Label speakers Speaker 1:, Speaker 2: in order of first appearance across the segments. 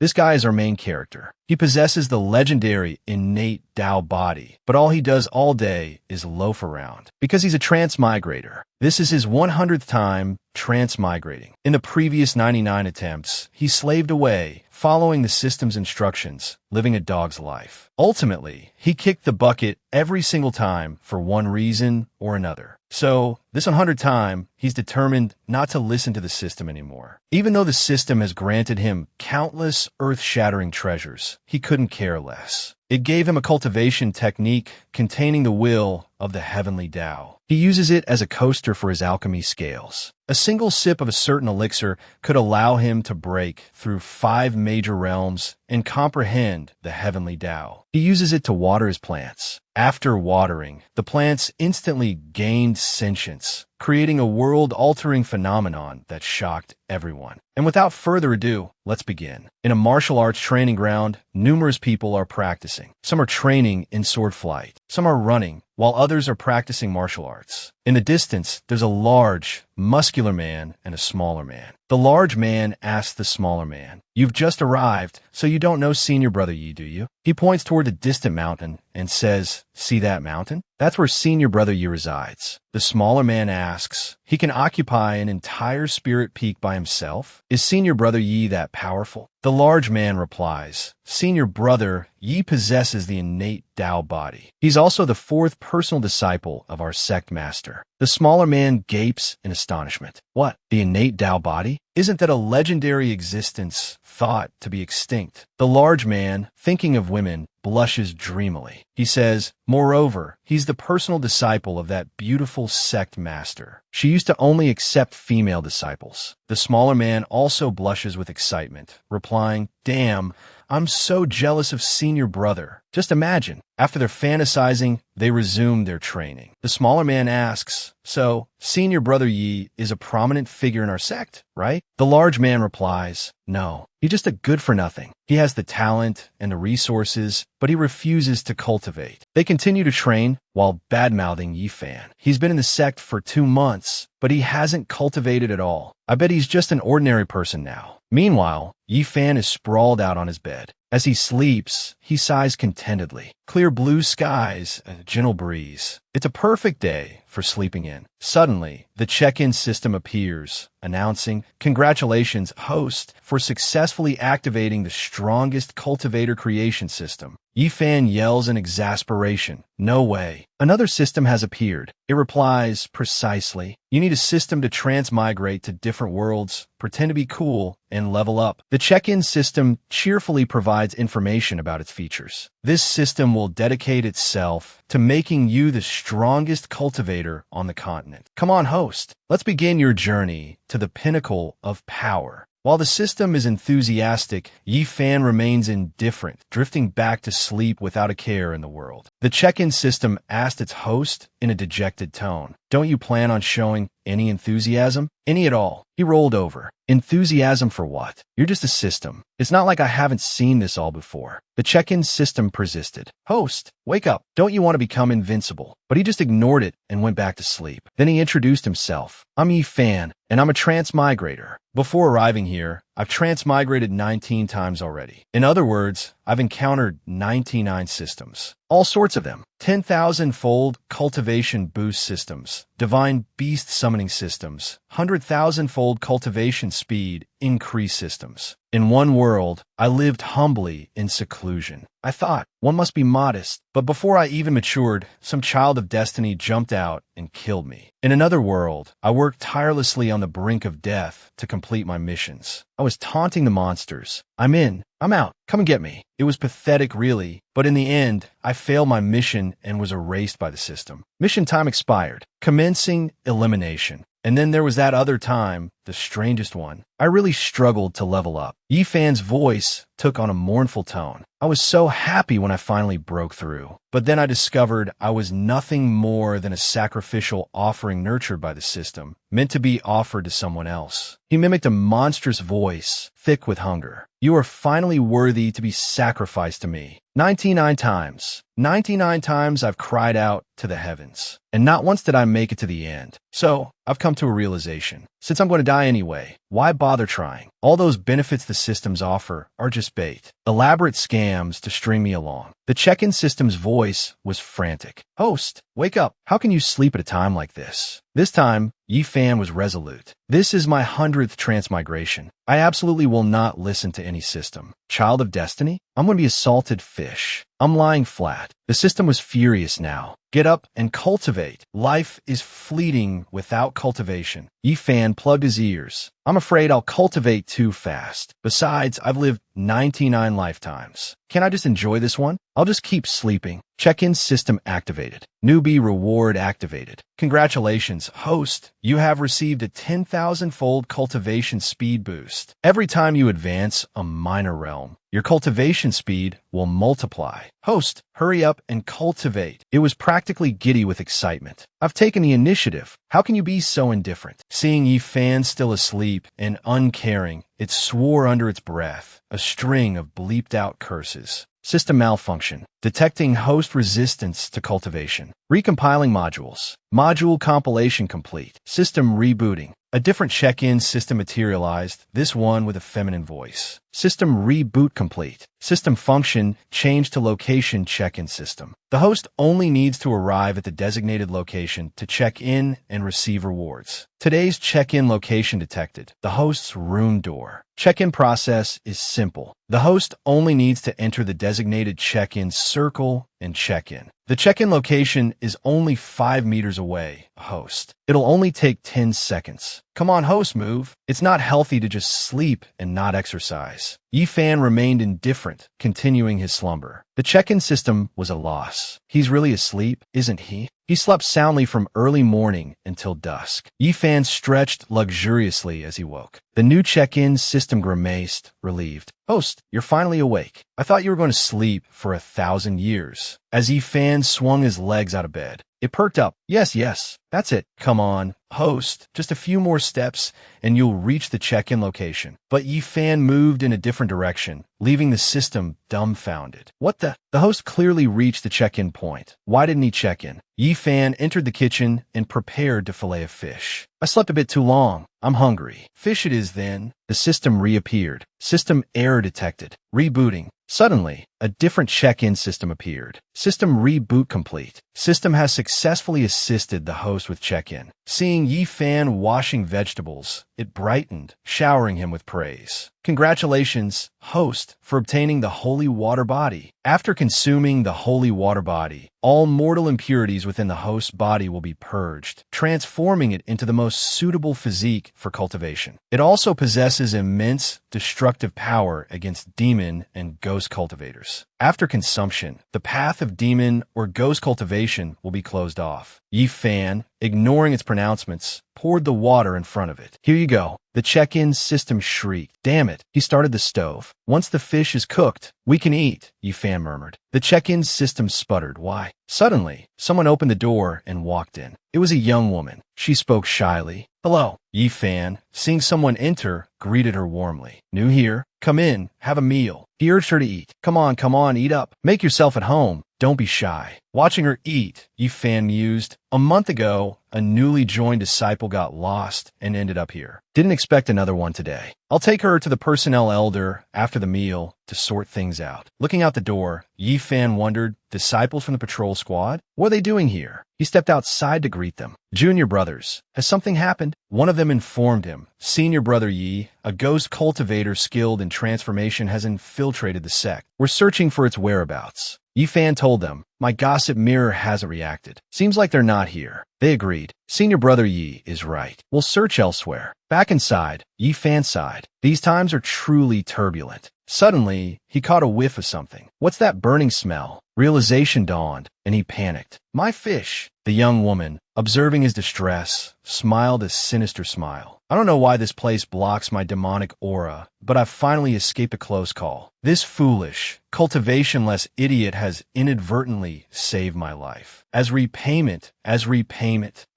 Speaker 1: This guy is our main character. He possesses the legendary innate Tao body, but all he does all day is loaf around because he's a transmigrator. This is his 100th time transmigrating. In the previous 99 attempts, he slaved away, following the system's instructions, living a dog's life. Ultimately, he kicked the bucket every single time for one reason or another. So, this 100th time, he's determined not to listen to the system anymore. Even though the system has granted him countless earth-shattering treasures, he couldn't care less. It gave him a cultivation technique containing the will of the heavenly Tao. He uses it as a coaster for his alchemy scales. A single sip of a certain elixir could allow him to break through 5 major realms and comprehend the heavenly Tao. He uses it to water his plants. After watering, the plants instantly gained sentience, creating a world-altering phenomenon that shocked everyone. And without further ado, let's begin. In a martial arts training ground, numerous people are practicing. Some are training in sword flight. Some are running, while others are practicing martial arts. In the distance, there's a large, muscular man and a smaller man. The large man asks the smaller man, "You've just arrived, so you don't know Senior Brother Yi, do you?" He points toward a distant mountain and says, "See that mountain? That's where Senior Brother Yi resides." The smaller man asks, "He can occupy an entire spirit peak by himself? Is Senior Brother Yi that powerful?" The large man replies, "Senior Brother Yi possesses the innate Tao body. He's also the 4th personal disciple of our sect master." The smaller man gapes in astonishment. What? The innate Tao body? Isn't that a legendary existence thought to be extinct? The large man, thinking of women, blushes dreamily. He says, "Moreover, he's the personal disciple of that beautiful sect master. She used to only accept female disciples." The smaller man also blushes with excitement, replying, "Damn, I'm so jealous of Senior Brother." Just imagine, after they're fantasizing, they resume their training. The smaller man asks, "So, Senior Brother Yi is a prominent figure in our sect, right?" The large man replies, "No, he's just a good-for-nothing. He has the talent and the resources, but he refuses to cultivate." They continue to train while bad-mouthing Yi Fan. He's been in the sect for 2 months, but he hasn't cultivated at all. I bet he's just an ordinary person now. Meanwhile, Yi Fan is sprawled out on his bed. As he sleeps, he sighs contentedly. Clear blue skies and a gentle breeze. It's a perfect day for sleeping in. Suddenly, the check-in system appears, announcing, "Congratulations, host, for successfully activating the strongest cultivator creation system." Yi Fan yells in exasperation, "No way. Another system has appeared." It replies, "Precisely. You need a system to transmigrate to different worlds, pretend to be cool, and level up." The check-in system cheerfully provides information about its features. This system will dedicate itself to making you the strongest cultivator on the continent. Come on, host. Let's begin your journey to the pinnacle of power. While the system is enthusiastic, Yi Fan remains indifferent, drifting back to sleep without a care in the world. The check-in system asked its host in a dejected tone, "Don't you plan on showing any enthusiasm? Any at all?" He rolled over. "Enthusiasm for what? You're just a system. It's not like I haven't seen this all before." The check-in system persisted. "Host, wake up. Don't you want to become invincible?" But he just ignored it and went back to sleep. Then he introduced himself. "I'm Yi Fan, and I'm a transmigrator. Before arriving here, I've transmigrated 19 times already. In other words, I've encountered 99 systems. All sorts of them. 10,000-fold cultivation boost systems, divine beast summoning systems, 100,000-fold cultivation speed increase systems. In one world, I lived humbly in seclusion. I thought, one must be modest, but before I even matured, some child of destiny jumped out and killed me. In another world, I worked tirelessly on the brink of death to complete my missions. I was taunting the monsters. I'm in. I'm out. Come and get me. It was pathetic, really, but in the end, I failed my mission and was erased by the system. Mission time expired. Commencing elimination. And then there was that other time, the strangest one. I really struggled to level up. Yi Fan's voice took on a mournful tone. I was so happy when I finally broke through. But then I discovered I was nothing more than a sacrificial offering nurtured by the system, meant to be offered to someone else. He mimicked a monstrous voice, thick with hunger. "You are finally worthy to be sacrificed to me. 99 times. 99 times I've cried out to the heavens. And not once did I make it to the end. So, I've come to a realization. Since I'm going to die anyway, why bother trying? All those benefits the systems offer are just bait. Elaborate scams to string me along. The check-in system's voice was frantic. Host, wake up. How can you sleep at a time like this? This time, Yi Fan was resolute. This is my 100th transmigration. I absolutely will not listen to any system. Child of destiny? I'm going to be a salted fish. I'm lying flat. The system was furious now. Get up and cultivate. Life is fleeting without cultivation. Yi Fan plugged his ears. I'm afraid I'll cultivate too fast. Besides, I've lived 99 lifetimes. Can I just enjoy this one? I'll just keep sleeping. Check-in system activated. Newbie reward activated. Congratulations, host. You have received a 10,000-fold cultivation speed boost. Every time you advance a minor realm, your cultivation speed will multiply. Host, hurry up and cultivate. It was practically giddy with excitement. I've taken the initiative. How can you be so indifferent? Seeing Yi Fan still asleep and uncaring, it swore under its breath, a string of bleeped-out curses. System malfunction. Detecting host resistance to cultivation. Recompiling modules. Module compilation complete. System rebooting. A different check-in system materialized, this one with a feminine voice. System reboot complete. System function changed to location check-in system. The host only needs to arrive at the designated location to check in and receive rewards. Today's check-in location detected. The host's room door. Check-in process is simple. The host only needs to enter the designated check-in circle and check in. The check-in location is only 5 meters away, host. It'll only take 10 seconds. Come on, host, move. It's not healthy to just sleep and not exercise. Yi Fan remained indifferent, continuing his slumber. The check-in system was a loss. He's really asleep, isn't he? He slept soundly from early morning until dusk. Yi Fan stretched luxuriously as he woke. The new check-in system grimaced, relieved. Host, you're finally awake. I thought you were going to sleep for 1,000 years. As Yi Fan swung his legs out of bed, it perked up. Yes, that's it. Come on, host. Just a few more steps and you'll reach the check-in location. But Yi Fan moved in a different direction, leaving the system dumbfounded. What the? The host clearly reached the check-in point. Why didn't he check in? Yi Fan entered the kitchen and prepared to fillet a fish. I slept a bit too long. I'm hungry. Fish it is then. The system reappeared. System error detected. Rebooting. Suddenly, a different check-in system appeared. System reboot complete. System has successfully assisted the host with check-in. Seeing Yi Fan washing vegetables, it brightened, showering him with praise. Congratulations, host, for obtaining the holy water body. After consuming the holy water body, all mortal impurities within the host's body will be purged, transforming it into the most suitable physique for cultivation. It also possesses immense destructive power against demon and ghost cultivators. After consumption, the path of demon or ghost cultivation will be closed off. Yi Fan, ignoring its pronouncements, poured the water in front of it. Here you go. The check-in system shrieked. Damn it, he started the stove. Once the fish is cooked, we can eat, Yi Fan murmured. The check-in system sputtered. Why? Suddenly, someone opened the door and walked in. It was a young woman. She spoke shyly. Hello. Yi Fan, seeing someone enter, greeted her warmly. New here? Come in, have a meal. He urged her to eat. Come on, eat up. Make yourself at home. Don't be shy. Watching her eat, Yi Fan mused. A month ago, a newly joined disciple got lost and ended up here. Didn't expect another one today. I'll take her to the personnel elder after the meal to sort things out. Looking out the door, Yi Fan wondered, disciples from the patrol squad? What are they doing here? He stepped outside to greet them. Junior brothers, has something happened? One of them informed him. Senior brother Yi, a ghost cultivator skilled in transformation, has infiltrated the sect. We're searching for its whereabouts. Yi Fan told them, my gossip mirror hasn't reacted. Seems like they're not here. They agreed. Senior brother Yi is right. We'll search elsewhere. Back inside, Yi Fan sighed. These times are truly turbulent. Suddenly, he caught a whiff of something. What's that burning smell? Realization dawned, and he panicked. My fish. The young woman, observing his distress, smiled a sinister smile. I don't know why this place blocks my demonic aura, but I've finally escaped a close call. This foolish, cultivation-less idiot has inadvertently saved my life. As repayment,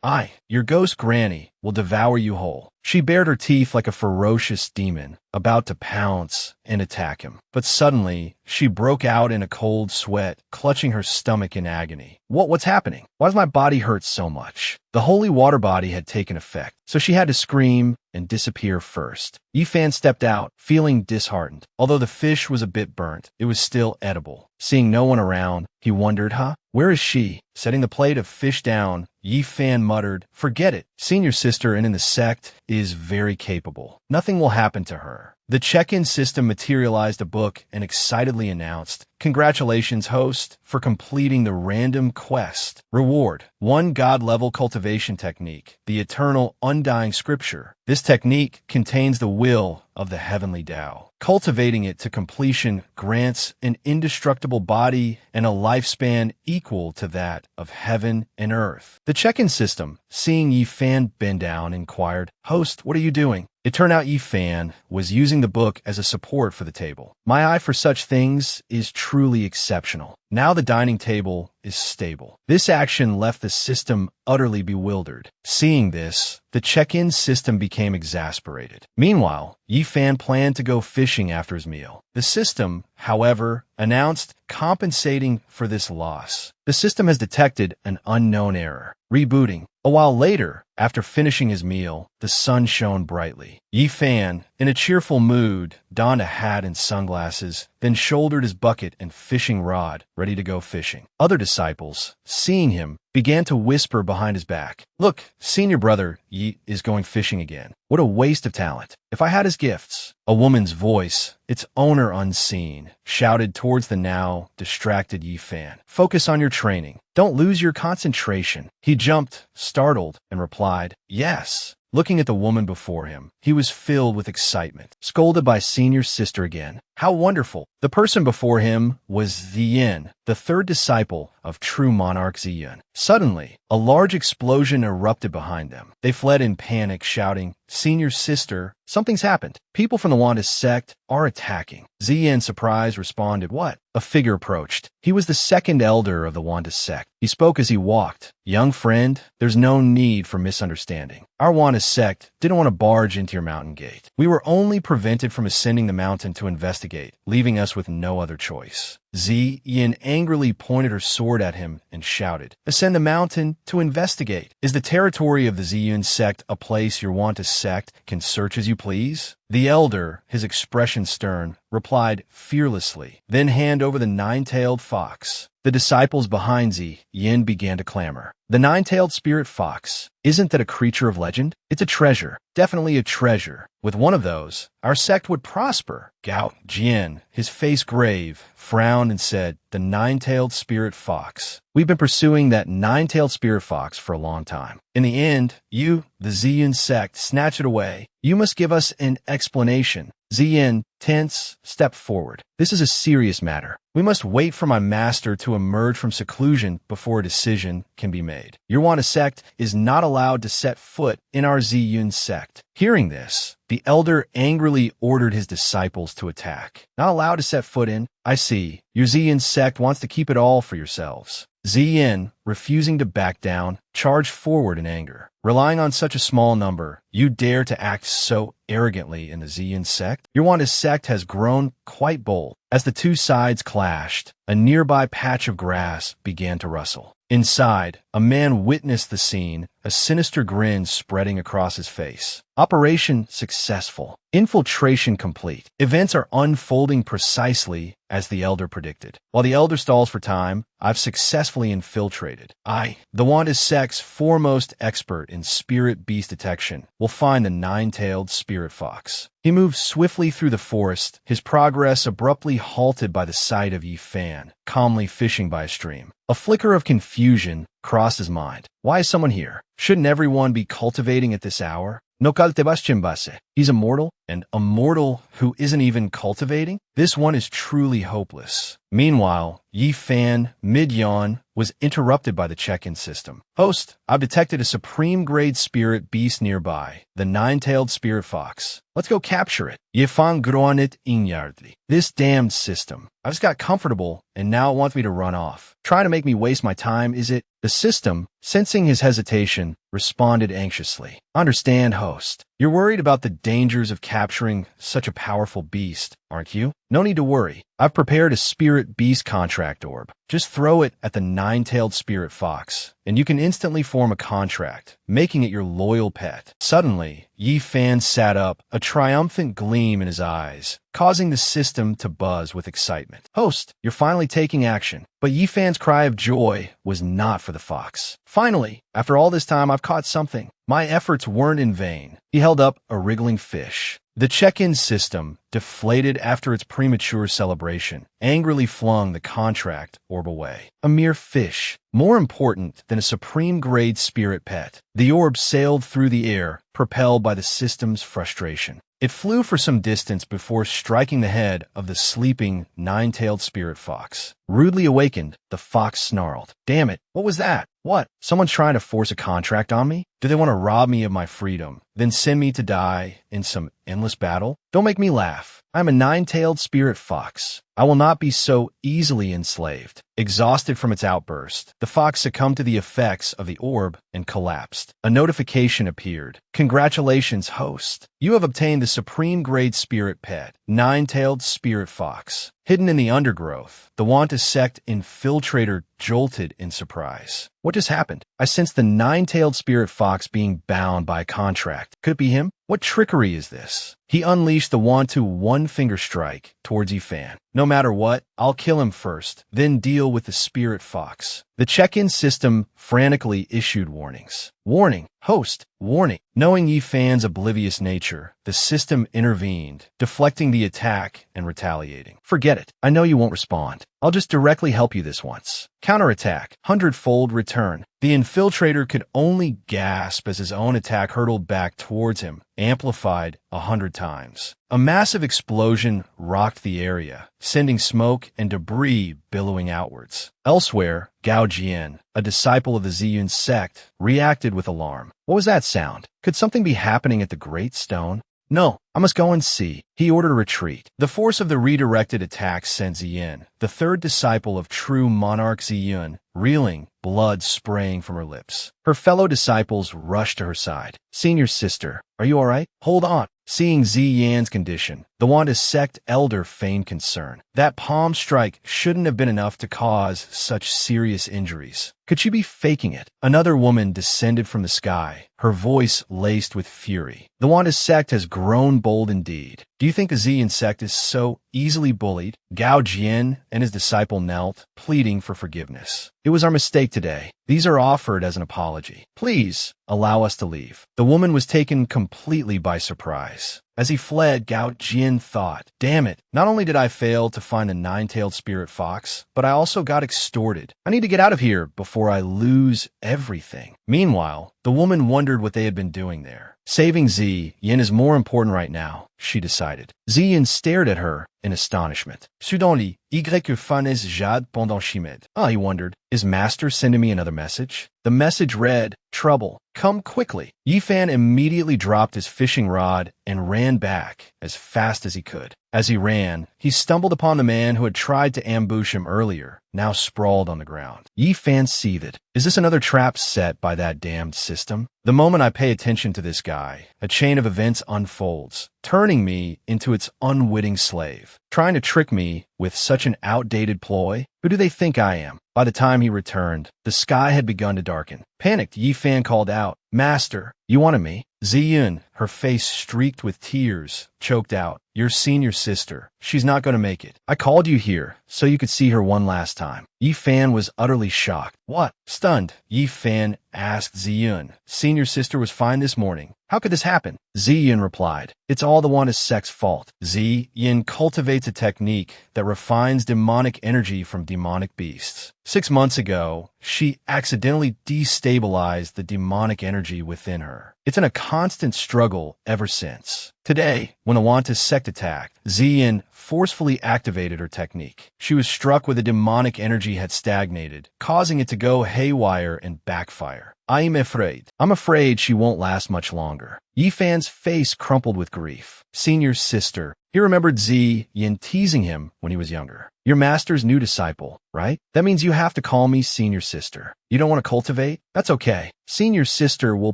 Speaker 1: I, your ghost granny, will devour you whole. She bared her teeth like a ferocious demon, about to pounce and attack him. But suddenly, she broke out in a cold sweat, clutching her stomach in agony. What's happening? Why does my body hurt so much? The holy water body had taken effect, so she had to scream, and disappear first. Yifan stepped out, feeling disheartened. Although the fish was a bit burnt, it was still edible. Seeing no one around, he wondered, where is she? Setting the plate of fish down, Yifan muttered, forget it. Senior sister and in the sect is very capable. Nothing will happen to her. The check-in system materialized a book and excitedly announced, congratulations, host, for completing the random quest. Reward: 1 God-level cultivation technique, the eternal undying scripture. This technique contains the will of the heavenly Tao. Cultivating it to completion grants an indestructible body and a lifespan equal to that of heaven and earth. The check-in system, seeing Yifan bend down, inquired, host, what are you doing? It turned out Yifan was using the book as a support for the table. My eye for such things is truly exceptional. Now the dining table is stable. This action left the system utterly bewildered. Seeing this, the check-in system became exasperated. Meanwhile, Yifan planned to go fishing after his meal. The system, however, announced compensating for this loss. The system has detected an unknown error. Rebooting. A while later, after finishing his meal, the sun shone brightly. Yifan, in a cheerful mood, donned a hat and sunglasses, then shouldered his bucket and fishing rod, ready to go fishing. Other disciples, seeing him, began to whisper behind his back, look, senior brother Yi is going fishing again. What a waste of talent. If I had his gifts. A woman's voice, its owner unseen, shouted towards the now distracted Yifan. Focus on your training. Don't lose your concentration. He jumped, startled, and replied, yes. Looking at the woman before him, he was filled with excitement. Scolded by senior sister again. How wonderful. The person before him was Ziyin, the third disciple of true monarch Ziyin. Suddenly, a large explosion erupted behind them. They fled in panic, shouting, senior sister, something's happened. People from the Wanda sect are attacking. Ziyin, surprised, responded, what? A figure approached. He was the second elder of the Wanda sect. He spoke as he walked. Young friend, there's no need for misunderstanding. Our Wanda sect didn't want to barge into your mountain gate. We were only prevented from ascending the mountain to investigate, leaving us with no other choice. Ziyin angrily pointed her sword at him and shouted, ascend the mountain to investigate. Is the territory of the Ziyun sect a place your Wanda sect can search as you please? The elder, his expression stern, replied fearlessly, then hand over the nine-tailed fox. The disciples behind Ziyin began to clamor. The nine-tailed spirit fox, isn't that a creature of legend? It's a treasure, definitely a treasure. With one of those, our sect would prosper. Gao Jian, his face grave, frowned and said, the nine-tailed spirit fox. We've been pursuing that nine-tailed spirit fox for a long time. In the end, you, the Ziyun sect, snatch it away. You must give us an explanation. Ziyin, tense, stepped forward. This is a serious matter. We must wait for my master to emerge from seclusion before a decision can be made. Your Wanda sect is not allowed to set foot in our Ziyun sect. Hearing this, the elder angrily ordered his disciples to attack. Not allowed to set foot in? I see. Your Ziyun sect wants to keep it all for yourselves. Ziyin, refusing to back down, charged forward in anger. Relying on such a small number, you dare to act so arrogantly in the Ziyun sect? Your Wanda sect has grown quite bold. As the two sides clashed, a nearby patch of grass began to rustle. Inside, a man witnessed the scene, a sinister grin spreading across his face. Operation successful. Infiltration complete. Events are unfolding precisely as the elder predicted. While the elder stalls for time, I've successfully infiltrated. I, the Wanda sect's foremost expert in spirit beast detection, will find the nine-tailed spirit fox. He moved swiftly through the forest, his progress abruptly halted by the sight of Yifan, calmly fishing by a stream. A flicker of confusion crossed his mind. Why is someone here? Shouldn't everyone be cultivating at this hour? No cultivas chimbase. He's immortal, and a mortal who isn't even cultivating? This one is truly hopeless. Meanwhile, Yifan, mid-yawn, was interrupted by the check-in system. Host, I've detected a supreme-grade spirit beast nearby, the nine-tailed spirit fox. Let's go capture it. Yifan groaned inyardly. This damned system. I just got comfortable, and now it wants me to run off. Trying to make me waste my time, is it? The system, sensing his hesitation, responded anxiously. Understand, host. You're worried about the dangers of capturing such a powerful beast, aren't you? No need to worry. I've prepared a spirit beast contract orb. Just throw it at the nine-tailed spirit fox, and you can instantly form a contract, making it your loyal pet. Suddenly, Yi Fan sat up, a triumphant gleam in his eyes, causing the system to buzz with excitement. Host, you're finally taking action. But Yi Fan's cry of joy was not for the fox. Finally, after all this time, I've caught something. My efforts weren't in vain. He held up a wriggling fish. The check-in system, deflated after its premature celebration, angrily flung the contract orb away. A mere fish, more important than a supreme-grade spirit pet. The orb sailed through the air, propelled by the system's frustration. It flew for some distance before striking the head of the sleeping, nine-tailed spirit fox. Rudely awakened, the fox snarled. Damn it, what was that? What? Someone's trying to force a contract on me? Do they want to rob me of my freedom, then send me to die in some endless battle? Don't make me laugh. I'm a nine-tailed spirit fox. I will not be so easily enslaved. Exhausted from its outburst, the fox succumbed to the effects of the orb and collapsed. A notification appeared. Congratulations, host. You have obtained the supreme-grade spirit pet, nine-tailed spirit fox. Hidden in the undergrowth, the Wanta sect infiltrator jolted in surprise. What just happened? I sensed the nine-tailed spirit fox being bound by a contract. Could it be him? What trickery is this? He unleashed the Wantu one-finger strike towards Yi Fan. No matter what, I'll kill him first, then deal with the spirit fox. The check-in system frantically issued warnings. Warning, host, warning. Knowing Yi Fan's oblivious nature, the system intervened, deflecting the attack and retaliating. Forget it. I know you won't respond. I'll just directly help you this once. Counterattack, hundredfold return. The infiltrator could only gasp as his own attack hurtled back towards him, amplified 100 times. A massive explosion rocked the area, sending smoke and debris billowing outwards. Elsewhere, Gao Jian, a disciple of the Ziyun sect, reacted with alarm. What was that sound? Could something be happening at the Great Stone? No, I must go and see. He ordered a retreat. The force of the redirected attack sent Ziyin, the third disciple of true monarch Ziyun, reeling, blood spraying from her lips. Her fellow disciples rushed to her side. Senior sister, are you all right? Hold on. Seeing Ziyan's condition, the Wanda sect elder feigned concern. That palm strike shouldn't have been enough to cause such serious injuries. Could she be faking it? Another woman descended from the sky, her voice laced with fury. The Wanda sect has grown bold indeed. Do you think the Ziyan sect is so easily bullied? Gao Jian and his disciple knelt, pleading for forgiveness. It was our mistake today. These are offered as an apology. Please, allow us to leave. The woman was taken completely by surprise. As he fled, Gao Jian thought, damn it, not only did I fail to find the nine-tailed spirit fox, but I also got extorted. I need to get out of here before I lose everything. Meanwhile, the woman wondered what they had been doing there. Saving Ziyin is more important right now, she decided. Ziyin stared at her in astonishment. Soudain, Y que fanes jade pendant chimed. He wondered, is Master sending me another message? The message read, trouble, come quickly. Yi Fan immediately dropped his fishing rod and ran back as fast as he could. As he ran, he stumbled upon the man who had tried to ambush him earlier, now sprawled on the ground. Yi Fan seethed. Is this another trap set by that damned system? The moment I pay attention to this guy, a chain of events unfolds, turning me into its unwitting slave. Trying to trick me with such an outdated ploy? Who do they think I am? By the time he returned, the sky had begun to darken. Panicked, Yi Fan called out, Master, you wanted me? Ziyun, her face streaked with tears, choked out, your senior sister. She's not going to make it. I called you here so you could see her one last time. Yi Fan was utterly shocked. What? Stunned, Yi Fan asked Ziyun. Senior sister was fine this morning. How could this happen? Ziyun replied, it's all the Wanda's sect's fault. Ziyun cultivates a technique that refines demonic energy from demonic beasts. 6 months ago, she accidentally destabilized the demonic energy within her. It's in a constant struggle ever since. Today, when a Wanta sect attacked, Ziyun forcefully activated her technique. She was struck with the demonic energy had stagnated, causing it to go haywire and backfire. I'm afraid she won't last much longer. Yi Fan's face crumpled with grief. Senior sister. He remembered Ziyin teasing him when he was younger. Your master's new disciple, right? That means you have to call me senior sister. You don't want to cultivate? That's okay. Senior sister will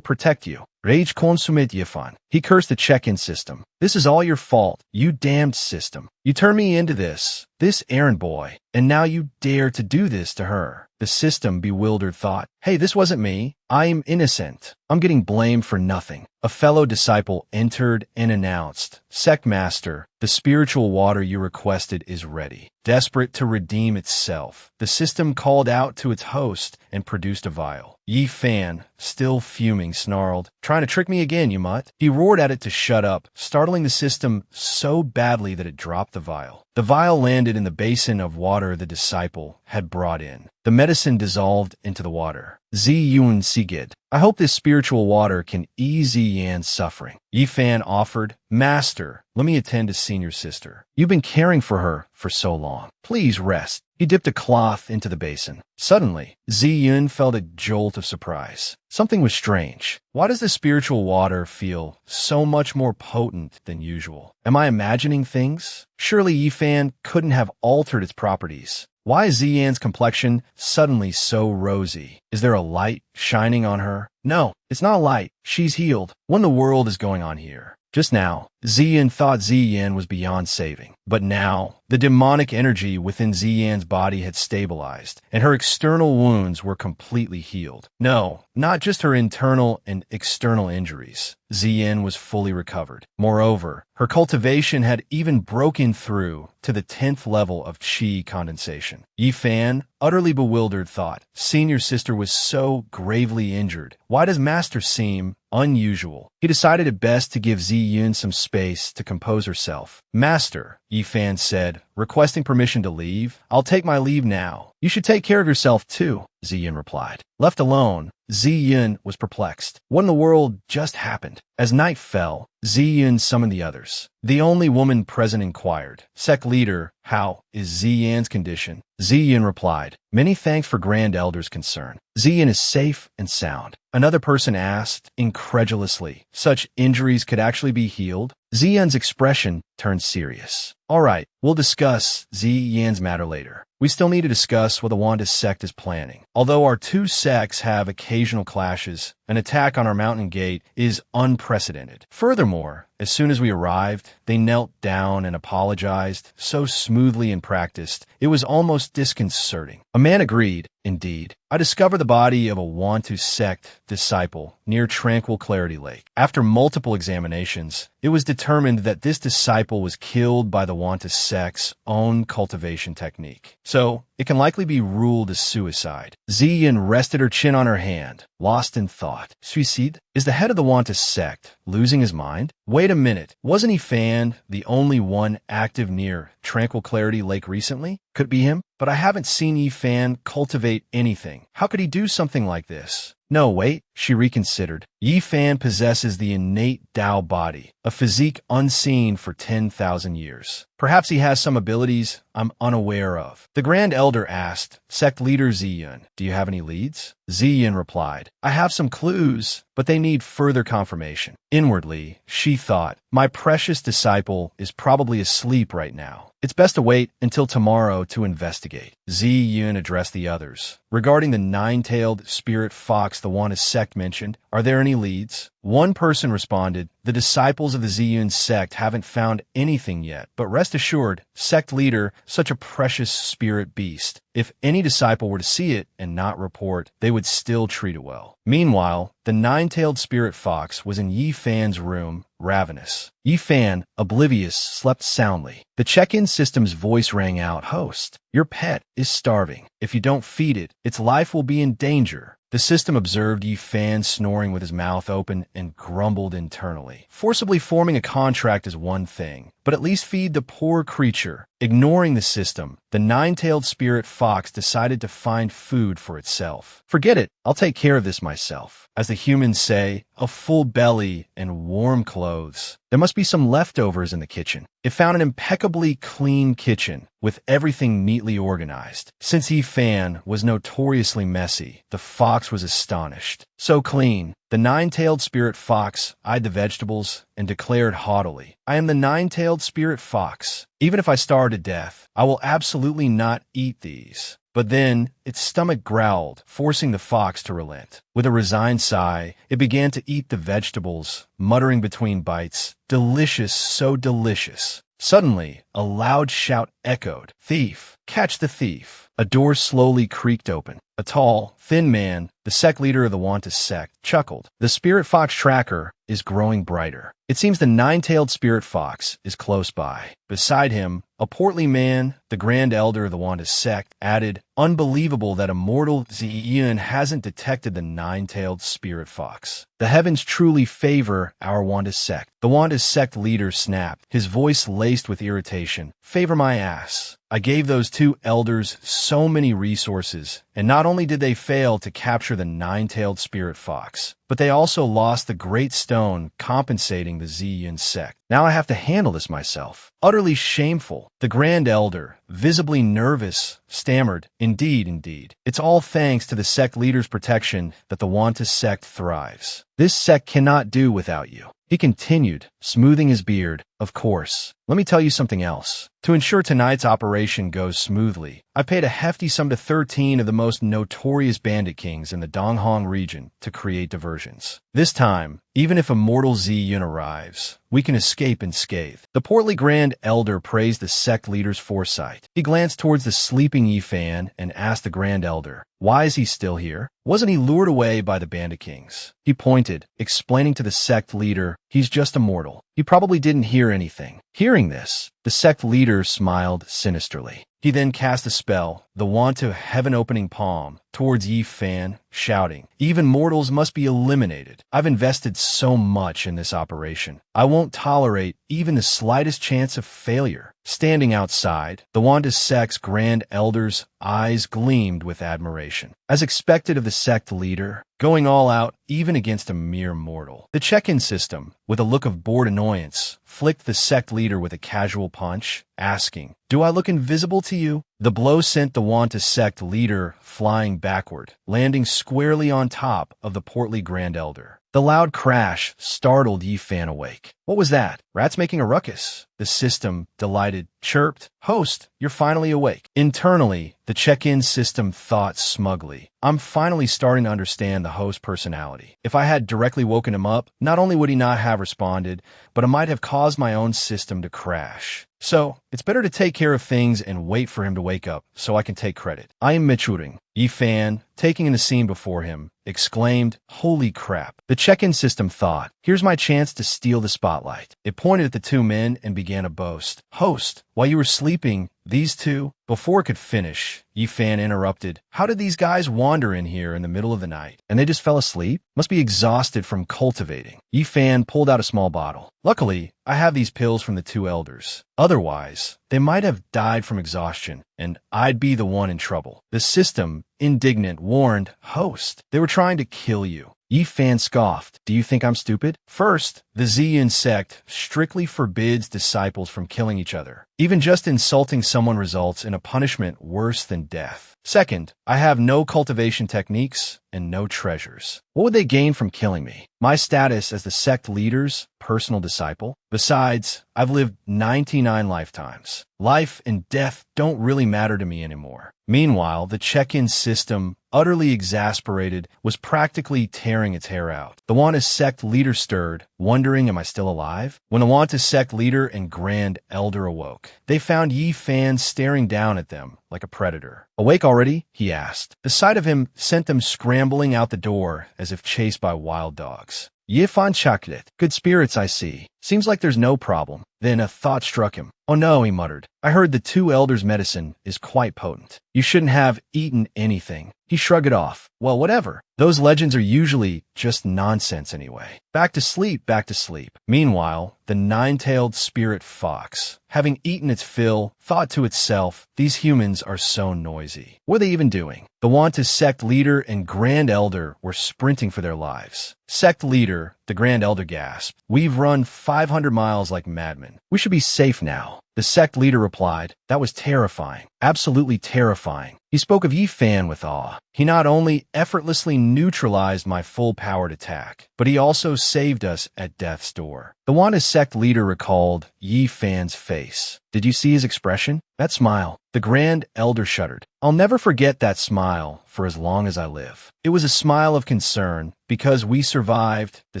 Speaker 1: protect you. Rage consummate Yifan. He cursed the check-in system. This is all your fault, you damned system. You turned me into this errand boy, and now you dare to do this to her. The system, bewildered, thought, "Hey, this wasn't me. I'm innocent. I'm getting blamed for nothing." A fellow disciple entered and announced, "Sect Master, the spiritual water you requested is ready." Desperate to redeem itself, the system called out to its host and produced a vial. Yi Fan, still fuming, snarled, "Trying to trick me again, you mutt." He roared at it to shut up, startling the system so badly that it dropped the vial. The vial landed in the basin of water the disciple had brought in. The medicine dissolved into the water. Zi Yun Sigid, "I hope this spiritual water can ease Yan's suffering." Yi Fan offered, "Master, let me attend to senior sister. You've been caring for her for so long. Please rest." He dipped a cloth into the basin. Suddenly, Zi Yun felt a jolt of surprise. Something was strange. Why does the spiritual water feel so much more potent than usual? Am I imagining things? Surely Yi Fan couldn't have altered its properties. Why is Ziyan's complexion suddenly so rosy? Is there a light shining on her? No, it's not a light. She's healed. What in the world is going on here? Just now, Ziyan thought Ziyan was beyond saving. But now, the demonic energy within Ziyan's body had stabilized, and her external wounds were completely healed. No, not just her internal and external injuries. Ziyan was fully recovered. Moreover, her cultivation had even broken through to the 10th level of qi condensation. Yi Fan, utterly bewildered, thought, "Senior sister was so gravely injured. Why does Master seem unusual?" He decided it best to give Zi Yun some space to compose herself. "Master," Yi Fan said, requesting permission to leave, "I'll take my leave now." "You should take care of yourself too," Zi Yun replied. Left alone, Zi Yun was perplexed. What in the world just happened? As night fell, Zi Yun summoned the others. The only woman present inquired, "Sect leader, how is Ziyan's condition?" Zi Yun replied, "Many thanks for Grand Elder's concern. Ziyan is safe and sound." Another person asked, incredulously, "Such injuries could actually be healed?" Ziyan's expression turned serious. "All right, we'll discuss Ziyan's matter later. We still need to discuss what the Wanda sect is planning. Although our two sects have occasional clashes, an attack on our mountain gate is unprecedented. Furthermore, as soon as we arrived, they knelt down and apologized so smoothly and practiced, it was almost disconcerting." A man agreed, "Indeed. I discovered the body of a Wantu sect disciple near Tranquil Clarity Lake. After multiple examinations, it was determined that this disciple was killed by the Wantu sect's own cultivation technique. So, it can likely be ruled as suicide." Ziyan rested her chin on her hand, lost in thought. Suicide? Is the head of the Wantu sect losing his mind? Wait a minute, wasn't he Fan the only one active near Tranquil Clarity Lake recently? Could be him, but I haven't seen Yi Fan cultivate anything. How could he do something like this? No, wait, she reconsidered. Yi Fan possesses the innate Tao body, a physique unseen for 10,000 years. Perhaps he has some abilities I'm unaware of. The Grand Elder asked, "Sect leader Ziyun, do you have any leads?" Ziyun replied, "I have some clues, but they need further confirmation." Inwardly, she thought, "My precious disciple is probably asleep right now. It's best to wait until tomorrow to investigate." Ziyun addressed the others. "Regarding the nine-tailed spirit fox the Wanda sect mentioned, are there any leads?" One person responded, "The disciples of the Ziyun sect haven't found anything yet, but rest assured, sect leader, such a precious spirit beast. If any disciple were to see it and not report, they would still treat it well." Meanwhile, the nine-tailed spirit fox was in Yi Fan's room, ravenous. Yi Fan, oblivious, slept soundly. The check-in system's voice rang out, "Host, your pet is starving. If you don't feed it, its life will be in danger." The system observed Yi Fan snoring with his mouth open and grumbled internally. Forcibly forming a contract is one thing, but at least feed the poor creature. Ignoring the system, the nine-tailed spirit fox decided to find food for itself. "Forget it, I'll take care of this myself." As the humans say, a full belly and warm clothes. There must be some leftovers in the kitchen. It found an impeccably clean kitchen, with everything neatly organized. Since Yi Fan was notoriously messy, the fox was astonished. So clean. The nine-tailed spirit fox eyed the vegetables and declared haughtily, "I am the nine-tailed spirit fox. Even if I starve to death, I will absolutely not eat these." But then its stomach growled, forcing the fox to relent. With a resigned sigh, it began to eat the vegetables, muttering between bites, "Delicious, so delicious." Suddenly, a loud shout echoed, "Thief! Catch the thief!" A door slowly creaked open. A tall, thin man, the sect leader of the Wanta sect, chuckled. The spirit fox tracker is growing brighter. It seems the nine-tailed spirit fox is close by. Beside him, a portly man, the grand elder of the Wanta sect, added, "Unbelievable that a mortal Ziyin hasn't detected the nine-tailed spirit fox. The heavens truly favor our Wanta sect." The Wanta sect leader snapped, his voice laced with irritation. "Favor my ass. I gave those two elders so many resources, and not only did they fail to capture the nine-tailed spirit fox, but they also lost the great stone compensating the Ziyin sect. Now I have to handle this myself. Utterly shameful." The grand elder, visibly nervous, stammered, Indeed. It's all thanks to the sect leader's protection that the Wanta sect thrives. This sect cannot do without you." He continued, smoothing his beard. "Of course. Let me tell you something else. To ensure tonight's operation goes smoothly, I paid a hefty sum to 13 of the most notorious bandit kings in the Donghong region to create diversions. This time, even if a mortal Ziyun arrives, we can escape unscathed." The portly grand elder praised the sect leader's foresight. He glanced towards the sleeping Yifan and asked the grand elder, "Why is he still here? Wasn't he lured away by the bandit kings?" He pointed, explaining to the sect leader, "He's just a mortal. He probably didn't hear anything." Hearing this, the sect leader smiled sinisterly. He then cast a spell, the Wanta heaven-opening palm, towards Yifan, shouting, "Even mortals must be eliminated. I've invested so much in this operation. I won't tolerate even the slightest chance of failure." Standing outside, the Wanta sect's grand elder's eyes gleamed with admiration. As expected of the sect leader, going all out even against a mere mortal. The check-in system, with a look of bored annoyance, flicked the sect leader with a casual punch, asking, "Do I look invisible to you?" The blow sent the Wanta sect leader flying backward, landing squarely on top of the portly grand elder. The loud crash startled Yifan awake. "What was that? Rats making a ruckus?" The system, delighted, chirped, "Host, you're finally awake." Internally, the check-in system thought smugly, "I'm finally starting to understand the host personality. If I had directly woken him up, not only would he not have responded, but I might have caused my own system to crash. So, it's better to take care of things and wait for him to wake up so I can take credit. I am maturing." Yifan, taking in the scene before him, exclaimed, "Holy crap." The check-in system thought, "Here's my chance to steal the spotlight." It pointed at the two men and began a boast. "Host, while you were sleeping, these two—" Before it could finish, Yifan interrupted, "How did these guys wander in here in the middle of the night? And they just fell asleep? Must be exhausted from cultivating." Yifan pulled out a small bottle. "Luckily, I have these pills from the two elders. Otherwise, they might have died from exhaustion, and I'd be the one in trouble." The system, indignant, warned, "Host, they were trying to kill you." Yifan scoffed, "Do you think I'm stupid? First, the Ziyin sect strictly forbids disciples from killing each other. Even just insulting someone results in a punishment worse than death. Second, I have no cultivation techniques and no treasures. What would they gain from killing me? My status as the sect leader's personal disciple? Besides, I've lived 99 lifetimes. Life and death don't really matter to me anymore." Meanwhile, the check-in system, utterly exasperated, was practically tearing its hair out. The Wanta sect leader stirred, wondering, "Am I still alive?" When the Wanta sect leader and grand elder awoke, they found Yifan staring down at them like a predator. "Awake already?" he asked. The sight of him sent them scrambling out the door as if chased by wild dogs. Yifan chuckled. "Good spirits, I see. Seems like there's no problem." Then a thought struck him. "Oh no," he muttered. "I heard the two elders' medicine is quite potent. You shouldn't have eaten anything." He shrugged it off. "Well, whatever. Those legends are usually just nonsense anyway. Back to sleep, back to sleep." Meanwhile, the nine-tailed spirit fox, having eaten its fill, thought to itself, "These humans are so noisy. What are they even doing?" The Wanta sect leader and grand elder were sprinting for their lives. Sect leader, the grand elder gasped, "We've run 500 miles like madmen. We should be safe now." The sect leader replied, "That was terrifying. Absolutely terrifying." He spoke of Yifan with awe. "He not only effortlessly neutralized my full-powered attack, but he also saved us at death's door." The Wanta sect leader recalled Yifan's face. "Did you see his expression? That smile?" The grand elder shuddered. "I'll never forget that smile for as long as I live. It was a smile of concern because we survived," the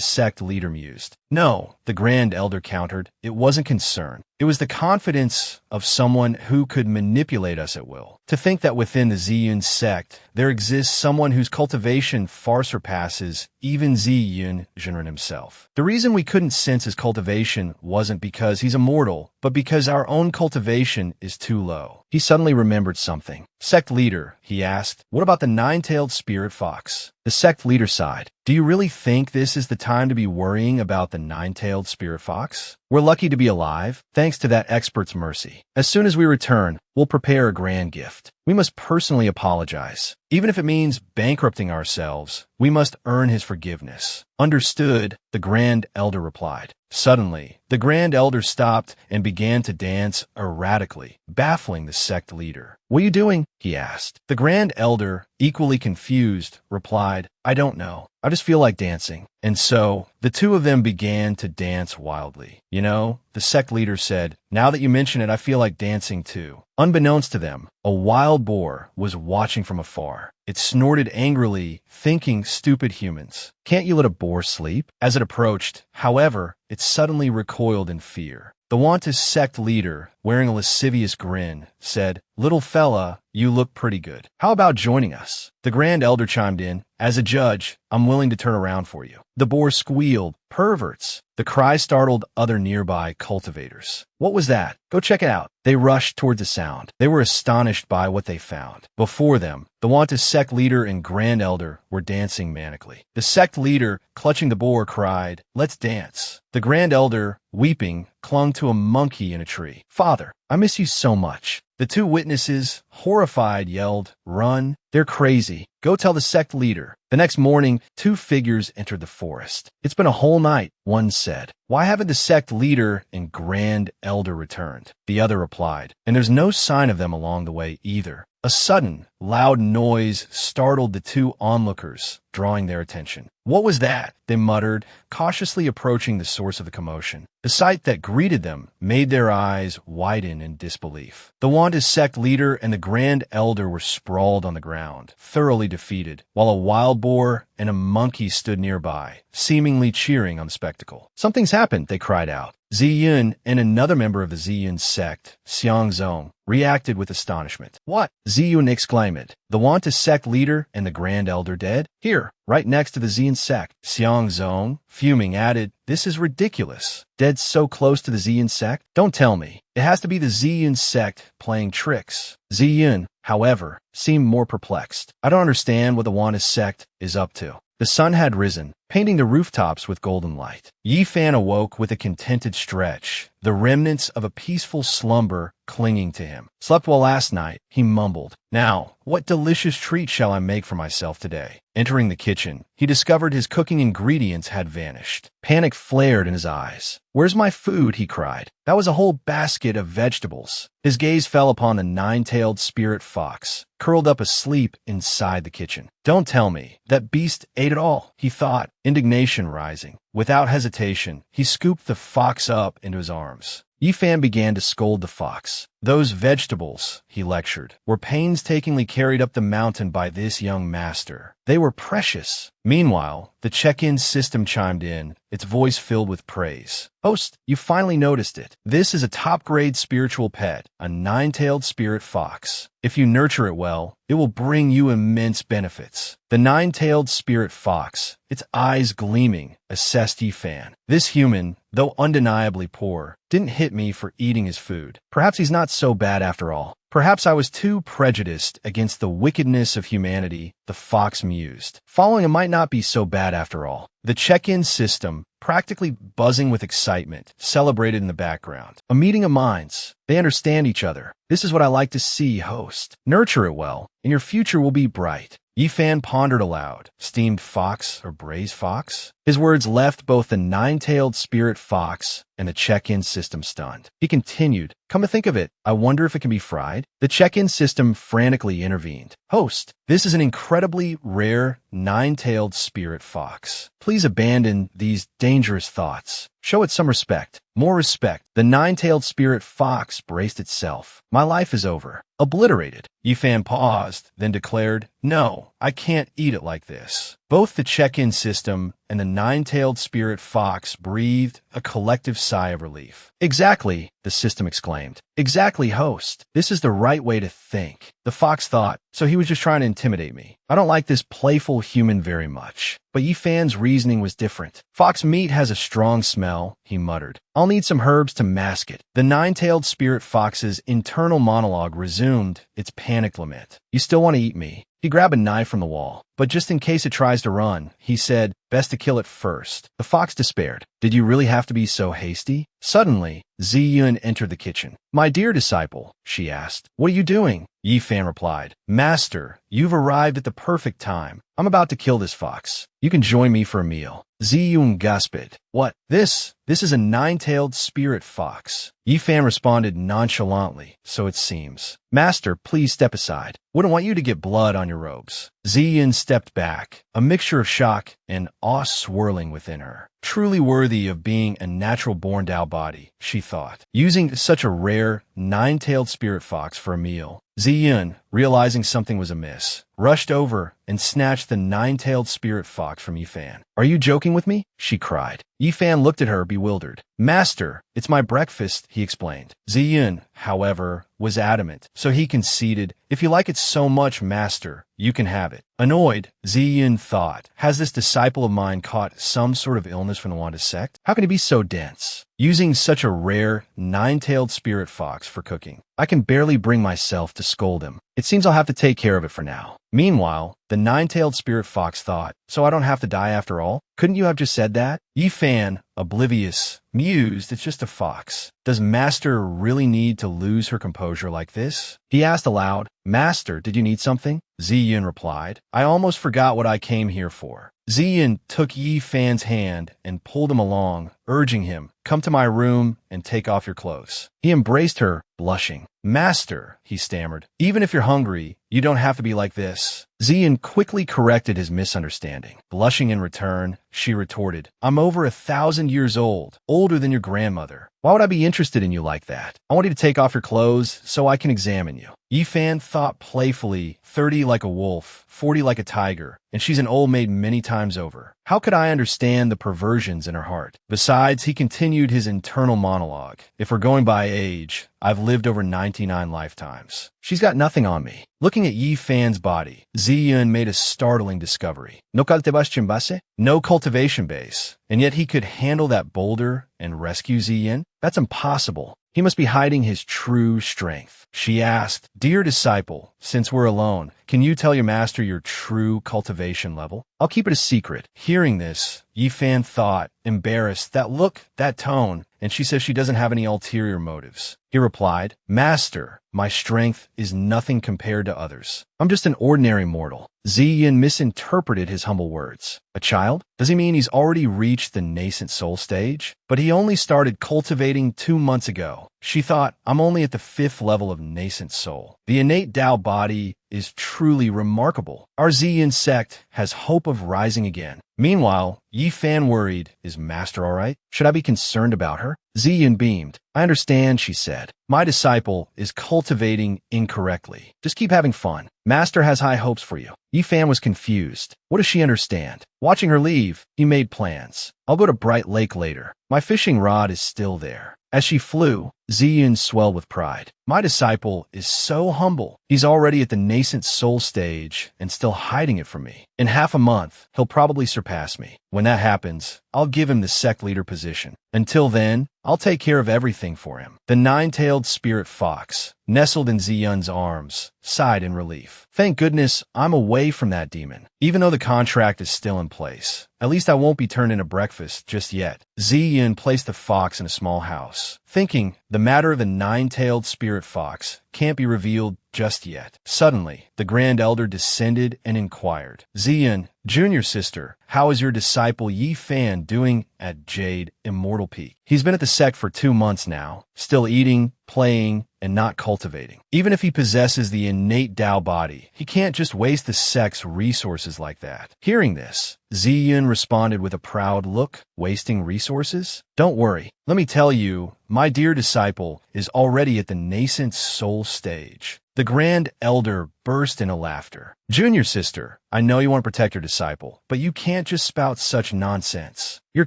Speaker 1: sect leader mused. No, the Grand Elder countered. It wasn't concern. It was the confidence of someone who could manipulate us at will. To think that within the Ziyun sect, there exists someone whose cultivation far surpasses even Ziyun Jinren himself. The reason we couldn't sense his cultivation wasn't because he's immortal, but because our own cultivation is too low. He suddenly remembered something. Sect leader, he asked, what about the nine-tailed spirit fox? The sect leader sighed. Do you really think this is the time to be worrying about the nine-tailed spirit fox? We're lucky to be alive, thanks to that expert's mercy. As soon as we return, we'll prepare a grand gift. We must personally apologize. Even if it means bankrupting ourselves, we must earn his forgiveness. Understood, the Grand Elder replied. Suddenly, the Grand Elder stopped and began to dance erratically, baffling the sect leader. What are you doing? He asked. The Grand Elder, equally confused, replied, I don't know. I just feel like dancing. And so, the two of them began to dance wildly. You know, the sect leader said, now that you mention it, I feel like dancing too. Unbeknownst to them, a wild boar was watching from afar. It snorted angrily, thinking, stupid humans. Can't you let a boar sleep? As it approached, however, it suddenly recoiled in fear. The Wantis sect leader, wearing a lascivious grin, said, little fella, you look pretty good. How about joining us? The Grand Elder chimed in, as a judge, I'm willing to turn around for you. The boar squealed, perverts. The cry startled other nearby cultivators. What was that? Go check it out. They rushed toward the sound. They were astonished by what they found. Before them, the Wantis sect leader and Grand Elder were dancing manically. The sect leader, clutching the boar, cried, let's dance. The Grand Elder, weeping, clung to a monkey in a tree. Father, I miss you so much. The two witnesses, horrified, yelled, run. They're crazy. Go tell the sect leader. The next morning, two figures entered the forest. It's been a whole night, one said. Why haven't the sect leader and Grand Elder returned? The other replied, and there's no sign of them along the way either. A sudden, loud noise startled the two onlookers, drawing their attention. What was that? They muttered, cautiously approaching the source of the commotion. The sight that greeted them made their eyes widen in disbelief. The Wantis sect leader and the Grand Elder were sprawled on the ground, thoroughly defeated, while a wild boar and a monkey stood nearby, seemingly cheering on the spectacle. Something's happened, they cried out. Ziyun and another member of the Ziyun sect, Xiangzong, reacted with astonishment. What? Ziyun exclaimed. The Wantis sect leader and the Grand Elder dead? Here, right next to the Ziyun sect. Xiangzong, fuming, added, this is ridiculous. Dead so close to the Ziyun sect? Don't tell me. It has to be the Ziyun sect playing tricks. Ziyun, however, seemed more perplexed. I don't understand what the Wantis sect is up to. The sun had risen, painting the rooftops with golden light. Yi Fan awoke with a contented stretch, the remnants of a peaceful slumber clinging to him. Slept well last night, he mumbled. Now, what delicious treat shall I make for myself today? Entering the kitchen, he discovered his cooking ingredients had vanished. Panic flared in his eyes. Where's my food? He cried. That was a whole basket of vegetables. His gaze fell upon the nine-tailed spirit fox, curled up asleep inside the kitchen. Don't tell me. That beast ate it all, he thought, indignation rising. Without hesitation, he scooped the fox up into his arms. Yi Fan began to scold the fox. Those vegetables, he lectured, were painstakingly carried up the mountain by this young master. They were precious. Meanwhile, the check-in system chimed in, its voice filled with praise. Host, you finally noticed it. This is a top-grade spiritual pet, a nine-tailed spirit fox. If you nurture it well, it will bring you immense benefits. The nine-tailed spirit fox, its eyes gleaming, assessed Yi Fan. This human, though undeniably poor, didn't hit me for eating his food. Perhaps he's not so bad after all. Perhaps I was too prejudiced against the wickedness of humanity, the fox mused. Following him might not be so bad after all. The check-in system, practically buzzing with excitement, celebrated in the background. A meeting of minds. They understand each other. This is what I like to see, host. Nurture it well, and your future will be bright. Yi Fan pondered aloud. Steamed fox or braised fox? His words left both the nine-tailed spirit fox and the check-in system stunned. He continued, come to think of it, I wonder if it can be fried? The check-in system frantically intervened. Host, this is an incredibly rare nine-tailed spirit fox. Please abandon these dangerous thoughts. Show it some respect. More respect. The nine-tailed spirit fox braced itself. My life is over. Obliterated. Yifan paused, then declared, "No, I can't eat it like this." Both the check-in system and the nine-tailed spirit fox breathed a collective sigh of relief. "Exactly," the system exclaimed. "Exactly, host. This is the right way to think." The fox thought, so he was just trying to intimidate me. I don't like this playful human very much. But Yifan's reasoning was different. "Fox meat has a strong smell," he muttered. "I'll need some herbs to mask it." The nine-tailed spirit fox's internal monologue resumed its panicked lament. "You still want to eat me?" He grabbed a knife from the wall. "But just in case it tries to run," he said, "best to kill it first." The fox despaired. "Did you really have to be so hasty?" Suddenly, Ziyun entered the kitchen. "My dear disciple," she asked, "what are you doing?" Yifan replied, "Master, you've arrived at the perfect time. I'm about to kill this fox. You can join me for a meal." Ziyun gasped. "What? This is a nine-tailed spirit fox." Yifan responded nonchalantly, "So it seems." "Master, please step aside. Wouldn't want you to get blood on your robes." Ziyun stepped back, a mixture of shock and awe swirling within her. Truly worthy of being a natural-born Dao body, she thought. Using such a rare, nine-tailed spirit fox for a meal, Ziyun, realizing something was amiss, rushed over and snatched the nine-tailed spirit fox from Yifan. "Are you joking with me?" she cried. Yifan looked at her bewildered. "Master, it's my breakfast," he explained. Ziyun, however, was adamant, so he conceded, "If you like it so much, master, you can have it." Annoyed, Ziyun thought, has this disciple of mine caught some sort of illness from the Wanda sect? How can he be so dense? Using such a rare, nine-tailed spirit fox for cooking. I can barely bring myself to scold him. It seems I'll have to take care of it for now. Meanwhile, the nine-tailed spirit fox thought, "So I don't have to die after all? Couldn't you have just said that?" Yifan, oblivious, mused, "It's just a fox. Does Master really need to lose her composure like this?" He asked aloud, "Master, did you need something?" Ziyun replied, "I almost forgot what I came here for." Ziyun took Yifan's hand and pulled him along, urging him, "Come to my room and take off your clothes." He embraced her, blushing. "Master," he stammered, "even if you're hungry, you don't have to be like this." Ziyun quickly corrected his misunderstanding. Blushing in return, she retorted, "I'm over 1,000 years old, older than your grandmother. Why would I be interested in you like that? I want you to take off your clothes so I can examine you." Yifan thought playfully, 30 like a wolf, 40 like a tiger, and she's an old maid many times over. How could I understand the perversions in her heart? Besides, he continued his internal monologue. "If we're going by age, I've lived over 99 lifetimes. She's got nothing on me." Looking at Yifan's body, Ziyun made a startling discovery. No cultivation base? No cultivation base. And yet he could handle that boulder and rescue Ziyun? That's impossible. He must be hiding his true strength. She asked, "Dear disciple, since we're alone, can you tell your master your true cultivation level?" "I'll keep it a secret." Hearing this, Yifan thought, embarrassed, that look, that tone, and she says she doesn't have any ulterior motives. He replied, "Master, my strength is nothing compared to others. I'm just an ordinary mortal." Ziyun misinterpreted his humble words. A child? Does he mean he's already reached the nascent soul stage? But he only started cultivating 2 months ago. She thought, I'm only at the 5th level of nascent soul. The innate Dao body is truly remarkable. Our Ziyun sect has hope of rising again. Meanwhile, Yifan worried, is Master all right? Should I be concerned about her? Ziyun beamed. I understand, she said. My disciple is cultivating incorrectly. Just keep having fun. Master has high hopes for you. Yifan was confused. What does she understand? Watching her leave, he made plans. I'll go to Bright Lake later. My fishing rod is still there. As she flew, Ziyun swelled with pride. My disciple is so humble. He's already at the nascent soul stage and still hiding it from me. In half a month, he'll probably surpass me. When that happens, I'll give him the sect leader position. Until then, I'll take care of everything for him. The nine-tailed spirit fox, nestled in Ziyun's arms, sighed in relief. Thank goodness I'm away from that demon. Even though the contract is still in place, at least I won't be turned into breakfast just yet. Ziyun placed the fox in a small house, thinking the matter of the nine-tailed spirit fox can't be revealed just yet. Suddenly, the Grand Elder descended and inquired, Ziyun, Junior sister, how is your disciple Yi Fan doing at Jade Immortal Peak? He's been at the sect for 2 months now, still eating, playing, and not cultivating. Even if he possesses the innate Tao body, he can't just waste the sect's resources like that. Hearing this, Ziyun responded with a proud look, wasting resources? Don't worry, let me tell you, my dear disciple is already at the nascent soul stage. The Grand Elder burst into laughter. Junior sister, I know you want to protect your disciple, but you can't just spout such nonsense. You're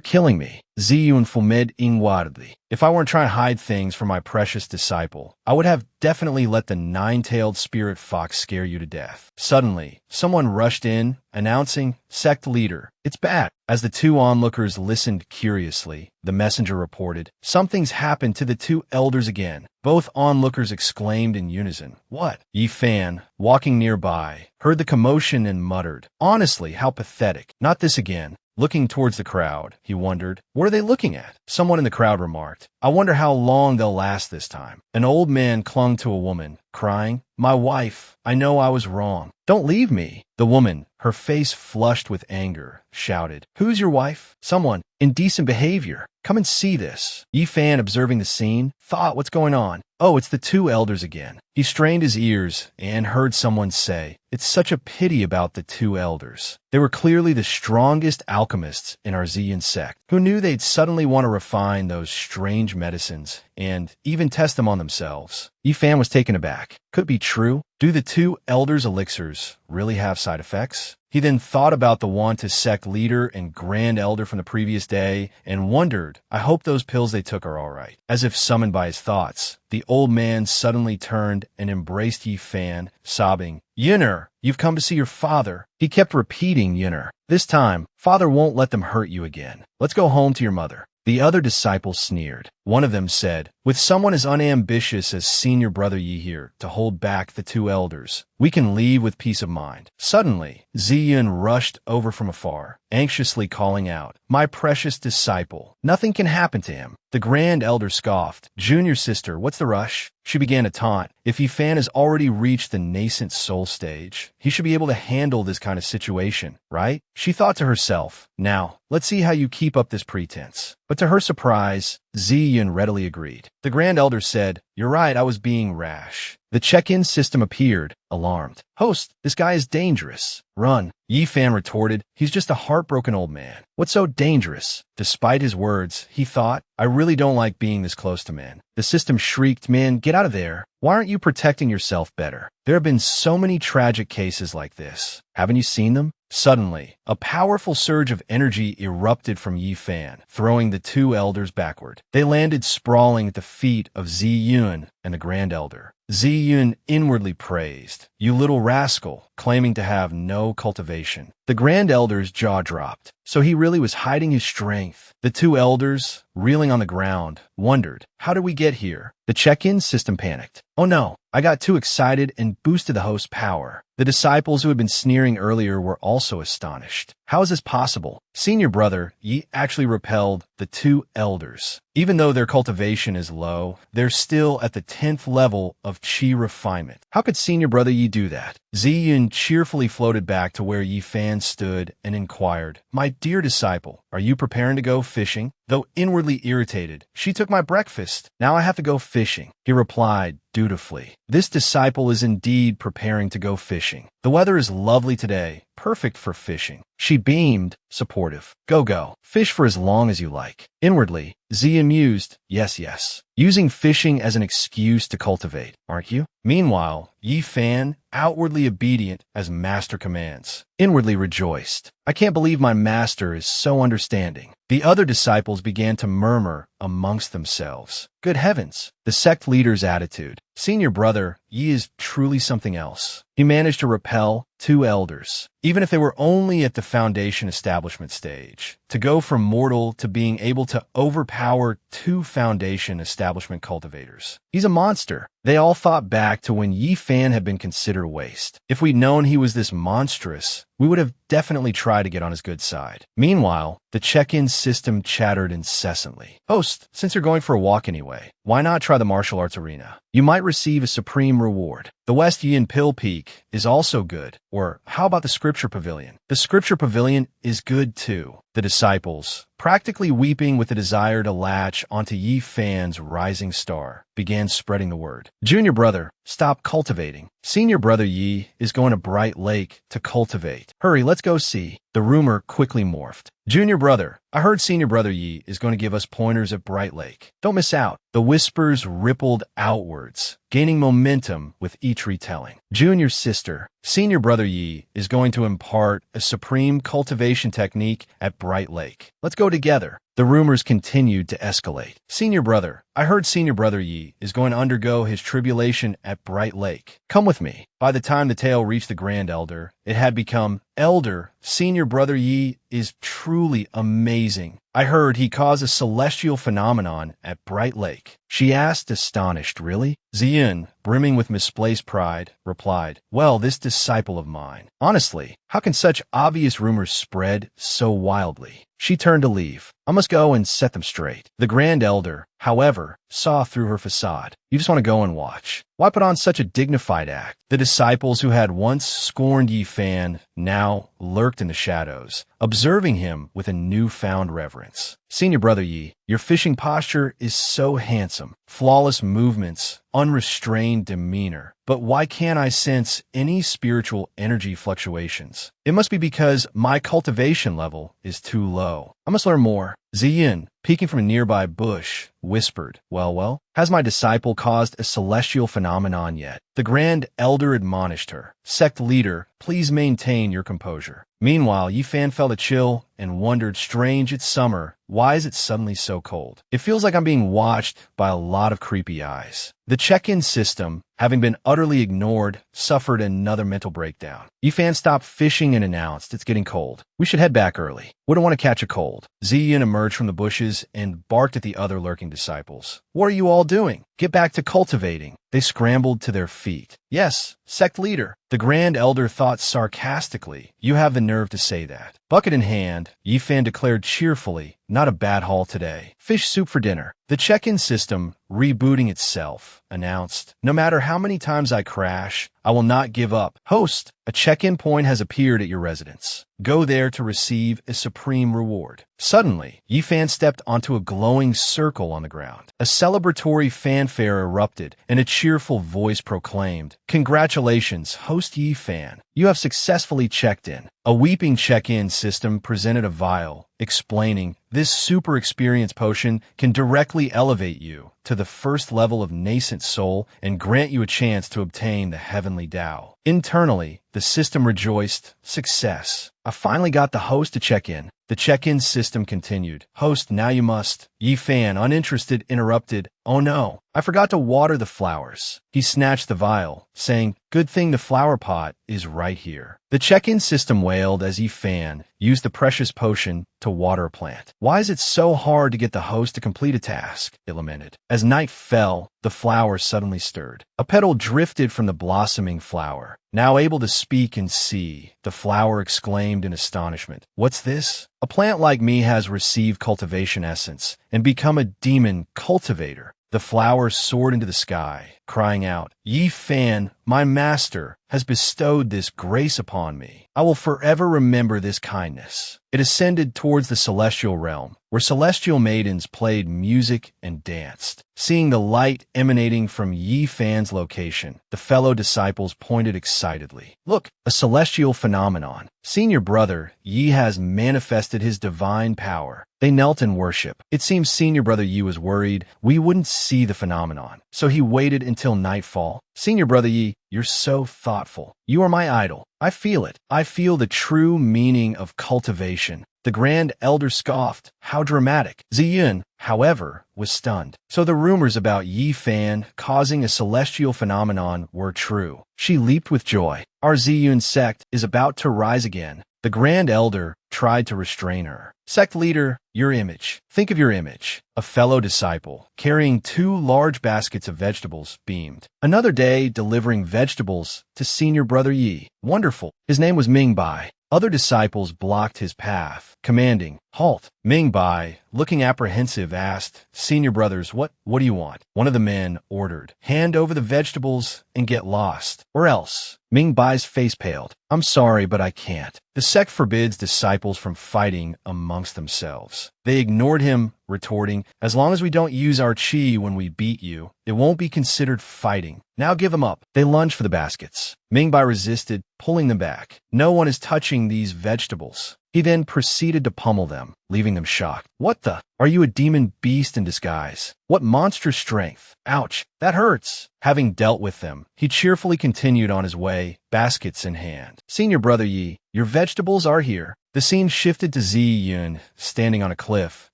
Speaker 1: killing me. Ziyun fumed inwardly. If I weren't trying to hide things from my precious disciple, I would have definitely let the 9-tailed spirit fox scare you to death. Suddenly, someone rushed in, announcing, Sect Leader, it's bad. As the 2 onlookers listened curiously, the messenger reported, something's happened to the 2 elders again. Both onlookers exclaimed in unison, What? Yi Fan, walking nearby, heard the commotion and muttered, Honestly, how pathetic. Not this again. Looking towards the crowd, he wondered, what are they looking at? Someone in the crowd remarked, I wonder how long they'll last this time. An old man clung to a woman, crying, My wife, I know I was wrong. Don't leave me. The woman, her face flushed with anger, shouted, Who's your wife? Someone. Indecent behavior. Come and see this. Yi Fan, observing the scene, thought, what's going on? Oh, it's the 2 elders again. He strained his ears and heard someone say, It's such a pity about the 2 elders. They were clearly the strongest alchemists in our Ziyun sect. Who knew they'd suddenly want to refine those strange medicines and even test them on themselves? Yi Fan was taken aback. Could it be true? Do the 2 elders' elixirs really have side effects? He then thought about the Wanta sect leader and Grand Elder from the previous day and wondered, I hope those pills they took are all right. As if summoned by his thoughts, the old man suddenly turned and embraced Yi Fan, sobbing, Yunner, you've come to see your father. He kept repeating Yunner. This time, father won't let them hurt you again. Let's go home to your mother. The other disciples sneered. One of them said, With someone as unambitious as senior brother Yi here to hold back the 2 elders, we can leave with peace of mind. Suddenly, Ziyun rushed over from afar, anxiously calling out, My precious disciple, nothing can happen to him. The Grand Elder scoffed. Junior sister, what's the rush? She began to taunt. If Yi Fan has already reached the nascent soul stage, he should be able to handle this kind of situation, right? She thought to herself, Now, let's see how you keep up this pretense. But to her surprise, Ziyun readily agreed. The Grand Elder said, You're right, I was being rash. The check-in system appeared, alarmed. Host, this guy is dangerous. Run. Yi Fan retorted, He's just a heartbroken old man. What's so dangerous? Despite his words, he thought, I really don't like being this close to men. The system shrieked, Man, get out of there. Why aren't you protecting yourself better? There have been so many tragic cases like this. Haven't you seen them? Suddenly, a powerful surge of energy erupted from Yi Fan, throwing the 2 elders backward. They landed sprawling at the feet of Ziyun and the Grand Elder. Ziyun inwardly praised, You little rascal, claiming to have no cultivation. The Grand Elder's jaw dropped. So he really was hiding his strength. The 2 elders, reeling on the ground, wondered, How did we get here? The check-in system panicked. Oh no, I got too excited and boosted the host's power. The disciples who had been sneering earlier were also astonished. How is this possible? Senior brother Yi actually repelled the 2 elders. Even though their cultivation is low, they're still at the 10th level of Qi refinement. How could senior brother Yi do that? Ziyun cheerfully floated back to where Yi Fan stood and inquired, My dear disciple, are you preparing to go fishing? Though inwardly irritated, She took my breakfast. Now I have to go fishing. He replied dutifully. This disciple is indeed preparing to go fishing. The weather is lovely today, perfect for fishing. She beamed, supportive. Go. Fish for as long as you like. Inwardly, Ziyun mused, Yes. Using fishing as an excuse to cultivate, aren't you? Meanwhile, Yi Fan, outwardly obedient as master commands, inwardly rejoiced. I can't believe my master is so understanding. The other disciples began to murmur amongst themselves. Good heavens, the sect leader's attitude. Senior brother, Yi is truly something else. He managed to repel 2 elders, even if they were only at the foundation establishment stage. To go from mortal to being able to overpower 2 foundation establishment cultivators. He's a monster. They all thought back to when Yi Fan had been considered waste. If we'd known he was this monstrous, we would have definitely tried to get on his good side. Meanwhile, the check-in system chattered incessantly. Host, since you're going for a walk anyway, why not try the martial arts arena? You might receive a supreme reward. The West Yin Pill Peak is also good. Or how about the Scripture Pavilion? The Scripture Pavilion is good too. The disciples, practically weeping with the desire to latch onto Yi Fan's rising star, began spreading the word. Junior brother, stop cultivating. Senior brother Yi is going to Bright Lake to cultivate. Hurry, let's go see. The rumor quickly morphed. Junior brother, I heard senior brother Yi is going to give us pointers at Bright Lake. Don't miss out. The whispers rippled outwards, gaining momentum with each retelling. Junior sister, senior brother Yi is going to impart a supreme cultivation technique at Bright Lake. Let's go together. The rumors continued to escalate. Senior brother, I heard senior brother Yi is going to undergo his tribulation at Bright Lake. Come with me. By the time the tale reached the Grand Elder, it had become, Elder, senior brother Yi is truly amazing. I heard he caused a celestial phenomenon at Bright Lake. She asked, astonished, really? Ziyun, brimming with misplaced pride, replied, well, this disciple of mine. Honestly, how can such obvious rumors spread so wildly? She turned to leave. I must go and set them straight. The Grand Elder, however, saw through her facade. You just want to go and watch. Why put on such a dignified act? The disciples who had once scorned Yi Fan now lurked in the shadows, observing him with a newfound reverence. Senior brother Yi, your fishing posture is so handsome. Flawless movements, unrestrained demeanor. But why can't I sense any spiritual energy fluctuations? It must be because my cultivation level is too low. I must learn more. Ziyin, peeking from a nearby bush, whispered, well, has my disciple caused a celestial phenomenon yet? The Grand Elder admonished her. Sect leader, please maintain your composure. Meanwhile, Yi Fan felt a chill and wondered, strange, it's summer. Why is it suddenly so cold? It feels like I'm being watched by a lot of creepy eyes. The check-in system, having been utterly ignored, suffered another mental breakdown. Yi Fan stopped fishing and announced, it's getting cold. We should head back early. Wouldn't want to catch a cold. Ziyin emerged from the bushes and barked at the other lurking disciples. What are you all doing? Get back to cultivating. They scrambled to their feet. Yes, sect leader. The Grand Elder thought sarcastically, you have the nerve to say that. Bucket in hand, Yi Fan declared cheerfully, not a bad haul today. Fish soup for dinner. The check-in system, rebooting itself, announced, no matter how many times I crash, I will not give up. Host, a check-in point has appeared at your residence. Go there to receive a supreme reward. Suddenly, Yi Fan stepped onto a glowing circle on the ground. A celebratory fanfare erupted, and a cheerful voice proclaimed, congratulations, host Yi Fan. You have successfully checked in. A weeping check-in system presented a vial, explaining, this super experience potion can directly elevate you to the first level of nascent soul and grant you a chance to obtain the heavenly Tao. Internally, the system rejoiced, success. I finally got the host to check in. The check-in system continued. Host, now you must. Yi Fan, uninterested, interrupted. Oh no, I forgot to water the flowers. He snatched the vial, saying, good thing the flower pot is right here. The check-in system wailed as Yi Fan used the precious potion to water a plant. Why is it so hard to get the host to complete a task? It lamented. As night fell, the flower suddenly stirred. A petal drifted from the blossoming flower. Now able to speak and see, the flower exclaimed in astonishment. What's this? A plant like me has received cultivation essence and become a demon cultivator. The flower soared into the sky, crying out, Yi Fan, my master, has bestowed this grace upon me. I will forever remember this kindness. It ascended towards the celestial realm, where celestial maidens played music and danced. Seeing the light emanating from Yi Fan's location, the fellow disciples pointed excitedly. Look, a celestial phenomenon. Senior brother Yi has manifested his divine power. They knelt in worship. It seems senior brother Yi was worried we wouldn't see the phenomenon, so he waited until nightfall. Senior brother Yi, you're so thoughtful. You are my idol. I feel it. I feel the true meaning of cultivation. The Grand Elder scoffed. How dramatic. Ziyun, however, was stunned. So the rumors about Yi Fan causing a celestial phenomenon were true. She leaped with joy. Our Ziyun sect is about to rise again. The Grand Elder tried to restrain her. Sect leader, your image. Think of your image. A fellow disciple, carrying 2 large baskets of vegetables, beamed. Another day, delivering vegetables to senior brother Yi. Wonderful. His name was Mingbai. Other disciples blocked his path, commanding, Halt. Ming Bai, looking apprehensive, asked, Senior brothers, what do you want? One of the men ordered, hand over the vegetables and get lost, or else. Ming Bai's face paled. I'm sorry, but I can't. The sect forbids disciples from fighting amongst themselves. They ignored him, retorting, as long as we don't use our chi when we beat you, it won't be considered fighting. Now give them up. They lunged for the baskets. Ming Bai resisted, pulling them back. No one is touching these vegetables. He then proceeded to pummel them, leaving them shocked. What the? Are you a demon beast in disguise? What monstrous strength? Ouch, that hurts. Having dealt with them, he cheerfully continued on his way, baskets in hand. Senior brother Yi, your vegetables are here. The scene shifted to Ziyun, standing on a cliff,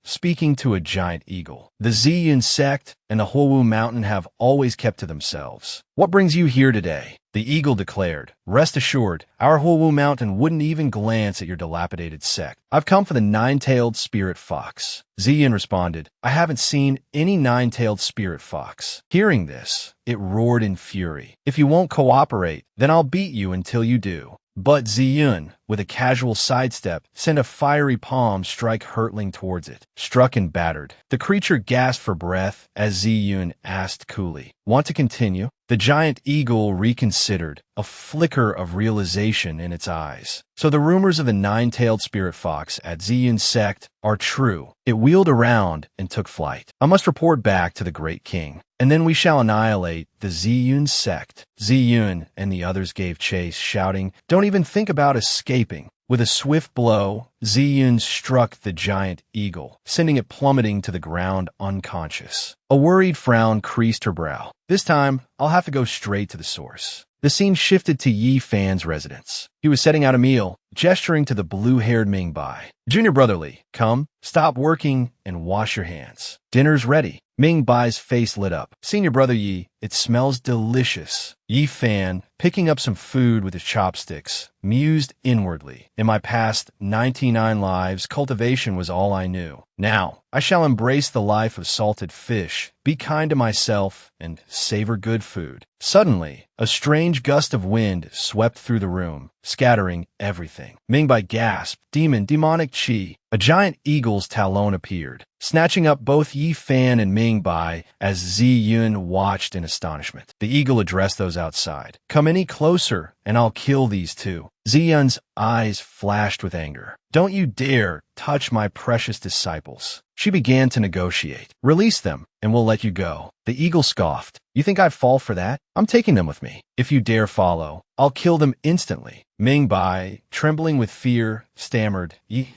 Speaker 1: speaking to a giant eagle. The Ziyun sect and the Huowu Mountain have always kept to themselves. What brings you here today? The eagle declared. Rest assured, our Huowu Mountain wouldn't even glance at your dilapidated sect. I've come for the nine-tailed spirit fox. Ziyun responded, I haven't seen any nine-tailed spirit fox. Hearing this, it roared in fury. If you won't cooperate, then I'll beat you until you do. But Ziyun, with a casual sidestep, sent a fiery palm strike hurtling towards it. Struck and battered, the creature gasped for breath as Ziyun asked coolly, Want to continue? The giant eagle reconsidered, a flicker of realization in its eyes. So the rumors of the nine-tailed spirit fox at Ziyun's sect are true. It wheeled around and took flight. I must report back to the great king, and then we shall annihilate the Ziyun sect. Ziyun and the others gave chase, shouting, Don't even think about escaping. With a swift blow, Ziyun struck the giant eagle, sending it plummeting to the ground unconscious. A worried frown creased her brow. This time, I'll have to go straight to the source. The scene shifted to Yi Fan's residence. He was setting out a meal, gesturing to the blue-haired Ming Bai. Junior brotherly, come, stop working, and wash your hands. Dinner's ready. Ming Bai's face lit up. Senior brother Yi, it smells delicious. Yi Fan, picking up some food with his chopsticks, mused inwardly. In my past 99 lives, cultivation was all I knew. Now, I shall embrace the life of salted fish, be kind to myself, and savor good food. Suddenly, a strange gust of wind swept through the room, scattering everything. Ming Bai gasped, demonic chi. A giant eagle's talon appeared, snatching up both Yi Fan and Ming Bai as Ziyun watched in astonishment. The eagle addressed those outside. Come any closer, and I'll kill these two. Ziyun's eyes flashed with anger. Don't you dare touch my precious disciples. She began to negotiate. Release them, and we'll let you go. The eagle scoffed. You think I'd fall for that? I'm taking them with me. If you dare follow, I'll kill them instantly. Ming Bai, trembling with fear, stammered,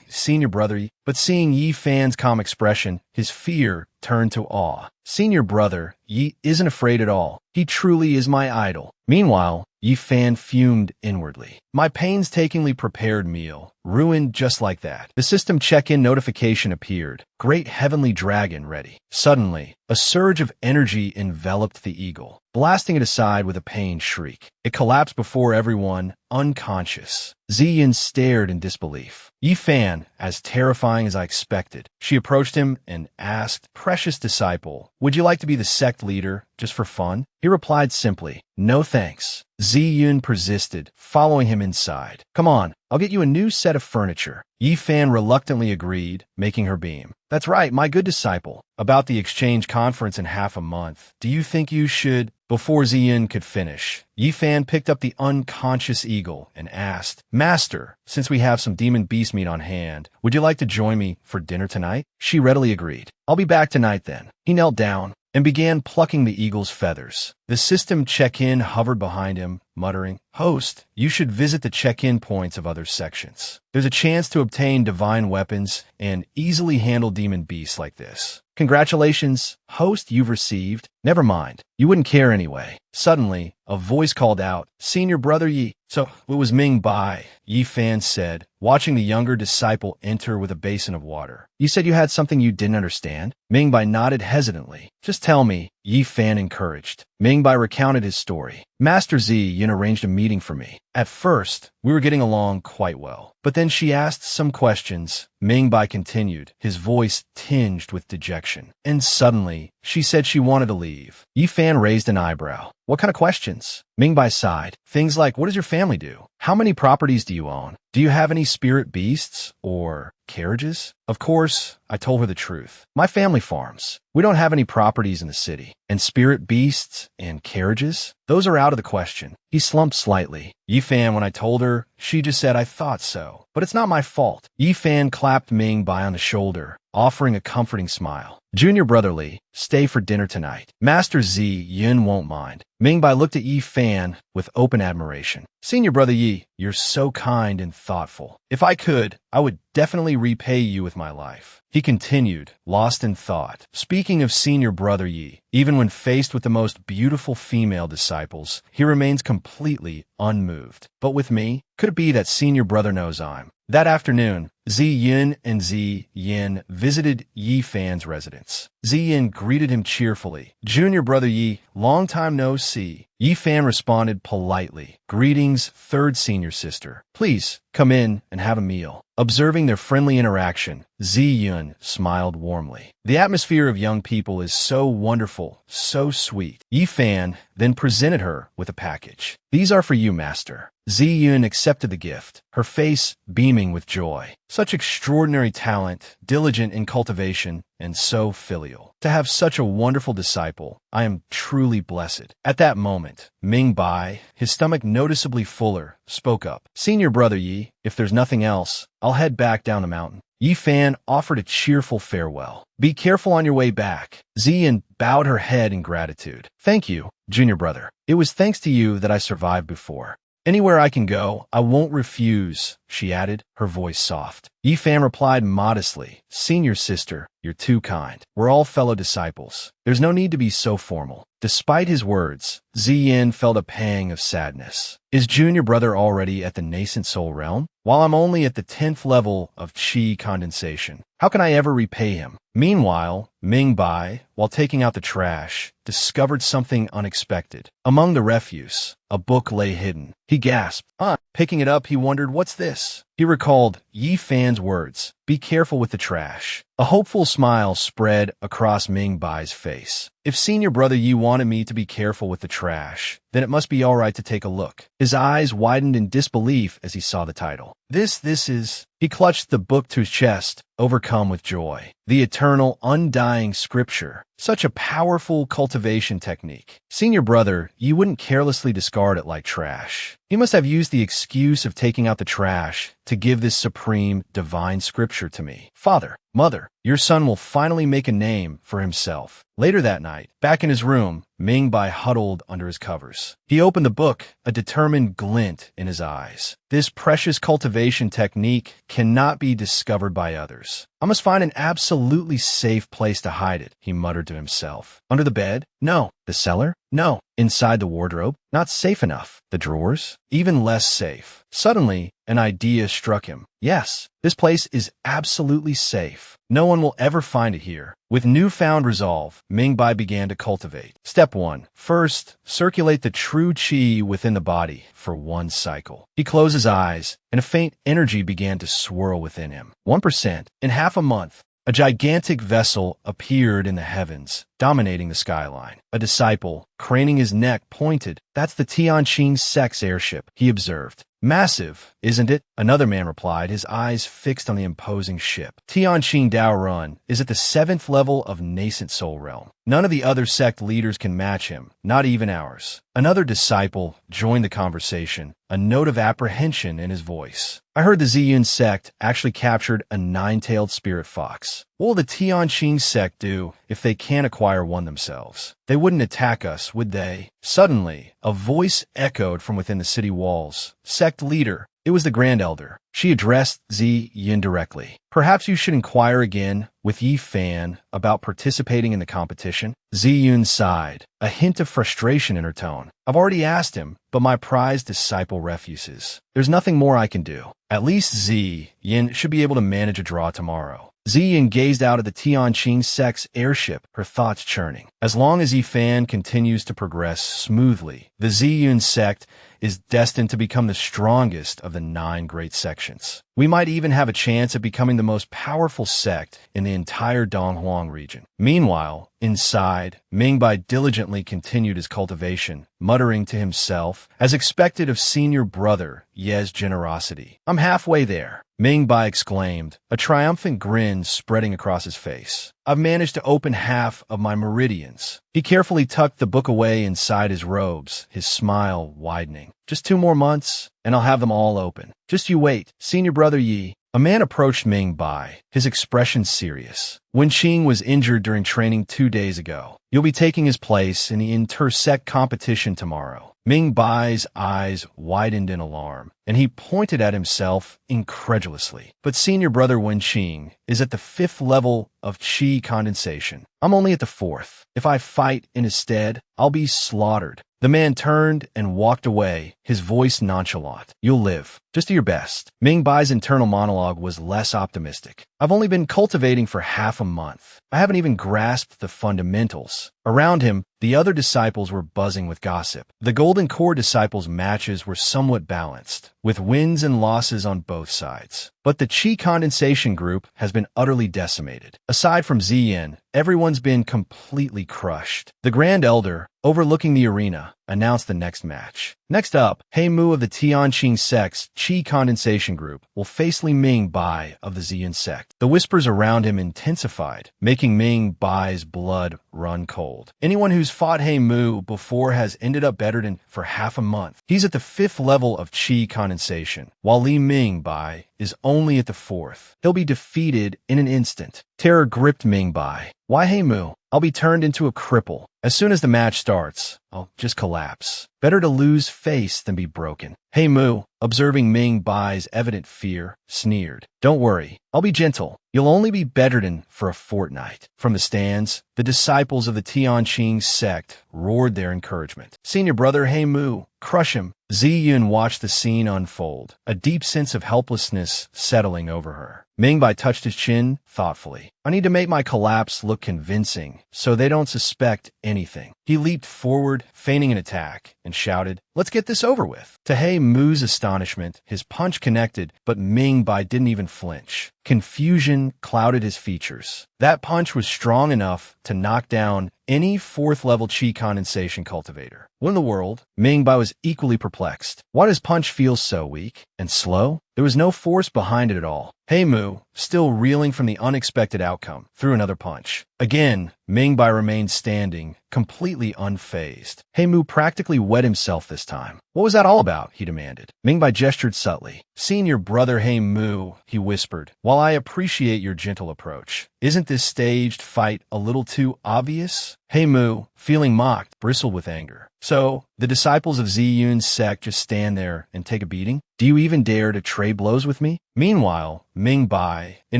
Speaker 1: Senior brother Yi. But seeing Yi Fan's calm expression, his fear turned to awe. Senior brother Yi isn't afraid at all. He truly is my idol. Meanwhile, Yi Fan fumed inwardly. My painstakingly prepared meal, ruined just like that. The system check-in notification appeared. Great heavenly dragon ready. Suddenly, a surge of energy enveloped the eagle, blasting it aside with a pained shriek. It collapsed before everyone, unconscious. Ziyun stared in disbelief. Yi Fan, as terrifying as I expected. She approached him and asked, Precious disciple, would you like to be the sect leader, just for fun? He replied simply, No thanks. Ziyun persisted, following him inside. Come on, I'll get you a new set of furniture. Yi Fan reluctantly agreed, making her beam. That's right, my good disciple. About the exchange conference in half a month. Do you think you should? Before Ziyun could finish, Yi Fan picked up the unconscious eagle and asked, Master, since we have some demon beast meat on hand, would you like to join me for dinner tonight? She readily agreed. I'll be back tonight then. He knelt down and began plucking the eagle's feathers. The system check-in hovered behind him, muttering, Host, you should visit the check-in points of other sections. There's a chance to obtain divine weapons and easily handle demon beasts like this. Congratulations, host, you've received. Never mind, you wouldn't care anyway. Suddenly, a voice called out, Senior brother Yi. So, it was Ming Bai, Yi Fan said, watching the younger disciple enter with a basin of water. You said you had something you didn't understand? Ming Bai nodded hesitantly. Just tell me, Yi Fan encouraged. Ming Bai recounted his story. Master Ziyun arranged a meeting for me. At first, we were getting along quite well. But then she asked some questions. Ming Bai continued, his voice tinged with dejection. And suddenly, she said she wanted to leave. Yi Fan raised an eyebrow. What kind of questions? Ming Bai sighed. Things like, what does your family do? How many properties do you own? Do you have any spirit beasts? Or, carriages? Of course, I told her the truth. My family farms. We don't have any properties in the city. And spirit beasts and carriages? Those are out of the question. He slumped slightly. Yifan, when I told her, she just said, I thought so. But it's not my fault. Yifan clapped Ming Bai on the shoulder, offering a comforting smile. Junior brotherly, stay for dinner tonight. Master Zi Yun won't mind. Ming Bai looked at Yi Fan with open admiration. Senior brother Yi, you're so kind and thoughtful. If I could, I would definitely repay you with my life. He continued, lost in thought. Speaking of senior brother Yi, even when faced with the most beautiful female disciples, he remains completely unmoved. But with me, could it be that senior brother knows I'm? That afternoon, Zi Yun and Zi Yin visited Yi Fan's residence. Zi Yin greeted him cheerfully. Junior brother Yi, long time no see. Yi Fan responded politely. Greetings, third senior sister. Please, come in and have a meal. Observing their friendly interaction, Zi Yun smiled warmly. The atmosphere of young people is so wonderful, so sweet. Yi Fan then presented her with a package. These are for you, master. Zi Yun accepted the gift, her face beaming with joy. Such extraordinary talent, diligent in cultivation, and so filial. To have such a wonderful disciple, I am truly blessed. At that moment, Ming Bai, his stomach noticeably fuller, spoke up. Senior brother Yi, if there's nothing else, I'll head back down the mountain. Yi Fan offered a cheerful farewell. Be careful on your way back. Ziyin bowed her head in gratitude. Thank you, junior brother. It was thanks to you that I survived before. Anywhere I can go, I won't refuse, she added, her voice soft. Yi Fan replied modestly, Senior sister, you're too kind. We're all fellow disciples. There's no need to be so formal. Despite his words, Ziyin felt a pang of sadness. Is junior brother already at the nascent soul realm? While I'm only at the 10th level of Qi condensation, how can I ever repay him? Meanwhile, Ming Bai, while taking out the trash, discovered something unexpected. Among the refuse, a book lay hidden. He gasped. Picking it up, he wondered, what's this? He recalled Yi Fan's words, be careful with the trash. A hopeful smile spread across Ming Bai's face. If senior brother Yi wanted me to be careful with the trash, then it must be all right to take a look. His eyes widened in disbelief as he saw the title. This is... He clutched the book to his chest, overcome with joy. The eternal, undying scripture. Such a powerful cultivation technique. Senior brother, you wouldn't carelessly discard it like trash. He must have used the excuse of taking out the trash to give this supreme, divine scripture to me. Father, mother, your son will finally make a name for himself. Later that night, back in his room, Ming Bai huddled under his covers. He opened the book, a determined glint in his eyes. This precious cultivation technique cannot be discovered by others. I must find an absolutely safe place to hide it, he muttered to himself. Under the bed? No. The cellar? No. Inside the wardrobe? Not safe enough. The drawers? Even less safe. Suddenly, an idea struck him. Yes, this place is absolutely safe. No one will ever find it here. With newfound resolve, Ming Bai began to cultivate. Step 1. First, circulate the true qi within the body for 1 cycle. He closed his eyes, and a faint energy began to swirl within him. 1%. In half a month, a gigantic vessel appeared in the heavens, dominating the skyline. A disciple, craning his neck, pointed. That's the Tianqing sex airship, he observed. Massive, isn't it? Another man replied, his eyes fixed on the imposing ship. Tianqing Daorun is at the 7th level of nascent soul realm. None of the other sect leaders can match him, not even ours. Another disciple joined the conversation, a note of apprehension in his voice. I heard the Ziyun sect actually captured a 9-tailed spirit fox. What will the Tianqing sect do if they can't acquire one themselves? They wouldn't attack us, would they? Suddenly, a voice echoed from within the city walls. Sect leader. It was the Grand Elder. She addressed Zi Yin directly. Perhaps you should inquire again with Yi Fan about participating in the competition. Zi Yun sighed, a hint of frustration in her tone. I've already asked him, but my prized disciple refuses. There's nothing more I can do. At least Zi Yin should be able to manage a draw tomorrow. Ziyin gazed out at the Tianqing sex airship, her thoughts churning. As long as Yi Fan continues to progress smoothly, The Ziyun sect is destined to become the strongest of the 9 great sections. We might even have a chance at becoming the most powerful sect in the entire Donghuang region. Meanwhile, inside, Mingbai diligently continued his cultivation, muttering to himself, as expected of senior brother Ye's generosity. "I'm halfway there," Mingbai exclaimed, a triumphant grin spreading across his face. "I've managed to open half of my meridians." He carefully tucked the book away inside his robes, his smile widening. "Just 2 more months, and I'll have them all open. Just you wait, senior brother Yi." A man approached Ming Bai, his expression serious. "Wen Qing was injured during training 2 days ago. You'll be taking his place in the inter-sect competition tomorrow." Ming Bai's eyes widened in alarm, and he pointed at himself incredulously. "But senior brother Wen Qing is at the 5th level of qi condensation. I'm only at the 4th. If I fight in his stead, I'll be slaughtered." The man turned and walked away, his voice nonchalant. "You'll live. Just do your best." Ming Bai's internal monologue was less optimistic. "I've only been cultivating for half a month. I haven't even grasped the fundamentals." Around him, the other disciples were buzzing with gossip. The Golden Core disciples' matches were somewhat balanced, with wins and losses on both sides. But the Qi condensation group has been utterly decimated. Aside from Ziyin, everyone's been completely crushed. The Grand Elder, overlooking the arena, announced the next match. Next up, He Mu of the Tianqing sect's Qi condensation group will face Li Ming Bai of the Ziyin sect. The whispers around him intensified, making Ming Bai's blood run cold. Anyone who's fought He Mu before has ended up bettered for half a month. He's at the 5th level of Qi condensation, while Li Ming Bai is only at the 4th. He'll be defeated in an instant. Terror gripped Ming Bai. "Why He Mu? I'll be turned into a cripple. As soon as the match starts, I'll just collapse. Better to lose face than be broken." He Mu, observing Ming Bai's evident fear, sneered. "Don't worry, I'll be gentle. You'll only be bedridden for a fortnight." From the stands, the disciples of the Tianqing sect roared their encouragement. "Senior brother He Mu, crush him." Ziyun watched the scene unfold, a deep sense of helplessness settling over her. Ming Bai touched his chin thoughtfully. "I need to make my collapse look convincing, so they don't suspect anything." He leaped forward, feigning an attack, and shouted, "Let's get this over with." To He Mu's astonishment, his punch connected, but Ming Bai didn't even flinch. Confusion clouded his features. That punch was strong enough to knock down any 4th-level Qi condensation cultivator. What in the world? Ming Bai was equally perplexed. Why does punch feel so weak and slow? There was no force behind it at all. He Mu, still reeling from the unexpected outcome, threw another punch. Again, Ming Bai remained standing, completely unfazed. He Mu practically wet himself this time. "What was that all about?" he demanded. Ming Bai gestured subtly. "Senior brother He Mu," he whispered, "while I appreciate your gentle approach, isn't this staged fight a little too obvious?" He Mu, feeling mocked, bristled with anger. "So, the disciples of Ziyun's sect just stand there and take a beating? Do you even dare to trade blows with me?" Meanwhile, Ming Bai, in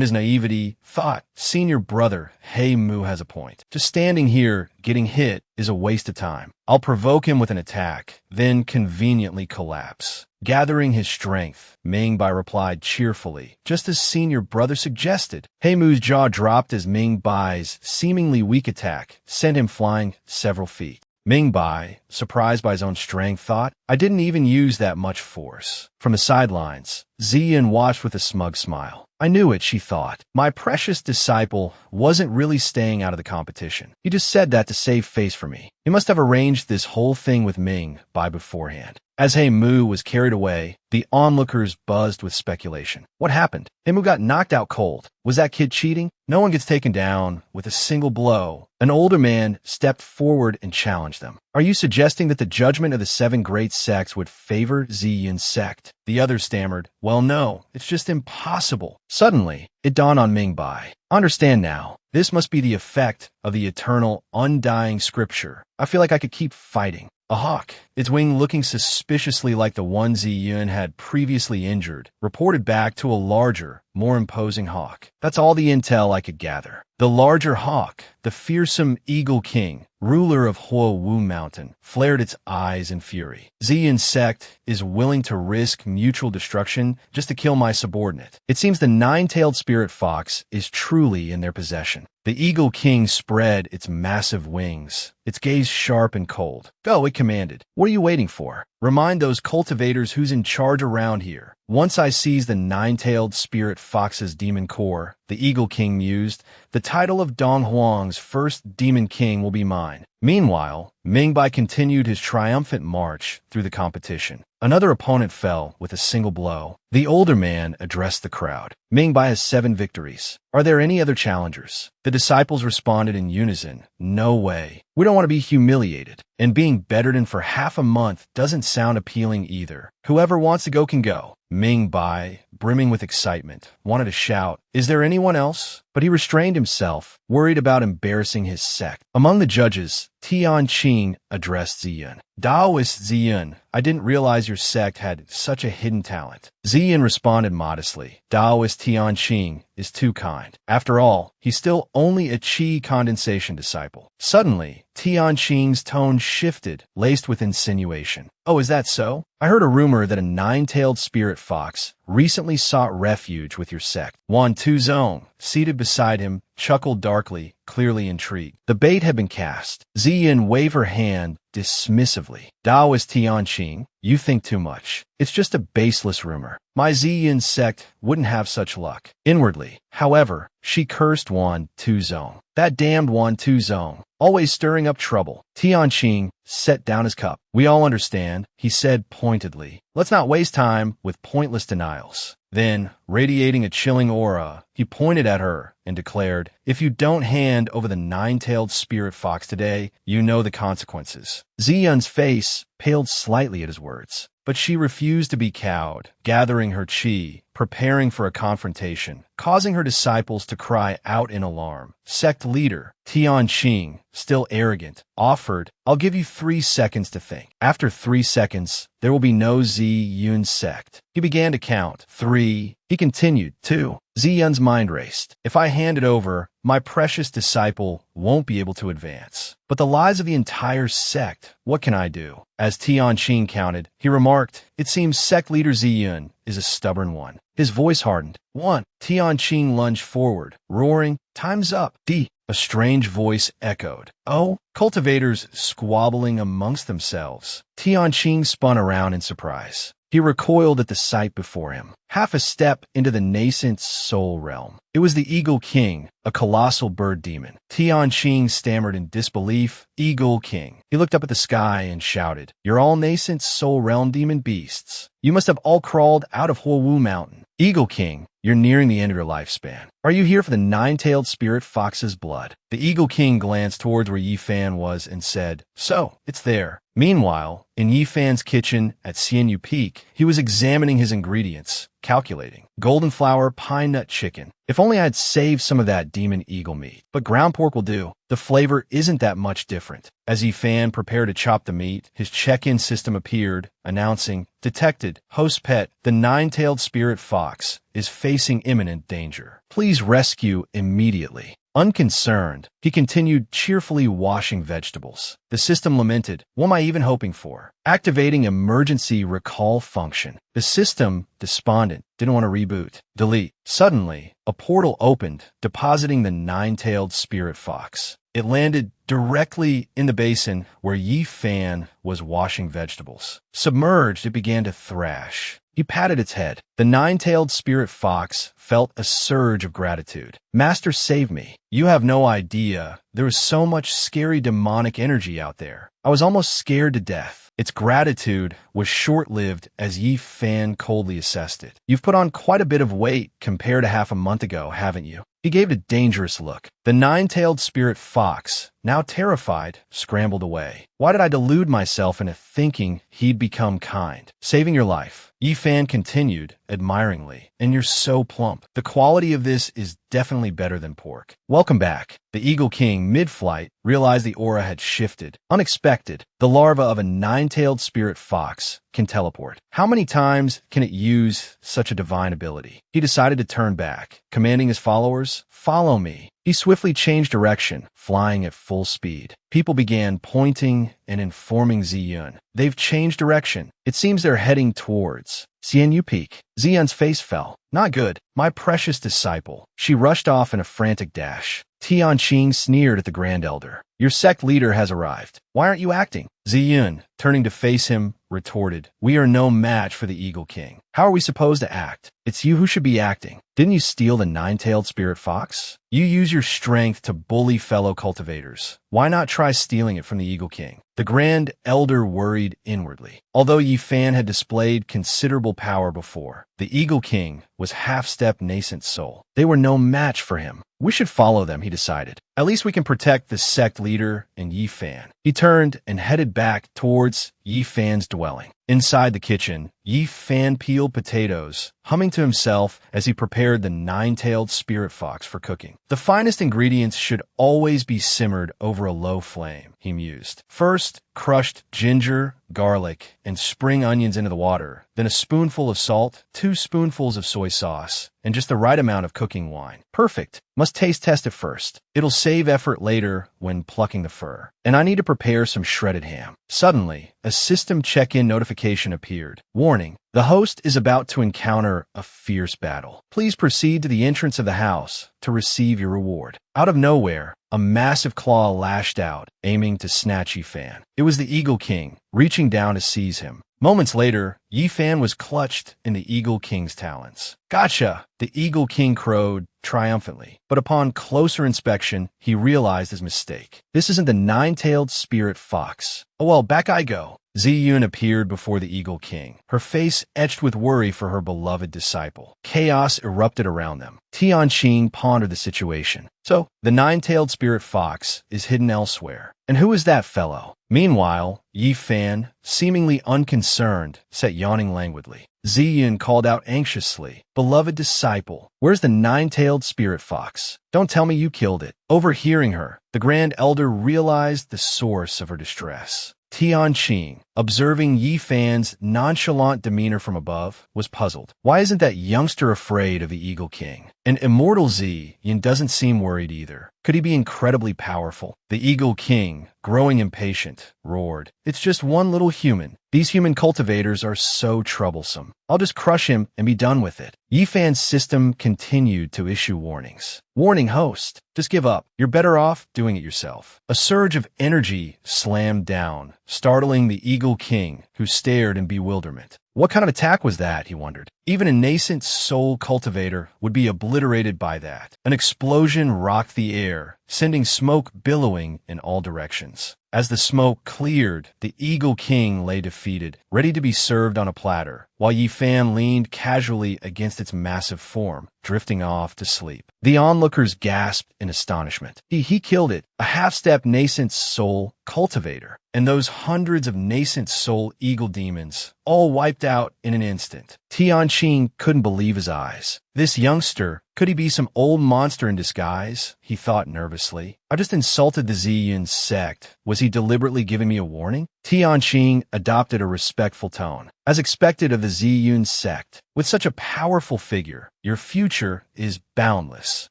Speaker 1: his naivety, thought, "Senior brother He Mu has a point. Just standing here, getting hit, is a waste of time. I'll provoke him with an attack, then conveniently collapse." Gathering his strength, Ming Bai replied cheerfully, just as senior brother suggested. He Mu's jaw dropped as Ming Bai's seemingly weak attack sent him flying several feet. Ming Bai, surprised by his own strength, thought, "I didn't even use that much force." From the sidelines, Ziyin watched with a smug smile. "I knew it," she thought. "My precious disciple wasn't really staying out of the competition. He just said that to save face for me. He must have arranged this whole thing with Ming Bai beforehand." As He Mu was carried away, the onlookers buzzed with speculation. What happened? He Mu got knocked out cold. Was that kid cheating? No one gets taken down with a single blow. An older man stepped forward and challenged them. "Are you suggesting that the judgment of the 7 great sects would favor Ziyun's sect?" The other stammered, "Well, no, it's just impossible." Suddenly, it dawned on Ming Bai. "Understand now. This must be the effect of the eternal, undying scripture. I feel like I could keep fighting." A hawk, its wing looking suspiciously like the one Ziyun had previously injured, reported back to a larger, more imposing hawk. "That's all the intel I could gather." The larger hawk, the fearsome Eagle King, ruler of Huo Wu Mountain, flared its eyes in fury. Ziyun's sect is willing to risk mutual destruction just to kill my subordinate. It seems the nine-tailed spirit fox is truly in their possession. The Eagle King spread its massive wings, its gaze sharp and cold. Go, it commanded. What are you waiting for? Remind those cultivators who's in charge around here. Once I seize the nine-tailed spirit fox's demon core, the Eagle King mused, the title of Dong Huang's first demon king will be mine. Meanwhile, Mingbai continued his triumphant march through the competition. Another opponent fell with a single blow. The older man addressed the crowd. Mingbai has 7 victories. Are there any other challengers? The disciples responded in unison. No way. We don't want to be humiliated. And being bettered for half a month doesn't sound appealing either. Whoever wants to go can go. Mingbai, brimming with excitement, wanted to shout, "Is there anyone else?" But he restrained himself, worried about embarrassing his sect. Among the judges, Tianqing addressed Ziyun. "Daoist Ziyun, I didn't realize your sect had such a hidden talent." Ziyun responded modestly. Daoist Tianqing is too kind. After all, he's still only a qi condensation disciple. Suddenly, Tianqing's tone shifted, laced with insinuation. "Oh, is that so? I heard a rumor that a nine-tailed spirit fox recently sought refuge with your sect." Wan Tuzong, seated beside him, chuckled darkly, clearly intrigued. The bait had been cast. Ziyun waved her hand dismissively. "Daoist Tianqing, you think too much. It's just a baseless rumor. My Ziyun sect wouldn't have such luck." Inwardly, however, she cursed Wan Tuzong. That damned Wan Tuzong, always stirring up trouble. Tianqing set down his cup. "We all understand," he said pointedly. "Let's not waste time with pointless denials." Then, radiating a chilling aura, he pointed at her and declared, "If you don't hand over the nine-tailed spirit fox today, you know the consequences." Ziyun's face paled slightly at his words, but she refused to be cowed, gathering her qi, preparing for a confrontation, causing her disciples to cry out in alarm. Sect leader, Tianqing, still arrogant, offered, "I'll give you 3 seconds to think. After 3 seconds, there will be no Ziyun sect." He began to count. 3. He continued. 2. Ziyun's mind raced. "If I hand it over, my precious disciple won't be able to advance. But the lives of the entire sect, what can I do?" As Tianqing counted, he remarked, "It seems sect leader Ziyun is a stubborn one." His voice hardened. 1. Tianqing lunged forward, roaring, "Time's up." D. A strange voice echoed. "Oh?" Cultivators squabbling amongst themselves. Tianqing spun around in surprise. He recoiled at the sight before him, half a step into the nascent soul realm. It was the Eagle King, a colossal bird demon. Tianqing stammered in disbelief, "Eagle King." He looked up at the sky and shouted, "You're all nascent soul realm demon beasts. You must have all crawled out of Huo Wu Mountain. Eagle King, you're nearing the end of your lifespan. Are you here for the nine-tailed spirit fox's blood?" The Eagle King glanced towards where Yi Fan was and said, "So, it's there." Meanwhile, in Yi Fan's kitchen at Xianyu Peak, he was examining his ingredients, calculating. Golden flour pine nut chicken. If only I'd saved some of that demon eagle meat. But ground pork will do. The flavor isn't that much different. As Yi Fan prepared to chop the meat, his check-in system appeared, announcing, "Detected, host pet, the nine-tailed spirit fox is facing imminent danger. Please rescue immediately." Unconcerned, he continued cheerfully washing vegetables. The system lamented, "What am I even hoping for?" Activating emergency recall function. The system, despondent, didn't want to reboot. Delete. Suddenly, a portal opened, depositing the nine-tailed spirit fox. It landed directly in the basin where Yi Fan was washing vegetables. Submerged, it began to thrash. He patted its head. The nine-tailed spirit fox felt a surge of gratitude. "Master saved me. You have no idea. There was so much scary demonic energy out there. I was almost scared to death." Its gratitude was short-lived as Yi Fan coldly assessed it. "You've put on quite a bit of weight compared to half a month ago, haven't you?" He gave it a dangerous look. The nine-tailed spirit fox, now terrified, scrambled away. "Why did I delude myself into thinking he'd become kind? Saving your life." Yi Fan continued, admiringly, "And you're so plump. The quality of this is definitely better than pork." "Welcome back." The Eagle King, mid-flight, realized the aura had shifted. Unexpected, the larva of a nine-tailed spirit fox can teleport. How many times can it use such a divine ability? He decided to turn back, commanding his followers, "Follow me." He swiftly changed direction, flying at full speed. People began pointing and informing Ziyun. They've changed direction. It seems they're heading towards Xianyu Peak. Ziyun's face fell. Not good. My precious disciple. She rushed off in a frantic dash. Tianqing sneered at the Grand Elder. Your sect leader has arrived. Why aren't you acting? Ziyun, turning to face him, retorted. We are no match for the Eagle King. How are we supposed to act? It's you who should be acting. Didn't you steal the nine-tailed spirit fox? You use your strength to bully fellow cultivators. Why not try stealing it from the Eagle King? The Grand Elder worried inwardly. Although Yi Fan had displayed considerable power before, the Eagle King was half-step nascent soul. They were no match for him. We should follow them, he decided. At least we can protect the sect leader and Yi Fan. He turned and headed back towards Yi Fan's dwelling. Inside the kitchen, Yi Fan peeled potatoes, humming to himself as he prepared the nine-tailed spirit fox for cooking. The finest ingredients should always be simmered over a low flame, he mused. First, crushed ginger, garlic, and spring onions into the water, then a spoonful of salt, 2 spoonfuls of soy sauce, and just the right amount of cooking wine. Perfect. Must taste test it first. It'll save effort later when plucking the fur. And I need to prepare some shredded ham. Suddenly, a system check-in notification appeared. Warning, the host is about to encounter a fierce battle. Please proceed to the entrance of the house to receive your reward. Out of nowhere, a massive claw lashed out, aiming to snatch Yi Fan. It was the Eagle King, reaching down to seize him. Moments later, Yi Fan was clutched in the Eagle King's talons. Gotcha! The Eagle King crowed triumphantly. But upon closer inspection, he realized his mistake. This isn't the nine-tailed spirit fox. Oh well, back I go. Ziyun appeared before the Eagle King, her face etched with worry for her beloved disciple. Chaos erupted around them. Tianqing pondered the situation. So, the nine-tailed spirit fox is hidden elsewhere. And who is that fellow? Meanwhile, Yi Fan, seemingly unconcerned, sat yawning languidly. Ziyun called out anxiously, Beloved disciple, where's the nine-tailed spirit fox? Don't tell me you killed it. Overhearing her, the Grand Elder realized the source of her distress. Tianqing, observing Yi Fan's nonchalant demeanor from above, was puzzled. Why isn't that youngster afraid of the Eagle King? And immortal Ziyun doesn't seem worried either. Could he be incredibly powerful? The Eagle King, growing impatient, roared. It's just one little human. These human cultivators are so troublesome. I'll just crush him and be done with it. Yi Fan's system continued to issue warnings. Warning host, just give up. You're better off doing it yourself. A surge of energy slammed down, startling the Eagle King, who stared in bewilderment. What kind of attack was that, he wondered. Even a nascent soul cultivator would be obliterated by that. An explosion rocked the air, sending smoke billowing in all directions. As the smoke cleared, the Eagle King lay defeated, ready to be served on a platter, while Yi Fan leaned casually against its massive form, drifting off to sleep. The onlookers gasped in astonishment. He killed it, a half-step nascent soul cultivator. And those hundreds of nascent soul eagle demons, all wiped out in an instant. Tianqing couldn't believe his eyes. This youngster, could he be some old monster in disguise? He thought nervously. I just insulted the Ziyun sect. Was he deliberately giving me a warning? Tianqing adopted a respectful tone. As expected of the Ziyun sect, with such a powerful figure, your future is boundless.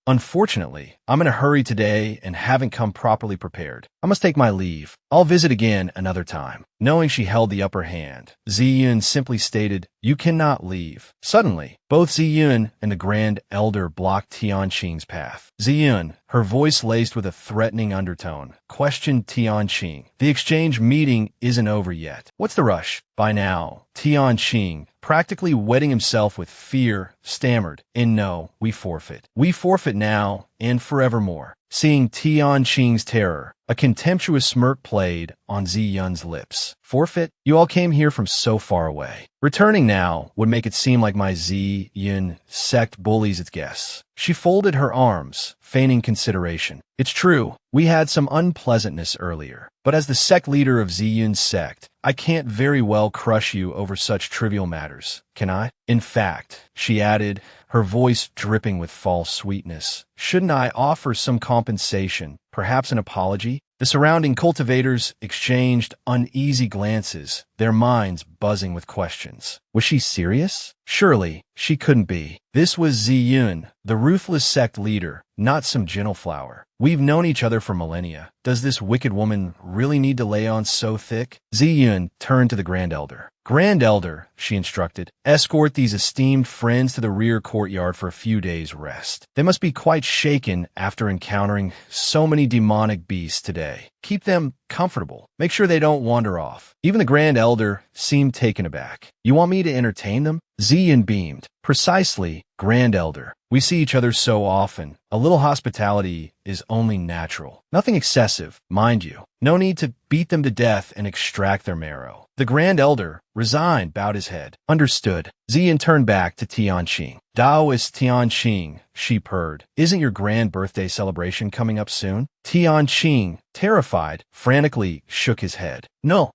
Speaker 1: Unfortunately, I'm in a hurry today and haven't come properly prepared. I must take my leave. I'll visit again another time. Knowing she held the upper hand, Ziyun simply stated, You cannot leave. Suddenly, both Ziyun and the Grand Elder blocked Tianqing's path. Ziyun, her voice laced with a threatening undertone, questioned Tianqing. The exchange meeting isn't over yet. What's the rush? By now, Tianqing, practically wetting himself with fear, stammered, And no, we forfeit. We forfeit now and forevermore. Seeing Tianqing's terror, a contemptuous smirk played on Ziyun's lips. Forfeit? You all came here from so far away. Returning now would make it seem like my Ziyun sect bullies its guests. She folded her arms, feigning consideration. It's true, we had some unpleasantness earlier, but as the sect leader of Ziyun's sect, I can't very well crush you over such trivial matters, can I? In fact, she added, her voice dripping with false sweetness, shouldn't I offer some compensation, perhaps an apology? The surrounding cultivators exchanged uneasy glances, their minds buzzing with questions. Was she serious? Surely, she couldn't be. This was Zi Yun, the ruthless sect leader, not some gentle flower. We've known each other for millennia. Does this wicked woman really need to lay on so thick? Zi Yun turned to the Grand Elder. Grand Elder, she instructed, escort these esteemed friends to the rear courtyard for a few days' rest. They must be quite shaken after encountering so many demonic beasts today. Keep them comfortable. Make sure they don't wander off. Even the Grand Elder seemed taken aback. You want me to entertain them? Zi Yun beamed. Precisely, Grand Elder. We see each other so often. A little hospitality is only natural. Nothing excessive, mind you. No need to beat them to death and extract their marrow. The Grand Elder, resigned, bowed his head. Understood. Zi Yun turned back to Tianqing. Taoist Tianqing, she purred. Isn't your grand birthday celebration coming up soon? Tianqing, terrified, frantically shook his head. No,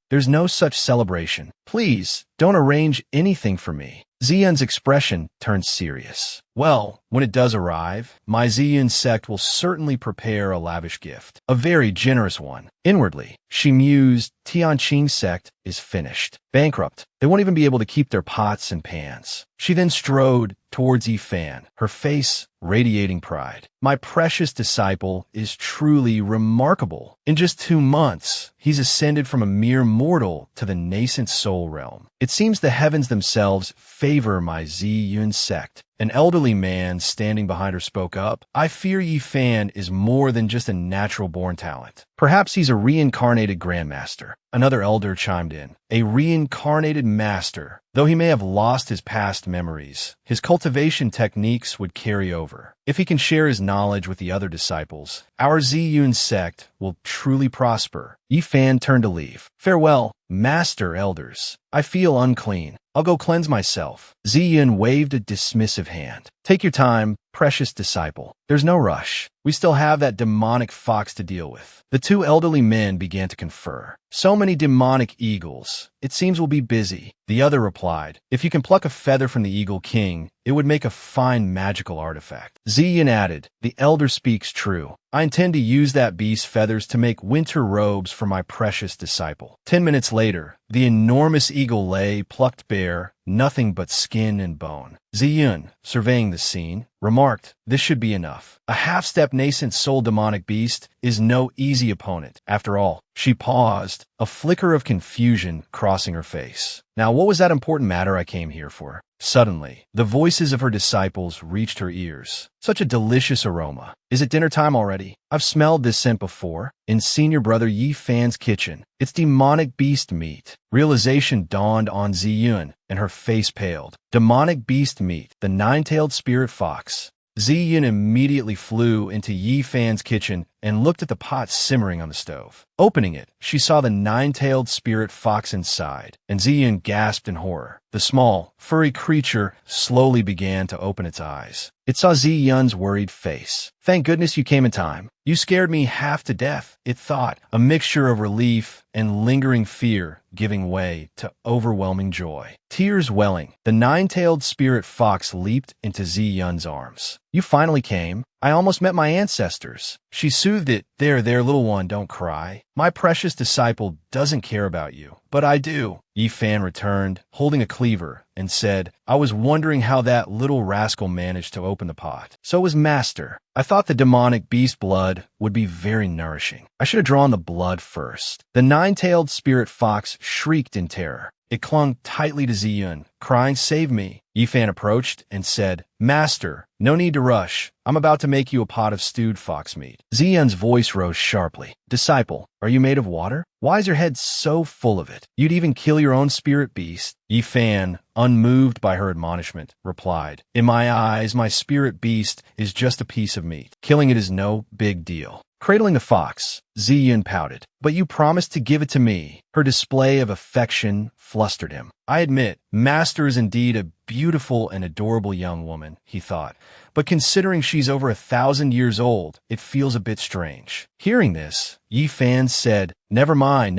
Speaker 1: there's no such celebration. Please, don't arrange anything for me. Zi Yun's expression turned serious. Well, when it does arrive, my Zi Yun sect will certainly prepare a lavish gift. A very generous one. Inwardly, she mused, Tianqing's sect is finished. Bankrupt. They won't even be able to keep their pots and pans. She then strode towards Yifan, her face radiating pride. My precious disciple is truly remarkable. In just 2 months, he's ascended from a mere mortal to the nascent soul realm. It seems the heavens themselves favor my Zi Yun sect. An elderly man standing behind her spoke up. I fear Yifan is more than just a natural-born talent. Perhaps he's a reincarnated grandmaster. Another elder chimed in. A reincarnated master. Though he may have lost his past memories, his cultivation techniques would carry over. If he can share his knowledge with the other disciples, our Zi Yun sect will truly prosper. Yifan turned to leave. Farewell, master elders. I feel unclean. I'll go cleanse myself. Zi Yun waved a dismissive hand. Take your time, precious disciple. There's no rush. We still have that demonic fox to deal with. The 2 elderly men began to confer. So many demonic eagles. It seems we'll be busy. The other replied, if you can pluck a feather from the Eagle King, it would make a fine magical artifact. Zi Yun added, the elder speaks true. I intend to use that beast's feathers to make winter robes for my precious disciple. 10 minutes later, the enormous eagle lay, plucked bare, nothing but skin and bone. Zi Yun, surveying the scene, remarked, this should be enough. A half-step nascent soul demonic beast is no easy opponent. After all, she paused, a flicker of confusion crossing her face. Now, what was that important matter I came here for? Suddenly, the voices of her disciples reached her ears. Such a delicious aroma. Is it dinner time already? I've smelled this scent before. In senior brother Yifan's kitchen. It's demonic beast meat. Realization dawned on Zi Yun, and her face paled. Demonic beast meat, the 9-tailed spirit fox. Zi Yun immediately flew into Yifan's kitchen and looked at the pot simmering on the stove. Opening it, she saw the 9-tailed spirit fox inside, and Zi Yun gasped in horror. The small, furry creature slowly began to open its eyes. It saw Zi Yun's worried face. Thank goodness you came in time. You scared me half to death, it thought, a mixture of relief and lingering fear giving way to overwhelming joy. Tears welling, the 9-tailed spirit fox leaped into Zi Yun's arms. You finally came. I almost met my ancestors. She soothed it. There, little one, don't cry. My precious disciple doesn't care about you, but I do. Yifan returned, holding a cleaver, and said, I was wondering how that little rascal managed to open the pot. So was Master. I thought the demonic beast blood would be very nourishing. I should have drawn the blood first. The 9-tailed spirit fox shrieked in terror. It clung tightly to Zi Yun, crying, save me. Yifan approached and said, Master, no need to rush. I'm about to make you a pot of stewed fox meat. Zi Yun's voice rose sharply. Disciple, are you made of water? Why is your head so full of it? You'd even kill your own spirit beast. Yifan, unmoved by her admonishment, replied, in my eyes, my spirit beast is just a piece of meat. Killing it is no big deal. Cradling the fox, Zi Yun pouted. But you promised to give it to me. Her display of affection flustered him. I admit, Master is indeed a beautiful and adorable young woman, he thought. But considering she's over 1,000 years old, it feels a bit strange. Hearing this, Yifan said, Never mind,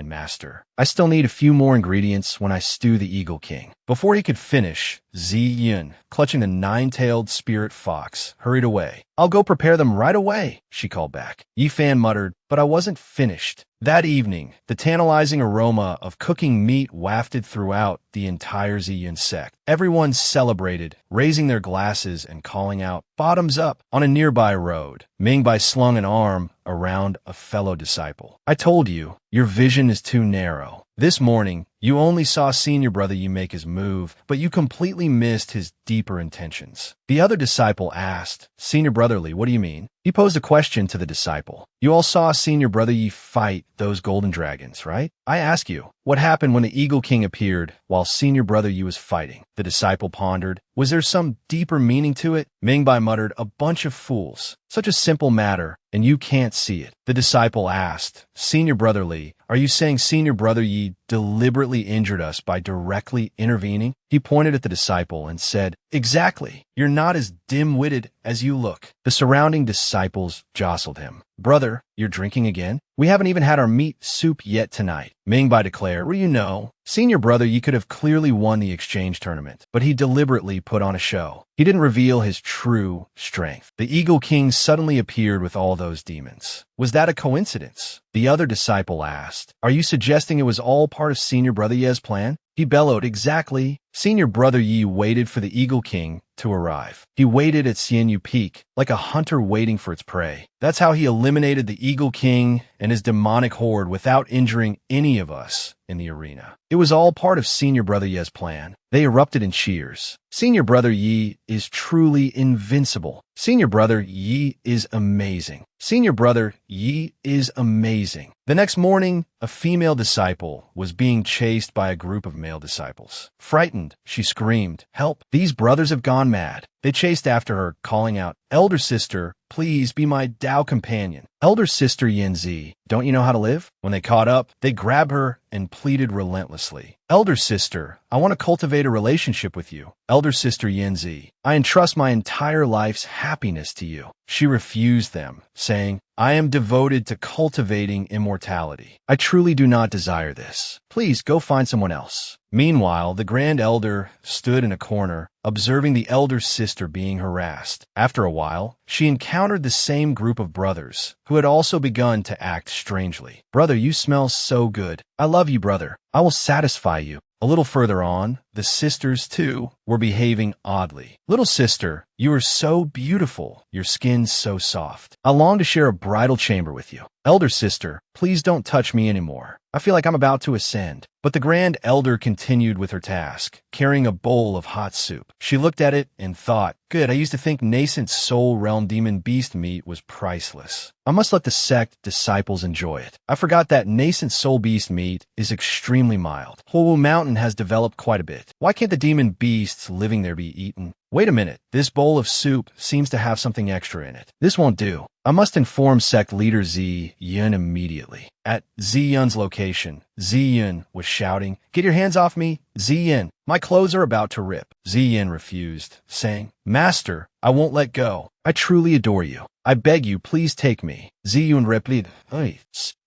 Speaker 1: Master. I still need a few more ingredients when I stew the Eagle King. Before he could finish, Zi Yun, clutching the 9-tailed spirit fox, hurried away. I'll go prepare them right away, she called back. Yifan muttered, but I wasn't finished. That evening, the tantalizing aroma of cooking meat wafted throughout the entire Ziyun sect. Everyone celebrated, raising their glasses and calling out, "Bottoms up!" On a nearby road, Mingbai slung an arm around a fellow disciple. "I told you, your vision is too narrow. This morning, you only saw senior brother Yi make his move, but you completely missed his deeper intentions." The other disciple asked, "Senior brother Li, what do you mean?" He posed a question to the disciple. "You all saw senior brother Yi fight those golden dragons, right? I ask you, what happened when the Eagle King appeared while senior brother Yi was fighting?" The disciple pondered. "Was there some deeper meaning to it?" Mingbai muttered, "A bunch of fools. Such a simple matter, and you can't see it." The disciple asked, "Senior brother Li, are you saying senior brother Yi deliberately injured us by directly intervening?" He pointed at the disciple and said, "Exactly. You're not as dim-witted as you look." The surrounding disciples jostled him. "Brother, you're drinking again? We haven't even had our meat soup yet tonight." Mingbai declared, "Well, you know, senior brother Yi could have clearly won the exchange tournament, but he deliberately put on a show. He didn't reveal his true strength." The Eagle King suddenly appeared with all those demons. "Was that a coincidence?" The other disciple asked, "Are you suggesting it was all part of senior brother Ye's plan?" He bellowed, "Exactly." Senior brother Yi waited for the Eagle King to arrive. He waited at Xianyu Peak, like a hunter waiting for its prey. That's how he eliminated the Eagle King and his demonic horde without injuring any of us in the arena. It was all part of Senior Brother Ye's plan. They erupted in cheers. Senior Brother Yi is truly invincible. Senior Brother Yi is amazing. Senior Brother Yi is amazing. The next morning, a female disciple was being chased by a group of male disciples. Frightened, she screamed, "Help! These brothers have gone mad." They chased after her, calling out, "Elder sister, please be my Tao companion. Elder sister Yanzi, don't you know how to live?" When they caught up, they grabbed her and pleaded relentlessly. "Elder sister, I want to cultivate a relationship with you. Elder sister Yanzi, I entrust my entire life's happiness to you." She refused them, saying, "I am devoted to cultivating immortality. I truly do not desire this. Please go find someone else." Meanwhile, the Grand Elder stood in a corner, observing the elder sister being harassed. After a while, she encountered the same group of brothers, who had also begun to act strangely. "Brother, you smell so good. I love you, brother. I will satisfy you." A little further on, the sisters, too, were behaving oddly. "Little sister, you are so beautiful. Your skin's so soft. I long to share a bridal chamber with you." "Elder sister, please don't touch me anymore. I feel like I'm about to ascend." But the Grand Elder continued with her task, carrying a bowl of hot soup. She looked at it and thought, "Good, I used to think nascent soul realm demon beast meat was priceless. I must let the sect disciples enjoy it. I forgot that nascent soul beast meat is extremely mild. Huowu Mountain has developed quite a bit. Why can't the demon beasts living there be eaten? Wait a minute, this bowl of soup seems to have something extra in it. This won't do. I must inform sect leader Zi Yun immediately." At Zi Yun's location, Zi Yun was shouting, "Get your hands off me, Zi Yun. My clothes are about to rip." Zi Yun refused, saying, "Master, I won't let go. I truly adore you. I beg you, please take me." Zi Yun replied, "Hey."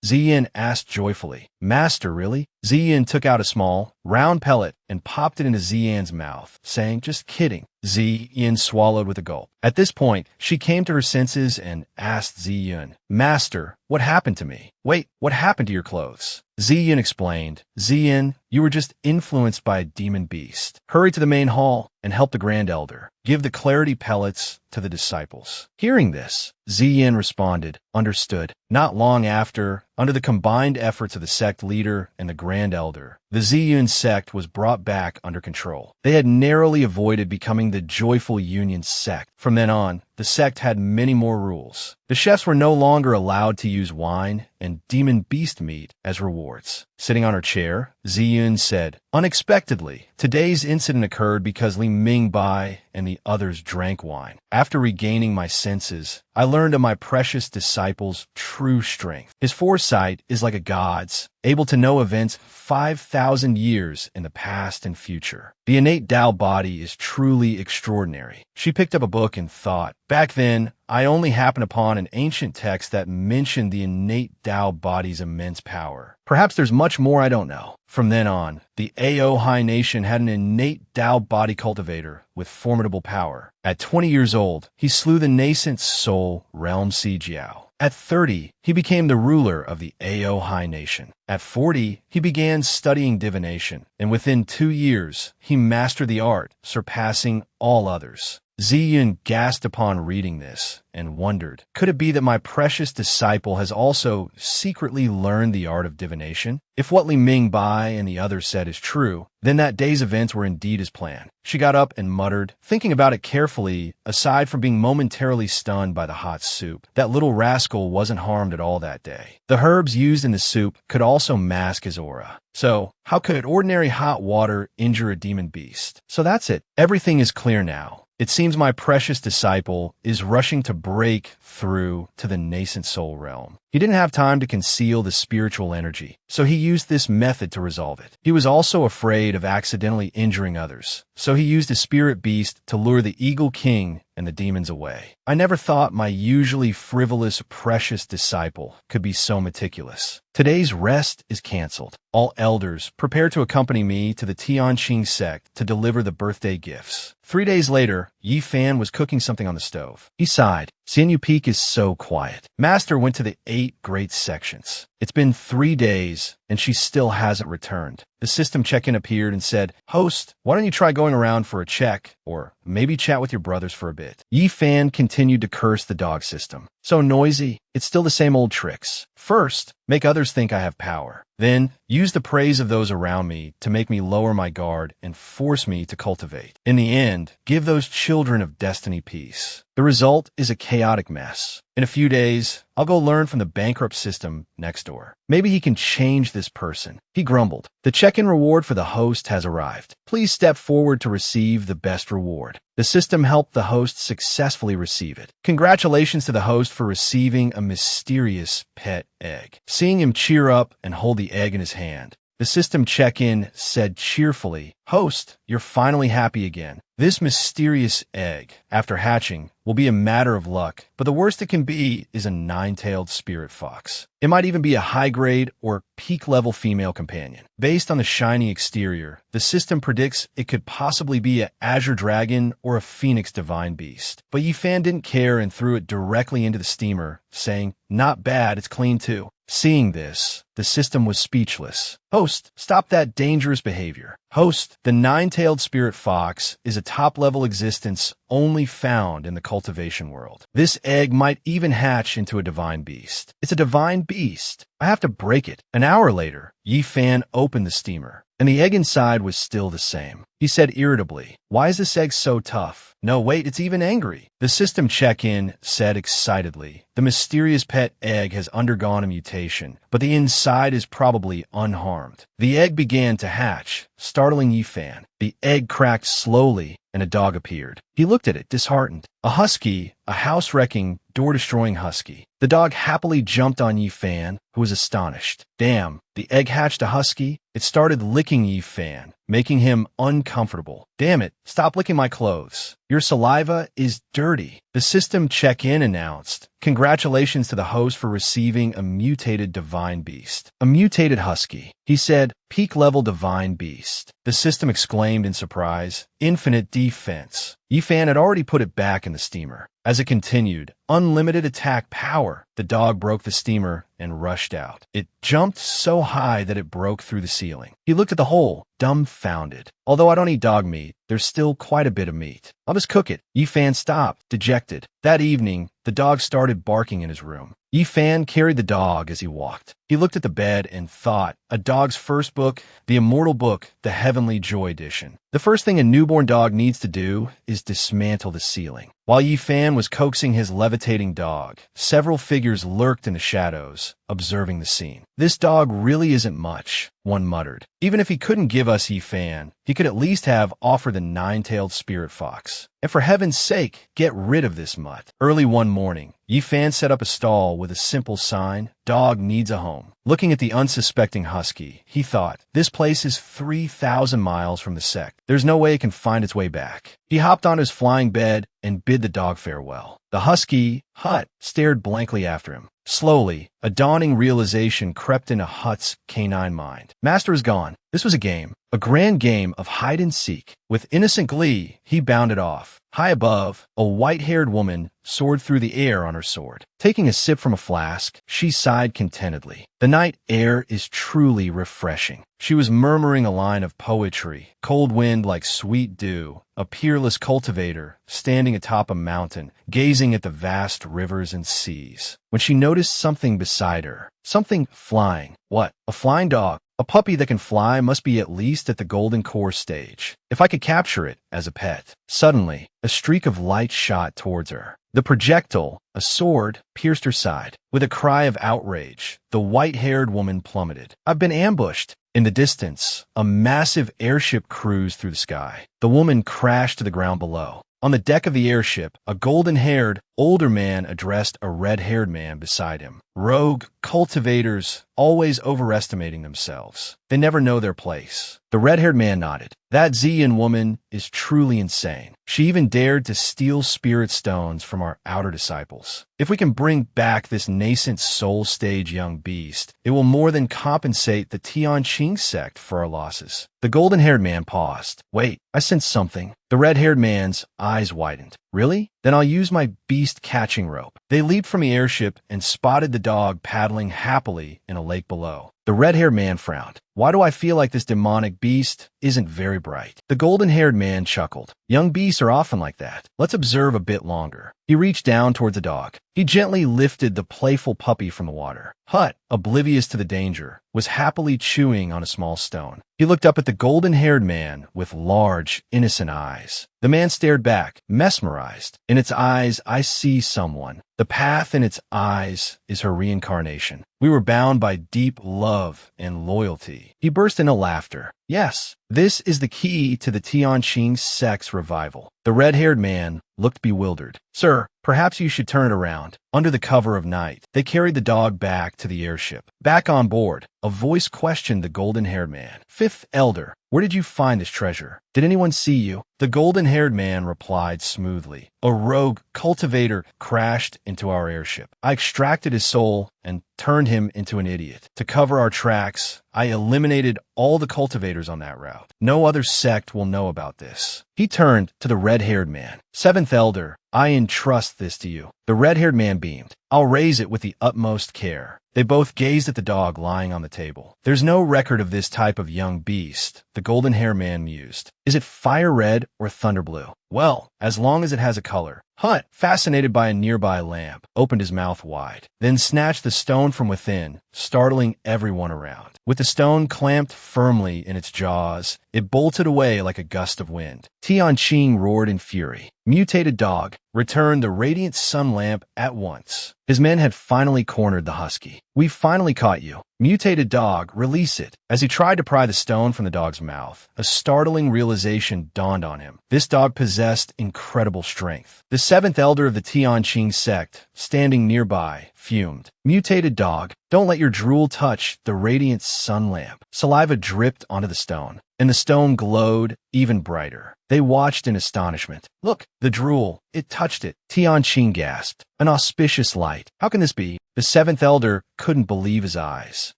Speaker 1: Zi Yun asked joyfully, "Master, really?" Zi Yun took out a small, round pellet and popped it into Zi Yan's mouth, saying, "Just kidding." Zi Yun swallowed with a gulp. At this point, she came to her senses and asked Zi Yun, "Master, what happened to me?" "Wait, what happened to your clothes?" Zi Yun explained, "Zi Yun, you were just influenced by a demon beast. Hurry to the main hall and help the Grand Elder. Give the clarity pellets to the disciples." Hearing this, Zi Yin responded, "Understood." Not long after, under the combined efforts of the sect leader and the Grand Elder, the Ziyun sect was brought back under control. They had narrowly avoided becoming the Joyful Union sect. From then on, the sect had many more rules. The chefs were no longer allowed to use wine and demon beast meat as rewards. Sitting on her chair, Ziyun said, "Unexpectedly, today's incident occurred because Li Mingbai and the others drank wine. After regaining my senses, I learned of my precious disciple's true strength. His foresight is like a god's, able to know events 5,000 years in the past and future. The innate Tao body is truly extraordinary." She picked up a book and thought, "Back then, I only happened upon an ancient text that mentioned the innate Tao body's immense power. Perhaps there's much more I don't know." From then on, the Ao Hai Nation had an innate Tao body cultivator with formidable power. At 20 years old, he slew the nascent soul realm Jiao. At 30, he became the ruler of the Ao High Nation. At 40, he began studying divination, and within 2 years, he mastered the art, surpassing all others. Ziyun gasped upon reading this and wondered, could it be that my precious disciple has also secretly learned the art of divination? If what Li Ming Bai and the others said is true, then that day's events were indeed as planned. She got up and muttered, thinking about it carefully, aside from being momentarily stunned by the hot soup. That little rascal wasn't harmed at all that day. The herbs used in the soup could also mask his aura. So, how could ordinary hot water injure a demon beast? So that's it. Everything is clear now. It seems my precious disciple is rushing to break through to the nascent soul realm. He didn't have time to conceal the spiritual energy, so he used this method to resolve it. He was also afraid of accidentally injuring others, so he used a spirit beast to lure the Eagle King and the demons away. I never thought my usually frivolous, precious disciple could be so meticulous. Today's rest is canceled. All elders prepare to accompany me to the Tianqing sect to deliver the birthday gifts. 3 days later, Yi Fan was cooking something on the stove. He sighed. Xianyu Peak is so quiet. Master went to the 8 great sections. It's been 3 days, and she still hasn't returned. The system check-in appeared and said, Host, why don't you try going around for a check, or maybe chat with your brothers for a bit. Yi Fan continued to curse the dog system. So noisy, it's still the same old tricks. First, make others think I have power. Then, use the praise of those around me to make me lower my guard and force me to cultivate. In the end, give those children of destiny peace. The result is a chaotic mess. In a few days, I'll go learn from the bankrupt system next door. Maybe he can change this person. He grumbled. The check-in reward for the host has arrived. Please step forward to receive the best reward. The system helped the host successfully receive it. Congratulations to the host for receiving a mysterious pet egg. Seeing him cheer up and hold the egg in his hand, the system check-in said cheerfully, Host, you're finally happy again. This mysterious egg, after hatching, will be a matter of luck, but the worst it can be is a 9-tailed spirit fox. It might even be a high-grade or peak-level female companion. Based on the shiny exterior, the system predicts it could possibly be an azure dragon or a phoenix divine beast. But Yi Fan didn't care and threw it directly into the steamer, saying, Not bad, it's clean too. Seeing this, the system was speechless. Host, stop that dangerous behavior. Host, the 9-tailed spirit fox is a top-level existence only found in the cultivation world. This egg might even hatch into a divine beast. It's a divine beast. I have to break it. An hour later, Yi Fan opened the steamer, and the egg inside was still the same. He said irritably, Why is this egg so tough? No, wait, it's even angry. The system check-in said excitedly, The mysterious pet egg has undergone a mutation, but the inside is probably unharmed. The egg began to hatch, startling Yi Fan. The egg cracked slowly, and a dog appeared. He looked at it, disheartened. A husky, a house-wrecking, door-destroying husky. The dog happily jumped on Yi Fan, who was astonished. Damn, the egg hatched a husky? It started licking Yi Fan, making him uncomfortable. Damn it, stop licking my clothes. Your saliva is dirty. The system check-in announced, Congratulations to the host for receiving a mutated divine beast. A mutated husky. He said, Peak-level divine beast. The system exclaimed in surprise, Infinite defense. Yi Fan had already put it back in the steamer. As it continued, unlimited attack power. The dog broke the steamer and rushed out. It jumped so high that it broke through the ceiling. He looked at the hole, dumbfounded. Although I don't eat dog meat, there's still quite a bit of meat. I'll just cook it. Yi Fan stopped, dejected. That evening, the dog started barking in his room. Yi Fan carried the dog as he walked. He looked at the bed and thought, a dog's first book, the immortal book, the Heavenly Joy Edition. The first thing a newborn dog needs to do is dismantle the ceiling. While Yi Fan was coaxing his levitating dog, several figures lurked in the shadows, observing the scene. This dog really isn't much, one muttered. Even if he couldn't give us Yi Fan, he could at least have offered the 9-tailed spirit fox. And for heaven's sake, get rid of this mutt. Early one morning, Yi Fan set up a stall with a simple sign, Dog needs a home. Looking at the unsuspecting husky, he thought, this place is 3,000 miles from the sect. There's no way it can find its way back. He hopped on his flying bed and bid the dog farewell. The husky, Hut, stared blankly after him. Slowly, a dawning realization crept into Hut's canine mind. Master is gone. This was a game, a grand game of hide-and-seek. With innocent glee, he bounded off. High above, a white-haired woman soared through the air on her sword. Taking a sip from a flask, she sighed contentedly. The night air is truly refreshing. She was murmuring a line of poetry, cold wind like sweet dew, a peerless cultivator standing atop a mountain, gazing at the vast rivers and seas. When she noticed something beside her, something flying. What? A flying dog. A puppy that can fly must be at least at the golden core stage. If I could capture it as a pet. Suddenly, a streak of light shot towards her. The projectile, a sword, pierced her side. With a cry of outrage, the white-haired woman plummeted. I've been ambushed. In the distance, a massive airship cruised through the sky. The woman crashed to the ground below. On the deck of the airship, a golden-haired, older man addressed a red-haired man beside him. Rogue cultivators, always overestimating themselves. They never know their place. The red-haired man nodded. That Zian woman is truly insane. She even dared to steal spirit stones from our outer disciples. If we can bring back this nascent soul stage young beast, it will more than compensate the Tianqing sect for our losses. The golden-haired man paused. Wait, I sense something. The red-haired man's eyes widened. Really? Then I'll use my beast catching rope. They leaped from the airship and spotted the dog paddling happily in a lake below. The red-haired man frowned. Why do I feel like this demonic beast isn't very bright? The golden-haired man chuckled. Young beasts are often like that. Let's observe a bit longer. He reached down towards the dog. He gently lifted the playful puppy from the water. Hut, oblivious to the danger, was happily chewing on a small stone. He looked up at the golden-haired man with large, innocent eyes. The man stared back, mesmerized. In its eyes, I see someone. The path in its eyes is her reincarnation. We were bound by deep love and loyalty. He burst into laughter. Yes, this is the key to the Tianqing sect's revival. The red-haired man looked bewildered. Sir, perhaps you should turn it around. Under the cover of night, they carried the dog back to the airship. Back on board, a voice questioned the golden-haired man. Fifth Elder, where did you find this treasure? Did anyone see you? The golden-haired man replied smoothly. A rogue cultivator crashed into our airship. I extracted his soul and turned him into an idiot. To cover our tracks, I eliminated all the cultivators on that route. No other sect will know about this. He turned to the red-haired man. Seventh Elder, I entrust this to you. The red-haired man beamed. I'll raise it with the utmost care. They both gazed at the dog lying on the table. There's no record of this type of young beast, the golden-haired man mused. Is it fire red or thunder blue? Well, as long as it has a color. Hunt, fascinated by a nearby lamp, opened his mouth wide, then snatched the stone from within, startling everyone around. With the stone clamped firmly in its jaws, it bolted away like a gust of wind. Tianqing roared in fury. Mutated dog, return the radiant sun lamp at once. His men had finally cornered the husky. We've finally caught you. Mutated dog, release it. As he tried to pry the stone from the dog's mouth, a startling realization dawned on him. This dog possessed incredible strength. The seventh elder of the Tianqing sect, standing nearby, fumed. Mutated dog, don't let your drool touch the radiant sun lamp. Saliva dripped onto the stone, and the stone glowed even brighter. They watched in astonishment. Look, the drool. It touched it. Tianqing gasped. An auspicious light. How can this be? The seventh elder couldn't believe his eyes.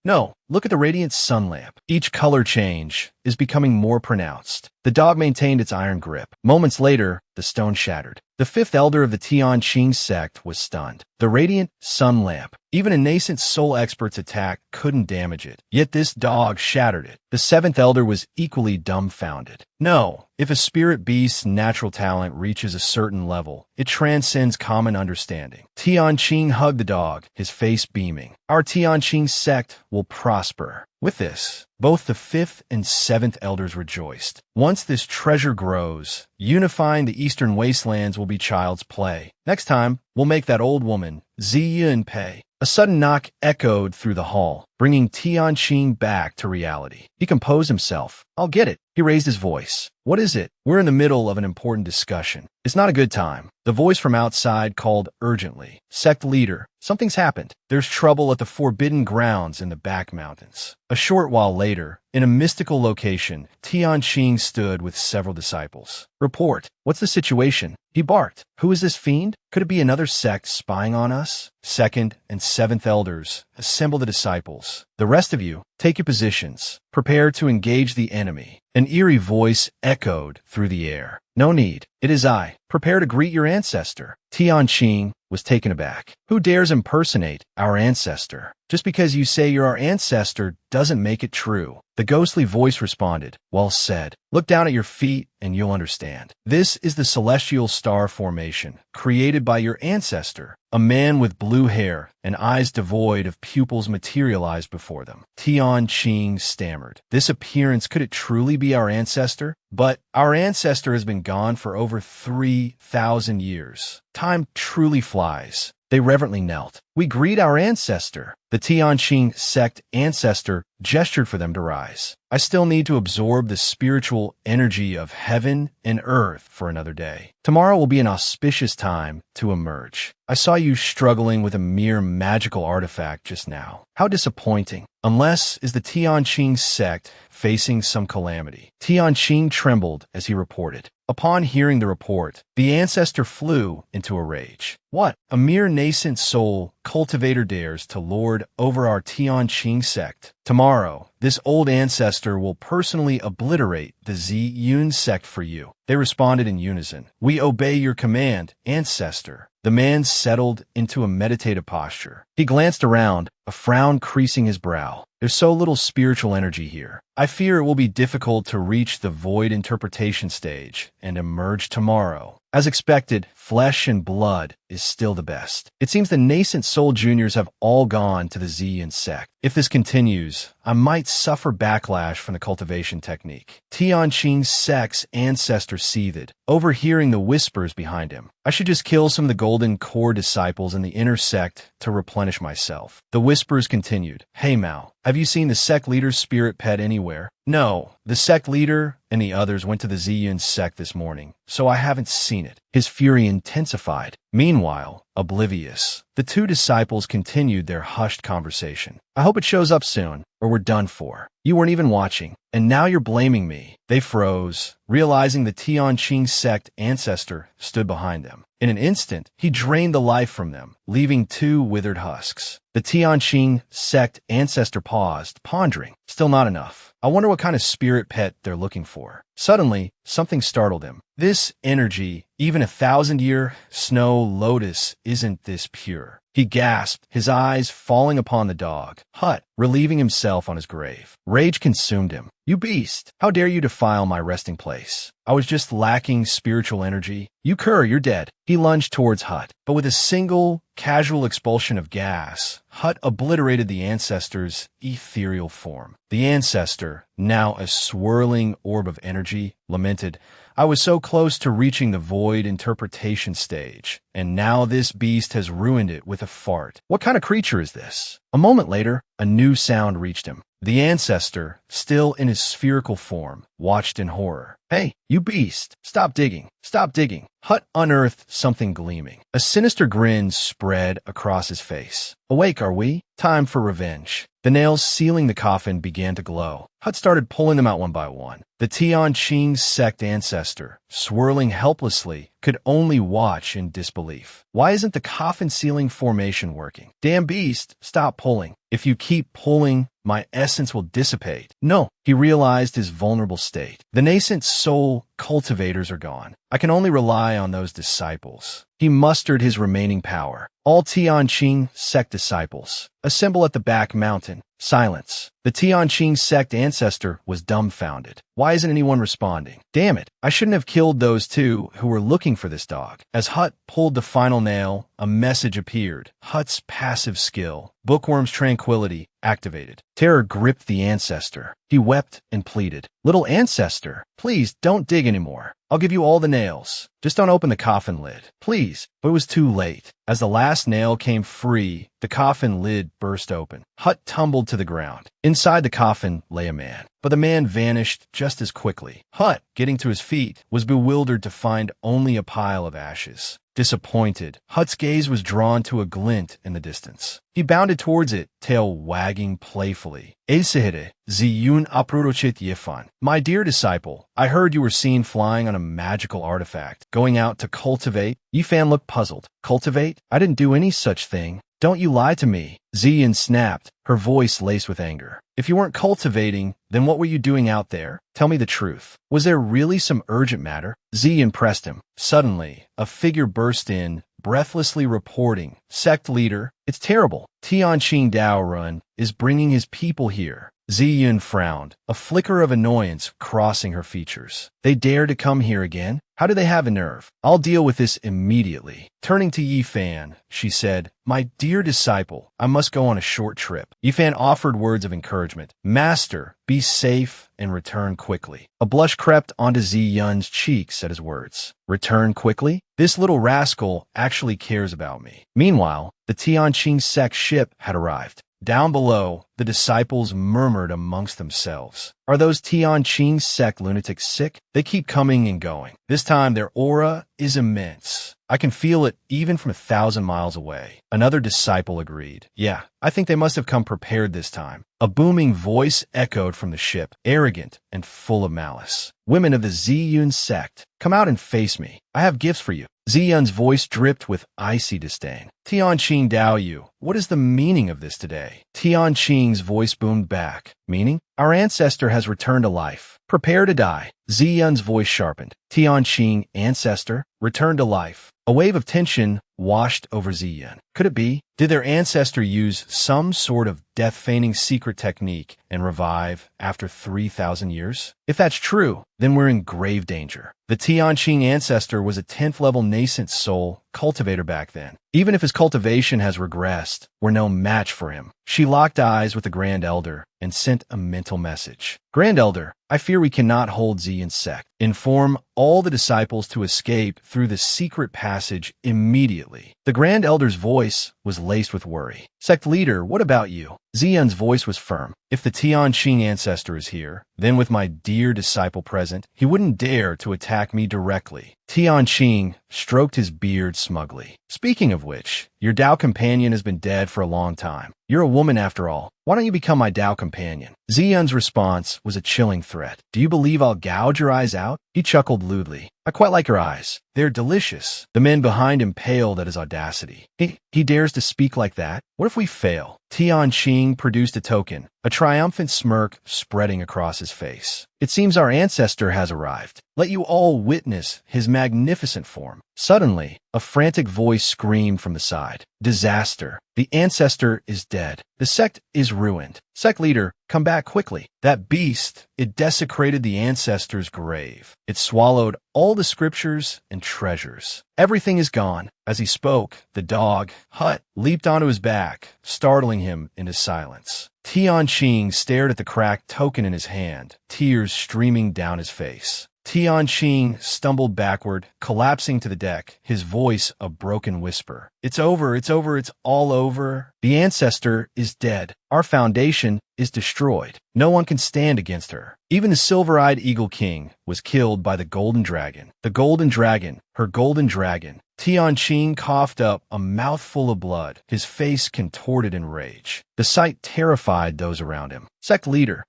Speaker 1: No, look at the radiant sun lamp. Each color change is becoming more pronounced. The dog maintained its iron grip. Moments later, the stone shattered. The fifth elder of the Tianqing sect was stunned. The radiant sun lamp. Even a nascent soul expert's attack couldn't damage it. Yet this dog shattered it. The seventh elder was equally dumbfounded. No, if a spirit beast's natural talent reaches a certain level, it transcends common understanding. Tianqing hugged the dog, his face beaming. Our Tianqing sect will prosper. With this, both the fifth and seventh elders rejoiced. Once this treasure grows, unifying the eastern wastelands will be child's play. Next time, we'll make that old woman, Ziyin, pay. A sudden knock echoed through the hall, bringing Tianqing back to reality. He composed himself. I'll get it. He raised his voice. What is it? We're in the middle of an important discussion. It's not a good time. The voice from outside called urgently. Sect leader, something's happened. There's trouble at the forbidden grounds in the back mountains. A short while later, in a mystical location, Tianqing stood with several disciples. Report. What's the situation? He barked. Who is this fiend? Could it be another sect spying on us? Second and seventh elders, assemble the disciples. The rest of you, take your positions. Prepare to engage the enemy. An eerie voice echoed through the air. No need. It is I. Prepare to greet your ancestor. Tianqing was taken aback. Who dares impersonate our ancestor? Just because you say you're our ancestor doesn't make it true. The ghostly voice responded. Well said. Look down at your feet and you'll understand. This is the celestial star formation, created by your ancestor. A man with blue hair and eyes devoid of pupils materialized before them. Tianqing stammered. This appearance, could it truly be our ancestor? But our ancestor has been gone for over 3,000 years. Time truly flies. They reverently knelt. We greet our ancestor. The Tianqing sect ancestor gestured for them to rise. I still need to absorb the spiritual energy of heaven and earth for another day. Tomorrow will be an auspicious time to emerge. I saw you struggling with a mere magical artifact just now. How disappointing. Unless is the Tianqing sect facing some calamity. Tianqing trembled as he reported. Upon hearing the report, the ancestor flew into a rage. What? A mere nascent soul cultivator dares to lord over our Tianqing sect. Tomorrow, this old ancestor will personally obliterate the Ziyun sect for you. They responded in unison. We obey your command, ancestor. The man settled into a meditative posture. He glanced around, a frown creasing his brow. There's so little spiritual energy here. I fear it will be difficult to reach the void interpretation stage and emerge tomorrow. As expected, flesh and blood is still the best. It seems the nascent soul juniors have all gone to the Ziyun sect. If this continues, I might suffer backlash from the cultivation technique. Tianqing's sect's ancestor seethed, overhearing the whispers behind him. I should just kill some of the golden core disciples in the inner sect to replenish myself. The whispers continued. Hey Mao, have you seen the sect leader's spirit pet anywhere? No, the sect leader and the others went to the Ziyun sect this morning, so I haven't seen it. His fury intensified. Meanwhile, oblivious, the two disciples continued their hushed conversation. I hope it shows up soon, or we're done for. You weren't even watching, and now you're blaming me. They froze, realizing the Tianqing sect ancestor stood behind them. In an instant, he drained the life from them, leaving two withered husks. The Tianqing sect ancestor paused, pondering. Still not enough. I wonder what kind of spirit pet they're looking for. Suddenly, something startled him. This energy, even 1,000-year snow lotus, isn't this pure. He gasped, his eyes falling upon the dog, Hut, relieving himself on his grave. Rage consumed him. You beast! How dare you defile my resting place? I was just lacking spiritual energy. You cur, you're dead. He lunged towards Hut, but with a single, casual expulsion of gas, Hut obliterated the ancestor's ethereal form. The ancestor, now a swirling orb of energy, lamented, I was so close to reaching the void interpretation stage, and now this beast has ruined it with a fart. What kind of creature is this? A moment later, a new sound reached him. The ancestor, still in his spherical form, watched in horror. Hey, you beast! Stop digging! Stop digging! Hut unearthed something gleaming. A sinister grin spread across his face. Awake, are we? Time for revenge. The nails sealing the coffin began to glow. Hut started pulling them out one by one. The Tianqing sect ancestor, swirling helplessly, could only watch in disbelief. Why isn't the coffin sealing formation working? Damn beast, stop pulling. If you keep pulling, my essence will dissipate. No, he realized his vulnerable state. The nascent soul cultivators are gone. I can only rely on those disciples. He mustered his remaining power. All Tianqing sect disciples, assemble at the back mountain. Silence. The Tianqing sect ancestor was dumbfounded. Why isn't anyone responding? Damn it, I shouldn't have killed those two who were looking for this dog. As Hut pulled the final nail, a message appeared. Hut's passive skill, Bookworm's tranquility, activated. Terror gripped the ancestor. He wept and pleaded. Little ancestor, please don't dig anymore. I'll give you all the nails. Just don't open the coffin lid. Please. But it was too late. As the last nail came free, the coffin lid burst open. Hut tumbled to the ground. Inside the coffin lay a man. But the man vanished just as quickly. Hut, getting to his feet, was bewildered to find only a pile of ashes. disappointed. Hut's gaze was drawn to a glint in the distance. He bounded towards it, tail wagging playfully. Eisehide, ziyun aprurochit yefan. My dear disciple, I heard you were seen flying on a magical artifact, going out to cultivate. Yifan looked puzzled. Cultivate? I didn't do any such thing. Don't you lie to me. Ziyin snapped, her voice laced with anger. If you weren't cultivating, then what were you doing out there? Tell me the truth. Was there really some urgent matter? Ziyin pressed him. Suddenly, a figure burst in, breathlessly reporting. Sect leader, it's terrible. Tianqing Daorun is bringing his people here. Ziyun frowned, a flicker of annoyance crossing her features. They dare to come here again? How do they have a nerve? I'll deal with this immediately. Turning to Yifan, she said, My dear disciple, I must go on a short trip. Yifan offered words of encouragement. Master, be safe and return quickly. A blush crept onto Ziyun's cheeks at his words. Return quickly? This little rascal actually cares about me. Meanwhile, the Tianqing sect ship had arrived. Down below, the disciples murmured amongst themselves. Are those Tianqing sect lunatics sick? They keep coming and going. This time their aura is immense. I can feel it even from 1,000 miles away. Another disciple agreed. Yeah, I think they must have come prepared this time. A booming voice echoed from the ship, arrogant and full of malice. Women of the Ziyun sect, come out and face me. I have gifts for you. Ziyun's voice dripped with icy disdain. Tianqing Daoyu, what is the meaning of this today? Tianqing's voice boomed back. Meaning? Our ancestor has returned to life. Prepare to die. Ziyun's voice sharpened. Tianqing, ancestor, returned to life. A wave of tension washed over Ziyun. Could it be? Did their ancestor use some sort of death-feigning secret technique and revive after 3,000 years? If that's true, then we're in grave danger. The Tianqing ancestor was a 10th-level nascent soul cultivator back then. Even if his cultivation has regressed, we're no match for him. She locked eyes with the Grand Elder and sent a mental message. Grand Elder, I fear we cannot hold Ziyun's sect. Inform all the disciples to escape through the secret passage immediately. The Grand Elder's voice was laced with worry. Sect leader, what about you? Ziyun's voice was firm. If the Tianqing ancestor is here, then with my dear disciple present, he wouldn't dare to attack me directly. Tianqing stroked his beard smugly. Speaking of which, your Tao companion has been dead for a long time. You're a woman after all. Why don't you become my Tao companion? Ziyun's response was a chilling threat. Do you believe I'll gouge your eyes out? He chuckled lewdly. I quite like your eyes. They're delicious. The men behind him paled at his audacity. He dares to speak like that? What if we fail? Tianqing produced a token, a triumphant smirk spreading across his face. It seems our ancestor has arrived. Let you all witness his magnificent form. Suddenly, a frantic voice screamed from the side. Disaster. The ancestor is dead. The sect is ruined. Sect leader, come back quickly. That beast, it desecrated the ancestor's grave. It swallowed all the scriptures and treasures. Everything is gone. As he spoke, the dog, Hut, leaped onto his back, startling him into silence. Tianqing stared at the cracked token in his hand, tears streaming down his face. Tianqing stumbled backward, collapsing to the deck, his voice a broken whisper. It's over, it's over, it's all over. The ancestor is dead. Our foundation is destroyed. No one can stand against her. Even the silver-eyed Eagle King was killed by the Golden Dragon. The Golden Dragon, her Golden Dragon. Tianqing coughed up a mouthful of blood, his face contorted in rage. The sight terrified those around him. Sect leader,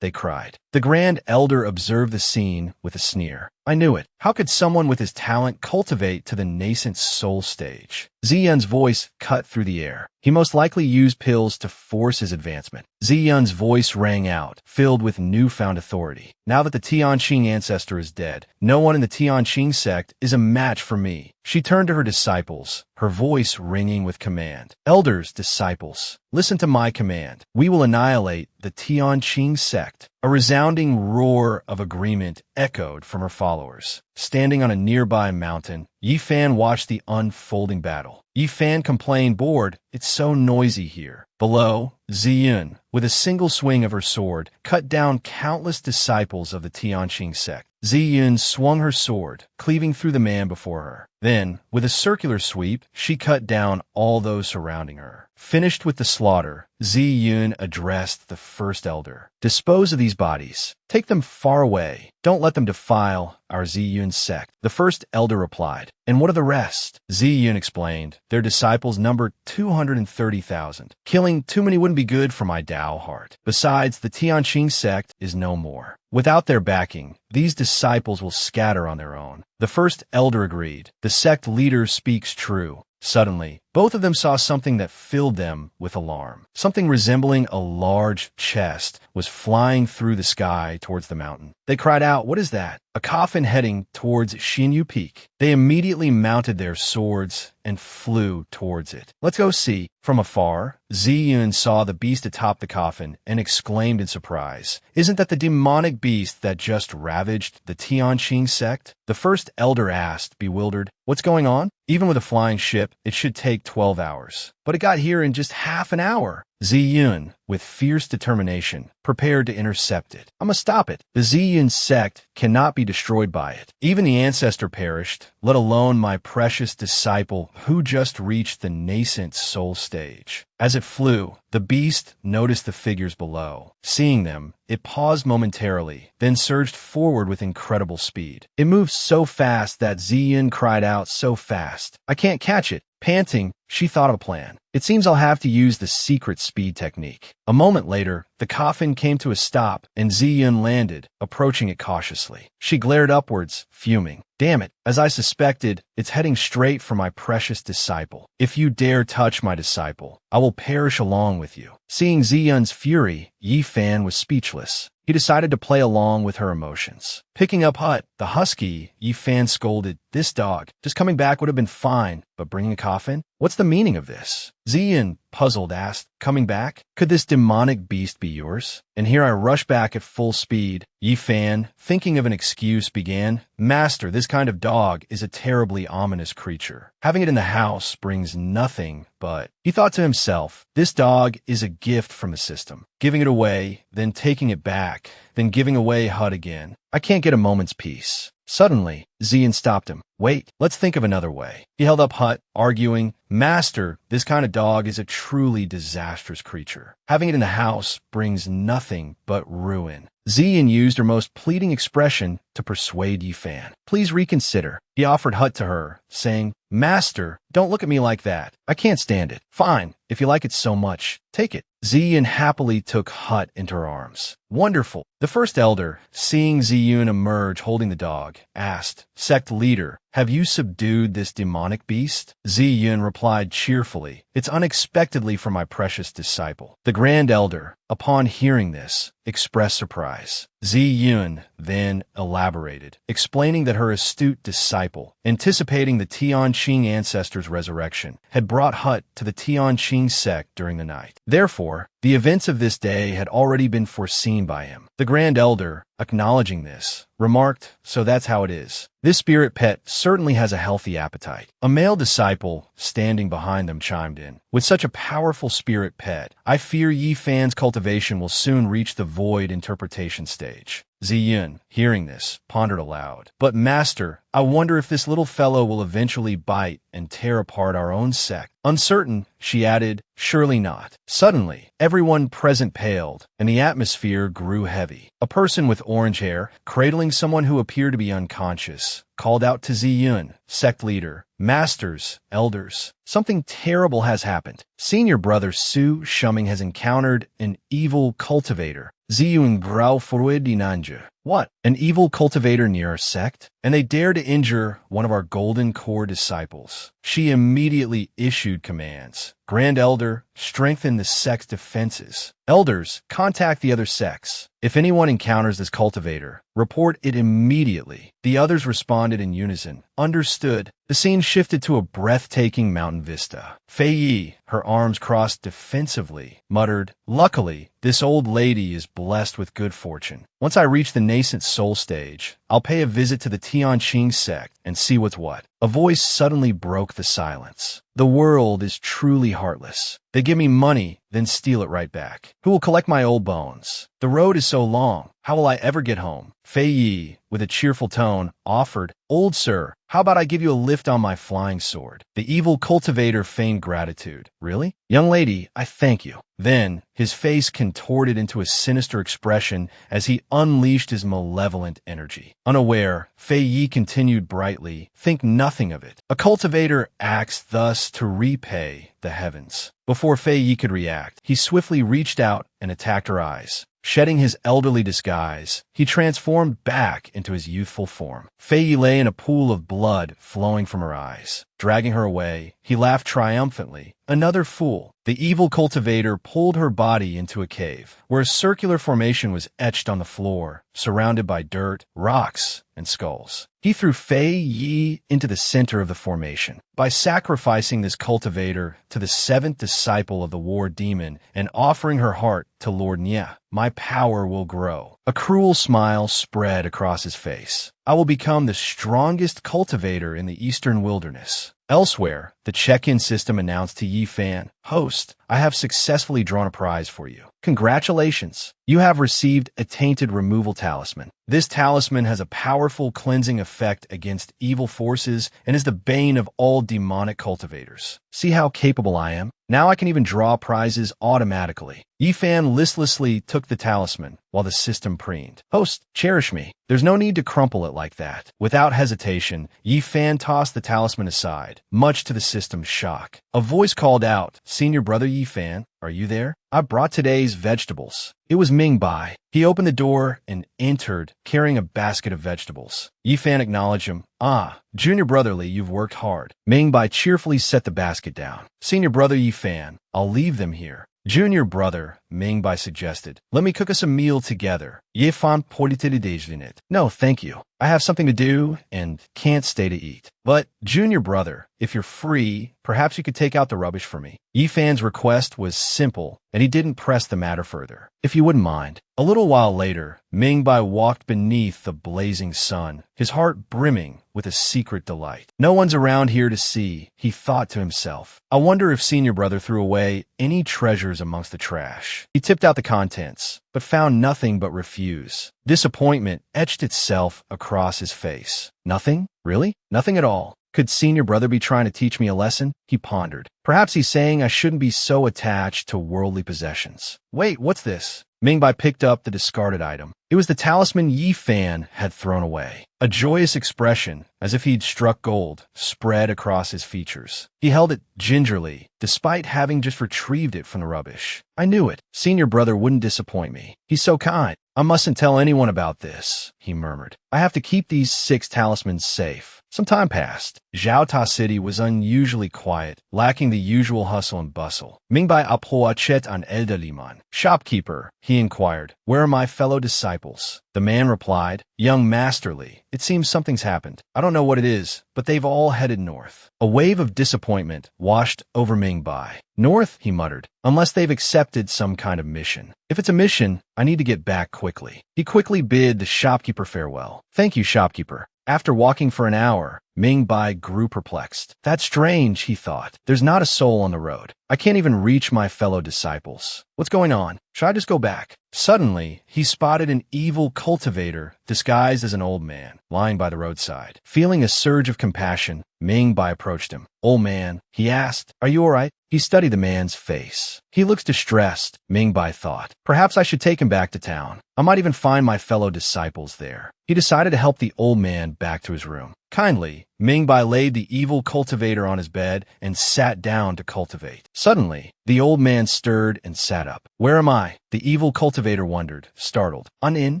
Speaker 1: they cried. The Grand Elder observed the scene with a sneer. I knew it. How could someone with his talent cultivate to the nascent soul stage? Ziyun's voice cut through the air. He most likely used pills to force his advancement. Ziyun's voice rang out, filled with newfound authority. Now that the Tianqing ancestor is dead, no one in the Tianqing sect is a match for me. She turned to her disciples, her voice ringing with command. Elders, disciples, listen to my command. We will annihilate the Tianqing sect. A resounding roar of agreement echoed from her followers. Standing on a nearby mountain, Yifan watched the unfolding battle. Yifan complained, bored, it's so noisy here. Below, Ziyun, with a single swing of her sword, cut down countless disciples of the Tianqing sect. Ziyun swung her sword, cleaving through the man before her. Then, with a circular sweep, she cut down all those surrounding her. Finished with the slaughter, Ziyun addressed the first elder. Dispose of these bodies. Take them far away. Don't let them defile our Ziyun sect. The first elder replied. And what of the rest? Ziyun explained. Their disciples number 230,000. Killing too many wouldn't be good for my Tao heart. Besides, the Tianqing sect is no more. Without their backing, these disciples will scatter on their own. The first elder agreed. The sect leader speaks true. Suddenly, both of them saw something that filled them with alarm. Something resembling a large chest was flying through the sky towards the mountain. They cried out, "What is that?" A coffin heading towards Xinyu Peak. They immediately mounted their swords and flew towards it. "Let's go see." From afar, Ziyun saw the beast atop the coffin and exclaimed in surprise, "Isn't that the demonic beast that just ravaged the Tianqing sect?" The first elder asked, bewildered, "What's going on?" Even with a flying ship, it should take 12 hours. But it got here in just half an hour. Ziyun, with fierce determination, prepared to intercept it. "I must stop it. The Ziyun sect cannot be destroyed by it. Even the ancestor perished, let alone my precious disciple who just reached the nascent soul stage." As it flew, the beast noticed the figures below. Seeing them, it paused momentarily, then surged forward with incredible speed. It moved so fast that Ziyun cried out, "So fast! I can't catch it." Panting, she thought of a plan. "It seems I'll have to use the secret speed technique." A moment later, the coffin came to a stop and Ziyun landed, approaching it cautiously. She glared upwards, fuming. "Damn it, as I suspected, it's heading straight for my precious disciple. If you dare touch my disciple, I will perish along with you." Seeing Ziyun's fury, Yi Fan was speechless. He decided to play along with her emotions. Picking up Hut, the husky, Yi Fan scolded, "This dog, just coming back would have been fine, but bringing a coffin? What's the meaning of this?" Ziyun, puzzled, asked, "Coming back? Could this demonic beast be yours?" And here I rush back at full speed. Yi Fan, thinking of an excuse, began, "Master, this kind of dog is a terribly ominous creature. Having it in the house brings nothing but..." He thought to himself, "This dog is a gift from the system. Giving it away, then taking it back, then giving away Hut again. I can't get a moment's peace." Suddenly, Ziyun stopped him. "Wait, let's think of another way." He held up Hut, arguing, "Master, this kind of dog is a truly disastrous creature. Having it in the house brings nothing but ruin." Ziyun used her most pleading expression to persuade Yi Fan. "Please reconsider." He offered Hut to her, saying, "Master, don't look at me like that. I can't stand it." "Fine, if you like it so much, take it." Ziyun happily took Hut into her arms. "Wonderful." The first elder, seeing Ziyun emerge holding the dog, asked, "Sect leader, have you subdued this demonic beast?" Ziyun replied cheerfully, "It's unexpectedly for my precious disciple." The grand elder, upon hearing this, expressed surprise. Ziyun then elaborated, explaining that her astute disciple, anticipating the Tianqing ancestors' resurrection, had brought Hut to the Tianqing sect during the night. Therefore, the events of this day had already been foreseen by him. The grand elder, acknowledging this, remarked, "So that's how it is. This spirit pet certainly has a healthy appetite." A male disciple, standing behind them, chimed in, "With such a powerful spirit pet, I fear Yi Fan's cultivation will soon reach the void interpretation stage." Ziyun, hearing this, pondered aloud. "But master, I wonder if this little fellow will eventually bite and tear apart our own sect." Uncertain, she added, "Surely not." Suddenly, everyone present paled, and the atmosphere grew heavy. A person with orange hair, cradling someone who appeared to be unconscious, called out to Ziyun, sect leader, "Masters, elders, something terrible has happened. Senior brother Su Shuming has encountered an evil cultivator." Ziyun grau Nanja. "What? An evil cultivator near our sect? And they dare to injure one of our golden core disciples." She immediately issued commands. "Grand Elder, strengthen the sect's defenses. Elders, contact the other sects. If anyone encounters this cultivator, report it immediately." The others responded in unison. "Understood." The scene shifted to a breathtaking mountain vista. Fei Yi, her arms crossed defensively, muttered, "Luckily, this old lady is blessed with good fortune. Once I reach the nascent soul stage, I'll I'll pay a visit to the Tianqing sect and see what's what. A voice suddenly broke the silence. The world is truly heartless. They give me money, then steal it right back. Who will collect my old bones? The road is so long. How will I ever get home? Fei Yi, with a cheerful tone, offered, "Old sir, how about I give you a lift on my flying sword?" The evil cultivator feigned gratitude. "Really? Young lady, I thank you." Then, his face contorted into a sinister expression as he unleashed his malevolent energy. Unaware, Fei Yi continued brightly, "Think nothing of it. A cultivator acts thus to repay the heavens." Before Fei Yi could react, he swiftly reached out and attacked her eyes. Shedding his elderly disguise, he transformed back into his youthful form. Fei Yi lay in a pool of blood flowing from her eyes. Dragging her away, he laughed triumphantly. "Another fool." The evil cultivator pulled her body into a cave, where a circular formation was etched on the floor, surrounded by dirt, rocks, and skulls. He threw Fei Yi into the center of the formation. By sacrificing this cultivator to the seventh disciple of the war demon and offering her heart to Lord Nya, my power will grow. A cruel smile spread across his face. I will become the strongest cultivator in the eastern wilderness. Elsewhere, the check-in system announced to Yi Fan, "Host, I have successfully drawn a prize for you. Congratulations. You have received a tainted removal talisman. This talisman has a powerful cleansing effect against evil forces and is the bane of all demonic cultivators. See how capable I am? Now I can even draw prizes automatically." Yi Fan listlessly took the talisman while the system preened. "Host, cherish me. There's no need to crumple it like that." Without hesitation, Yi Fan tossed the talisman aside, much to the system's shock. A voice called out, "Senior brother Yi Fan, are you there? I brought today's vegetables." It was Ming Bai. He opened the door and entered, carrying a basket of vegetables. Yi Fan acknowledged him. "Ah, junior brotherly, you've worked hard." Ming Bai cheerfully set the basket down. "Senior brother Yi Fan, I'll leave them here." "Junior brother," Ming Bai suggested, "let me cook us a meal together." Yi Fan pointed it. "No, thank you. I have something to do and can't stay to eat." "But, junior brother, if you're free, perhaps you could take out the rubbish for me." Yi Fan's request was simple, and he didn't press the matter further. "If you wouldn't mind." A little while later, Ming Bai walked beneath the blazing sun, his heart brimming with a secret delight. "No one's around here to see," he thought to himself. "I wonder if senior brother threw away any treasures amongst the trash." He tipped out the contents, but found nothing but refuse. Disappointment etched itself across his face. Nothing? Really? Nothing at all. Could senior brother be trying to teach me a lesson? He pondered. Perhaps he's saying I shouldn't be so attached to worldly possessions. Wait, what's this? Ming Bai picked up the discarded item. It was the talisman Yi Fan had thrown away. A joyous expression, as if he'd struck gold, spread across his features. He held it gingerly, despite having just retrieved it from the rubbish. "I knew it. Senior brother wouldn't disappoint me. He's so kind. I mustn't tell anyone about this," he murmured. "I have to keep these 6 talismans safe." Some time passed. Zhaota City was unusually quiet, lacking the usual hustle and bustle. Ming Bai approached an elderly man. "Shopkeeper," he inquired, "where are my fellow disciples?" The man replied, "Young Masterly, it seems something's happened. I don't know what it is, but they've all headed north." A wave of disappointment washed over Ming Bai. "North," he muttered, "unless they've accepted some kind of mission. If it's a mission, I need to get back quickly." He quickly bid the shopkeeper farewell. "Thank you, shopkeeper." After walking for an hour, Ming Bai grew perplexed. "That's strange," he thought. "There's not a soul on the road. I can't even reach my fellow disciples. What's going on? Should I just go back?" Suddenly, he spotted an evil cultivator disguised as an old man, lying by the roadside. Feeling a surge of compassion, Ming Bai approached him. "Old man," he asked, "are you all right?" He studied the man's face. "He looks distressed," Ming Bai thought. "Perhaps I should take him back to town. I might even find my fellow disciples there." He decided to help the old man back to his room. Kindly, Ming Bai laid the evil cultivator on his bed and sat down to cultivate. Suddenly, the old man stirred and sat up. "Where am I?" The evil cultivator wondered, startled. "I'm in.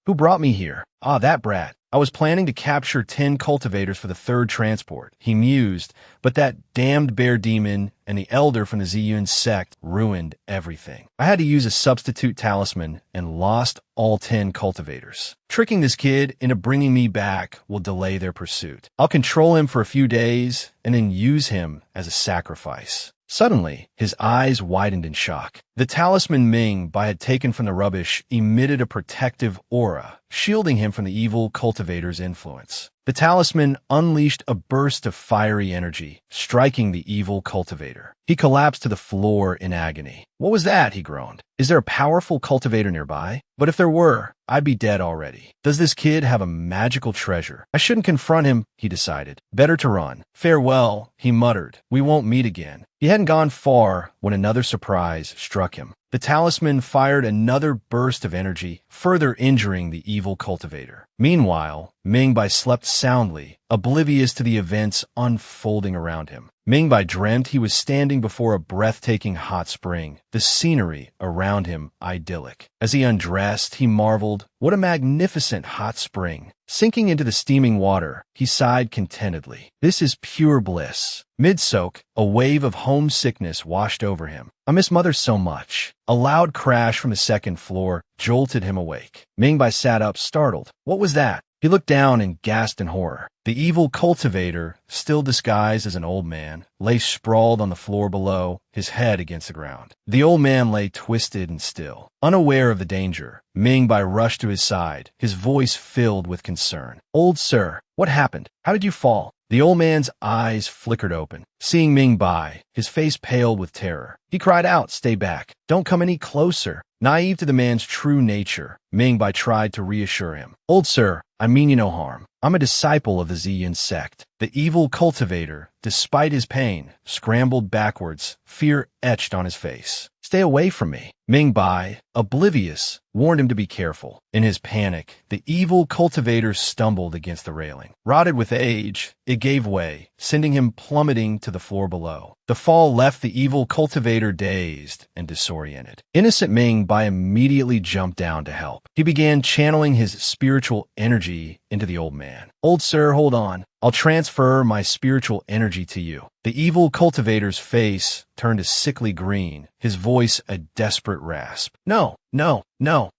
Speaker 1: Who brought me here?" "Ah, that brat. I was planning to capture 10 cultivators for the 3rd transport," he mused, "but that damned bear demon and the elder from the Ziyun sect ruined everything. I had to use a substitute talisman and lost all 10 cultivators. Tricking this kid into bringing me back will delay their pursuit. I'll control him for a few days and then use him as a sacrifice." Suddenly, his eyes widened in shock. The talisman Ming Bai had taken from the rubbish emitted a protective aura, shielding him from the evil cultivator's influence. The talisman unleashed a burst of fiery energy, striking the evil cultivator. He collapsed to the floor in agony. "What was that?" he groaned. "Is there a powerful cultivator nearby? But if there were, I'd be dead already. Does this kid have a magical treasure? I shouldn't confront him," he decided. "Better to run. Farewell," he muttered. "We won't meet again." He hadn't gone far when another surprise struck him. The talisman fired another burst of energy, further injuring the evil cultivator. Meanwhile, Ming Bai slept soundly, oblivious to the events unfolding around him. Ming Bai dreamt he was standing before a breathtaking hot spring, the scenery around him idyllic. As he undressed, he marveled, "What a magnificent hot spring." Sinking into the steaming water, he sighed contentedly. "This is pure bliss." Mid-soak, a wave of homesickness washed over him. "I miss Mother so much." A loud crash from the second floor jolted him awake. Ming Bai sat up, startled. What was that? He looked down and gasped in horror. The evil cultivator, still disguised as an old man, lay sprawled on the floor below, his head against the ground. The old man lay twisted and still. Unaware of the danger, Ming Bai rushed to his side, his voice filled with concern. "Old sir, what happened? How did you fall?" The old man's eyes flickered open. Seeing Ming Bai, his face paled with terror. He cried out, "Stay back. Don't come any closer." Naive to the man's true nature, Ming Bai tried to reassure him. "Old sir, I mean you no harm. I'm a disciple of the Ziyin sect." The evil cultivator, despite his pain, scrambled backwards, fear etched on his face. "Stay away from me." Ming Bai, oblivious, warned him to be careful. In his panic, the evil cultivator stumbled against the railing. Rotted with age, it gave way, sending him plummeting to the floor below. The fall left the evil cultivator dazed and disoriented. Innocent Ming Bai immediately jumped down to help. He began channeling his spiritual energy into the old man. "Old sir, hold on. I'll transfer my spiritual energy to you." The evil cultivator's face turned a sickly green, his voice a desperate rasp. No.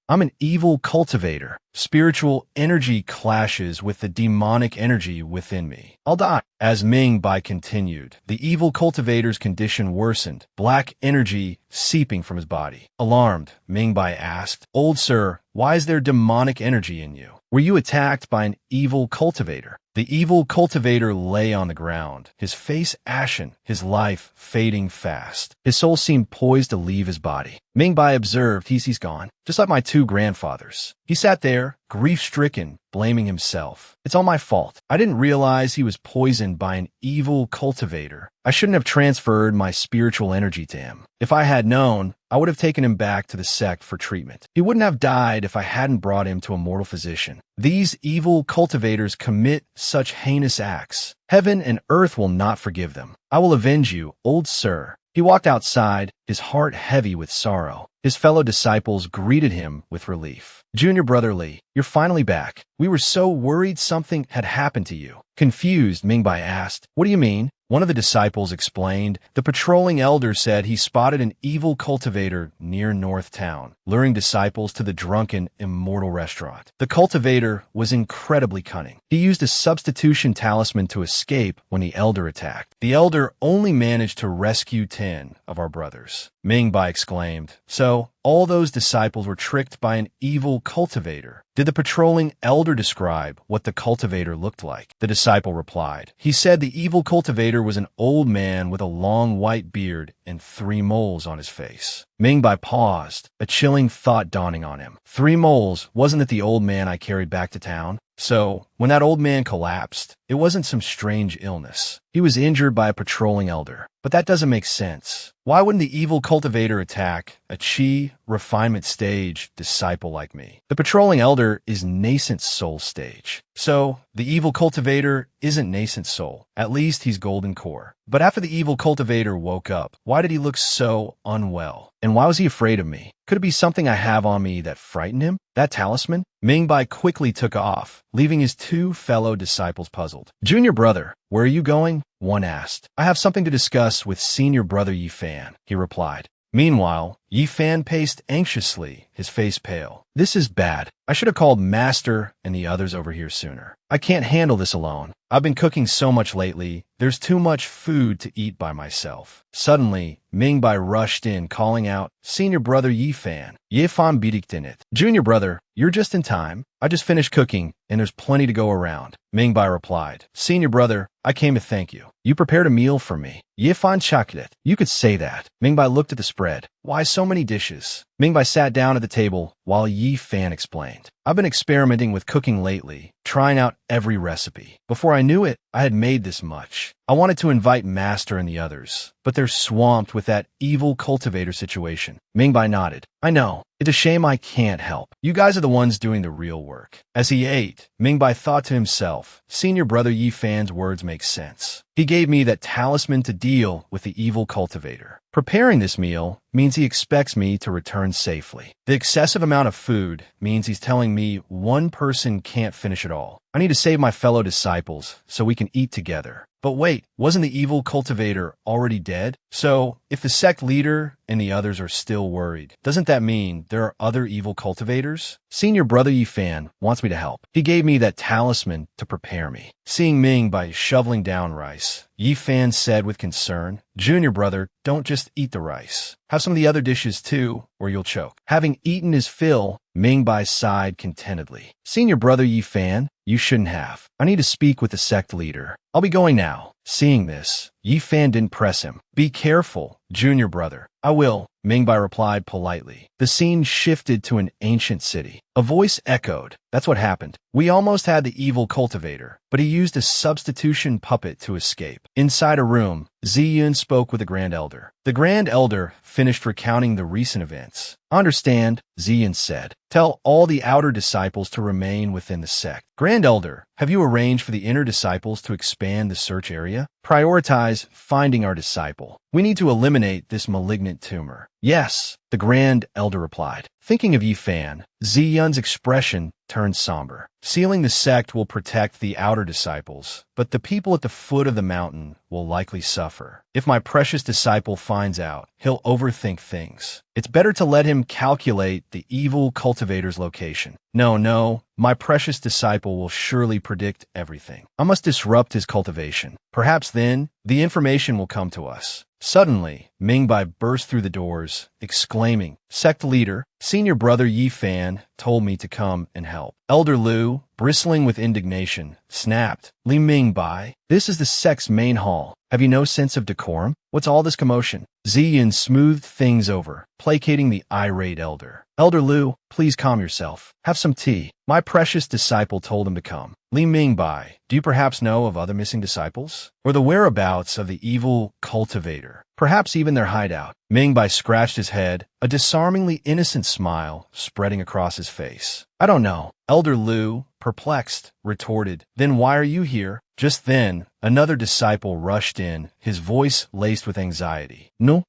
Speaker 1: I'm an evil cultivator. Spiritual energy clashes with the demonic energy within me. I'll die." As Ming Bai continued, the evil cultivator's condition worsened, black energy seeping from his body. Alarmed, Ming Bai asked, "Old sir, why is there demonic energy in you? Were you attacked by an evil cultivator?" The evil cultivator lay on the ground, his face ashen, his life fading fast. His soul seemed poised to leave his body. Ming Bai observed, he's gone, just like my two grandfathers. He sat there, grief-stricken, blaming himself. "It's all my fault. I didn't realize he was poisoned by an evil cultivator. I shouldn't have transferred my spiritual energy to him. If I had known, I would have taken him back to the sect for treatment. He wouldn't have died if I hadn't brought him to a mortal physician. These evil cultivators commit such heinous acts. Heaven and earth will not forgive them. I will avenge you, old sir." He walked outside, his heart heavy with sorrow. His fellow disciples greeted him with relief. "Junior brother Li, you're finally back. We were so worried something had happened to you." Confused, Ming Bai asked, "What do you mean?" One of the disciples explained, "The patrolling elder said he spotted an evil cultivator near North Town, luring disciples to the drunken, immortal restaurant. The cultivator was incredibly cunning. He used a substitution talisman to escape when the elder attacked. The elder only managed to rescue 10 of our brothers." Ming Bai exclaimed, "So, all those disciples were tricked by an evil cultivator. Did the patrolling elder describe what the cultivator looked like?" The disciple replied, "He said the evil cultivator was an old man with a long white beard and 3 moles on his face." Ming Bai paused, a chilling thought dawning on him. 3 moles, wasn't it the old man I carried back to town? So, when that old man collapsed, it wasn't some strange illness. He was injured by a patrolling elder. But that doesn't make sense. Why wouldn't the evil cultivator attack a chi refinement stage disciple like me? The patrolling elder is nascent soul stage. So, the evil cultivator isn't nascent soul. At least he's golden core. But after the evil cultivator woke up, why did he look so unwell? And why was he afraid of me? Could it be something I have on me that frightened him? That talisman? Ming Bai quickly took off, leaving his 2 fellow disciples puzzled. "Junior brother, where are you going?" one asked. "I have something to discuss with senior brother Yi Fan," he replied. Meanwhile, Yi Fan paced anxiously, his face pale. "This is bad. I should have called Master and the others over here sooner. I can't handle this alone. I've been cooking so much lately, There's too much food to eat by myself. Suddenly, Mingbai rushed in, calling out, Senior brother Yifan, Yifan biriktinit. Junior brother, you're just in time. I just finished cooking, and there's plenty to go around. Mingbai replied, Senior brother, I came to thank you. You prepared a meal for me. Yifan chakdet. You could say that. Mingbai looked at the spread. Why so many dishes? Mingbai sat down at the table while Yifan explained. I've been experimenting with cooking lately, trying out every recipe. Before I knew it, I had made this much. I wanted to invite Master and the others, but they're swamped with that evil cultivator situation. Mingbai nodded. I know. It's a shame I can't help. You guys are the ones doing the real work. As he ate, Mingbai thought to himself, Senior brother Yifan's words make sense. He gave me that talisman to deal with the evil cultivator. Preparing this meal means he expects me to return safely. The excessive amount of food means he's telling me one person can't finish it all. I need to save my fellow disciples so we can eat together. But wait, wasn't the evil cultivator already dead? So, if the sect leader and the others are still worried, doesn't that mean there are other evil cultivators? Senior brother Yifan wants me to help. He gave me that talisman to prepare me. Seeing Mingbai shoveling down rice, Yifan said with concern, Junior brother, don't just eat the rice. Have some of the other dishes too, or you'll choke. Having eaten his fill, Mingbai sighed contentedly. Senior brother Yifan, you shouldn't have. I need to speak with the sect leader. I'll be going now. Seeing this, Yifan didn't press him. Be careful, junior brother. I will, Mingbai replied politely. The scene shifted to an ancient city. A voice echoed. That's what happened. We almost had the evil cultivator, but he used a substitution puppet to escape. Inside a room, Ziyun spoke with the Grand Elder. The Grand Elder finished recounting the recent events. Understand, Ziyun said. Tell all the outer disciples to remain within the sect. Grand Elder, have you arranged for the inner disciples to expand the search area? Prioritize finding our disciple. We need to eliminate this malignant tumor. Yes, the Grand Elder replied. Thinking of Yifan, Ziyun's expression turned somber. Sealing the sect will protect the outer disciples, but the people at the foot of the mountain will likely suffer. If my precious disciple finds out, he'll overthink things. It's better to let him calculate the evil cultivator's location. No, my precious disciple will surely predict everything. I must disrupt his cultivation. Perhaps then, the information will come to us. Suddenly, Mingbai burst through the doors, exclaiming, Sect leader, senior brother Yifan told me to come and help. Elder Lu, bristling with indignation, snapped, Li Mingbai, this is the sect's main hall. Have you no sense of decorum? What's all this commotion? Ziyun smoothed things over, placating the irate elder. Elder Lu, please calm yourself. Have some tea. My precious disciple told him to come. Li Mingbai, do you perhaps know of other missing disciples? Or the whereabouts of the evil cultivator? Perhaps even their hideout? Mingbai scratched his head, a disarmingly innocent smile spreading across his face. I don't know. Elder Lu, perplexed, retorted. Then why are you here? Just then, another disciple rushed in, his voice laced with anxiety. No.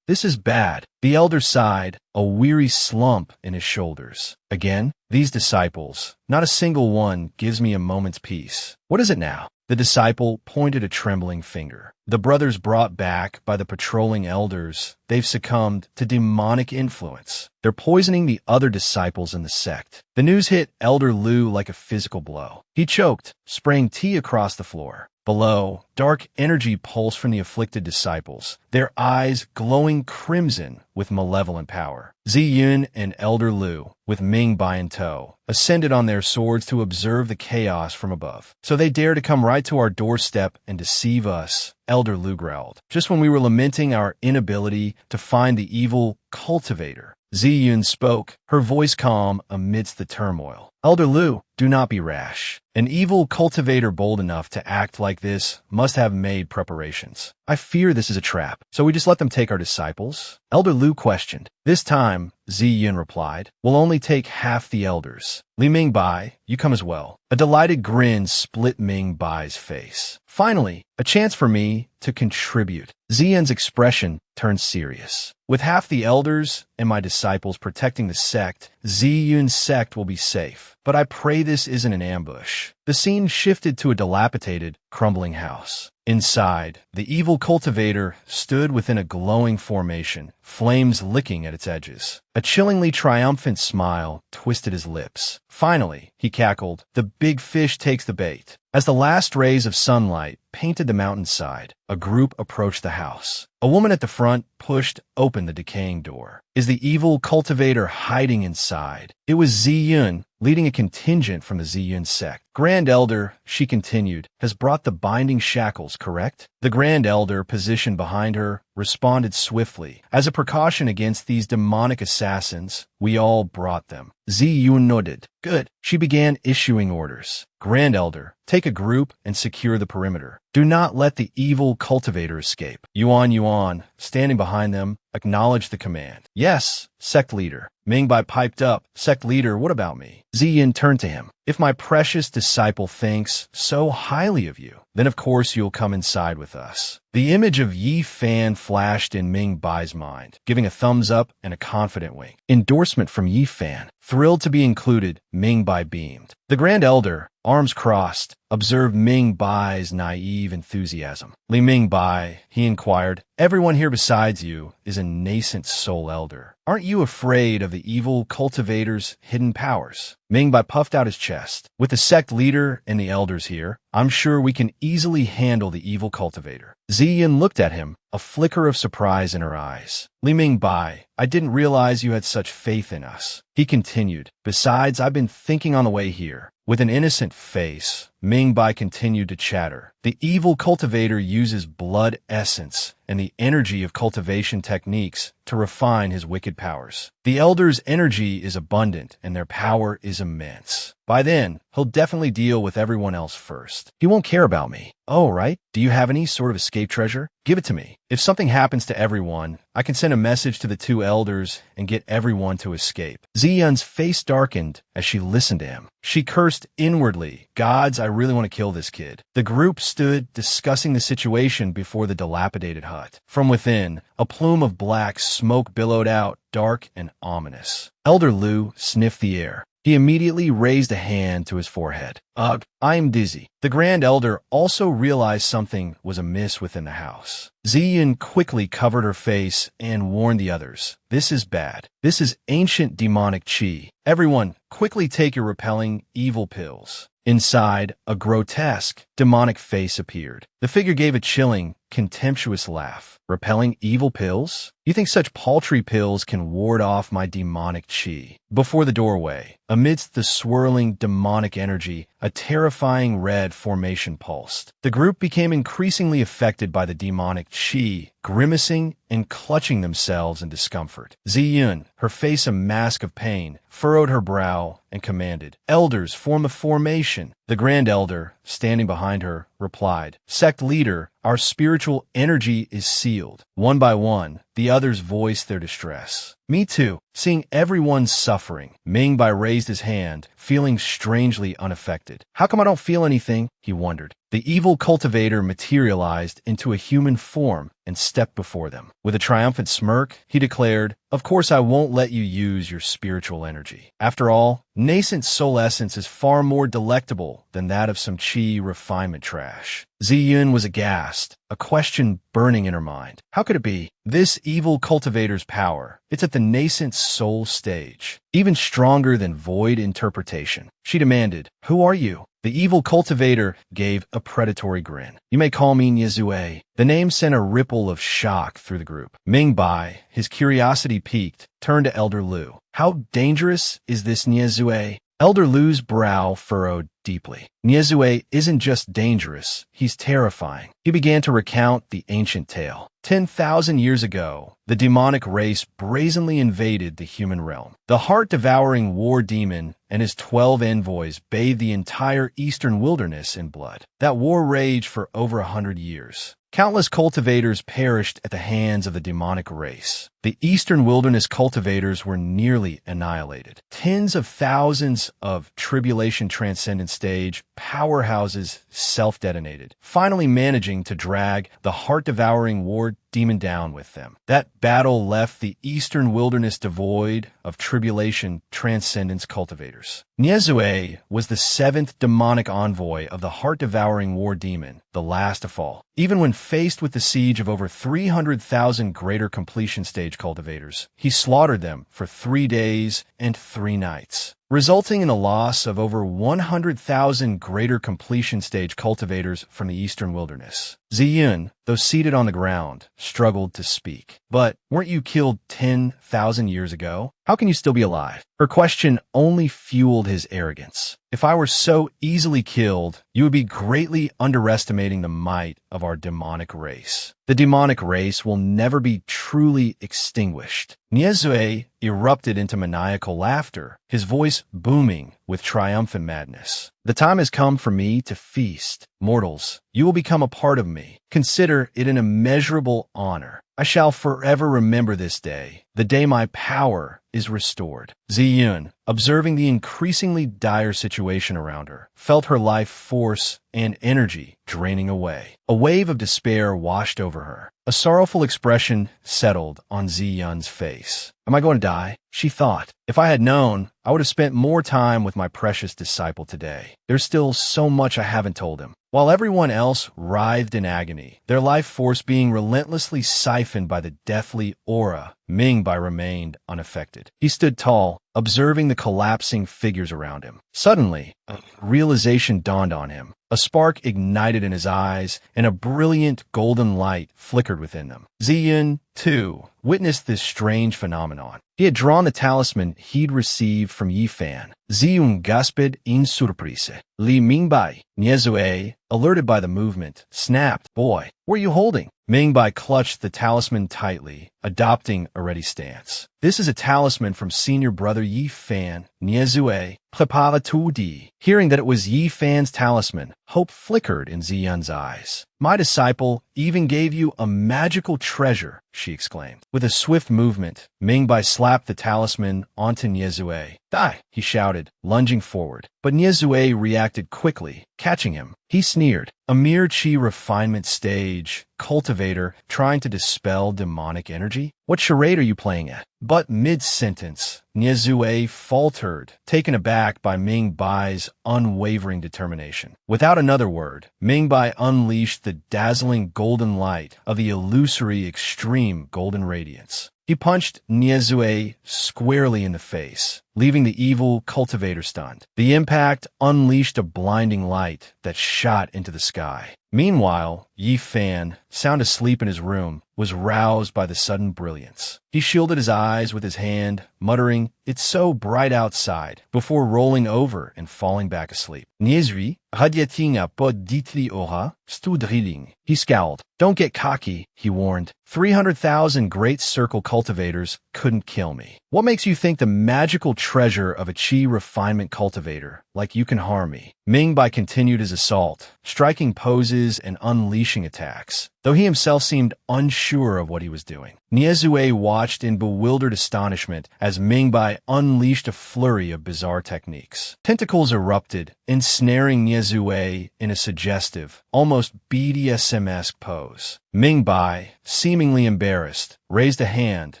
Speaker 1: This is bad. The elder sighed, a weary slump in his shoulders. Again, these disciples, not a single one gives me a moment's peace. What is it now? The disciple pointed a trembling finger. The brothers brought back by the patrolling elders, they've succumbed to demonic influence. They're poisoning the other disciples in the sect. The news hit Elder Lu like a physical blow. He choked, spraying tea across the floor. Below, dark energy pulsed from the afflicted disciples, their eyes glowing crimson with malevolent power. Ziyun and Elder Lu, with Mingbai in tow, ascended on their swords to observe the chaos from above. So they dare to come right to our doorstep and deceive us, Elder Lu growled, just when we were lamenting our inability to find the evil cultivator. Ziyun spoke, her voice calm amidst the turmoil. Elder Lu, do not be rash. An evil cultivator bold enough to act like this must have made preparations. I fear this is a trap, so we just let them take our disciples? Elder Lu questioned. This time, Ziyun replied, we'll only take half the elders. Li Mingbai, you come as well. A delighted grin split Mingbai's face. Finally, a chance for me to contribute. Ziyun's expression turned serious. With half the elders and my disciples protecting the sect, Ziyun's sect will be safe. But I pray this isn't an ambush. The scene shifted to a dilapidated, crumbling house. Inside, the evil cultivator stood within a glowing formation, flames licking at its edges. A chillingly triumphant smile twisted his lips. Finally, he cackled, "The big fish takes the bait." As the last rays of sunlight painted the mountainside, a group approached the house. A woman at the front pushed open the decaying door. Is the evil cultivator hiding inside? It was Ziyun, leading a contingent from the Ziyun sect. Grand Elder, she continued, has brought the binding shackles, correct? The Grand Elder, positioned behind her, responded swiftly. As a precaution against these demonic assassins, we all brought them. Ziyun nodded. Good. She began issuing orders. Grand Elder, take a group and secure the perimeter. Do not let the evil cultivator escape. Yuan, standing behind them, acknowledged the command. Yes, sect leader. Mingbai piped up. Sect leader, what about me? Ziyin turned to him. If my precious disciple thinks so highly of you, then of course you'll come inside with us. The image of Yi Fan flashed in Ming Bai's mind, giving a thumbs up and a confident wink. Endorsement from Yi Fan. Thrilled to be included, Ming Bai beamed. The Grand Elder, arms crossed, observed Ming Bai's naive enthusiasm. Li Ming Bai, he inquired, everyone here besides you is a nascent soul elder. Aren't you afraid of the evil cultivator's hidden powers? Ming Bai puffed out his chest. With the sect leader and the elders here, I'm sure we can easily handle the evil cultivator. Ziyin looked at him, a flicker of surprise in her eyes. Li Ming Bai, I didn't realize you had such faith in us. He continued, besides, I've been thinking on the way here. With an innocent face, Ming Bai continued to chatter. The evil cultivator uses blood essence and the energy of cultivation techniques to refine his wicked powers. The elder's energy is abundant and their power is immense. By then, he'll definitely deal with everyone else first. He won't care about me. Oh, right? Do you have any sort of escape treasure? Give it to me. If something happens to everyone, I can send a message to the two elders and get everyone to escape. Ziyun's face darkened as she listened to him. She cursed inwardly. Gods, I really want to kill this kid. The group stood discussing the situation before the dilapidated hut. From within, a plume of black smoke billowed out, dark and ominous. Elder Lu sniffed the air. He immediately raised a hand to his forehead. Ugh, I'm dizzy. The Grand Elder also realized something was amiss within the house. Ziyin quickly covered her face and warned the others. This is bad. This is ancient demonic qi. Everyone, quickly take your repelling evil pills. Inside, a grotesque, demonic face appeared. The figure gave a chilling, contemptuous laugh. Repelling evil pills? You think such paltry pills can ward off my demonic qi? Before the doorway, amidst the swirling demonic energy, a terrifying red formation pulsed. The group became increasingly affected by the demonic qi, grimacing and clutching themselves in discomfort. Ziyun, her face a mask of pain, furrowed her brow and commanded, Elders, form a formation. The Grand Elder, standing behind her, replied, Sect leader, our spiritual energy is sealed. One by one, the others voiced their distress. Me too. Seeing everyone suffering, Ming Bai raised his hand, feeling strangely unaffected. How come I don't feel anything? He wondered. The evil cultivator materialized into a human form and stepped before them. With a triumphant smirk, he declared, Of course I won't let you use your spiritual energy. After all, nascent soul essence is far more delectable than that of some qi refinement trash. Ziyun was aghast, a question burning in her mind. How could it be? This evil cultivator's power, it's at the nascent soul stage, even stronger than void interpretation. She demanded, Who are you? The evil cultivator gave a predatory grin. You may call me Nyezue. The name sent a ripple of shock through the group. Ming Bai, his curiosity piqued, turned to Elder Lu. How dangerous is this Nyezue? Elder Lu's brow furrowed deeply. Nyezue isn't just dangerous, he's terrifying. He began to recount the ancient tale. 10,000 years ago, the demonic race brazenly invaded the human realm. The heart-devouring war demon and his 12 envoys bathed the entire eastern wilderness in blood. That war raged for over 100 years. Countless cultivators perished at the hands of the demonic race. The eastern wilderness cultivators were nearly annihilated. Tens of thousands of tribulation transcendent stage powerhouses self-detonated, finally managing to drag the heart-devouring war demon down with them. That battle left the eastern wilderness devoid of tribulation transcendence cultivators. Niezue was the seventh demonic envoy of the heart-devouring war demon, the last to fall. Even when faced with the siege of over 300,000 greater completion stage cultivators, he slaughtered them for 3 days and 3 nights, resulting in a loss of over 100,000 greater completion stage cultivators from the eastern wilderness. Ziyun, though seated on the ground, struggled to speak. But weren't you killed 10,000 years ago? How can you still be alive? Her question only fueled his arrogance. If I were so easily killed, you would be greatly underestimating the might of our demonic race. The demonic race will never be truly extinguished. Niezue erupted into maniacal laughter, his voice booming with triumphant madness. The time has come for me to feast. Mortals, you will become a part of me. Consider it an immeasurable honor. I shall forever remember this day, the day my power is restored. Ziyun, observing the increasingly dire situation around her, felt her life force and energy draining away. A wave of despair washed over her. A sorrowful expression settled on Ziyun's face. Am I going to die? She thought. If I had known, I would have spent more time with my precious disciple today. There's still so much I haven't told him. While everyone else writhed in agony, their life force being relentlessly siphoned by the deathly aura, Mingbai remained unaffected. He stood tall, observing the collapsing figures around him. Suddenly, a realization dawned on him. A spark ignited in his eyes, and a brilliant golden light flickered within them. Ziyun, too, witnessed this strange phenomenon. He had drawn the talisman he'd received from Yifan. Ziyun gasped in surprise. Li Mingbai, Niezue, alerted by the movement, snapped, "Boy, what are you holding?" Mingbai clutched the talisman tightly, adopting a ready stance. "This is a talisman from senior brother Yifan, Niezue, prepara tout dit." Hearing that it was Yifan's talisman, hope flickered in Ziyun's eyes. "My disciple even gave you a magical treasure," she exclaimed. With a swift movement, Mingbai slapped the talisman onto Niezue. "Die!" he shouted, lunging forward. But Niezue reacted quickly, catching him. He sneered. "A mere chi refinement stage cultivator trying to dispel demonic energy? What charade are you playing at?" But mid-sentence, Niezue faltered, taken aback by Mingbai's unwavering determination. Without another word, Mingbai unleashed the dazzling golden light of the illusory extreme golden radiance. He punched Niezue squarely in the face, leaving the evil cultivator stunned. The impact unleashed a blinding light that shot into the sky. Meanwhile, Yifan, sound asleep in his room, was roused by the sudden brilliance. He shielded his eyes with his hand, muttering, "It's so bright outside," before rolling over and falling back asleep. Niezui, radiating a pod d'itli aura, stood reading. He scowled. "Don't get cocky," he warned. 300,000 great circle cultivators couldn't kill me. What makes you think the magical treasure of a chi refinement cultivator like you can harm me? Mingbai continued his assault, striking poses and unleashing attacks, though he himself seemed unsure of what he was doing. Niezue watched in bewildered astonishment as Mingbai unleashed a flurry of bizarre techniques. Tentacles erupted, ensnaring Niezue in a suggestive, almost BDSM-esque pose. Mingbai, seemingly embarrassed, raised a hand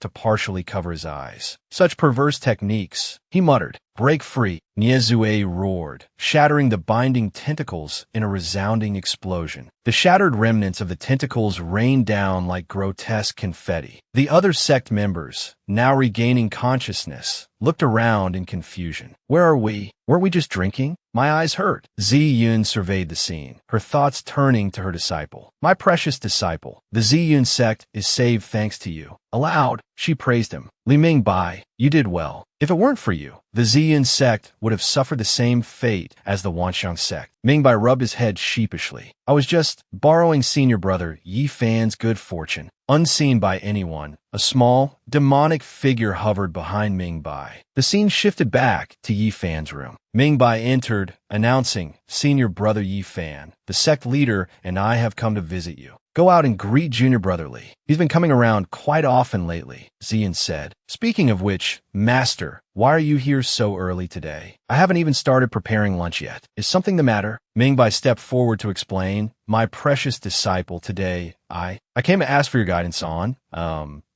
Speaker 1: to partially cover his eyes. "Such perverse techniques," he muttered. "Break free." Niezue roared, shattering the binding tentacles in a resounding explosion. The shattered remnants of the tentacles rained down like grotesque confetti. The other sect members, now regaining consciousness, looked around in confusion. "Where are we? Weren't we just drinking? My eyes hurt." Ziyun surveyed the scene, her thoughts turning to her disciple. "My precious disciple, the Ziyun sect is saved thanks to you." Aloud, she praised him. "Li Mingbai, you did well. If it weren't for you, the Ziyun sect would have suffered the same fate as the Wanxiang sect." Mingbai rubbed his head sheepishly. "I was just borrowing senior brother Yifan's good fortune." Unseen by anyone, a small, demonic figure hovered behind Mingbai. The scene shifted back to Yifan's room. Mingbai entered, announcing, "Senior brother Yifan, the sect leader and I have come to visit you." Go out and greet Junior brotherly. He's been coming around quite often lately, Ziyin said. Speaking of which, Master, why are you here so early today? I haven't even started preparing lunch yet. Is something the matter? Mingbai stepped forward to explain. My precious disciple, today, I came to ask for your guidance on,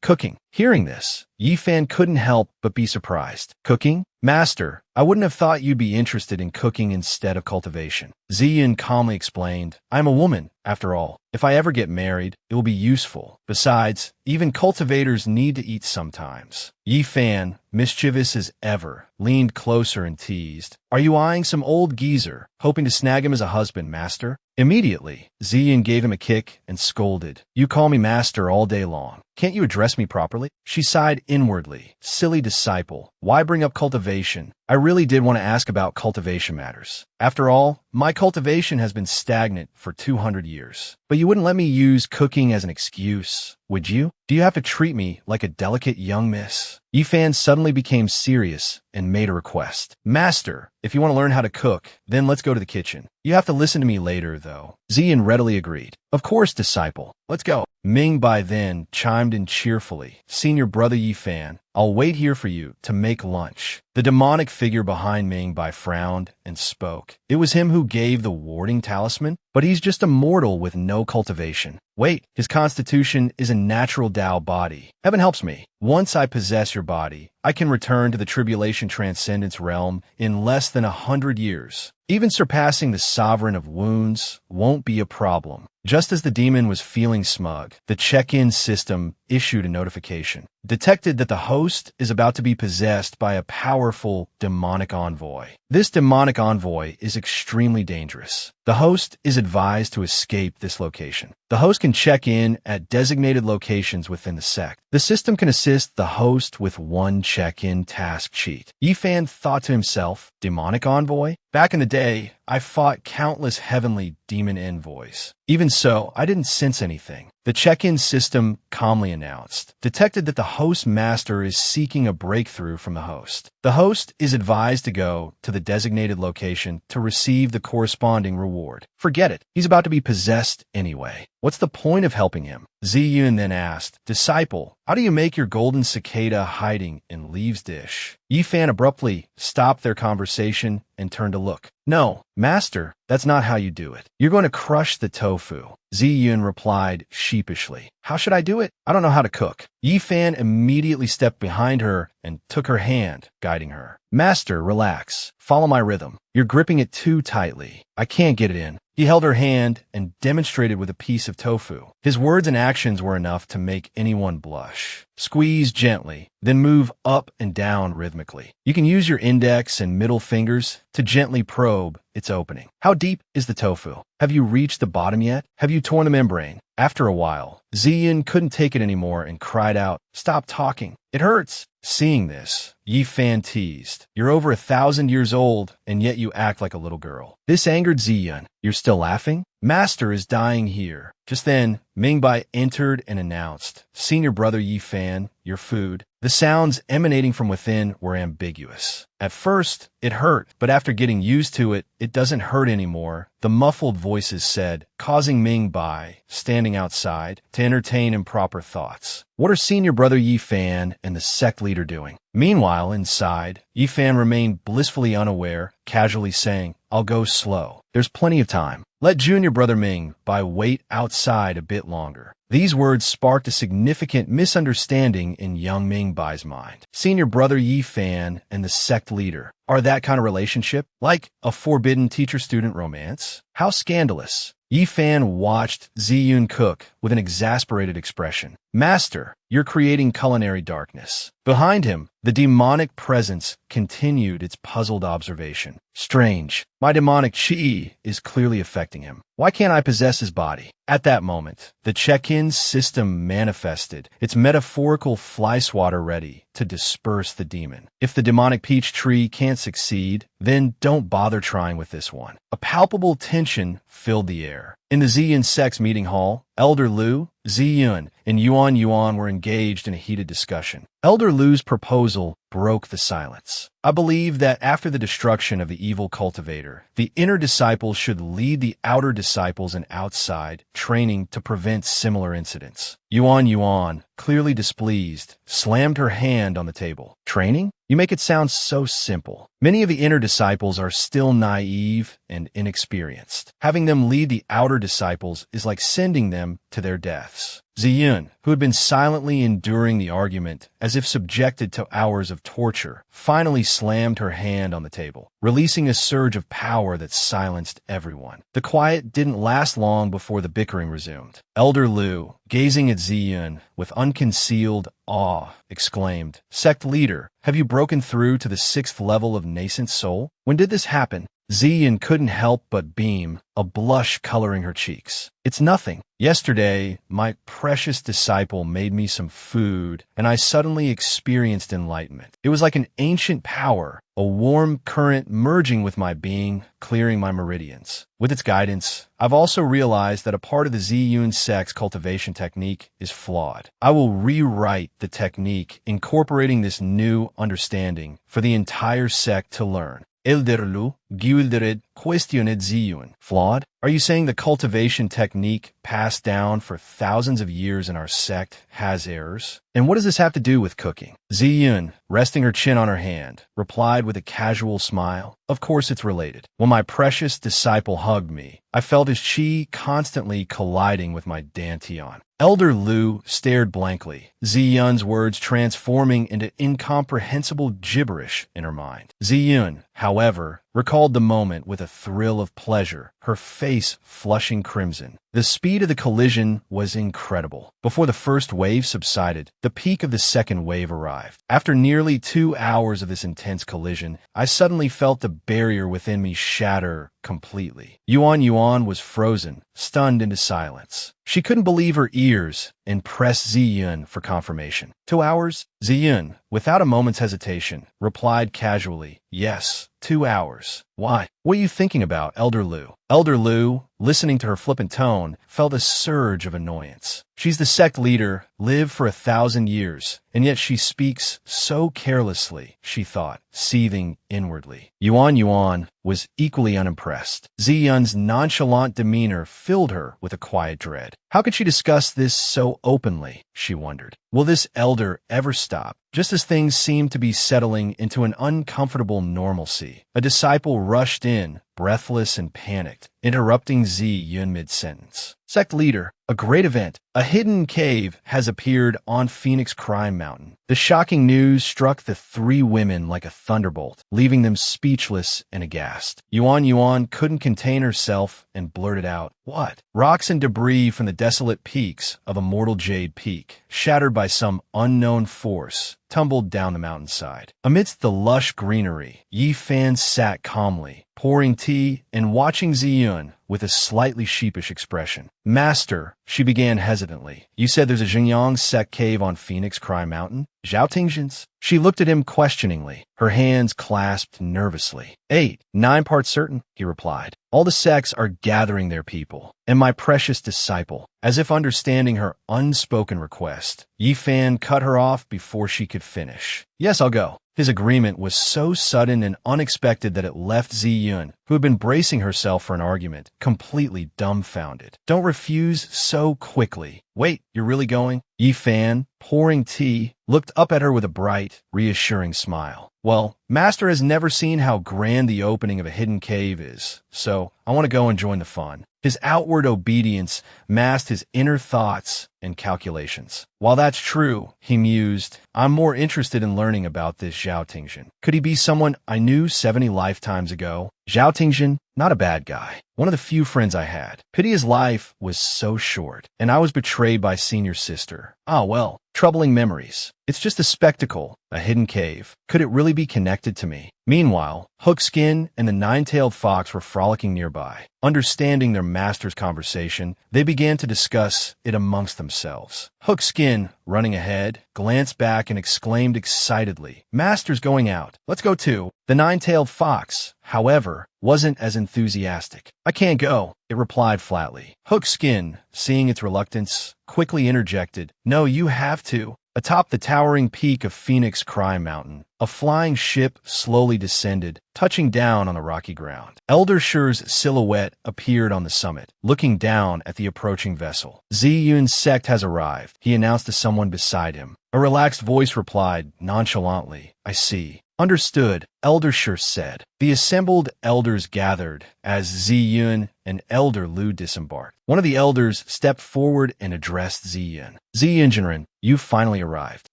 Speaker 1: cooking. Hearing this, Yifan couldn't help but be surprised. Cooking? Master, I wouldn't have thought you'd be interested in cooking instead of cultivation. Ziyin calmly explained, I'm a woman, after all. If I ever get married, it will be useful. Besides, even cultivators need to eat sometimes. Yifan, mischievous as ever, leaned closer and teased. Are you eyeing some old geezer, hoping to snag him as a husband, Master? Immediately, Ziyin gave him a kick and scolded. You call me Master all day long. Can't you address me properly? She sighed inwardly. Silly disciple. Why bring up cultivation? I really did want to ask about cultivation matters. After all, my cultivation has been stagnant for 200 years. But you wouldn't let me use cooking as an excuse, would you? Do you have to treat me like a delicate young miss? Yifan suddenly became serious and made a request. Master, if you want to learn how to cook, then let's go to the kitchen. You have to listen to me later, though. Ziyin readily agreed. Of course, disciple. Let's go. Mingbai then chimed in cheerfully. Senior brother Yifan, I'll wait here for you to make lunch. The demonic figure behind Mingbai frowned and spoke. It was him who gave the warding talisman, but he's just a mortal with no cultivation. Wait, his constitution is a natural Tao body. Heaven helps me. Once I possess your body, I can return to the tribulation transcendence realm in less than 100 years. Even surpassing the sovereign of wounds won't be a problem. Just as the demon was feeling smug, the check-in system issued a notification. Detected that the host is about to be possessed by a powerful demonic envoy. This demonic envoy is extremely dangerous. The host is advised to escape this location. The host can check in at designated locations within the sect. The system can assist the host with one check-in task sheet. Yifan thought to himself, demonic envoy? Back in the day, I fought countless heavenly demon envoys. Even so, I didn't sense anything. The check-in system calmly announced. Detected that the host master is seeking a breakthrough from the host. The host is advised to go to the designated location to receive the corresponding reward. Forget it. He's about to be possessed anyway. What's the point of helping him? Ziyun then asked, Disciple, how do you make your golden cicada hiding in Leaves dish? Yifan abruptly stopped their conversation and turned to look. No, Master, that's not how you do it. You're going to crush the tofu. Ziyun replied sheepishly. How should I do it? I don't know how to cook. Yifan immediately stepped behind her and took her hand, guiding her. Master, relax. Follow my rhythm. You're gripping it too tightly. I can't get it in. He held her hand and demonstrated with a piece of tofu. His words and actions were enough to make anyone blush. Squeeze gently, then move up and down rhythmically. You can use your index and middle fingers to gently probe its opening. How deep is the tofu? Have you reached the bottom yet? Have you torn the membrane? After a while, Ziyin couldn't take it anymore and cried out, Stop talking. It hurts. Seeing this, Yifan teased. You're over 1,000 years old, and yet you act like a little girl. This angered Ziyin. You're still laughing? Master is dying here. Just then, Mingbai entered and announced, Senior brother Yifan, your food. The sounds emanating from within were ambiguous. At first, it hurt, but after getting used to it, it doesn't hurt anymore, the muffled voices said, causing Mingbai, standing outside, to entertain improper thoughts. What are Senior brother Yifan and the sect leader doing? Meanwhile, inside, Yifan remained blissfully unaware, casually saying, I'll go slow. There's plenty of time. Let Junior brother Mingbai wait outside a bit longer. These words sparked a significant misunderstanding in young Mingbai's mind. Senior brother Yifan and the sect leader. Are that kind of relationship? Like a forbidden teacher-student romance? How scandalous. Yifan watched Ziyun cook with an exasperated expression. Master, you're creating culinary darkness. Behind him, the demonic presence continued its puzzled observation. Strange. My demonic chi is clearly affecting him. Why can't I possess his body? At that moment, the check-in system manifested, its metaphorical fly swatter ready to disperse the demon. If the demonic peach tree can't succeed, then don't bother trying with this one. A palpable tension filled the air. In the Ziyun sect's meeting hall, Elder Lu, Ziyun, and Yuan Yuan were engaged in a heated discussion. Elder Lu's proposal broke the silence. I believe that after the destruction of the evil cultivator, the inner disciples should lead the outer disciples in outside training to prevent similar incidents. Yuan Yuan, clearly displeased, slammed her hand on the table. Training? You make it sound so simple. Many of the inner disciples are still naive and inexperienced. Having them lead the outer disciples is like sending them to their deaths. Ziyun, who had been silently enduring the argument as if subjected to hours of torture, finally slammed her hand on the table, releasing a surge of power that silenced everyone. The quiet didn't last long before the bickering resumed. Elder Lu, gazing at Ziyun with unconcealed awe, exclaimed, "Sect leader, have you broken through to the 6th level of nascent soul? When did this happen?" Ziyun couldn't help but beam, a blush coloring her cheeks. "It's nothing. Yesterday, my precious disciple made me some food, and I suddenly experienced enlightenment. It was like an ancient power, a warm current merging with my being, clearing my meridians. With its guidance, I've also realized that a part of the Ziyun sect's cultivation technique is flawed. I will rewrite the technique, incorporating this new understanding for the entire sect to learn." Elder Lu, Gildered, questioned Ziyun. "Flawed? Are you saying the cultivation technique passed down for thousands of years in our sect has errors? And what does this have to do with cooking?" Ziyun, resting her chin on her hand, replied with a casual smile, "Of course it's related. When my precious disciple hugged me, I felt his chi constantly colliding with my dantian." Elder Lu stared blankly, Ziyun's words transforming into incomprehensible gibberish in her mind. Ziyun, however, recalled the moment with a thrill of pleasure, her face flushing crimson. The speed of the collision was incredible. Before the first wave subsided, the peak of the second wave arrived. After nearly 2 hours of this intense collision, I suddenly felt the barrier within me shatter completely. Yuan Yuan was frozen, stunned into silence. She couldn't believe her ears and pressed Ziyun for confirmation. 2 hours? Ziyun, without a moment's hesitation, replied casually, "Yes, 2 hours. Why? What are you thinking about, Elder Lu?" Elder Lu, listening to her flippant tone, felt a surge of annoyance. She's the sect leader, lived for 1,000 years, and yet she speaks so carelessly, she thought, seething inwardly. Yuan Yuan was equally unimpressed. Ziyun's nonchalant demeanor filled her with a quiet dread. How could she discuss this so openly, she wondered. Will this elder ever stop? Just as things seemed to be settling into an uncomfortable normalcy, a disciple rushed in, breathless and panicked, interrupting Ziyun mid-sentence. "Sect leader, a great event. A hidden cave has appeared on Phoenix Crime Mountain." The shocking news struck the 3 women like a thunderbolt, leaving them speechless and aghast. Yuan Yuan couldn't contain herself and blurted out, "What?" Rocks and debris from the desolate peaks of Immortal Jade Peak, shattered by some unknown force, tumbled down the mountainside. Amidst the lush greenery, Yi Fan sat calmly, pouring tea and watching Ziyun with a slightly sheepish expression. "Master," she began hesitantly, "you said there's a Xinjiang sect cave on Phoenix Crime Mountain? Zhao Tingzhen's?" She looked at him questioningly, her hands clasped nervously. 8, 9 parts certain, he replied. "All the sects are gathering their people, and my precious disciple." As if understanding her unspoken request, Yi Fan cut her off before she could finish. "Yes, I'll go." His agreement was so sudden and unexpected that it left Ziyun, who had been bracing herself for an argument, completely dumbfounded. "Don't refuse so quickly. Wait, you're really going?" Yi Fan, pouring tea, looked up at her with a bright, reassuring smile. "Well, Master has never seen how grand the opening of a hidden cave is, so I want to go and join the fun." His outward obedience masked his inner thoughts and calculations. "While that's true," he mused, "I'm more interested in learning about this Zhao Tingzhen. Could he be someone I knew 70 lifetimes ago? Zhao Tingzhen, not a bad guy. One of the few friends I had. Pity his life was so short, and I was betrayed by senior sister. Ah, well, troubling memories. It's just a spectacle, a hidden cave. Could it really be connected to me?" Meanwhile, Hookskin and the 9-tailed fox were frolicking nearby. Understanding their master's conversation, they began to discuss it amongst themselves. themselves. Hook Skin, running ahead, glanced back and exclaimed excitedly, "Master's going out. Let's go too." The nine-tailed fox, however, wasn't as enthusiastic. "I can't go," it replied flatly. Hook Skin, seeing its reluctance, quickly interjected, "No, you have to." Atop the towering peak of Phoenix Cry Mountain, a flying ship slowly descended, touching down on the rocky ground. Elder Shur's silhouette appeared on the summit, looking down at the approaching vessel. "Ziyun's sect has arrived," he announced to someone beside him. A relaxed voice replied, nonchalantly, "I see." "Understood," Elder Shur said. The assembled elders gathered as Ziyun and Elder Lu disembarked. One of the elders stepped forward and addressed Ziyun. "Ziyun, you finally arrived.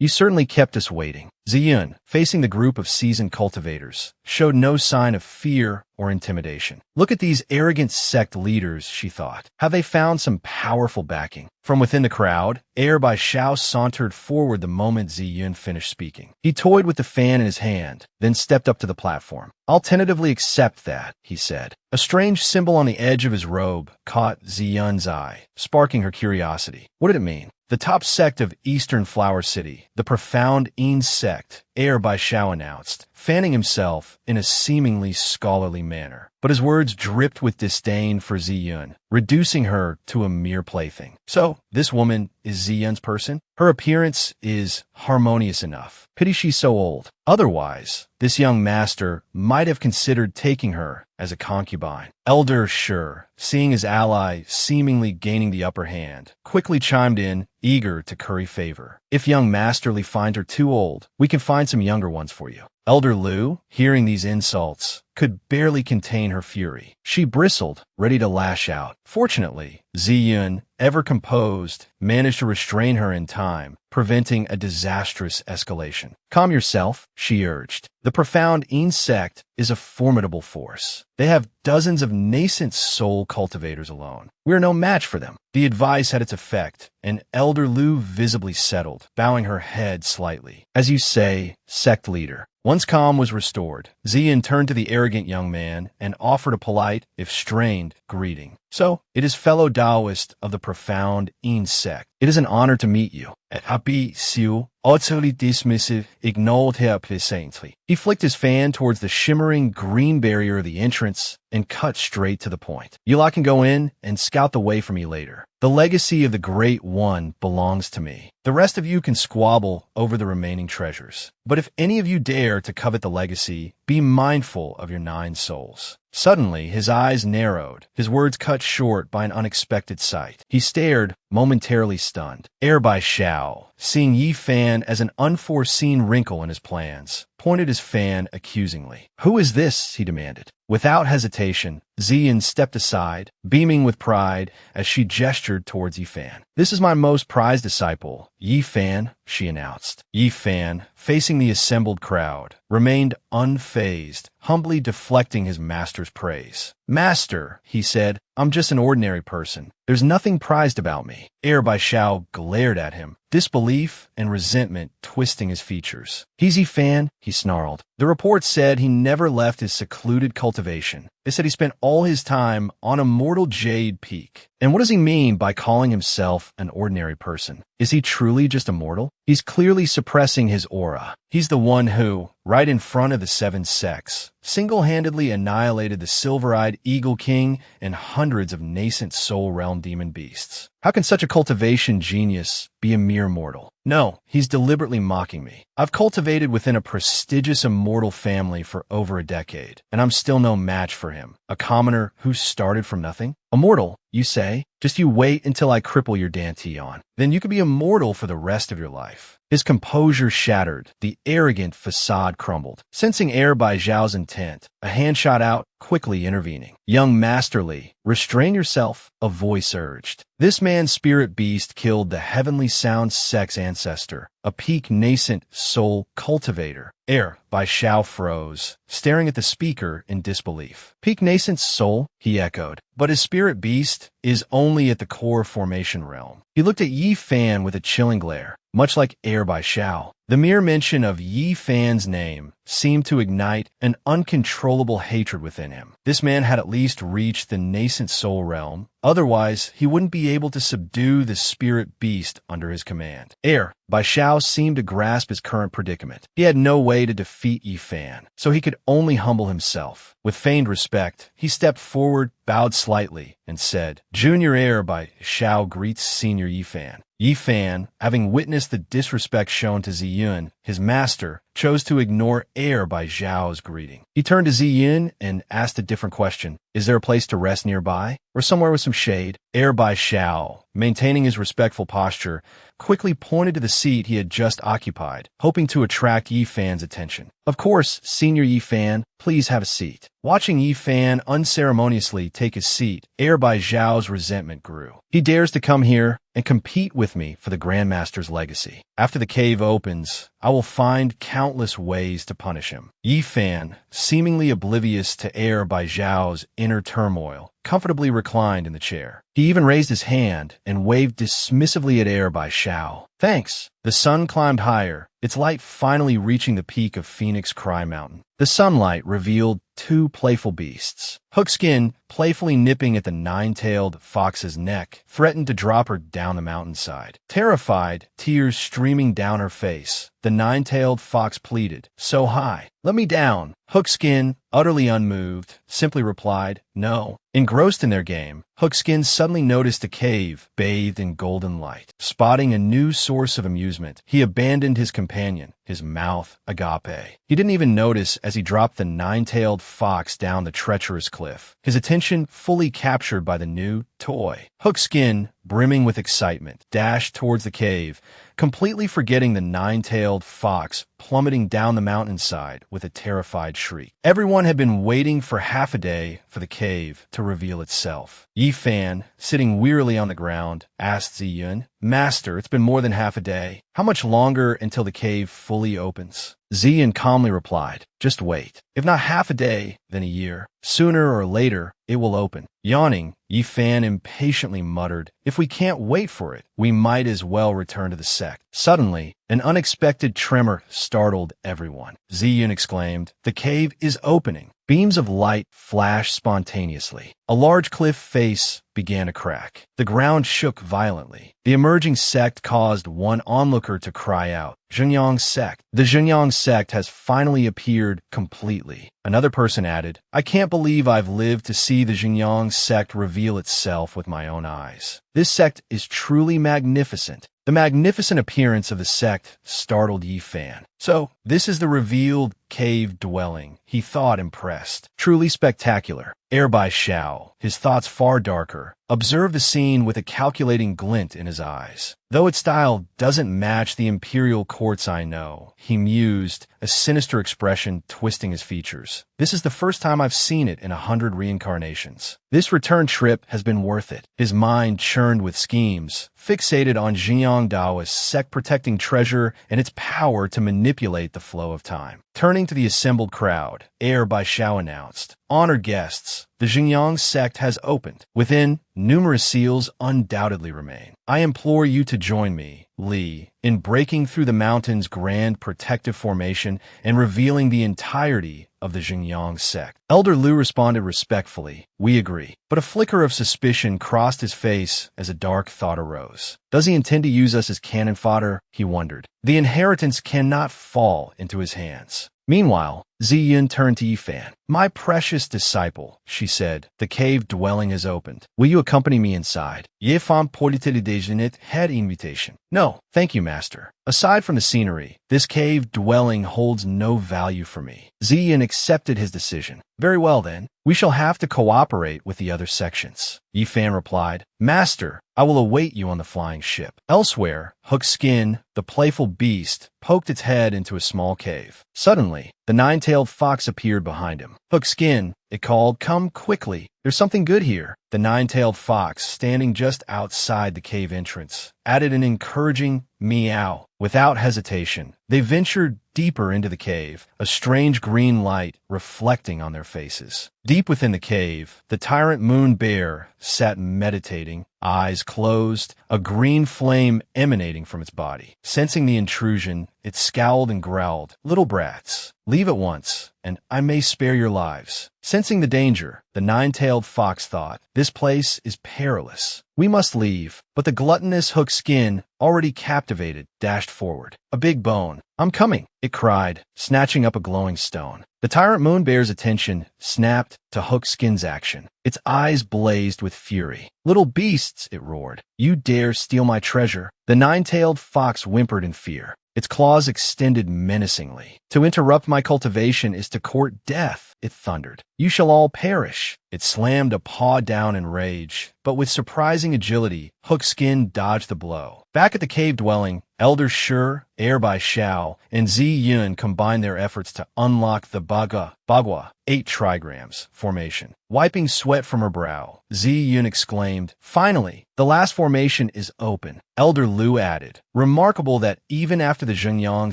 Speaker 1: You certainly kept us waiting." Ziyun, facing the group of seasoned cultivators, showed no sign of fear or intimidation. "Look at these arrogant sect leaders," she thought. "Have they found some powerful backing?" From within the crowd, Air by Xiao sauntered forward the moment Ziyun finished speaking. He toyed with the fan in his hand, then stepped up to the platform. "I'll tentatively accept that," he said. A strange symbol on the edge of his robe caught Ziyun's eye, sparking her curiosity. What did it mean? "The top sect of Eastern Flower City, the profound Yin sect," Air by Xiao announced, fanning himself in a seemingly scholarly manner. But his words dripped with disdain for Ziyun, reducing her to a mere plaything. "So, this woman is Ziyun's person? Her appearance is harmonious enough. Pity she's so old. Otherwise, this young master might have considered taking her as a concubine." Elder Shur, seeing his ally seemingly gaining the upper hand, quickly chimed in, eager to curry favor. "If young Masterly finds her too old, we can find some younger ones for you." Elder Lu, hearing these insults, could barely contain her fury. She bristled, ready to lash out. Fortunately, Ziyun, ever composed, managed to restrain her in time, preventing a disastrous escalation. "Calm yourself," she urged. "The profound Yin sect is a formidable force. They have dozens of nascent soul cultivators alone. We are no match for them." The advice had its effect, and Elder Lu visibly settled, bowing her head slightly. "As you say, sect leader." Once calm was restored, Ziyun turned to the arrogant young man and offered a polite, if strained, greeting. "So, it is fellow Taoist of the profound Yin sect. It is an honor to meet you." Happy Siu, utterly dismissive, ignored her pleasantly. He flicked his fan towards the shimmering green barrier of the entrance and cut straight to the point. "You lot can go in and scout the way for me later. The legacy of the Great One belongs to me. The rest of you can squabble over the remaining treasures. But if any of you dare to covet the legacy, be mindful of your 9 souls." Suddenly, his eyes narrowed, his words cut short by an unexpected sight. He stared, momentarily stunned. Air by Xiao, seeing Yi Fan as an unforeseen wrinkle in his plans, pointed his fan accusingly. "Who is this?" he demanded. Without hesitation, Ziyun stepped aside, beaming with pride as she gestured towards Yi Fan. "This is my most prized disciple, Yi Fan," she announced. Yi Fan, facing the assembled crowd, remained unfazed, humbly deflecting his master's praise. "Master," he said, "I'm just an ordinary person. There's nothing prized about me." Air by Xiao glared at him, disbelief and resentment twisting his features. "He's Yi Fan," he snarled. The report said he never left his secluded cultivation. They said he spent all his time on a mortal jade peak. And what does he mean by calling himself an ordinary person? Is he truly just a mortal? He's clearly suppressing his aura. He's the one who, right in front of the 7 sects, single-handedly annihilated the silver-eyed Eagle King and hundreds of nascent soul realm demon beasts. How can such a cultivation genius be a mere mortal? No, he's deliberately mocking me. I've cultivated within a prestigious immortal family for over a decade, and I'm still no match for him. A commoner who started from nothing? Immortal, you say? Just you wait until I cripple your Danteon. Then you could be immortal for the rest of your life. His composure shattered. The arrogant facade crumbled. Sensing Air by Zhao's intent, a hand shot out, quickly intervening. "Young Masterly, restrain yourself," a voice urged. This man's spirit beast killed the heavenly sound sex ancestor, a peak nascent soul cultivator. Air by Xiao froze, staring at the speaker in disbelief. "Peak nascent soul?" he echoed. "But his spirit beast is only at the core formation realm. He looked at Yi Fan with a chilling glare, much like air by Xiao. The mere mention of Yi Fan's name seemed to ignite an uncontrollable hatred within him. This man had at least reached the nascent soul realm. Otherwise, he wouldn't be able to subdue the spirit beast under his command. Air by Xiao seemed to grasp his current predicament. He had no way to defeat Yi Fan, so he could only humble himself. With feigned respect, he stepped forward, bowed slightly, and said, "Junior Air by Xiao greets Senior Yi Fan." Yi Fan, having witnessed the disrespect shown to Ziyun, his master, chose to ignore Air by Zhao's greeting. He turned to Ziyun and asked a different question. "Is there a place to rest nearby? Or somewhere with some shade?" Air by Xiao, maintaining his respectful posture, quickly pointed to the seat he had just occupied, hoping to attract Yi Fan's attention. "Of course, Senior Yi Fan, please have a seat." Watching Yi Fan unceremoniously take his seat, Air by Zhao's resentment grew. He dares to come here and compete with me for the Grandmaster's legacy. After the cave opens, I will find countless ways to punish him. Yi Fan, seemingly oblivious to Air by Zhao's inner turmoil, comfortably reclined in the chair. He even raised his hand and waved dismissively at Air by Xiao. "Thanks." The sun climbed higher, its light finally reaching the peak of Phoenix Cry Mountain. The sunlight revealed two playful beasts. Hookskin, playfully nipping at the nine-tailed fox's neck, threatened to drop her down the mountainside. Terrified, tears streaming down her face, the nine-tailed fox pleaded, "So high. Let me down." Hookskin, utterly unmoved, simply replied, "No." Engrossed in their game, Hookskin suddenly noticed a cave bathed in golden light. Spotting a new source of amusement, he abandoned his companion, his mouth agape. He didn't even notice as he dropped the nine-tailed fox down the treacherous cliff, his attention fully captured by the new toy. Hookskin, brimming with excitement, dashed towards the cave, completely forgetting the nine-tailed fox plummeting down the mountainside with a terrified shriek. Everyone had been waiting for half a day for the cave to reveal itself. Yi Fan, sitting wearily on the ground, asked Ziyun, "Master, it's been more than half a day. How much longer until the cave fully opens?" Ziyun calmly replied, "Just wait. If not half a day, then a year. Sooner or later, it will open." Yawning, Yi Fan impatiently muttered, "If we can't wait for it, we might as well return to the sect." Suddenly, an unexpected tremor startled everyone. Ziyun exclaimed, "The cave is opening." Beams of light flashed spontaneously. A large cliff face began to crack. The ground shook violently. The emerging sect caused one onlooker to cry out, "Zhenyang sect. The Zhenyang sect has finally appeared completely." Another person added, "I can't believe I've lived to see the Zhenyang sect reveal itself with my own eyes. This sect is truly magnificent." The magnificent appearance of the sect startled Yi Fan. "So, this is the revealed cave dwelling," he thought, impressed. "Truly spectacular." Air by Xiao, his thoughts far darker, observed the scene with a calculating glint in his eyes. "Though its style doesn't match the imperial courts I know," he mused, a sinister expression twisting his features. "This is the first time I've seen it in 100 reincarnations. This return trip has been worth it." His mind churned with schemes, fixated on Xinjiang Daoist sect-protecting treasure and its power to manipulate the flow of time. Turning to the assembled crowd, Air by Xiao announced, "Honored guests, the Xinjiang sect has opened. Within, numerous seals undoubtedly remain. I implore you to join me, Li, in breaking through the mountain's grand protective formation and revealing the entirety of the Xinjiang sect." Elder Liu responded respectfully, "We agree." But a flicker of suspicion crossed his face as a dark thought arose. Does he intend to use us as cannon fodder? He wondered. The inheritance cannot fall into his hands. Meanwhile, Ziyun turned to Yi Fan. "My precious disciple," she said, "the cave dwelling has opened. Will you accompany me inside?" Yi Fan politely déjeunit had invitation. "No, thank you, master. Aside from the scenery, this cave dwelling holds no value for me." Ziyun accepted his decision. "Very well then, we shall have to cooperate with the other sections." Yi Fan replied, "Master, I will await you on the flying ship." Elsewhere, Hookskin, the playful beast, poked its head into a small cave. Suddenly, the nine-tailed fox appeared behind him. Hookskin, It called, "Come quickly. There's something good here." The nine-tailed fox, standing just outside the cave entrance, added an encouraging meow. Without hesitation, they ventured deeper into the cave, a strange green light reflecting on their faces. Deep within the cave, the tyrant moon bear sat meditating, eyes closed, a green flame emanating from its body. Sensing the intrusion, it scowled and growled, "Little brats, leave at once, and I may spare your lives." Sensing the danger, the nine-tailed fox thought, "This place is perilous. We must leave." But the gluttonous Hook Skin, already captivated, dashed forward. "A big bone. I'm coming," it cried, snatching up a glowing stone. The tyrant moon bear's attention snapped to Hook Skin's action. Its eyes blazed with fury. "Little beasts," it roared, "you dare steal my treasure?" The nine-tailed fox whimpered in fear. Its claws extended menacingly. "To interrupt my cultivation is to court death," it thundered. "You shall all perish." It slammed a paw down in rage, but with surprising agility, Hook Skin dodged the blow. Back at the cave dwelling, Elder Shi, Bai Xiao, and Zi Yun combined their efforts to unlock the Bagua 8 trigrams formation. Wiping sweat from her brow, Zi Yun exclaimed, "Finally, the last formation is open." Elder Lu added, "Remarkable that even after the Zhengyang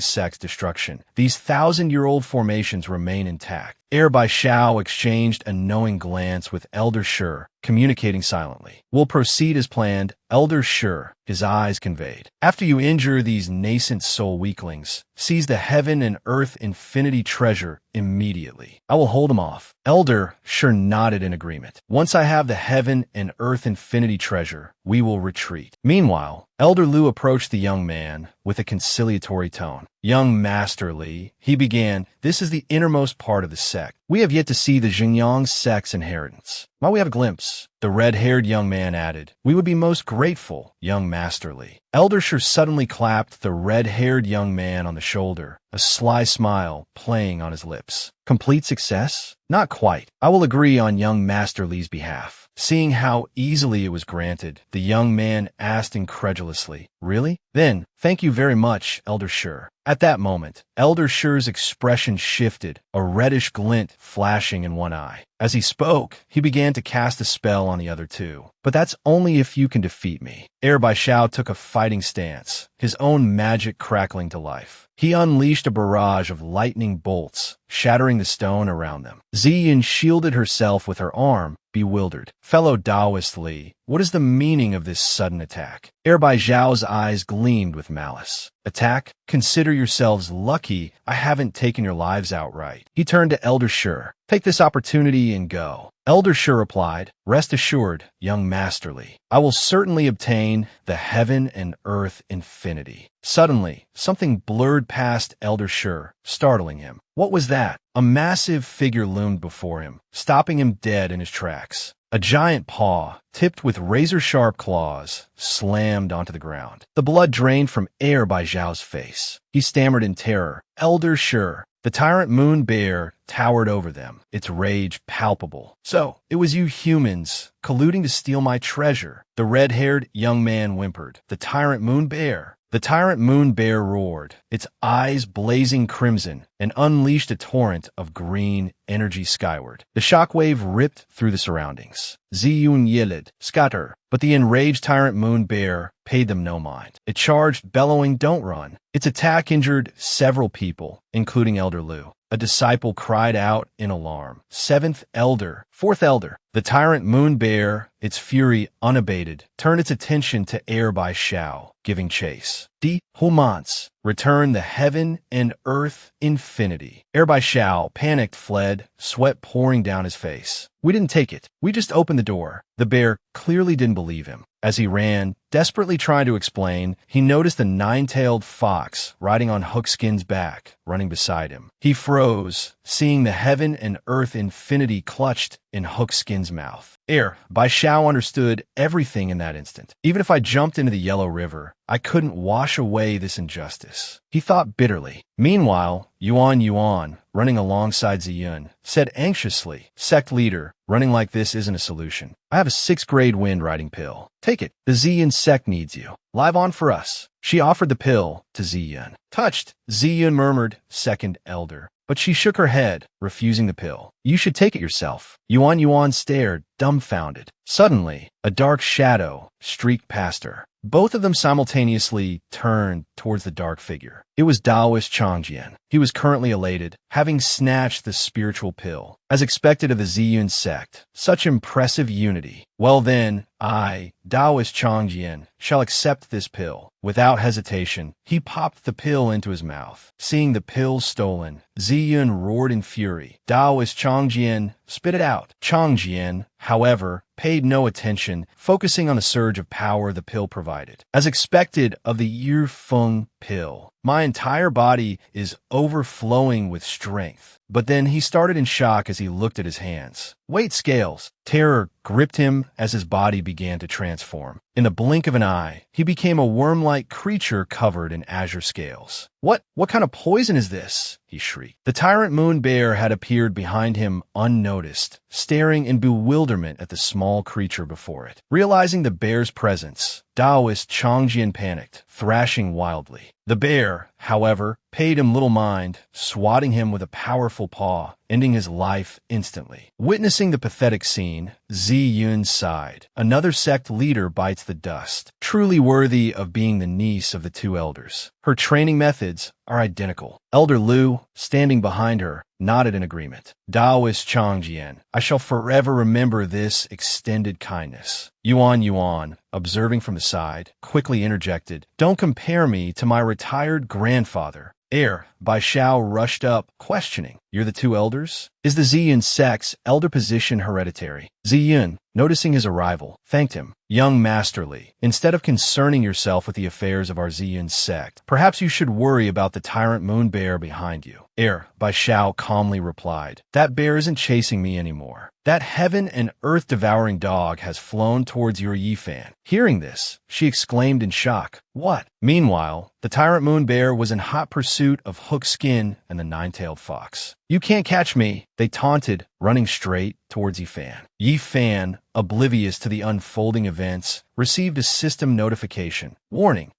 Speaker 1: sect's destruction, these 1,000-year-old formations remain intact." Bai Xiao exchanged a knowing glance with Elder Shi, communicating silently. "We'll proceed as planned." Elder Shi, his eyes conveyed, "After you injure these nascent soul weaklings, seize the heaven and earth infinity treasure immediately. I will hold them off." Elder Shi nodded in agreement. "Once I have the heaven and earth infinity treasure, we will retreat." Meanwhile, Elder Lu approached the young man with a conciliatory tone. "Young Master Li," he began, "this is the innermost part of the sect. We have yet to see the Xinjiang sect's inheritance. Might we have a glimpse?" The red-haired young man added, "We would be most grateful, young Master Li." Elder Shi suddenly clapped the red-haired young man on the shoulder, a sly smile playing on his lips. "Complete success? Not quite. I will agree on young Master Li's behalf." Seeing how easily it was granted, the young man asked incredulously, "Really? Then, thank you very much, Elder Shi." At that moment, Elder Shi's expression shifted, a reddish glint flashing in one eye. As he spoke, he began to cast a spell on the other two. "But that's only if you can defeat me." Bai Xiao took a fighting stance, his own magic crackling to life. He unleashed a barrage of lightning bolts, shattering the stone around them. Ziyin shielded herself with her arm, bewildered. "Fellow Taoist Li, what is the meaning of this sudden attack?" Bai Xiao's eyes gleamed with malice. "Attack? Consider yourselves lucky I haven't taken your lives outright." He turned to Elder Shi. "Take this opportunity and go." Elder Shi replied, "Rest assured, young Master Li, I will certainly obtain the heaven and earth infinity." Suddenly, something blurred past Elder Shi, startling him. What was that? A massive figure loomed before him, stopping him dead in his tracks. A giant paw, tipped with razor-sharp claws, slammed onto the ground. The blood drained from Bai Xiao's face. He stammered in terror, "Elder Shi." The tyrant moon bear towered over them, its rage palpable. "So, it was you humans, colluding to steal my treasure." The red-haired young man whimpered. "The tyrant moon bear." The tyrant moon bear roared, its eyes blazing crimson, and unleashed a torrent of green energy skyward. The shockwave ripped through the surroundings. Ziyun yelled, "Scatter!" But the enraged tyrant moon bear paid them no mind. It charged, bellowing, "Don't run." Its attack injured several people, including Elder Lu. A disciple cried out in alarm. "Seventh elder, fourth elder." The tyrant moon bear, its fury unabated, turned its attention to Bai Xiao, giving chase. "Di Humans, return the heaven and earth infinity." Bai Xiao, panicked, fled, sweat pouring down his face. "We didn't take it. We just opened the door." The bear clearly didn't believe him. As he ran, desperately trying to explain, he noticed a nine-tailed fox riding on Hook Skin's back, running beside him. He froze, seeing the heaven and earth infinity clutched in Hook Skin's mouth. Bai Xiao understood everything in that instant. Even if I jumped into the Yellow River, I couldn't wash away this injustice. He thought bitterly. Meanwhile, Yuan, running alongside Ziyun, said anxiously, "Sect leader, running like this isn't a solution. I have a 6th-grade wind riding pill. Take it. The Ziyun sect needs you. Live on for us." She offered the pill to Ziyun. "Touched," Ziyun murmured, second elder. but she shook her head, refusing the pill. You should take it yourself. Yuan stared, dumbfounded. Suddenly, a dark shadow streaked past her. Both of them simultaneously turned towards the dark figure. It was Taoist Changjian. He was currently elated, having snatched the spiritual pill. As expected of the Ziyun sect, such impressive unity. Well then, I, Taoist Changjian, shall accept this pill. Without hesitation, he popped the pill into his mouth. Seeing the pill stolen, Ziyun roared in fury. Taoist Changjian, spit it out. Changjian, however, paid no attention, focusing on the surge of power the pill provided. As expected of the Yifeng pill, my entire body is overflowing with strength. But then he started in shock as he looked at his hands. Weight scales. Terror gripped him as his body began to transform. In the blink of an eye, he became a worm-like creature covered in azure scales. What kind of poison is this? He shrieked. The tyrant moon bear had appeared behind him unnoticed, staring in bewilderment at the small creature before it. Realizing the bear's presence, Taoist Changjian panicked, thrashing wildly. The bear, however, paid him little mind, swatting him with a powerful paw, ending his life instantly. Witnessing the pathetic scene, Ziyun sighed. Another sect leader bites the dust, truly worthy of being the niece of the two elders. Her training methods are identical. Elder Lu, standing behind her, nodded in agreement. Taoist Changjian, I shall forever remember this extended kindness. Yuan, observing from the side, quickly interjected, Don't compare me to my retired grandfather. Bai Shao rushed up, questioning, You're the two elders? Is the Ziyun sect's elder position hereditary? Ziyun, noticing his arrival, thanked him. Young Masterly, instead of concerning yourself with the affairs of our Ziyun sect, perhaps you should worry about the tyrant moon bear behind you. Bai Shao calmly replied, That bear isn't chasing me anymore. That heaven and earth-devouring dog has flown towards your Yifan. Hearing this, she exclaimed in shock, What? Meanwhile, the tyrant moon bear was in hot pursuit of Hook Skin and the nine-tailed fox. You can't catch me, they taunted, running straight towards Yifan. Yifan, oblivious to the unfolding events, received a system notification. Warning,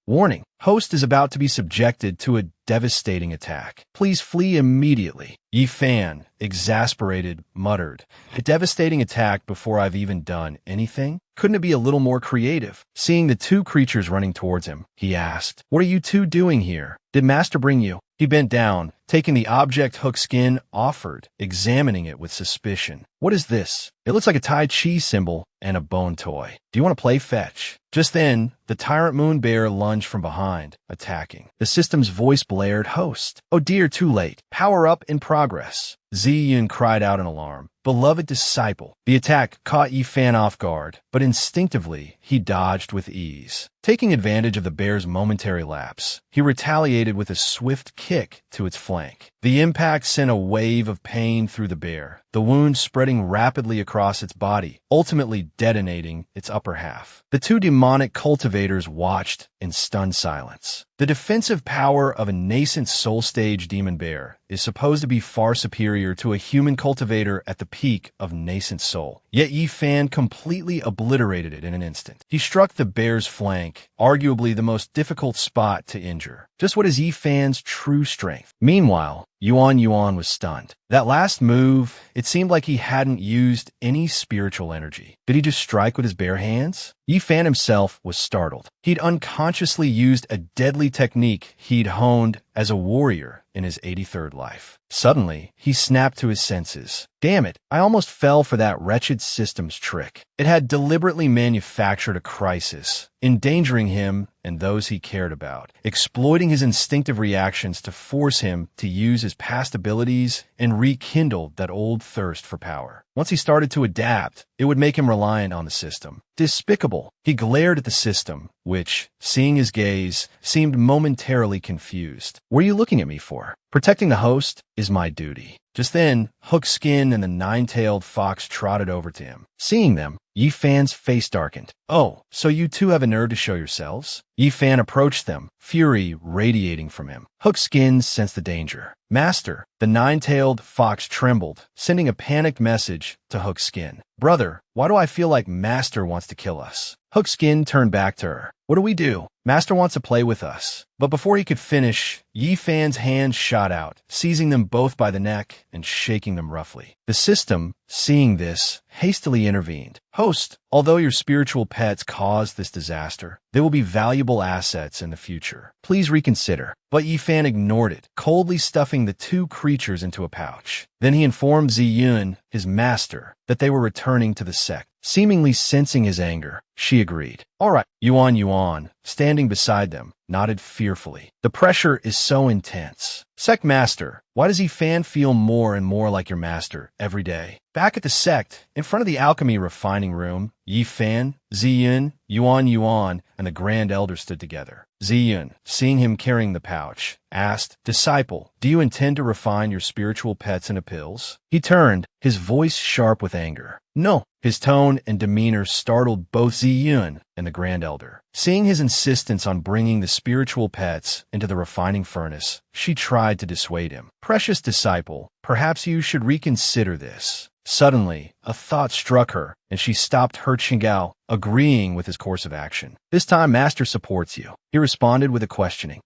Speaker 1: host is about to be subjected to a devastating attack. Please flee immediately. Yifan, exasperated, muttered, A devastating attack before I've even done anything? Couldn't it be a little more creative? Seeing the two creatures running towards him, he asked, What are you two doing here? Did Master bring you? He bent down, taking the object Hook Skin offered, examining it with suspicion. What is this? It looks like a Tai Chi symbol and a bone toy. Do you want to play fetch? Just then, the tyrant moon bear lunged from behind, attacking. The system's voice blared, Host. Oh dear, too late. Power up in progress. Ziyun cried out in alarm. Beloved disciple. The attack caught Yifan off guard, but instinctively, he dodged with ease. Taking advantage of the bear's momentary lapse, he retaliated with a swift kick to its flank. The impact sent a wave of pain through the bear, the wound spreading rapidly across its body, ultimately detonating its upper half. The two demonic cultivators watched in stunned silence. The defensive power of a nascent soul stage demon bear is supposed to be far superior to a human cultivator at the peak of nascent soul. Yet Yifan completely obliterated it in an instant. He struck the bear's flank, arguably the most difficult spot to injure. Just what is Yifan's true strength? Meanwhile, Yuan was stunned. That last move, it seemed like he hadn't used any spiritual energy. Did he just strike with his bare hands? Yifan himself was startled. He'd unconsciously used a deadly technique he'd honed as a warrior in his 83rd life. Suddenly, he snapped to his senses. Damn it, I almost fell for that wretched system's trick. It had deliberately manufactured a crisis, endangering him and those he cared about, exploiting his instinctive reactions to force him to use his past abilities and rekindle that old thirst for power. Once he started to adapt, it would make him reliant on the system. Despicable. He glared at the system, which, seeing his gaze, seemed momentarily confused. What are you looking at me for? Protecting the host is my duty. Just then, Hook Skin and the nine-tailed fox trotted over to him. Seeing them, Yifan's face darkened. Oh, so you two have a nerve to show yourselves? Yifan approached them, fury radiating from him. Hook Skin sensed the danger. Master, the nine-tailed fox trembled, sending a panicked message to Hook Skin. Brother, why do I feel like Master wants to kill us? Hook Skin turned back to her. What do we do? Master wants to play with us. But before he could finish, Yi Fan's hand shot out, seizing them both by the neck and shaking them roughly. The system, seeing this, hastily intervened. Host, although your spiritual pets caused this disaster, they will be valuable assets in the future. Please reconsider. But Yi Fan ignored it, coldly stuffing the two creatures into a pouch. Then he informed Ziyun, his master, that they were returning to the sect. Seemingly sensing his anger, she agreed. All right, Yuan, standing beside them, nodded fearfully. The pressure is so intense. Sect master, why does Yi Fan feel more and more like your master every day? Back at the sect, in front of the alchemy refining room, Yi Fan, Ziyun, Yuan, and the Grand Elder stood together. Ziyun, seeing him carrying the pouch, asked, Disciple, do you intend to refine your spiritual pets into pills? He turned, his voice sharp with anger. No. His tone and demeanor startled both Ziyun and the Grand Elder. Seeing his insistence on bringing the spiritual pets into the refining furnace, she tried to dissuade him. Precious disciple, perhaps you should reconsider this. Suddenly, a thought struck her, and she stopped He Qingao, agreeing with his course of action. This time, Master supports you. He responded with a questioning.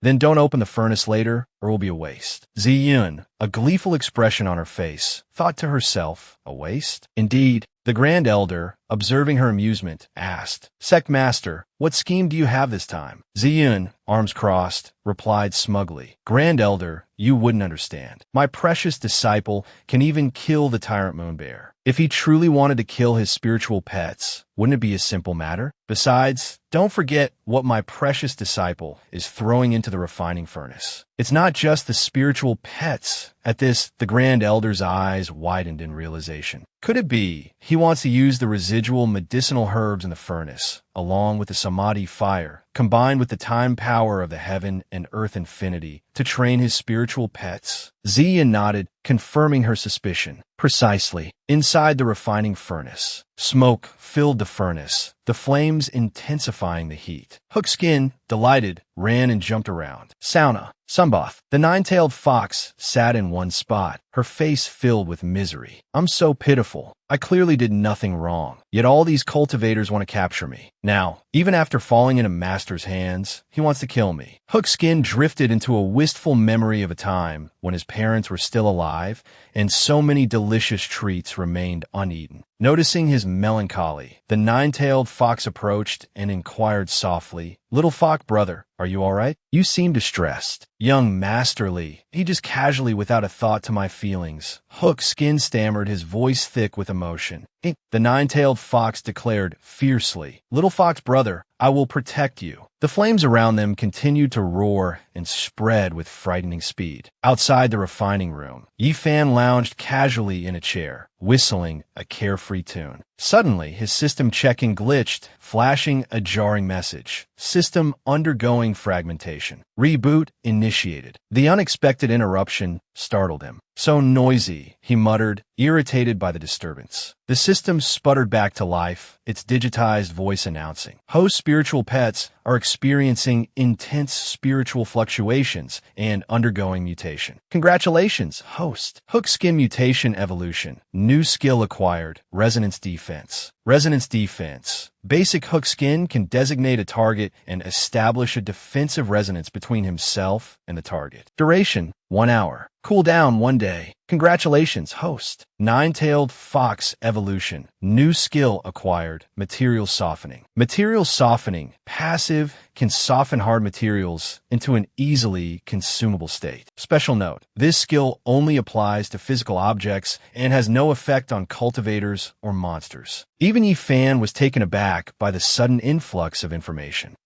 Speaker 1: Then don't open the furnace later, or it will be a waste. Ziyun, a gleeful expression on her face, thought to herself, a waste? Indeed. The Grand Elder, observing her amusement, asked, Sect Master, what scheme do you have this time? Ziyun, arms crossed, replied smugly, Grand Elder, you wouldn't understand. My precious disciple can even kill the tyrant Moonbear. If he truly wanted to kill his spiritual pets, wouldn't it be a simple matter? Besides, don't forget what my precious disciple is throwing into the refining furnace. It's not just the spiritual pets. At this, the Grand Elder's eyes widened in realization. Could it be he wants to use the residual medicinal herbs in the furnace, along with the Samadhi fire, combined with the time power of the heaven and earth infinity, to train his spiritual pets? Ziyun nodded, confirming her suspicion. Precisely. Inside the refining furnace, smoke filled the furnace, the flames intensifying the heat. Hookskin, delighted, ran and jumped around. Sauna, sunbath. The nine-tailed fox sat in one spot, her face filled with misery. I'm so pitiful. I clearly did nothing wrong, yet all these cultivators want to capture me. Now, even after falling into Master's hands, he wants to kill me. Hookskin drifted into a wistful memory of a time when his parents were still alive and so many delicious treats remained uneaten. Noticing his melancholy, the nine-tailed fox approached and inquired softly, Little Fox brother, are you all right? You seem distressed. Young Masterly, he just casually without a thought to my feelings. Hookskin stammered, his voice thick with emotion. The nine-tailed fox declared fiercely, Little Fox brother, I will protect you. The flames around them continued to roar and spread with frightening speed. Outside the refining room, Yi Fan lounged casually in a chair, whistling a carefree tune. Suddenly, his system checking glitched, flashing a jarring message. System undergoing fragmentation. Reboot initiated. The unexpected interruption startled him. So noisy, he muttered, irritated by the disturbance. The system sputtered back to life, its digitized voice announcing, Host spiritual pets are experiencing intense spiritual fluctuations and undergoing mutation. Congratulations, host. Hookskin mutation evolution. New skill acquired. Resonance defense. Resonance defense. Basic Hookskin can designate a target and establish a defensive resonance between himself and the target. Duration, 1 hour. Cooldown, 1 day. Congratulations, host. Nine-tailed fox evolution. New skill acquired. Material softening. Material softening. Passive can soften hard materials into an easily consumable state. Special note, this skill only applies to physical objects and has no effect on cultivators or monsters. Even Yi Fan was taken aback by the sudden influx of information.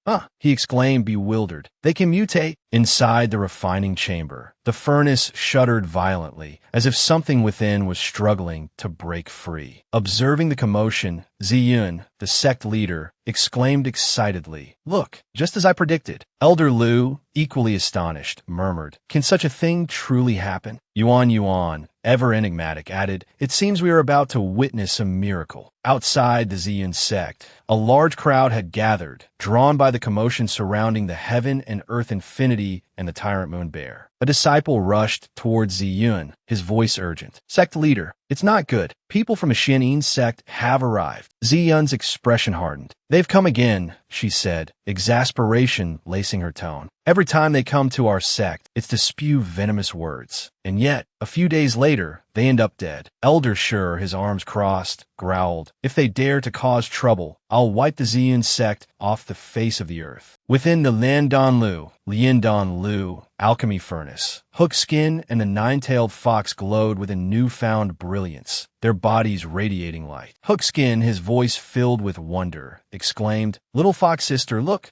Speaker 1: He exclaimed, bewildered. They can mutate. Inside the refining chamber, the furnace shuddered violently, as if something within was struggling to break free. Observing the commotion, Ziyun, the sect leader, exclaimed excitedly, Look, just as I predicted. Elder Lu, equally astonished, murmured, Can such a thing truly happen? Yuan, ever enigmatic, added, It seems we are about to witness a miracle. Outside the Ziyun sect, a large crowd had gathered, drawn by the commotion surrounding the heaven and earth infinity and the tyrant moon bear. A disciple rushed towards Ziyun, his voice urgent. Sect leader, it's not good. People from the Xianyin sect have arrived. Ziyun's expression hardened. They've come again, she said, exasperation lacing her tone. Every time they come to our sect, it's to spew venomous words. And yet, a few days later, they end up dead. Elder Shur, his arms crossed, growled, "If they dare to cause trouble, I'll wipe the Ziyun sect off the face of the earth." Within the Lian Lu alchemy furnace, Hook Skin and the nine-tailed fox glowed with a newfound brilliance, their bodies radiating light. Hook Skin, his voice filled with wonder, exclaimed, "Little fox sister, look,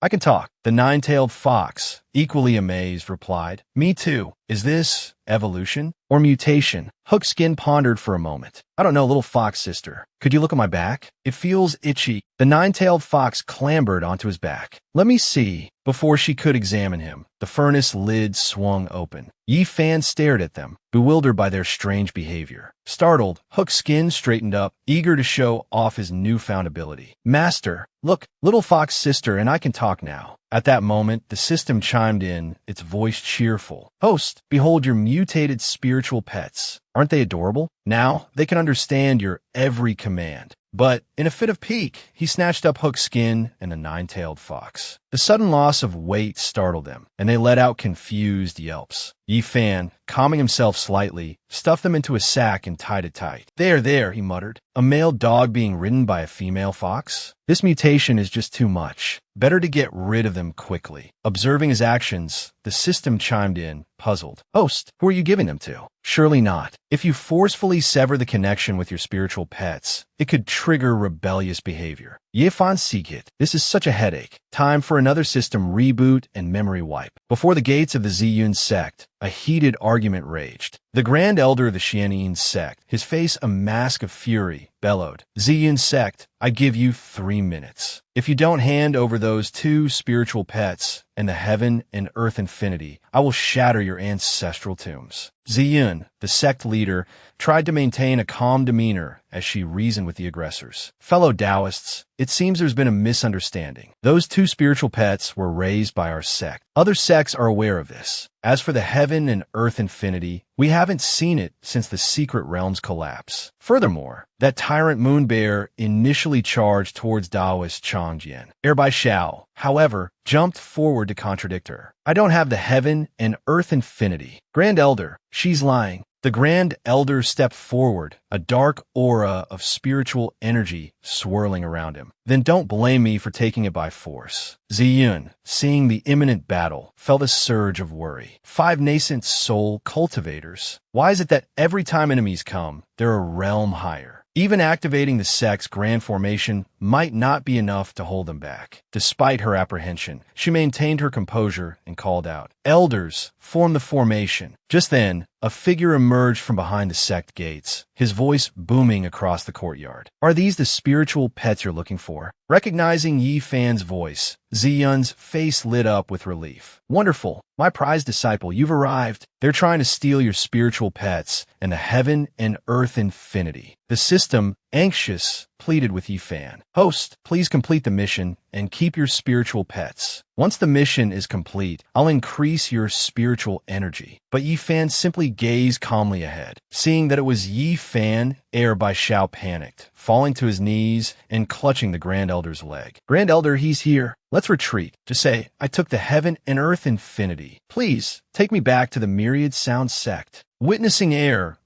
Speaker 1: I can talk." The nine-tailed fox, equally amazed, replied, "Me too. Is this evolution or mutation?" Hook Skin pondered for a moment. "I don't know, little fox sister. Could you look at my back? It feels itchy." The nine-tailed fox clambered onto his back. "Let me see." Before she could examine him, the furnace lid swung open. Yi Fan stared at them, bewildered by their strange behavior. Startled, Hook Skin straightened up, eager to show off his newfound ability. "Master, look, little fox sister, and I can talk now." At that moment, the system chimed in, its voice cheerful. "Host, behold your mutated spiritual pets. Aren't they adorable? Now they can understand your every command." But, in a fit of pique, he snatched up Hook Skin and the nine-tailed fox. The sudden loss of weight startled them, and they let out confused yelps. Yi Fan, calming himself slightly, stuffed them into a sack and tied it tight. There, he muttered. "A male dog being ridden by a female fox? This mutation is just too much. Better to get rid of them quickly." Observing his actions, the system chimed in, puzzled. "Host, who are you giving them to?" "Surely not. If you forcefully sever the connection with your spiritual pets, it could trigger rebellious behavior. Yifan Seekit, this is such a headache. Time for another system reboot and memory wipe." Before the gates of the Ziyun sect, a heated argument raged. The Grand Elder of the Xianyin sect, his face a mask of fury, bellowed, "Ziyun sect, I give you 3 minutes. If you don't hand over those 2 spiritual pets and the heaven and earth infinity, I will shatter your ancestral tombs." Ziyun, the sect leader, tried to maintain a calm demeanor as she reasoned with the aggressors. "Fellow Taoists, it seems there's been a misunderstanding. Those 2 spiritual pets were raised by our sect. Other sects are aware of this. As for the heaven and earth infinity, we haven't seen it since the secret realm's collapse. Furthermore, that tyrant moon bear initially charged towards Taoist Changjian. Bai Xiao, however, jumped forward to contradict her. "I don't have the heaven and earth infinity. Grand Elder, she's lying." The Grand Elder stepped forward, a dark aura of spiritual energy swirling around him. "Then don't blame me for taking it by force." Ziyun, seeing the imminent battle, felt a surge of worry. 5 nascent soul cultivators. Why is it that every time enemies come, they're a realm higher? Even activating the sect's grand formation might not be enough to hold them back. Despite her apprehension, she maintained her composure and called out, "Elders, form the formation." Just then, a figure emerged from behind the sect gates, his voice booming across the courtyard. "Are these the spiritual pets you're looking for?" Recognizing Yi Fan's voice, Ziyun's face lit up with relief. "Wonderful. My prized disciple, you've arrived. They're trying to steal your spiritual pets and the heaven and earth infinity." The system, anxious, pleaded with Yi Fan. "Host, please complete the mission and keep your spiritual pets. Once the mission is complete, I'll increase your spiritual energy." But Yi Fan simply gazed calmly ahead. Seeing that it was Yi Fan, Bai Xiao panicked, falling to his knees and clutching the Grand Elder's leg. "Grand Elder, he's here. Let's retreat. Just say, I took the heaven and earth infinity. Please, take me back to the Myriad Sound sect." Witnessing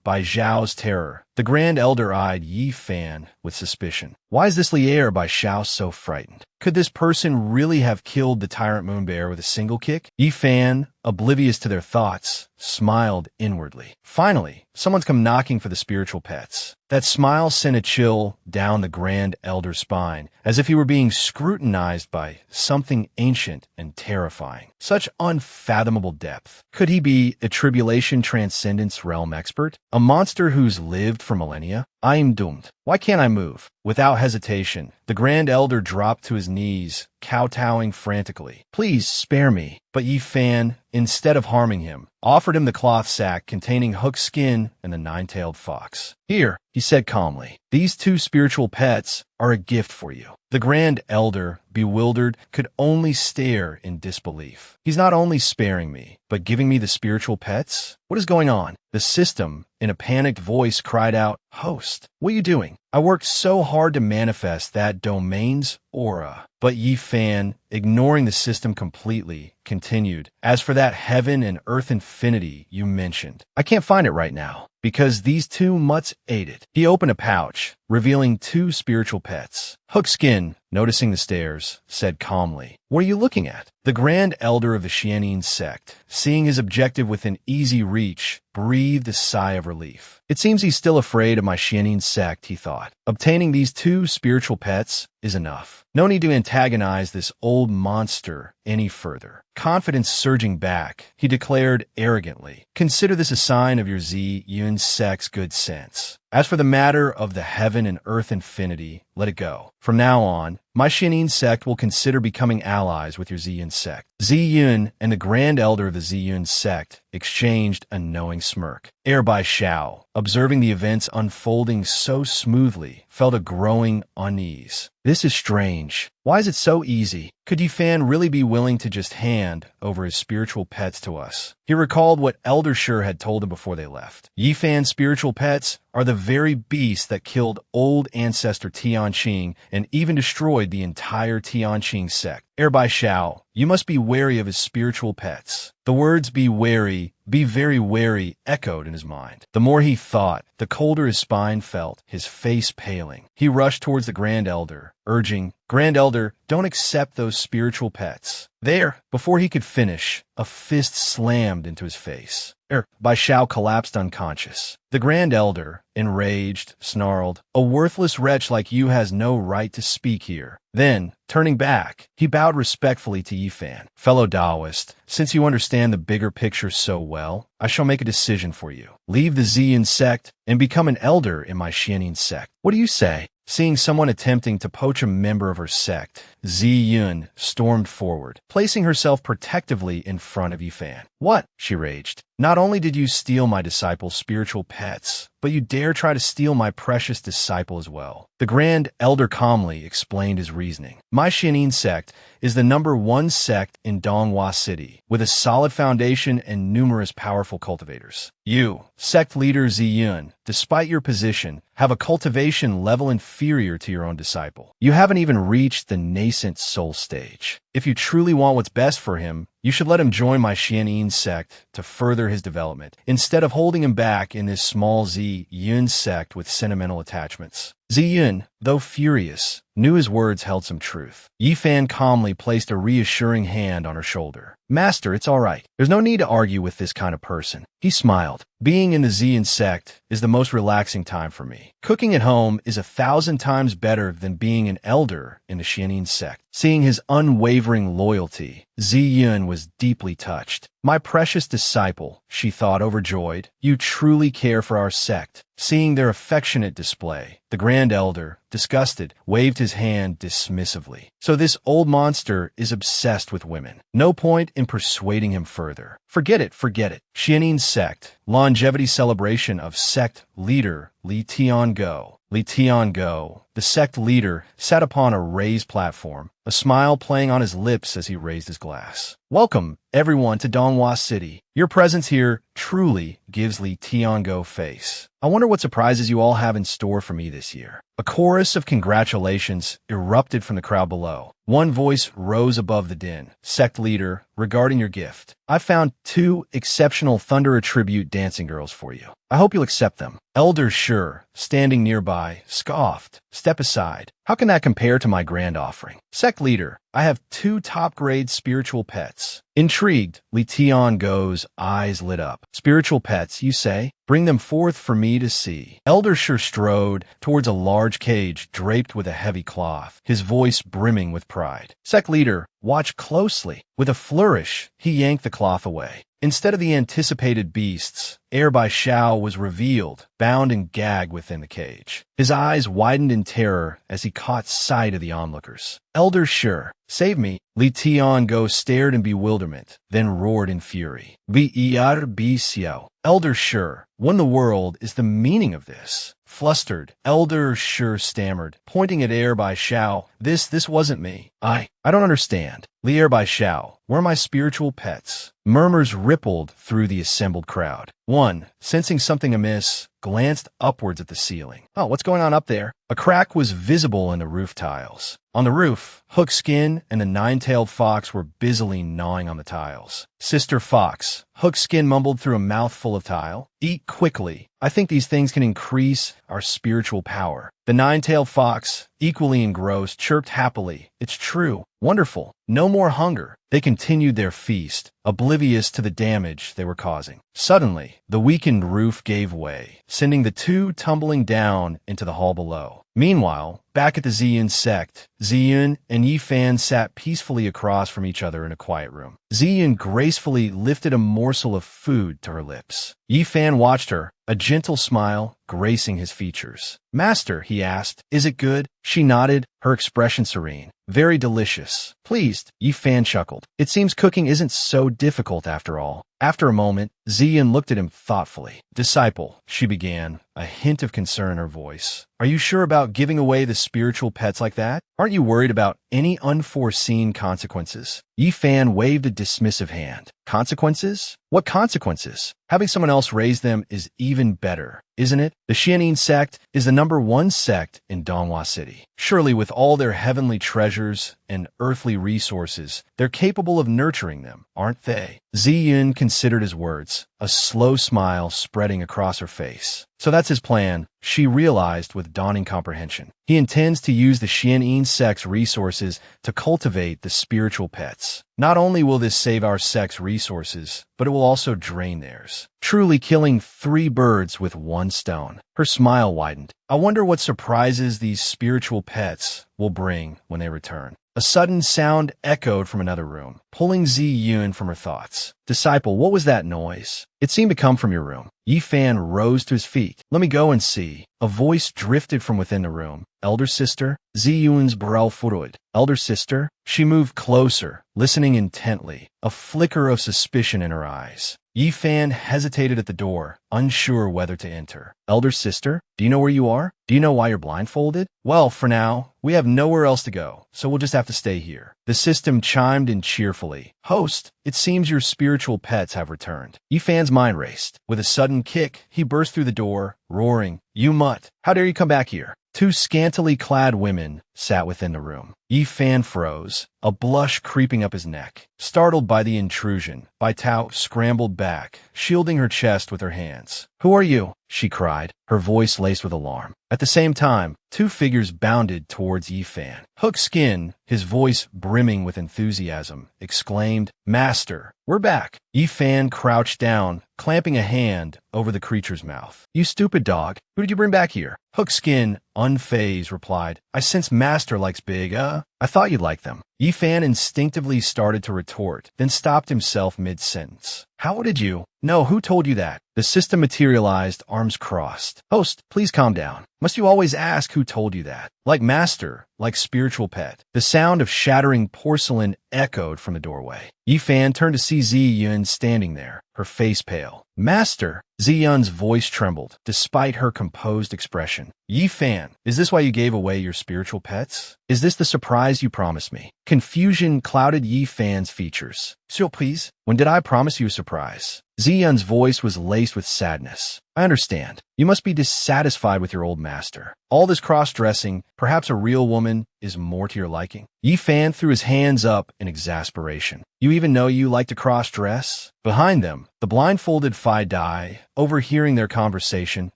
Speaker 1: Bai Xiao's terror, the Grand Elder eyed Yi Fan with suspicion. Why is this Bai Xiao so frightened? Could this person really have killed the tyrant moon bear with a single kick? Yi Fan, oblivious to their thoughts, smiled inwardly. Finally, someone's come knocking for the spiritual pets. That smile sent a chill down the Grand Elder's spine, as if he were being scrutinized by something ancient and terrifying. Such unfathomable depth. Could he be a tribulation transcendence realm expert? A monster who's lived for millennia? I am doomed. Why can't I move? Without hesitation, the Grand Elder dropped to his knees, kowtowing frantically. "Please spare me." But Yi Fan, instead of harming him, offered him the cloth sack containing Hook Skin and the nine-tailed fox. "Here," he said calmly, "these 2 spiritual pets are a gift for you." The Grand Elder, bewildered, could only stare in disbelief. "He's not only sparing me, but giving me the spiritual pets? What is going on?" The system, in a panicked voice, cried out, "Host, what are you doing? I worked so hard to manifest that domain's aura. But Yi Fan, ignoring the system completely, continued, "As for that heaven and earth infinity you mentioned, I can't find it right now, because these two mutts ate it." He opened a pouch, revealing two spiritual pets. Hookskin, noticing the stares, said calmly, "What are you looking at?" The Grand Elder of the Xianin sect, seeing his objective within easy reach, breathed a sigh of relief. It seems he's still afraid of my Xianin sect, he thought. Obtaining these two spiritual pets is enough. No need to antagonize this old monster any further. Confidence surging back, he declared arrogantly, "Consider this a sign of your Zi Yun sect's good sense. As for the matter of the heaven and earth infinity, let it go. From now on, my Xianin sect will consider becoming allies with your Zi Yun sect." Zi Yun and the Grand Elder of the Zi Yun sect exchanged a knowing smirk. Bai Xiao, observing the events unfolding so smoothly, felt a growing unease. This is strange. Why is it so easy? Could Yi Fan really be willing to just hand over his spiritual pets to us? He recalled what Elder Shi had told him before they left. Yi Fan's spiritual pets are the very beasts that killed old ancestor Tianqing and even destroyed the entire Tianqing sect. Bai Xiao, you must be wary of his spiritual pets. The words "be wary," "be very wary," echoed in his mind. The more he thought, the colder his spine felt, his face paling. He rushed towards the Grand Elder, urging, "Grand Elder, don't accept those spiritual pets." There, before he could finish, a fist slammed into his face. Bai Xiao collapsed unconscious. The Grand Elder, enraged, snarled, "A worthless wretch like you has no right to speak here." Then, turning back, he bowed respectfully to Yi Fan. "Fellow Taoist, since you understand the bigger picture so well, I shall make a decision for you. Leave the Ziyin sect and become an elder in my Xianin sect. What do you say?" Seeing someone attempting to poach a member of her sect, Zi Yun stormed forward, placing herself protectively in front of Yi Fan. "What?" she raged. "Not only did you steal my disciple's spiritual pets, but you dare try to steal my precious disciple as well." The Grand Elder calmly explained his reasoning. "My Xianin sect is the #1 sect in Donghua City, with a solid foundation and numerous powerful cultivators. You, sect leader Zi Yun, despite your position, have a cultivation level inferior to your own disciple. You haven't even reached the nascent soul stage. If you truly want what's best for him, you should let him join my Xianin sect to further his development, instead of holding him back in this small Zi Yun sect with sentimental attachments." Zi Yun, though furious, knew his words held some truth. Yi Fan calmly placed a reassuring hand on her shoulder. "Master, it's all right. There's no need to argue with this kind of person." He smiled. "Being in the Ziyin sect is the most relaxing time for me. Cooking at home is 1,000 times better than being an elder in the Xianin sect." Seeing his unwavering loyalty, Zi Yun was deeply touched. "My precious disciple," she thought, overjoyed, "you truly care for our sect." Seeing their affectionate display, the Grand Elder, disgusted, waved his hand dismissively. "So this old monster is obsessed with women. No point in persuading him further. Forget it, forget it." Xianin sect, longevity celebration of sect leader Li Tiango. Li Tiango, the sect leader, sat upon a raised platform, a smile playing on his lips as he raised his glass. "Welcome, everyone, to Donghua City. Your presence here truly gives Li Tiango face. I wonder what surprises you all have in store for me this year." A chorus of congratulations erupted from the crowd below. One voice rose above the din. "Sect leader, regarding your gift, I found 2 exceptional Thunder Tribute dancing girls for you. I hope you'll accept them." Elder Shi, standing nearby, scoffed. "Step aside. How can that compare to my grand offering?" "Sect leader, I have 2 top-grade spiritual pets." Intrigued, Li Tiango's eyes lit up. "Spiritual pets, you say? Bring them forth for me to see." Elder Shi strode towards a large cage draped with a heavy cloth, his voice brimming with pride. "Sect leader, watch closely." With a flourish, he yanked the cloth away. Instead of the anticipated beasts, Bai Xiao was revealed, bound and gagged within the cage. His eyes widened in terror as he caught sight of the onlookers. "Elder Shi, save me." Li Tiango stared in bewilderment, then roared in fury. "Xiao. Elder Shi, what in the world is the meaning of this?" Flustered, Elder Shi stammered, pointing at Bai Xiao. This wasn't me. I don't understand." Bai Xiao, where are my spiritual pets?" Murmurs rippled through the assembled crowd. One, sensing something amiss, glanced upwards at the ceiling. Oh, what's going on up there? A crack was visible in the roof tiles. On the roof, Hook Skin and the nine-tailed fox were busily gnawing on the tiles. Sister Fox, Hook Skin mumbled through a mouthful of tile. Eat quickly. I think these things can increase our spiritual power. The nine-tailed fox, equally engrossed, chirped happily. It's true. Wonderful. No more hunger. They continued their feast, oblivious to the damage they were causing. Suddenly, the weakened roof gave way, sending the two tumbling down into the hall below. Meanwhile, back at the Ziyun sect, Ziyun and Yifan sat peacefully across from each other in a quiet room. Ziyun gracefully lifted a morsel of food to her lips. Yifan watched her, a gentle smile gracing his features. Master, he asked, is it good? She nodded, her expression serene. Very delicious. Pleased, Yifan chuckled. It seems cooking isn't so difficult after all. After a moment, Ziyun looked at him thoughtfully. Disciple, she began, a hint of concern in her voice. Are you sure about giving away the spiritual pets like that? Aren't you worried about any unforeseen consequences? Yifan waved a dismissive hand. Consequences? What consequences? Having someone else raise them is even better, isn't it? The Xianin sect is the #1 sect in Manhwa City. Surely with all their heavenly treasures and earthly resources, they're capable of nurturing them, aren't they? Ziyun considered his words, a slow smile spreading across her face. So that's his plan, she realized with dawning comprehension. He intends to use the Xianin sect's resources to cultivate the spiritual pets. Not only will this save our sect's resources, but it will also drain theirs. Truly killing 3 birds with 1 stone. Her smile widened. I wonder what surprises these spiritual pets will bring when they return. A sudden sound echoed from another room, pulling Ziyun from her thoughts. Disciple, what was that noise? It seemed to come from your room. Yifan rose to his feet. Let me go and see. A voice drifted from within the room. Elder sister? Ziyun's brow furrowed. Elder sister? She moved closer, listening intently, a flicker of suspicion in her eyes. Yifan hesitated at the door, unsure whether to enter. Elder sister, do you know where you are? Do you know why you're blindfolded? Well, for now, we have nowhere else to go, so we'll just have to stay here. The system chimed in cheerfully. Host, it seems your spiritual pets have returned. Yifan's mind raced. With a sudden kick, he burst through the door, roaring, You mutt! How dare you come back here? 2 scantily clad women sat within the room. Yifan froze, a blush creeping up his neck. Startled by the intrusion, Bai Tao scrambled back, shielding her chest with her hands. Who are you? She cried, her voice laced with alarm. At the same time, 2 figures bounded towards Yifan. Hook Skin, his voice brimming with enthusiasm, exclaimed, Master, we're back. Yifan crouched down, clamping a hand over the creature's mouth. You stupid dog, who did you bring back here? Hook Skin, unfazed, replied, I sense Master likes big, I thought you'd like them. Yifan instinctively started to retort, then stopped himself mid-sentence. How did you? No, who told you that? The system materialized, arms crossed. Host, please calm down. Must you always ask who told you that? Like master, like spiritual pet. The sound of shattering porcelain echoed from the doorway. Yifan turned to see Ziyun standing there, her face pale. Master! Ziyun's voice trembled, despite her composed expression. Yifan, is this why you gave away your spiritual pets? Is this the surprise you promised me? Confusion clouded Yifan's features. Surprise? When did I promise you a surprise? Ziyun's voice was laced with sadness. I understand. You must be dissatisfied with your old master. All this cross-dressing, perhaps a real woman, is more to your liking. Yifan threw his hands up in exasperation. You even know you like to cross-dress? Behind them, the blindfolded Phi Dai, overhearing their conversation,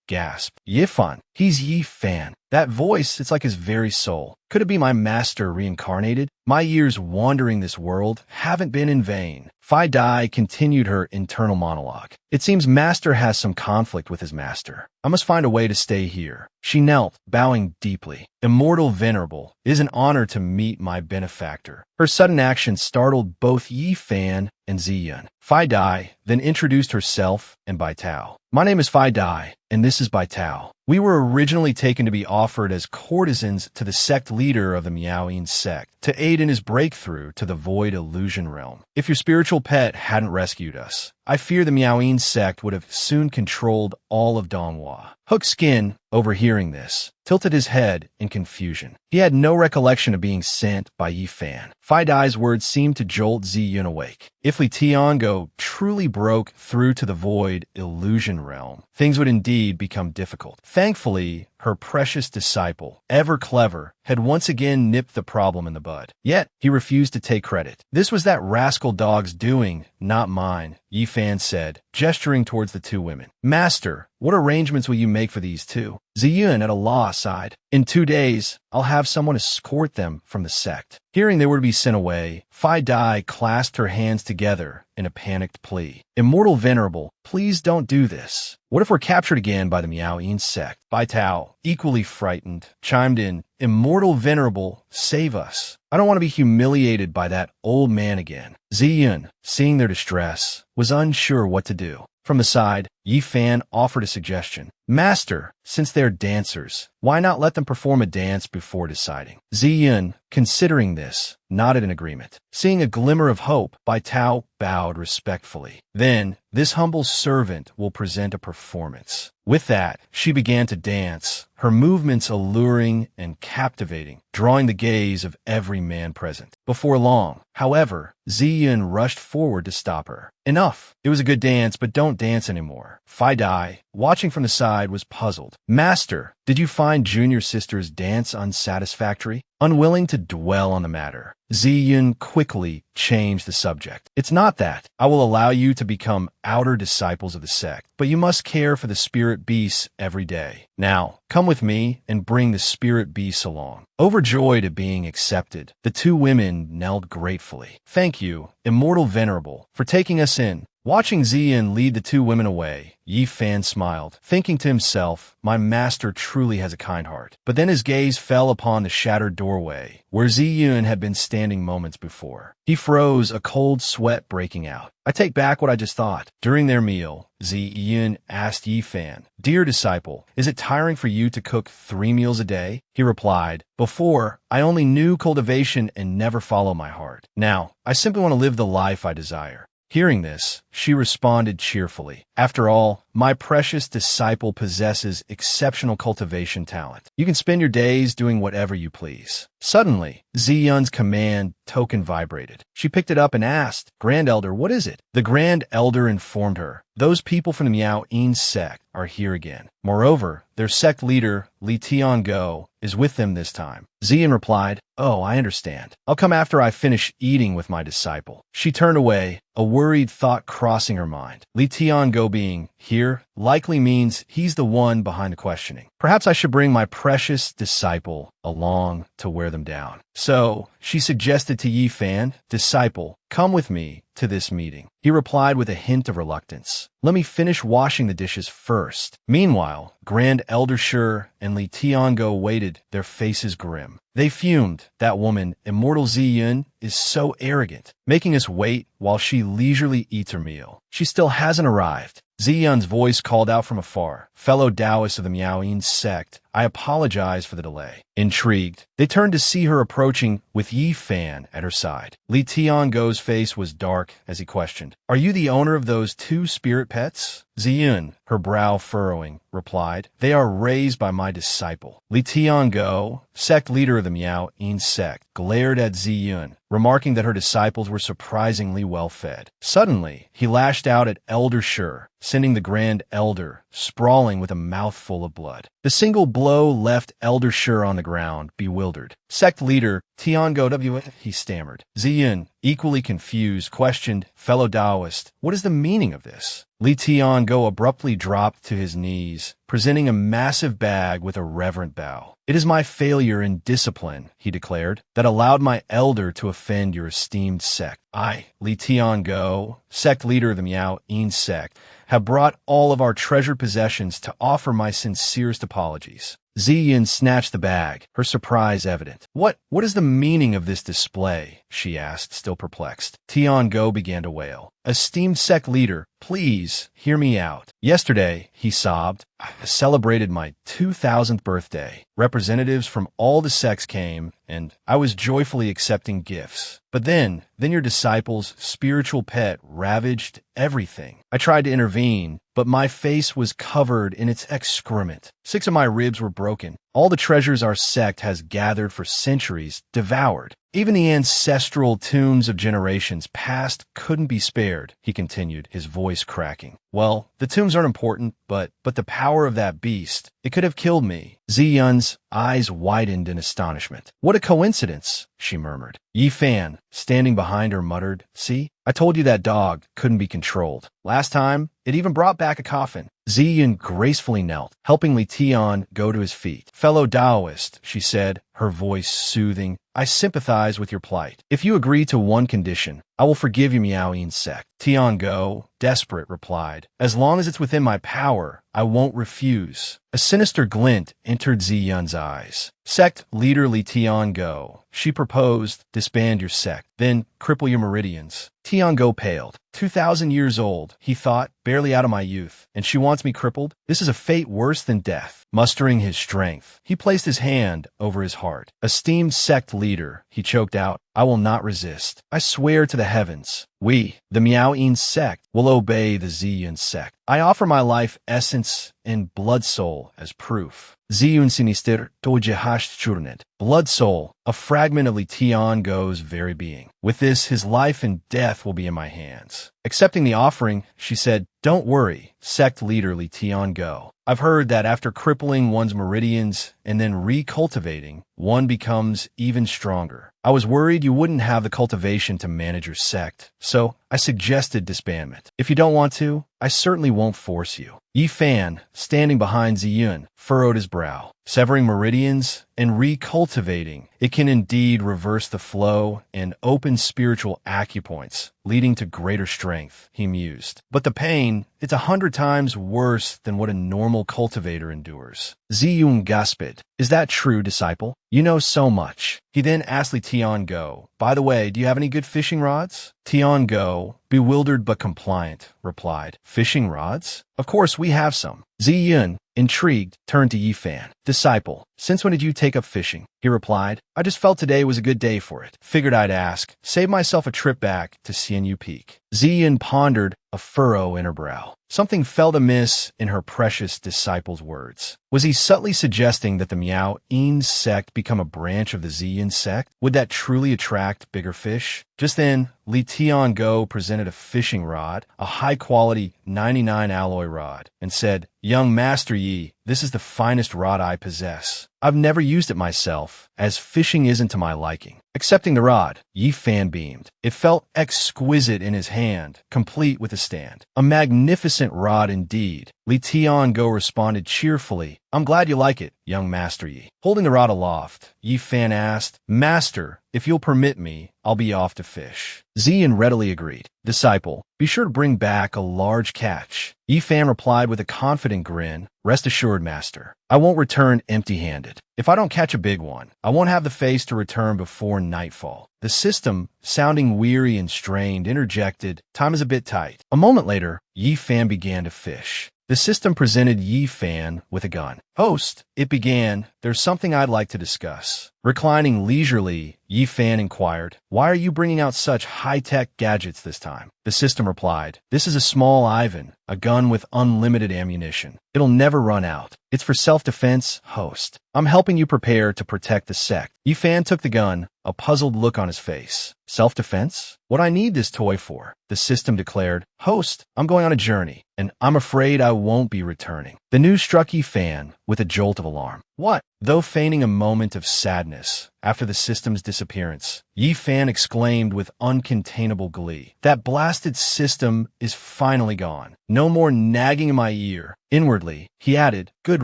Speaker 1: gasped. Yifan, he's Yifan. That voice, it's like his very soul. Could it be my master reincarnated? My years wandering this world haven't been in vain. Phi Dai continued her internal monologue. It seems master has some conflict with his master. I must find a way to stay here. She knelt, bowing deeply. Immortal Venerable, it is an honor to meet my benefactor. Her sudden action startled both Yifan and Ziyun. Phi Dai then introduced herself and Bai Tao. My name is Phi Dai, and this is Bai Tao. We were originally taken to be offered as courtesans to the sect leader of the Miaoyin sect, to aid in his breakthrough to the void illusion realm. If your spiritual pet hadn't rescued us, I fear the Miaoyin sect would have soon controlled all of Donghua. Hook Skin, overhearing this, tilted his head in confusion. He had no recollection of being sent by Yi Fan. Fai Dai's words seemed to jolt Ziyun awake. If Li Tiango truly broke through to the void illusion realm, things would indeed become difficult. Thankfully, her precious disciple, ever clever, had once again nipped the problem in the bud. Yet, he refused to take credit. This was that rascal dog's doing, not mine, Yi Fan said, gesturing towards the two women. Master, what arrangements will you make for these two? Ziyun at a loss sighed. In 2 days, I'll have someone escort them from the sect. Hearing they were to be sent away, Fai Dai clasped her hands together in a panicked plea. Immortal Venerable, please don't do this. What if we're captured again by the Miaoyin sect? Bai Tao, equally frightened, chimed in, Immortal Venerable, save us. I don't want to be humiliated by that old man again. Ziyun, seeing their distress, was unsure what to do. From the side, Yi Fan offered a suggestion. Master, since they're dancers, why not let them perform a dance before deciding? Ziyun, considering this, nodded in agreement. Seeing a glimmer of hope, Bai Tao bowed respectfully. Then, this humble servant will present a performance. With that, she began to dance, her movements alluring and captivating, drawing the gaze of every man present. Before long, however, Ziyun rushed forward to stop her. Enough! It was a good dance, but don't dance anymore. Fai Dai, watching from the side, was puzzled. Master, did you find Junior Sister's dance unsatisfactory? Unwilling to dwell on the matter, Ziyun quickly changed the subject. It's not that. I will allow you to become outer disciples of the sect, but you must care for the spirit beasts every day. Now, come with me and bring the spirit beasts along. Overjoyed at being accepted, the two women knelt gratefully. Thank you, Immortal Venerable, for taking us in. Watching Ziyun lead the two women away, Yi Fan smiled, thinking to himself, my master truly has a kind heart. But then his gaze fell upon the shattered doorway, where Ziyun had been standing moments before. He froze, a cold sweat breaking out. I take back what I just thought. During their meal, Ziyun asked Yi Fan, Dear disciple, is it tiring for you to cook 3 meals a day? He replied, Before, I only knew cultivation and never follow my heart. Now, I simply want to live the life I desire. Hearing this, she responded cheerfully. After all, my precious disciple possesses exceptional cultivation talent. You can spend your days doing whatever you please. Suddenly, Ziyun's command token vibrated. She picked it up and asked, Grand Elder, what is it? The Grand Elder informed her, those people from the Miaoyin sect are here again. Moreover, their sect leader, Li Tiango, is with them this time. Ziyun replied, Oh, I understand. I'll come after I finish eating with my disciple. She turned away, a worried thought crossing her mind. Li Tiango being here likely means he's the one behind the questioning. Perhaps I should bring my precious disciple along to wear them down. So, she suggested to Yi Fan, Disciple, come with me to this meeting. He replied with a hint of reluctance. Let me finish washing the dishes first. Meanwhile, Grand Elder Shi and Li Tiango waited, their faces grim. They fumed. That woman, Immortal Ziyun, is so arrogant, making us wait while she leisurely eats her meal. She still hasn't arrived. Ziyun's voice called out from afar. Fellow Taoists of the Miaoyin sect, I apologize for the delay. Intrigued, they turned to see her approaching with Yi Fan at her side. Li Tiango's face was dark as he questioned, Are you the owner of those 2 spirit pets? Ziyun, her brow furrowing, replied, They are raised by my disciple. Li Tiango, sect leader of the Miaoyin sect, glared at Ziyun, remarking that her disciples were surprisingly well fed. Suddenly, he lashed out at Elder Shi, sending the Grand Elder sprawling with a mouthful of blood. The single blow left Elder Shi on the ground, bewildered. Sect leader, Tiango W, he stammered. Ziyun, equally confused, questioned, Fellow Taoist, what is the meaning of this? Li Tiango abruptly dropped to his knees, presenting a massive bag with a reverent bow. It is my failure in discipline, he declared, that allowed my elder to offend your esteemed sect. I, Li Tiango, sect leader of the Miaoyin sect, have brought all of our treasured possessions to offer my sincerest apologies. Ziyun snatched the bag, her surprise evident. What is the meaning of this display? she asked, still perplexed. Tian-go began to wail. Esteemed sect leader, please hear me out. Yesterday, he sobbed, I celebrated my 2000th birthday. Representatives from all the sects came, and I was joyfully accepting gifts. But then your disciple's spiritual pet ravaged everything. I tried to intervene, but my face was covered in its excrement. 6 of my ribs were broken. All the treasures our sect has gathered for centuries devoured. Even the ancestral tombs of generations past couldn't be spared, he continued, his voice cracking. Well, the tombs aren't important, but the power of that beast, it could have killed me. Ziyun's eyes widened in astonishment. What a coincidence, she murmured. Yi Fan, standing behind her, muttered, See, I told you that dog couldn't be controlled. Last time, it even brought back a coffin. Ziyun gracefully knelt, helping Li Tian go to his feet. Fellow Taoist, she said, her voice soothing, I sympathize with your plight. If you agree to one condition, I will forgive you, Miao Yin's sect. Tian-go, desperate, replied, As long as it's within my power, I won't refuse. A sinister glint entered Ziyun's eyes. Sect leader Li Tian-go, she proposed, disband your sect, then cripple your meridians. Tian-go paled. 2,000 years old, he thought, barely out of my youth, and she wants me crippled? This is a fate worse than death. Mustering his strength, he placed his hand over his heart. Esteemed sect leader, he choked out, I will not resist. I swear to the heavens, we, the Miao Yin sect, will obey the Ziyun sect. I offer my life essence and blood soul as proof. Ziyun sinister tojihash churnet. Blood soul, a fragment of Li Tian-go's very being. With this, his life and death will be in my hands. Accepting the offering, she said, Don't worry, sect leader Li Tian-go. I've heard that after crippling one's meridians and then recultivating, one becomes even stronger. I was worried you wouldn't have the cultivation to manage your sect, so I suggested disbandment. If you don't want to, I certainly won't force you. Yi Fan, standing behind Ziyun, furrowed his brow. Severing meridians and recultivating, it can indeed reverse the flow and open spiritual acupoints, leading to greater strength, he mused. But the pain, it's 100 times worse than what a normal cultivator endures. Ziyun gasped. Is that true, disciple? You know so much. He then asked Li Tian-go, By the way, do you have any good fishing rods? Tian-go, bewildered but compliant, replied, Fishing rods? Of course, we have some. Ziyun, intrigued, turned to Yi Fan. Disciple, since when did you take up fishing? He replied, I just felt today was a good day for it. Figured I'd ask. Save myself a trip back to Xianyu Peak. Ziyun pondered, a furrow in her brow. Something felt amiss in her precious disciple's words. Was he subtly suggesting that the Miao Yin sect become a branch of the Ziyun sect? Would that truly attract bigger fish? Just then, Li Tian-go presented a fishing rod, a high-quality 99 alloy rod, and said, Young Master Yi, this is the finest rod I possess. I've never used it myself, as fishing isn't to my liking. Accepting the rod, Yi Fan beamed. It felt exquisite in his hand, complete with a stand. A magnificent rod indeed. Li Tian-go responded cheerfully, I'm glad you like it, young Master Yi. Holding the rod aloft, Yi Fan asked, Master, if you'll permit me, I'll be off to fish. Ziyun readily agreed. Disciple, be sure to bring back a large catch. Yi Fan replied with a confident grin, Rest assured, Master, I won't return empty-handed. If I don't catch a big one, I won't have the face to return before nightfall. The system, sounding weary and strained, interjected, Time is a bit tight. A moment later, Yi Fan began to fish. The system presented Yi Fan with a gun. Host, it began, there's something I'd like to discuss. Reclining leisurely, Yi Fan inquired, Why are you bringing out such high-tech gadgets this time? The system replied, This is a small Ivan, a gun with unlimited ammunition. It'll never run out. It's for self-defense, host. I'm helping you prepare to protect the sect. Yi Fan took the gun, a puzzled look on his face. Self-defense? What I need this toy for? The system declared, Host, I'm going on a journey, and I'm afraid I won't be returning. The news struck Yi Fan with a jolt of alarm. What? Though feigning a moment of sadness after the system's disappearance, Yi Fan exclaimed with uncontainable glee. That blasted system is finally gone. No more nagging in my ear. Inwardly, he added, Good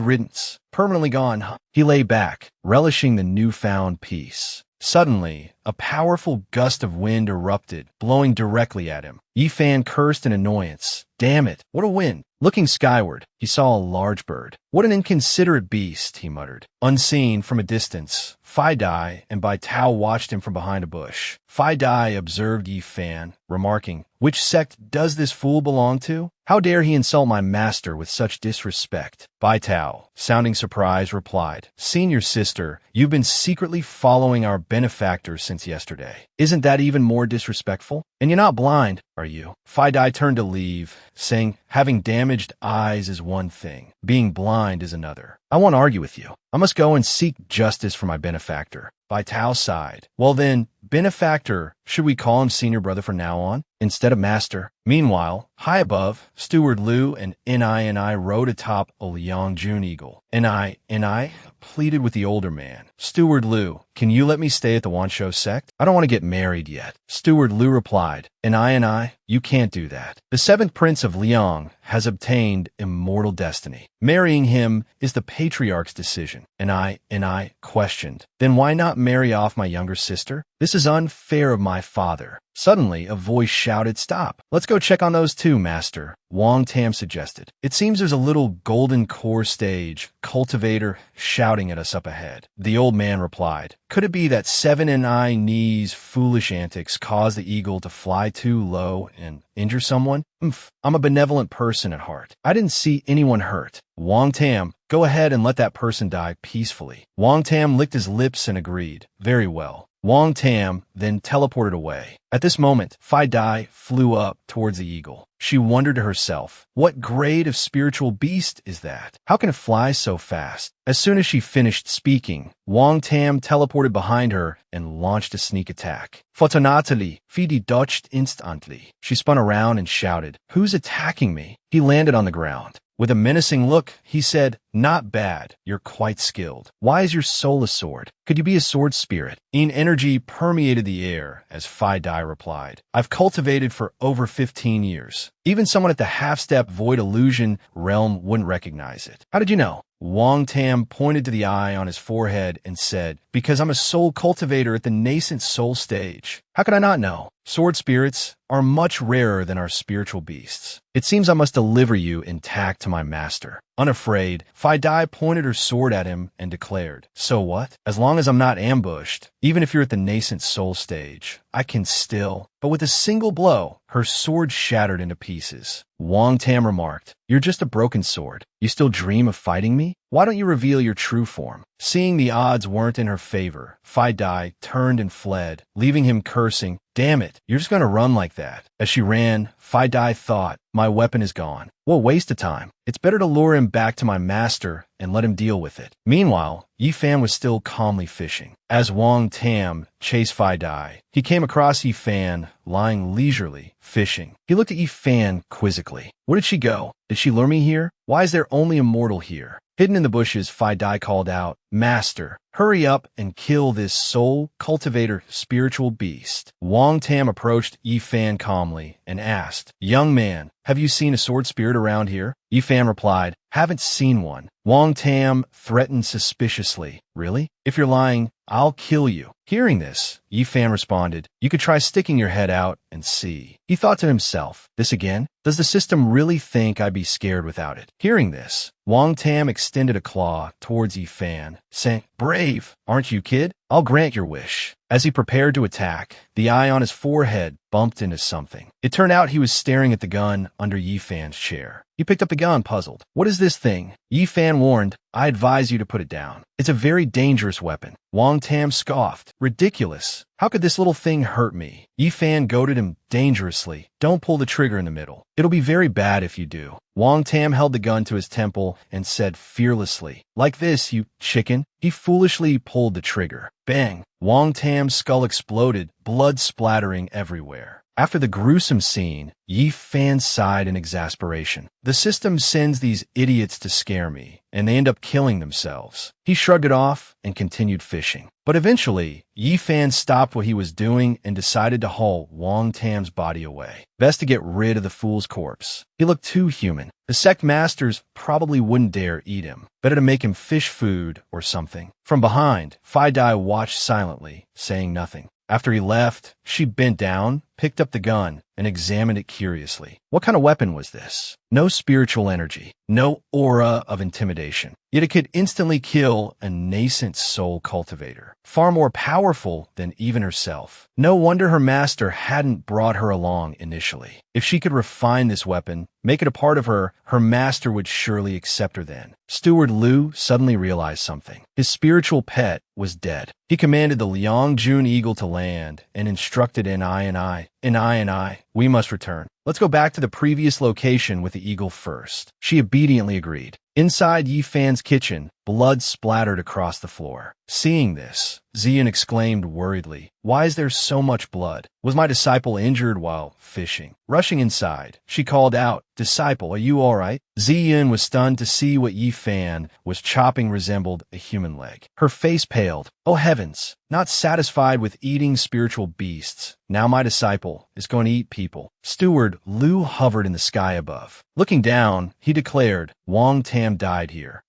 Speaker 1: riddance. Permanently gone, huh? He lay back, relishing the newfound peace. Suddenly, a powerful gust of wind erupted, blowing directly at him. Yi Fan cursed in annoyance. Damn it, what a wind! Looking skyward, he saw a large bird. "What an inconsiderate beast," he muttered. Unseen from a distance, Phi Dai and Bai Tao watched him from behind a bush. Phi Dai observed Yi Fan, remarking, "Which sect does this fool belong to? How dare he insult my master with such disrespect?" Bai Tao, sounding surprised, replied, "Senior sister, you've been secretly following our benefactor since yesterday. Isn't that even more disrespectful? And you're not blind, are you?" Phi Dai turned to leave, saying, "Having damaged eyes is one thing. Being blind is another. I won't argue with you. I must go and seek justice for my benefactor." Bai Tao sighed. "Well then, benefactor, should we call him senior brother from now on, instead of master?" Meanwhile, high above, Steward Liu and Ni rode atop a Liangjun eagle. Ni pleaded with the older man. "Steward Liu, can you let me stay at the Wanshou sect? I don't want to get married yet." Steward Liu replied, Ni, you can't do that. The seventh prince of Liang has obtained immortal destiny. Marrying him is the patriarch's decision. Ni questioned, "Then why not marry off my younger sister? This is unfair of my father." Suddenly, a voice shouted, "Stop! Let's go check on those two, master," Wang Tam suggested. "It seems there's a little golden core stage cultivator shouting at us up ahead." The old man replied, "Could it be that Seven and Ni's foolish antics caused the eagle to fly too low and injure someone? I'm a benevolent person at heart. I didn't see anyone hurt." Wang Tam, "Go ahead and let that person die peacefully." Wang Tam licked his lips and agreed. "Very well." Wang Tam then teleported away. At this moment, Phi Dai flew up towards the eagle. She wondered to herself, what grade of spiritual beast is that? How can it fly so fast? As soon as she finished speaking, Wang Tam teleported behind her and launched a sneak attack. Fortunately, Phi dodged instantly. She spun around and shouted, "Who's attacking me?" He landed on the ground. With a menacing look, he said, "Not bad. You're quite skilled. Why is your soul a sword? Could you be a sword spirit?" Energy permeated the air as Phi Dai replied, "I've cultivated for over 15 years. Even someone at the half-step void illusion realm wouldn't recognize it." "How did you know?" Wang Tam pointed to the eye on his forehead and said, "Because I'm a soul cultivator at the nascent soul stage. How could I not know? Sword spirits are much rarer than our spiritual beasts. It seems I must deliver you intact to my master." Unafraid, Phi Dai pointed her sword at him and declared, "So what? As long as I'm not ambushed, even if you're at the nascent soul stage, I can still..." But with a single blow, her sword shattered into pieces. Wang Tam remarked, "You're just a broken sword. You still dream of fighting me? Why don't you reveal your true form?" Seeing the odds weren't in her favor, Phi Dai turned and fled, leaving him cursing, "Damn it, you're just gonna run like that." As she ran, Phi Dai thought, "My weapon is gone. What waste of time. It's better to lure him back to my master and let him deal with it." Meanwhile, Yi Fan was still calmly fishing. As Wang Tam chased Phi Dai, he came across Yi Fan lying leisurely, fishing. He looked at Yi Fan quizzically. "Where did she go? Did she lure me here? Why is there only a mortal here?" Hidden in the bushes, Phi Dai called out, "Master, hurry up and kill this soul cultivator spiritual beast." Wang Tam approached Yi Fan calmly and asked, "Young man, have you seen a sword spirit around here?" Yi Fan replied, "Haven't seen one." Wang Tam threatened suspiciously, "Really? If you're lying, I'll kill you." Hearing this, Yi Fan responded, "You could try sticking your head out and see." He thought to himself, "This again? Does the system really think I'd be scared without it?" Hearing this, Wang Tam extended a claw towards Yi Fan, saying, "Brave, aren't you, kid? I'll grant your wish." As he prepared to attack, the eye on his forehead bumped into something. It turned out he was staring at the gun under Yi Fan's chair. He picked up the gun, puzzled. "What is this thing?" Yi Fan warned, "I advise you to put it down. It's a very dangerous weapon." Wang Tam scoffed, "Ridiculous. How could this little thing hurt me?" Yi Fan goaded him dangerously. "Don't pull the trigger in the middle. It'll be very bad if you do." Wang Tam held the gun to his temple and said fearlessly, "Like this, you chicken." He foolishly pulled the trigger. Bang! Wang Tam's skull exploded, blood splattering everywhere. After the gruesome scene, Yi Fan sighed in exasperation. "The system sends these idiots to scare me, and they end up killing themselves." He shrugged it off and continued fishing. But eventually, Yi Fan stopped what he was doing and decided to haul Wang Tam's body away. Best to get rid of the fool's corpse. He looked too human. The sect masters probably wouldn't dare eat him. Better to make him fish food or something. From behind, Phi Dai watched silently, saying nothing. After he left, she bent down, picked up the gun and examined it curiously. What kind of weapon was this? No spiritual energy, no aura of intimidation. Yet it could instantly kill a nascent soul cultivator, far more powerful than even herself. No wonder her master hadn't brought her along initially. If she could refine this weapon, make it a part of her, her master would surely accept her then. Steward Liu suddenly realized something. His spiritual pet was dead. He commanded the Liangjun eagle to land and instructed I, we must return. Let's go back to the previous location with the eagle first. She obediently agreed. Inside Yi Fan's kitchen, blood splattered across the floor. Seeing this, Ziyan exclaimed worriedly, "Why is there so much blood? Was my disciple injured while fishing?" Rushing inside, she called out, "Disciple, are you all right?" Ziyan was stunned to see what Yi Fan was chopping resembled a human leg. Her face paled. Oh heavens! Not satisfied with eating spiritual beasts, now my disciple is going to eat people. Steward Liu hovered in the sky above. Looking down, he declared, "Wang Tam died here.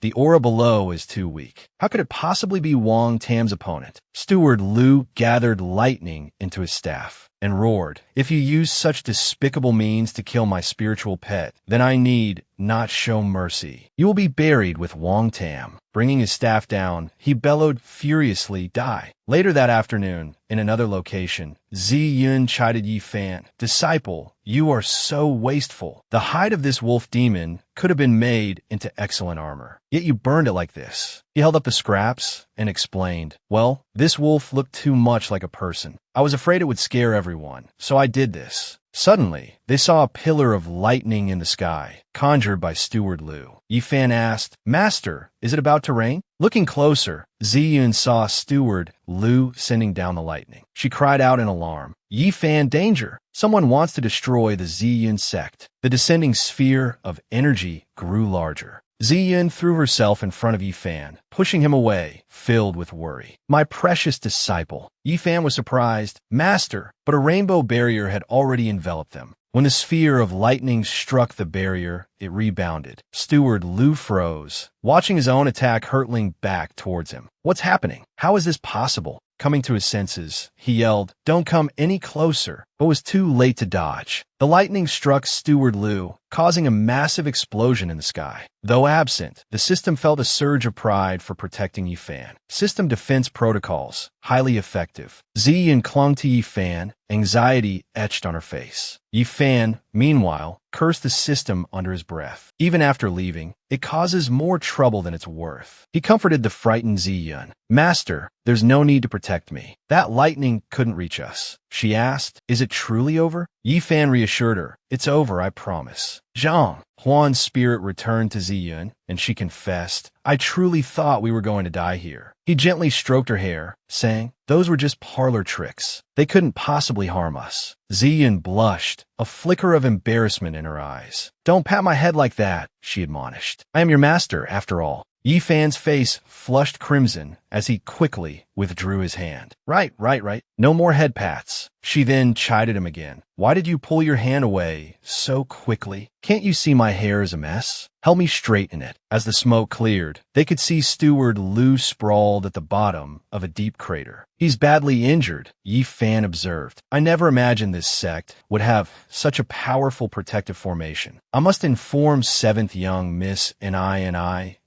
Speaker 1: The aura below is too weak. How could it possibly be Wang Tam's opponent?" Steward Liu gathered lightning into his staff and roared, "If you use such despicable means to kill my spiritual pet, then I need not show mercy. You will be buried with Wang Tam." Bringing his staff down, he bellowed furiously, "Die." Later that afternoon, in another location, Ziyan chided Yi Fan, "Disciple, you are so wasteful. The hide of this wolf demon could have been made into excellent armor, yet you burned it like this." He held up the scraps and explained, "Well, this wolf looked too much like a person. I was afraid it would scare everyone, so I did this." Suddenly, they saw a pillar of lightning in the sky, conjured by Steward Liu. Yi Fan asked, "Master, is it about to rain?" Looking closer, Ziyun saw Steward Liu sending down the lightning. She cried out in alarm, "Yi Fan, danger! Someone wants to destroy the Ziyun sect." The descending sphere of energy grew larger. Ziyun threw herself in front of Yi Fan, pushing him away, filled with worry. "My precious disciple." Yi Fan was surprised. "Master," but a rainbow barrier had already enveloped them. When the sphere of lightning struck the barrier, it rebounded. Steward Liu froze, watching his own attack hurtling back towards him. What's happening? How is this possible? Coming to his senses, he yelled, "Don't come any closer," but was too late to dodge. The lightning struck Steward Liu, causing a massive explosion in the sky. Though absent, the system felt a surge of pride for protecting Yi Fan. System defense protocols, highly effective. Ziyan clung to Yi Fan, anxiety etched on her face. Yi Fan, meanwhile, cursed the system under his breath. Even after leaving, it causes more trouble than it's worth. He comforted the frightened Ziyun. "Master, there's no need to protect me. That lightning couldn't reach us." She asked, "Is it truly over?" Yi Fan reassured her, "It's over, I promise." Zhang Huan's spirit returned to Ziyun, and she confessed, "I truly thought we were going to die here." He gently stroked her hair, saying, "Those were just parlor tricks. They couldn't possibly harm us." Ziyun blushed, a flicker of embarrassment in her eyes. "Don't pat my head like that," she admonished. "I am your master, after all." Yi Fan's face flushed crimson as he quickly withdrew his hand. Right. No more head pats." She then chided him again. "Why did you pull your hand away so quickly? Can't you see my hair is a mess? Help me straighten it." As the smoke cleared, they could see Steward Liu sprawled at the bottom of a deep crater. "He's badly injured," Yi Fan observed. "I never imagined this sect would have such a powerful protective formation. I must inform 7th Young Miss Ni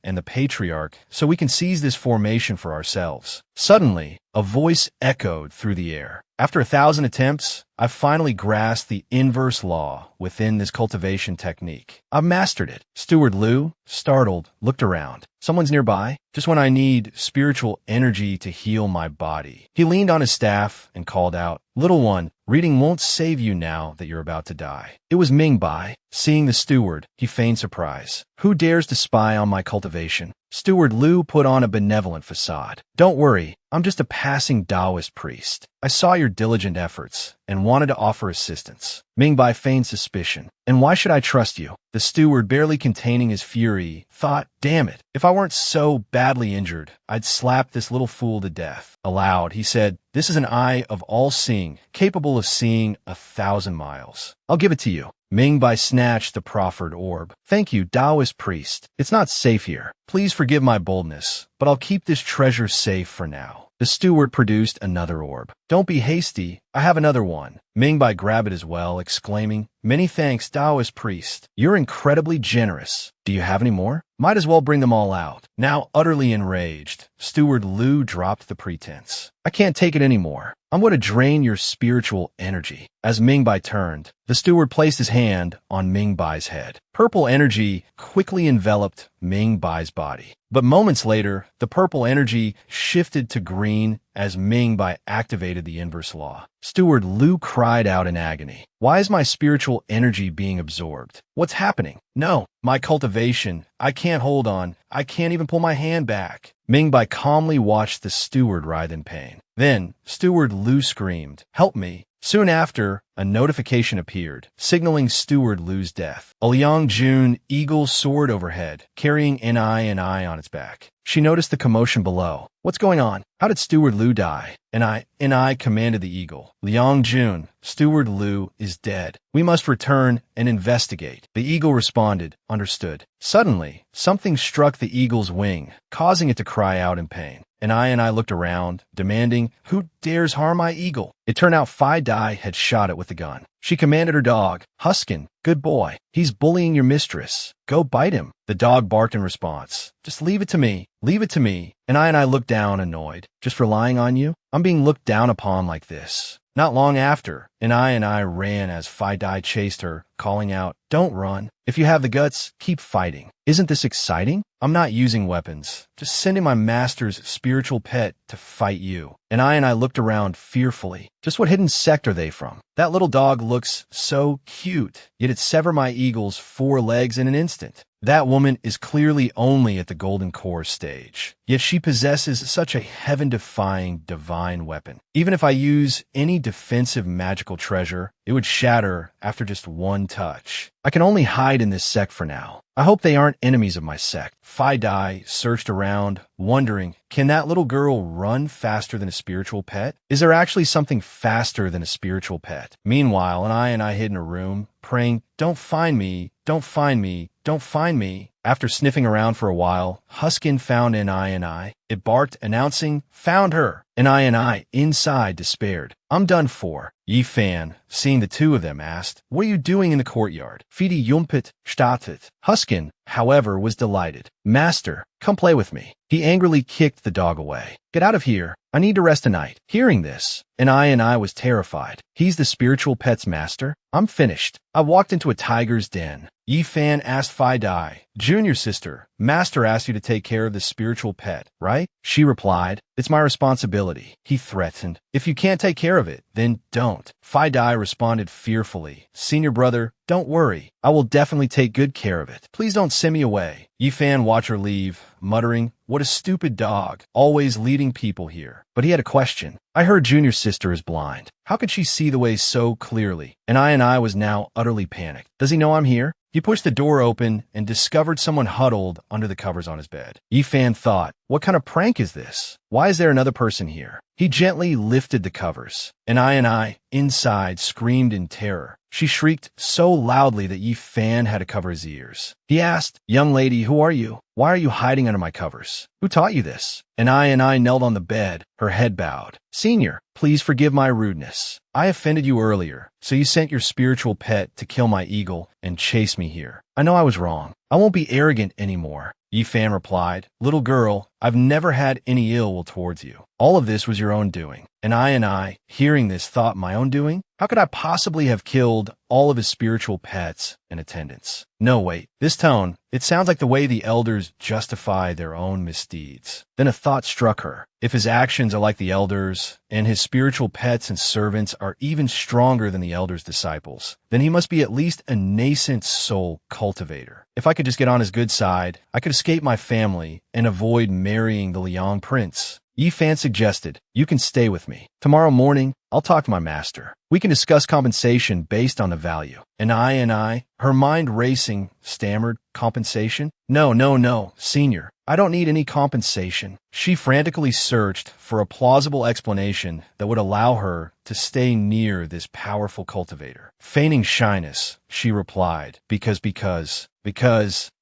Speaker 1: and the Patriarch so we can seize this formation for ourselves." Suddenly, a voice echoed through the air. "After 1,000 attempts, I've finally grasped the inverse law within this cultivation technique. I've mastered it." Steward Liu, startled, looked around. "Someone's nearby? Just when I need spiritual energy to heal my body." He leaned on his staff and called out, "Little one, reading won't save you now that you're about to die." It was Mingbai. Seeing the steward, he feigned surprise. "Who dares to spy on my cultivation?" Steward Liu put on a benevolent facade. "Don't worry, I'm just a passing Taoist priest. I saw your diligent efforts and wanted to offer assistance." Mingbai feigned suspicion. "And why should I trust you?" The steward, barely containing his fury, thought, "Damn it, if I weren't so badly injured, I'd slap this little fool to death." Aloud, he said, "This is an eye of all seeing, capable of seeing 1,000 miles. I'll give it to you." Mingbai snatched the proffered orb. "Thank you, Taoist priest. It's not safe here. Please forgive my boldness, but I'll keep this treasure safe for now." The steward produced another orb. "Don't be hasty. I have another one." Mingbai grabbed it as well, exclaiming, "Many thanks, Taoist priest. You're incredibly generous. Do you have any more? Might as well bring them all out." Now utterly enraged, Steward Lu dropped the pretense. "I can't take it anymore. I'm going to drain your spiritual energy." As Mingbai turned, the steward placed his hand on Mingbai's head. Purple energy quickly enveloped Mingbai's body. But moments later, the purple energy shifted to green as Mingbai activated the inverse law. Steward Lu cried out in agony. "Why is my spiritual energy being absorbed? What's happening? No, my cultivation. I can't hold on. I can't even pull my hand back." Mingbai calmly watched the steward writhe in pain. Then, Steward Lu screamed, "Help me." Soon after, a notification appeared, signaling Steward Lu's death. A Liang Jun eagle soared overhead, carrying Ni on its back. She noticed the commotion below. "What's going on? How did Steward Lu die?" Ni commanded the eagle. "Liang Jun, Steward Lu is dead. We must return and investigate." The eagle responded, "Understood." Suddenly, something struck the eagle's wing, causing it to cry out in pain. I looked around, demanding, "Who dares harm my eagle?" It turned out Phi Dai had shot it with the gun. She commanded her dog, "Huskin, good boy. He's bullying your mistress. Go bite him." The dog barked in response. "Just leave it to me. Leave it to me." I looked down, annoyed. "Just relying on you? I'm being looked down upon like this." Not long after, I ran as Phi Dai chased her, calling out, "Don't run. If you have the guts, keep fighting." Isn't this exciting? I'm not using weapons, just sending my master's spiritual pet to fight you. I looked around fearfully. Just what hidden sect are they from? That little dog looks so cute, yet it severed my eagle's 4 legs in an instant. That woman is clearly only at the Golden Core stage, yet she possesses such a heaven-defying divine weapon. Even if I use any defensive magical treasure, it would shatter after just one touch. I can only hide in this sect for now. I hope they aren't enemies of my sect. Phi Dai searched around, wondering, can that little girl run faster than a spiritual pet? Is there actually something faster than a spiritual pet? Meanwhile, I hid in a room, praying, "Don't find me, don't find me, don't find me." After sniffing around for a while, Huskin found Ni. It barked, announcing, "Found her." Ni, inside, despaired. "I'm done for." Yi Fan, seeing the two of them, asked, "What are you doing in the courtyard?" Fidi Yumpit startet. Huskin, however, was delighted. "Master, come play with me." He angrily kicked the dog away. "Get out of here. I need to rest a night." Hearing this, I was terrified. He's the spiritual pet's master? I'm finished. I walked into a tiger's den. Yi Fan asked Phi Dai, "Junior sister, master asked you to take care of this spiritual pet, right?" She replied, "It's my responsibility." He threatened, "If you can't take care of it, then don't." Phi Dai responded fearfully, "Senior brother, don't worry. I will definitely take good care of it. Please don't send me away." Yi Fan watched her leave, muttering, "What a stupid dog, always leading people here." But he had a question. "I heard Junior sister is blind. How could she see the way so clearly?" I was now utterly panicked. "Does he know I'm here?" He pushed the door open and discovered someone huddled under the covers on his bed. Yi Fan thought, "What kind of prank is this? Why is there another person here?" He gently lifted the covers, and I, inside, screamed in terror. She shrieked so loudly that Yi Fan had to cover his ears. He asked, "Young lady, who are you? Why are you hiding under my covers? Who taught you this?" I knelt on the bed, her head bowed. "Senior, please forgive my rudeness. I offended you earlier, so you sent your spiritual pet to kill my eagle and chase me here. I know I was wrong. I won't be arrogant anymore." Yi Fan replied, "Little girl, I've never had any ill will towards you. All of this was your own doing." I, hearing this, thought, my own doing? How could I possibly have killed all of his spiritual pets and attendants? No, wait. This tone, it sounds like the way the elders justify their own misdeeds. Then a thought struck her. If his actions are like the elders, and his spiritual pets and servants are even stronger than the elders' disciples, then he must be at least a nascent soul cultivator. If I could just get on his good side, I could escape my family and avoid marrying the Liang prince. Yi Fan suggested, "You can stay with me. Tomorrow morning, I'll talk to my master. We can discuss compensation based on the value." I, her mind racing, stammered, "Compensation? No, senior. I don't need any compensation." She frantically searched for a plausible explanation that would allow her to stay near this powerful cultivator. Feigning shyness, she replied, because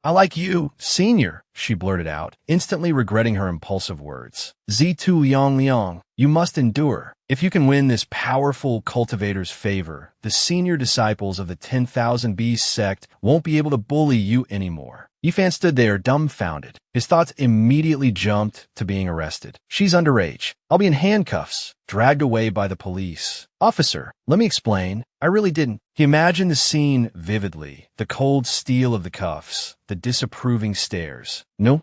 Speaker 1: I like you, senior," she blurted out, instantly regretting her impulsive words. "Zitu Liang, you You must endure. If you can win this powerful cultivator's favor, the senior disciples of the 10,000 Beast sect won't be able to bully you anymore. Yifan stood there, dumbfounded. His thoughts immediately jumped to being arrested. She's underage. I'll be in handcuffs, dragged away by the police. Officer, let me explain. I really didn't. He imagined the scene vividly. The cold steel of the cuffs, the disapproving stares. No.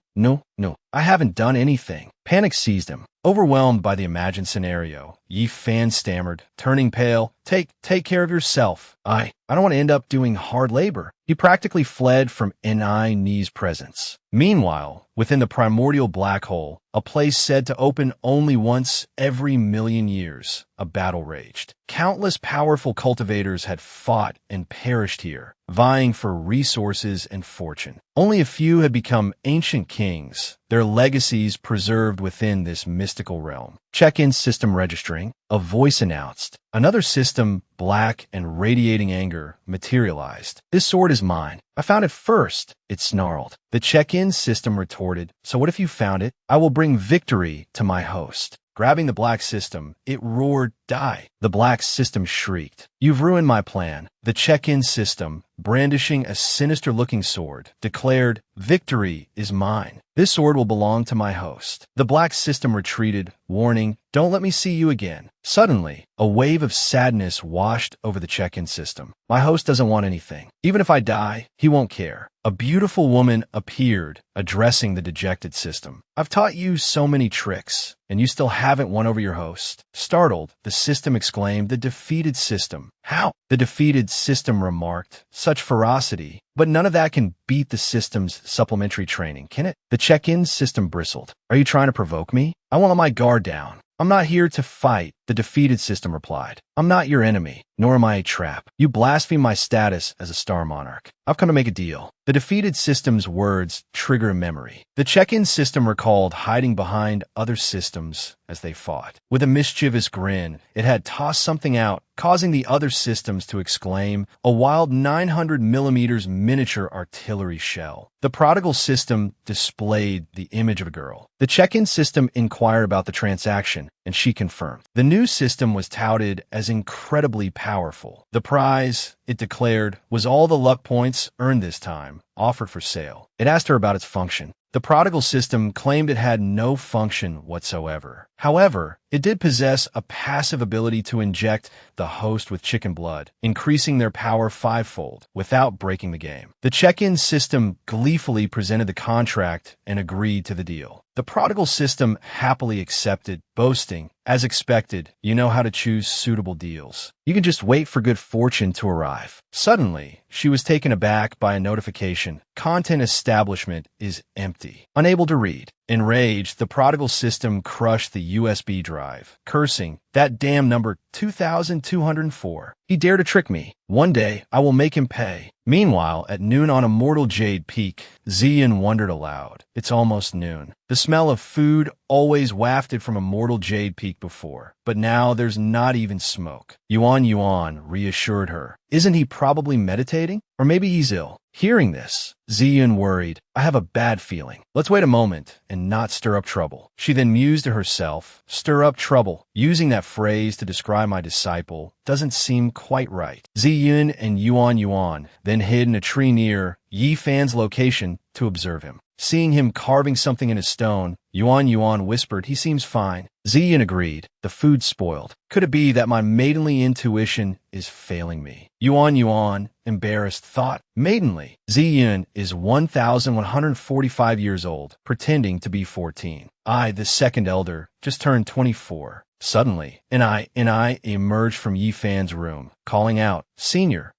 Speaker 1: I haven't done anything. Panic seized him. Overwhelmed by the imagined scenario, Yifan stammered, turning pale. Take care of yourself. I don't want to end up doing hard labor. He practically fled from Ni's presence. Meanwhile, within the primordial black hole, a place said to open only once every million years, a battle raged. Countless powerful cultivators had fought and perished here, vying for resources and fortune. Only a few had become ancient kings, their legacies preserved within this mystical realm. Check-in system registering, a voice announced. Another system, black and radiating anger, materialized. This sword is mine. I found it first, it snarled. The check-in system retorted, so what if you found it? I will bring victory to my host. Grabbing the black system, it roared, die. The black system shrieked. You've ruined my plan. The check-in system, brandishing a sinister-looking sword, declared, victory is mine. This sword will belong to my host. The black system retreated, warning, don't let me see you again. Suddenly, a wave of sadness washed over the check-in system. My host doesn't want anything. Even if I die, he won't care. A beautiful woman appeared, addressing the dejected system. I've taught you so many tricks, and you still haven't won over your host. Startled, the system exclaimed, the defeated system. How? The defeated system remarked, such ferocity. But none of that can beat the system's supplementary training, can it? The check-in system bristled. Are you trying to provoke me? I won't let my guard down. I'm not here to fight, the defeated system replied. I'm not your enemy, nor am I a trap. You blaspheme my status as a star monarch. I've come to make a deal. The defeated system's words trigger a memory. The check-in system recalled hiding behind other systems as they fought. With a mischievous grin, it had tossed something out, causing the other systems to exclaim, a wild 900mm miniature artillery shell. The prodigal system displayed the image of a girl. The check-in system inquired about the transaction, and she confirmed. The new system was touted as incredibly powerful. The prize, it declared, was all the luck points earned this time, offered for sale. It asked her about its function. The prodigal system claimed it had no function whatsoever. However, it did possess a passive ability to inject the host with chicken blood, increasing their power fivefold without breaking the game. The check-in system gleefully presented the contract and agreed to the deal. The prodigal system happily accepted, boasting, as expected, you know how to choose suitable deals. You can just wait for good fortune to arrive. Suddenly, she was taken aback by a notification. Content establishment is empty. Unable to read. Enraged, the prodigal system crushed the USB drive, cursing, that damn number 2204. He dared to trick me. One day, I will make him pay. Meanwhile, at noon on Immortal Jade Peak, Zian wondered aloud. It's almost noon. The smell of food always wafted from Immortal Jade Peak before, but now there's not even smoke. Yuan reassured her. Isn't he probably meditating? Or maybe he's ill. Hearing this, Zian worried, I have a bad feeling. Let's wait a moment and not stir up trouble. She then mused to herself, stir up trouble. Using that phrase to describe my disciple doesn't seem quite right. Ziyun and Yuan then hid in a tree near Yifan's location to observe him. Seeing him carving something in a stone, Yuan whispered, he seems fine. Ziyan agreed. The food's spoiled. Could it be that my maidenly intuition is failing me? Yuan, embarrassed, thought. Maidenly. Ziyan is 1,145 years old, pretending to be 14. I, the second elder, just turned 24. Suddenly, an I emerged from Yifan's room, calling out, Senior,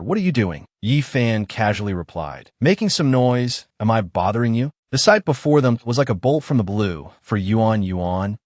Speaker 1: what are you doing? Yifan casually replied, making some noise. Am I bothering you? The sight before them was like a bolt from the blue for Yuan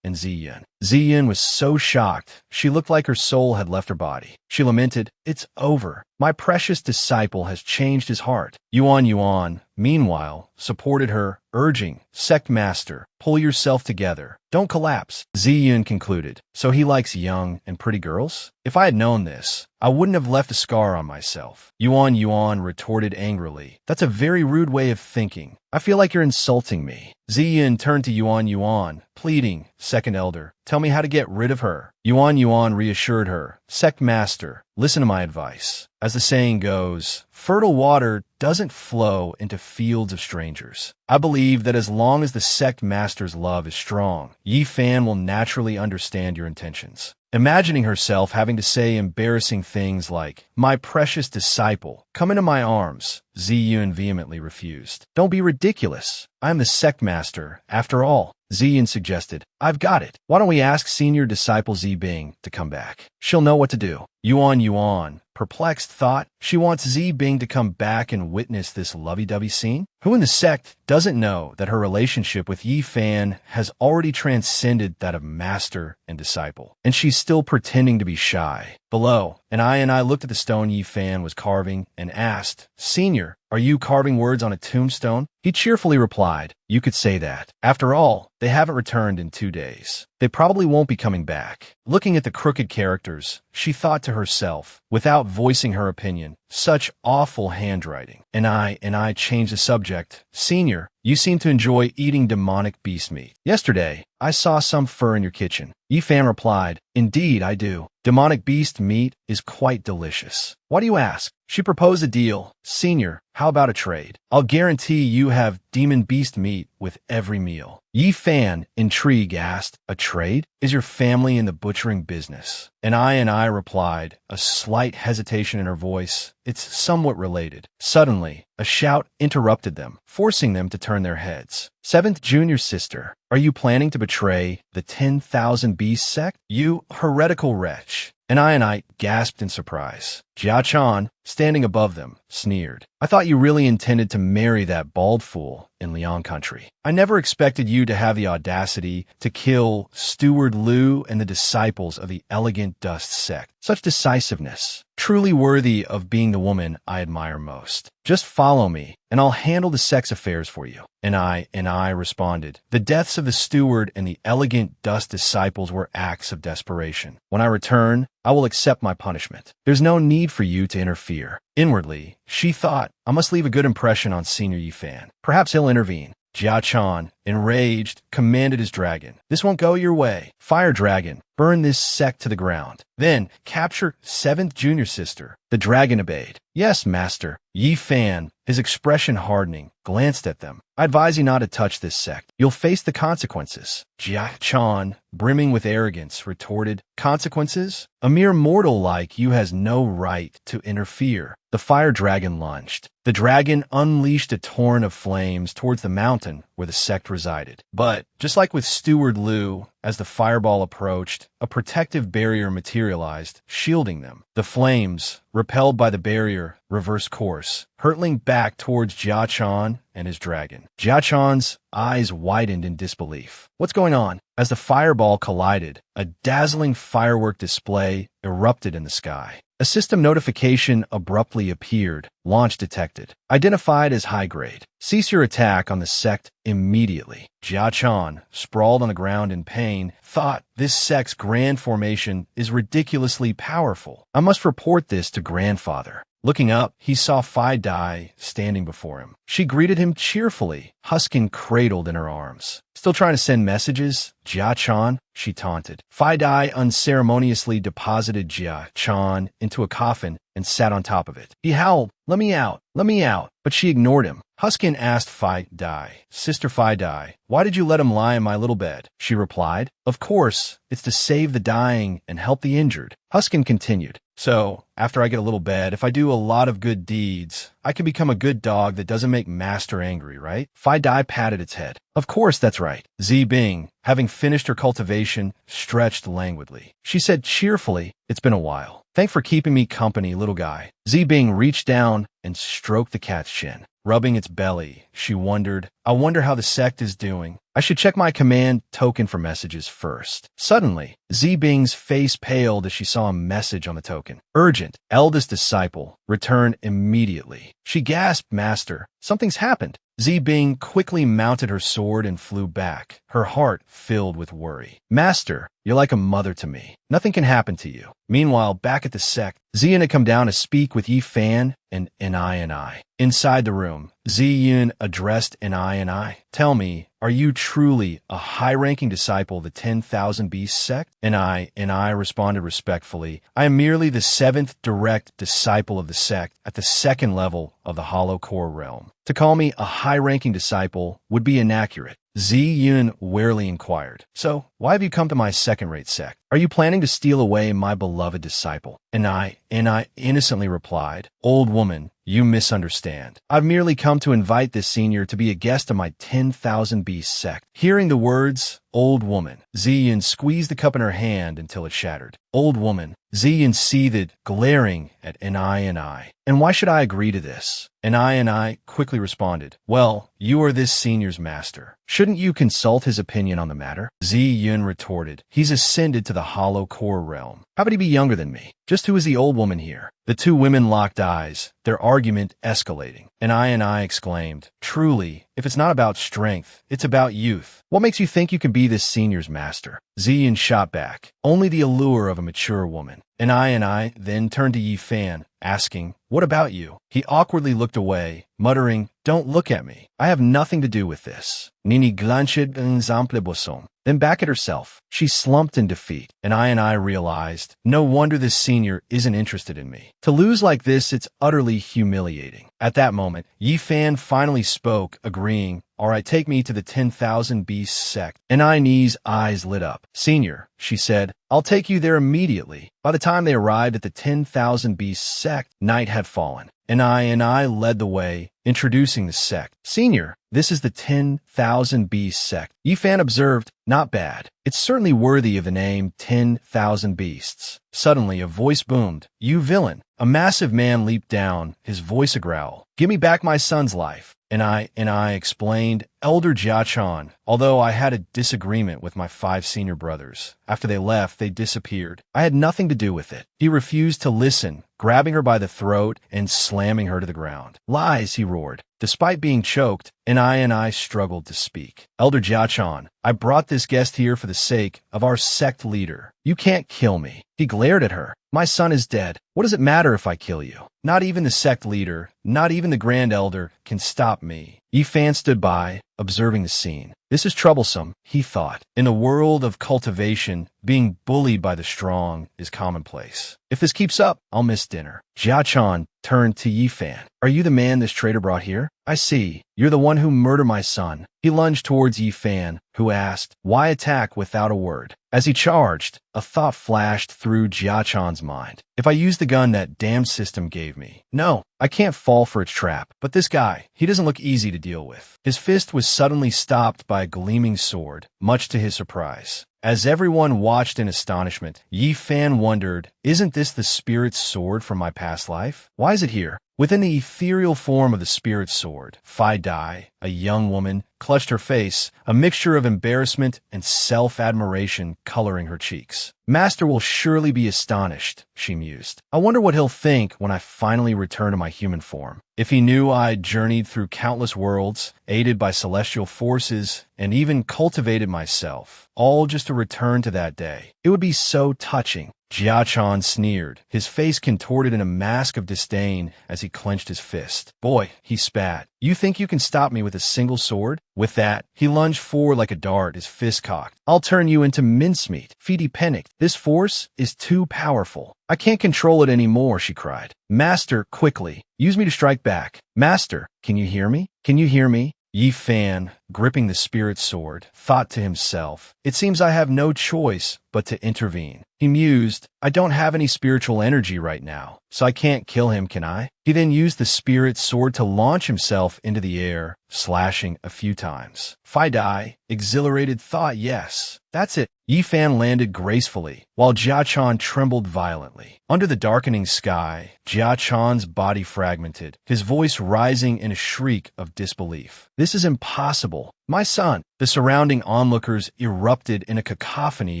Speaker 1: and Ziyan. Ziyan was so shocked, she looked like her soul had left her body. She lamented, it's over. My precious disciple has changed his heart. Yuan, meanwhile, supported her, urging, Sect Master, pull yourself together. Don't collapse. Ziyan concluded, so he likes young and pretty girls? If I had known this, I wouldn't have left a scar on myself. Yuan retorted angrily, that's a very rude way of thinking. I feel like you're insulting me. Ziyan turned to Yuan, pleading, second elder. Tell me how to get rid of her. Yuan reassured her. Sect master, listen to my advice. As the saying goes, fertile water doesn't flow into fields of strangers. I believe that as long as the sect master's love is strong, Yi Fan will naturally understand your intentions. Imagining herself having to say embarrassing things like, "My precious disciple, come into my arms," Ziyun vehemently refused. "Don't be ridiculous. I am the sect master, after all." Ziyun suggested, "I've got it. Why don't we ask senior disciple Zibing to come back? She'll know what to do." Yuan, perplexed, thought, she wants Zibing to come back and witness this lovey-dovey scene? Who in the sect doesn't know that her relationship with Yi Fan has already transcended that of master and disciple, and she's still pretending to be shy? Below, I looked at the stone Yi Fan was carving and asked, "Senior, are you carving words on a tombstone?" He cheerfully replied, "You could say that. After all, they haven't returned in 2 days. They probably won't be coming back." Looking at the crooked characters, she thought to herself, without voicing her opinion, "Such awful handwriting." And I changed the subject. "Senior, you seem to enjoy eating demonic beast meat. Yesterday, I saw some fur in your kitchen." Yi Fan replied, "Indeed, I do. Demonic beast meat is quite delicious." "Why do you ask?" She proposed a deal. "Senior, how about a trade? I'll guarantee you have demon beast meat with every meal." Yi Fan, intrigued, asked, "A trade? Is your family in the butchering business?" And I replied, a slight hesitation in her voice, "It's somewhat related." Suddenly, a shout interrupted them, forcing them to turn their heads. "Seventh junior sister, are you planning to betray the 10,000 Beast sect? You heretical wretch." And I gasped in surprise. Jia Chan, standing above them, sneered. "I thought you really intended to marry that bald fool in Liang country. I never expected you to have the audacity to kill Steward Liu and the disciples of the Elegant Dust sect. Such decisiveness, truly worthy of being the woman I admire most. Just follow me, and I'll handle the sex affairs for you." And I responded, "The deaths of the steward and the Elegant Dust disciples were acts of desperation. When I return, I will accept my punishment. There's no need for you to interfere." Inwardly, she thought, "I must leave a good impression on Senior Yi Fan. Perhaps he'll intervene." Jia Chan, enraged, commanded his dragon, "This won't go your way. Fire dragon, burn this sect to the ground. Then capture 7th junior sister." The dragon obeyed. "Yes, master." Yi Fan, his expression hardening, glanced at them. "I advise you not to touch this sect. You'll face the consequences." Jia Chan, brimming with arrogance, retorted, "Consequences? A mere mortal like you has no right to interfere." The fire dragon lunged. The dragon unleashed a torrent of flames towards the mountain where the sect resided. But, just like with Steward Liu, as the fireball approached, a protective barrier materialized, shielding them. The flames, repelled by the barrier, reversed course, hurtling back towards Jia Chan and his dragon. Jia Chan's eyes widened in disbelief. "What's going on?" As the fireball collided, a dazzling firework display erupted in the sky. A system notification abruptly appeared. Launch detected. Identified as high grade. Cease your attack on the sect immediately. Jia Chan, sprawled on the ground in pain, thought, "This sect's grand formation is ridiculously powerful. I must report this to grandfather." Looking up, he saw Phi Dai standing before him. She greeted him cheerfully, Huskin cradled in her arms. "Still trying to send messages, Jia Chan?" she taunted. Phi Dai unceremoniously deposited Jia Chan into a coffin and sat on top of it. He howled, "Let me out, let me out." But she ignored him. Huskin asked Phi Dai, "Sister Phi Dai, why did you let him lie in my little bed?" She replied, "Of course, it's to save the dying and help the injured." Huskin continued, "So, after I get a little bed, if I do a lot of good deeds, I can become a good dog that doesn't make master angry, right?" Phi Dai patted its head. "Of course that's right." Zibing, having finished her cultivation, stretched languidly. She said cheerfully, "It's been a while. Thanks for keeping me company, little guy." Zibing reached down and stroked the cat's chin. Rubbing its belly, she wondered, "I wonder how the sect is doing. I should check my command token for messages first." Suddenly, Zibing's face paled as she saw a message on the token. "Urgent, eldest disciple, return immediately." She gasped, "Master, something's happened." Zibing quickly mounted her sword and flew back, her heart filled with worry. "Master, You're like a mother to me. Nothing can happen to you. Meanwhile, back at the sect, Zian had come down to speak with Yi Fan and I. Inside the room, Ziyun addressed I. Tell me, are you truly a high-ranking disciple of the 10,000 Beasts sect? I responded respectfully. I am merely the 7th direct disciple of the sect at the 2nd level of the Hollow Core realm. To call me a high-ranking disciple would be inaccurate. Ziyun warily inquired. So, why have you come to my second-rate sect? Are you planning to steal away my beloved disciple? I innocently replied, Old woman, you misunderstand. I've merely come to invite this senior to be a guest of my 10,000 Beast sect. Hearing the words, old woman, Ziyun squeezed the cup in her hand until it shattered. Old woman, Ziyun seethed, glaring at I. And why should I agree to this? I quickly responded, well, you are this senior's master. Shouldn't you consult his opinion on the matter? Ziyun retorted, he's ascended to the Hollow Core realm. How would he be younger than me? Just who is the old woman here? The two women locked eyes, their argument escalating. I exclaimed, truly, if it's not about strength, it's about youth. What makes you think you can be this senior's master? Ziyun shot back, only the allure of a mature woman. I then turned to Yi Fan, asking, what about you? He awkwardly looked away, muttering, don't look at me. I have nothing to do with this. Nini glanched ensemble bosom. Then back at herself, she slumped in defeat, I realized, no wonder this senior isn't interested in me. To lose like this, it's utterly humiliating. At that moment, Yi Fan finally spoke, agreeing, all right, take me to the 10,000 Beasts sect. Ni's eyes lit up. Senior, she said, I'll take you there immediately. By the time they arrived at the 10,000 Beasts sect, night had fallen. I led the way, introducing the sect. Senior, this is the 10,000 Beasts sect. Yi Fan observed, not bad. It's certainly worthy of the name 10,000 Beasts. Suddenly, a voice boomed. You villain. A massive man leaped down, his voice a growl. Give me back my son's life. I explained, Elder Jiachan, although I had a disagreement with my 5 senior brothers. After they left, they disappeared. I had nothing to do with it. He refused to listen, grabbing her by the throat and slamming her to the ground. Lies, he roared. Despite being choked, I struggled to speak. Elder Jiachan, I brought this guest here for the sake of our sect leader. You can't kill me. He glared at her. My son is dead. What does it matter if I kill you? Not even the sect leader, not even the Grand Elder, can stop me. Yi Fan stood by, observing the scene. This is troublesome, he thought. In the world of cultivation, being bullied by the strong is commonplace. If this keeps up, I'll miss dinner. Jiachan turned to Yi Fan. Are you the man this traitor brought here? I see. You're the one who murdered my son. He lunged towards Yi Fan, who asked, why attack without a word? As he charged, a thought flashed through Jiachan's mind. If I use the gun that damn system gave me. No, I can't fall for its trap. But this guy, he doesn't look easy to deal with. His fist was suddenly stopped by a gleaming sword, much to his surprise. As everyone watched in astonishment, Yi Fan wondered, isn't this the spirit's sword from my past life? Why is it here? Within the ethereal form of the spirit's sword, Phi Dai, a young woman, clutched her face, a mixture of embarrassment and self-admiration coloring her cheeks. Master will surely be astonished, she mused. I wonder what he'll think when I finally return to my human form. If he knew I'd journeyed through countless worlds, aided by celestial forces, and even cultivated myself, all just to return to that day, it would be so touching. Jiachan sneered, his face contorted in a mask of disdain as he clenched his fist. Boy, he spat. You think you can stop me with a single sword? With that, he lunged forward like a dart, his fist cocked. I'll turn you into mincemeat. Fidi panicked. This force is too powerful. I can't control it anymore, she cried. Master, quickly. Use me to strike back. Master, can you hear me? Can you hear me? Yi Fan, gripping the spirit sword, thought to himself, it seems I have no choice but to intervene. He mused, I don't have any spiritual energy right now, so I can't kill him, can I? He then used the spirit sword to launch himself into the air, slashing a few times. Phi Dai, exhilarated, thought yes. That's it. Yi Fan landed gracefully, while Jiachan trembled violently. Under the darkening sky, Jiachan's body fragmented, his voice rising in a shriek of disbelief. This is impossible. My son. The surrounding onlookers erupted in a cacophony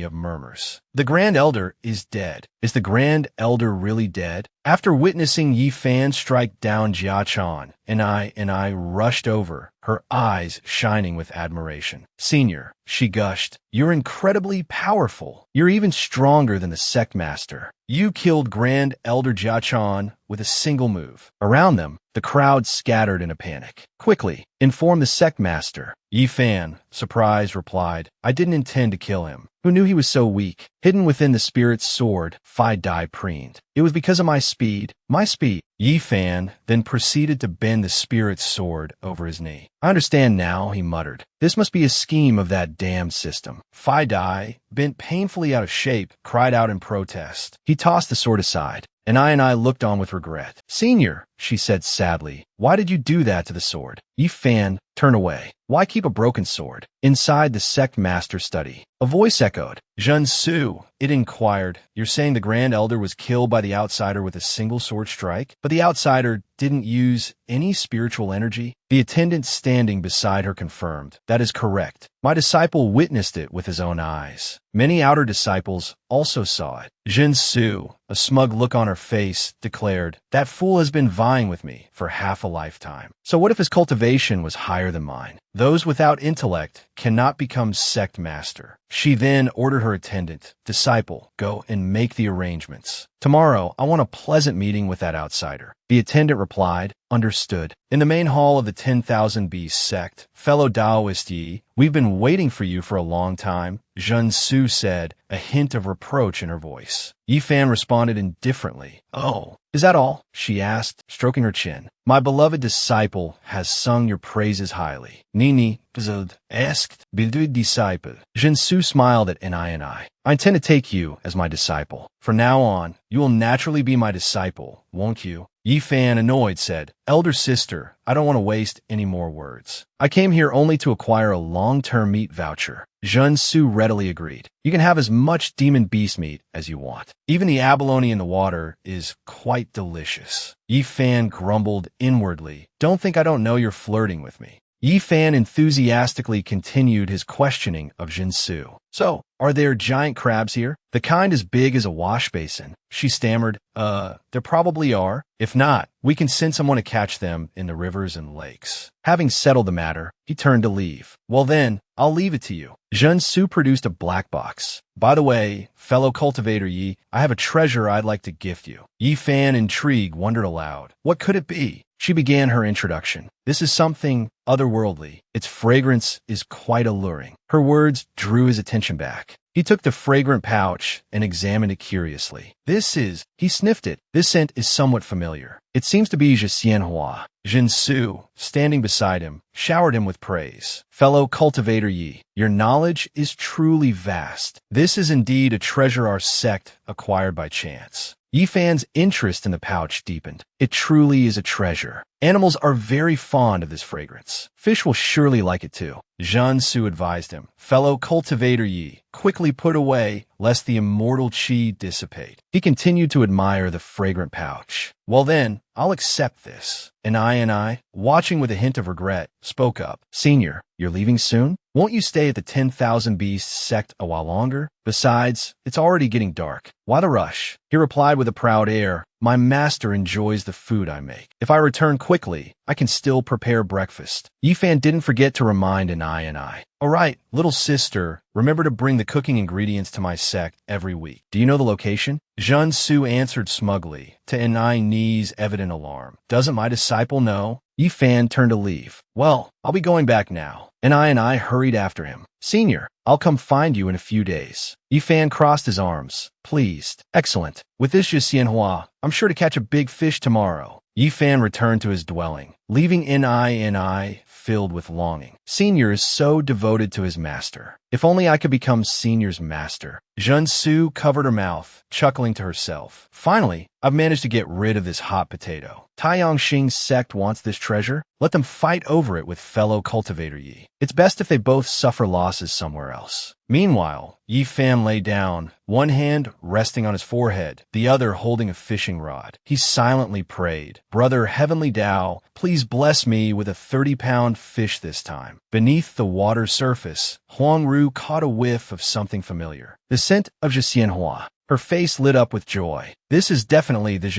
Speaker 1: of murmurs. The Grand Elder is dead. Is the Grand Elder really dead? After witnessing Yi Fan strike down Jiachan, I rushed over, her eyes shining with admiration. Senior, she gushed. You're incredibly powerful. You're even stronger than the sect master. You killed Grand Elder Jiachan with a single move. Around them, the crowd scattered in a panic. Quickly, inform the sect master. Yi Fan, surprised, replied, I didn't intend to kill him. Who knew he was so weak? Hidden within the spirit's sword, Phi Dai preened. It was because of my speed. My speed. Yi Fan then proceeded to bend the spirit's sword over his knee. I understand now, he muttered. This must be a scheme of that damned system. Phi Dai, bent painfully out of shape, cried out in protest. He tossed the sword aside, and I looked on with regret. Senior, she said sadly, why did you do that to the sword? Yi Fan, turn away. Why keep a broken sword? Inside the sect master study, a voice echoed. Jun Su, it inquired. You're saying the Grand Elder was killed by the outsider with a single sword strike? But the outsider didn't use any spiritual energy? The attendant standing beside her confirmed. That is correct. My disciple witnessed it with his own eyes. Many outer disciples also saw it. Jin Su, a smug look on her face, declared, that fool has been vying with me for half a lifetime. So what if his cultivation was higher than mine? Those without intellect cannot become sect master. She then ordered her attendant, disciple, go and make the arrangements. Tomorrow, I want a pleasant meeting with that outsider. The attendant replied, understood. In the main hall of the 10,000 Beasts sect, fellow Taoist Yi, we've been waiting for you for a long time, Jun Su said, a hint of reproach in her voice. Yi Fan responded indifferently. Oh, is that all? She asked, stroking her chin. My beloved disciple has sung your praises highly. Nini, asked, beloved disciple. Jin Su smiled at Ni. I intend to take you as my disciple. From now on, you will naturally be my disciple, won't you? Yi Fan, annoyed, said, Elder sister, I don't want to waste any more words. I came here only to acquire a long-term meat voucher. Jun Su readily agreed. You can have as much demon beast meat as you want. Even the abalone in the water is quite delicious. Yi Fan grumbled inwardly. Don't think I don't know you're flirting with me. Yi Fan enthusiastically continued his questioning of Jin Su. So, are there giant crabs here? The kind as big as a wash basin? She stammered, there probably are. If not, we can send someone to catch them in the rivers and lakes. Having settled the matter, he turned to leave. Well then, I'll leave it to you. Jun Su produced a black box. By the way, fellow cultivator Yi, I have a treasure I'd like to gift you. Yi Fan, intrigued, wondered aloud. What could it be? She began her introduction. This is something otherworldly. Its fragrance is quite alluring. Her words drew his attention back. He took the fragrant pouch and examined it curiously. He sniffed it. This scent is somewhat familiar. It seems to be Jixianhua. Jin Su, standing beside him, showered him with praise. Fellow cultivator Yi, your knowledge is truly vast. This is indeed a treasure our sect acquired by chance. Yi Fan's interest in the pouch deepened. It truly is a treasure. Animals are very fond of this fragrance. Fish will surely like it too. Jun Su advised him. Fellow cultivator Yi, quickly put away, lest the immortal qi dissipate. He continued to admire the fragrant pouch. Well then, I'll accept this. And I, watching with a hint of regret, spoke up. Senior, you're leaving soon? Won't you stay at the 10,000 Beasts sect a while longer? Besides, it's already getting dark. Why the rush? He replied with a proud air. My master enjoys the food I make. If I return quickly, I can still prepare breakfast. Yi Fan didn't forget to remind Ni. All right, little sister, remember to bring the cooking ingredients to my sect every week. Do you know the location? Jun Su answered smugly, to Ni's evident alarm. Doesn't my disciple know? Yi Fan turned to leave. Well, I'll be going back now. I hurried after him. Senior, I'll come find you in a few days. Yi Fan crossed his arms, pleased. Excellent. With this Jixianhua, I'm sure to catch a big fish tomorrow. Yi Fan returned to his dwelling, leaving Ni filled with longing. Senior is so devoted to his master. If only I could become Senior's master. Jun Su covered her mouth, chuckling to herself. Finally, I've managed to get rid of this hot potato. Taiyangxing's sect wants this treasure. Let them fight over it with fellow cultivator Yi. It's best if they both suffer losses somewhere else. Meanwhile, Yi Fan lay down, one hand resting on his forehead, the other holding a fishing rod. He silently prayed, Brother Heavenly Tao, please bless me with a 30-pound fish this time. Beneath the water's surface, Huang Ru caught a whiff of something familiar. The scent of Jixianhua. Her face lit up with joy. This is definitely the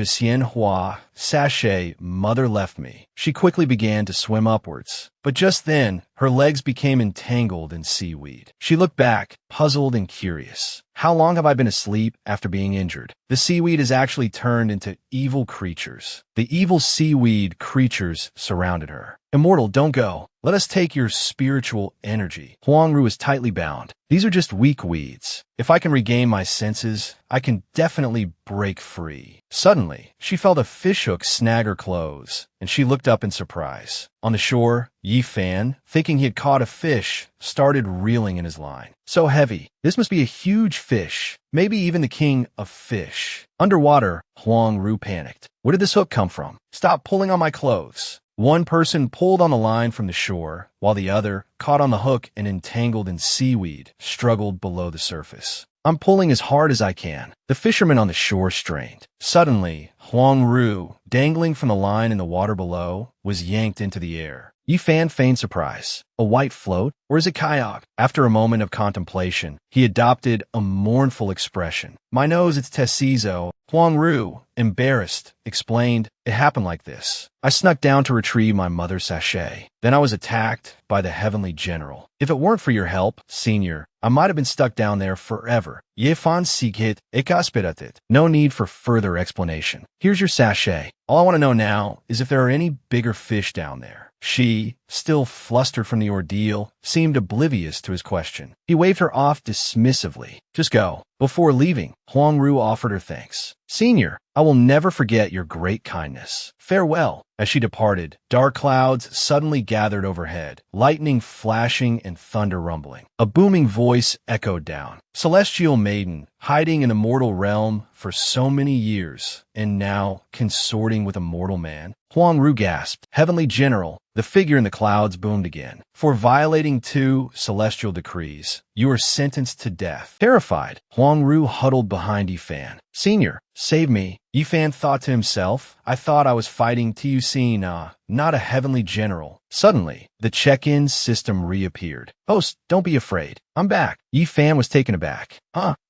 Speaker 1: Hua sachet mother left me. She quickly began to swim upwards. But just then, her legs became entangled in seaweed. She looked back, puzzled and curious. How long have I been asleep after being injured? The seaweed has actually turned into evil creatures. The evil seaweed creatures surrounded her. Immortal, don't go. Let us take your spiritual energy. Huangru is tightly bound. These are just weak weeds. If I can regain my senses, I can definitely break free. Suddenly, she felt a fishhook snag her clothes, and she looked up in surprise. On the shore, Yi Fan, thinking he had caught a fish, started reeling in his line. So heavy. This must be a huge fish. Maybe even the king of fish. Underwater, Huang Ru panicked. Where did this hook come from? Stop pulling on my clothes. One person pulled on the line from the shore, while the other, caught on the hook and entangled in seaweed, struggled below the surface. I'm pulling as hard as I can. The fisherman on the shore strained. Suddenly, Huang Ru, dangling from the line in the water below, was yanked into the air. Yi Fan feigned surprise. A white float? Or is it kayak? After a moment of contemplation, he adopted a mournful expression. My nose, it's Tessizo. Huang Ru, embarrassed, explained, it happened like this. I snuck down to retrieve my mother's sachet. Then I was attacked by the heavenly general. If it weren't for your help, senior, I might have been stuck down there forever. Yefan sikit ekaspiratit. No need for further explanation. Here's your sachet. All I want to know now is if there are any bigger fish down there. She, still flustered from the ordeal, seemed oblivious to his question. He waved her off dismissively. Just go. Before leaving, Huang Ru offered her thanks. Senior, I will never forget your great kindness. Farewell. As she departed, dark clouds suddenly gathered overhead, lightning flashing and thunder rumbling. A booming voice echoed down. Celestial maiden, hiding in a mortal realm for so many years, and now consorting with a mortal man. Huang Ru gasped. Heavenly General. The figure in the clouds boomed again. For violating 2 celestial decrees, you are sentenced to death. Terrified, Huang Ru huddled behind Yi Fan. Senior, save me. Yi Fan thought to himself, I thought I was fighting Tiucina, not a heavenly general. Suddenly, the check-in system reappeared. Host, don't be afraid. I'm back. Yi Fan was taken aback.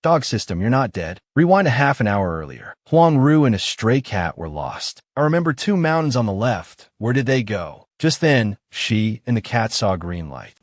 Speaker 1: Dog system, you're not dead. Rewind a half an hour earlier. Huang Ru and a stray cat were lost. I remember 2 mountains on the left. Where did they go? Just then, she and the cat saw a green light.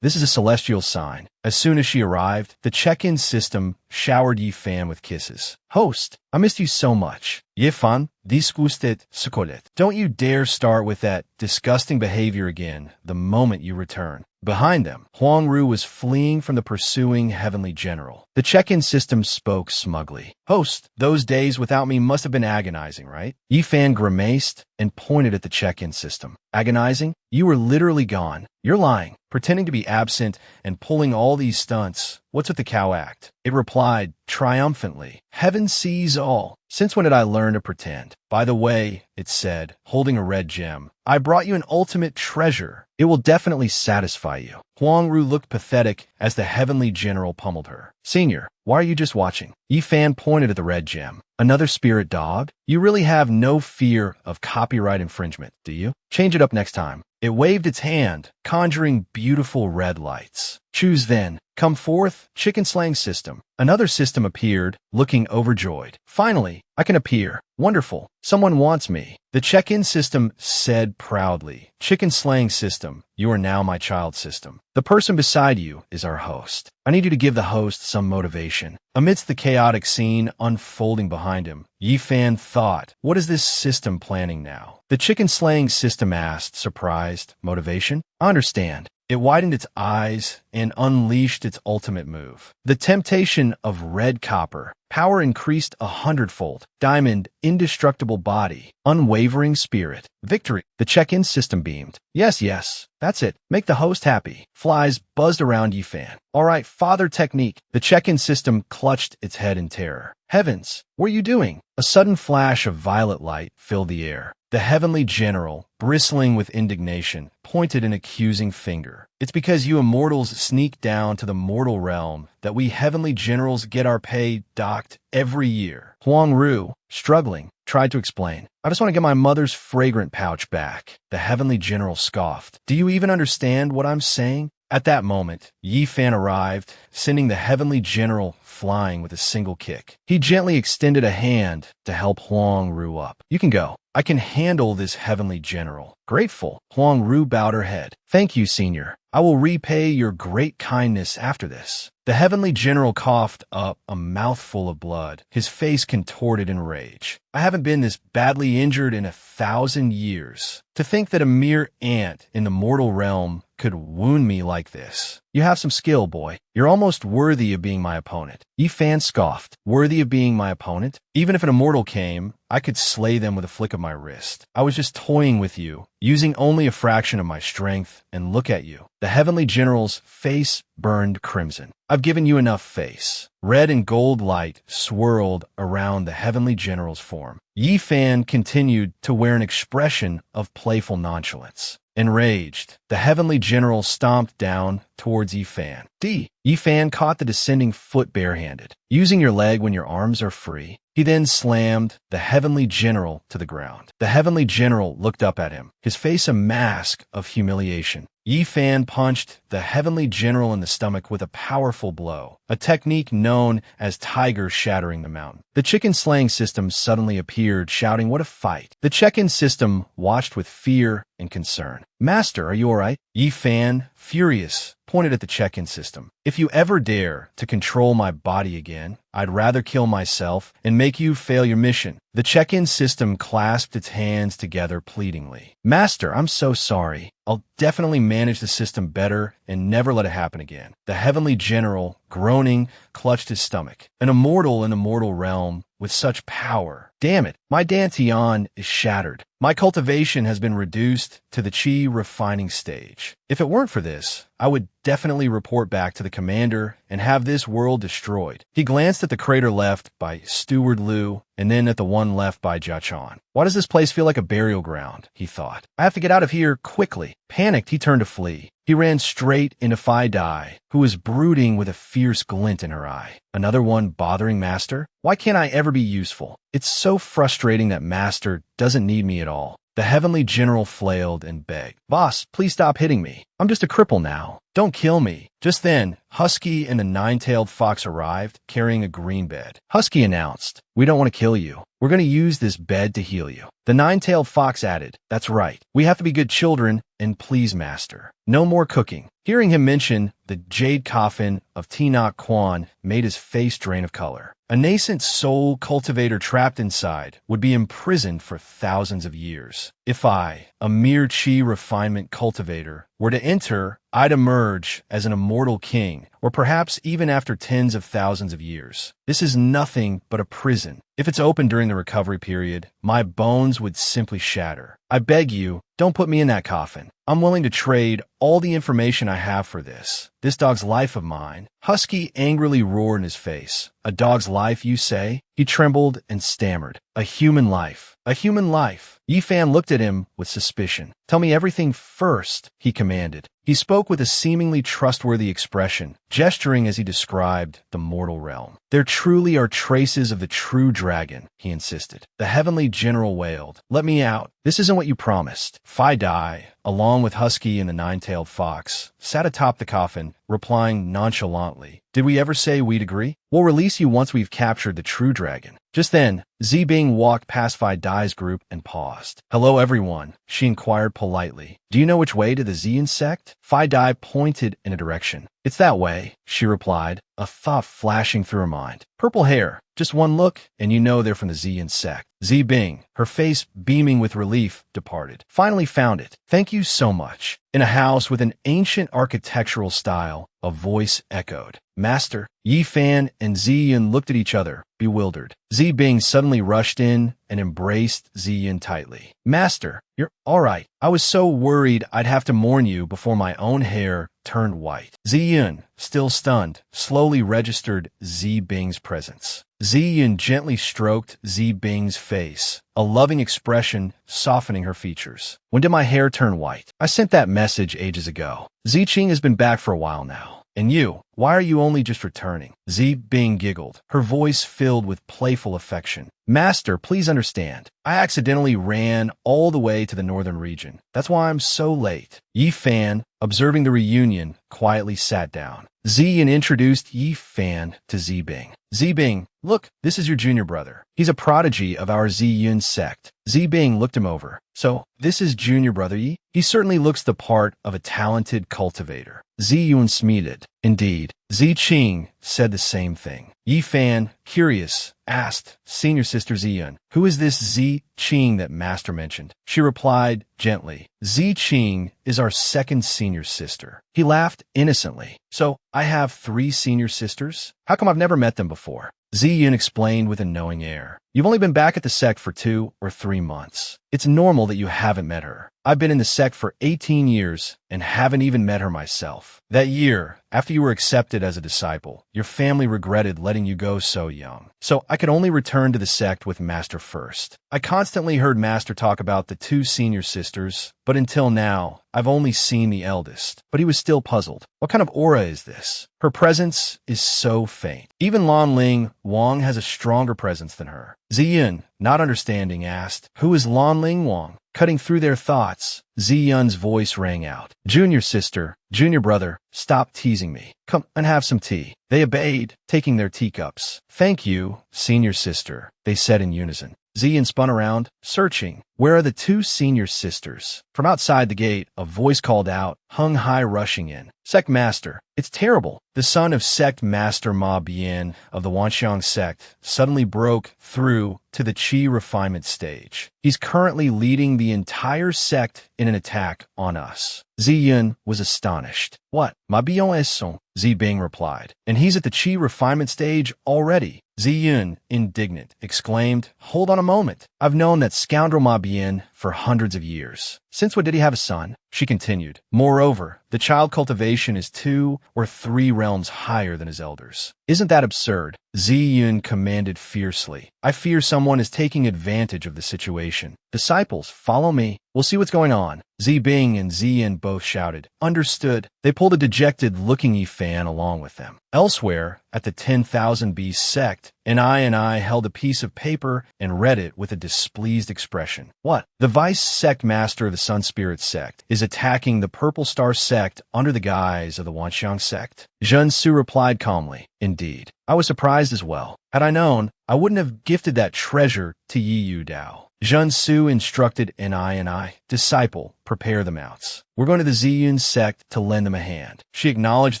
Speaker 1: This is a celestial sign. As soon as she arrived, the check-in system showered Yi Fan with kisses. Host, I missed you so much. Yi Fan, disgustet sukolet. Don't you dare start with that disgusting behavior again the moment you return. Behind them, Huang Ru was fleeing from the pursuing heavenly general. The check-in system spoke smugly. Host, those days without me must have been agonizing, right? Yi Fan grimaced and pointed at the check-in system. Agonizing? You were literally gone. You're lying, pretending to be absent and pulling all these stunts. What's with the cow act? It replied triumphantly. Heaven sees all. Since when did I learn to pretend? By the way, it said, holding a red gem, I brought you an ultimate treasure. It will definitely satisfy you. Huang Ru looked pathetic as the heavenly general pummeled her. Senior, why are you just watching? Yi Fan pointed at the red gem. Another spirit dog? You really have no fear of copyright infringement, do you? Change it up next time. It waved its hand, conjuring beautiful red lights. Choose then. Come forth, chicken slaying system. Another system appeared, looking overjoyed. Finally, I can appear. Wonderful. Someone wants me. The check-in system said proudly. Chicken slaying system, you are now my child system. The person beside you is our host. I need you to give the host some motivation. Amidst the chaotic scene unfolding behind him, Yi Fan thought, what is this system planning now? The chicken slaying system asked, surprised, motivation? I understand. It widened its eyes and unleashed its ultimate move. The temptation of red copper. Power increased 100-fold. Diamond, indestructible body. Unwavering spirit. Victory. The check-in system beamed. Yes, that's it. Make the host happy. Flies buzzed around Yi Fan. All right, father technique. The check-in system clutched its head in terror. Heavens, what are you doing? A sudden flash of violet light filled the air. The heavenly general, bristling with indignation, pointed an accusing finger. It's because you immortals sneak down to the mortal realm that we heavenly generals get our pay docked every year. Huang Ru, struggling, tried to explain. I just want to get my mother's fragrant pouch back. The heavenly general scoffed. Do you even understand what I'm saying? At that moment, Yi Fan arrived, sending the heavenly general flying with a single kick. He gently extended a hand to help Huang Ru up. You can go. I can handle this heavenly general. Grateful, Huang Ru bowed her head. Thank you, senior. I will repay your great kindness after this. The heavenly general coughed up a mouthful of blood, his face contorted in rage. I haven't been this badly injured in 1,000 years. To think that a mere ant in the mortal realm could wound me like this. You have some skill, boy. You're almost worthy of being my opponent. Yi Fan scoffed. Worthy of being my opponent? Even if an immortal came, I could slay them with a flick of my wrist. I was just toying with you, using only a fraction of my strength, and look at you. The heavenly general's face burned crimson. I've given you enough face. Red and gold light swirled around the heavenly general's form. Yi Fan continued to wear an expression of playful nonchalance. Enraged, the heavenly general stomped down towards Yi Fan. Yi Fan caught the descending foot barehanded, using your leg when your arms are free. He then slammed the heavenly general to the ground. The heavenly general looked up at him, his face a mask of humiliation. Yi Fan punched the heavenly general in the stomach with a powerful blow, a technique known as tiger shattering the mountain. The chicken slaying system suddenly appeared, shouting, "What a fight!" The check-in system watched with fear and concern. Master, are you all right? Yi Fan, furious, pointed at the check-in system. If you ever dare to control my body again, I'd rather kill myself and make you fail your mission. The check-in system clasped its hands together pleadingly. Master, I'm so sorry. I'll definitely manage the system better and never let it happen again. The heavenly general, groaning, clutched his stomach. An immortal in the mortal realm with such power. Damn it, my dantian is shattered. My cultivation has been reduced to the chi refining stage. If it weren't for this, I would definitely report back to the commander and have this world destroyed. He glanced at the crater left by Steward Liu and then at the one left by Jiachan. Why does this place feel like a burial ground? He thought. I have to get out of here quickly. Panicked, he turned to flee. He ran straight into Phi Dai, who was brooding with a fierce glint in her eye. Another one bothering Master? Why can't I ever be useful? It's so frustrating that Master doesn't need me at all. The heavenly general flailed and begged. Boss, please stop hitting me. I'm just a cripple now. Don't kill me. Just then, Husky and the nine-tailed fox arrived, carrying a green bed. Husky announced, we don't want to kill you. We're going to use this bed to heal you. The nine-tailed fox added, that's right. We have to be good children, and please, Master. No more cooking. Hearing him mention the jade coffin of Tenoch Quan made his face drain of color. A nascent soul cultivator trapped inside would be imprisoned for thousands of years. If I, a mere chi refinement cultivator, were to enter, I'd emerge as an immortal king, or perhaps even after tens of thousands of years. This is nothing but a prison. If it's open during the recovery period, my bones would simply shatter. I beg you, don't put me in that coffin. I'm willing to trade all the information I have for this dog's life of mine. Husky angrily roared in his face. A dog's life, you say? He trembled and stammered. A human life. A human life. Yi Fan looked at him with suspicion. Tell me everything first, he commanded. He spoke with a seemingly trustworthy expression, gesturing as he described the mortal realm. There truly are traces of the true dragon, he insisted. The heavenly general wailed. Let me out. This isn't what you promised. Phi Dai, along with Husky and the nine-tailed fox, sat atop the coffin, replying nonchalantly. Did we ever say we'd agree? We'll release you once we've captured the true dragon. Just then, Zi Bing walked past Phi Dai's group and paused. Hello, everyone, she inquired politely. Do you know which way to the Xian sect? Phi Dai pointed in a direction. It's that way, she replied, a thought flashing through her mind. Purple hair, just one look, and you know they're from the Xian sect. Zi Bing, her face beaming with relief, departed. Finally found it. Thank you so much. In a house with an ancient architectural style, a voice echoed. Master. Yi Fan and Ziyin looked at each other, bewildered. Zi Bing suddenly rushed in and embraced Ziyin tightly. Master, you're all right. I was so worried I'd have to mourn you before my own hair turned white. Ziyin, still stunned, slowly registered Zi Bing's presence. Ziyin gently stroked Zi Bing's face, a loving expression softening her features. When did my hair turn white? I sent that message ages ago. Ziqing has been back for a while now. And you, why are you only just returning? Zi Bing giggled, her voice filled with playful affection. Master, please understand. I accidentally ran all the way to the northern region. That's why I'm so late. Yi Fan, observing the reunion, quietly sat down. Ziyin introduced Yi Fan to Zi Bing. Zi Bing, look, this is your junior brother. He's a prodigy of our Zi Yun sect. Zi Bing looked him over. So, this is junior brother Yi? He certainly looks the part of a talented cultivator. Zi Yun smiled. Indeed. Zi Qing said the same thing. Yi Fan, curious, asked senior sister Ziyun, who is this Zi Qing that master mentioned? She replied gently, Zi Qing is our second senior sister. He laughed innocently. So, I have 3 senior sisters? How come I've never met them before? Ziyun explained with a knowing air. You've only been back at the sect for 2 or 3 months. It's normal that you haven't met her. I've been in the sect for 18 years and haven't even met her myself. That year, after you were accepted as a disciple, your family regretted letting you go so young. So I could only return to the sect with Master first. I constantly heard Master talk about the 2 senior sisters, but until now, I've only seen the eldest. But he was still puzzled. What kind of aura is this? Her presence is so faint. Even Lan Ling Wang has a stronger presence than her. Ziyun, not understanding, asked, who is Lan Ling Wang? Cutting through their thoughts, Ziyun's voice rang out. Junior sister, junior brother, stop teasing me. Come and have some tea. They obeyed, taking their teacups. Thank you, senior sister, they said in unison. Ziyun spun around, searching. Where are the 2 senior sisters? From outside the gate, a voice called out, Hung Hai rushing in. Sect Master, it's terrible. The son of Sect Master Ma Bian of the Wanxiang sect suddenly broke through to the Qi refinement stage. He's currently leading the entire sect in an attack on us. Ziyun was astonished. What? Ma Bian est son, Zi Bing replied. And he's at the Qi refinement stage already. Ziyun, indignant, exclaimed, Hold on a moment. I've known that scoundrel Ma Bian for hundreds of years. Since when did he have a son? She continued. Moreover, the child cultivation is 2 or 3 realms higher than his elders. Isn't that absurd? Ziyun commanded fiercely. I fear someone is taking advantage of the situation. Disciples, follow me. We'll see what's going on. Zi Bing and Ziyin both shouted. Understood. They pulled a dejected-looking Yi Fan along with them. Elsewhere, at the 10,000 Beast sect, I held a piece of paper and read it with a displeased expression. What? The vice sect master of the Sun Spirit sect is attacking the Purple Star sect under the guise of the Wanxiang sect? Zhen Su replied calmly. Indeed. I was surprised as well. Had I known, I wouldn't have gifted that treasure to Yi Yu Dao. Zhen Su instructed I, disciple, prepare the mounts. We're going to the Ziyun sect to lend them a hand. She acknowledged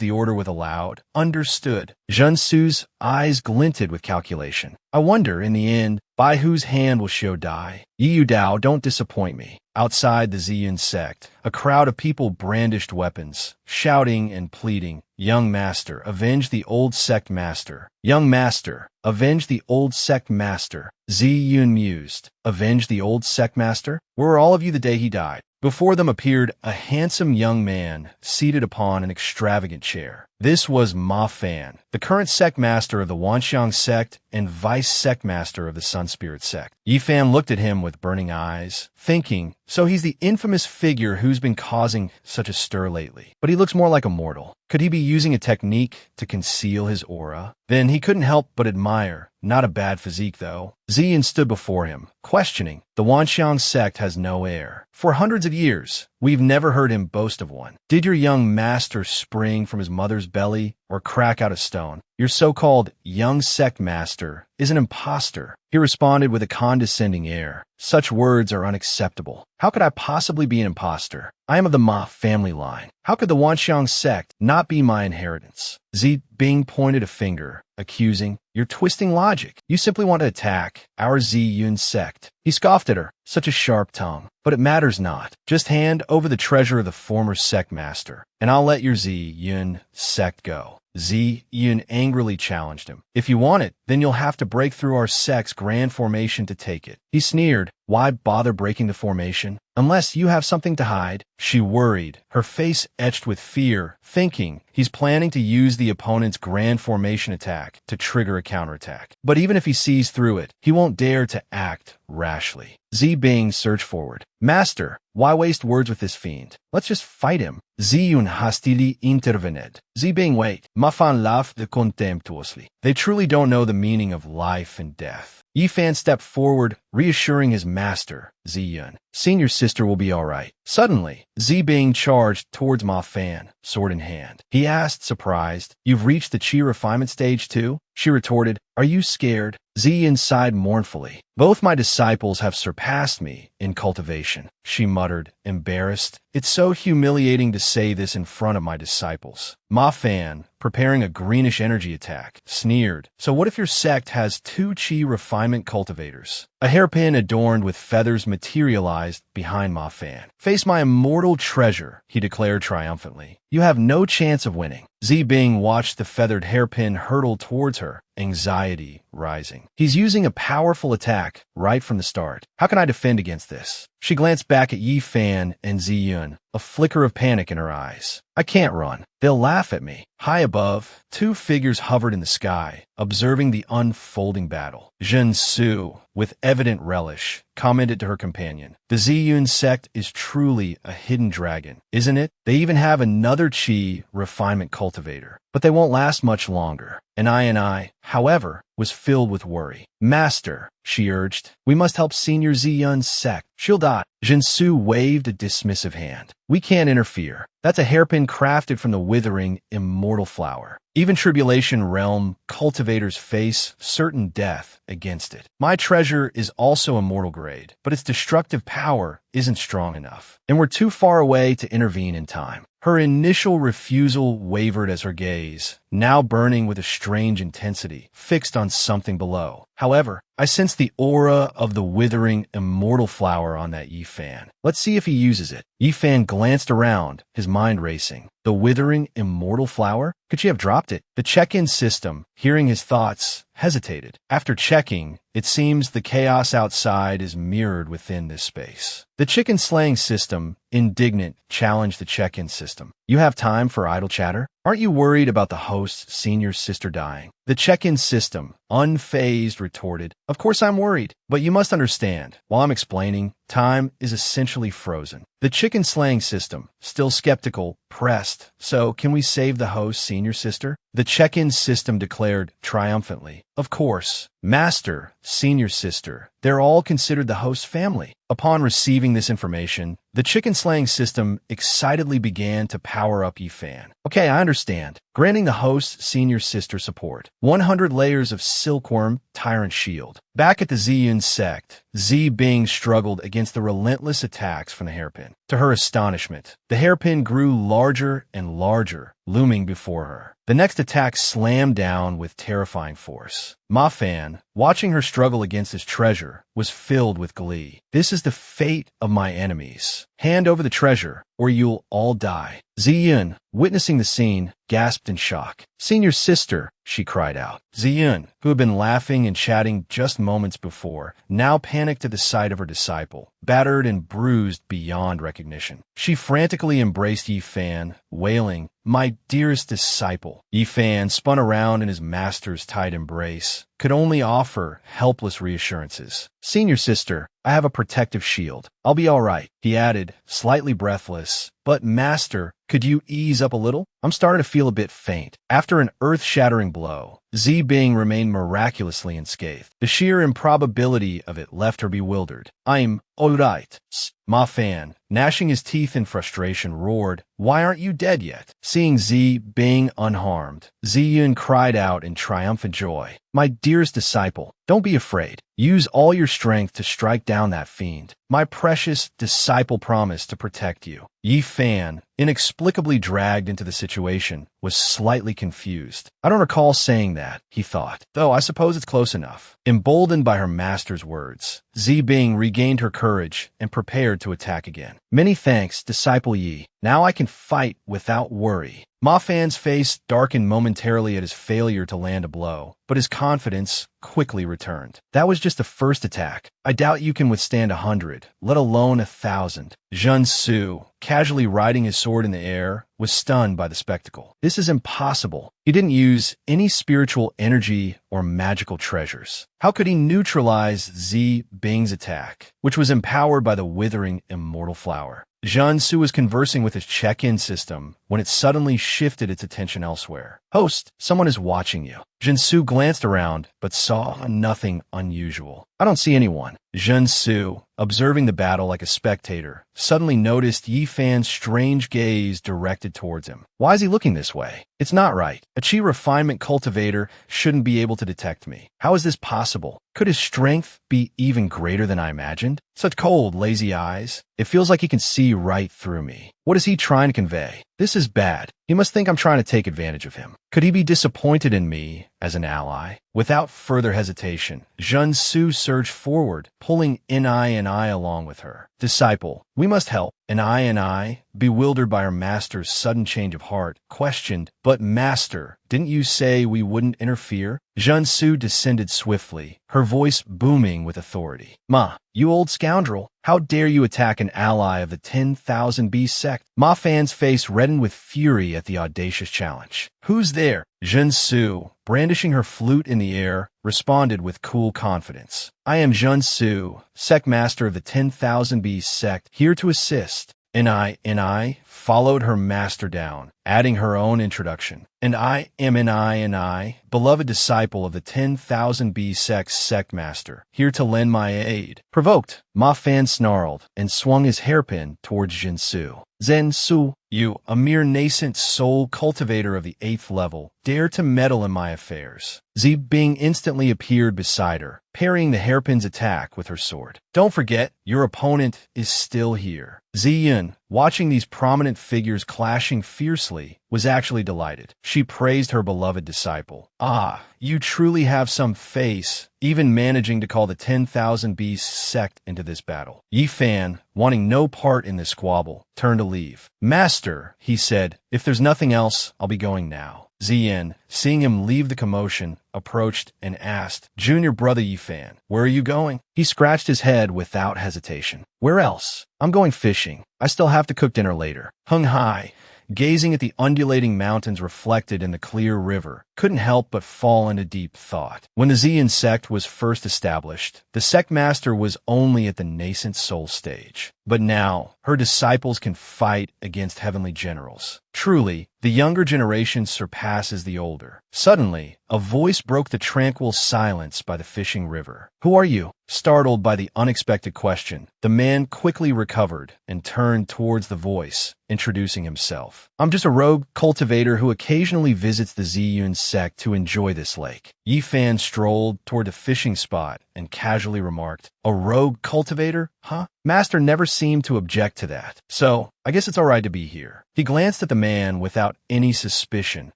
Speaker 1: the order with a loud, understood. Zhen Su's eyes glinted with calculation. I wonder, in the end, by whose hand will show die? Yi Yu Dao, don't disappoint me. Outside the Ziyun sect, a crowd of people brandished weapons, shouting and pleading, Young Master, avenge the old sect master. Young Master, avenge the old sect master. Ziyun mused. Avenge the old sect master? Where were all of you the day he died? Before them appeared a handsome young man seated upon an extravagant chair. This was Ma Fan, the current sect master of the Wanxiang sect and vice sect master of the Sun Spirit sect. Yi Fan looked at him with burning eyes, thinking, so he's the infamous figure who's been causing such a stir lately. But he looks more like a mortal. Could he be using a technique to conceal his aura? Then he couldn't help but admire. Not a bad physique, though. Ziyin stood before him, questioning. The Wanxiang sect has no heir. For hundreds of years, we've never heard him boast of one. Did your young master spring from his mother's belly or crack out a stone? Your so-called young sect master is an impostor. He responded with a condescending air. Such words are unacceptable. How could I possibly be an impostor? I am of the Ma family line. How could the Wanxiang sect not be my inheritance? Zi Bing pointed a finger, accusing, you're twisting logic. You simply want to attack our Zi Yun sect. He scoffed at her, such a sharp tongue. But it matters not. Just hand over the treasure of the former sect master, and I'll let your Zi Yun sect go. Zi Yun angrily challenged him. If you want it, then you'll have to break through our sect's grand formation to take it. He sneered, Why bother breaking the formation? Unless you have something to hide, she worried, her face etched with fear, thinking he's planning to use the opponent's grand formation attack to trigger a counterattack. But even if he sees through it, he won't dare to act rashly. Zi Bing surged forward. Master, why waste words with this fiend? Let's just fight him. Ziyun hastily intervened. Zi Bing, wait. Ma Fan laughed contemptuously. They truly don't know the meaning of life and death. Yi Fan stepped forward, reassuring his master, Ziyun. Senior sister will be all right. Suddenly, Zi Bing charged towards Ma Fan, sword in hand. He asked, surprised, "You've reached the chi refinement stage too?" She retorted, "Are you scared?" Ziyun sighed mournfully. "Both my disciples have surpassed me in cultivation," she muttered, embarrassed. "It's so humiliating to say this in front of my disciples." Ma Fan, preparing a greenish energy attack, sneered. "So what if your sect has 2 chi refinement cultivators?" A hairpin adorned with feathers materialized behind Ma Fan. "Face my immortal treasure," he declared triumphantly. "You have no chance of winning." Zi Bing watched the feathered hairpin hurtle towards her, anxiety rising. "He's using a powerful attack right from the start. How can I defend against this?" She glanced back at Yi Fan and Ziyun, a flicker of panic in her eyes. "I can't run. They'll laugh at me." High above, 2 figures hovered in the sky, observing the unfolding battle. Jin Su, with evident relish, commented to her companion, "The Ziyun sect is truly a hidden dragon, isn't it? They even have another chi refinement cultivator, but they won't last much longer." And I, however, was filled with worry. "Master," she urged, "we must help Senior Ziyun's sect. She'll die." Jinsu waved a dismissive hand. "We can't interfere. That's a hairpin crafted from the withering, immortal flower. Even Tribulation Realm cultivators face certain death against it. My treasure is also immortal grade, but its destructive power isn't strong enough, and we're too far away to intervene in time." Her initial refusal wavered as her gaze, now burning with a strange intensity, fixed on something below. "However, I sense the aura of the withering, immortal flower on that Yi Fan. Let's see if he uses it." Yi Fan glanced around, his mind racing. The withering, immortal flower? Could she have dropped it? The check-in system, hearing his thoughts, hesitated. After checking, it seems the chaos outside is mirrored within this space. The chicken slaying system, indignant, challenged the check-in system. "You have time for idle chatter? Aren't you worried about the host's senior sister dying?" The check-in system, unfazed, retorted, "Of course I'm worried, but you must understand, while I'm explaining, time is essentially frozen." The chicken slaying system, still skeptical, pressed, "So can we save the host's senior sister?" The check-in system declared triumphantly, "Of course, master, senior sister, they're all considered the host's family." Upon receiving this information, the chicken slaying system excitedly began to power up Yi Fan. "Okay, I understand. Granting the host's senior sister support. 100 layers of silkworm tyrant shield." Back at the Ziyun sect, Zi Bing struggled against the relentless attacks from the hairpin. To her astonishment, the hairpin grew larger and larger, looming before her. The next attack slammed down with terrifying force. Ma Fan, watching her struggle against his treasure, was filled with glee. "This is the fate of my enemies. Hand over the treasure, or you'll all die." Ziyun, witnessing the scene, gasped in shock. "Senior sister," she cried out. Ziyun, who had been laughing and chatting just moments before, now panicked at the sight of her disciple, battered and bruised beyond recognition. She frantically embraced Yi Fan, wailing, "My dearest disciple." Yi Fan spun around in his master's tight embrace, could only offer helpless reassurances. "Senior sister, I have a protective shield. I'll be all right," he added, slightly breathless. "But master, could you ease up a little? I'm starting to feel a bit faint." After an earth-shattering blow, Zi Bing remained miraculously unscathed. The sheer improbability of it left her bewildered. "I'm all right." Ma Fan, gnashing his teeth in frustration, roared, "Why aren't you dead yet?" Seeing Zi Bing unharmed, Ziyun cried out in triumphant joy, "My dearest disciple, don't be afraid. Use all your strength to strike down that fiend. My precious disciple promised to protect you." Yi Fan, inexplicably dragged into the situation, was slightly confused. "I don't recall saying that," he thought, "though I suppose it's close enough." Emboldened by her master's words, Zi Bing regained her courage and prepared to attack again. "Many thanks, disciple Yi. Now I can fight without worry. Ma Fan's face darkened momentarily at his failure to land a blow, but his confidence quickly returned. That was just the first attack. I doubt you can withstand 100, let alone 1,000. Jun Su, casually riding his sword in the air, was stunned by the spectacle. This is impossible. He didn't use any spiritual energy or magical treasures. How could he neutralize Zi Bing's attack, which was empowered by the withering immortal flower? Jun Su was conversing with his check-in system when it suddenly shifted its attention elsewhere. Host, someone is watching you. Jun Su glanced around, but saw nothing unusual. I don't see anyone. Jun Su, observing the battle like a spectator, suddenly noticed Yi Fan's strange gaze directed towards him. Why is he looking this way? It's not right. A chi refinement cultivator shouldn't be able to detect me. How is this possible? Could his strength be even greater than I imagined? Such cold, lazy eyes. It feels like he can see right through me. What is he trying to convey? This is bad. He must think I'm trying to take advantage of him. Could he be disappointed in me as an ally? Without further hesitation, Jun Su surged forward, pulling Ni along with her. Disciple, we must help. Ni, bewildered by her master's sudden change of heart, questioned, But master, didn't you say we wouldn't interfere? Jun Su descended swiftly, her voice booming with authority. Ma, you old scoundrel, how dare you attack an ally of the 10,000 Beast sect? Ma Fan's face reddened with fury at the audacious challenge. Who's there? Jun Su, brandishing her flute in the air, responded with cool confidence. I am Jun Su, sect master of the 10,000 Beast sect, here to assist. Ni followed her master down, adding her own introduction. And I am Ni, beloved disciple of the 10,000 B sect master, here to lend my aid. Provoked, Ma Fan snarled and swung his hairpin towards Jin Su. Zen Su, you, a mere nascent soul cultivator of the 8th level, dare to meddle in my affairs. Zi Bing instantly appeared beside her, parrying the hairpin's attack with her sword. Don't forget, your opponent is still here. Zi Yun, watching these prominent figures clashing fiercely, was actually delighted. She praised her beloved disciple. Ah, you truly have some face, even managing to call the 10,000 Beast sect into this battle. Yi Fan, wanting no part in this squabble, turned to leave. Master, he said, if there's nothing else, I'll be going now. Ziyin, seeing him leave the commotion, approached and asked, Junior brother Yi Fan, where are you going? He scratched his head without hesitation. Where else? I'm going fishing. I still have to cook dinner later. Hung Hai, gazing at the undulating mountains reflected in the clear river, couldn't help but fall into deep thought. When the Ziyin sect was first established, the sect master was only at the nascent soul stage. But now, her disciples can fight against heavenly generals. Truly, the younger generation surpasses the older. Suddenly, a voice broke the tranquil silence by the fishing river. Who are you? Startled by the unexpected question, the man quickly recovered and turned towards the voice, introducing himself. I'm just a rogue cultivator who occasionally visits the Ziyun sect to enjoy this lake. Yi Fan strolled toward the fishing spot and casually remarked, A rogue cultivator? Huh? Master never seemed to object to that. So, I guess it's all right to be here. He glanced at the man without any suspicion,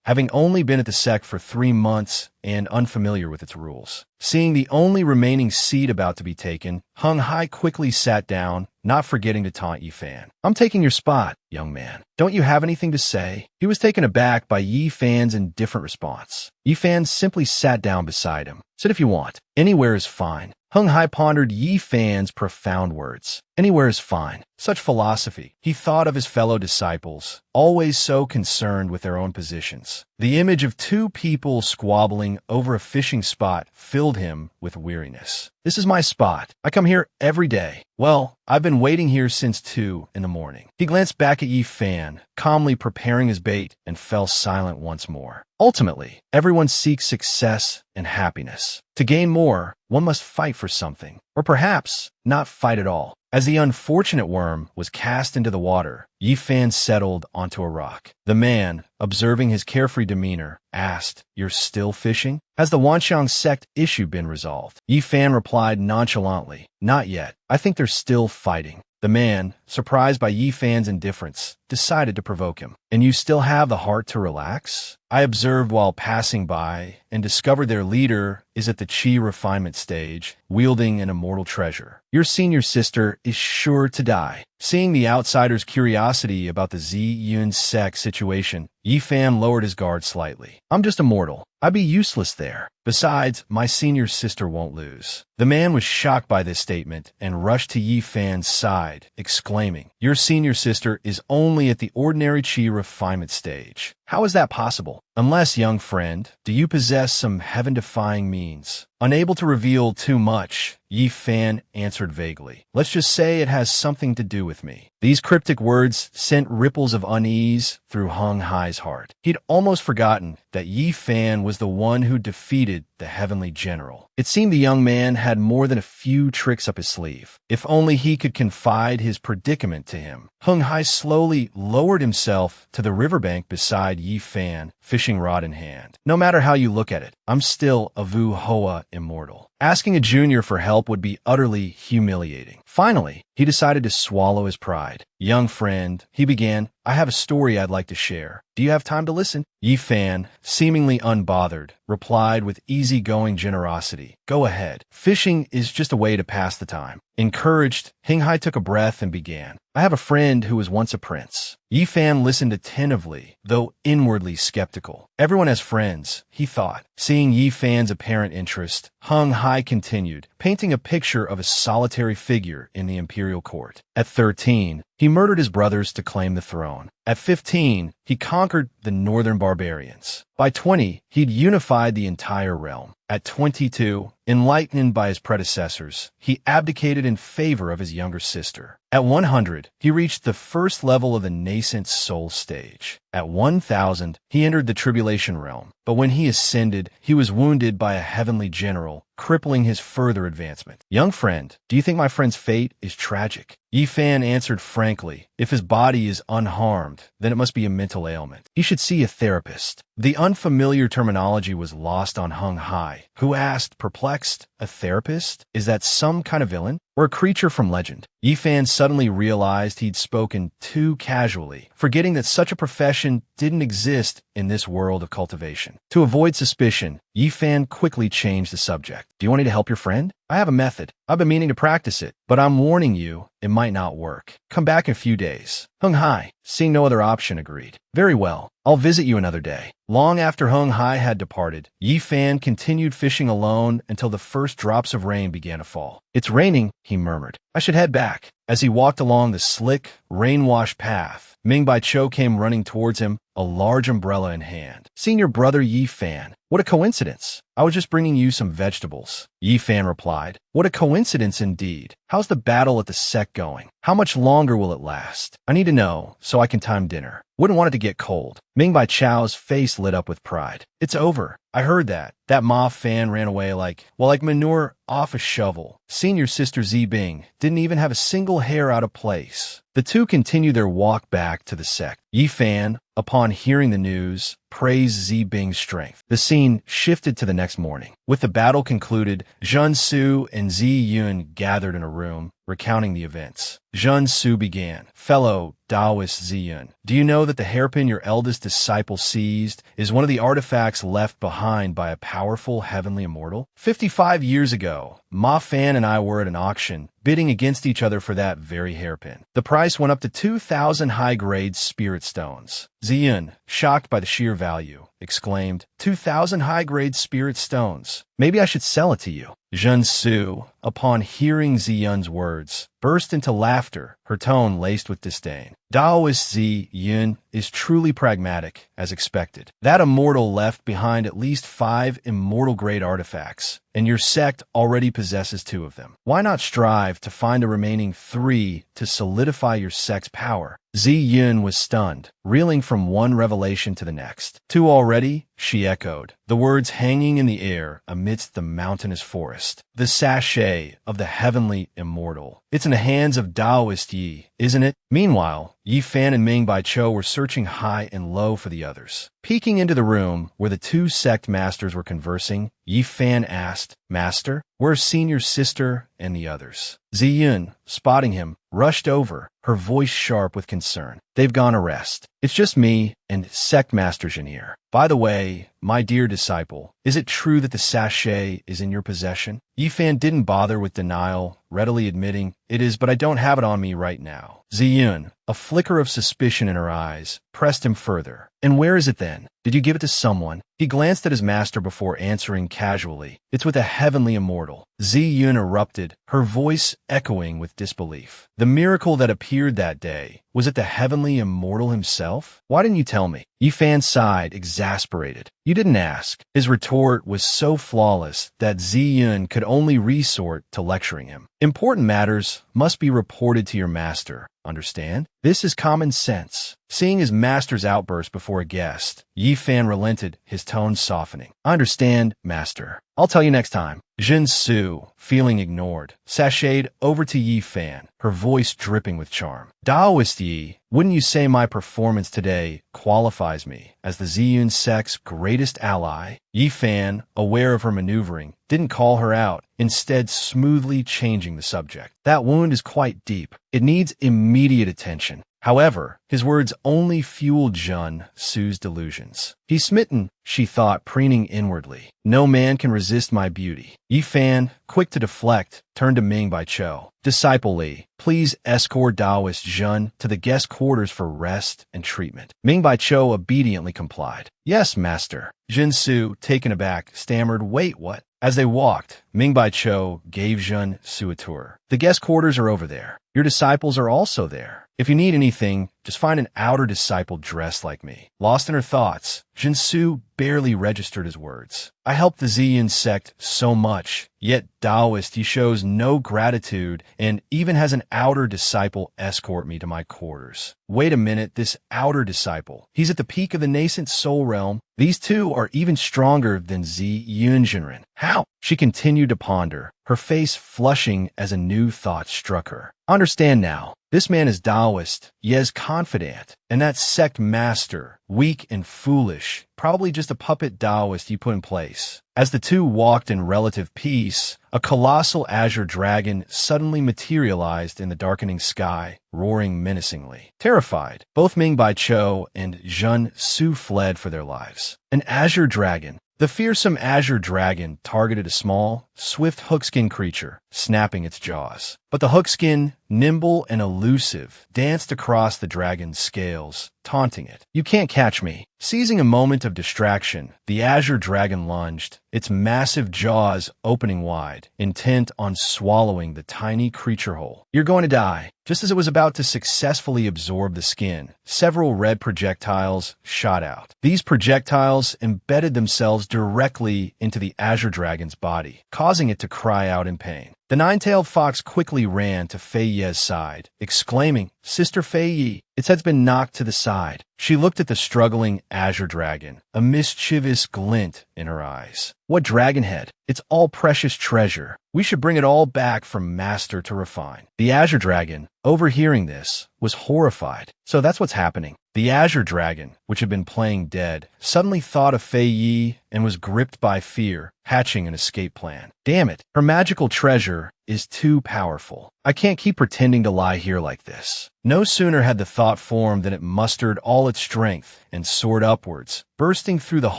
Speaker 1: having only been at the sect for 3 months and unfamiliar with its rules. Seeing the only remaining seat about to be taken, Hung Hai quickly sat down, not forgetting to taunt Yi Fan. I'm taking your spot, young man. Don't you have anything to say? He was taken aback by Yi Fan's indifferent response. Yi Fan simply sat down beside him. Sit if you want. Anywhere is fine. Hung Hai pondered Yi Fan's profound words. Anywhere is fine. Such philosophy. He thought of his fellow disciples, always so concerned with their own positions. The image of 2 people squabbling over a fishing spot filled him with weariness. This is my spot. I come here every day. Well, I've been waiting here since 2 in the morning. He glanced back at Yi Fan, calmly preparing his bait, and fell silent once more. Ultimately, everyone seeks success and happiness. To gain more, one must fight for something, or perhaps not fight at all. As the unfortunate worm was cast into the water, Yi Fan settled onto a rock. The man, observing his carefree demeanor, asked, You're still fishing? Has the Wanxiang sect issue been resolved? Yi Fan replied nonchalantly, Not yet. I think they're still fighting. The man, surprised by Yi Fan's indifference, decided to provoke him. And you still have the heart to relax? I observed while passing by and discovered their leader is at the chi refinement stage, wielding an immortal treasure. Your senior sister is sure to die. Seeing the outsider's curiosity about the Ziyun sect situation, Yi Fan lowered his guard slightly. I'm just a mortal. I'd be useless there. Besides, my senior sister won't lose. The man was shocked by this statement and rushed to Yi Fan's side, exclaiming, Your senior sister is only at the ordinary chi refinement stage. How is that possible? Unless, young friend, do you possess some heaven-defying means? Unable to reveal too much, Yi Fan answered vaguely. Let's just say it has something to do with me. These cryptic words sent ripples of unease through Hung Hai's heart. He'd almost forgotten that Yi Fan was the one who defeated the heavenly general. It seemed the young man had more than a few tricks up his sleeve. If only he could confide his predicament to him. Hung Hai slowly lowered himself to the riverbank beside Yi Fan, fishing rod in hand. No matter how you look at it, I'm still a Vu Hoa immortal. Asking a junior for help would be utterly humiliating. Finally, he decided to swallow his pride. Young friend, he began, I have a story I'd like to share. Do you have time to listen? Yi Fan, seemingly unbothered, replied with easygoing generosity. Go ahead. Fishing is just a way to pass the time. Encouraged, Hing Hai took a breath and began. I have a friend who was once a prince. Yi Fan listened attentively, though inwardly skeptical. Everyone has friends, he thought. Seeing Yi Fan's apparent interest, Hung Hai continued, painting a picture of a solitary figure in the imperial court. At 13, he murdered his brothers to claim the throne. At 15, he conquered the northern barbarians. By 20, he'd unified the entire realm. At 22, enlightened by his predecessors, he abdicated in favor of his younger sister. At 100, he reached the first level of the nascent soul stage. At 1000, he entered the tribulation realm. But when he ascended, he was wounded by a heavenly general, crippling his further advancement. Young friend, do you think my friend's fate is tragic? Yi Fan answered frankly, if his body is unharmed, then it must be a mental ailment. He should see a therapist. The unfamiliar terminology was lost on Hung Hai, who asked, perplexed, a therapist? Is that some kind of villain? Or a creature from legend? Yi Fan suddenly realized he'd spoken too casually, forgetting that such a profession didn't exist in this world of cultivation. To avoid suspicion, Yi Fan quickly changed the subject. Do you want me to help your friend? I have a method. I've been meaning to practice it, but I'm warning you, it might not work. Come back in a few days. Hung Hai, seeing no other option, agreed. Very well. I'll visit you another day. Long after Hung Hai had departed, Yi Fan continued fishing alone until the first drops of rain began to fall. It's raining, he murmured. I should head back. As he walked along the slick, rain-washed path, Ming Bai Cho came running towards him, a large umbrella in hand. Senior brother Yi Fan, what a coincidence. I was just bringing you some vegetables. Yi Fan replied, what a coincidence indeed. How's the battle at the sect going? How much longer will it last? I need to know, so I can time dinner. Wouldn't want it to get cold. Ming Bai Chao's face lit up with pride. It's over. I heard that. That Ma Fan ran away like manure off a shovel. Senior sister Zi Bing didn't even have a single hair out of place. The two continued their walk back to the sect. Yi Fan, upon hearing the news, praised Zi Bing's strength. The scene shifted to the next morning. With the battle concluded, Zhen Su and Zi Yun gathered in a room, recounting the events. Zhen Su began, Fellow Taoist Ziyun, do you know that the hairpin your eldest disciple seized is one of the artifacts left behind by a powerful heavenly immortal? 55 years ago, Ma Fan and I were at an auction, bidding against each other for that very hairpin. The price went up to 2,000 high-grade spirit stones. Ziyun, shocked by the sheer value, exclaimed, 2,000 high-grade spirit stones. Maybe I should sell it to you. Zhen Su, upon hearing Ziyun's words, burst into laughter, her tone laced with disdain. Taoist Zi Yun is truly pragmatic, as expected. That immortal left behind at least 5 immortal-grade artifacts, and your sect already possesses 2 of them. Why not strive to find the remaining 3 to solidify your sect's power? Zi Yun was stunned, reeling from one revelation to the next. 2 already? She echoed, the words hanging in the air amidst the mountainous forest. The sachet of the heavenly immortal. It's in the hands of Taoist Yi, isn't it? Meanwhile, Yi Fan and Ming Bai Cho were searching high and low for the others. Peeking into the room where the two sect masters were conversing, Yi Fan asked, "Master, where's Senior's sister and the others?" Ziyun, spotting him, rushed over, her voice sharp with concern. "They've gone to rest. It's just me and Sect Master Janir. By the way, my dear disciple, is it true that the sachet is in your possession?" Yi Fan didn't bother with denial, readily admitting, "It is, but I don't have it on me right now." Ziyun, a flicker of suspicion in her eyes, pressed him further. "And where is it then? Did you give it to someone?" He glanced at his master before answering casually, "It's with a heavenly immortal." Ziyun erupted, her voice echoing with disbelief. The miracle that appeared that day, was it the heavenly immortal himself? "Why didn't you tell me?" Yi Fan sighed, exasperated. "You didn't ask." His retort was so flawless that Ziyun could only resort to lecturing him. "Important matters must be reported to your master. Understand? This is common sense." Seeing his master's outburst before a guest, Yi Fan relented, his tone softening. "I understand, master. I'll tell you next time." Jin Su, feeling ignored, sashayed over to Yi Fan, her voice dripping with charm. "Daoist Yi, wouldn't you say my performance today qualifies me as the Ziyun sect's greatest ally?" Yi Fan, aware of her maneuvering, didn't call her out, instead smoothly changing the subject. "That wound is quite deep. It needs immediate attention." However, his words only fueled Jun Su's delusions. "He's smitten," she thought, preening inwardly. "No man can resist my beauty." Yi Fan, quick to deflect, turned to Ming Bai Cho. "Disciple Li, please escort Taoist Jun to the guest quarters for rest and treatment." Ming Bai Cho obediently complied. "Yes, master." Jin Su, taken aback, stammered, "Wait, what?" As they walked, Ming Bai Cho gave Jun Su a tour. "The guest quarters are over there. Your disciples are also there. If you need anything, just find an outer disciple dressed like me." Lost in her thoughts, Jin Su barely registered his words. "I helped the Ziyun sect so much, yet Taoist he shows no gratitude and even has an outer disciple escort me to my quarters. Wait a minute, this outer disciple, he's at the peak of the nascent soul realm. These two are even stronger than Ziyun Jinren. How?" She continued to ponder, her face flushing as a new thought struck her. "Understand now. This man is Taoist, Yes confidant, and that sect master, weak and foolish, probably just a puppet Taoist you put in place." As the two walked in relative peace, a colossal azure dragon suddenly materialized in the darkening sky, roaring menacingly. Terrified, both Ming Bai Cho and Jun Su fled for their lives. An azure dragon. The fearsome azure dragon targeted a small, swift hookskin creature, snapping its jaws. But the hookskin, nimble and elusive, danced across the dragon's scales, taunting it. "You can't catch me." Seizing a moment of distraction, the azure dragon lunged, its massive jaws opening wide, intent on swallowing the tiny creature whole. "You're going to die." Just as it was about to successfully absorb the skin, several red projectiles shot out. These projectiles embedded themselves directly into the azure dragon's body, causing it to cry out in pain. The nine-tailed fox quickly ran to Fei Ye's side, exclaiming, "Sister Fei Yi." Its head's been knocked to the side. She looked at the struggling azure dragon, a mischievous glint in her eyes. "What dragon head? It's all precious treasure. We should bring it all back from master to refine." The azure dragon, overhearing this, was horrified. So that's what's happening. The azure dragon, which had been playing dead, suddenly thought of Fei Yi and was gripped by fear, hatching an escape plan. Damn it, her magical treasure is too powerful. I can't keep pretending to lie here like this. No sooner had the thought formed than it mustered all its strength and soared upwards, bursting through the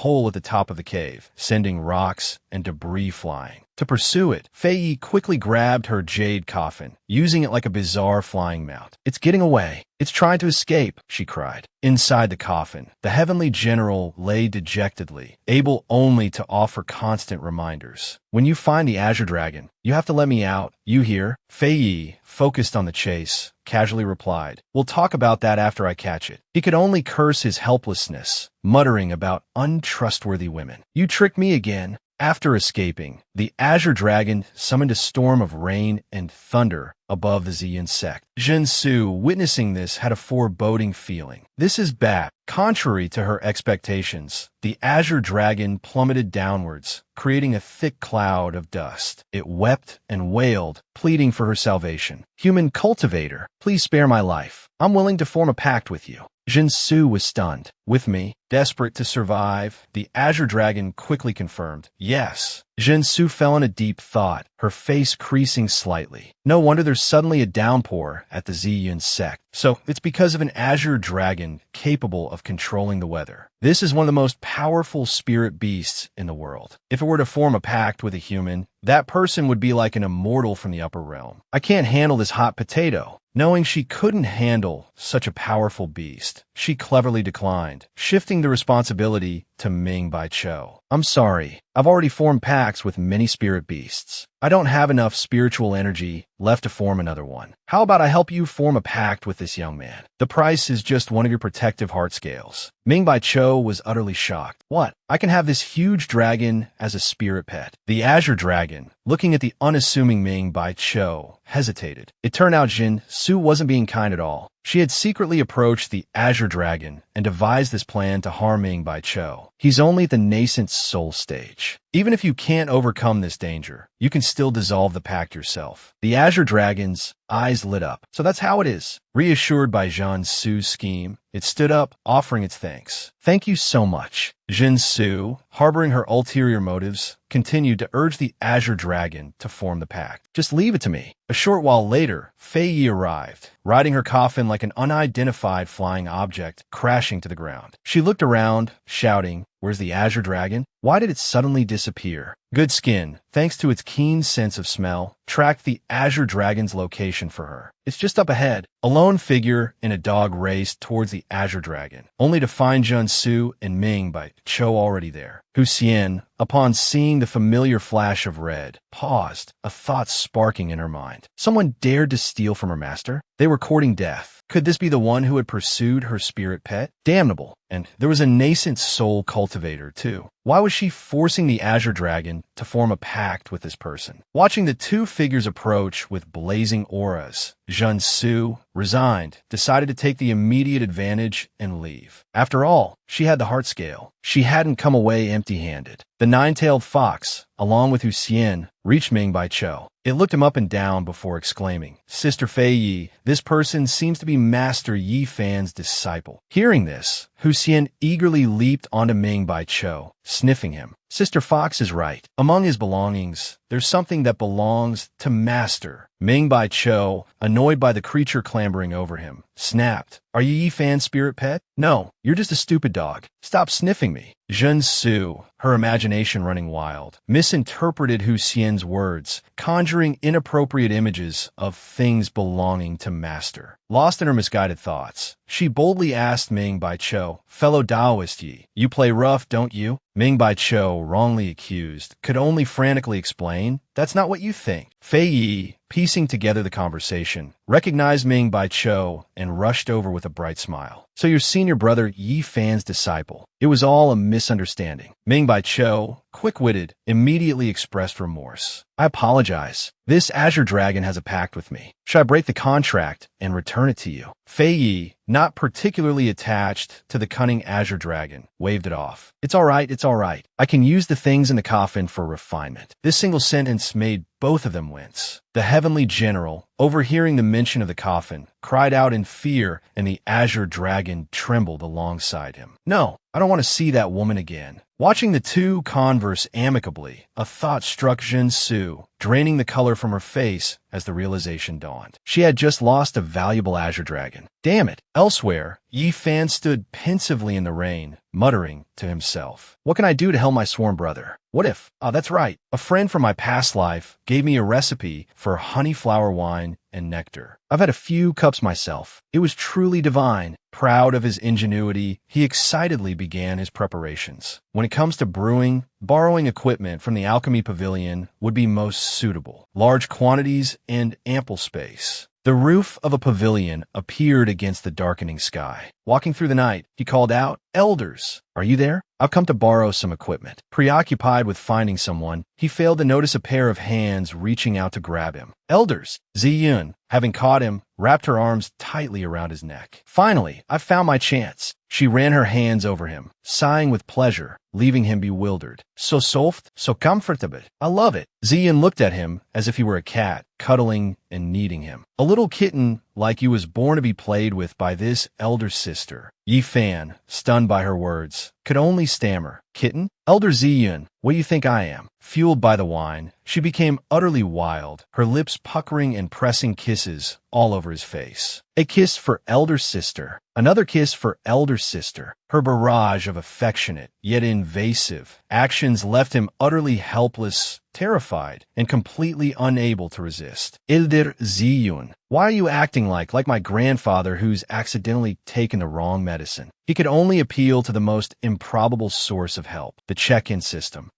Speaker 1: hole at the top of the cave, sending rocks and debris flying. To pursue it, Fei Yi quickly grabbed her jade coffin, using it like a bizarre flying mount. "It's getting away. It's trying to escape," she cried. Inside the coffin, the heavenly general lay dejectedly, able only to offer constant reminders. "When you find the azure dragon, you have to let me out. You hear?" Fei Yi, focused on the chase, casually replied, "We'll talk about that after I catch it." He could only curse his helplessness, muttering about untrustworthy women. "You tricked me again." After escaping, the azure dragon summoned a storm of rain and thunder above the Ziyun sect. Jin Su, witnessing this, had a foreboding feeling. This is bad. Contrary to her expectations, the azure dragon plummeted downwards, creating a thick cloud of dust. It wept and wailed, pleading for her salvation. "Human cultivator, please spare my life. I'm willing to form a pact with you. Jin Su was stunned. With me, desperate to survive, the Azure Dragon quickly confirmed, yes. Jin Su fell in a deep thought, her face creasing slightly. No wonder there's suddenly a downpour at the Ziyun sect. So, it's because of an Azure Dragon capable of controlling the weather. This is one of the most powerful spirit beasts in the world. If it were to form a pact with a human, that person would be like an immortal from the upper realm. I can't handle this hot potato. Knowing she couldn't handle such a powerful beast, she cleverly declined, shifting the responsibility to Ming Bai Cho. I'm sorry, I've already formed pacts with many spirit beasts. I don't have enough spiritual energy left to form another one. How about I help you form a pact with this young man? The price is just one of your protective heart scales. Ming Bai Cho was utterly shocked. What? I can have this huge dragon as a spirit pet. The Azure Dragon, looking at the unassuming Ming Bai Cho, hesitated. It turned out Jin Su wasn't being kind at all. She had secretly approached the Azure Dragon and devised this plan to harm Ming Bai Cho. He's only at the nascent soul stage. Even if you can't overcome this danger, you can still dissolve the pact yourself. The Azure Dragon's eyes lit up. So that's how it is. Reassured by Jin Su's scheme, it stood up, offering its thanks. Thank you so much. Jin Su, harboring her ulterior motives, continued to urge the Azure Dragon to form the pact. Just leave it to me. A short while later, Fei Yi arrived, riding her coffin like an unidentified flying object crashing to the ground. She looked around, shouting, "Where's the Azure Dragon? Why did it suddenly disappear?" Good Skin, thanks to its keen sense of smell, tracked the Azure Dragon's location for her. It's just up ahead. A lone figure in a dog raced towards the Azure Dragon, only to find Jin Su and Ming Bai Cho already there. Hu Xian, upon seeing the familiar flash of red, paused, a thought sparking in her mind. Someone dared to steal from her master? They were courting death. Could this be the one who had pursued her spirit pet? Damnable. And there was a nascent soul cultivator, too. Why was she forcing the Azure Dragon to form a pact with this person? Watching the two figures approach with blazing auras, Jin Su, resigned, decided to take the immediate advantage and leave. After all, she had the heart scale. She hadn't come away empty-handed. The nine-tailed fox, along with Hu Xian, reached Ming Bai Cho. It looked him up and down before exclaiming, "Sister Fei Yi, this person seems to be Master Yi Fan's disciple." Hearing this, Hu Xian eagerly leaped onto Ming Bai Cho, sniffing him. Sister Fox is right. Among his belongings, there's something that belongs to Master. Ming Bai Cho, annoyed by the creature clambering over him, snapped, "Are you Yi Fan's spirit pet? No, you're just a stupid dog. Stop sniffing me." Jin Su, her imagination running wild, misinterpreted Hu Xian's words, conjuring inappropriate images of things belonging to Master. Lost in her misguided thoughts, she boldly asked Ming Bai Cho, "Fellow Taoist Yi, you play rough, don't you?" Ming Bai Cho, wrongly accused, could only frantically explain, "That's not what you think." Fei Yi, piecing together the conversation, recognized Ming Bai Cho and rushed over with a bright smile. "So your senior brother Yi Fan's disciple. It was all a misunderstanding." Ming Bai Cho, quick-witted, immediately expressed remorse. "I apologize. This Azure Dragon has a pact with me. Should I break the contract and return it to you?" Fei Yi, not particularly attached to the cunning Azure Dragon, waved it off. It's all right. I can use the things in the coffin for refinement." This single sentence made both of them wince. The heavenly general, overhearing the mention of the coffin, cried out in fear, and the Azure Dragon trembled alongside him. "No, I don't want to see that woman again." Watching the two converse amicably, a thought struck Jin Su, draining the color from her face as the realization dawned. She had just lost a valuable Azure Dragon. Damn it. Elsewhere, Yi Fan stood pensively in the rain, muttering to himself, "What can I do to help my sworn brother? What if, that's right, a friend from my past life gave me a recipe for honey flower wine and nectar. I've had a few cups myself. It was truly divine." Proud of his ingenuity, he excitedly began his preparations. When it comes to brewing, borrowing equipment from the Alchemy Pavilion would be most suitable. Large quantities and ample space. The roof of a pavilion appeared against the darkening sky. Walking through the night, he called out, "Elders, are you there? I've come to borrow some equipment." Preoccupied with finding someone, he failed to notice a pair of hands reaching out to grab him. "Elders!" Ziyun, having caught him, wrapped her arms tightly around his neck. "Finally, I've found my chance." She ran her hands over him, sighing with pleasure, leaving him bewildered. "So soft, so comfortable. I love it." Ziyun looked at him as if he were a cat, cuddling and kneading him. A little kitten like you was born to be played with by this elder sister. Yi Fan, stunned by her words, could only stammer, "Kitten? Elder Ziyun, what do you think I am?" Fueled by the wine, she became utterly wild, her lips puckering and pressing kisses all over his face. A kiss for elder sister, another kiss for elder sister. Her barrage of affectionate, yet invasive, actions left him utterly helpless, terrified, and completely unable to resist. Elder Ziyun, why are you acting like my grandfather who's accidentally taken the wrong medicine? He could only appeal to the most improbable source of help, the check-in system.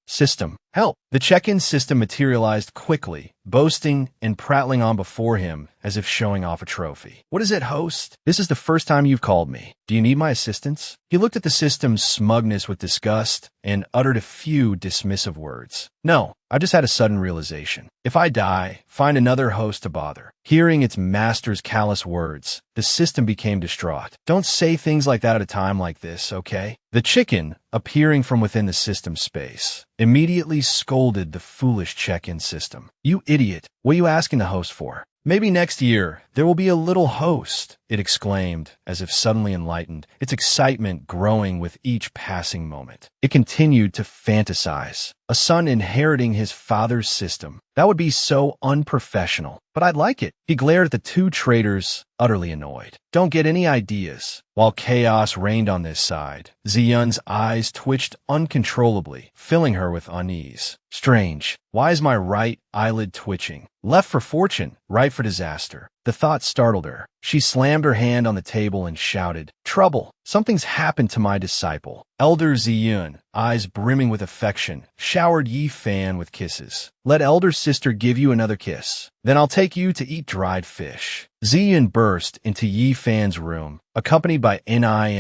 Speaker 1: Help! The check-in system materialized quickly, boasting and prattling on before him as if showing off a trophy. "What is it, host? This is the first time you've called me. Do you need my assistance?" He looked at the system's smugness with disgust and uttered a few dismissive words. "No, I just had a sudden realization. If I die, find another host to bother." Hearing its master's callous words, the system became distraught. "Don't say things like that at a time like this, okay?" The chicken, appearing from within the system space, immediately scolded the foolish check-in system. "You idiot, what are you asking the host for?" "Maybe next year, there will be a little host," it exclaimed, as if suddenly enlightened, its excitement growing with each passing moment. It continued to fantasize. A son inheriting his father's system. That would be so unprofessional, but I'd like it. He glared at the two traitors, utterly annoyed. "Don't get any ideas." While chaos reigned on this side, Ziyun's eyes twitched uncontrollably, filling her with unease. "Strange. Why is my right eyelid twitching? Left for fortune, right for disaster." The thought startled her. She slammed her hand on the table and shouted, "Trouble! Something's happened to my disciple." Elder Ziyun, eyes brimming with affection, showered Yi Fan with kisses. "Let elder sister give you another kiss. Then I'll take you to eat dried fish." Ziyun burst into Yi Fan's room, accompanied by Ni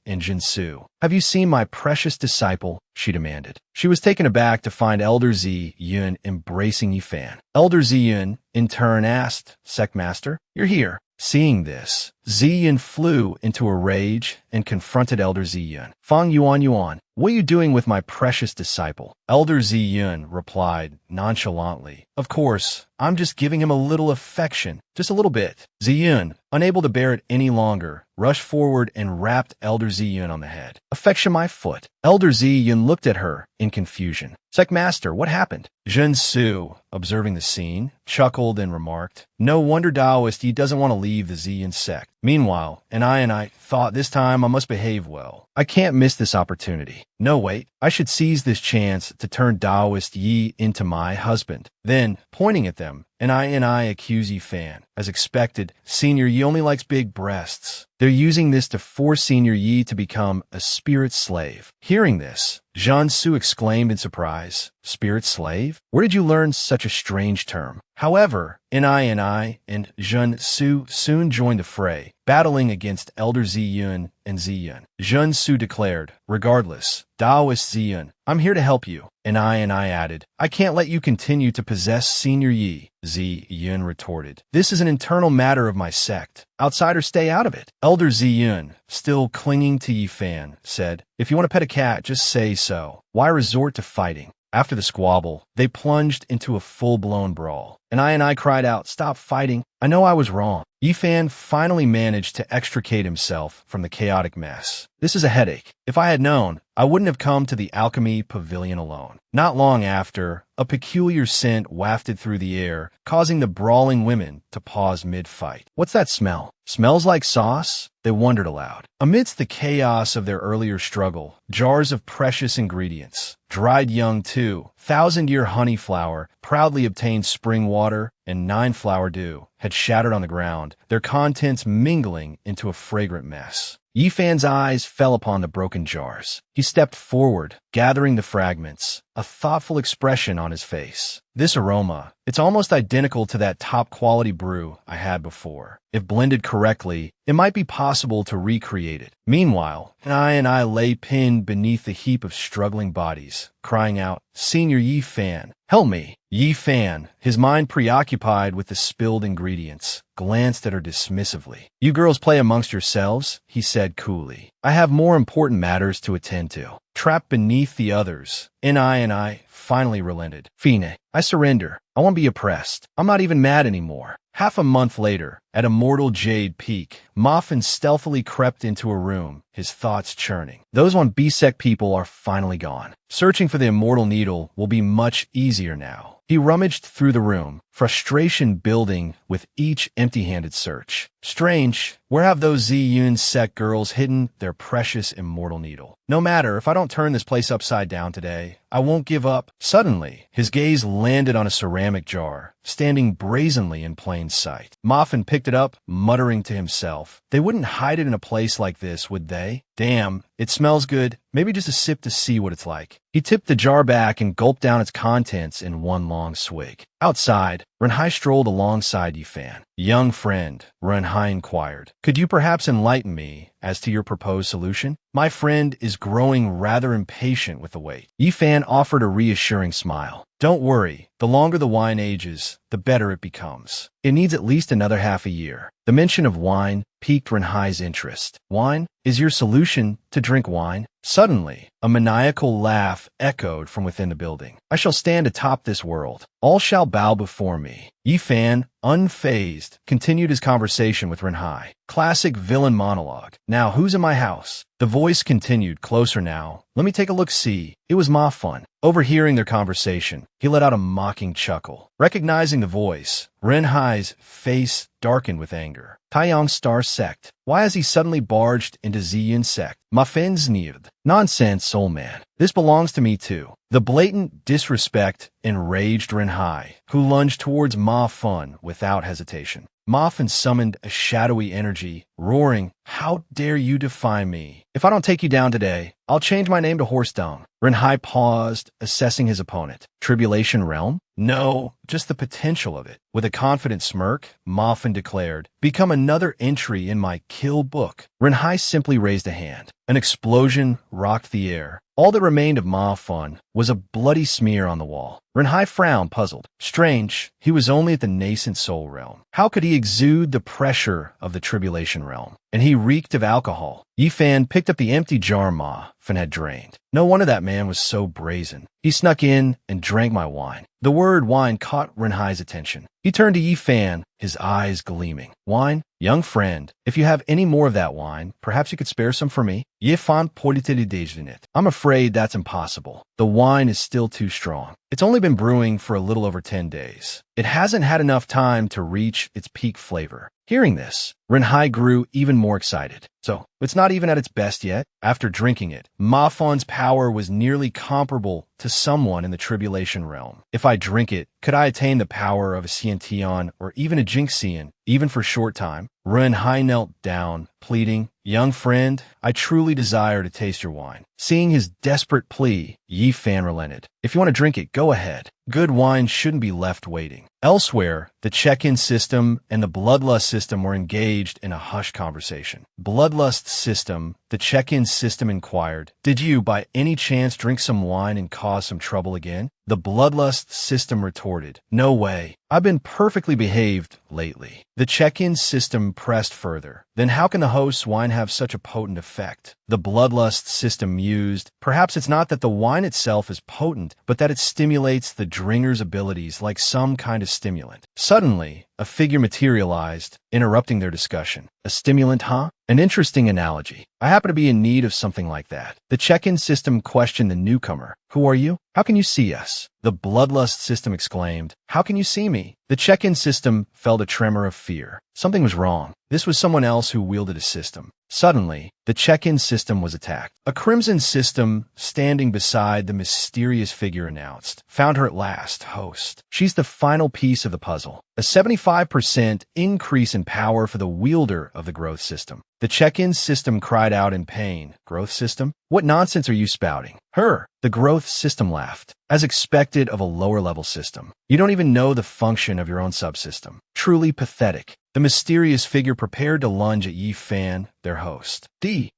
Speaker 1: and Jinsu. "Have you seen my precious disciple?" she demanded. She was taken aback to find Elder Ziyun embracing Yi Fan. Elder Ziyun, in turn, asked, "Sectmaster, you're here." Seeing this, Ziyun flew into a rage and confronted Elder Ziyun. "Fang Yuan, what are you doing with my precious disciple?" Elder Ziyun replied nonchalantly, "Of course, I'm just giving him a little affection, just a little bit." Ziyun, unable to bear it any longer, rushed forward and rapped Elder Ziyun on the head. "Affection my foot." Elder Ziyun looked at her in confusion. "Sectmaster, what happened?" Jinsu, observing the scene, chuckled and remarked, "No wonder Taoist he doesn't want to leave the Ziyun sect." Meanwhile, I thought this time I must behave well. I can't miss this opportunity. No, wait, I should seize this chance to turn Taoist Yi into my husband. Then, pointing at them, I accuse Yi Fan. As expected, Senior Yi only likes big breasts. They're using this to force Senior Yi to become a spirit slave. Hearing this, Jiansu exclaimed in surprise, "Spirit slave? Where did you learn such a strange term?" However, Ni and Jiansu soon joined the fray, battling against Elder Ziyun and Ziyun. Jiansu declared, "Regardless, Taoist Ziyun, I'm here to help you." And I added, "I can't let you continue to possess Senior Yi." Ziyun retorted, "This is an internal matter of my sect. Outsiders stay out of it." Elder Ziyun, still clinging to Yi Fan, said, "If you want to pet a cat, just say so. Why resort to fighting?" After the squabble, they plunged into a full-blown brawl. And I cried out, "Stop fighting. I know I was wrong." Yi Fan finally managed to extricate himself from the chaotic mess. "This is a headache. If I had known, I wouldn't have come to the alchemy pavilion alone." Not long after, a peculiar scent wafted through the air, causing the brawling women to pause mid-fight. "What's that smell? Smells like sauce?" they wondered aloud. Amidst the chaos of their earlier struggle, jars of precious ingredients, dried young too, 1,000-year honey flower, proudly obtained spring water, and 9-flower dew, had shattered on the ground, their contents mingling into a fragrant mess. Yi Fan's eyes fell upon the broken jars. He stepped forward, gathering the fragments, a thoughtful expression on his face. "This aroma, it's almost identical to that top-quality brew I had before. If blended correctly, it might be possible to recreate it." Meanwhile, I lay pinned beneath the heap of struggling bodies, crying out, "Senior Yi Fan, help me!" Yi Fan, his mind preoccupied with the spilled ingredients, glanced at her dismissively. "You girls play amongst yourselves," he said coolly. "I have more important matters to attend to." Trapped beneath the others, I finally relented. Fine, I surrender. I won't be oppressed. I'm not even mad anymore. Half a month later, at Immortal Jade Peak, Moffin stealthily crept into a room, his thoughts churning. Those one Bisek people are finally gone. Searching for the Immortal Needle will be much easier now. He rummaged through the room, frustration building with each empty-handed search. Strange, where have those Ziyun sect girls hidden their precious Immortal Needle? No matter, if I don't turn this place upside down today, I won't give up. Suddenly, his gaze landed on a ceramic jar, standing brazenly in plain sight. Moffin picked it up, muttering to himself. They wouldn't hide it in a place like this, would they? Damn, it smells good. Maybe just a sip to see what it's like. He tipped the jar back and gulped down its contents in one long swig. Outside, Renhai strolled alongside Yifan. Young friend, Renhai inquired, could you perhaps enlighten me as to your proposed solution? My friend is growing rather impatient with the wait. Yifan offered a reassuring smile. Don't worry, the longer the wine ages, the better it becomes. It needs at least another half a year. The mention of wine piqued Renhai's interest. Wine? Is your solution to drink wine? Suddenly, a maniacal laugh echoed from within the building. I shall stand atop this world. All shall bow before me. Yifan, unfazed, continued his conversation with Renhai. Classic villain monologue. Now, who's in my house? The voice continued, closer now. Let me take a look-see. It was Ma Fun. Overhearing their conversation, he let out a mocking chuckle. Recognizing the voice, Renhai's face darkened with anger. Taiyang Star Sect. Why has he suddenly barged into Ziyun Sect? Ma Fen sneered. Nonsense, soul man. This belongs to me too. The blatant disrespect enraged Renhai, who lunged towards Ma Fun without hesitation. Ma Fun summoned a shadowy energy, roaring, how dare you defy me? If I don't take you down today, I'll change my name to Horsedong. Renhai paused, assessing his opponent. Tribulation Realm? No, just the potential of it. With a confident smirk, Ma Fun declared, become another entry in my kill book. Renhai simply raised a hand. An explosion rocked the air. All that remained of Ma Fun was a bloody smear on the wall. Renhai frowned, puzzled. Strange, he was only at the nascent soul realm. How could he exude the pressure of the tribulation realm? And he reeked of alcohol. Yifan picked up the empty jar Ma Fun had drained. No wonder that man was so brazen. He snuck in and drank my wine. The word wine caught Renhai's attention. He turned to Yifan, his eyes gleaming. Wine? Young friend, if you have any more of that wine, perhaps you could spare some for me? Yifan politely. I'm afraid that's impossible. The wine is still too strong. It's only been brewing for a little over 10 days. It hasn't had enough time to reach its peak flavor. Hearing this, Renhai grew even more excited. So, it's not even at its best yet. After drinking it, Ma Fun's power was nearly comparable to someone in the tribulation realm. If I drink it, could I attain the power of a Xiantian or even a Jinxian, even for a short time? Renhai knelt down, pleading, young friend, I truly desire to taste your wine. Seeing his desperate plea, Yifan relented. If you want to drink it, go ahead. Good wine shouldn't be left waiting. Elsewhere, the check-in system and the bloodlust system were engaged in a hushed conversation. Bloodlust system, the check-in system inquired, did you by any chance drink some wine and cause some trouble again? The bloodlust system retorted, no way. I've been perfectly behaved lately. The check-in system pressed further. Then how can the host's wine have such a potent effect? The bloodlust system mused, perhaps it's not that the wine itself is potent, but that it stimulates the drinker's abilities like some kind of stimulant. Suddenly, a figure materialized, interrupting their discussion. A stimulant, huh? An interesting analogy. I happen to be in need of something like that. The check-in system questioned the newcomer. Who are you? How can you see us? The bloodlust system exclaimed, how can you see me? The check-in system felt a tremor of fear. Something was wrong. This was someone else who wielded a system. Suddenly, the check-in system was attacked. A crimson system, standing beside the mysterious figure, announced, found her at last, host. She's the final piece of the puzzle. A 75% increase in power for the wielder of the growth system. The check-in system cried out in pain. Growth system? What nonsense are you spouting? Her. The growth system laughed. As expected of a lower-level system. You don't even know the function of your own subsystem. Truly pathetic. The mysterious figure prepared to lunge at Yifan, their host.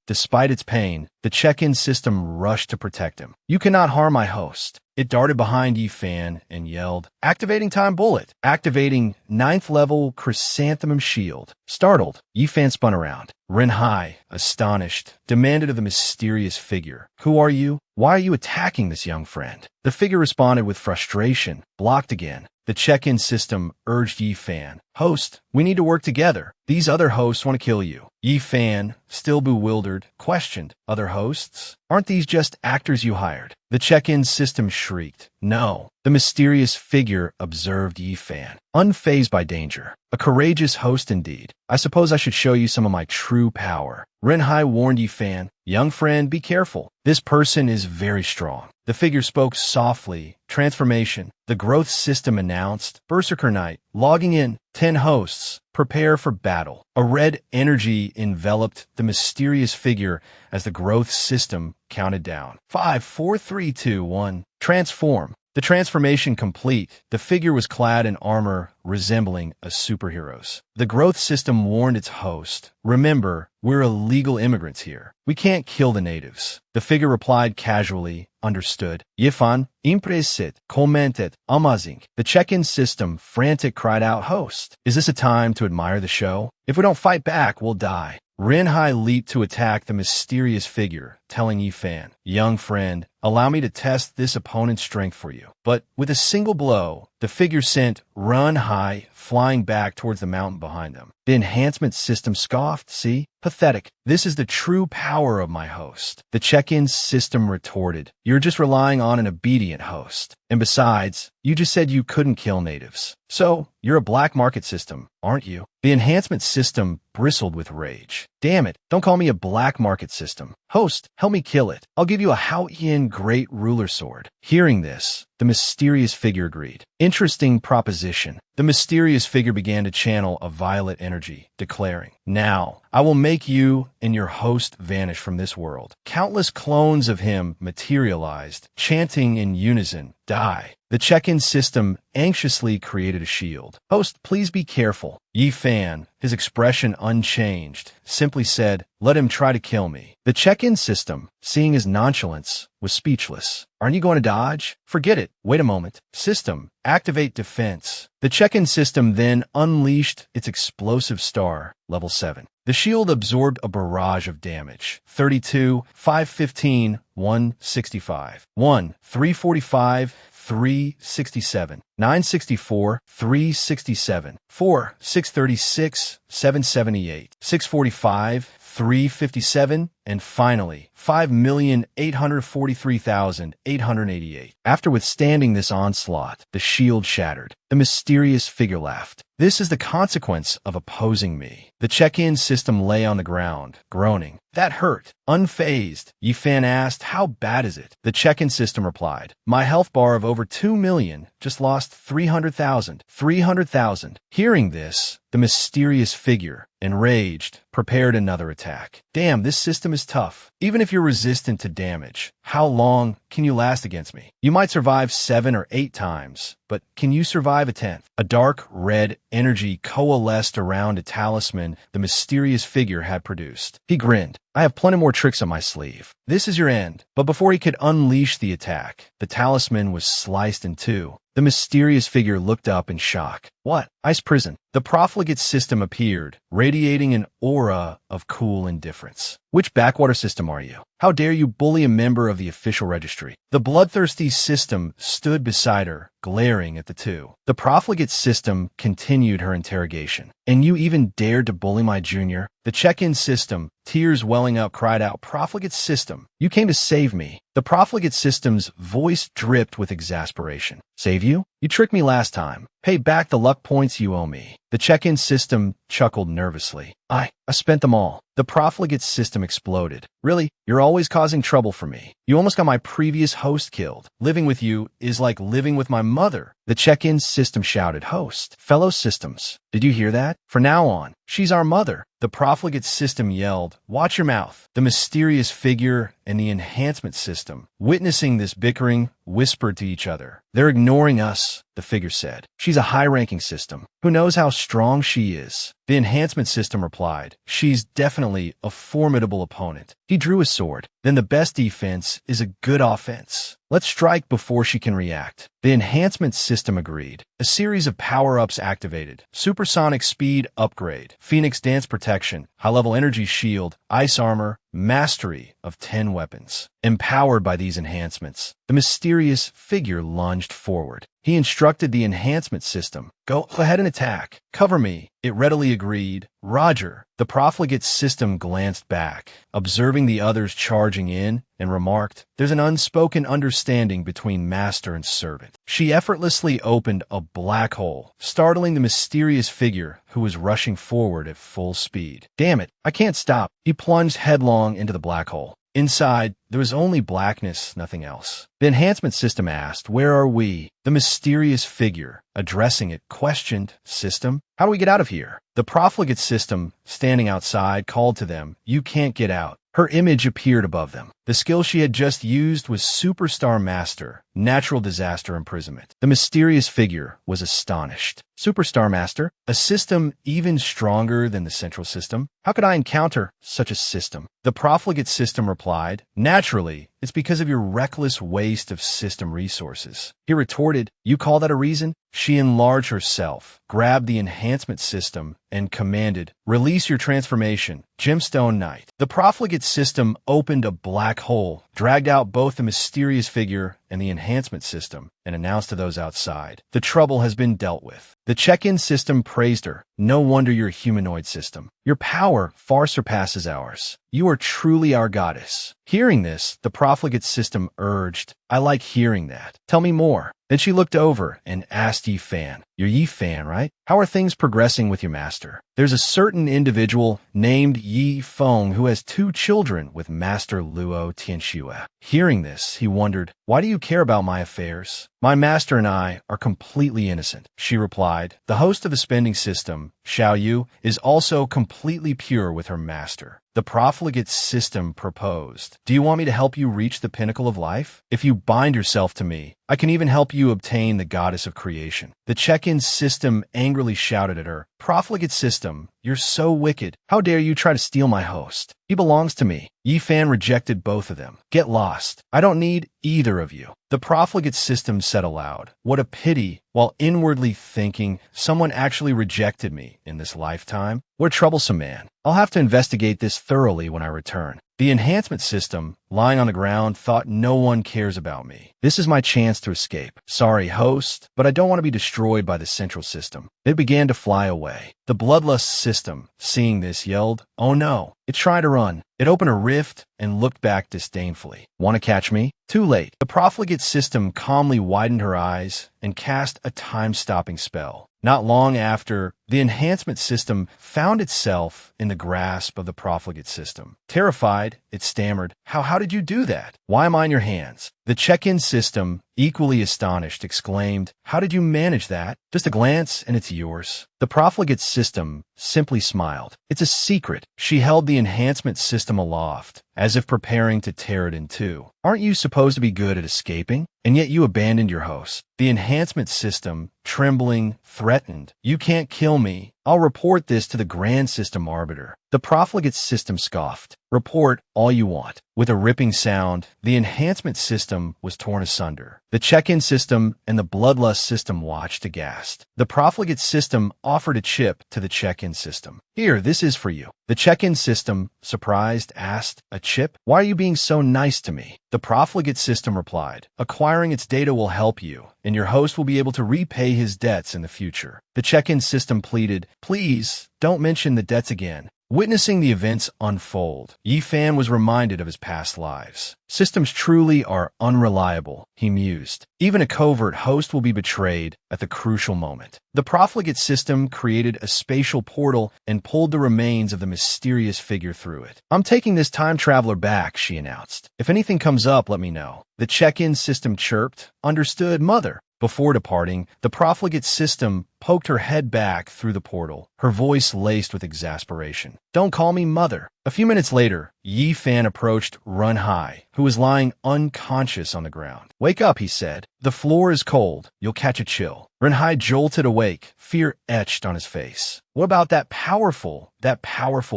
Speaker 1: Despite its pain, the check-in system rushed to protect him. You cannot harm my host. It darted behind Yi Fan and yelled, "Activating time bullet! Activating 9th level chrysanthemum shield." Startled, Yi Fan spun around. Ren Hai, astonished, demanded of the mysterious figure, "Who are you? Why are you attacking this young friend?" The figure responded with frustration, blocked again. The check-in system urged Yi Fan, "Host, we need to work together. These other hosts want to kill you." Yi Fan, still bewildered, questioned, "Other hosts? Aren't these just actors you hired?" The check-in system shrieked, "No." The mysterious figure observed Yi Fan, unfazed by danger. A courageous host indeed. "I suppose I should show you some of my true power." Ren Hai warned Yi Fan, "Young friend, be careful. This person is very strong." The figure spoke softly. Transformation. The growth system announced, "Berserker Knight, logging in. 10 hosts. Prepare for battle." A red energy enveloped the mysterious figure as the growth system counted down. 5, 4, 3, 2, 1. Transform. The transformation complete, the figure was clad in armor resembling a superhero's. The growth system warned its host, "Remember, we're illegal immigrants here. We can't kill the natives." The figure replied casually, "Understood." "Yifan, impressed, commented, amazing." The check-in system, frantic, cried out, "Host, is this a time to admire the show? If we don't fight back, we'll die." Ren Hai leaped to attack the mysterious figure, telling Yi Fan, "Young friend, allow me to test this opponent's strength for you." But with a single blow, the figure sent Ren Hai flying back towards the mountain behind them. The enhancement system scoffed, "See? Pathetic. This is the true power of my host." The check-in system retorted, "You're just relying on an obedient host. And besides, you just said you couldn't kill natives. So, you're a black market system, aren't you?" The enhancement system bristled with rage. "Damn it, don't call me a black market system. Host, help me kill it. I'll give you a Hao Yin great ruler sword." Hearing this, the mysterious figure agreed. Interesting proposition. The mysterious figure began to channel a violet energy, declaring, "Now, I will make you and your host vanish from this world." Countless clones of him materialized, chanting in unison, "Die." The check-in system anxiously created a shield. "Host, please be careful." Yi Fan, his expression unchanged, simply said, "Let him try to kill me." The check-in system, seeing his nonchalance, was speechless. "Aren't you going to dodge? Forget it. Wait a moment. System, activate defense." The check-in system then unleashed its explosive star, level 7. The shield absorbed a barrage of damage. 32, 515, 165. 1, 345, 367. 964, 367. 4, 636, 778. 645, 357, and finally, 5,843,888. After withstanding this onslaught, the shield shattered. The mysterious figure laughed. "This is the consequence of opposing me." The check-in system lay on the ground, groaning. "That hurt." Unfazed, Yi Fan asked, "How bad is it?" The check-in system replied, "My health bar of over 2 million just lost 300,000. 300,000. Hearing this, the mysterious figure, enraged, prepared another attack. "Damn, this system is tough. Even if you're resistant to damage, how long can you last against me? You might survive 7 or 8 times, but can you survive a 10th? A dark red energy coalesced around a talisman the mysterious figure had produced. He grinned. "I have plenty more tricks on my sleeve. This is your end." But before he could unleash the attack, the talisman was sliced in two. The mysterious figure looked up in shock. "What? Ice prison." The profligate system appeared, radiating an aura of cool indifference. "Which backwater system are you? How dare you bully a member of the official registry?" The bloodthirsty system stood beside her, glaring at the two. The profligate system continued her interrogation. "And you even dared to bully my junior?" The check-in system, tears welling up, cried out, "Profligate system, you came to save me." The profligate system's voice dripped with exasperation. "Save you? You tricked me last time. Pay back the luck points you owe me." The check-in system chuckled nervously. I spent them all." The profligate system exploded. "Really? You're always causing trouble for me. You You almost got my previous host killed. Living with you is like living with my mother. The check-in system shouted. Host, fellow systems, did you hear that? From now on, she's our mother. The profligate system yelled, watch your mouth. The mysterious figure and the enhancement system, witnessing this bickering, whispered to each other. They're ignoring us, the figure said. She's a high-ranking system. Who knows how strong she is? The enhancement system replied, she's definitely a formidable opponent. He drew his sword. Then the best defense is a good offense. Let's strike before she can react. The enhancement system agreed. A series of power-ups activated. Supersonic speed upgrade, Phoenix dance protection, high-level energy shield, ice armor, mastery of 10 weapons. Empowered by these enhancements, the mysterious figure lunged forward. He instructed the enhancement system, go ahead and attack. Cover me. It readily agreed. Roger. The profligate system glanced back, observing the others charging in, and remarked, there's an unspoken understanding between master and servant. She effortlessly opened a black hole, startling the mysterious figure who was rushing forward at full speed. Damn it, I can't stop. He plunged headlong into the black hole. Inside, there was only blackness, nothing else. The enhancement system asked, where are we? The mysterious figure, addressing it, questioned, system, how do we get out of here? The profligate system, standing outside, called to them, you can't get out. Her image appeared above them. The skill she had just used was Superstar Master, Natural Disaster Imprisonment. The mysterious figure was astonished. Superstar Master, a system even stronger than the central system? How could I encounter such a system? The profligate system replied, naturally, it's because of your reckless waste of system resources. He retorted, you call that a reason? She enlarged herself, grabbed the enhancement system, and commanded, release your transformation, Gemstone Knight. The profligate system opened a black hole, dragged out both the mysterious figure and the enhancement system, and announced to those outside, the trouble has been dealt with. The check-in system praised her. No wonder you're a humanoid system. Your power far surpasses ours. You are truly our goddess. Hearing this, the profligate system urged, I like hearing that. Tell me more. Then she looked over and asked Yi Fan. You're Yi Fan, right? How are things progressing with your master? There's a certain individual named Yi Feng who has 2 children with Master Luo Tianxue. Hearing this, he wondered, why do you care about my affairs? My master and I are completely innocent, she replied. The host of the spending system, Xiao Yu, is also completely pure with her master. The profligate system proposed, do you want me to help you reach the pinnacle of life? If you bind yourself to me, I can even help you obtain the goddess of creation. The check-in system angrily shouted at her, profligate system, you're so wicked. How dare you try to steal my host? He belongs to me. Yi Fan rejected both of them. Get lost. I don't need either of you. The profligate system said aloud, what a pity, while inwardly thinking, someone actually rejected me in this lifetime. What a troublesome man. I'll have to investigate this thoroughly when I return. The enhancement system, lying on the ground, thought no one cares about me. This is my chance to escape. Sorry, host, but I don't want to be destroyed by the central system. It began to fly away. The bloodlust system, seeing this, yelled, oh no. It tried to run. It opened a rift and looked back disdainfully. Want to catch me? Too late. The profligate system calmly widened her eyes and cast a time-stopping spell. Not long after, the enhancement system found itself in the grasp of the profligate system. Terrified, it stammered, How did you do that? Why am I in your hands? The check-in system, equally astonished, exclaimed, how did you manage that? Just a glance and it's yours. The profligate system simply smiled. It's a secret. She held the enhancement system aloft, as if preparing to tear it in two. Aren't you supposed to be good at escaping? And yet you abandoned your host. The enhancement system, trembling, threatened. You can't kill me. I'll report this to the Grand System Arbiter. The profligate system scoffed. Report all you want. With a ripping sound, the enhancement system was torn asunder. The check-in system and the bloodlust system watched aghast. The profligate system offered a chip to the check-in system. Here, this is for you. The check-in system, surprised, asked, a chip? Why are you being so nice to me? The profligate system replied, acquiring its data will help you, and your host will be able to repay his debts in the future. The check-in system pleaded, please, don't mention the debts again. Witnessing the events unfold, Yi Fan was reminded of his past lives. Systems truly are unreliable, he mused. Even a covert host will be betrayed at the crucial moment. The profligate system created a spatial portal and pulled the remains of the mysterious figure through it. I'm taking this time traveler back, she announced. If anything comes up, let me know. The check-in system chirped. Understood, mother. Before departing, the profligate system poked her head back through the portal, her voice laced with exasperation. Don't call me mother. A few minutes later, Yi Fan approached Run Hai, who was lying unconscious on the ground. Wake up, he said. The floor is cold. You'll catch a chill. Run Hai jolted awake, fear etched on his face. What about that powerful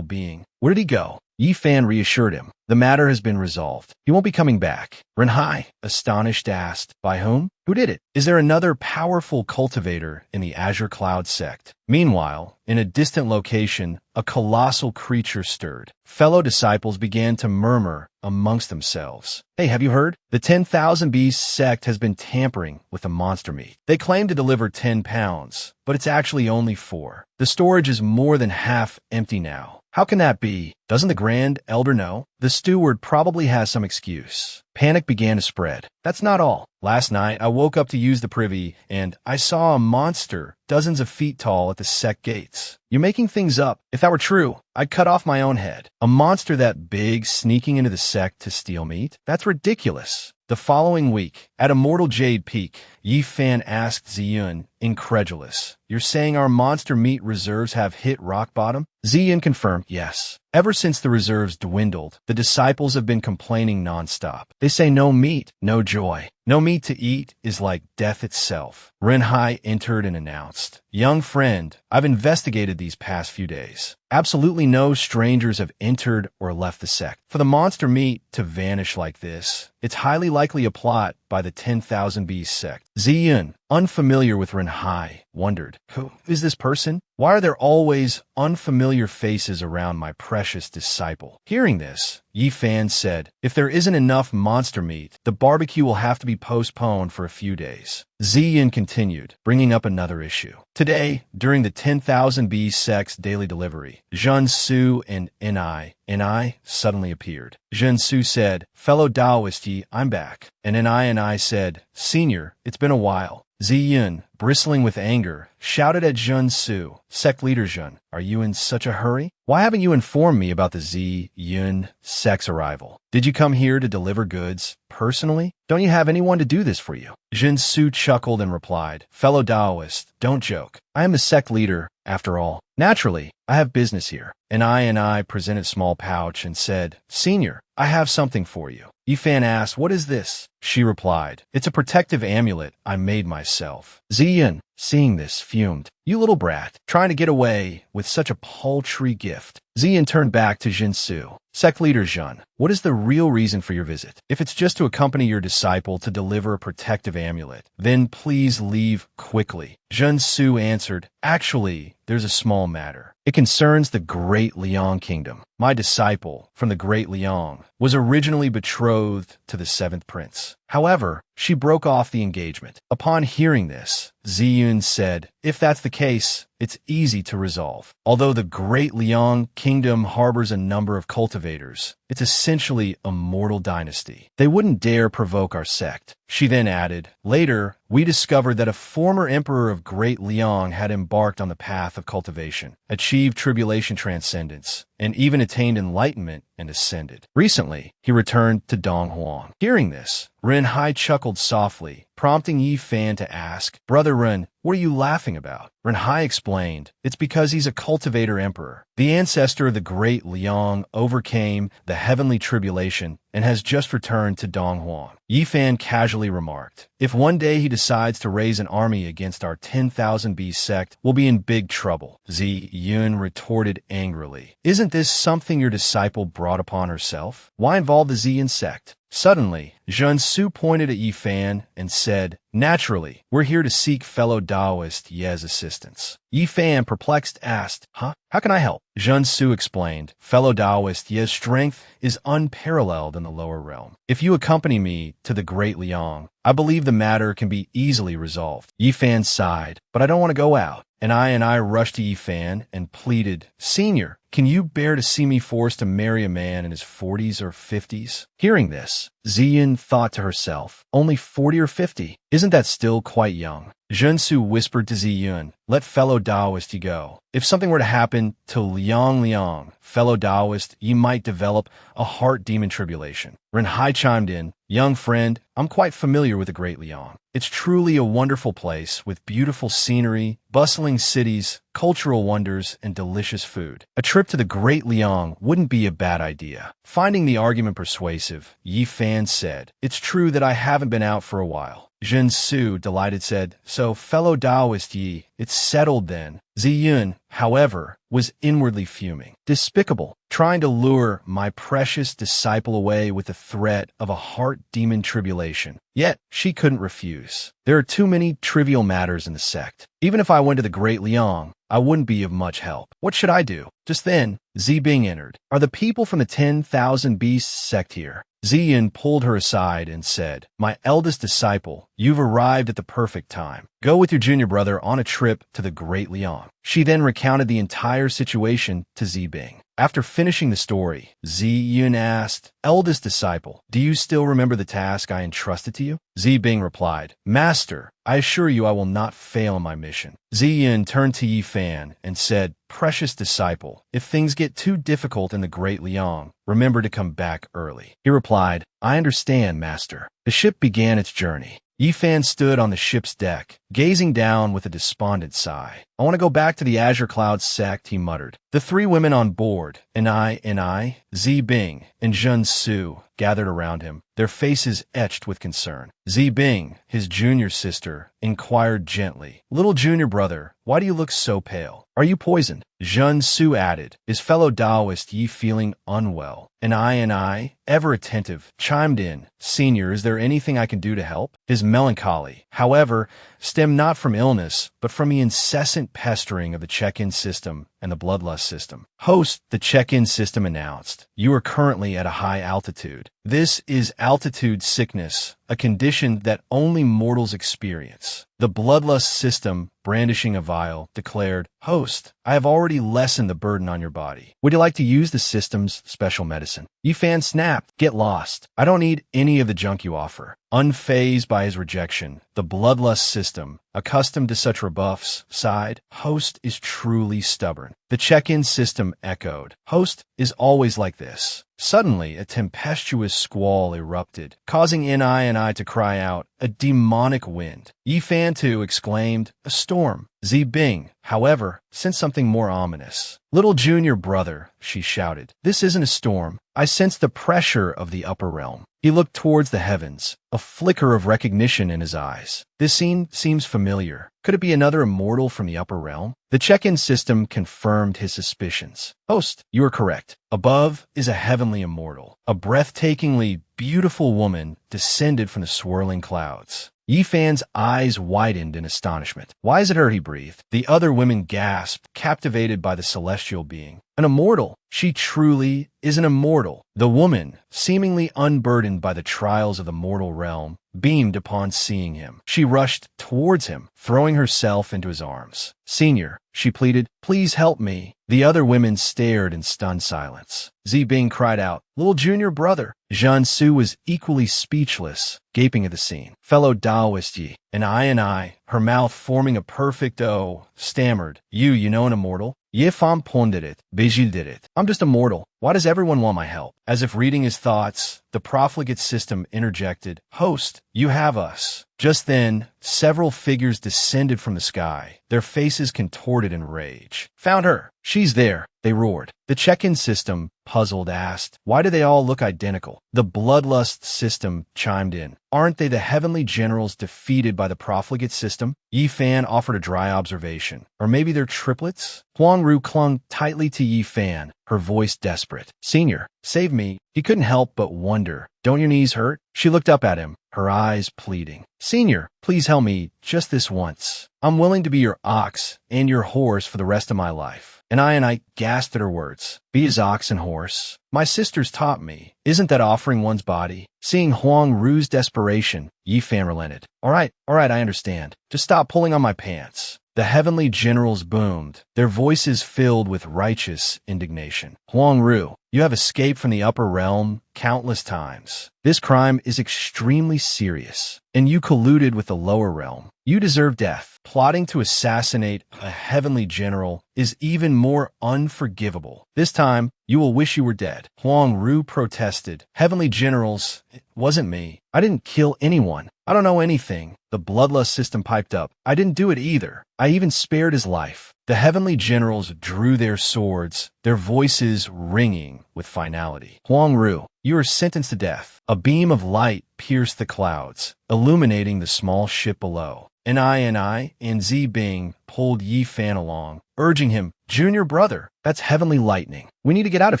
Speaker 1: being? Where did he go? Yi Fan reassured him. The matter has been resolved. He won't be coming back. Run Hai, astonished, asked, by whom? Who did it? Is there another powerful cultivator in the Azure Cloud sect? Meanwhile, in a distant location, a colossal creature stirred. Fellow disciples began to murmur amongst themselves. Hey, have you heard? The 10,000 Beasts sect has been tampering with the monster meat. They claim to deliver 10 pounds, but it's actually only 4. The storage is more than half empty now. How can that be? Doesn't the Grand Elder know? The steward probably has some excuse. Panic began to spread. That's not all. Last night, I woke up to use the privy, and I saw a monster dozens of feet tall at the sect gates. You're making things up. If that were true, I'd cut off my own head. A monster that big sneaking into the sect to steal meat? That's ridiculous. The following week, at Immortal Jade Peak, Yi Fan asked Ziyun, incredulous, "You're saying our monster meat reserves have hit rock bottom?" Ziyun confirmed, yes. Ever since the reserves dwindled, the disciples have been complaining nonstop. They say no meat, no joy. No meat to eat is like death itself. Ren Hai entered and announced, "Young friend, I've investigated these past few days. Absolutely no strangers have entered or left the sect. For the monster meat to vanish like this, it's highly likely a plot by the 10,000 Beast sect." Ziyun, unfamiliar with Ren Hai, wondered, who is this person? Why are there always unfamiliar faces around my precious disciple? Hearing this, Yi Fan said, if there isn't enough monster meat, the barbecue will have to be postponed for a few days. Ziyun continued, bringing up another issue. Today, during the 10,000 Beast sect's daily delivery, Zhen Su and Ni suddenly appeared. Zhen Su said, "Fellow Taoist Yi, I'm back." And Ni said, "Senior, it's been a while." Ziyun, bristling with anger, shouted at Zhen Su, "Sect leader Zhen, are you in such a hurry? Why haven't you informed me about the Ziyun sect's arrival? Did you come here to deliver goods personally? Don't you have anyone to do this for you?" Zhen Su chuckled and replied, "Fellow Taoist, don't joke. I am the sect leader, after all. Naturally, I have business here." And I presented a small pouch and said, "Senior, I have something for you." Yi Fan asked, "What is this?" She replied, "It's a protective amulet I made myself." Ziyun, seeing this, fumed. "You little brat, trying to get away with such a paltry gift." Ziyun turned back to Zhen Su. "Sect leader Zhen, what is the real reason for your visit? If it's just to accompany your disciple to deliver a protective amulet, then please leave quickly." Zhen Su answered, "Actually, there's a small matter. It concerns the Great Liang Kingdom. My disciple, from the Great Liang, was originally betrothed to the 7th Prince. However, she broke off the engagement." Upon hearing this, Ziyun said, "If that's the case, it's easy to resolve. Although the Great Liang Kingdom harbors a number of cultivators, it's essentially a mortal dynasty. They wouldn't dare provoke our sect." She then added, "Later, we discovered that a former emperor of Great Liang had embarked on the path of cultivation, achieved tribulation transcendence, and even attained enlightenment and ascended. Recently, he returned to Donghuang." Hearing this, Ren Hai chuckled softly, prompting Yi Fan to ask, "Brother Ren, what are you laughing about?" Ren Hai explained, "It's because he's a cultivator emperor. The ancestor of the Great Liang overcame the heavenly tribulation and has just returned to Donghuang." Yi Fan casually remarked, "If one day he decides to raise an army against our 10,000 Beast sect, we'll be in big trouble." Ziyun retorted angrily, "Isn't this something your disciple brought upon herself? Why involve the Ziyun sect?" Suddenly, Zhen Su pointed at Yi Fan and said, "Naturally, we're here to seek fellow Taoist Ye's assistance." Yi Fan, perplexed, asked, "Huh? How can I help?" Zhen Su explained, "Fellow Taoist Ye's strength is unparalleled in the lower realm. If you accompany me to the Great Liang, I believe the matter can be easily resolved." Yi Fan sighed, "But I don't want to go out." And I rushed to Yi Fan and pleaded, "Senior, can you bear to see me forced to marry a man in his 40s or 50s? Hearing this, Ziyun thought to herself, only 40 or 50? Isn't that still quite young? Junsu whispered to Ziyun, let fellow Taoist ye go. If something were to happen to Liang, fellow Taoist, ye might develop a heart demon tribulation. Renhai chimed in, young friend, I'm quite familiar with the Great Liang. It's truly a wonderful place with beautiful scenery, bustling cities, cultural wonders, and delicious food. A trip to the Great Liang wouldn't be a bad idea. Finding the argument persuasive, Yi Fan said, it's true that I haven't been out for a while. Jin Su, delighted, said, so fellow Taoist Yi, it's settled then. Ziyun, however, was inwardly fuming. Despicable, trying to lure my precious disciple away with the threat of a heart demon tribulation. Yet, she couldn't refuse. There are too many trivial matters in the sect. Even if I went to the Great Liang, I wouldn't be of much help. What should I do? Just then, Zibing entered. Are the people from the 10,000 Beasts sect here? Ziyun pulled her aside and said, my eldest disciple, you've arrived at the perfect time. Go with your junior brother on a trip to the Great Liang. She then recounted the entire situation to Zibing. After finishing the story, Ziyun asked, eldest disciple, do you still remember the task I entrusted to you? Zibing replied, Master, I assure you I will not fail in my mission. Ziyun turned to Yi Fan and said, precious disciple, if things get too difficult in the Great Liang, remember to come back early. He replied, I understand, Master. The ship began its journey. Yi Fan stood on the ship's deck, gazing down with a despondent sigh. I want to go back to the Azure Cloud sect, he muttered. The three women on board, Zibing, and Jun Su, gathered around him, their faces etched with concern. Zibing, his junior sister, inquired gently, little junior brother, why do you look so pale? Are you poisoned? Jun Su added, is fellow Taoist Yi feeling unwell? And I, ever attentive, chimed in, Senior, is there anything I can do to help? His melancholy, however, stemmed not from illness, but from the incessant pestering of the check-in system and the bloodlust system. Host, the check-in system announced, you are currently at a high altitude. This is altitude sickness, a condition that only mortals experience. The bloodlust system, brandishing a vial, declared, Host, I have already lessened the burden on your body. Would you like to use the system's special medicine? Yi Fan snapped, get lost. I don't need any of the junk you offer. Unfazed by his rejection, the bloodlust system, accustomed to such rebuffs, sighed, Host is truly stubborn. The check-in system echoed, Host is always like this. Suddenly, a tempestuous squall erupted, causing I to cry out, a demonic wind. Yi Fan too exclaimed, a storm. Zibing, however, sensed something more ominous. Little junior brother, she shouted, this isn't a storm. I sense the pressure of the upper realm. He looked towards the heavens, a flicker of recognition in his eyes. This scene seems familiar. Could it be another immortal from the upper realm? The check-in system confirmed his suspicions. Host, you are correct. Above is a heavenly immortal. A breathtakingly beautiful woman descended from the swirling clouds. Yi Fan's eyes widened in astonishment. Why is it her? He breathed. The other women gasped, captivated by the celestial being. An immortal. She truly is an immortal. The woman, seemingly unburdened by the trials of the mortal realm, beamed upon seeing him. She rushed towards him, throwing herself into his arms. Senior, she pleaded, please help me. The other women stared in stunned silence. Zibing cried out, little junior brother. Jian Su was equally speechless, gaping at the scene. Fellow Taoist Yi, and I, her mouth forming a perfect O, stammered, you know an immortal? Ye Fan pondered it, Beijing did it. I'm just a mortal. Why does everyone want my help? As if reading his thoughts, the profligate system interjected, Host, you have us. Just then, several figures descended from the sky, their faces contorted in rage. Found her. She's there, they roared. The check-in system, puzzled, asked, why do they all look identical? The bloodlust system chimed in. Aren't they the heavenly generals defeated by the profligate system? Yi Fan offered a dry observation. Or maybe they're triplets? Huang Ru clung tightly to Yi Fan, her voice desperate. Senior, save me. He couldn't help but wonder. Don't your knees hurt? She looked up at him, her eyes pleading. Senior, please help me just this once. I'm willing to be your ox and your horse for the rest of my life. And I gasped at her words. Be his ox and horse? My sisters taught me. Isn't that offering one's body? Seeing Huang Ru's desperation, Yi Fan relented. All right, I understand. Just stop pulling on my pants. The heavenly generals boomed, their voices filled with righteous indignation. Huang Ru, you have escaped from the upper realm countless times. This crime is extremely serious, and you colluded with the lower realm. You deserve death. Plotting to assassinate a heavenly general is even more unforgivable. This time, you will wish you were dead. Huang Ru protested. Heavenly generals, it wasn't me. I didn't kill anyone. I don't know anything. The bloodlust system piped up. I didn't do it either. I even spared his life. The heavenly generals drew their swords, their voices ringing with finality. Huang Ru, you are sentenced to death. A beam of light pierced the clouds, illuminating the small ship below. And Zi Bing pulled Yi Fan along, urging him, Junior brother, that's heavenly lightning. We need to get out of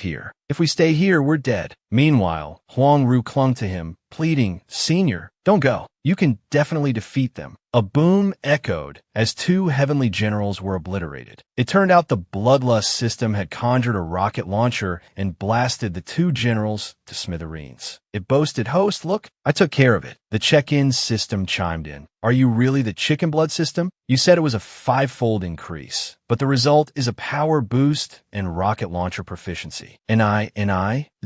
Speaker 1: here. If we stay here, we're dead. Meanwhile, Huang Ru clung to him, pleading, Senior, don't go. You can definitely defeat them. A boom echoed as two heavenly generals were obliterated. It turned out the bloodlust system had conjured a rocket launcher and blasted the two generals to smithereens. It boasted, Host, look, I took care of it. The check-in system chimed in. Are you really the chicken blood system? You said it was a 5-fold increase, but the result is a power boost and rocket launcher proficiency.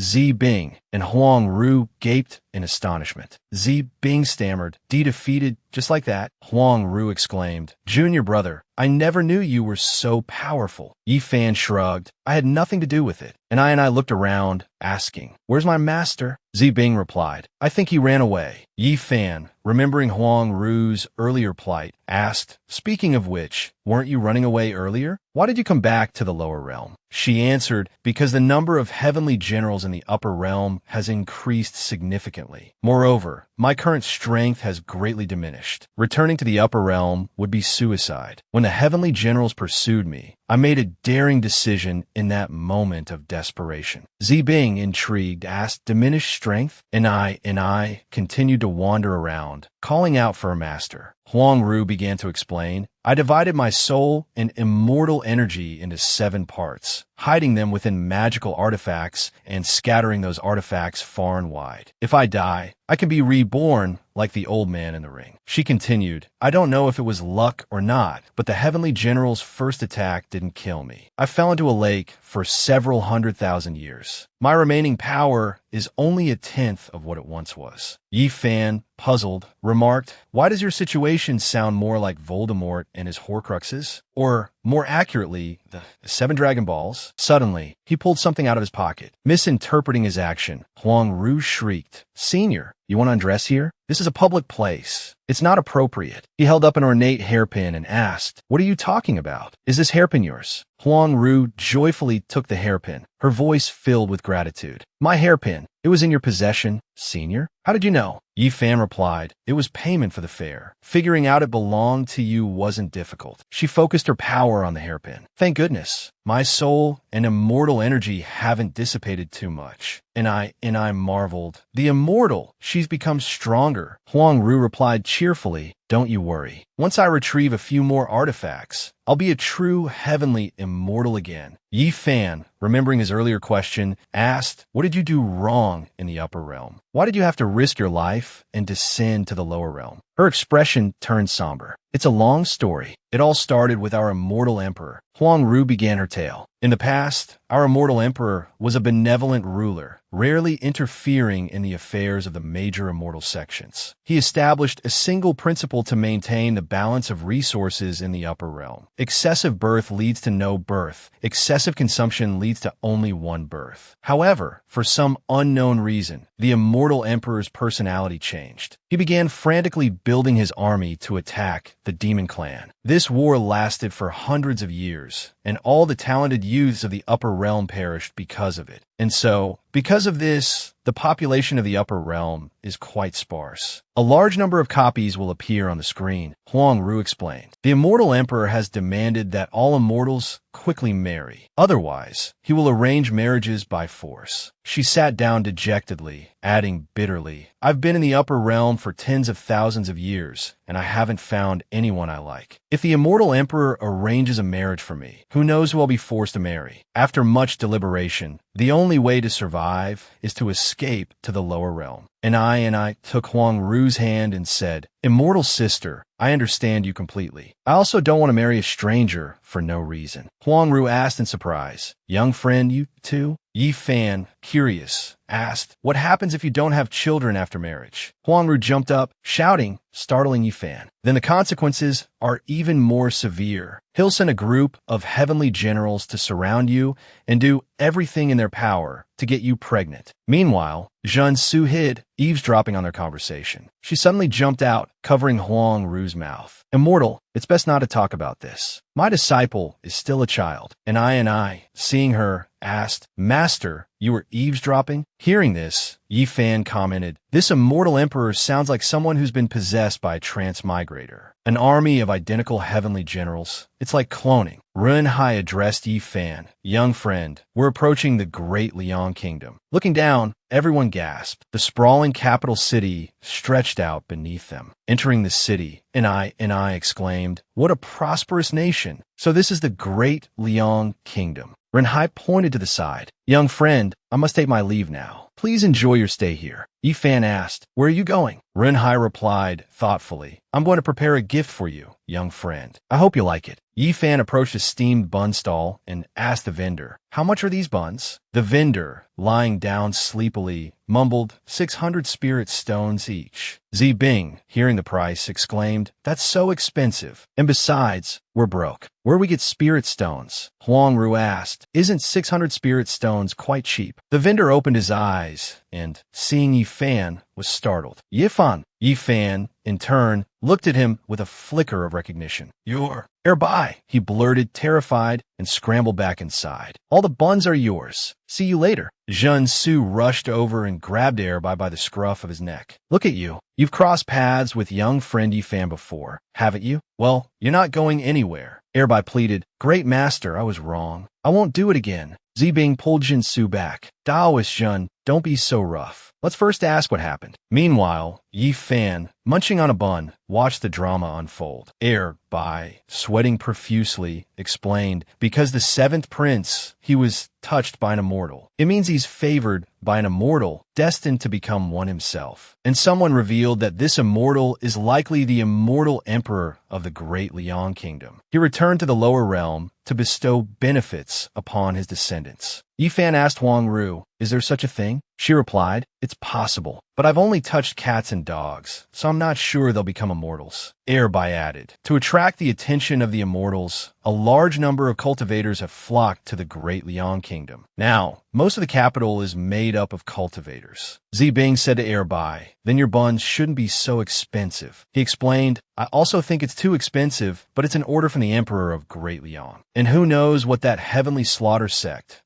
Speaker 1: Zi Bing and Huang Ru gaped in astonishment. Zi Bing stammered, defeated just like that? Huang Ru exclaimed, Junior brother, I never knew you were so powerful. Yi Fan shrugged. I had nothing to do with it. And I looked around, asking, Where's my master? Zi Bing replied, I think he ran away. Yi Fan, remembering Huang Ru's earlier plight, asked, Speaking of which, weren't you running away earlier? Why did you come back to the lower realm? She answered, Because the number of heavenly generals in the upper realm has increased significantly. Moreover, my current strength has greatly diminished. Returning to the upper realm would be suicide. When the heavenly generals pursued me, I made a daring decision in that moment of desperation. Zi Bing, intrigued, asked, Diminished strength? And I continued to wander around, calling out for a master. Huang Ru began to explain, I divided my soul and immortal energy into 7 parts, hiding them within magical artifacts and scattering those artifacts far and wide. If I die, I can be reborn like the old man in the ring. She continued, I don't know if it was luck or not, but the heavenly general's first attack didn't kill me. I fell into a lake for several 100,000 years. My remaining power is only 1/10 of what it once was. Yi Fan, puzzled, remarked, Why does your situation sound more like Voldemort and his Horcruxes? Or, more accurately, the 7 Dragon Balls? Suddenly, he pulled something out of his pocket. Misinterpreting his action, Huang Ru shrieked, Senior, you want to undress here? This is a public place. It's not appropriate. He held up an ornate hairpin and asked, What are you talking about? Is this hairpin yours? Huang Ru joyfully took the hairpin, her voice filled with gratitude. My hairpin. It was in your possession, Senior. How did you know? Yi Fan replied, It was payment for the fair. Figuring out it belonged to you wasn't difficult. She focused her power on the hairpin. Thank goodness. My soul and immortal energy haven't dissipated too much. And I marveled. The immortal, she's become stronger. Huang Ru replied cheerfully, Don't you worry. Once I retrieve a few more artifacts, I'll be a true heavenly immortal again. Yi Fan, remembering his earlier question, asked, What did you do wrong in the upper realm? Why did you have to risk your life and descend to the lower realm? Her expression turned somber. It's a long story. It all started with our immortal emperor. Huang Ru began her tale. In the past, our immortal emperor was a benevolent ruler, rarely interfering in the affairs of the major immortal sections. He established a single principle to maintain the balance of resources in the upper realm. Excessive birth leads to no birth. Excessive consumption leads to only one birth. However, for some unknown reason, the immortal emperor's personality changed. He began frantically building his army to attack the demon clan. This war lasted for hundreds of years, and all the talented youths of the upper realm perished because of it. And so, because of this, the population of the upper realm is quite sparse. A large number of copies will appear on the screen, Huang Ru explained. The immortal emperor has demanded that all immortals quickly marry. Otherwise, he will arrange marriages by force. She sat down dejectedly, adding bitterly, I've been in the upper realm for tens of thousands of years, and I haven't found anyone I like. If the immortal emperor arranges a marriage for me, who knows who I'll be forced to marry? After much deliberation, the only way to survive is to escape to the lower realm. and I took Huang Ru's hand and said, "Immortal sister, I understand you completely. I also don't want to marry a stranger for no reason." Huang Ru asked in surprise, "Young friend, you too?" Yi Fan, curious, asked, "What happens if you don't have children after marriage?" Huang Ru jumped up, shouting, startling Yi Fan. "Then the consequences are even more severe. He'll send a group of heavenly generals to surround you and do everything in their power to get you pregnant." Meanwhile, Jun Su hid, eavesdropping on their conversation. She suddenly jumped out, covering Huang Ru's mouth. "Immortal, it's best not to talk about this. My disciple is still a child." And I, seeing her, asked, "Master, you were eavesdropping?" Hearing this, Yi Fan commented, "This immortal emperor sounds like someone who's been possessed by a transmigrator. An army of identical heavenly generals. It's like cloning." Ren Hai addressed Yi Fan, "Young friend, we're approaching the great Liang kingdom." Looking down, everyone gasped. The sprawling capital city stretched out beneath them. Entering the city, and I exclaimed, "What a prosperous nation! So this is the great Liang kingdom." Ren Hai pointed to the side. "Young friend, I must take my leave now. Please enjoy your stay here." Yi Fan asked, "Where are you going?" Ren Hai replied thoughtfully, "I'm going to prepare a gift for you, young friend. I hope you like it." Yi Fan approached a steamed bun stall and asked the vendor, "How much are these buns?" The vendor, lying down sleepily, mumbled, 600 spirit stones each. Zi Bing, hearing the price, exclaimed, "That's so expensive. And besides, we're broke. Where we get spirit stones?" Huang Ru asked, "Isn't 600 spirit stones quite cheap?" The vendor opened his eyes and, seeing Yi Fan, was startled. "Yi Fan." Yi Fan, in turn, looked at him with a flicker of recognition. "You're Erbai," he blurted, terrified, and scrambled back inside. "All the buns are yours. See you later." Jun Su rushed over and grabbed Erbai by the scruff of his neck. "Look at you. You've crossed paths with young friend Yi Fan before, haven't you? Well, you're not going anywhere." Erbai pleaded, "Great master, I was wrong. I won't do it again." Zibing pulled Jin Su back. "Daoist Jun, don't be so rough. Let's first ask what happened." Meanwhile, Yi Fan, munching on a bun, watched the drama unfold. Erbai, sweating profusely, explained, "Because the seventh prince, he was touched by an immortal. It means he's favored by an immortal, destined to become one himself." And someone revealed that this immortal is likely the immortal emperor of the great Liang kingdom. He returned to the lower realm to bestow benefits upon his descendants. Yi Fan asked Huang Ru, "Is there such a thing?" She replied, "It's possible, but I've only touched cats and dogs, so I'm not sure they'll become immortals." Erbai added, "To attract the attention of the immortals, a large number of cultivators have flocked to the great Liang kingdom. Now, most of the capital is made up of cultivators." Zibing said to Erbai, "Then your buns shouldn't be so expensive." He explained, "I also think it's too expensive, but it's an order from the emperor of Great Liang. And who knows what that heavenly slaughter sect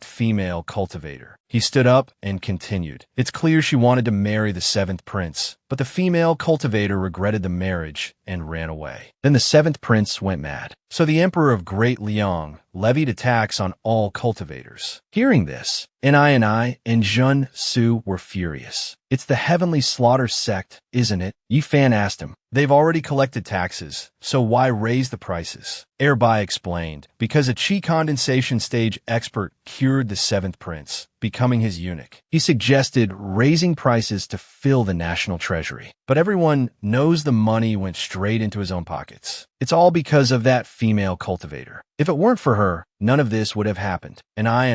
Speaker 1: female cultivator." He stood up and continued, "It's clear she wanted to marry the seventh prince, but the female cultivator regretted the marriage and ran away. Then the seventh prince went mad. So the emperor of Great Liang levied a tax on all cultivators." Hearing this, I and Jun Su were furious. "It's the heavenly slaughter sect, isn't it?" Yi Fan asked him. "They've already collected taxes, so why raise the prices?" Erbai explained, "Because a chi condensation stage expert cured the seventh prince, becoming his eunuch. He suggested raising prices to fill the national treasury. But everyone knows the money went straight into his own pockets. It's all because of that female cultivator. If it weren't for her, none of this would have happened." And I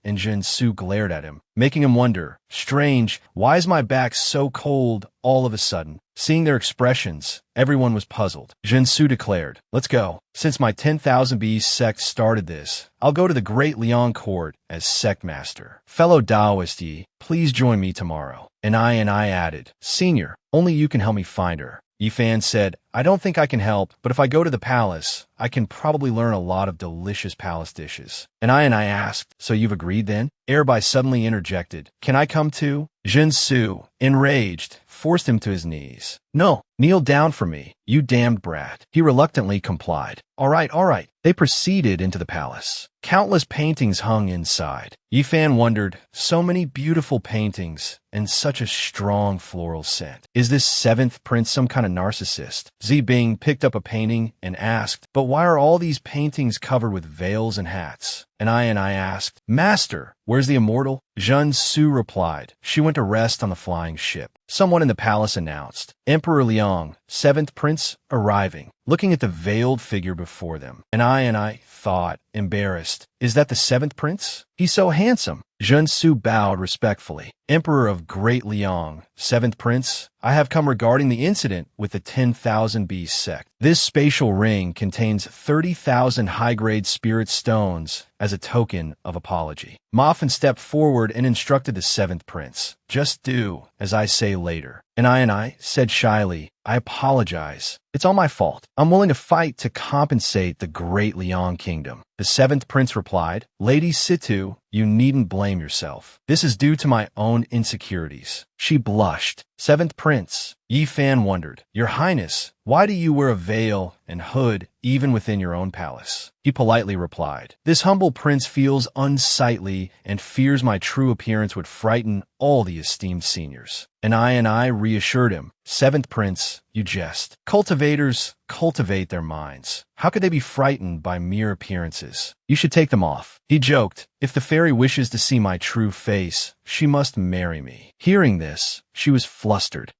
Speaker 1: and Jin Su glared at him, making him wonder, "Strange, why is my back so cold all of a sudden?" Seeing their expressions, everyone was puzzled. Jin Su declared, "Let's go. Since my 10,000 Beast sect started this, I'll go to the Great Liang court as sect master. Fellow Daoist Yi, please join me tomorrow." And I added, "Senior, only you can help me find her." Yi Fan said, "I don't think I can help, but if I go to the palace, I can probably learn a lot of delicious palace dishes." And I asked, "So you've agreed then?" Erbai suddenly interjected, "Can I come too?" Jin Su, enraged, forced him to his knees. "No, Kneel down for me, you damned brat. He reluctantly complied. All right, all right. They proceeded into the palace. Countless paintings hung inside. Yifan wondered, so many beautiful paintings and such a strong floral scent. Is this seventh prince some kind of narcissist? Zibing picked up a painting and asked, but why are all these paintings covered with veils and hats? And I asked, Master, where's the immortal? Zhen Su replied, she went to rest on the flying ship. Someone in the palace announced, Emperor Liang, seventh prince, arriving. Looking at the veiled figure before them, and I thought, embarrassed, is that the seventh prince? He's so handsome. Zhen Su bowed respectfully. Emperor of Great Liang, seventh prince, I have come regarding the incident with the 10,000 Beast sect. This spatial ring contains 30,000 high-grade spirit stones as a token of apology. Moffin stepped forward and instructed the seventh prince, just do as I say later. And I said shyly, I apologize. It's all my fault. I'm willing to fight to compensate the Great Liang Kingdom. The seventh prince replied, Lady Situ, you needn't blame yourself. This is due to my own insecurities. She blushed. Seventh prince, Yifan wondered, Your Highness, why do you wear a veil and hood even within your own palace? He politely replied, This humble prince feels unsightly and fears my true appearance would frighten all the esteemed seniors. And I reassured him, Seventh prince, you jest. Cultivators cultivate their minds. How could they be frightened by mere appearances? You should take them off. He joked, If the fairy wishes to see my true face, she must marry me. Hearing this, she was flustered.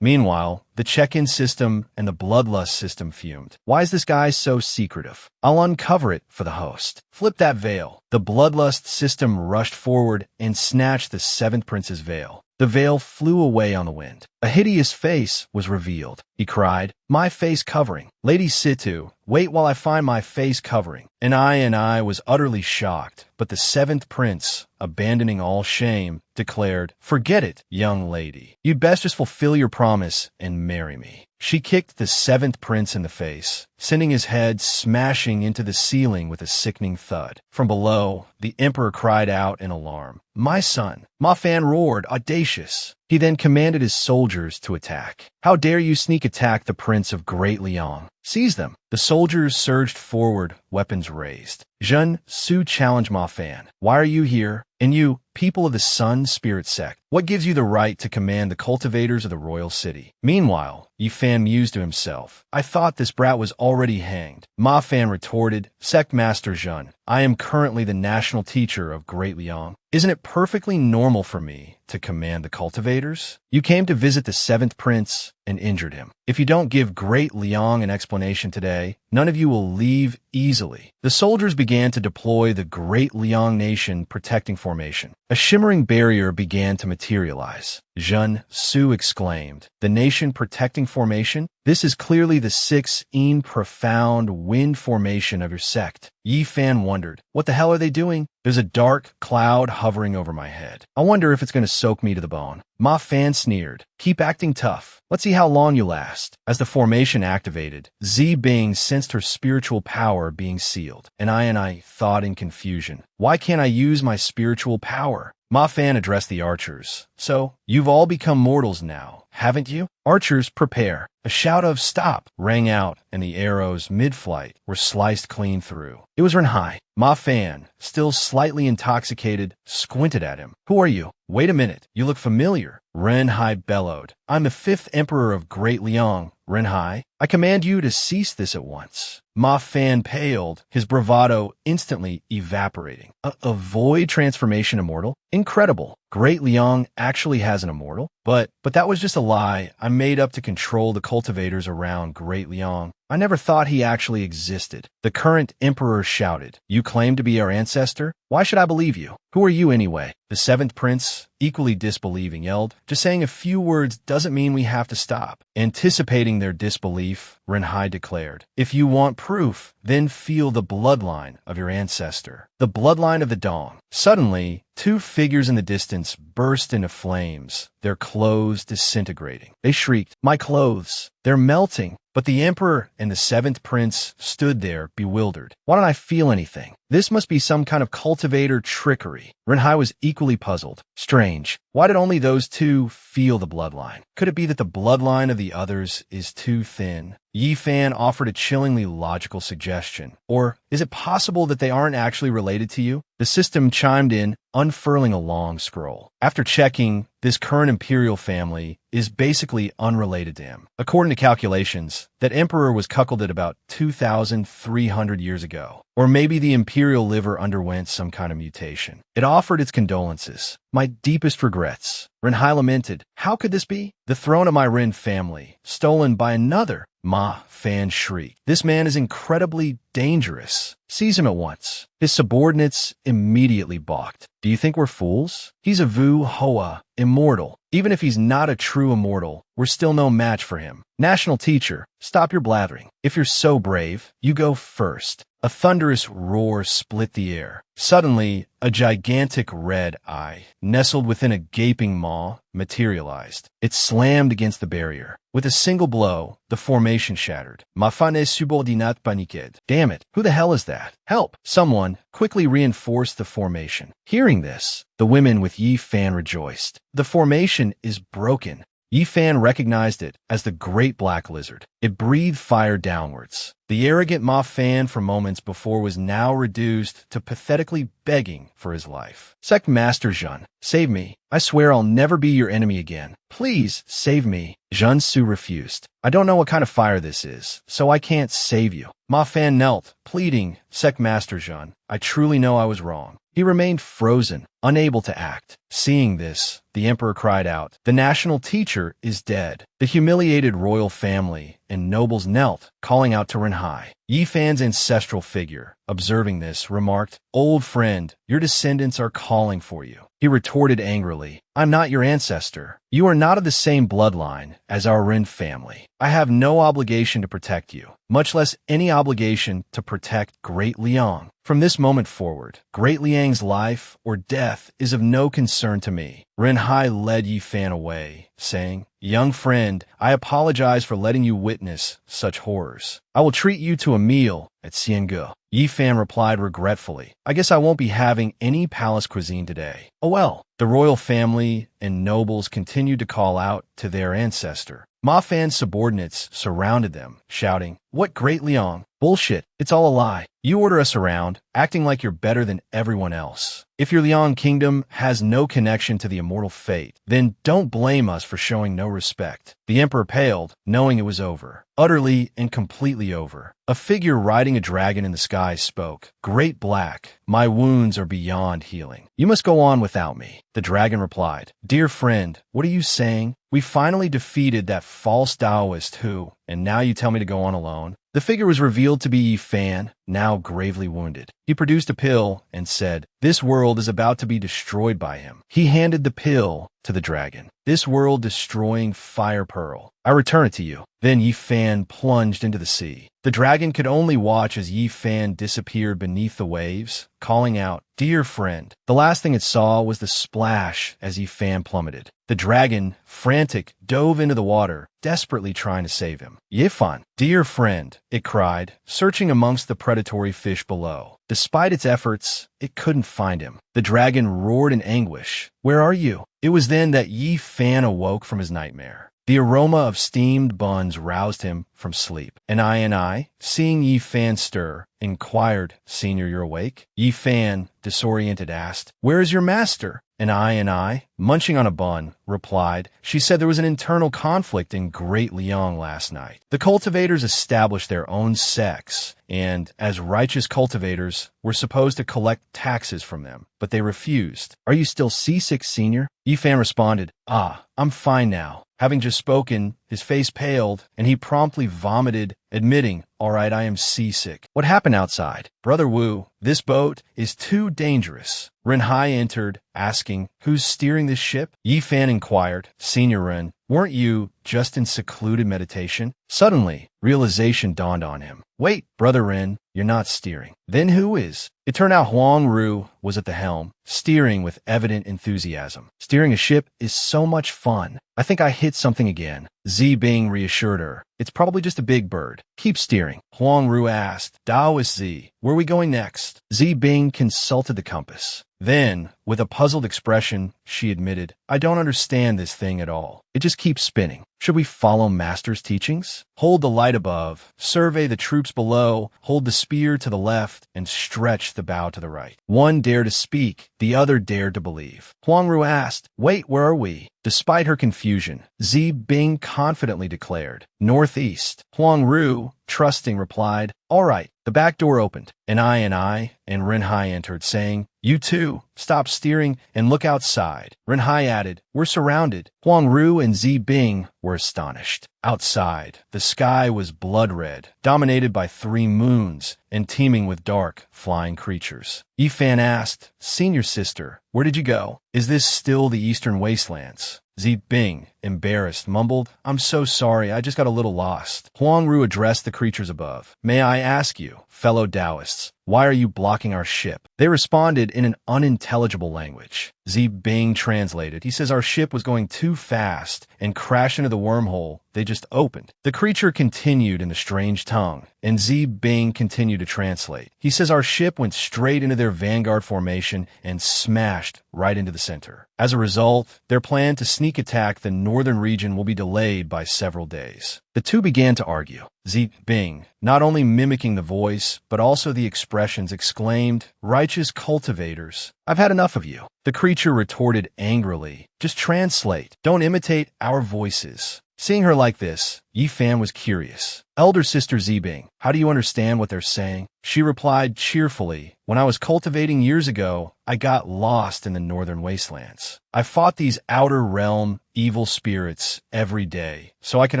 Speaker 1: Meanwhile, the check-in system and the bloodlust system fumed. Why is this guy so secretive? I'll uncover it for the host. Flip that veil. The bloodlust system rushed forward and snatched the seventh prince's veil. The veil flew away on the wind. A hideous face was revealed. He cried, My face covering. Lady Situ, wait while I find my face covering. And I was utterly shocked. But the seventh prince, abandoning all shame, declared, Forget it, young lady. You'd best just fulfill your promise and marry me. She kicked the seventh prince in the face, sending his head smashing into the ceiling with a sickening thud. From below, the emperor cried out in alarm. My son! Ma Fan roared, audacious. He then commanded his soldiers to attack. How dare you sneak attack the prince of Great Liang? Seize them! The soldiers surged forward, weapons raised. Zhen Su challenged Ma Fan. Why are you here? And you, people of the Sun Spirit sect, what gives you the right to command the cultivators of the royal city? Meanwhile, Yifan mused to himself, I thought this brat was already hanged. Ma Fan retorted, Sect Master Zhen, I am currently the national teacher of Great Liang. Isn't it perfectly normal for me to command the cultivators? You came to visit the seventh prince and injured him. If you don't give Great Liang an explanation today, none of you will leave easily. The soldiers began to deploy the Great Liang Nation Protecting Formation. A shimmering barrier began to materialize. Zhen Su exclaimed, The Nation Protecting Formation? This is clearly the 6-een profound wind formation of your sect. Yifan wondered, what the hell are they doing? There's a dark cloud hovering over my head. I wonder if it's going to soak me to the bone. Ma Fan sneered, Keep acting tough. Let's see how long you last. As the formation activated, Zibing sensed her spiritual power being sealed. And I thought in confusion, why can't I use my spiritual power? Ma Fan addressed the archers. So, you've all become mortals now, haven't you? Archers, prepare. A shout of stop rang out, and the arrows mid-flight were sliced clean through. It was Renhai. Ma Fan, still slightly intoxicated, squinted at him. Who are you? Wait a minute, you look familiar. Renhai bellowed. I'm the 5th emperor of Great Liang. Renhai, I command you to cease this at once. Ma Fan paled, his bravado instantly evaporating. A void transformation immortal? Incredible. Great Liang actually has an immortal? But that was just a lie I made up to control the cultivators around Great Liang. I never thought he actually existed. The current emperor shouted, You claim to be our ancestor? Why should I believe you? Who are you anyway? The seventh prince, equally disbelieving, yelled, Just saying a few words doesn't mean we have to stop. Anticipating their disbelief, Renhai declared, If you want proof, then feel the bloodline of your ancestor. The bloodline of the Dong. Suddenly, 2 figures in the distance burst into flames, their clothes disintegrating. They shrieked, My clothes! They're melting! But the emperor and the seventh prince stood there, bewildered. Why don't I feel anything? This must be some kind of cultivator trickery. Renhai was equally puzzled. Strange. Why did only those two feel the bloodline? Could it be that the bloodline of the others is too thin? Yi Fan offered a chillingly logical suggestion. Or is it possible that they aren't actually related to you? The system chimed in, unfurling a long scroll. After checking, this current imperial family is basically unrelated to him. According to calculations, that emperor was cuckolded about 2,300 years ago. Or maybe the imperial liver underwent some kind of mutation. It offered its condolences. My deepest regrets. Renhai lamented. How could this be? The throne of my Ren family, stolen by another. Ma Fan shrieked. This man is incredibly dangerous. Seize him at once. His subordinates immediately balked. Do you think we're fools? He's a Vu Hoa, immortal. Even if he's not a true immortal, we're still no match for him. National teacher, stop your blathering. If you're so brave, you go first. A thunderous roar split the air. Suddenly, a gigantic red eye, nestled within a gaping maw, materialized. It slammed against the barrier. With a single blow, the formation shattered. Ma fane subordinate paniqued. Damn it, who the hell is that? Help! Someone quickly reinforced the formation. Hearing this, the women with Yi Fan rejoiced. The formation is broken. Yi Fan recognized it as the Great Black Lizard. It breathed fire downwards. The arrogant Ma Fan from moments before was now reduced to pathetically begging for his life. Sect Master Zhen, save me. I swear I'll never be your enemy again. Please, save me. Zhen Su refused. I don't know what kind of fire this is, so I can't save you. Ma Fan knelt, pleading, Sect Master Zhen, I truly know I was wrong. He remained frozen, unable to act. Seeing this, the emperor cried out, the national teacher is dead. The humiliated royal family and nobles knelt, calling out to Renhai. Yi Fan's ancestral figure, observing this, remarked, Old friend, your descendants are calling for you. He retorted angrily, I'm not your ancestor. You are not of the same bloodline as our Ren family. I have no obligation to protect you, much less any obligation to protect Great Liang. From this moment forward, Great Liang's life or death is of no concern to me. Renhai led Yi Fan away, saying, Young friend, I apologize for letting you witness such horrors. I will treat you to a meal at Xiange. Yi Fan replied regretfully, I guess I won't be having any palace cuisine today. Oh well. The royal family and nobles continued to call out to their ancestor. Ma Fan's subordinates surrounded them, shouting, What Great Liang? Bullshit, it's all a lie. You order us around, acting like you're better than everyone else. If your Liang kingdom has no connection to the immortal fate, then don't blame us for showing no respect. The emperor paled, knowing it was over. Utterly and completely over. A figure riding a dragon in the sky spoke. Great Black, my wounds are beyond healing. You must go on without me. The dragon replied, Dear friend, what are you saying? We finally defeated that false Taoist who, and now you tell me to go on alone? The figure was revealed to be Yi Fan, now gravely wounded. He produced a pill and said, This world is about to be destroyed by him. He handed the pill to the dragon. This world-destroying fire pearl. I return it to you. Then Yi Fan plunged into the sea. The dragon could only watch as Yi Fan disappeared beneath the waves, calling out, Dear friend. The last thing it saw was the splash as Yi Fan plummeted. The dragon, frantic, dove into the water, desperately trying to save him. Yi Fan, dear friend, it cried, searching amongst the predatory fish below. Despite its efforts, it couldn't find him. The dragon roared in anguish. Where are you? It was then that Yi Fan awoke from his nightmare. The aroma of steamed buns roused him from sleep. And I, seeing Yi Fan stir, inquired, Senior, you're awake? Yi Fan, disoriented, asked, Where is your master? And I, munching on a bun, replied, She said there was an internal conflict in Great Liang last night. The cultivators established their own sects, and, as righteous cultivators, were supposed to collect taxes from them, but they refused. Are you still seasick, Senior? Yi Fan responded, I'm fine now. Having just spoken, his face paled, and he promptly vomited, admitting, All right, I am seasick. What happened outside? Brother Wu, this boat is too dangerous. Renhai entered, asking, Who's steering this ship? Yi Fan inquired, Senior Ren, weren't you just in secluded meditation? Suddenly, realization dawned on him. Wait, Brother Ren, You're not steering. Then who is? It turned out Huang Ru was at the helm, steering with evident enthusiasm. Steering a ship is so much fun. I think I hit something again. Zi Bing reassured her. It's probably just a big bird. Keep steering. Huang Ru asked. Daoist Zi, where are we going next? Zi Bing consulted the compass. Then, with a puzzled expression, she admitted, I don't understand this thing at all. It just keeps spinning. Should we follow Master's teachings? Hold the light above, survey the troops below, hold the spear to the left, and stretch the bow to the right. One dared to speak, the other dared to believe. Huang Ru asked, Wait, where are we? Despite her confusion, Zi Bing confidently declared, Northeast. Huang Ru, trusting, replied, All right. The back door opened, and Ren Hai entered, saying, You too, stop steering and look outside. Ren Hai added, We're surrounded. Huang Ru and Zi Bing were astonished. Outside, the sky was blood red, dominated by 3 moons, and teeming with dark, flying creatures. Yifan asked, Senior sister, where did you go? Is this still the Eastern Wastelands? Zi Bing, embarrassed, mumbled, I'm so sorry, I just got a little lost. Huang Ru addressed the creatures above. May I ask you, fellow Taoists, why are you blocking our ship? They responded in an unintelligible language. Zi Bing translated. He says our ship was going too fast and crashed into the wormhole they just opened. The creature continued in the strange tongue, and Zi Bing continued to translate. He says our ship went straight into their vanguard formation and smashed right into the center. As a result, their plan to sneak attack the northern region will be delayed by several days. The two began to argue. Zi Bing, not only mimicking the voice, but also the expressions, exclaimed, Righteous cultivators, I've had enough of you. The creature retorted angrily, Just translate. Don't imitate our voices. Seeing her like this, Yifan was curious. Elder sister Zi Bing, how do you understand what they're saying? She replied cheerfully, When I was cultivating years ago, I got lost in the northern wastelands. I fought these outer realm evil spirits every day, so I can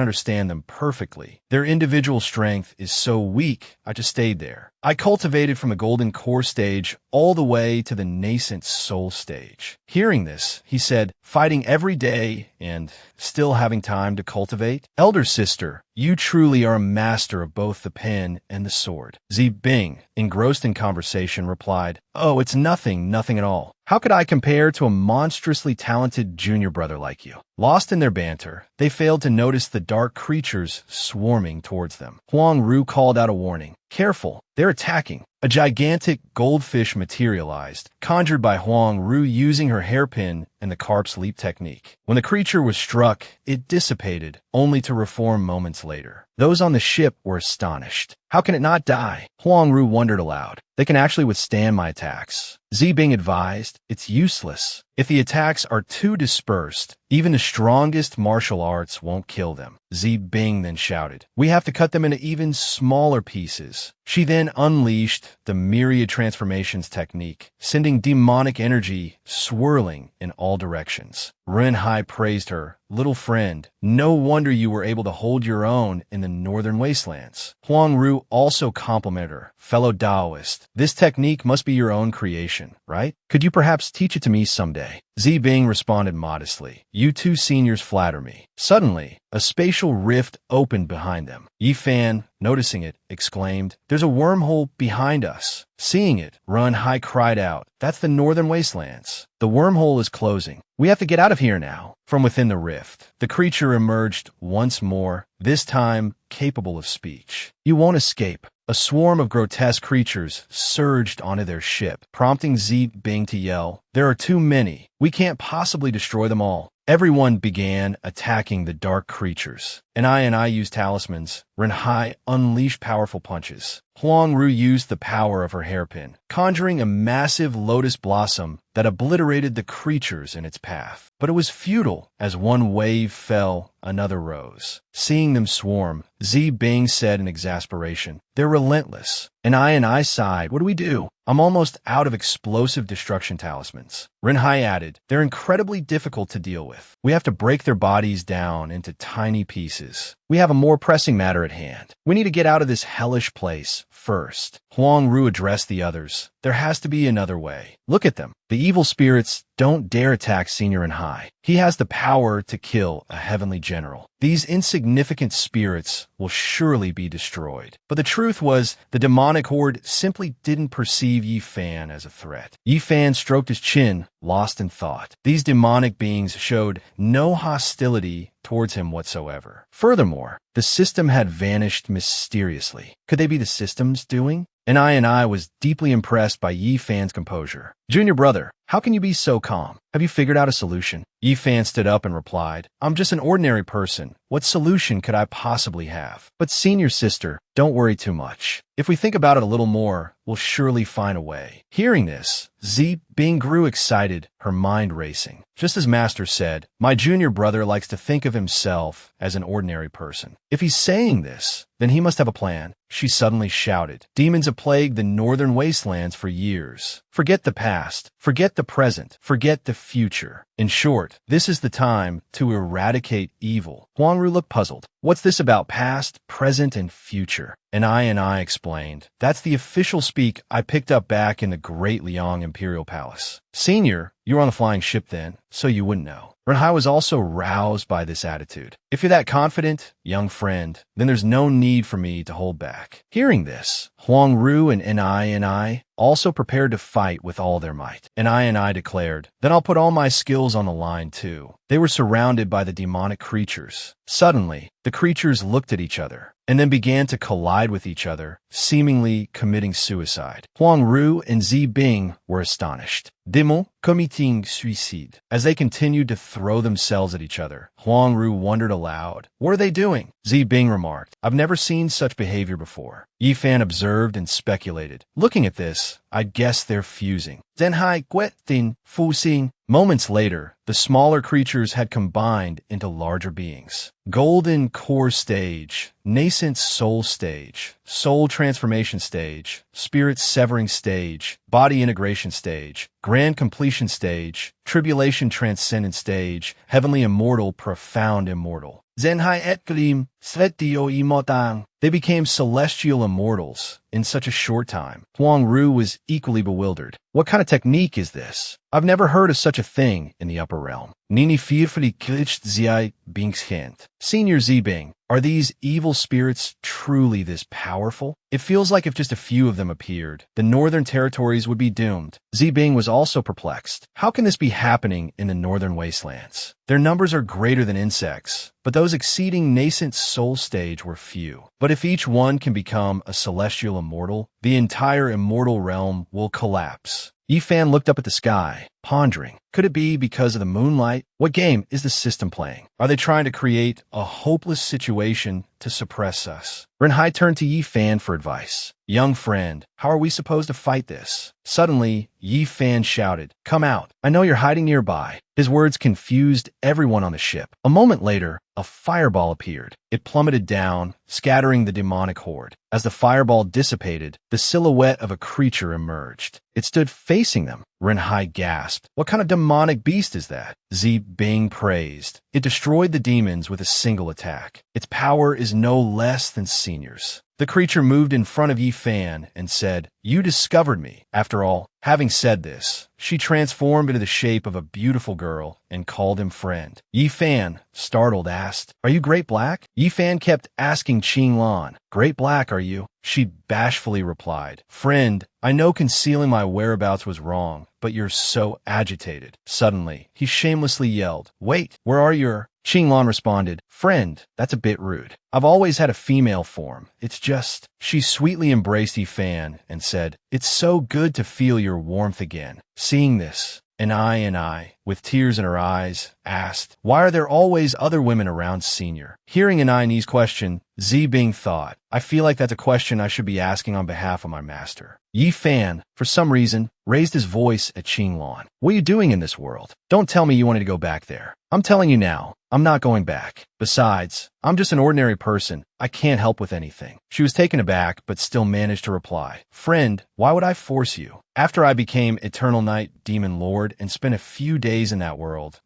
Speaker 1: understand them perfectly. Their individual strength is so weak, I just stayed there. I cultivated from the golden core stage all the way to the nascent soul stage. Hearing this, he said, fighting every day and still having time to cultivate? Elder sister, you truly are a master of both the pen and the sword. Zi Bing, engrossed in conversation, replied, Oh, it's nothing at all. How could I compare to a monstrously talented junior brother like you? Lost in their banter, they failed to notice the dark creatures swarming towards them. Huang Ru called out a warning. Careful, they're attacking. A gigantic goldfish materialized, conjured by Huang Ru using her hairpin and the carp's leap technique. When the creature was struck, it dissipated, only to reform moments later. Those on the ship were astonished. How can it not die? Huang Ru wondered aloud. They can actually withstand my attacks. Zi Bing advised, it's useless. If the attacks are too dispersed, even the strongest martial arts won't kill them. Zi Bing then shouted, We have to cut them into even smaller pieces. She then unleashed the myriad transformations technique, sending demonic energy swirling in all directions. Ren Hai praised her. Little friend, no wonder you were able to hold your own in the northern wastelands. Huang Ru also complimented her. Fellow Taoist, this technique must be your own creation, right? Could you perhaps teach it to me someday? Zi Bing responded modestly. You two seniors flatter me. Suddenly, a spatial rift opened behind them. Yifan, noticing it, exclaimed, There's a wormhole behind us. Seeing it, Ren Hai cried out, That's the northern wastelands. The wormhole is closing. We have to get out of here now. From within the rift, the creature emerged once more, this time capable of speech. You won't escape. A swarm of grotesque creatures surged onto their ship, prompting Zi Bing to yell, There are too many. We can't possibly destroy them all. Everyone began attacking the dark creatures. I used talismans. Ren Hai unleashed powerful punches. Huang Ru used the power of her hairpin, conjuring a massive lotus blossom that obliterated the creatures in its path. But it was futile. As one wave fell, another rose. Seeing them swarm, Zi Bing said in exasperation, They're relentless. I sighed. What do we do? I'm almost out of explosive destruction talismans. Ren Hai added, They're incredibly difficult to deal with. We have to break their bodies down into tiny pieces. We have a more pressing matter at hand. We need to get out of this hellish place first. Huang Ru addressed the others. There has to be another way. Look at them. The evil spirits don't dare attack Senior and High. He has the power to kill a heavenly general. These insignificant spirits will surely be destroyed. But the truth was, the demonic horde simply didn't perceive Yi Fan as a threat. Yi Fan stroked his chin, lost in thought. These demonic beings showed no hostility towards him whatsoever. Furthermore, the system had vanished mysteriously. Could they be the system's doing? And I was deeply impressed by Yi Fan's composure. Junior brother, how can you be so calm? Have you figured out a solution? Yi Fan stood up and replied, I'm just an ordinary person. What solution could I possibly have? But senior sister, don't worry too much. If we think about it a little more, we'll surely find a way. Hearing this, Zi Bing grew excited, her mind racing. Just as Master said, my junior brother likes to think of himself as an ordinary person. If he's saying this, then he must have a plan. She suddenly shouted, demons have plagued the northern wastelands for years. Forget the past, forget the present, forget the future. In short, this is the time to eradicate evil. Huangru looked puzzled. What's this about past, present, and future? And I explained. That's the official speak I picked up back in the Great Liang Imperial Palace. Senior, you were on the flying ship then, so you wouldn't know. Renhai was also roused by this attitude. If you're that confident, young friend, then there's no need for me to hold back. Hearing this, Huang Ru and Ni also prepared to fight with all their might. And I declared, then I'll put all my skills on the line too. They were surrounded by the demonic creatures. Suddenly, the creatures looked at each other and then began to collide with each other, seemingly committing suicide. Huang Ru and Zi Bing were astonished. Démons committing suicide. As they continued to throw themselves at each other, Huang Ru wondered aloud, what are they doing? Zi Bing remarked, I've never seen such behavior before. Yi Fan observed and speculated. Looking at this, I'd guess they're fusing. Zenhai Guetin Fusing. Moments later, the smaller creatures had combined into larger beings. Golden Core Stage, Nascent Soul Stage, Soul Transformation Stage, Spirit Severing Stage, Body Integration Stage, Grand Completion Stage, Tribulation Transcendent Stage, Heavenly Immortal Profound Immortal. Zenhai Etglim Svetio Imotang. They became celestial immortals in such a short time. Huang Ru was equally bewildered. What kind of technique is this? I've never heard of such a thing in the upper realm. Nini fearfully klitched Ziai Bing's hand. Senior Zibing, are these evil spirits truly this powerful? It feels like if just a few of them appeared, the northern territories would be doomed. Zibing was also perplexed. How can this be happening in the northern wastelands? Their numbers are greater than insects, but those exceeding nascent soul stage were few. But if each one can become a celestial immortal, the entire immortal realm will collapse. Yi Fan looked up at the sky, pondering. Could it be because of the moonlight? What game is the system playing? Are they trying to create a hopeless situation to suppress us? Renhai turned to Yi Fan for advice. Young friend, how are we supposed to fight this? Suddenly, Yi Fan shouted, come out. I know you're hiding nearby. His words confused everyone on the ship. A moment later, a fireball appeared. It plummeted down, scattering the demonic horde. As the fireball dissipated, the silhouette of a creature emerged. It stood facing them. Renhai gasped. What kind of demonic beast is that? Zi Bing praised. It destroyed the demons with a single attack. Its power is no less than Senior's. The creature moved in front of Yi Fan and said, you discovered me. After all, having said this, she transformed into the shape of a beautiful girl and called him friend. Yi Fan, startled, asked, are you Great Black? Yi Fan kept asking Qing Lan, Great Black, are you? She bashfully replied, friend, I know concealing my whereabouts was wrong, but you're so agitated. Suddenly, he shamelessly yelled, wait, where are your... Qing Lan responded, friend, that's a bit rude. I've always had a female form. It's just... She sweetly embraced Yi Fan and said, it's so good to feel your warmth again. Seeing this, and I, with tears in her eyes, asked, why are there always other women around Senior? Hearing Anai's question, Zi Bing thought, I feel like that's a question I should be asking on behalf of my master. Yi Fan, for some reason, raised his voice at Qing Lan. What are you doing in this world? Don't tell me you wanted to go back there. I'm telling you now, I'm not going back. Besides, I'm just an ordinary person. I can't help with anything. She was taken aback, but still managed to reply, Friend, why would I force you? After I became Eternal Night Demon Lord and spent a few days in that world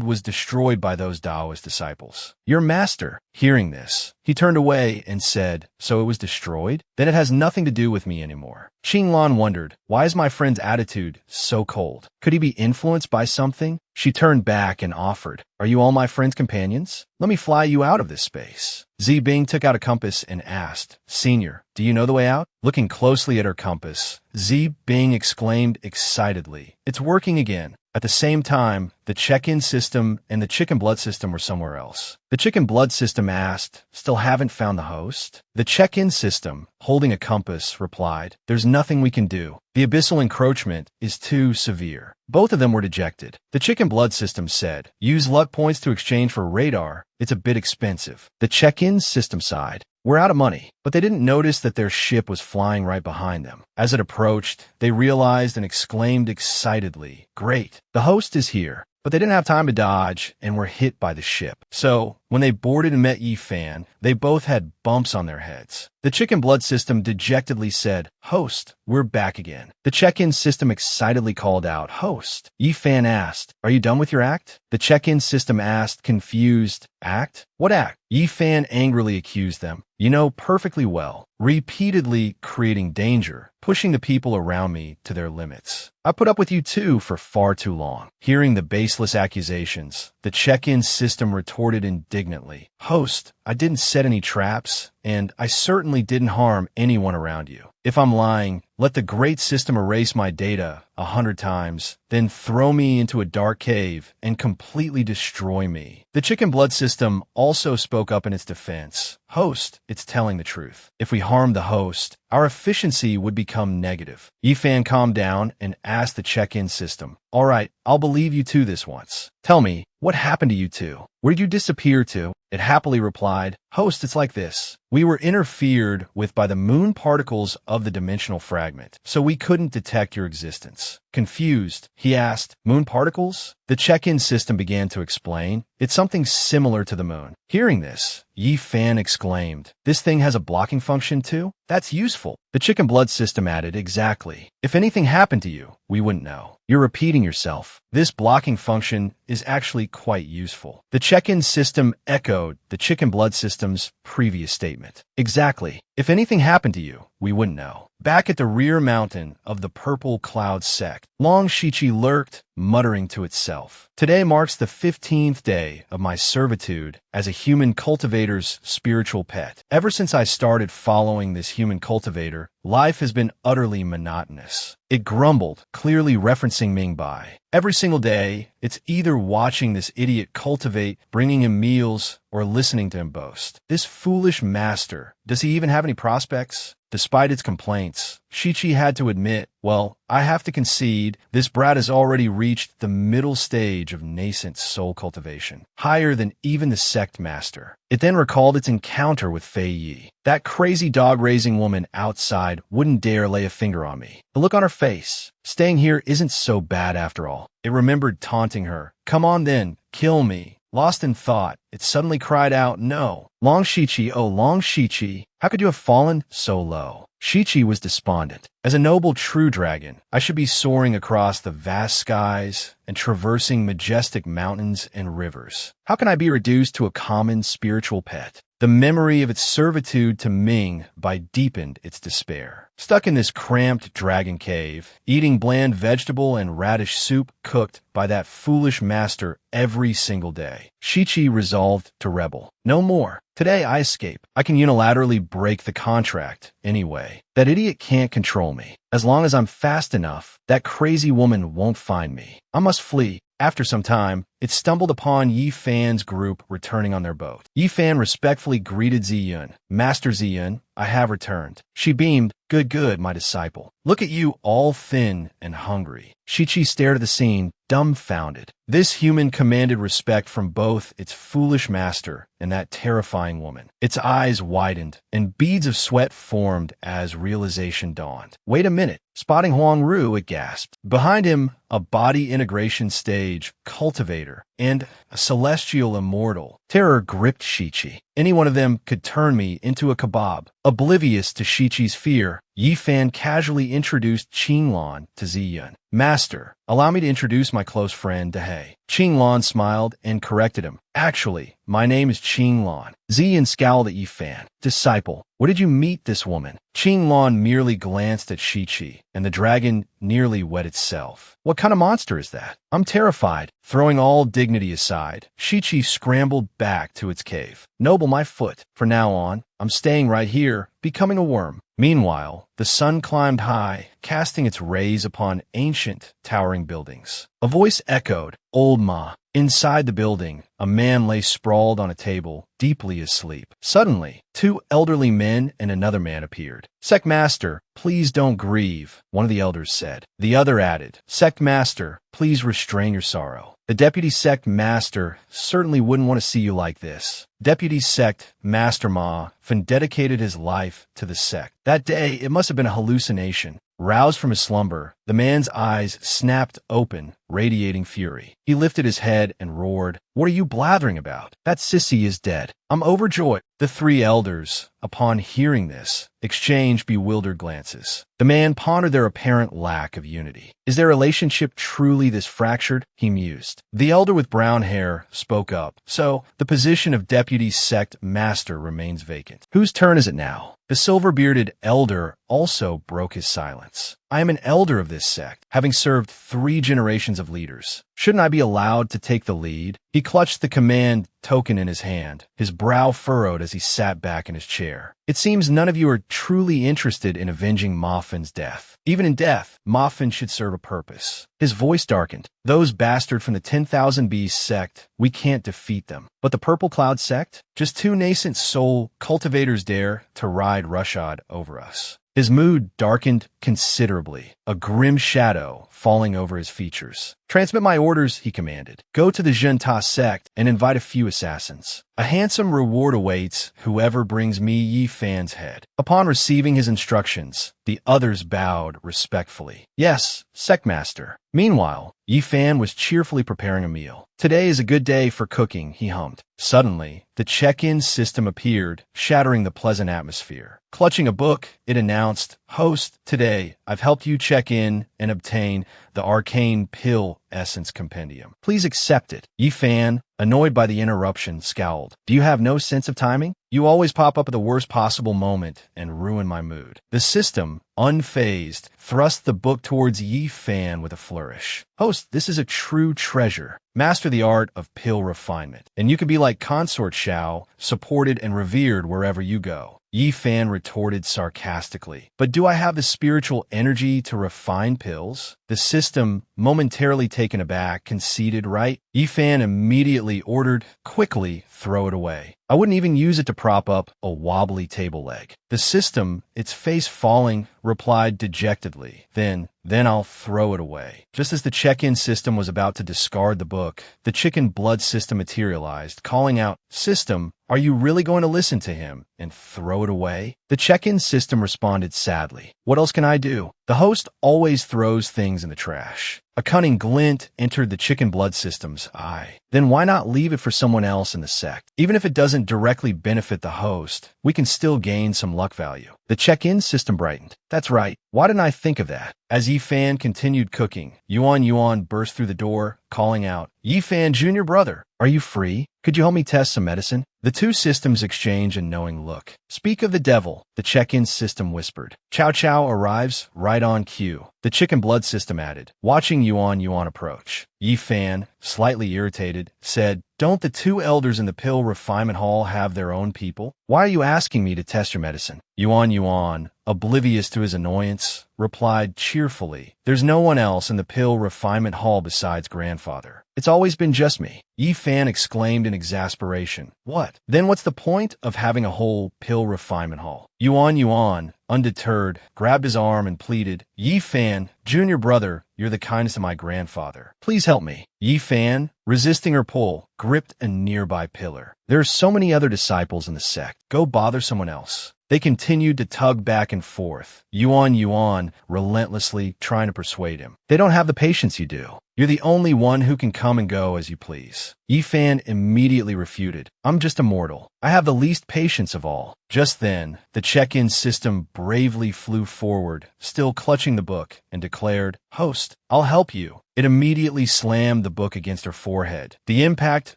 Speaker 1: was destroyed by those Taoist disciples. Your master, hearing this, he turned away and said, So it was destroyed? Then it has nothing to do with me anymore. Qinglan wondered, why is my friend's attitude so cold? Could he be influenced by something? She turned back and offered, Are you all my friend's companions? Let me fly you out of this space. Zibing took out a compass and asked, Senior, do you know the way out? Looking closely at her compass, Zibing exclaimed excitedly, It's working again. At the same time, the check-in system and the chicken blood system were somewhere else. The chicken blood system asked, Still haven't found the host? The check-in system, holding a compass, replied, There's nothing we can do. The abyssal encroachment is too severe. Both of them were dejected. The chicken blood system said, Use luck points to exchange for radar. It's a bit expensive. The check-in system sighed. We're out of money, but they didn't notice that their ship was flying right behind them. As it approached, they realized and exclaimed excitedly, Great, the host is here. But they didn't have time to dodge and were hit by the ship. So, when they boarded and met Yi Fan, they both had bumps on their heads. The chicken blood system dejectedly said, Host, we're back again. The check-in system excitedly called out, Host. Yi Fan asked, Are you done with your act? The check-in system asked, confused, Act? What act? Yi Fan angrily accused them. You know perfectly well, repeatedly creating danger, pushing the people around me to their limits. I put up with you too for far too long. Hearing the baseless accusations, the check-in system retorted indignantly, Host, I didn't set any traps, and I certainly didn't harm anyone around you. If I'm lying, let the great system erase my data 100 times, then throw me into a dark cave and completely destroy me. The chicken blood system also spoke up in its defense. Host, it's telling the truth. If we harm the host, our efficiency would become negative. Yi Fan calmed down and asked the check-in system, All right, I'll believe you two this once. Tell me, what happened to you two? Where did you disappear to? It happily replied, Host, it's like this. We were interfered with by the moon particles of the dimensional fragment, so we couldn't detect your existence. Confused, he asked, Moon particles? The check-in system began to explain. It's something similar to the moon. Hearing this, Yi Fan exclaimed, This thing has a blocking function too? That's useful. The chicken blood system added, Exactly. If anything happened to you, we wouldn't know. You're repeating yourself. This blocking function is actually quite useful. The check-in system echoed the chicken blood system's previous statement. Exactly. If anything happened to you, we wouldn't know. Back at the rear mountain of the purple cloud sect, Long Shichi lurked, muttering to itself. Today marks the 15th day of my servitude as a human cultivator's spiritual pet. Ever since I started following this human cultivator, life has been utterly monotonous. It grumbled, clearly referencing Mingbai. Every single day, it's either watching this idiot cultivate, bringing him meals, or listening to him boast. This foolish master, does he even have any prospects? Despite its complaints, Shichi had to admit, well, I have to concede, this brat has already reached the middle stage of nascent soul cultivation, higher than even the sect master. It then recalled its encounter with Fei Yi. That crazy dog-raising woman outside wouldn't dare lay a finger on me. The look on her face. Staying here isn't so bad after all. It remembered taunting her. Come on then, kill me. Lost in thought, it suddenly cried out, No. Long Shichi, oh Long Shichi, how could you have fallen so low? Shichi was despondent. As a noble true dragon, I should be soaring across the vast skies and traversing majestic mountains and rivers. How can I be reduced to a common spiritual pet? The memory of its servitude to Ming deepened its despair. Stuck in this cramped dragon cave, eating bland vegetable and radish soup cooked by that foolish master every single day, Shichi resolved to rebel. No more. Today I escape. I can unilaterally break the contract anyway. That idiot can't control me. As long as I'm fast enough, that crazy woman won't find me. I must flee. After some time, it stumbled upon Yi Fan's group returning on their boat. Yi Fan respectfully greeted Ziyun. Master Ziyun, I have returned. She beamed, Good, my disciple. Look at you, all thin and hungry. Shichi stared at the scene, dumbfounded. This human commanded respect from both its foolish master and that terrifying woman. Its eyes widened, and beads of sweat formed as realization dawned. Wait a minute. Spotting Huang Ru, it gasped. Behind him, a body integration stage cultivator, and a celestial immortal. Terror gripped Shichi. Any one of them could turn me into a kebab. Oblivious to Shichi's fear, Yi Fan casually introduced Qinglan to Ziyun. Master, allow me to introduce my close friend Dehei. Qinglan smiled and corrected him. Actually, my name is Qinglan. Ziyun scowled at Yi Fan. Disciple, where did you meet this woman? Qinglan merely glanced at Shichi, and the dragon nearly wet itself. What kind of monster is that? I'm terrified. Throwing all dignity aside, Shichi scrambled back to its cave. Noble my foot. From now on, I'm staying right here, becoming a worm. Meanwhile, the sun climbed high, casting its rays upon ancient, towering buildings. A voice echoed, Old Ma. Inside the building, a man lay sprawled on a table, deeply asleep. Suddenly, two elderly men and another man appeared. Sect Master, please don't grieve, one of the elders said. The other added, Sect Master, please restrain your sorrow. The Deputy Sect Master certainly wouldn't want to see you like this. Deputy Sect Master Ma Fan dedicated his life to the sect. That day, it must have been a hallucination. Roused from his slumber, the man's eyes snapped open, radiating fury. He lifted his head and roared, What are you blathering about? That sissy is dead. I'm overjoyed. The three elders, upon hearing this, exchanged bewildered glances. The man pondered their apparent lack of unity. Is their relationship truly this fractured? He mused. The elder with brown hair spoke up. So, the position of Deputy Sect Master remains vacant. Whose turn is it now? The silver-bearded elder also broke his silence. I am an elder of this sect, having served 3 generations of leaders. Shouldn't I be allowed to take the lead? He clutched the command token in his hand, his brow furrowed as he sat back in his chair. It seems none of you are truly interested in avenging Ma Fan's death. Even in death, Ma Fan should serve a purpose. His voice darkened. Those bastards from the 10,000 Bees sect, we can't defeat them. But the Purple Cloud sect? Just 2 nascent soul cultivators dare to ride roughshod over us. His mood darkened considerably, a grim shadow falling over his features. Transmit my orders, he commanded. Go to the Zhenta sect and invite a few assassins. A handsome reward awaits whoever brings me Yi Fan's head. Upon receiving his instructions, the others bowed respectfully. Yes, Sect Master. Meanwhile, Yi Fan was cheerfully preparing a meal. Today is a good day for cooking, he hummed. Suddenly, the check-in system appeared, shattering the pleasant atmosphere. Clutching a book, it announced, Host, today, I've helped you check in and obtain the Arcane Pill Essence Compendium. Please accept it. Yi Fan, annoyed by the interruption, scowled. Do you have no sense of timing? You always pop up at the worst possible moment and ruin my mood. The system, unfazed, thrust the book towards Yi Fan with a flourish. Host, this is a true treasure. Master the art of pill refinement, and you can be like Consort Shao, supported and revered wherever you go. Yi Fan retorted sarcastically. But do I have the spiritual energy to refine pills? The system, momentarily taken aback, conceded, right? Yi Fan immediately ordered, quickly throw it away. I wouldn't even use it to prop up a wobbly table leg. The system, its face falling, replied dejectedly. Then I'll throw it away. Just as the check-in system was about to discard the book, the chicken blood system materialized, calling out, System, are you really going to listen to him and throw it away? The check-in system responded sadly. What else can I do? The host always throws things in the trash. A cunning glint entered the chicken blood system's eye. Then why not leave it for someone else in the sect? Even if it doesn't directly benefit the host, we can still gain some luck value. The check-in system brightened. That's right. Why didn't I think of that? As Yi Fan continued cooking, Yuan burst through the door, calling out, Yi Fan, junior brother, are you free? Could you help me test some medicine? The two systems exchange a knowing look. Speak of the devil, the check-in system whispered. Chow Chow arrives right on cue. The chicken blood system added, watching Yuan approach. Yi Fan, slightly irritated, said, Don't the 2 elders in the pill refinement hall have their own people? Why are you asking me to test your medicine? Yuan, oblivious to his annoyance, replied cheerfully, There's no one else in the pill refinement hall besides grandfather. It's always been just me. Yi Fan exclaimed in exasperation. What? Then what's the point of having a whole pill refinement hall? Yuan, undeterred, grabbed his arm and pleaded, Yi Fan, junior brother, you're the kindest of my grandfather. Please help me. Yi Fan, resisting her pull, gripped a nearby pillar. There are so many other disciples in the sect. Go bother someone else. They continued to tug back and forth, Yuan relentlessly trying to persuade him. They don't have the patience you do. You're the only one who can come and go as you please. Yifan immediately refuted. I'm just a mortal. I have the least patience of all. Just then, the check-in system bravely flew forward, still clutching the book, and declared, "Host, I'll help you." It immediately slammed the book against her forehead. The impact,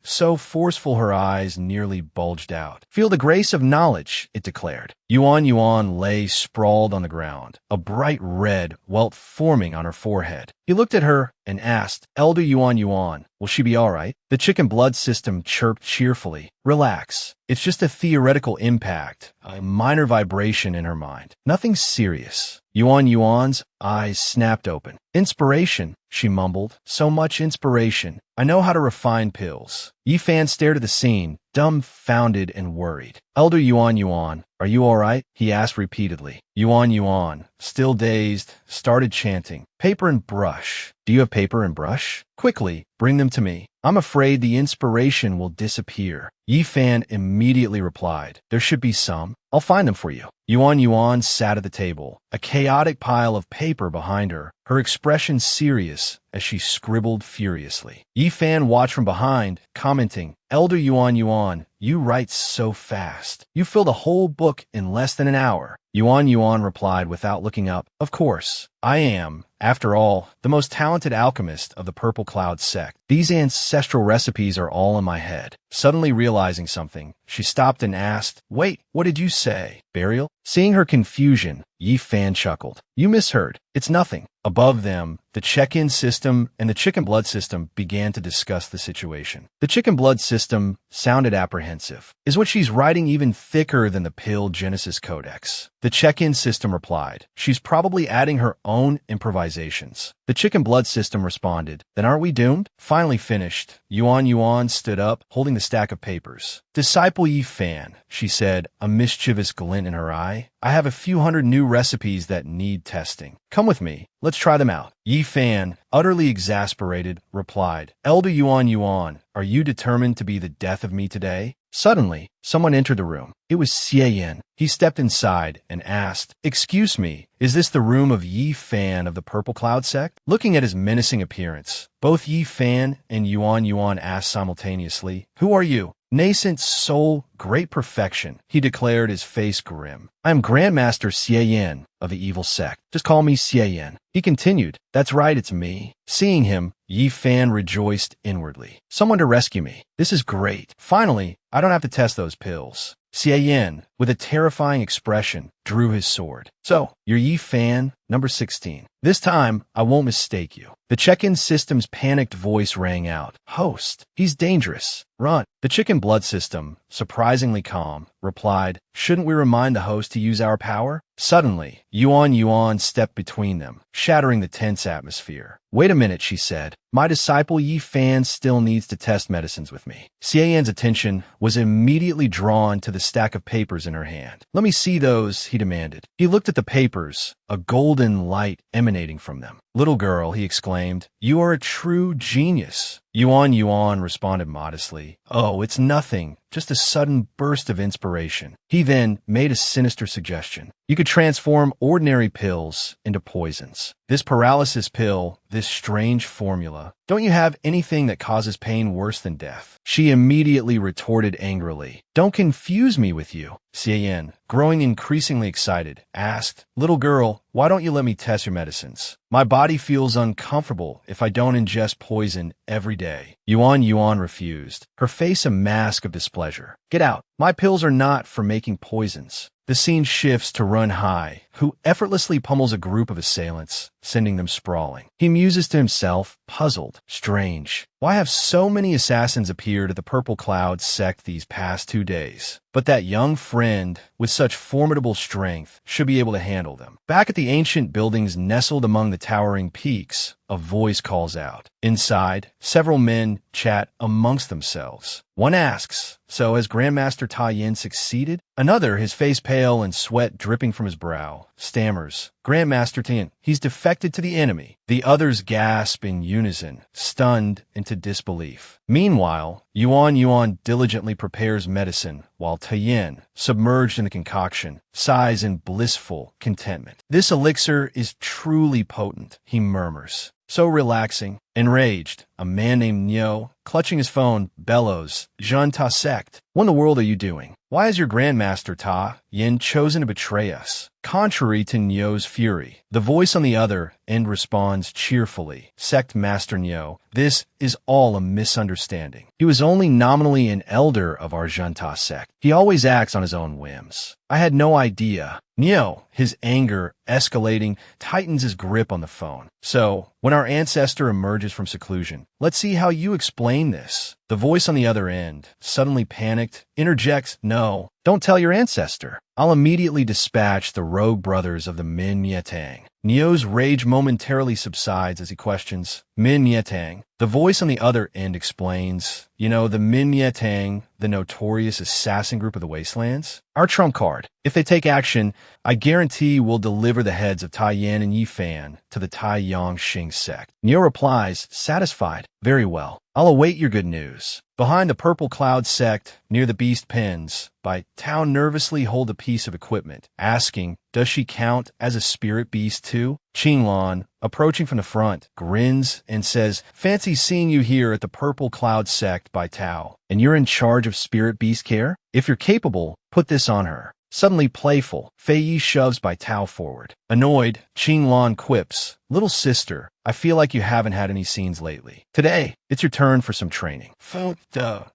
Speaker 1: so forceful her eyes nearly bulged out. "Feel the grace of knowledge," it declared. Yuan lay sprawled on the ground, a bright red welt forming on her forehead. He looked at her and asked, "Elder Yuan, will she be all right?" The chicken blood system chirped cheerfully. "Relax. It's just a theoretical impact, a minor vibration in her mind. Nothing serious." Yuan's eyes snapped open. "Inspiration," she mumbled. "So much inspiration. I know how to refine pills." Yifan stared at the scene, dumbfounded and worried. "Elder Yuan, are you all right?" he asked repeatedly. Yuan, still dazed, started chanting, "Paper and brush. Do you have paper and brush? Quickly, bring them to me. I'm afraid the inspiration will disappear." Yifan immediately replied, "There should be some. I'll find them for you." Yuan sat at the table, a chaotic pile of paper behind her, her expression serious as she scribbled furiously. Yifan watched from behind, commenting, "Elder Yuan, you write so fast. You fill the whole book in less than an hour." Yuan replied without looking up, "Of course, I am, after all, the most talented alchemist of the Purple Cloud sect. These ancestral recipes are all in my head." Suddenly realizing something, she stopped and asked, "Wait, what did you say? Burial?" Seeing her confusion, Yifan chuckled. "You misheard. It's nothing." Above them, the check-in system and the chicken blood system began to discuss the situation. The chicken blood system sounded apprehensive. "Is what she's writing even thicker than the Pill Genesis Codex?" The check-in system replied, "She's probably adding her own improvisations." The chicken blood system responded, "Then aren't we doomed?" Finally finished, Yuan stood up, holding the stack of papers. "Disciple Yifan," she said, a mischievous glint in her eye, "I have a few hundred new recipes that need testing. Come with me. Let's try them out." Yifan, utterly exasperated, replied, "Elder Yuan, are you determined to be the death of me today?" Suddenly, someone entered the room. It was Xie. He stepped inside and asked, "Excuse me, is this the room of Yifan of the Purple Cloud sect?" Looking at his menacing appearance, both Yifan and Yuan asked simultaneously, "Who are you?" "Nascent soul, great perfection," he declared, his face grim. "I am Grandmaster Xie of the evil sect. Just call me Xie." He continued, "That's right, it's me." Seeing him, Yifan rejoiced inwardly. "Someone to rescue me. This is great. Finally, I don't have to test those pills." Xie, with a terrifying expression, drew his sword. "So, you're Yifan, number 16. This time, I won't mistake you." The check-in system's panicked voice rang out. "Host, he's dangerous. Run." The chicken blood system, surprisingly calm, replied, "Shouldn't we remind the host to use our power?" Suddenly, Yuan stepped between them, shattering the tense atmosphere. "Wait a minute," she said. "My disciple Yifan still needs to test medicines with me." Xian's attention was immediately drawn to the stack of papers in her hand. "Let me see those," he demanded. He looked at the papers, a golden light emanating from them. "Little girl," he exclaimed, "you are a true genius." Yuan responded modestly, "Oh, it's nothing, just a sudden burst of inspiration." He then made a sinister suggestion. "You could transform ordinary pills into poisons. This paralysis pill, this strange formula. Don't you have anything that causes pain worse than death?" She immediately retorted angrily, "Don't confuse me with you." Xie, growing increasingly excited, asked, "Little girl, why don't you let me test your medicines? My body feels uncomfortable if I don't ingest poison every day." Yuan refused, her face a mask of displeasure. "Get out. My pills are not for making poisons." The scene shifts to Run High, who effortlessly pummels a group of assailants, sending them sprawling. He muses to himself, puzzled. Strange. Why have so many assassins appeared at the Purple Cloud sect these past 2 days? But that young friend, with such formidable strength, should be able to handle them. Back at the ancient buildings nestled among the towering peaks, a voice calls out. Inside, several men chat amongst themselves. One asks, "So has Grandmaster Taiyin succeeded?" Another, his face pale and sweat dripping from his brow, stammers, "Grandmaster Taiyin, he's defected to the enemy." The others gasp in unison, stunned into disbelief. Meanwhile, Yuan diligently prepares medicine, while Taiyin, submerged in the concoction, sighs in blissful contentment. "This elixir is truly potent," he murmurs. So relaxing. Enraged, a man named Nyo, clutching his phone, bellows, Jean Ta sect. What in the world are you doing? Why is your Grandmaster Ta Yin chosen to betray us? Contrary to Nyo's fury, the voice on the other end responds cheerfully. Sect Master Nyo, this is all a misunderstanding. He was only nominally an elder of our Junta sect. He always acts on his own whims. I had no idea. Nyo, his anger escalating, tightens his grip on the phone. So, when our ancestor emerges from seclusion, let's see how you explain this. The voice on the other end, suddenly panicked, interjects, no, don't tell your ancestor. I'll immediately dispatch the rogue brothers of the Min Mietang. Nyo's rage momentarily subsides as he questions, Min Mietang. The voice on the other end explains, you know, the Min Mietang, the notorious assassin group of the Wastelands? Our trump card. If they take action, I guarantee we'll deliver the heads of Tai Yan and Yi Fan to the Tai Yang Xing sect. Nyo replies, satisfied. Very well. I'll await your good news. Behind the Purple Cloud sect, near the Beast Pens, Bai Tao nervously hold a piece of equipment, asking, does she count as a spirit beast too? Qinglan, approaching from the front, grins and says, fancy seeing you here at the Purple Cloud sect by Tao, and you're in charge of spirit beast care? If you're capable, put this on her. Suddenly playful, Fei Yi shoves Bai Tao forward. Annoyed, Qinglan quips, little sister, I feel like you haven't had any scenes lately. Today, it's your turn for some training.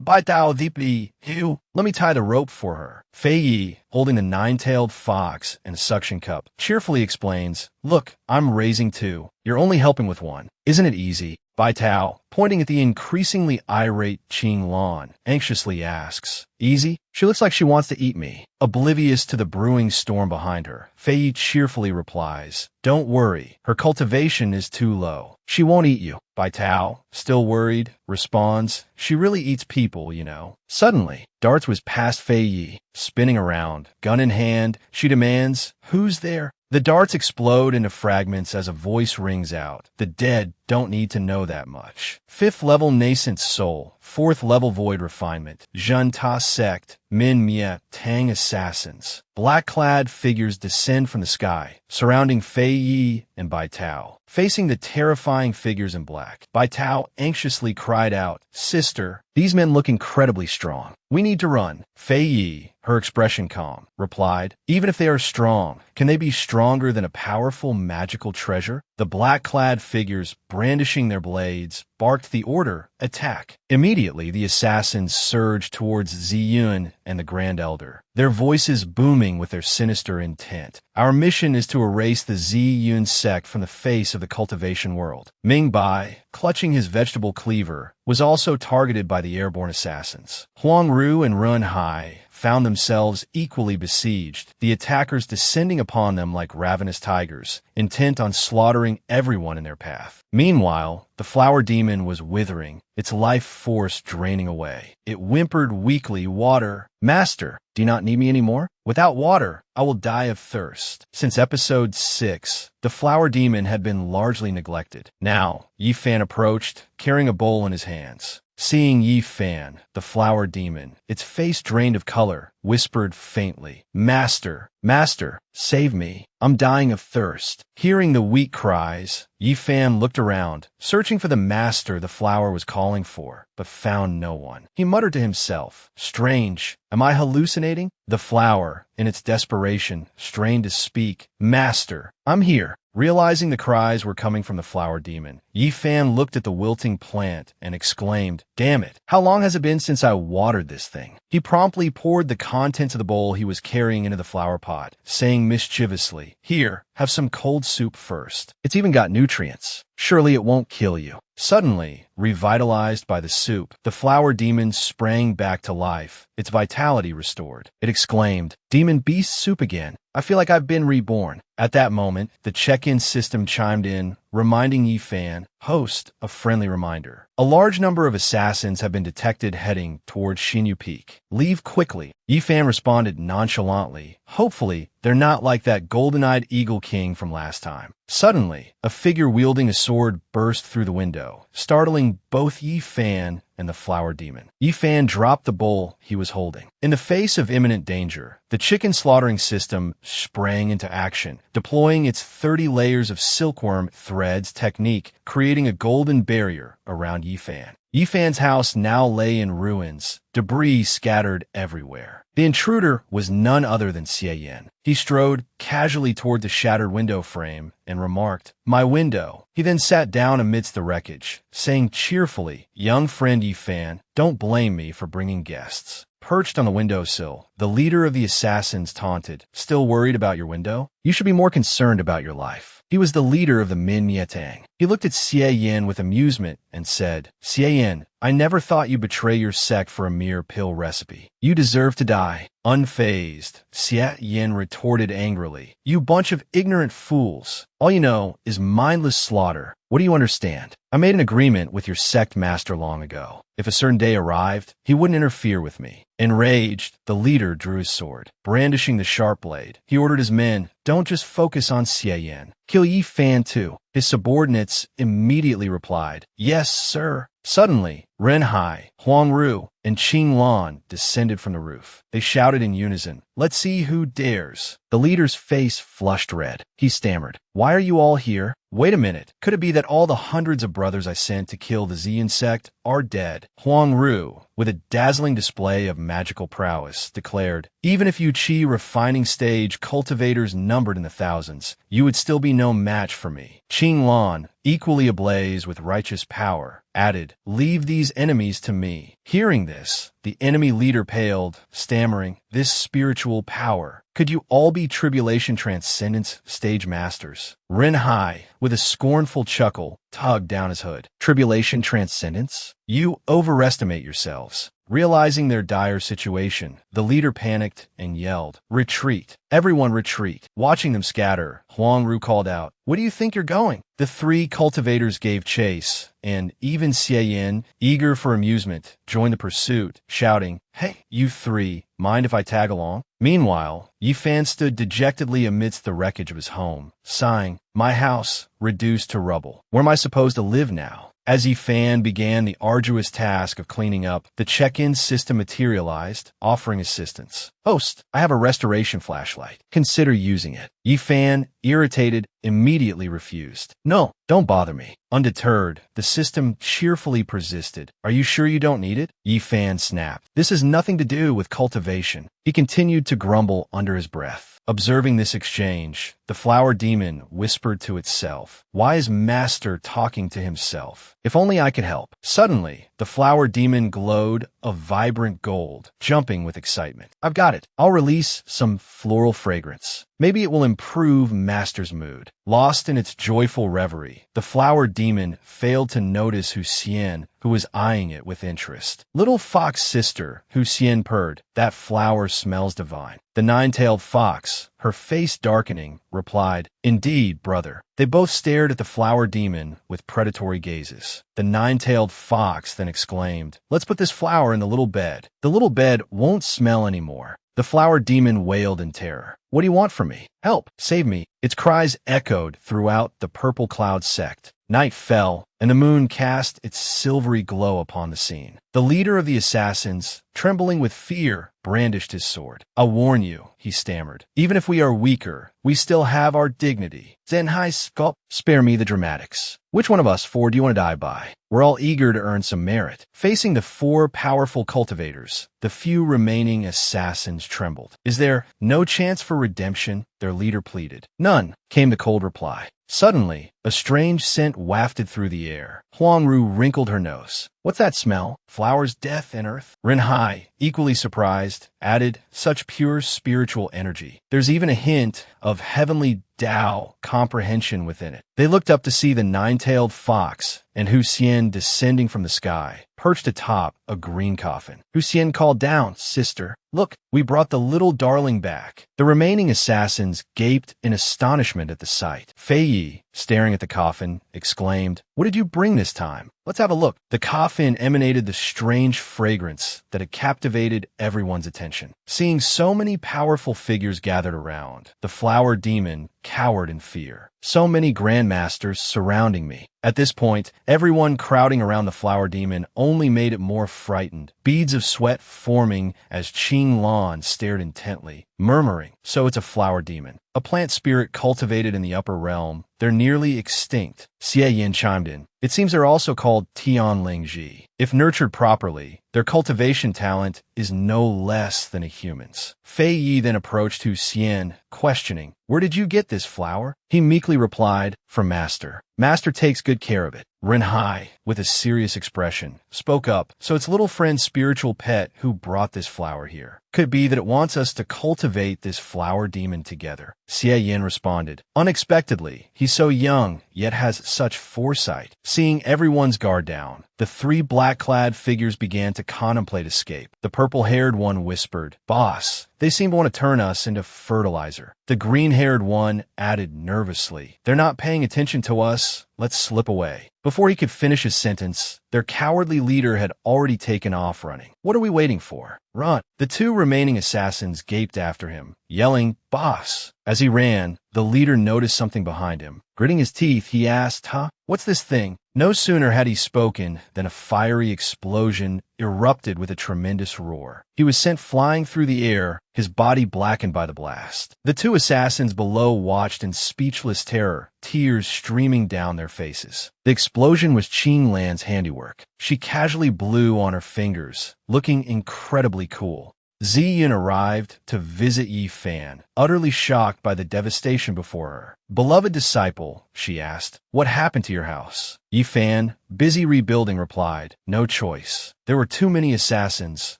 Speaker 1: Bai Tao you. Let me tie the rope for her. Fei Yi, holding the nine-tailed fox and a suction cup, cheerfully explains, look, I'm raising two. You're only helping with one. Isn't it easy? Bai Tao, pointing at the increasingly irate Qinglan, anxiously asks, easy? She looks like she wants to eat me. Oblivious to the brewing storm behind her, Fei Yi cheerfully replies, don't worry, her cultivation is too low. She won't eat you. Bai Tao, still worried, responds, she really eats people, you know. Suddenly, Darts was past Fei Yi, spinning around, gun in hand. She demands, who's there? The darts explode into fragments as a voice rings out. The dead don't need to know that much. 5th level nascent soul, 4th level void refinement, Jun Ta sect, Min Mia Tang assassins. Black-clad figures descend from the sky, surrounding Fei Yi and Bai Tao. Facing the terrifying figures in black, Bai Tao anxiously cried out, sister, these men look incredibly strong. We need to run. Fei Yi, her expression calm, replied, even if they are strong, can they be stronger than a powerful magical treasure? The black-clad figures, brandishing their blades, barked the order, attack. Immediately, the assassins surged towards Ziyun and the Grand Elder, their voices booming with their sinister intent. Our mission is to erase the Ziyun sect from the face of the cultivation world. Ming Bai, clutching his vegetable cleaver, was also targeted by the airborne assassins. Huang Ru and Run Hai found themselves equally besieged, the attackers descending upon them like ravenous tigers, intent on slaughtering everyone in their path. Meanwhile, the flower demon was withering, its life force draining away. It whimpered weakly, water. Master, do you not need me anymore? Without water, I will die of thirst. Since episode 6, the flower demon had been largely neglected. Now, Yi Fan approached, carrying a bowl in his hands. Seeing Yi Fan, the flower demon, its face drained of color, whispered faintly, Master, Master, save me. I'm dying of thirst. Hearing the weak cries, Yi Fan looked around, searching for the master the flower was calling for, but found no one. He muttered to himself, strange, am I hallucinating? The flower, in its desperation, strained to speak, Master, I'm here. Realizing the cries were coming from the flower demon, Yi Fan looked at the wilting plant and exclaimed, damn it, how long has it been since I watered this thing? He promptly poured the contents of the bowl he was carrying into the flower pot, saying mischievously, here, have some cold soup first. It's even got nutrients. Surely it won't kill you. Suddenly, revitalized by the soup, the flower demon sprang back to life, its vitality restored. It exclaimed, Demon Beast soup again. I feel like I've been reborn. At that moment, the check-in system chimed in, reminding Yi Fan, host, a friendly reminder. A large number of assassins have been detected heading towards Xinyu Peak. Leave quickly. Yi Fan responded nonchalantly. Hopefully, they're not like that golden-eyed eagle king from last time. Suddenly, a figure wielding a sword burst through the window, startling both Yi Fan and and the flower demon. Yifan dropped the bowl he was holding. In the face of imminent danger, the chicken slaughtering system sprang into action, deploying its 30 layers of silkworm threads technique, creating a golden barrier around Yifan. Yifan's house now lay in ruins, debris scattered everywhere. The intruder was none other than Xie Yin. He strode casually toward the shattered window frame and remarked, "My window." He then sat down amidst the wreckage, saying cheerfully, "Young friend Yifan, don't blame me for bringing guests." Perched on the windowsill, the leader of the assassins taunted, "Still worried about your window? You should be more concerned about your life." He was the leader of the Min Yetang. He looked at Xie Yin with amusement and said, "Xie Yin, I never thought you'd betray your sect for a mere pill recipe. You deserve to die." Unfazed, Xie Yin retorted angrily, "You bunch of ignorant fools. All you know is mindless slaughter. What do you understand? I made an agreement with your sect master long ago. If a certain day arrived, he wouldn't interfere with me." Enraged, the leader drew his sword. Brandishing the sharp blade, he ordered his men, "Don't just focus on Xie Yin. Kill Yifan too." His subordinates immediately replied, "Yes, sir." Suddenly, Ren Hai, Huang Ru, and Qing Lan descended from the roof. They shouted in unison, "Let's see who dares." The leader's face flushed red. He stammered, "Why are you all here? Wait a minute. Could it be that all the hundreds of brothers I sent to kill the Xian sect are dead?" Huang Ru, with a dazzling display of magical prowess, declared, "Even if you Qi refining stage cultivators numbered in the thousands, you would still be no match for me." Qing Lan, equally ablaze with righteous power, added, "Leave these enemies to me." Hearing this, the enemy leader paled, stammering, "This spiritual power. Could you all be Tribulation Transcendence stage masters?" Ren Hai, with a scornful chuckle, tugged down his hood. "Tribulation Transcendence? You overestimate yourselves." Realizing their dire situation, the leader panicked and yelled, "Retreat! Everyone retreat!" Watching them scatter, Huang Ru called out, "Where do you think you're going?" The three cultivators gave chase, and even Xie Yin, eager for amusement, joined the pursuit, shouting, "Hey, you three, mind if I tag along?" Meanwhile, Yifan stood dejectedly amidst the wreckage of his home, sighing, "My house, reduced to rubble. Where am I supposed to live now?" As Yifan began the arduous task of cleaning up, the check-in system materialized, offering assistance. "Host, I have a restoration flashlight. Consider using it." Yifan, irritated, immediately refused. "No, don't bother me." Undeterred, the system cheerfully persisted. "Are you sure you don't need it?" Yifan snapped. "This has nothing to do with cultivation." He continued to grumble under his breath. Observing this exchange, the flower demon whispered to itself, "Why is Master talking to himself? If only I could help." Suddenly, the flower demon glowed a vibrant gold, jumping with excitement. "I've got it. I'll release some floral fragrance. Maybe it will improve Master's mood." Lost in its joyful reverie, the flower demon failed to notice Hu Xian, who was eyeing it with interest. "Little fox sister," Hu Xian purred, "that flower smells divine." The nine-tailed fox, her face darkening, replied, "Indeed, brother." They both stared at the flower demon with predatory gazes. The nine-tailed fox then exclaimed, "Let's put this flower in the little bed. The little bed won't smell anymore." The flower demon wailed in terror. "What do you want from me? Help! Save me!" Its cries echoed throughout the purple cloud sect. Night fell, and the moon cast its silvery glow upon the scene. The leader of the assassins, trembling with fear, brandished his sword. "I'll warn you," he stammered. "Even if we are weaker, we still have our dignity." Zenhai sculpt, "Spare me the dramatics. Which one of us four do you want to die by? We're all eager to earn some merit." Facing the four powerful cultivators, the few remaining assassins trembled. "Is there no chance for redemption?" their leader pleaded. "None," came the cold reply. Suddenly, a strange scent wafted through the air. Huang Ru wrinkled her nose. "What's that smell? Flowers, death, and earth?" Ren Hai, equally surprised, added, "Such pure spiritual energy. There's even a hint of heavenly Tao comprehension within it." They looked up to see the nine-tailed fox and Hu Xian descending from the sky, perched atop a green coffin. Hu Xian called down, "Sister, look, we brought the little darling back." The remaining assassins gaped in astonishment at the sight. Fei Yi, staring at the coffin, exclaimed, "What did you bring this time? Let's have a look." The coffin emanated the strange fragrance that had captivated everyone's attention. Seeing so many powerful figures gathered around, the flower demon cowered in fear. So many grandmasters surrounding me. At this point, everyone crowding around the flower demon only made it more frightened, beads of sweat forming as Qing Lan stared intently, murmuring, "So it's a flower demon. A plant spirit cultivated in the upper realm. They're nearly extinct." Xie Yin chimed in. "It seems they're also called Tianlingji. If nurtured properly, their cultivation talent is no less than a human's." Fei Yi then approached Hu Xian, questioning, "Where did you get this flower?" He meekly replied, "From Master. Master takes good care of it." Ren Hai, with a serious expression, spoke up, "So it's little friend's spiritual pet who brought this flower here. Could be that it wants us to cultivate this flower demon together." Xie Yin responded, "Unexpectedly, he's so young, yet has such foresight." Seeing everyone's guard down, the three black-clad figures began to contemplate escape. The purple-haired one whispered, "Boss, they seem to want to turn us into fertilizer." The green-haired one added nervously, "They're not paying attention to us. Let's slip away." Before he could finish his sentence, their cowardly leader had already taken off running. "What are we waiting for? Run!" The two remaining assassins gaped after him, yelling, "Boss!" As he ran, the leader noticed something behind him. Gritting his teeth, he asked, "Huh? What's this thing?" No sooner had he spoken than a fiery explosion erupted with a tremendous roar. He was sent flying through the air, his body blackened by the blast. The two assassins below watched in speechless terror, tears streaming down their faces. The explosion was Qing Lan's handiwork. She casually blew on her fingers, looking incredibly cool. Ziyin arrived to visit Yi Fan, utterly shocked by the devastation before her. "Beloved disciple," she asked, "what happened to your house?" Yi Fan, busy rebuilding, replied, "No choice. There were too many assassins.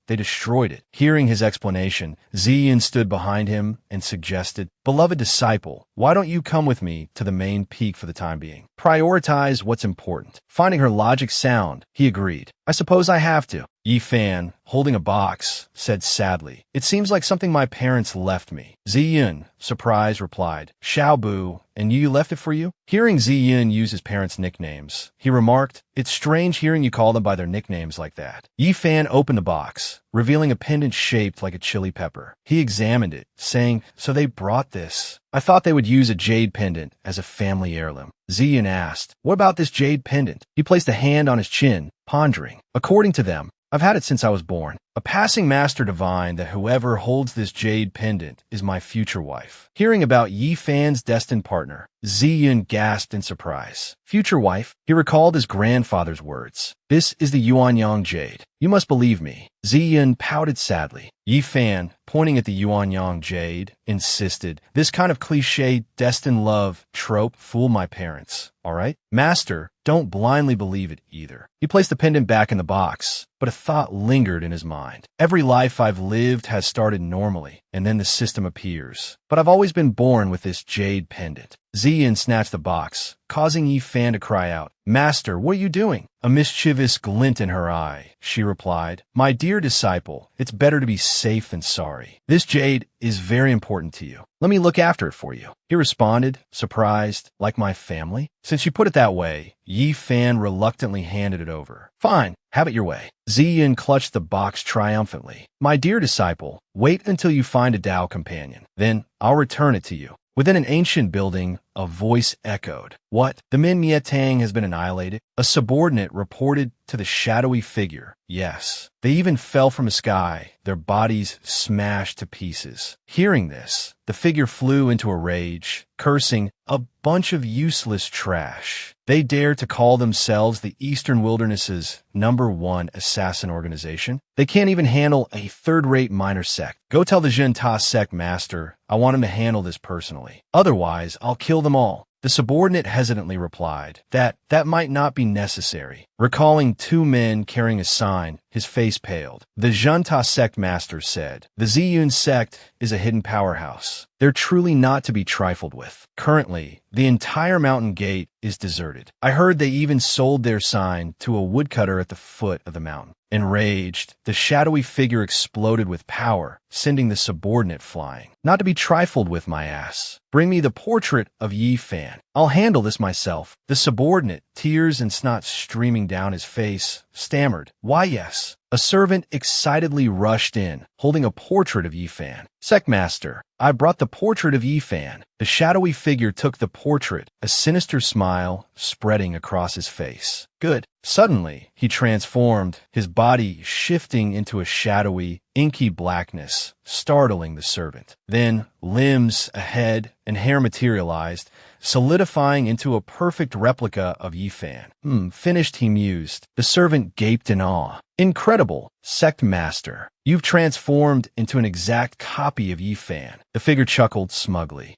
Speaker 1: They destroyed it." Hearing his explanation, Ziyin stood behind him and suggested, "Beloved disciple, why don't you come with me to the main peak for the time being? Prioritize what's important." Finding her logic sound, he agreed. "I suppose I have to." Yi Fan, holding a box, said sadly, "It seems like something my parents left me." Ziyin, surprised, replied, "Xiaobu, and you left it for you?" Hearing Ziyin use his parents' nicknames, he remarked, "It's strange hearing you call them by their nicknames like that." Yi Fan opened the box, revealing a pendant shaped like a chili pepper. He examined it, saying, "So they brought this. I thought they would use a jade pendant as a family heirloom." Ziyin asked, "What about this jade pendant?" He placed a hand on his chin, pondering. "According to them, I've had it since I was born. A passing master divined that whoever holds this jade pendant is my future wife." Hearing about Yi Fan's destined partner, Ziyin gasped in surprise. "Future wife?" He recalled his grandfather's words. "This is the Yuanyang jade. You must believe me." Ziyin pouted sadly. Yi Fan, pointing at the Yuanyang jade, insisted, "This kind of cliché destined love trope fooled my parents. All right? Master, don't blindly believe it either." He placed the pendant back in the box, but a thought lingered in his mind. "Every life I've lived has started normally, and then the system appears. But I've always been born with this jade pendant." Ziyin snatched the box, causing Yi Fan to cry out, "Master, what are you doing?" A mischievous glint in her eye, she replied, "My dear disciple, it's better to be safe than sorry. This jade is very important to you. Let me look after it for you." He responded, surprised, "Like my family?" Since you put it that way, Yi Fan reluctantly handed it over. "Fine, have it your way." Ziyin clutched the box triumphantly. "My dear disciple, wait until you find a Tao companion. Then I'll return it to you." Within an ancient building, a voice echoed. "What? The Min Mietang has been annihilated?" A subordinate reported to the shadowy figure. "Yes. They even fell from the sky, their bodies smashed to pieces." Hearing this, the figure flew into a rage, cursing, "A bunch of useless trash. They dare to call themselves the Eastern Wilderness's #1 assassin organization? They can't even handle a third-rate minor sect. Go tell the Jinta sect master I want him to handle this personally. Otherwise, I'll kill them all." The subordinate hesitantly replied, that might not be necessary." Recalling two men carrying a sign, his face paled. The Junta sect master said, "The Ziyun sect is a hidden powerhouse. They're truly not to be trifled with. Currently, the entire mountain gate is deserted. I heard they even sold their sign to a woodcutter at the foot of the mountain." Enraged, the shadowy figure exploded with power, sending the subordinate flying. Not to be trifled with, my ass. Bring me the portrait of Yi Fan. I'll handle this myself. The subordinate, tears and snot streaming down his face, stammered, "Why, yes." A servant excitedly rushed in, holding a portrait of Yi Fan. "Secmaster, I brought the portrait of Yi Fan." The shadowy figure took the portrait, a sinister smile spreading across his face. "Good." Suddenly, he transformed, his body shifting into a shadowy, inky blackness, startling the servant. Then, limbs, a head, and hair materialized, solidifying into a perfect replica of Yi Fan. Finished, he mused. The servant gaped in awe. "Incredible, Sect Master. You've transformed into an exact copy of Yi Fan." The figure chuckled smugly.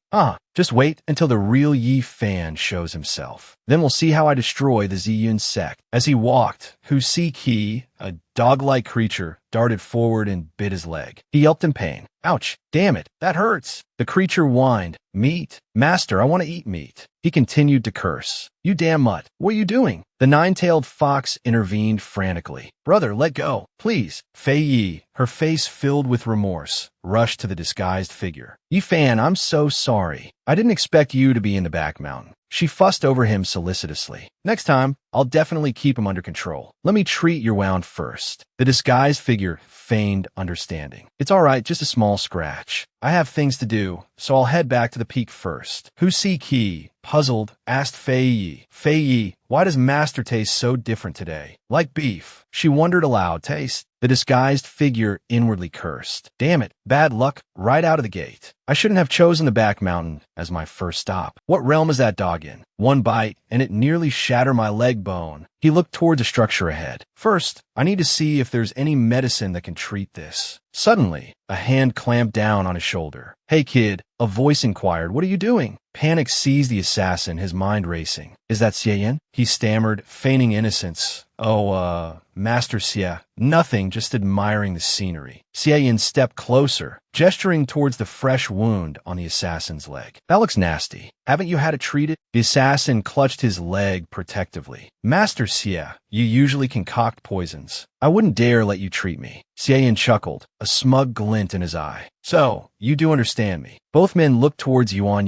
Speaker 1: Just wait until the real Yi Fan shows himself. Then we'll see how I destroy the Ziyun sect." As he walked, Hu Si, a dog-like creature, darted forward and bit his leg. He yelped in pain. "Ouch! Damn it! That hurts!" The creature whined. "Meat! Master, I want to eat meat." He continued to curse. "You damn mutt! What are you doing?" The nine-tailed fox intervened frantically. "Brother, let go, please." Fei Yi, her face filled with remorse, rushed to the disguised figure. "Yi Fan, I'm so sorry. I didn't expect you to be in the back mountain." She fussed over him solicitously. "Next time, I'll definitely keep him under control. Let me treat your wound first." The disguised figure feigned understanding. "It's all right, just a small scratch. I have things to do, so I'll head back to the peak first." Hu Si, puzzled, asked Fei Yi. "Fei Yi, why does Master taste so different today? Like beef?" She wondered aloud. "Taste?" The disguised figure inwardly cursed. "Damn it, bad luck right out of the gate. I shouldn't have chosen the back mountain as my first stop. What realm is that dog in? One bite, and it nearly shattered my leg bone." He looked toward the structure ahead. "First, I need to see if there's any medicine that can treat this." Suddenly, a hand clamped down on his shoulder. "Hey kid," a voice inquired, "what are you doing?" Panic seized the assassin, his mind racing. "Is that Xie?" He stammered, feigning innocence. Master Xie. Nothing, just admiring the scenery." Xie stepped closer, gesturing towards the fresh wound on the assassin's leg. "That looks nasty. Haven't you had it treated?" The assassin clutched his leg protectively. "Master Xie, you usually concoct poisons. I wouldn't dare let you treat me." Xie chuckled, a smug glint in his eye. "So, you do understand me." Both men looked towards Yuan.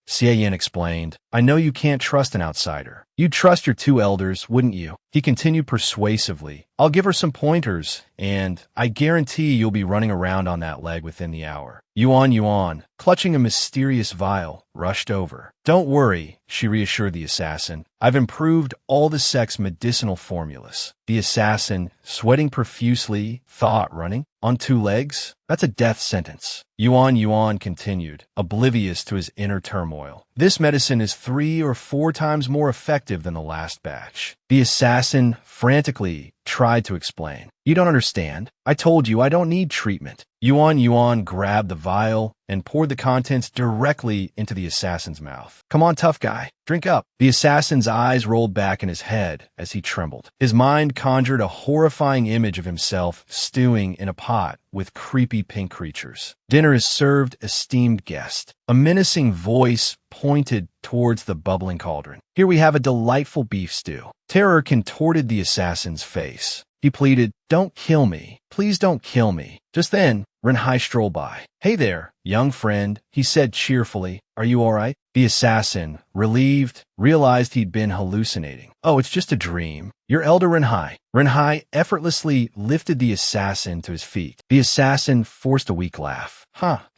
Speaker 1: Xie explained, "I know you can't trust an outsider. You'd trust your two elders, wouldn't you?" He continued persuasively, "I'll give her some pointers, and I guarantee you'll be running around on that leg within the hour." Yuan, clutching a mysterious vial, rushed over. "Don't worry," she reassured the assassin. "I've improved all the sect's medicinal formulas." The assassin, sweating profusely, thought, running on two legs? That's a death sentence. Yuan continued, oblivious to his inner turmoil. "This medicine is 3 or 4 times more effective than the last batch." The assassin frantically tried to explain. "You don't understand. I told you I don't need treatment." Yuan grabbed the vial and poured the contents directly into the assassin's mouth. "Come on, tough guy, drink up." The assassin's eyes rolled back in his head as he trembled. His mind conjured a horrifying image of himself stewing in a pot with creepy pink creatures. "Dinner is served, esteemed guest." A menacing voice pointed towards the bubbling cauldron. "Here we have a delightful beef stew." Terror contorted the assassin's face. He pleaded, "Don't kill me. Please don't kill me." Just then, Renhai strolled by. "Hey there, young friend," he said cheerfully. "Are you all right?" The assassin, relieved, realized he'd been hallucinating. "Oh, it's just a dream. Your elder Renhai." Renhai effortlessly lifted the assassin to his feet. The assassin forced a weak laugh.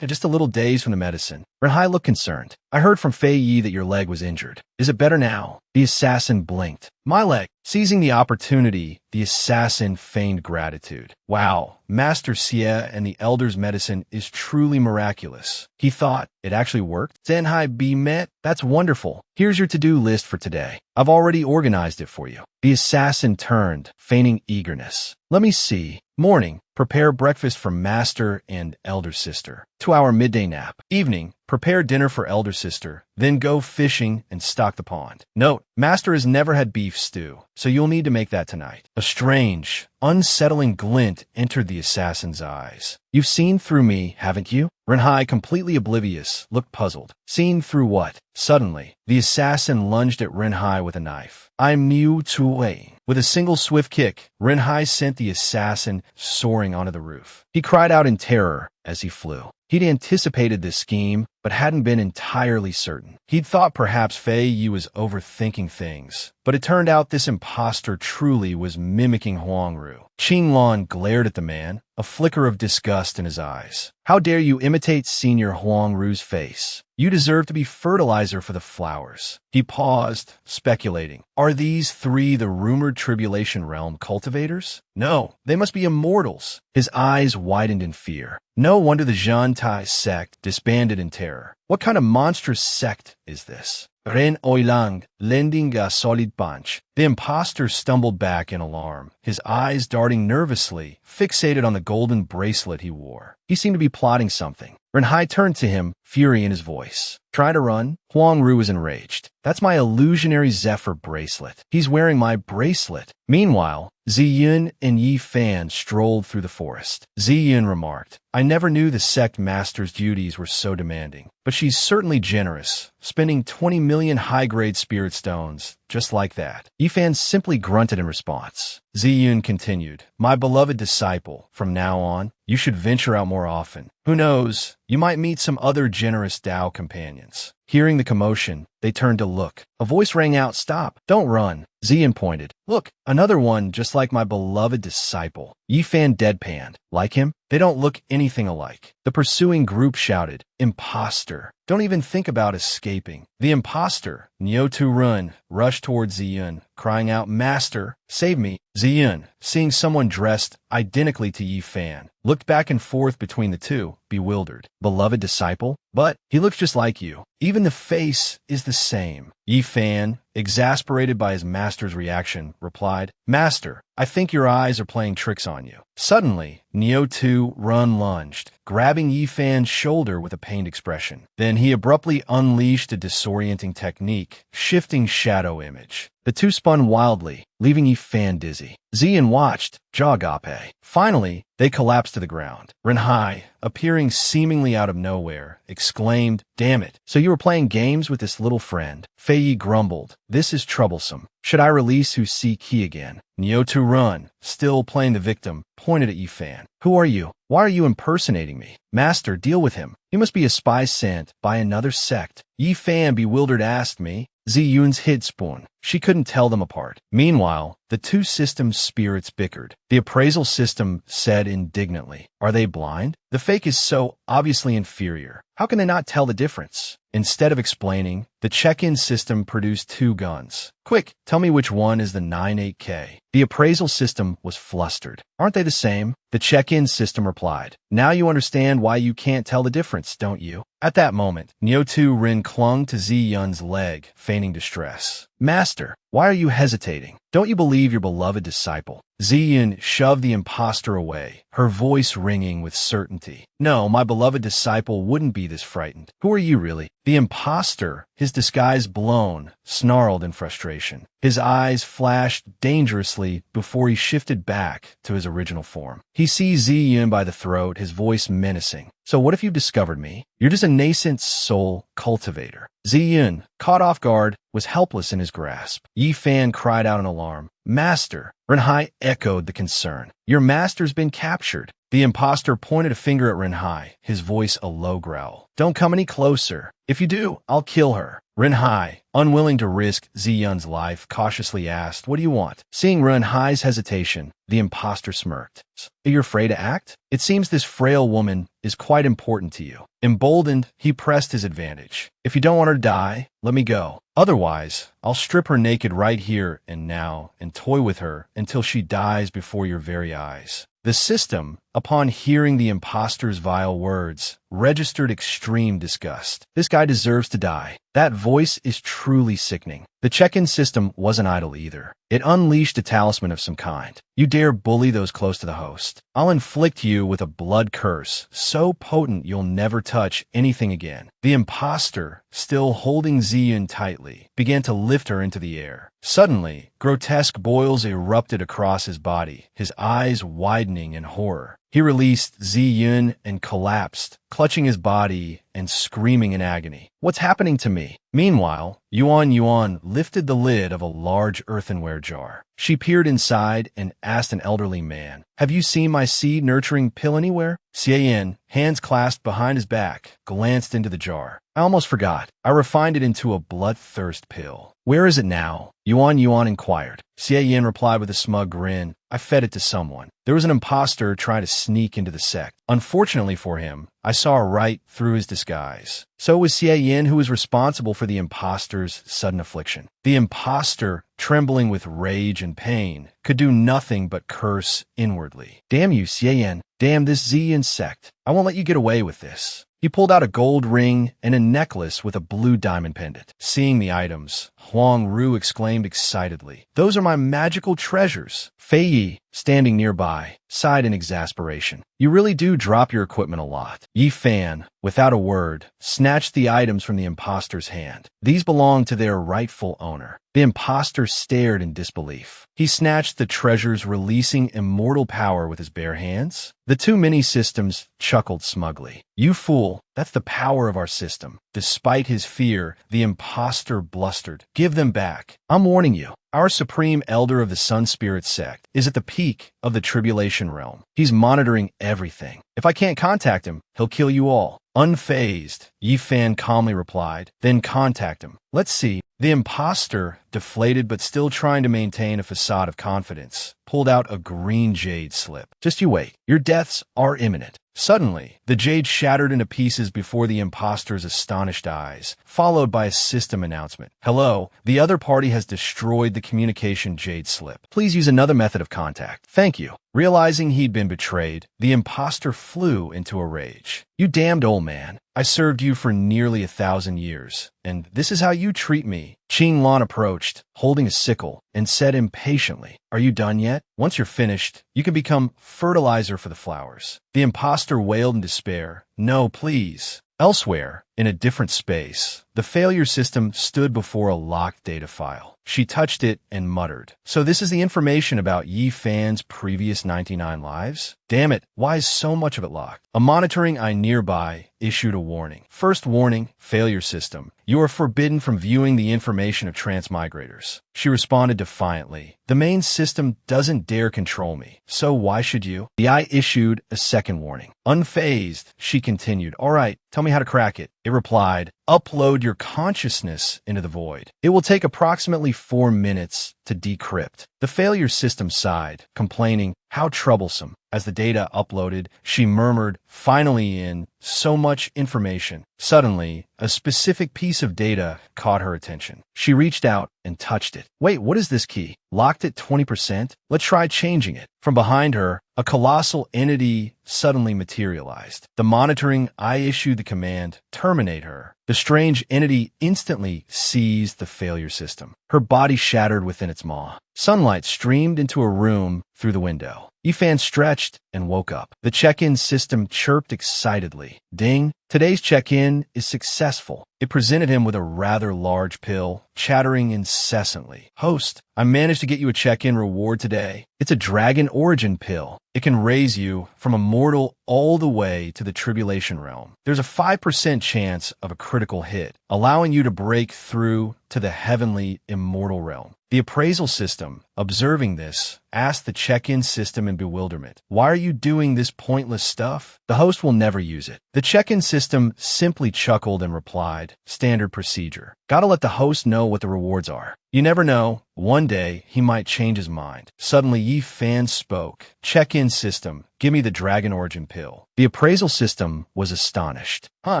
Speaker 1: Just a little dazed from the medicine." Renhai looked concerned. "I heard from Fei Yi that your leg was injured. Is it better now?" The assassin blinked. "My leg." Seizing the opportunity, the assassin feigned gratitude. "Wow, Master Xie and the Elder's medicine is truly miraculous." He thought, it actually worked? "Zenhai be met? That's wonderful. Here's your to-do list for today. I've already organized it for you." The assassin turned, feigning eagerness. "Let me see. Morning. Prepare breakfast for master and elder sister. 2-hour midday nap. Evening. Prepare dinner for elder sister. Then go fishing and stock the pond. Note, master has never had beef stew, so you'll need to make that tonight. A strange, unsettling glint entered the assassin's eyes. You've seen through me, haven't you? Renhai, completely oblivious, looked puzzled. Seen through what? Suddenly, the assassin lunged at Renhai with a knife. I'm Niu Tuwei. With a single swift kick, Renhai sent the assassin soaring onto the roof. He cried out in terror as he flew. He'd anticipated this scheme, but hadn't been entirely certain. He'd thought perhaps Fei Yi was overthinking things, but it turned out this imposter truly was mimicking Huang Ru. Qinglan glared at the man, a flicker of disgust in his eyes. How dare you imitate Senior Huang Ru's face? You deserve to be fertilizer for the flowers. He paused, speculating. Are these three the rumored Tribulation Realm cultivators? No, they must be immortals. His eyes widened in fear. No wonder the Zhantai sect disbanded in terror. What kind of monstrous sect is this? Ren Oilang, lending a solid punch. The imposter stumbled back in alarm, his eyes darting nervously, fixated on the golden bracelet he wore. He seemed to be plotting something. Renhai turned to him, fury in his voice. Try to run? Huang Ru was enraged. That's my illusionary Zephyr bracelet. He's wearing my bracelet. Meanwhile, Ziyun and Yi Fan strolled through the forest. Ziyun remarked, I never knew the sect master's duties were so demanding. But she's certainly generous, spending 20 million high-grade spirit stones, just like that. Yi Fan simply grunted in response. Ziyun continued, my beloved disciple, from now on, you should venture out more often. Who knows, you might meet some other generous Dao companions. Hearing the commotion, they turned to look. A voice rang out, stop, don't run. Ziyun pointed, look, another one just like my beloved disciple. Yi Fan deadpanned, like him? They don't look anything alike. The pursuing group shouted, imposter. Don't even think about escaping. The imposter, Nyotu Run, rushed towards Ziyun, crying out, Master, save me. Ziyun, seeing someone dressed identically to Yi Fan, looked back and forth between the two, bewildered. Beloved disciple? But he looks just like you. Even the face is the same. Yi Fan, exasperated by his master's reaction, replied, Master, I think your eyes are playing tricks on you. Suddenly, Nyotu Run lunged, grabbing Yi Fan's shoulder with a pained expression. Then he abruptly unleashed a disorienting technique, shifting shadow image. The two spun wildly, leaving Yi Fan dizzy. Ziyun watched, jaw agape. Finally, they collapsed to the ground. Renhai, appearing seemingly out of nowhere, exclaimed, Damn it, so you were playing games with this little friend? Fei Yi grumbled, This is troublesome. Should I release Hu Si Qi again? Nyotu Run, still playing the victim, pointed at Yi Fan. Who are you? Why are you impersonating me? Master, deal with him. He must be a spy sent by another sect. Yi Fan, bewildered, asked me. Ziyun's hid spoon. She couldn't tell them apart. Meanwhile, the two systems' spirits bickered. The appraisal system said indignantly, Are they blind? The fake is so obviously inferior. How can they not tell the difference? Instead of explaining, the check-in system produced two guns. Quick, tell me which one is the 98K. The appraisal system was flustered. Aren't they the same? The check-in system replied. Now you understand why you can't tell the difference, don't you? At that moment, Nyotu Rin clung to Ziyun's leg, feigning distress. Master, why are you hesitating? Don't you believe your beloved disciple? Ziyun shoved the imposter away, her voice ringing with certainty. No, my beloved disciple wouldn't be this frightened. Who are you really? The imposter, his disguise blown, snarled in frustration. His eyes flashed dangerously before he shifted back to his original form. He seized Ziyun by the throat, his voice menacing. So what if you've discovered me? You're just a nascent soul cultivator. Ziyun, caught off guard, was helpless in his grasp. Yi Fan cried out in alarm. Master! Renhai echoed the concern. Your master's been captured. The imposter pointed a finger at Renhai, his voice a low growl. Don't come any closer. If you do, I'll kill her. Renhai, unwilling to risk Ziyun's life, cautiously asked, What do you want? Seeing Renhai's hesitation, the imposter smirked. Are you afraid to act? It seems this frail woman is quite important to you. Emboldened, he pressed his advantage. If you don't want her to die, let me go. Otherwise, I'll strip her naked right here and now and toy with her until she dies before your very eyes. The system, upon hearing the imposter's vile words, registered extreme disgust. This guy deserves to die. That voice is truly sickening. The check-in system wasn't idle either. It unleashed a talisman of some kind. You dare bully those close to the host, I'll inflict you with a blood curse so potent you'll never touch anything again. The imposter, still holding Ziyun tightly, began to lift her into the air. Suddenly, grotesque boils erupted across his body, his eyes widening in horror. He released Ziyun and collapsed, clutching his body and screaming in agony. What's happening to me? Meanwhile, Yuan lifted the lid of a large earthenware jar. She peered inside and asked an elderly man, "Have you seen my seed-nurturing pill anywhere?" Xian, hands clasped behind his back, glanced into the jar. "I almost forgot. I refined it into a bloodthirst pill." "Where is it now?" Yuan inquired. Xian replied with a smug grin, "I fed it to someone. There was an imposter trying to sneak into the sect. Unfortunately for him, I saw right through his disguise." So it was Xian who was responsible for the imposter's sudden affliction. The imposter, trembling with rage and pain, could do nothing but curse inwardly. "Damn you, Xian. Damn this Ziyan sect. I won't let you get away with this." He pulled out a gold ring and a necklace with a blue diamond pendant. Seeing the items, Huang Ru exclaimed excitedly, "Those are my magical treasures." Fei Yi, standing nearby, sighed in exasperation. "You really do drop your equipment a lot." Yi Fan, without a word, snatched the items from the imposter's hand. These belonged to their rightful owner. The imposter stared in disbelief. He snatched the treasures, releasing immortal power with his bare hands. The two mini-systems chuckled smugly. "You fool, that's the power of our system." Despite his fear, the imposter blustered, "Give them back. I'm warning you. Our supreme elder of the Sun Spirit sect is at the peak of the tribulation realm. He's monitoring everything. If I can't contact him, he'll kill you all." Unfazed, Yi Fan calmly replied, "Then contact him. Let's see." The imposter, deflated but still trying to maintain a facade of confidence, pulled out a green jade slip. "Just you wait. Your deaths are imminent." Suddenly, the jade shattered into pieces before the imposter's astonished eyes, followed by a system announcement. "Hello, the other party has destroyed the communication jade slip. Please use another method of contact. Thank you." Realizing he'd been betrayed, the imposter flew into a rage. "You damned old man. I served you for nearly 1,000 years, and this is how you treat me." Qing Lan approached, holding a sickle, and said impatiently, "Are you done yet? Once you're finished, you can become fertilizer for the flowers." The imposter wailed in despair, "No, please." Elsewhere, in a different space, the failure system stood before a locked data file. She touched it and muttered, "So this is the information about Yi Fan's previous 99 lives? Damn it, why is so much of it locked?" A monitoring eye nearby issued a warning. "First warning, failure system. You are forbidden from viewing the information of transmigrators." She responded defiantly, "The main system doesn't dare control me, so why should you?" The eye issued a second warning. Unfazed, she continued, "All right, tell me how to crack it." It replied, "Upload your consciousness into the void. It will take approximately 4 minutes to decrypt." The failure system sighed, complaining, "How troublesome." As the data uploaded, she murmured, "Finally in, so much information." Suddenly, a specific piece of data caught her attention. She reached out and touched it. "Wait, what is this key? Locked at 20%? Let's try changing it." From behind her, a colossal entity suddenly materialized. The monitoring eye issued the command, "Terminate her." The strange entity instantly seized the failure system. Her body shattered within its maw. Sunlight streamed into a room through the window. Yifan stretched and woke up. The check-in system chirped excitedly. "Ding! Today's check-in is successful." It presented him with a rather large pill, chattering incessantly. "Host, I managed to get you a check-in reward today. It's a dragon origin pill. It can raise you from a mortal all the way to the tribulation realm. There's a 5% chance of a critical hit, allowing you to break through to the heavenly immortal realm." The appraisal system, observing this, asked the check-in system in bewilderment, "Why are you doing this pointless stuff? The host will never use it." The check-in system simply chuckled and replied, "Standard procedure. Gotta let the host know what the rewards are. You never know. One day, he might change his mind." Suddenly, Yi Fan spoke. "Check-in system, give me the dragon origin pill." The appraisal system was astonished. "Huh?"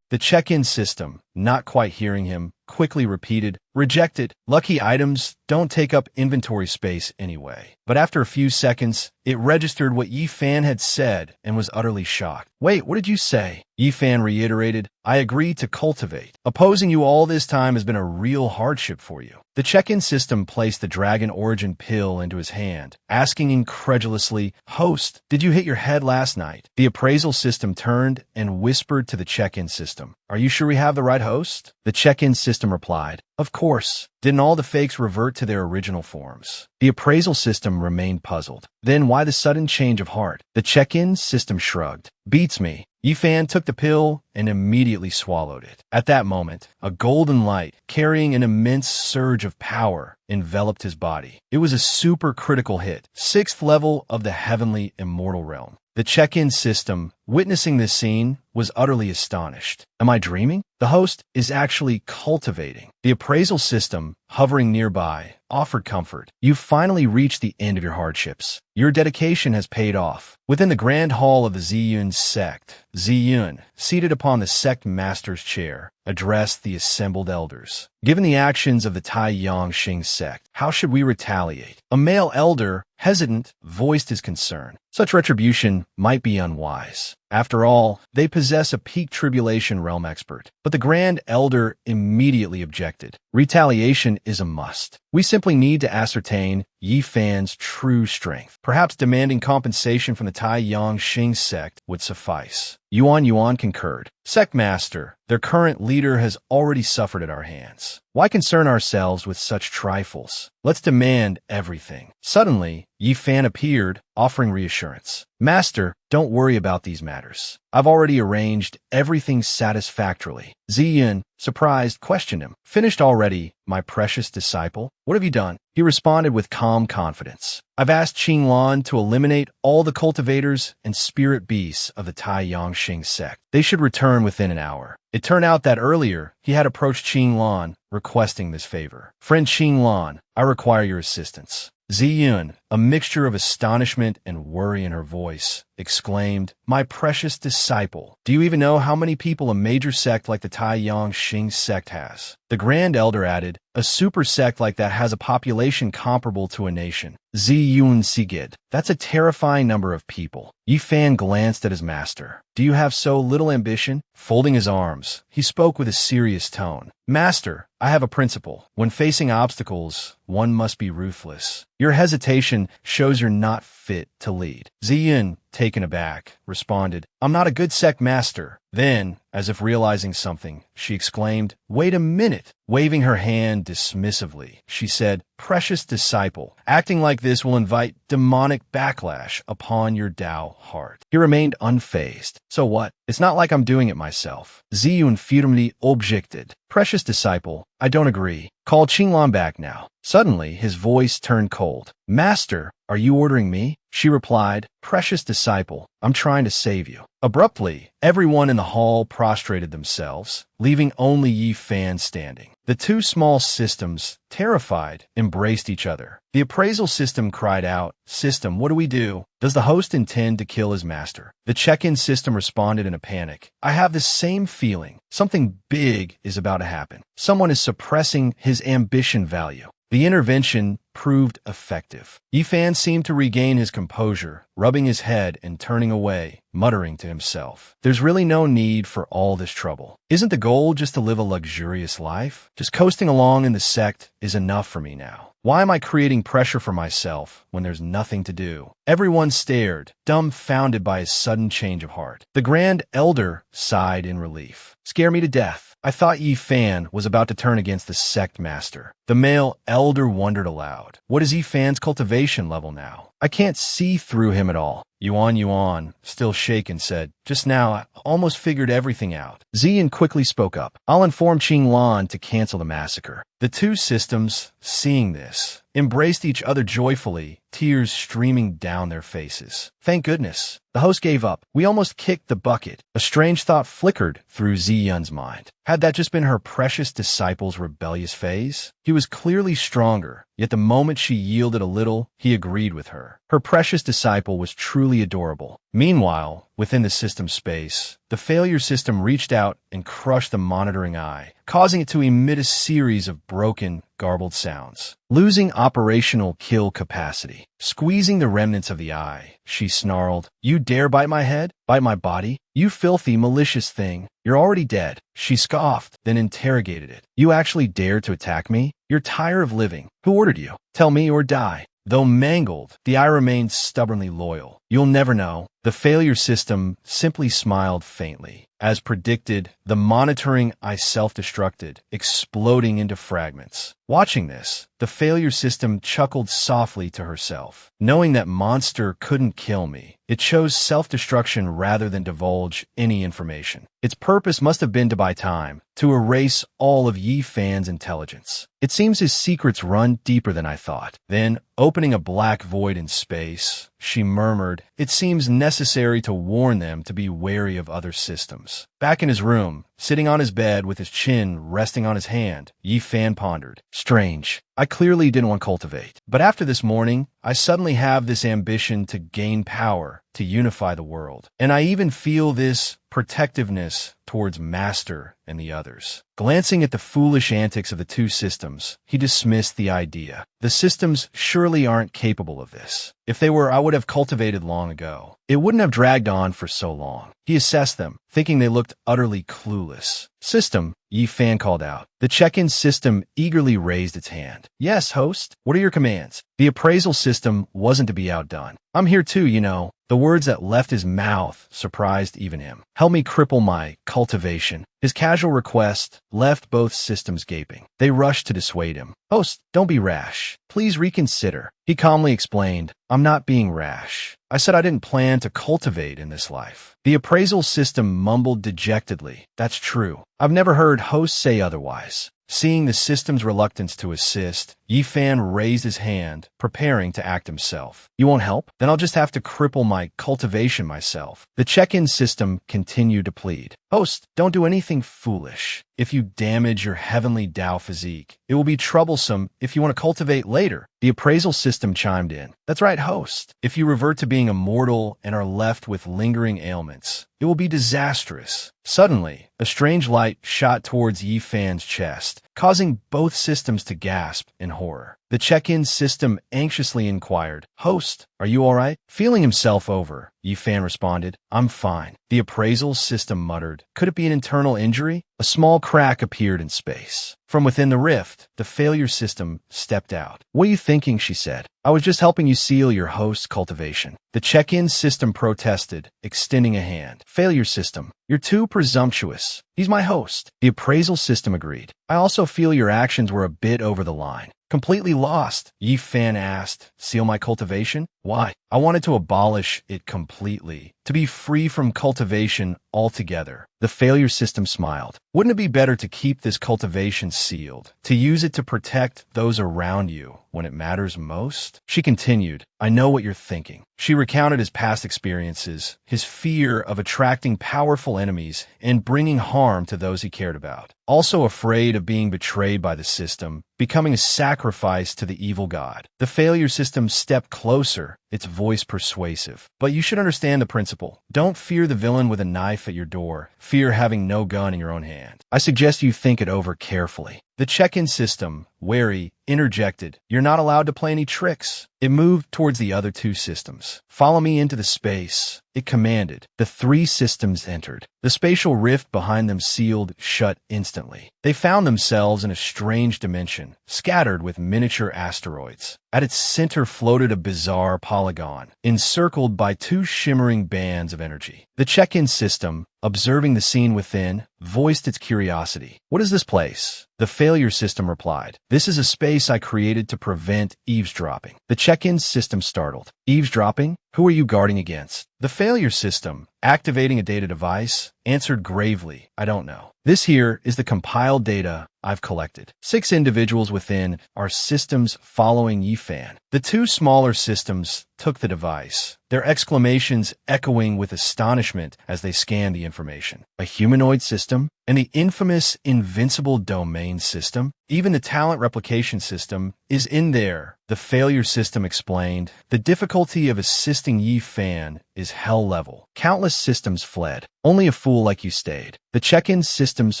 Speaker 1: The check-in system, not quite hearing him, quickly repeated, "Rejected. Lucky items don't take up inventory space anyway." But after after a few seconds, it registered what Yi Fan had said and was utterly shocked. Wait, what did you say? Yi Fan reiterated, I agreed to cultivate. Opposing you all this time has been a real hardship for you. The check-in system placed the Dragon Origin pill into his hand, asking incredulously, Host, did you hit your head last night? The appraisal system turned and whispered to the check-in system, Are you sure we have the right host? The check-in system replied, Of course. Didn't all the fakes revert to their original forms? The appraisal system remained puzzled. Then why the sudden change of heart? The check-in system shrugged. Beats me. Yi Fan took the pill and immediately swallowed it. At that moment, a golden light, carrying an immense surge of power, enveloped his body. It was a super-critical hit, 6th level of the heavenly immortal realm. The check-in system, witnessing this scene, was utterly astonished. Am I dreaming? The host is actually cultivating. The appraisal system, hovering nearby, offered comfort. You've finally reached the end of your hardships. Your dedication has paid off. Within the grand hall of the Ziyun sect, Ziyun, seated upon the sect master's chair, addressed the assembled elders. Given the actions of the Taiyang Xing sect, how should we retaliate? A male elder, hesitant, voiced his concern. Such retribution might be unwise. After all, they possess a peak tribulation realm expert. But the Grand Elder immediately objected. Retaliation is a must. We simply need to ascertain Yi Fan's true strength. Perhaps demanding compensation from the Taiyang Xing sect would suffice. Yuan concurred. Sect Master, their current leader has already suffered at our hands. Why concern ourselves with such trifles? Let's demand everything. Suddenly, Yi Fan appeared, offering reassurance. Master, don't worry about these matters. I've already arranged everything satisfactorily. Ziyun, surprised, questioned him. Finished already, my precious disciple? What have you done? He responded with calm confidence. I've asked Qinglan to eliminate all the cultivators and spirit beasts of the Taiyang Xing sect. They should return within an hour. It turned out that earlier, he had approached Qinglan, requesting this favor. Friend Qinglan, I require your assistance. Ziyun, a mixture of astonishment and worry in her voice, exclaimed, My precious disciple, do you even know how many people a major sect like the Taiyang Xing sect has? The Grand Elder added, A super sect like that has a population comparable to a nation. Ziyun Sigid, that's a terrifying number of people. Yi Fan glanced at his master. Do you have so little ambition? Folding his arms, he spoke with a serious tone. Master, I have a principle. When facing obstacles, one must be ruthless. Your hesitation shows you're not fit to lead. Ziyun, taken aback, responded, I'm not a good sect master. Then, as if realizing something, she exclaimed, Wait a minute. Waving her hand dismissively, she said, Precious disciple, acting like this will invite demonic backlash upon your Tao heart. He remained unfazed. So what? It's not like I'm doing it myself. Ziyun firmly objected. Precious disciple, I don't agree. Call Qinglan back now. Suddenly, his voice turned cold. Master, are you ordering me? She replied, Precious disciple, I'm trying to save you. Abruptly, everyone in the hall prostrated themselves, leaving only Yi Fan standing. The two small systems, terrified, embraced each other. The appraisal system cried out, System, what do we do? Does the host intend to kill his master? The check-in system responded in a panic. I have the same feeling. Something big is about to happen. Someone is suppressing his ambition value. The intervention proved effective. Yi Fan seemed to regain his composure, rubbing his head and turning away, muttering to himself. There's really no need for all this trouble. Isn't the goal just to live a luxurious life? Just coasting along in the sect is enough for me now. Why am I creating pressure for myself when there's nothing to do? Everyone stared, dumbfounded by his sudden change of heart. The Grand Elder sighed in relief. Scare me to death. I thought Yi Fan was about to turn against the sect master. The male elder wondered aloud. What is Yi Fan's cultivation level now? I can't see through him at all. Yuan, still shaken, said, Just now, I almost figured everything out. Ziyun quickly spoke up. I'll inform Qinglan to cancel the massacre. The two systems, seeing this, embraced each other joyfully, tears streaming down their faces. Thank goodness. The host gave up. We almost kicked the bucket. A strange thought flickered through Ziyun's mind. Had that just been her precious disciple's rebellious phase? He was clearly stronger, yet the moment she yielded a little, he agreed with her. her. Her precious disciple was truly adorable. Meanwhile, within the system space, the failure system reached out and crushed the monitoring eye, causing it to emit a series of broken, garbled sounds. Losing operational kill capacity. Squeezing the remnants of the eye, she snarled, "You dare bite my head? Bite my body? You filthy, malicious thing. You're already dead." She scoffed, then interrogated it. "You actually dare to attack me? You're tired of living. Who ordered you? Tell me or die." Though mangled, the eye remained stubbornly loyal. "You'll never know." The failure system simply smiled faintly. As predicted, the monitoring eye self-destructed, exploding into fragments. Watching this, the failure system chuckled softly to herself. Knowing that monster couldn't kill me, it chose self-destruction rather than divulge any information. Its purpose must have been to buy time, to erase all of Yi Fan's intelligence. It seems his secrets run deeper than I thought. Then, opening a black void in space, she murmured, "It seems necessary to warn them to be wary of other systems." Back in his room, sitting on his bed with his chin resting on his hand, Yi Fan pondered. "Strange. I clearly didn't want to cultivate. But after this morning, I suddenly have this ambition to gain power, to unify the world. And I even feel this protectiveness towards Master and the others." Glancing at the foolish antics of the two systems, he dismissed the idea. The systems surely aren't capable of this. If they were, I would have cultivated long ago. It wouldn't have dragged on for so long. He assessed them, thinking they looked utterly clueless. "System," Yi Fan called out. The check-in system eagerly raised its hand. "Yes, host. What are your commands?" The appraisal system wasn't to be outdone. "I'm here too, you know." The words that left his mouth surprised even him. "Help me cripple my cultivation." His casual request left both systems gaping. They rushed to dissuade him. "Host, don't be rash. Please reconsider." He calmly explained, "I'm not being rash. I said I didn't plan to cultivate in this life." The appraisal system mumbled dejectedly, "That's true. I've never heard host say otherwise." Seeing the system's reluctance to assist, Yi Fan raised his hand, preparing to act himself. "You won't help? Then I'll just have to cripple my cultivation myself." The check-in system continued to plead. "Host, don't do anything foolish. If you damage your heavenly Tao physique, it will be troublesome if you want to cultivate later." The appraisal system chimed in. "That's right, host. If you revert to being immortal and are left with lingering ailments, it will be disastrous." Suddenly, a strange light shot towards Yi Fan's chest, causing both systems to gasp in horror. The check-in system anxiously inquired, "Host, are you all right?" Feeling himself over, Yi Fan responded, "I'm fine." The appraisal system muttered, "Could it be an internal injury?" A small crack appeared in space. From within the rift, the failure system stepped out. "What are you thinking?" she said. "I was just helping you seal your host's cultivation." The check-in system protested, extending a hand. "Failure system, you're too presumptuous. He's my host." The appraisal system agreed. "I also feel your actions were a bit over the line." Completely lost, Yi Fan asked, "Seal my cultivation? Why?" "I wanted to abolish it completely, to be free from cultivation altogether." The failure system smiled. "Wouldn't it be better to keep this cultivation sealed, to use it to protect those around you when it matters most?" She continued, "I know what you're thinking." She recounted his past experiences, his fear of attracting powerful enemies and bringing harm to those he cared about. Also afraid of being betrayed by the system, becoming a sacrifice to the evil god. The failure system stepped closer, its voice persuasive. "But you should understand the principle. Don't fear the villain with a knife at your door. Fear having no gun in your own hand. I suggest you think it over carefully." The check-in system, wary, interjected, "You're not allowed to play any tricks." It moved towards the other two systems. "Follow me into the space," it commanded. The three systems entered. The spatial rift behind them sealed shut instantly. They found themselves in a strange dimension, scattered with miniature asteroids. At its center floated a bizarre polygon, encircled by two shimmering bands of energy. The check-in system, observing the scene within, voiced its curiosity. "What is this place?" The failure system replied, "This is a space I created to prevent eavesdropping." The check-in system startled. "Eavesdropping? Who are you guarding against?" The failure system, activating a data device, answered gravely, "I don't know. This here is the compiled data I've collected." 6 individuals within are systems following Yi Fan. The 2 smaller systems took the device, their exclamations echoing with astonishment as they scanned the information. A humanoid system? And the infamous invincible domain system? Even the talent replication system is in there, the failure system explained. The difficulty of assisting Yi Fan is hell level. Countless systems fled. Only a fool like you stayed. The check-in system's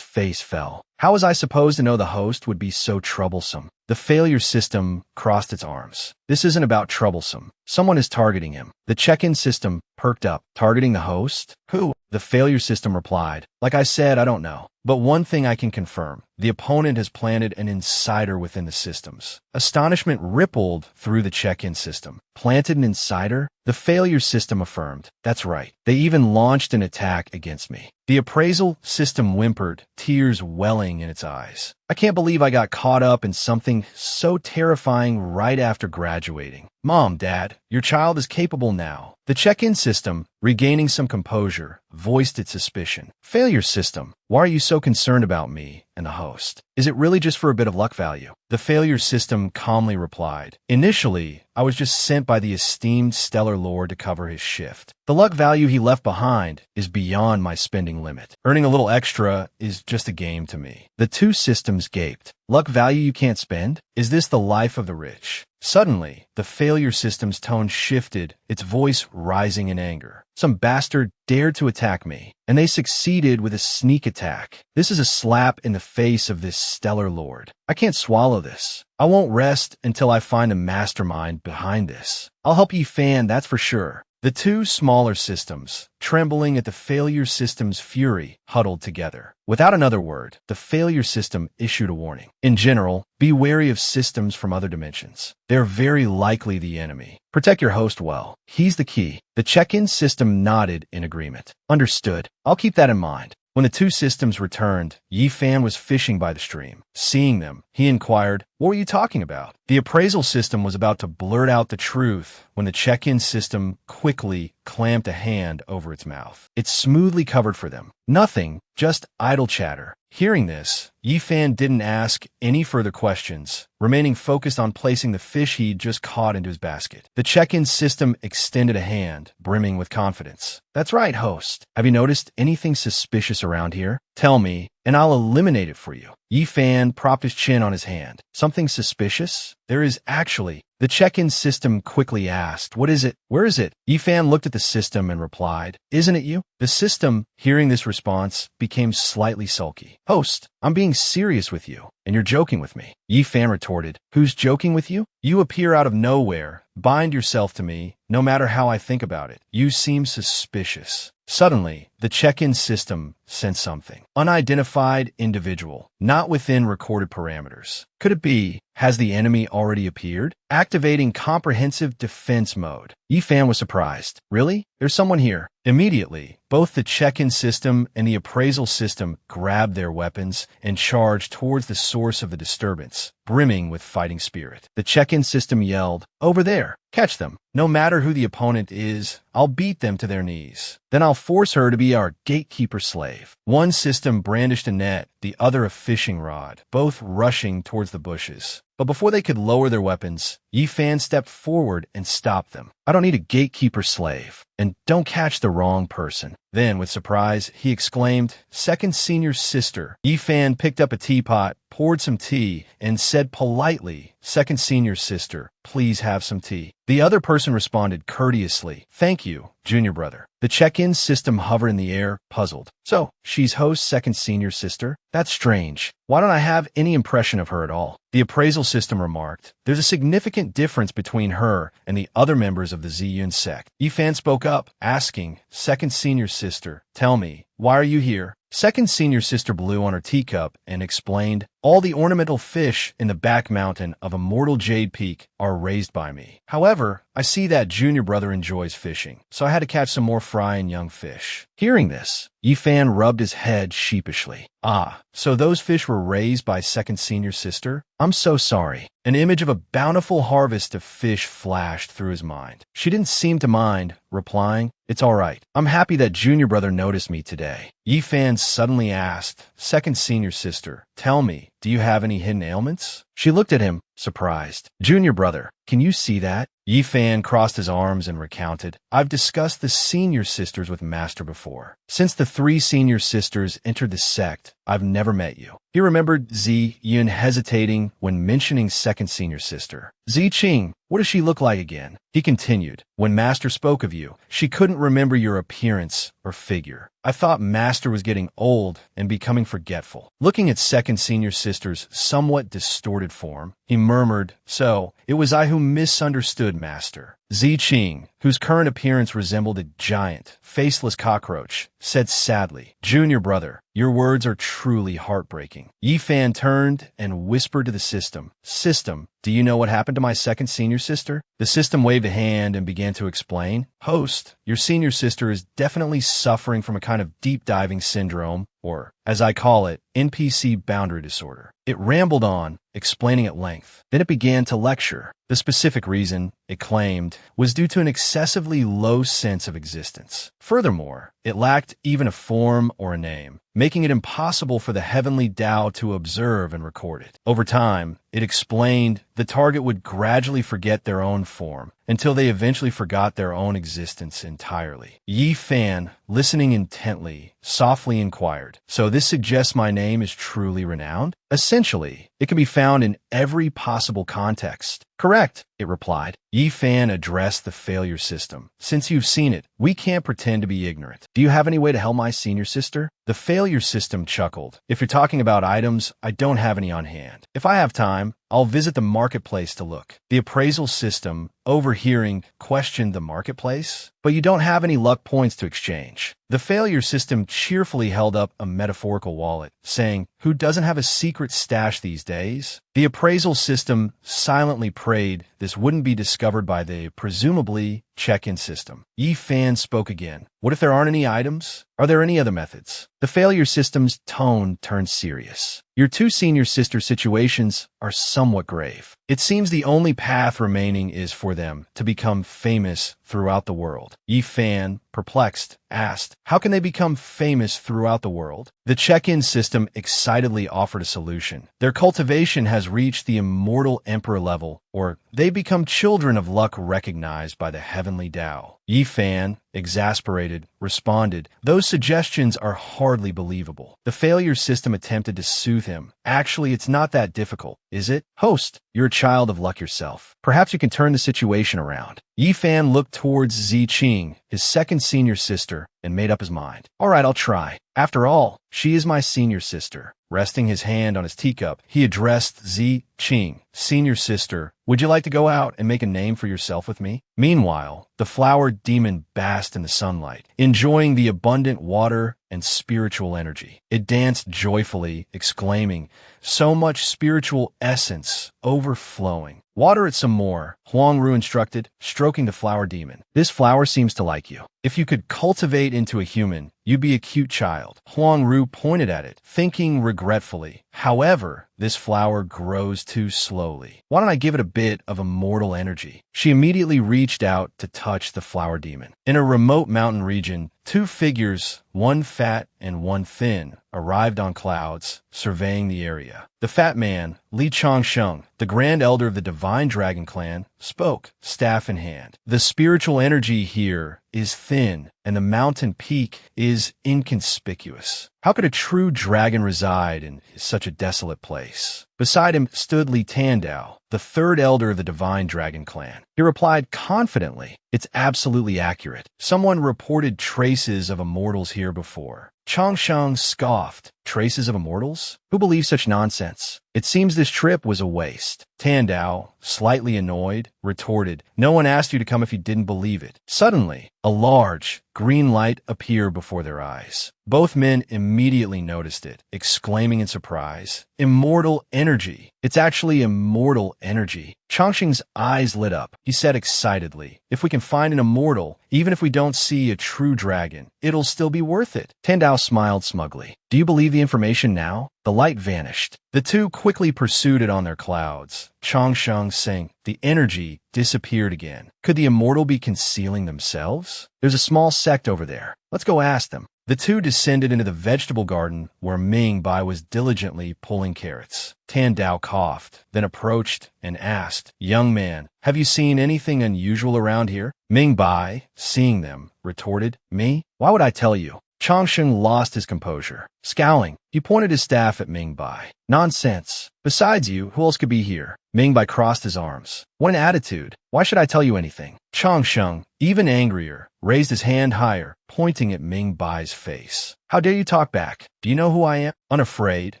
Speaker 1: face fell. How was I supposed to know the host would be so troublesome? The failure system crossed its arms. This isn't about troublesome. Someone is targeting him. The check-in system perked up. Targeting the host? Who? The failure system replied. Like I said, I don't know. But one thing I can confirm. The opponent has planted an insider within the systems. Astonishment rippled through the check-in system. Planted an insider? The failure system affirmed. That's right. They even launched an attack against me. The appraisal system whimpered, tears welling in its eyes. I can't believe I got caught up in something so terrifying right after graduating. Mom, Dad, your child is capable now. The check-in system, regaining some composure, voiced its suspicion. Failure system, why are you so concerned about me and the host? Is it really just for a bit of luck value? The failure system calmly replied. Initially, I was just sent by the esteemed Stellar Lord to cover his shift. The luck value he left behind is beyond my spending limit. Earning a little extra is just a game to me. The two systems gaped. Luck value you can't spend? Is this the life of the rich? Suddenly, the failure system's tone shifted, its voice rising in anger. Some bastard dared to attack me, and they succeeded with a sneak attack. This is a slap in the face of this Stellar Lord. I can't swallow this. I won't rest until I find the mastermind behind this. I'll help Yi Fan, that's for sure. The two smaller systems, trembling at the failure system's fury, huddled together. Without another word, the failure system issued a warning. In general, be wary of systems from other dimensions. They're very likely the enemy. Protect your host well. He's the key. The check-in system nodded in agreement. Understood. I'll keep that in mind. When the two systems returned, Yi Fan was fishing by the stream. Seeing them, he inquired, "What were you talking about?" The appraisal system was about to blurt out the truth when the check-in system quickly clamped a hand over its mouth. It smoothly covered for them. Nothing, just idle chatter. Hearing this, Yi Fan didn't ask any further questions, remaining focused on placing the fish he'd just caught into his basket. The check-in system extended a hand, brimming with confidence. "That's right, host. Have you noticed anything suspicious around here? Tell me, and I'll eliminate it for you." Yi Fan propped his chin on his hand. "Something suspicious? There is actually." The check-in system quickly asked, "What is it? Where is it?" Yi Fan looked at the system and replied, "Isn't it you?" The system, hearing this response, became slightly sulky. "Host, I'm being serious with you, and you're joking with me." Yi Fan retorted, "Who's joking with you? You appear out of nowhere. Bind yourself to me, no matter how I think about it. You seem suspicious." Suddenly, the check-in system sensed something. Unidentified individual, not within recorded parameters. Could it be? Has the enemy already appeared? Activating comprehensive defense mode. Yi Fan was surprised. Really? There's someone here. Immediately, both the check-in system and the appraisal system grabbed their weapons and charged towards the source of the disturbance, brimming with fighting spirit. The check-in system yelled, "Over there! Catch them! No matter who the opponent is, I'll beat them to their knees. Then I'll force her to be our gatekeeper slave." One system brandished a net, the other a fishing rod, both rushing towards the bushes. But before they could lower their weapons, Yi Fan stepped forward and stopped them. "I don't need a gatekeeper slave. And don't catch the wrong person." Then, with surprise, he exclaimed, "Second senior sister." Yi Fan picked up a teapot, poured some tea, and said politely, "Second senior sister, please have some tea." The other person responded courteously, "Thank you, junior brother." The check-in system hovered in the air, puzzled. "So, she's host's second senior sister? That's strange. Why don't I have any impression of her at all?" The appraisal system remarked, "There's a significant difference between her and the other members of the Ziyun sect." Yi Fan spoke up, asking, "Second senior sister, tell me, why are you here?" Second senior sister blew on her teacup and explained, "All the ornamental fish in the back mountain of Immortal Jade Peak are raised by me. However, I see that junior brother enjoys fishing, so I had to catch some more fry and young fish." Hearing this, Yi Fan rubbed his head sheepishly. "Ah, so those fish were raised by second senior sister? I'm so sorry." An image of a bountiful harvest of fish flashed through his mind. She didn't seem to mind, replying, "It's all right. I'm happy that junior brother noticed me today." Yi Fan suddenly asked, "Second senior sister, tell me, do you have any hidden ailments?" She looked at him, surprised. "Junior brother, can you see that?" Yi Fan crossed his arms and recounted, I've discussed the senior sisters with Master before. Since the 3 senior sisters entered the sect, I've never met you. He remembered Zi Yun hesitating when mentioning second senior sister. Zi Qing, what does she look like again? He continued, when Master spoke of you, she couldn't remember your appearance or figure. I thought Master was getting old and becoming forgetful. Looking at second senior sister's somewhat distorted form, he murmured, so, it was I who misunderstood Master. Zi Qing, whose current appearance resembled a giant, faceless cockroach, said sadly, Junior brother, your words are truly heartbreaking. Yi Fan turned and whispered to the system, System, do you know what happened to my second senior sister? The system waved a hand and began to explain, Host, your senior sister is definitely suffering from a kind of deep-diving syndrome, or, as I call it, NPC boundary disorder. It rambled on, explaining at length. Then it began to lecture. The specific reason, it claimed, was due to an excessively low sense of existence. Furthermore, it lacked even a form or a name, making it impossible for the heavenly Tao to observe and record it. Over time, it explained, the target would gradually forget their own form until they eventually forgot their own existence entirely. Yi Fan, listening intently, softly inquired, so this suggests my name is truly renowned? Essentially, it can be found in every possible context. Correct, it replied. Yi Fan addressed the failure system. Since you've seen it, we can't pretend to be ignorant. Do you have any way to help my senior sister? The failure system chuckled. If you're talking about items, I don't have any on hand. If I have time, I'll visit the marketplace to look. The appraisal system, overhearing, questioned the marketplace. But you don't have any luck points to exchange. The failure system cheerfully held up a metaphorical wallet, saying, who doesn't have a secret stash these days? The appraisal system silently prayed this wouldn't be discovered by the, presumably, check-in system. Yi Fan spoke again. What if there aren't any items? Are there any other methods? The failure system's tone turned serious. Your 2 senior sister situations are somewhat grave. It seems the only path remaining is for them to become famous throughout the world. Yi Fan, perplexed, asked, how can they become famous throughout the world? The check-in system excitedly offered a solution. Their cultivation has reached the immortal emperor level, or they become children of luck recognized by the heavenly Tao. Yi Fan, exasperated, responded, those suggestions are hardly believable. The failure system attempted to soothe him. Actually, it's not that difficult, is it? Host, you're a child of luck yourself. Perhaps you can turn the situation around. Yi Fan looked towards Zi Qing, his second senior sister, and made up his mind. All right, I'll try. After all, she is my senior sister. Resting his hand on his teacup, he addressed Zi Qing, senior sister, would you like to go out and make a name for yourself with me? Meanwhile, the flower demon basked in the sunlight, enjoying the abundant water and spiritual energy. It danced joyfully, exclaiming, so much spiritual essence overflowing. Water it some more, Huang Ru instructed, stroking the flower demon. This flower seems to like you. If you could cultivate into a human, you'd be a cute child. Huang Ru pointed at it, thinking regretfully. However, this flower grows too slowly. Why don't I give it a bit of immortal energy? She immediately reached out to touch the flower demon. In a remote mountain region, 2 figures, one fat and one thin, arrived on clouds, surveying the area. The fat man, Li Changsheng, the grand elder of the Divine Dragon Clan, spoke, staff in hand. The spiritual energy here is thin, and the mountain peak is inconspicuous. How could a true dragon reside in such a desolate place? Beside him stood Li Tandao, the 3rd elder of the Divine Dragon Clan. He replied confidently, it's absolutely accurate. Someone reported traces of immortals here before. Changsheng scoffed. Traces of immortals? Who believes such nonsense? It seems this trip was a waste. Tandao, slightly annoyed, retorted, no one asked you to come if you didn't believe it. Suddenly, a large, green light appeared before their eyes. Both men immediately noticed it, exclaiming in surprise, immortal energy. It's actually immortal energy. Changsheng's eyes lit up. He said excitedly, if we can find an immortal, even if we don't see a true dragon, it'll still be worth it. Tandao smiled smugly. Do you believe the information now? The light vanished. The 2 quickly pursued it on their clouds. Changsheng saying, the energy disappeared again. Could the immortal be concealing themselves? There's a small sect over there. Let's go ask them. The two descended into the vegetable garden where Ming Bai was diligently pulling carrots. Tan Dao coughed, then approached and asked, "Young man, have you seen anything unusual around here?" Ming Bai, seeing them, retorted, "Me? Why would I tell you?" Changsheng lost his composure. Scowling, he pointed his staff at Ming Bai. "Nonsense. Besides you, who else could be here?" Ming Bai crossed his arms. "What an attitude. Why should I tell you anything?" Changsheng, even angrier, raised his hand higher, pointing at Ming Bai's face. "How dare you talk back? Do you know who I am?" Unafraid,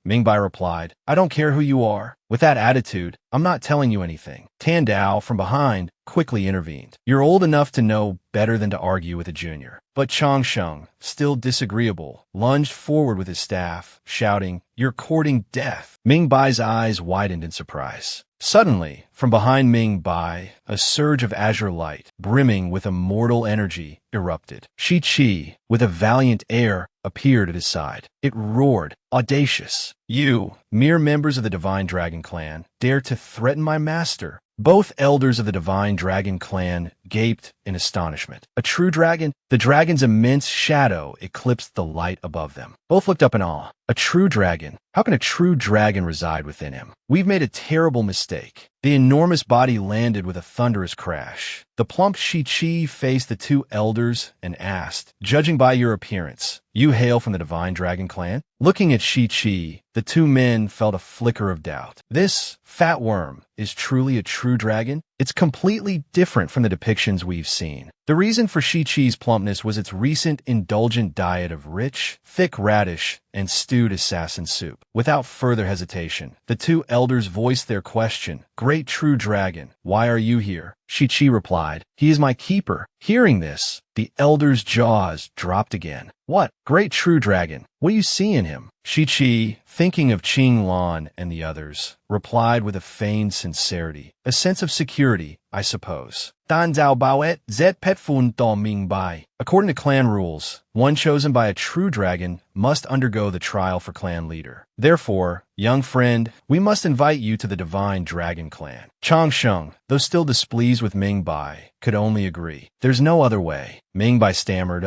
Speaker 1: Ming Bai replied, "I don't care who you are. With that attitude, I'm not telling you anything." Tan Dao, from behind, quickly intervened. "You're old enough to know better than to argue with a junior." But Changsheng, still disagreeable, lunged forward with his staff, shouting, "You're courting death." Ming Bai's eyes widened in surprise. Suddenly, from behind Ming Bai, a surge of azure light, brimming with immortal energy, erupted. Shi Qi, with a valiant air, appeared at his side. It roared, audacious. "You, mere members of the Divine Dragon Clan, dare to threaten my master." Both elders of the Divine Dragon Clan gaped in astonishment. A true dragon? The dragon's immense shadow eclipsed the light above them. Both looked up in awe. A true dragon? How can a true dragon reside within him? "We've made a terrible mistake." The enormous body landed with a thunderous crash. The plump Shi Qi faced the two elders and asked, "Judging by your appearance, you hail from the Divine Dragon Clan?" Looking at Shi Qi, the two men felt a flicker of doubt. This fat worm is truly a true dragon? It's completely different from the depictions we've seen. The reason for Shi Qi's plumpness was its recent indulgent diet of rich, thick radish and stewed assassin soup. Without further hesitation, the two elders voiced their question. "Great true dragon, why are you here?" Shi Qi replied, "He is my keeper." Hearing this, the elders' jaws dropped again. "What? Great true dragon? What do you see in him?" Shi Qi, thinking of Qing Lan and the others, replied with a feigned sincerity. "A sense of security, I suppose." Dan Zhao Baoet Zet Pet Fun Do Ming Bai. According to clan rules, one chosen by a true dragon must undergo the trial for clan leader. Therefore, young friend, we must invite you to the Divine Dragon Clan. Changsheng, though still displeased with Ming Bai, could only agree. "There's no other way." Ming Bai stammered,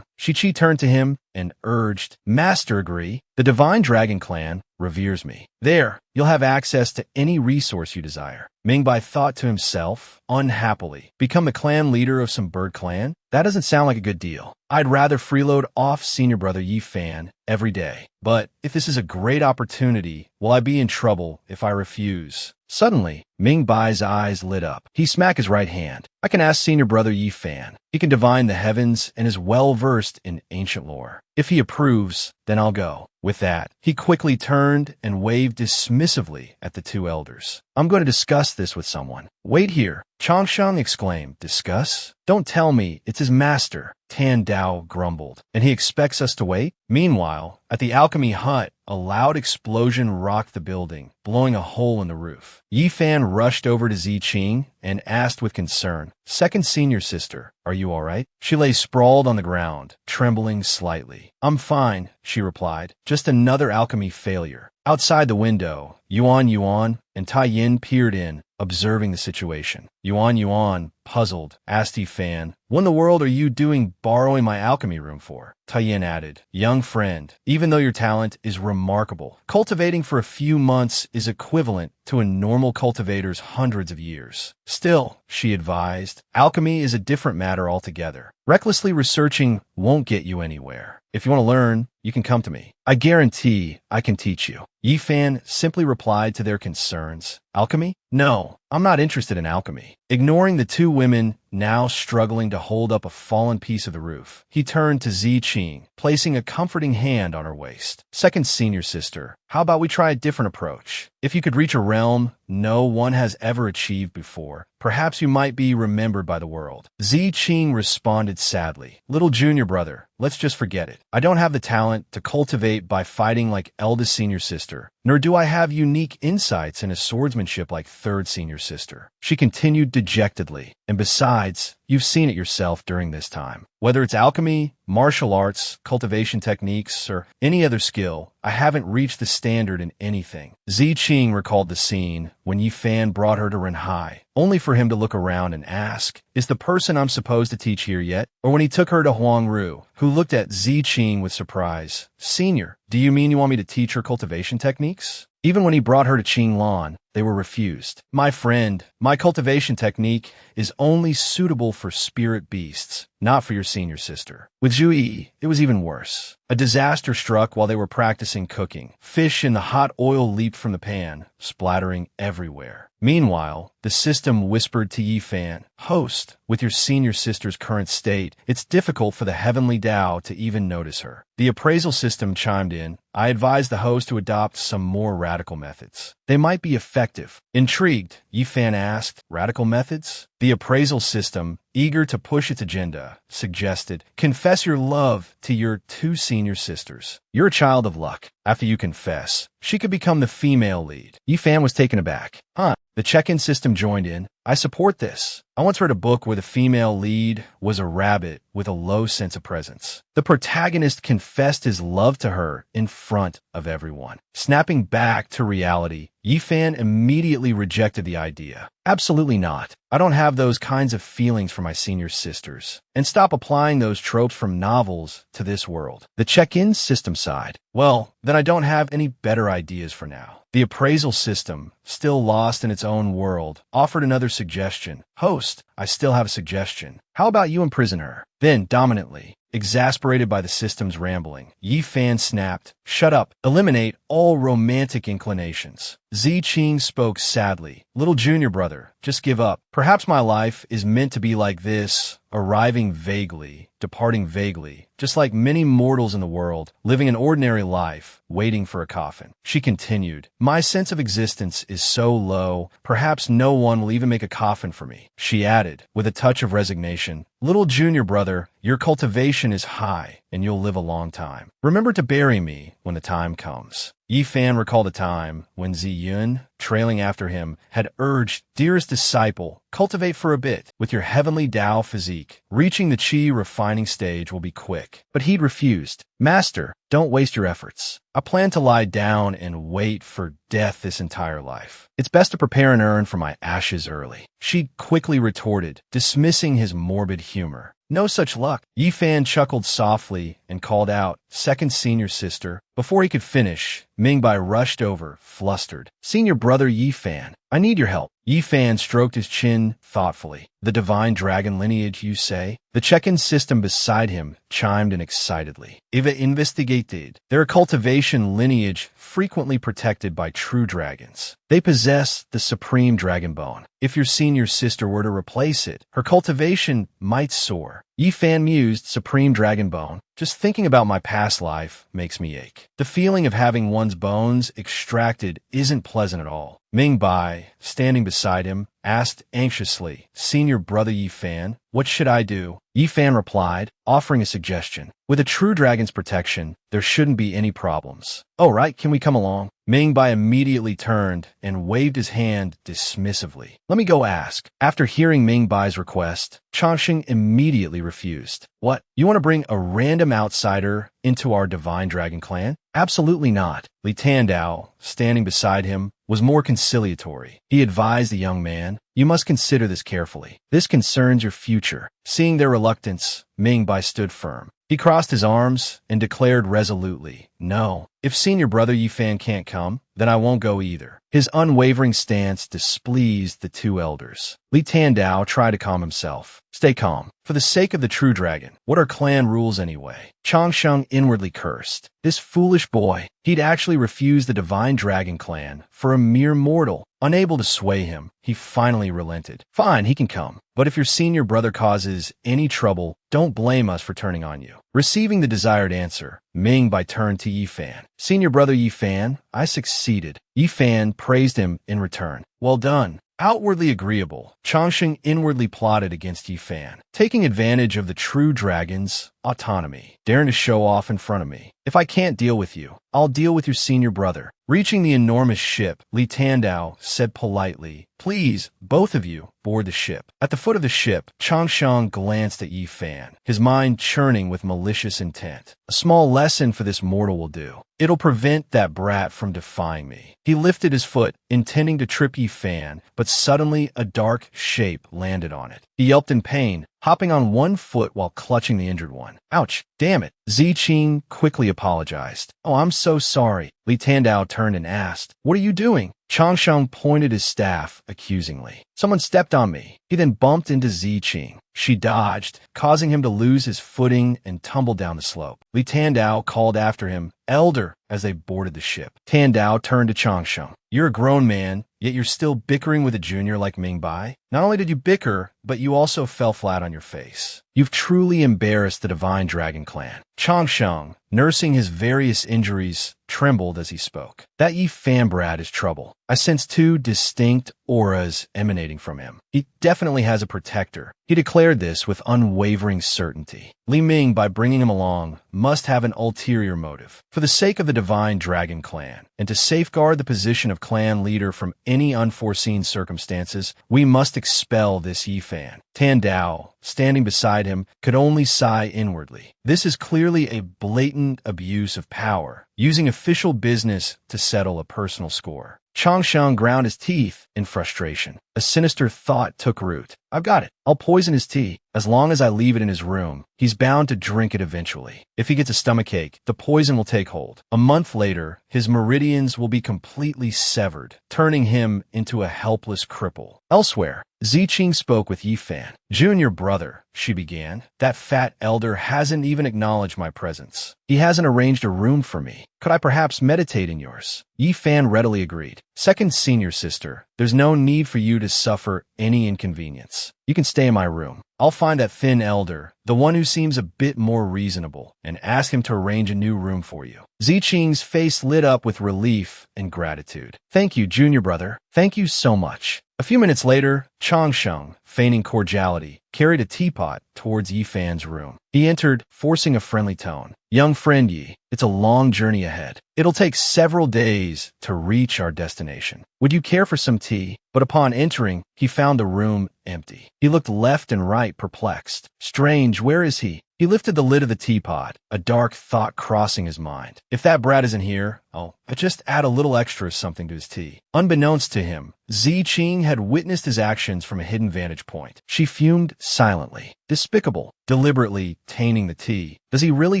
Speaker 1: Shi Qi turned to him and urged, "Master, agree. The Divine Dragon Clan reveres me. There, you'll have access to any resource you desire." Ming Bai thought to himself, unhappily, become the clan leader of some bird clan? That doesn't sound like a good deal. I'd rather freeload off senior brother Yi Fan every day. But if this is a great opportunity, will I be in trouble if I refuse? Suddenly, Ming Bai's eyes lit up. He smacked his right hand. "I can ask senior brother Yi Fan. He can divine the heavens and is well-versed in ancient lore. If he approves, then I'll go." With that, he quickly turned and waved dismissively at the two elders. "I'm going to discuss this with someone." "Wait here," Changsheng exclaimed. "Discuss? Don't tell me it's his master." Tan Dao grumbled. "And he expects us to wait?" Meanwhile, at the alchemy hut, a loud explosion rocked the building, blowing a hole in the roof. Yi Fan rushed over to Zi Qing and asked with concern, "Second senior sister, are you all right?" She lay sprawled on the ground, trembling slightly. "I'm fine," she replied. "Just another alchemy failure." Outside the window, Yuan and Tai Yin peered in, observing the situation. Yuan, puzzled, asked Yi Fan, "What in the world are you doing borrowing my alchemy room for?" Tai Yin added, "Young friend, even though your talent is remarkable, cultivating for a few months is equivalent to a normal cultivator's hundreds of years. Still," she advised, "alchemy is a different matter altogether. Recklessly researching won't get you anywhere. If you want to learn, you can come to me. I guarantee I can teach you." Yi Fan simply replied to their concerns. "Alchemy? No, I'm not interested in alchemy." Ignoring the two women now struggling to hold up a fallen piece of the roof, he turned to Zi Qing, placing a comforting hand on her waist. "Second senior sister, how about we try a different approach? If you could reach a realm no one has ever achieved before, perhaps you might be remembered by the world." Zi Qing responded sadly, "Little junior brother, let's just forget it. I don't have the talent to cultivate by fighting like eldest senior sister, nor do I have unique insights into swordsmanship like third senior sister." She continued dejectedly, And besides, you've seen it yourself during this time. Whether it's alchemy, martial arts, cultivation techniques, or any other skill, I haven't reached the standard in anything. Ziqing recalled the scene when Yi Fan brought her to Renhai, only for him to look around and ask, "Is the person I'm supposed to teach here yet?" Or when he took her to Huangru, who looked at Ziqing with surprise. "Senior, do you mean you want me to teach her cultivation techniques?" Even when he brought her to Qinglan, they were refused. "My friend, my cultivation technique is only suitable for spirit beasts, not for your senior sister." With Zhu Yi, it was even worse. A disaster struck while they were practicing cooking. Fish in the hot oil leaped from the pan, splattering everywhere. Meanwhile, the system whispered to Yi Fan, "Host, with your senior sister's current state, it's difficult for the heavenly Tao to even notice her." The appraisal system chimed in. "I advise the host to adopt some more radical methods. They might be effective." Intrigued, Yi Fan asked, "Radical methods?" The appraisal system, eager to push its agenda, suggested, "Confess your love to your two senior sisters. You're a child of luck. After you confess, she could become the female lead." Yi Fan was taken aback. "Huh?" The check-in system joined in. "I support this. I once read a book where the female lead was a rabbit with a low sense of presence. The protagonist confessed his love to her in front of everyone." Snapping back to reality, Yi Fan immediately rejected the idea. "Absolutely not. I don't have those kinds of feelings for my senior sisters." And stop applying those tropes from novels to this world. The check-in system sighed. "Well, then I don't have any better ideas for now." The appraisal system, still lost in its own world, offered another suggestion. "Host, I still have a suggestion. How about you imprison her?" Then, dominantly, exasperated by the system's rambling, Yi Fan snapped, "Shut up. Eliminate all romantic inclinations." Ziqing spoke sadly. "Little junior brother, just give up. Perhaps my life is meant to be like this, arriving vaguely, departing vaguely, just like many mortals in the world, living an ordinary life, waiting for a coffin." She continued, "My sense of existence is so low, perhaps no one will even make a coffin for me." She added, with a touch of resignation, "Little junior brother, your cultivation is high, and you'll live a long time. Remember to bury me when the time comes." Yi Fan recalled a time when Ziyun, trailing after him, had urged, "Dearest disciple, cultivate for a bit. With your heavenly Tao physique, reaching the Qi refining stage will be quick." But he'd refused. "Master, don't waste your efforts. I plan to lie down and wait for death this entire life. It's best to prepare an urn for my ashes early." She quickly retorted, dismissing his morbid humor. "No such luck." Yi Fan chuckled softly and called out, "Second senior sister." Before he could finish, Mingbai rushed over, flustered. "Senior brother Yi Fan, I need your help." Yi Fan stroked his chin thoughtfully. "The divine dragon lineage, you say?" The check-in system beside him chimed in excitedly. "Eva investigated. Their cultivation lineage frequently protected by true dragons. They possess the supreme dragon bone. If your senior sister were to replace it, her cultivation might soar." Yi Fan mused, "Supreme dragon bone. Just thinking about my past life makes me ache. The feeling of having one's bones extracted isn't pleasant at all." Mingbai, standing beside him, asked anxiously, "Senior brother Yi Fan, what should I do?" Yi Fan replied, offering a suggestion. "With a true dragon's protection, there shouldn't be any problems." "Oh, right, can we come along?" Mingbai immediately turned and waved his hand dismissively. "Let me go ask." After hearing Mingbai's request, Changxing immediately refused. "What? You want to bring a random outsider into our divine dragon clan?" "Absolutely not." Li Tandao, standing beside him, was more conciliatory. He advised the young man, "You must consider this carefully. This concerns your future." Seeing their reluctance, Mingbai stood firm. He crossed his arms and declared resolutely, "No. If senior brother Yi Fan can't come, then I won't go either." His unwavering stance displeased the two elders. Li Tandao tried to calm himself. "Stay calm. For the sake of the true dragon, what are clan rules anyway?" Changsheng inwardly cursed. This foolish boy. He'd actually refused the divine dragon clan for a mere mortal. Unable to sway him, he finally relented. "Fine, he can come. But if your senior brother causes any trouble, don't blame us for turning on you." Receiving the desired answer, Mingbai turned to Yi Fan. "Senior brother Yi Fan, I succeeded." Yi Fan praised him in return. "Well done. Outwardly agreeable, Changsheng inwardly plotted against Yi Fan, taking advantage of the true dragon's autonomy, daring to show off in front of me. If I can't deal with you, I'll deal with your senior brother. Reaching the enormous ship, Li Tandao said politely, "Please, both of you, board the ship." At the foot of the ship, Changsheng glanced at Yi Fan, his mind churning with malicious intent. A small lesson for this mortal will do. It'll prevent that brat from defying me. He lifted his foot, intending to trip Yi Fan, but suddenly a dark shape landed on it. He yelped in pain, hopping on one foot while clutching the injured one. "Ouch, damn it." Ziqing quickly apologized. "Oh, I'm so sorry." Li Tandao turned and asked, "What are you doing?" Changsheng pointed his staff accusingly. "Someone stepped on me." He then bumped into Ziqing. She dodged, causing him to lose his footing and tumble down the slope. Li Tandao called after him, "Elder," as they boarded the ship. Tandao turned to Changsheng. "You're a grown man, yet you're still bickering with a junior like Mingbai? Not only did you bicker, but you also fell flat on your face. You've truly embarrassed the Divine Dragon Clan." Changsheng, nursing his various injuries, trembled as he spoke. "That Yi Fan brat is trouble. I sense two distinct auras emanating from him. He definitely has a protector." He declared this with unwavering certainty. Li Ming, by bringing him along, must have an ulterior motive. For the sake of the Divine Dragon Clan, and to safeguard the position of clan leader from any unforeseen circumstances, we must expel this Yi Fan. Tandao, standing beside him, could only sigh inwardly. This is clearly a blatant abuse of power, using official business to settle a personal score. Changsheng ground his teeth in frustration. A sinister thought took root. "I've got it. I'll poison his tea. As long as I leave it in his room, he's bound to drink it eventually. If he gets a stomachache, the poison will take hold. A month later, his meridians will be completely severed, turning him into a helpless cripple." Elsewhere, Ziqing spoke with Yi Fan. "Junior brother," she began, "that fat elder hasn't even acknowledged my presence. He hasn't arranged a room for me. Could I perhaps meditate in yours?" Yi Fan readily agreed. "Second senior sister, there's no need for you to suffer any inconvenience. You can stay in my room. I'll find that thin elder, the one who seems a bit more reasonable, and ask him to arrange a new room for you." Ziqing's face lit up with relief and gratitude. "Thank you, junior brother. Thank you so much." A few minutes later, Changsheng, feigning cordiality, carried a teapot towards Yi Fan's room. He entered, forcing a friendly tone. "Young friend Yi, it's a long journey ahead. It'll take several days to reach our destination. Would you care for some tea?" But upon entering, he found the room empty. He looked left and right, perplexed. "Strange, where is he?" He lifted the lid of the teapot, a dark thought crossing his mind. "If that brat isn't here, I'll just add a little extra something to his tea." Unbeknownst to him, Ziqing had witnessed his actions from a hidden vantage point. She fumed silently. Despicable, deliberately tainting the tea. Does he really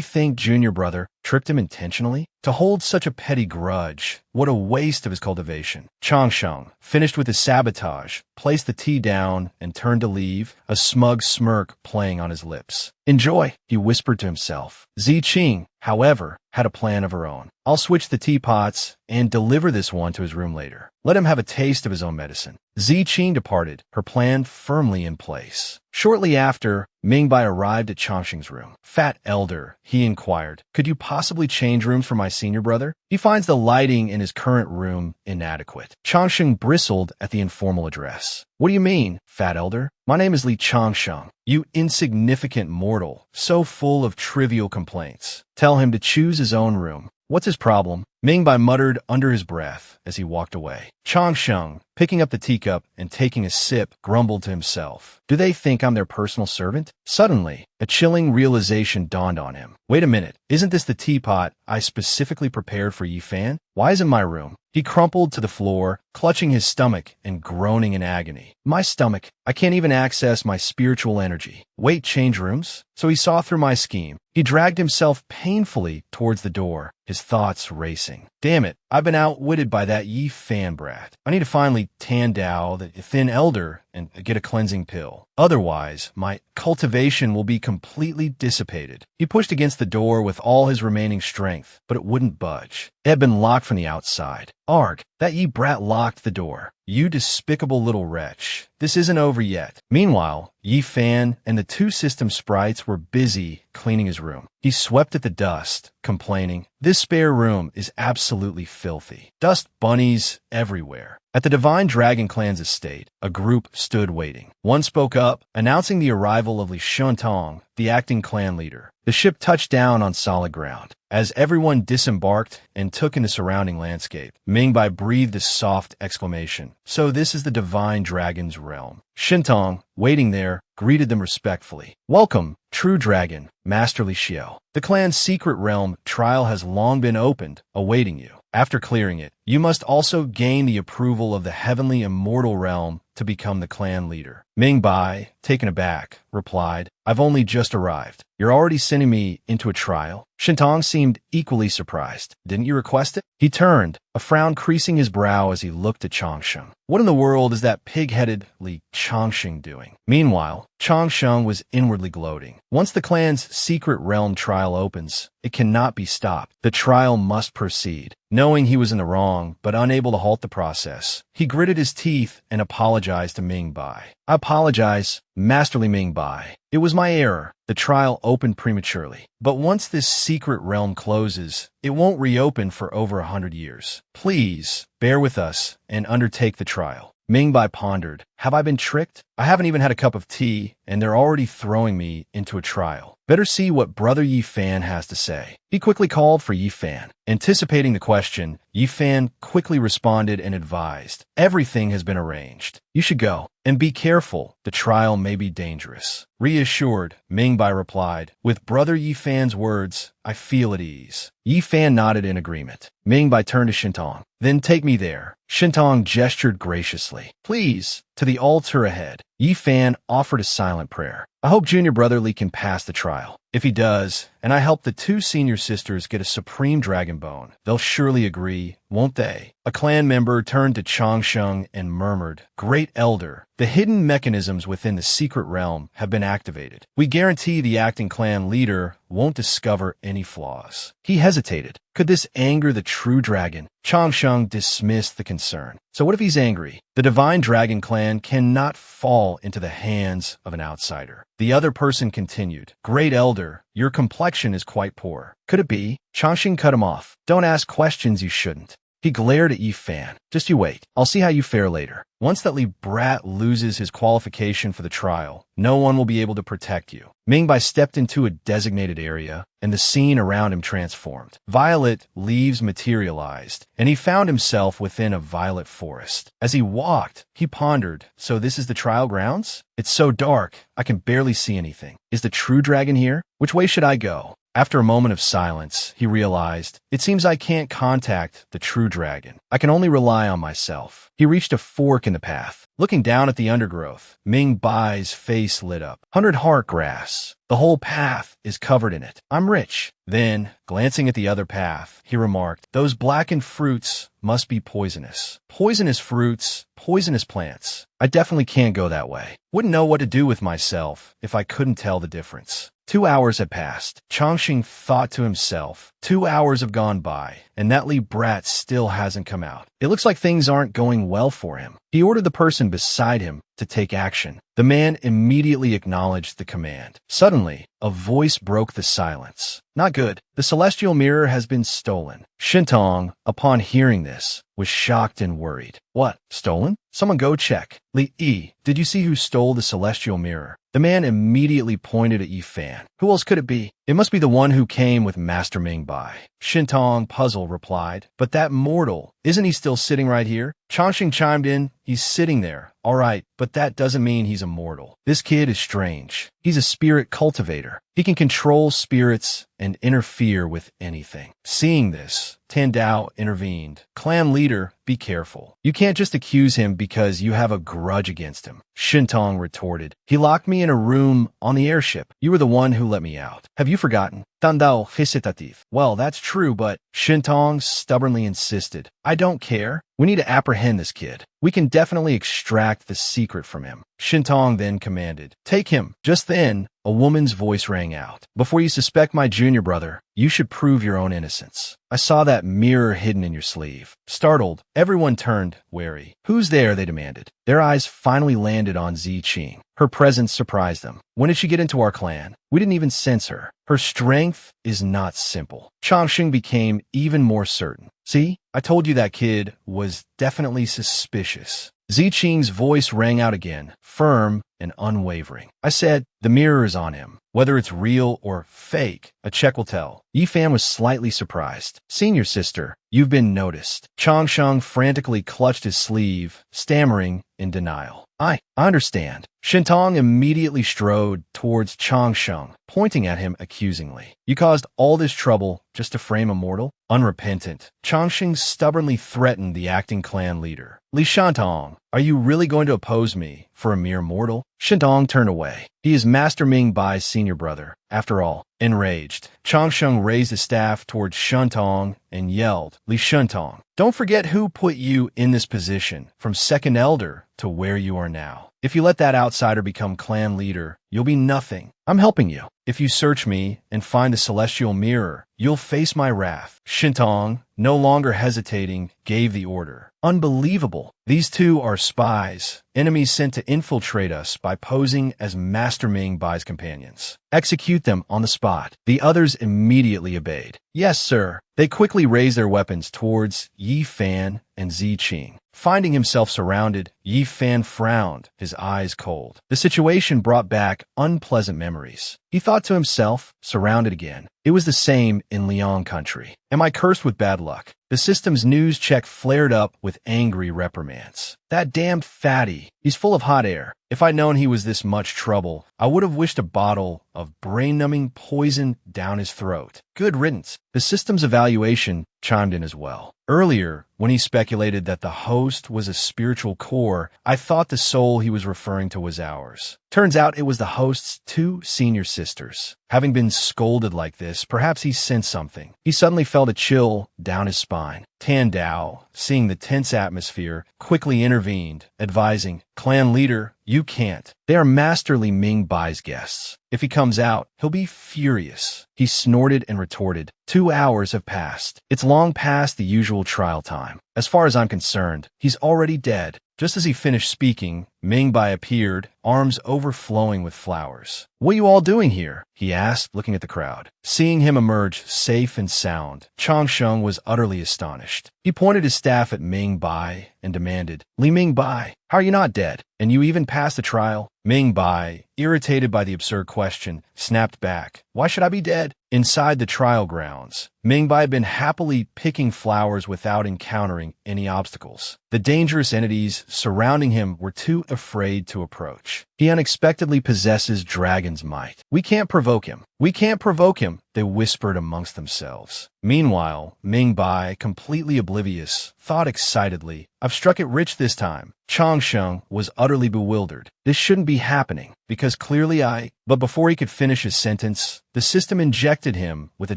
Speaker 1: think junior brother tricked him intentionally? To hold such a petty grudge, what a waste of his cultivation. Changsheng, finished with his sabotage, placed the tea down and turned to leave, a smug smirk playing on his lips. "Enjoy," he whispered to himself. Ziqing, however, had a plan of her own. "I'll switch the teapots and deliver this one to his room later. Let him have a taste of his own medicine." Ziqing departed, her plan firmly in place. Shortly after, Mingbai arrived at Changsheng's room. "Fat elder," he inquired, "could you possibly change rooms for my senior brother? He finds the lighting in his current room inadequate." Changsheng bristled at the informal address. "What do you mean, fat elder? My name is Li Changsheng. You insignificant mortal, so full of trivial complaints. Tell him to choose his own room. What's his problem?" Mingbai muttered under his breath as he walked away. Changsheng, picking up the teacup and taking a sip, grumbled to himself. "Do they think I'm their personal servant?" Suddenly, a chilling realization dawned on him. "Wait a minute, isn't this the teapot I specifically prepared for Yi Fan? Why is it in my room?" He crumpled to the floor, clutching his stomach and groaning in agony. "My stomach, I can't even access my spiritual energy. Wait, change rooms?" So he saw through my scheme. He dragged himself painfully towards the door, his thoughts racing. "Damn it, I've been outwitted by that Yi Fan brat. I need to finally Tandao the thin elder and get a cleansing pill. Otherwise, my cultivation will be completely dissipated." He pushed against the door with all his remaining strength, but it wouldn't budge. It had been locked from the outside. Arg, that Yi brat locked the door. "You despicable little wretch. This isn't over yet." Meanwhile, Yi Fan and the two system sprites were busy cleaning his room. He swept at the dust, complaining, "This spare room is absolutely filthy. Dust bunnies everywhere." At the Divine Dragon Clan's estate, a group stood waiting. One spoke up, announcing the arrival of Li Shuntong, the acting clan leader. The ship touched down on solid ground. As everyone disembarked and took in the surrounding landscape, Mingbai breathed a soft exclamation. "So this is the Divine Dragon's realm." Shintong, waiting there, greeted them respectfully. "Welcome, true dragon, Master Li Xiao. The clan's secret realm trial has long been opened, awaiting you. After clearing it, you must also gain the approval of the heavenly immortal realm to become the clan leader." Mingbai, taken aback, replied, "I've only just arrived. You're already sending me into a trial?" Shintong seemed equally surprised. "Didn't you request it?" He turned, a frown creasing his brow as he looked at Changsheng. What in the world is that pig-headed Li Changsheng doing? Meanwhile, Changsheng was inwardly gloating. Once the clan's secret realm trial opens, it cannot be stopped. The trial must proceed. Knowing he was in the wrong, but unable to halt the process, he gritted his teeth and apologized to Mingbai. "I apologize, Masterly Mingbai. It was my error. The trial opened prematurely. But once this secret realm closes, it won't reopen for over 100 years. Please, bear with us and undertake the trial." Mingbai pondered. "Have I been tricked? I haven't even had a cup of tea, and they're already throwing me into a trial. Better see what Brother Yi Fan has to say." He quickly called for Yi Fan. Anticipating the question, Yi Fan quickly responded and advised, "Everything has been arranged. You should go. And be careful, the trial may be dangerous." Reassured, Mingbai replied, "With Brother Yi Fan's words, I feel at ease." Yi Fan nodded in agreement. Mingbai turned to Shintong. "Then take me there." Shintong gestured graciously. "Please, to the altar ahead." Yi Fan offered a silent prayer. "I hope Junior Brother Li can pass the trial. If he does, and I help the two senior sisters get a supreme dragon bone, they'll surely agree, won't they?" A clan member turned to Changsheng and murmured, "Great Elder, the hidden mechanisms within the secret realm have been activated. We guarantee the acting clan leader won't discover any flaws." He hesitated. Could this anger the true dragon? Changsheng dismissed the concern. So what if he's angry? The Divine Dragon Clan cannot fall into the hands of an outsider. The other person continued, "Great Elder, your complexion is quite poor." Could it be? Changsheng cut him off. "Don't ask questions you shouldn't." He glared at Yi Fan. "Just you wait. I'll see how you fare later. Once that Li Brat loses his qualification for the trial, no one will be able to protect you." Mingbai stepped into a designated area, and the scene around him transformed. Violet leaves materialized, and he found himself within a violet forest. As he walked, he pondered, "So this is the trial grounds? It's so dark, I can barely see anything. Is the true dragon here? Which way should I go?" After a moment of silence, he realized, "It seems I can't contact the true dragon. I can only rely on myself." He reached a fork in the path. Looking down at the undergrowth, Ming Bai's face lit up. 100 heart grass. The whole path is covered in it. I'm rich. Then, glancing at the other path, he remarked, "Those blackened fruits must be poisonous. Poisonous fruits, poisonous plants. I definitely can't go that way. Wouldn't know what to do with myself if I couldn't tell the difference." 2 hours had passed. Changsheng thought to himself, 2 hours have gone by, and that Li Brat still hasn't come out. It looks like things aren't going well for him. He ordered the person beside him to take action. The man immediately acknowledged the command. Suddenly, a voice broke the silence. "Not good. The celestial mirror has been stolen." Shintong, upon hearing this, was shocked and worried. "What? Stolen? Someone go check." "Li Yi, did you see who stole the celestial mirror?" The man immediately pointed at Yi Fan. "Who else could it be?" "It must be the one who came with Master Mingbai." Shintong, puzzled, replied, "But that mortal, isn't he still sitting right here?" Changsheng chimed in, "He's sitting there. All right, but that doesn't mean he's immortal. This kid is strange. He's a spirit cultivator. He can control spirits and interfere with anything." Seeing this, Tandao intervened. "Clan leader, be careful. You can't just accuse him because you have a grudge against him." Shintong retorted, "He locked me in a room on the airship. You were the one who let me out. Have you forgotten?" Tandao hesitative. "Well, that's true, but..." Shintong stubbornly insisted, "I don't care. We need to apprehend this kid. We can definitely extract the secret from him." Shintong then commanded, "Take him." Just then, a woman's voice rang out. Before you suspect my junior brother, you should prove your own innocence. I saw that mirror hidden in your sleeve. Startled, everyone turned, wary. Who's there? They demanded. Their eyes finally landed on Ziqing. Her presence surprised them. When did she get into our clan? We didn't even sense her. Her strength is not simple. Changxing became even more certain. See, I told you that kid was definitely suspicious. Ziqing's voice rang out again, firm and unwavering. I said, the mirror is on him. Whether it's real or fake, a check will tell. Yifan was slightly surprised. Senior sister, you've been noticed. Changsheng frantically clutched his sleeve, stammering in denial. I understand. Shintong immediately strode towards Changsheng, pointing at him accusingly. You caused all this trouble just to frame a mortal? Unrepentant, Changsheng stubbornly threatened the acting clan leader. Li Shantong, are you really going to oppose me for a mere mortal? Shintong turned away. He is Master Ming Bai's senior brother. After all, enraged, Changsheng raised his staff towards Shantong and yelled, Li Shantong, don't forget who put you in this position, from second elder to where you are now. If you let that outsider become clan leader, you'll be nothing. I'm helping you. If you search me and find the celestial mirror, you'll face my wrath. Shintong, no longer hesitating, gave the order. Unbelievable. These two are spies, enemies sent to infiltrate us by posing as Master Ming Bai's companions. Execute them on the spot. The others immediately obeyed. Yes, sir. They quickly raised their weapons towards Yifan and Ziqing. Finding himself surrounded, Yifan frowned, his eyes cold. The situation brought back unpleasant memories. He thought to himself, surrounded again. It was the same in Liang country. Am I cursed with bad luck? The system's news check flared up with angry reprimands. That damned fatty. He's full of hot air. If I'd known he was this much trouble, I would have wished a bottle of brain-numbing poison down his throat. Good riddance. The system's evaluation chimed in as well. Earlier, when he speculated that the host was a spiritual core, I thought the soul he was referring to was ours. Turns out it was the host's two senior sisters. Having been scolded like this, perhaps he sensed something. He suddenly felt a chill down his spine. Tan Dao, seeing the tense atmosphere, quickly intervened, advising, Clan leader, you can't. They are Master Li Ming Bai's guests. If he comes out, he'll be furious. He snorted and retorted, 2 hours have passed. It's long past the usual trial time. As far as I'm concerned, he's already dead. Just as he finished speaking, Ming Bai appeared, arms overflowing with flowers. What are you all doing here? He asked, looking at the crowd. Seeing him emerge safe and sound, Changsheng was utterly astonished. He pointed his staff at Ming Bai and demanded, Li Ming Bai, how are you not dead? And you even passed the trial? Ming Bai, irritated by the absurd question, snapped back. Why should I be dead? Inside the trial grounds, Ming Bai had been happily picking flowers without encountering any obstacles. The dangerous entities surrounding him were too afraid to approach. He unexpectedly possesses dragon's might. We can't provoke him. We can't provoke him, they whispered amongst themselves. Meanwhile, Ming Bai, completely oblivious, thought excitedly, I've struck it rich this time. Changsheng was utterly bewildered. This shouldn't be happening, because clearly But before he could finish his sentence, the system injected him with a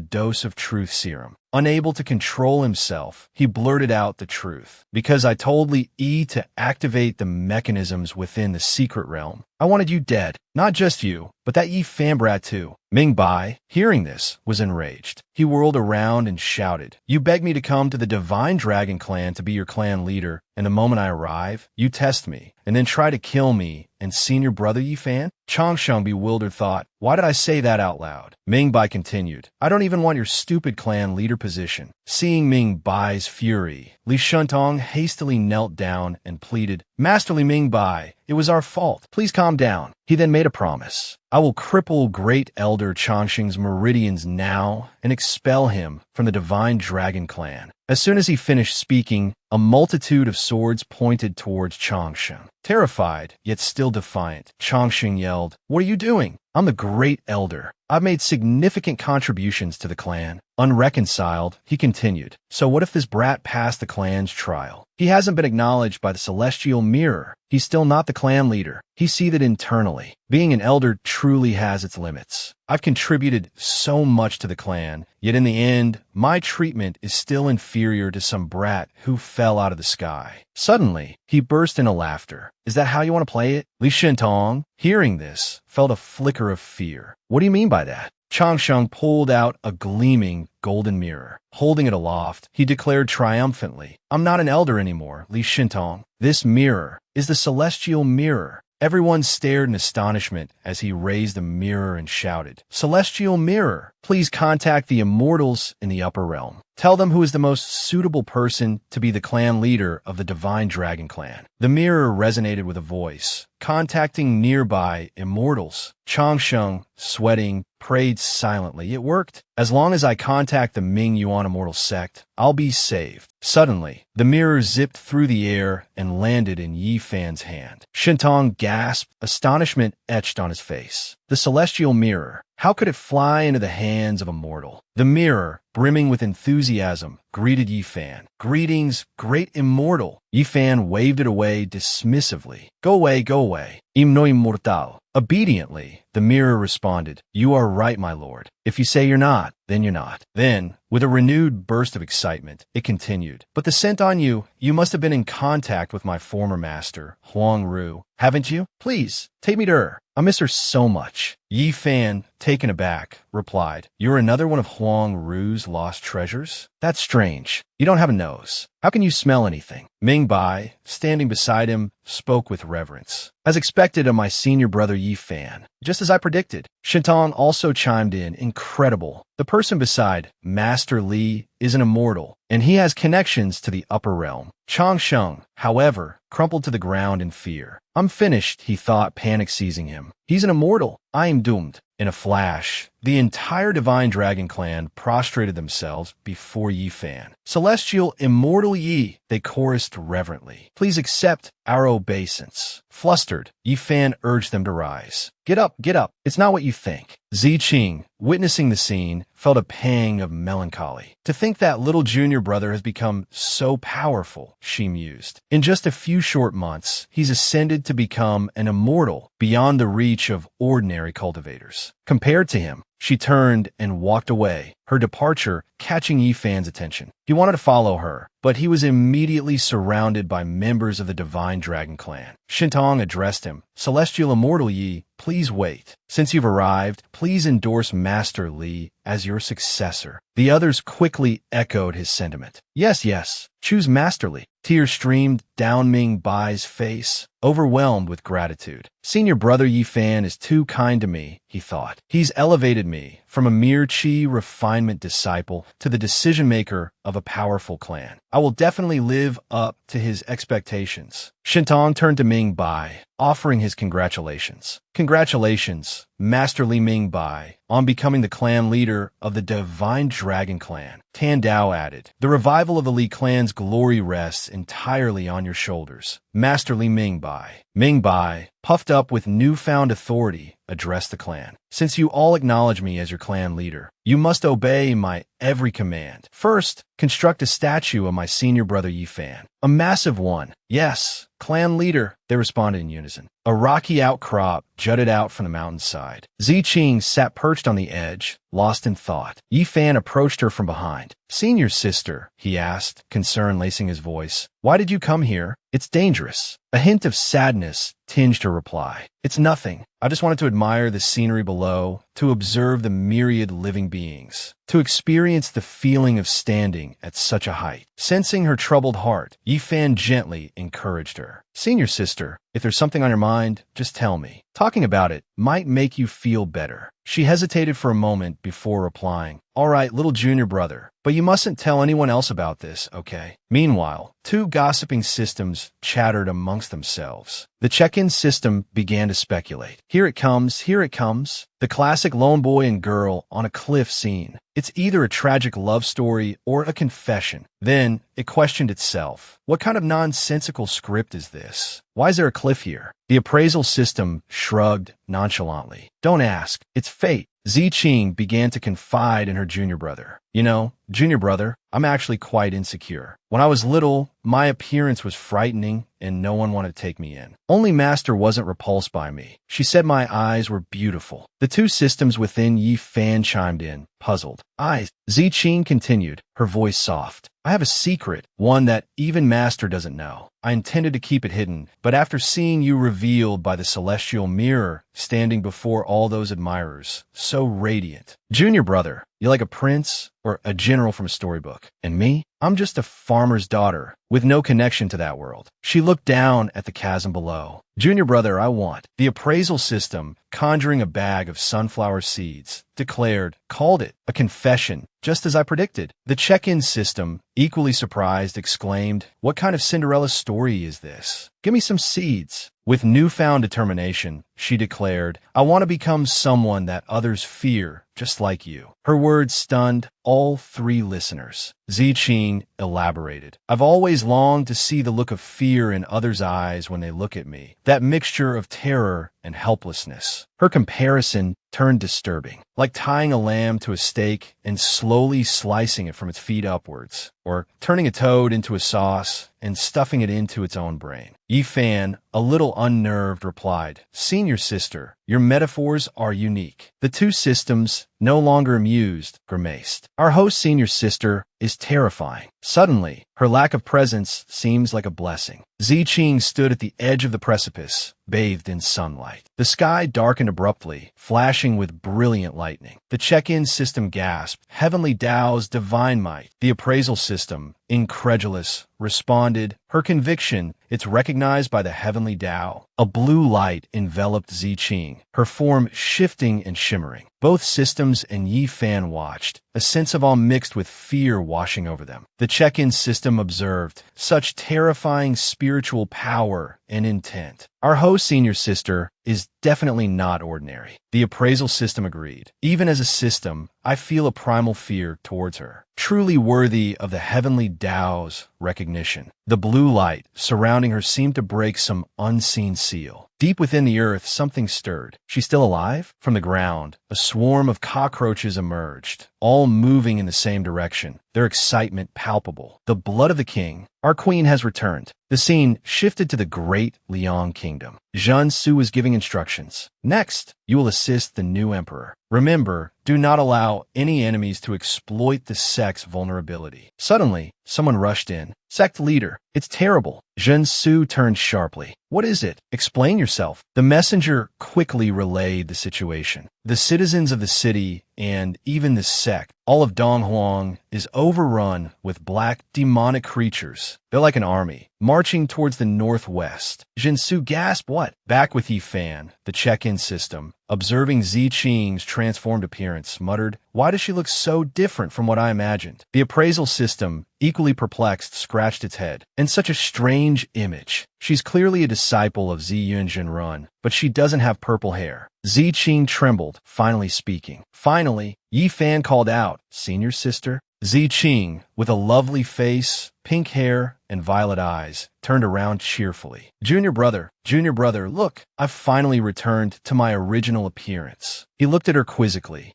Speaker 1: dose of truth serum. Unable to control himself, he blurted out the truth. Because I told Li Yi to activate the mechanisms within the secret realm, I wanted you dead. Not just you, but that Yi Fanbrat too. Ming Bai, hearing this, was enraged. He whirled around and shouted, You beg me to come to the Divine Dragon Clan to be your clan leader, and the moment I arrive, you test me, and then try to kill me and senior brother Yifan? Changsheng, bewildered, thought, why did I say that out loud? Ming Bai continued, I don't even want your stupid clan leader position. Seeing Ming Bai's fury, Li Shentong hastily knelt down and pleaded, Master Li Ming Bai, it was our fault. Please calm down. He then made a promise. I will cripple Great Elder Changsheng's meridians now and expel him from the Divine Dragon Clan. As soon as he finished speaking, a multitude of swords pointed towards Changsheng. Terrified, yet still defiant, Changsheng yelled, What are you doing? I'm the Great Elder. I've made significant contributions to the clan. Unreconciled, he continued, So what if this brat passed the clan's trial? He hasn't been acknowledged by the Celestial Mirror. He's still not the clan leader. He seethed internally. Being an elder truly has its limits. I've contributed so much to the clan, yet in the end, my treatment is still inferior to some brat who fell out of the sky. Suddenly, he burst into laughter. Is that how you want to play it? Li Shentong, hearing this, felt a flicker of fear. What do you mean by that? Changsheng pulled out a gleaming golden mirror. Holding it aloft, he declared triumphantly, I'm not an elder anymore, Li Shentong. This mirror is the celestial mirror. Everyone stared in astonishment as he raised the mirror and shouted, Celestial mirror, please contact the immortals in the upper realm. Tell them who is the most suitable person to be the clan leader of the Divine Dragon Clan. The mirror resonated with a voice, contacting nearby immortals. Changsheng, sweating, prayed silently. It worked. As long as I contact the Ming Yuan immortal sect, I'll be saved. Suddenly, the mirror zipped through the air and landed in Yi Fan's hand. Shentong gasped, astonishment etched on his face. The celestial mirror. How could it fly into the hands of a mortal? The mirror, brimming with enthusiasm, greeted Yi Fan. Greetings, great immortal. Yi Fan waved it away dismissively. Go away, go away. Im immortal. Obediently, the mirror responded, You are right, my lord. If you say you're not, then you're not. Then, with a renewed burst of excitement, it continued. But the scent on you, you must have been in contact with my former master, Huang Ru, haven't you? Please, take me to her. I miss her so much. Yi Fan, taken aback, replied, You're another one of Huang Ru's lost treasures? That's strange. You don't have a nose. How can you smell anything? Ming Bai, standing beside him, spoke with reverence. As expected of my senior brother Yi Fan, just as I predicted. Shentong also chimed in, Incredible. The person beside Master Li is an immortal, and he has connections to the upper realm. Changsheng, however, crumpled to the ground in fear. I'm finished, he thought, panic seizing him. He's an immortal. I am doomed. In a flash, the entire Divine Dragon Clan prostrated themselves before Yi Fan. Celestial Immortal Yi, they chorused reverently. Please accept our obeisance. Flustered, Yi Fan urged them to rise. Get up, get up. It's not what you think. Ziqing, witnessing the scene, felt a pang of melancholy. To think that little junior brother has become so powerful, she mused. In just a few short months, he's ascended to become an immortal beyond the reach of ordinary cultivators. Compared to him, she turned and walked away, her departure catching Yi Fan's attention. He wanted to follow her, but he was immediately surrounded by members of the Divine Dragon Clan. Shentong addressed him. Celestial Immortal Yi, please wait. Since you've arrived, please endorse Master Li as your successor. The others quickly echoed his sentiment. Yes, yes, choose Master Li. Tears streamed down Ming Bai's face, overwhelmed with gratitude. Senior brother Yi Fan is too kind to me, he thought. He's elevated me from a mere chi refinement disciple to the decision-maker of a powerful clan. I will definitely live up to his expectations. Shentong turned to Ming Bai, offering his congratulations. Congratulations, Master Li Ming Bai, on becoming the clan leader of the Divine Dragon Clan. Tan Dao added, The revival of the Li clan's glory rests entirely on your shoulders. Master Li Ming Bai. Ming Bai, puffed up with newfound authority, addressed the clan. Since you all acknowledge me as your clan leader, you must obey my every command. First, construct a statue of my senior brother Yi Fan. A massive one. Yes, clan leader, they responded in unison. A rocky outcrop jutted out from the mountainside. Ziqing sat perched on the edge, lost in thought. Yi Fan approached her from behind. Senior sister, he asked, concern lacing his voice. Why did you come here? It's dangerous. A hint of sadness tinged her reply. It's nothing. I just wanted to admire the scenery below, to observe the myriad living beings, to experience the feeling of standing at such a height. Sensing her troubled heart, Yi Fan gently encouraged her. Senior sister, if there's something on your mind, just tell me. Talking about it might make you feel better. She hesitated for a moment before replying. All right, little junior brother, but you mustn't tell anyone else about this, okay? Meanwhile, two gossiping systems chattered amongst themselves. The check-in system began to speculate. Here it comes, here it comes. The classic lone boy and girl on a cliff scene. It's either a tragic love story or a confession. Then it questioned itself. What kind of nonsensical script is this? Why is there a cliff here? The appraisal system shrugged nonchalantly. Don't ask. It's fate. Ziqing began to confide in her junior brother. You know, junior brother, I'm actually quite insecure. When I was little, my appearance was frightening and no one wanted to take me in. Only Master wasn't repulsed by me. She said my eyes were beautiful. The two systems within Yi Fan chimed in, puzzled. eyes. Ziqing continued, her voice soft. I have a secret, one that even Master doesn't know. I intended to keep it hidden, but after seeing you revealed by the celestial mirror, standing before all those admirers, so radiant. Junior brother, you like a prince or a general from a storybook? And me? I'm just a farmer's daughter, with no connection to that world. She looked down at the chasm below. Junior brother, I want the appraisal system, conjuring a bag of sunflower seeds, declared, called it, a confession, just as I predicted. The check-in system, equally surprised, exclaimed, what kind of Cinderella story is this? Give me some seeds. With newfound determination, she declared, I want to become someone that others fear, just like you. Her words stunned all three listeners. Ziqing elaborated. I've always longed to see the look of fear in others' eyes when they look at me, that mixture of terror and helplessness. Her comparison turned disturbing, like tying a lamb to a stake and slowly slicing it from its feet upwards, or turning a toad into a sauce and stuffing it into its own brain. Yifan, a little unnerved, replied, Senior sister, your metaphors are unique. The two systems, no longer amused, grimaced. Our host senior sister is terrifying. Suddenly, her lack of presence seems like a blessing. Ziqing stood at the edge of the precipice, bathed in sunlight. The sky darkened abruptly, flashing with brilliant lightning. The check-in system gasped, Heavenly Tao's divine might. The appraisal system, incredulous, responded, her conviction, it's recognized by the Heavenly Tao. A blue light enveloped Ziqing, her form shifting and shimmering. Both systems and Yifan watched, a sense of awe mixed with fear washing over them. The check-in system observed, such terrifying spiritual power and intent. Our host senior sister is definitely not ordinary. The appraisal system agreed. Even as a system, I feel a primal fear towards her, truly worthy of the Heavenly Tao's recognition. The blue light surrounding her seemed to break some unseen seal. Deep within the earth, something stirred. She's still alive? From the ground, a swarm of cockroaches emerged, all moving in the same direction, their excitement palpable. The blood of the king. Our queen has returned. The scene shifted to the great Liang kingdom. Zhen Su was giving instructions. Next, you will assist the new emperor. Remember, do not allow any enemies to exploit the sect's vulnerability. Suddenly, someone rushed in. Sect leader, it's terrible. Zhen Su turned sharply. What is it? Explain yourself. The messenger quickly relayed the situation. The citizens of the city and even the sect, all of Donghuang, is overrun with black demonic creatures. They're like an army, marching towards the northwest. Jinsu gasped, what? Back with Yifan, the check-in system, observing Ziqing's transformed appearance, muttered, why does she look so different from what I imagined? The appraisal system, equally perplexed, scratched its head. And such a strange image. She's clearly a disciple of Ziyun Jinrun, but she doesn't have purple hair. Ziqing trembled, finally speaking. Finally, Yifan called out, Senior sister? Ziqing, with a lovely face, pink hair, and violet eyes, turned around cheerfully. Junior brother, look, I've finally returned to my original appearance. He looked at her quizzically.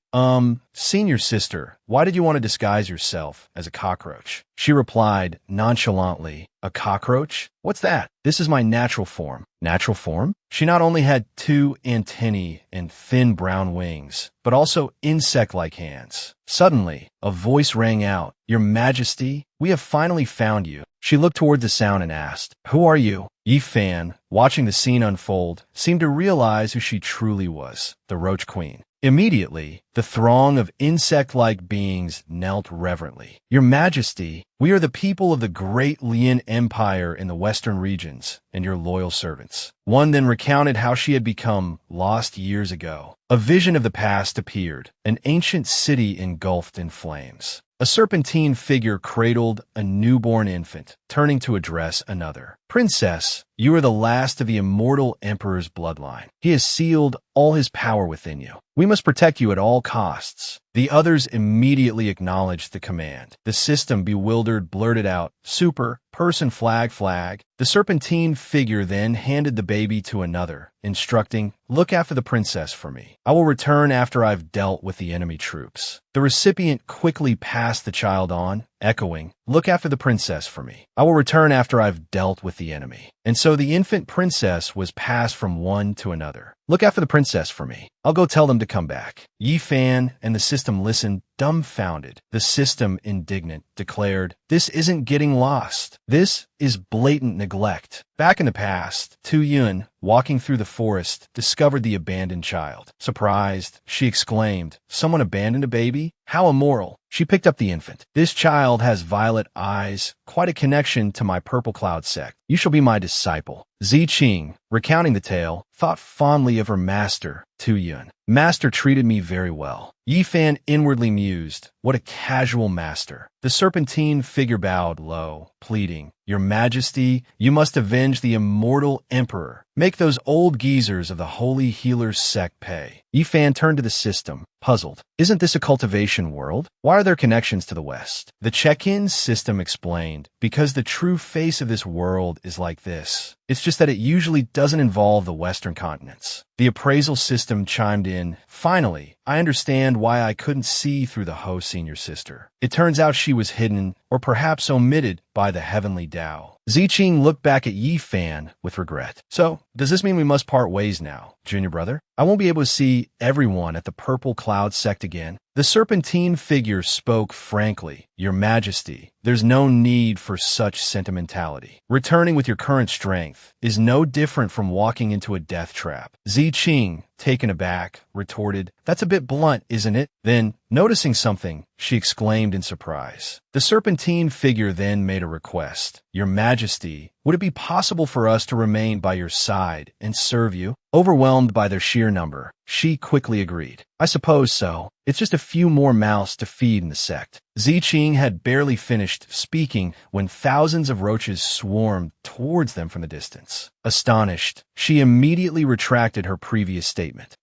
Speaker 1: Senior sister, why did you want to disguise yourself as a cockroach? She replied nonchalantly, a cockroach? What's that? This is my natural form. Natural form? She not only had 2 antennae and thin brown wings, but also insect-like hands. Suddenly, a voice rang out, Your Majesty, we have finally found you. She looked toward the sound and asked, Who are you? Yifan, watching the scene unfold, seemed to realize who she truly was, the Roach Queen. Immediately, the throng of insect-like beings knelt reverently. Your Majesty, we are the people of the great Lian Empire in the western regions, and your loyal servants. One then recounted how she had become lost years ago. A vision of the past appeared, an ancient city engulfed in flames. A serpentine figure cradled a newborn infant, turning to address another. Princess, you are the last of the immortal emperor's bloodline. He has sealed all his power within you. We must protect you at all costs. The others immediately acknowledged the command. The system, bewildered, blurted out, Super, person flag. The serpentine figure then handed the baby to another, instructing, Look after the princess for me. I will return after I've dealt with the enemy troops. The recipient quickly passed the child on, echoing, Look after the princess for me. I will return after I've dealt with the enemy. And so the infant princess was passed from one to another. Look after the princess for me. I'll go tell them to come back. Yi Fan and the system listened, dumbfounded. The system, indignant, declared, "This isn't getting lost. This is blatant neglect." Back in the past, Tu Yun, walking through the forest, discovered the abandoned child. Surprised, she exclaimed, "Someone abandoned a baby? How immoral." She picked up the infant. "This child has violet eyes, quite a connection to my Purple Cloud sect. You shall be my disciple." Zi Qing, recounting the tale, thought fondly of her master, Tu Yun. "Master treated me very well." Yi Fan inwardly mused, "What a casual master." The serpentine figure bowed low, pleading, "Your Majesty, you must avenge the immortal emperor. Make those old geezers of the Holy Healers sect pay." Yi Fan turned to the system, puzzled. "Isn't this a cultivation world? Why are there connections to the West?" The check-in system explained, "Because the true face of this world is like this. It's just that it usually doesn't involve the Western continents." The appraisal system chimed in, "Finally, I understand why I couldn't see through the Ho senior sister. It turns out she was hidden, or perhaps omitted, by the heavenly Tao." Zi Qing looked back at Yi Fan with regret. "So, does this mean we must part ways now, junior brother? I won't be able to see everyone at the Purple Cloud sect again." The serpentine figure spoke frankly, "Your Majesty, there's no need for such sentimentality. Returning with your current strength is no different from walking into a death trap." Zi Qing, taken aback, retorted, "That's a bit blunt, isn't it?" Then, noticing something, she exclaimed in surprise. The serpentine figure then made a request. "Your Majesty, would it be possible for us to remain by your side and serve you?" Overwhelmed by their sheer number, she quickly agreed. "I suppose so. It's just a few more mouths to feed in the sect." Zi Qing had barely finished speaking when thousands of roaches swarmed towards them from the distance. Astonished, she immediately retracted her previous statement.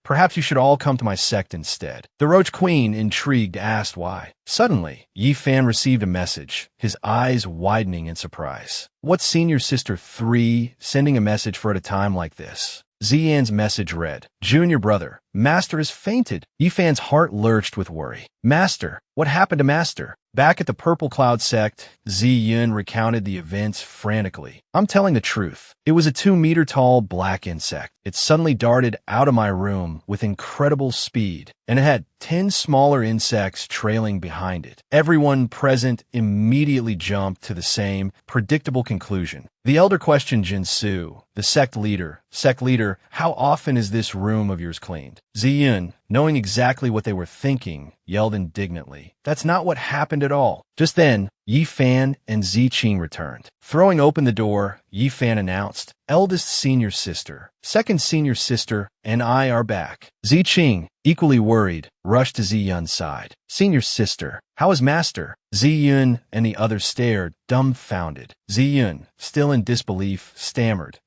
Speaker 1: Perhaps you should all come to my sect instead." The Roach Queen, intrigued, asked why. Suddenly, Yi Fan received a message, his eyes widening in surprise. "What's Senior Sister 3 sending a message for at a time like this?" Ziyan's message read, "Junior brother, Master has fainted." Yi Fan's heart lurched with worry. "Master? What happened to Master?" Back at the Purple Cloud sect, Zi Yun recounted the events frantically. "I'm telling the truth. It was a 2-meter-tall black insect. It suddenly darted out of my room with incredible speed, and it had 10 smaller insects trailing behind it. Everyone present immediately jumped to the same predictable conclusion." The elder questioned Jinsu, the sect leader. "Sect leader, how often is this room of yours cleaned?" Zi Yun, knowing exactly what they were thinking, yelled indignantly, "That's not what happened at all." Just then, Yi Fan and Zi Qing returned. Throwing open the door, Yi Fan announced, "Eldest senior sister, second senior sister, and I are back." Zi Qing, equally worried, rushed to Zi Yun's side. "Senior sister, how is Master?" Zi Yun and the others stared, dumbfounded. Zi Yun, still in disbelief, stammered,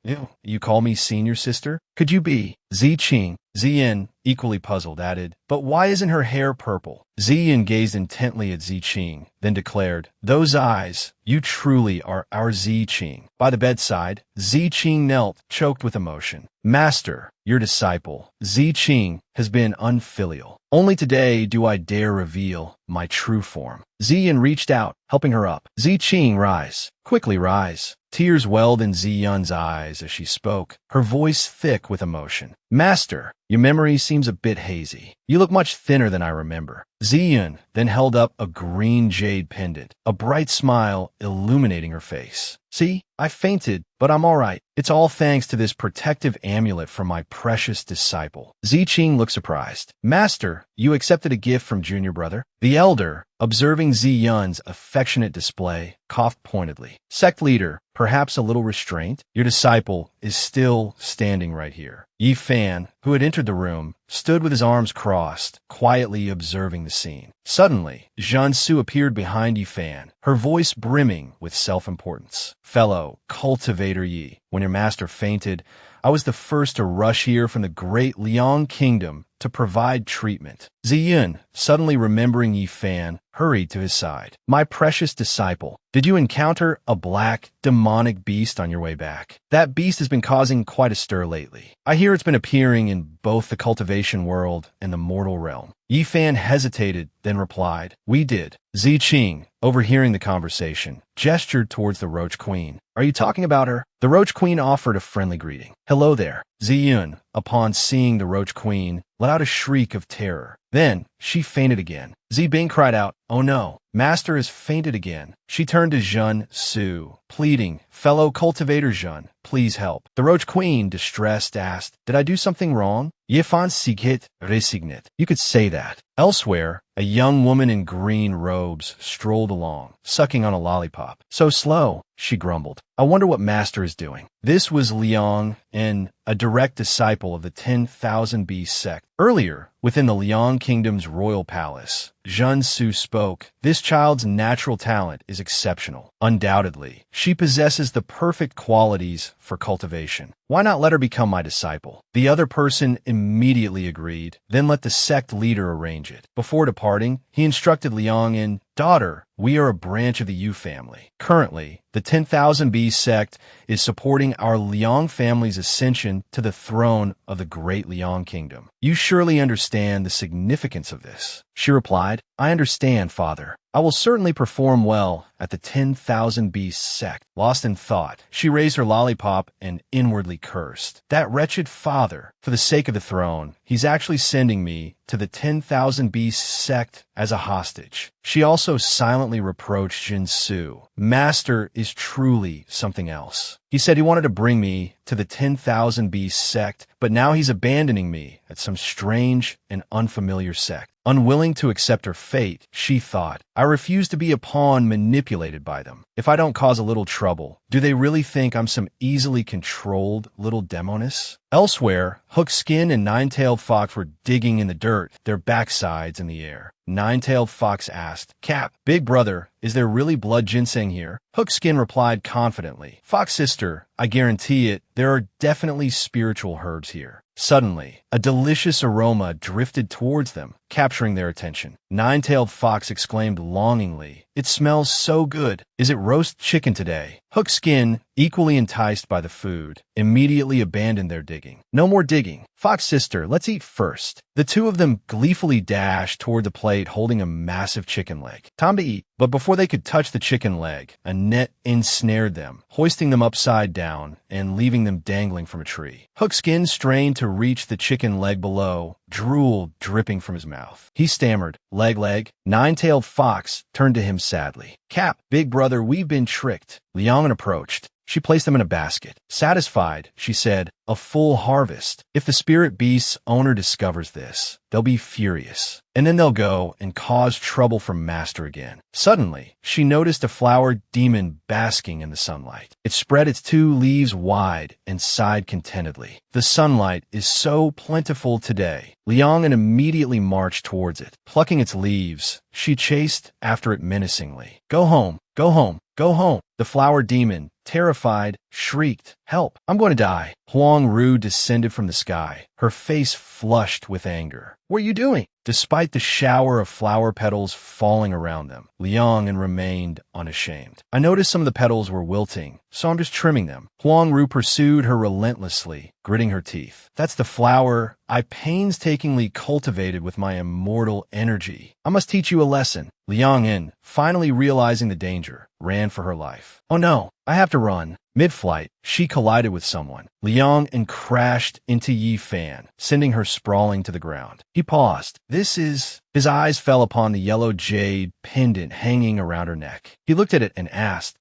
Speaker 1: You call me senior sister? Could you be?" Zi Qing, Zi Yun, equally puzzled, added, "But why isn't her hair purple?" Zi Yun gazed intently at Zi Qing, then declared, "Those eyes, you truly are our Zi Qing." By the bedside, Zi Qing knelt, choked with emotion. "Master, your disciple, Zi Qing, has been unfilial. Only today do I dare reveal my true form." Zi Yun reached out, helping her up. "Zi Qing, rise. Quickly rise." Tears welled in Zi Yun's eyes as she spoke, her voice thick with emotion. "Master, your memory seems a bit hazy. You look much thinner than I remember." Zi Yun then held up a green jade pendant, a bright smile illuminating her face. "See, I fainted, but I'm all right. It's all thanks to this protective amulet from my precious disciple." Zi Qing looked surprised. "Master, you accepted a gift from junior brother?" The elder, observing Zi Yun's affectionate display, coughed pointedly. "Sect leader, perhaps a little restraint? Your disciple is still standing right here." Yi Fan, who had entered the room, stood with his arms crossed, quietly observing the scene. Suddenly, Jiansu appeared behind Yi Fan, her voice brimming with self-importance. "Fellow cultivator Yi, when your master fainted, I was the first to rush here from the great Liang Kingdom to provide treatment. Ziyun, suddenly remembering Yi Fan, hurried to his side. My precious disciple, did you encounter a black, demonic beast on your way back? That beast has been causing quite a stir lately. I hear it's been appearing in both the cultivation world and the mortal realm. Yi Fan hesitated, then replied, We did. Zi Qing, overhearing the conversation, gestured towards the Roach Queen. Are you talking about her? The Roach Queen offered a friendly greeting. Hello there. Ziyun, upon seeing the Roach Queen, let out a shriek of terror. Then, she fainted again. Zi Bing cried out, Oh no, Master has fainted again. She turned to Zhen Su, pleading, Fellow cultivator Zhen, please help. The Roach Queen, distressed, asked, Did I do something wrong? Yifan sigit resignit. You could say that. Elsewhere, a young woman in green robes strolled along, sucking on a lollipop. So slow, she grumbled. I wonder what Master is doing. This was Liang, a direct disciple of the 10,000 Beast sect. Earlier, within the Liang Kingdom's royal palace, Zhen Su spoke. This child's natural talent is exceptional. Undoubtedly, she possesses the perfect qualities for cultivation. Why not let her become my disciple? The other person immediately agreed, then let the sect leader arrange it. Before departing, he instructed Liang, Daughter, we are a branch of the Yu family. Currently, the 10,000 Beast sect is supporting our Liang family's ascension to the throne of the great Liang kingdom. You surely understand the significance of this. She replied, I understand, father. I will certainly perform well at the 10,000 Beast sect. Lost in thought, she raised her lollipop and inwardly cursed. That wretched father, for the sake of the throne, he's actually sending me to the 10,000 Beast sect as a hostage. She also silently reproached Jin Su. Master is truly something else. He said he wanted to bring me to the 10,000 Beast sect, but now he's abandoning me at some strange and unfamiliar sect. Unwilling to accept her fate, she thought, I refuse to be a pawn manipulated by them. If I don't cause a little trouble, do they really think I'm some easily controlled little demoness? Elsewhere, Hook Skin and Nine-Tailed Fox were digging in the dirt, their backsides in the air. Nine-Tailed Fox asked, Cap, big brother, is there really blood ginseng here? Hook Skin replied confidently, Fox sister, I guarantee it, there are definitely spiritual herbs here. Suddenly, a delicious aroma drifted towards them, capturing their attention. Nine-Tailed Fox exclaimed longingly, It smells so good. Is it roast chicken today? Hook Skin, equally enticed by the food, immediately abandoned their digging. No more digging. Fox sister, let's eat first. The two of them gleefully dashed toward the plate holding a massive chicken leg. Time to eat. But before they could touch the chicken leg, a net ensnared them, hoisting them upside down and leaving them dangling from a tree. Hook Skin strained to reach the chicken leg below, drool dripping from his mouth. He stammered, leg. Nine-Tailed Fox turned to him sadly. Cap, big brother, we've been tricked. Liang approached. She placed them in a basket. Satisfied, she said, a full harvest. If the spirit beast's owner discovers this, they'll be furious. And then they'll go and cause trouble for Master again. Suddenly, she noticed a flower demon basking in the sunlight. It spread its two leaves wide and sighed contentedly. The sunlight is so plentiful today. Liang immediately marched towards it. Plucking its leaves, she chased after it menacingly. Go home, go home, go home. The flower demon, terrified, shrieked, Help, I'm going to die. Huang Ru descended from the sky, her face flushed with anger. What are you doing? Despite the shower of flower petals falling around them, Liang remained unashamed. I noticed some of the petals were wilting, so I'm just trimming them. Huang Ru pursued her relentlessly, gritting her teeth. That's the flower I painstakingly cultivated with my immortal energy. I must teach you a lesson. Liang, finally realizing the danger, ran for her life. Oh no, I have to run. Mid-flight, she collided with someone. Liang crashed into Yi Fan, sending her sprawling to the ground. He paused. His eyes fell upon the yellow jade pendant hanging around her neck. He looked at it and asked,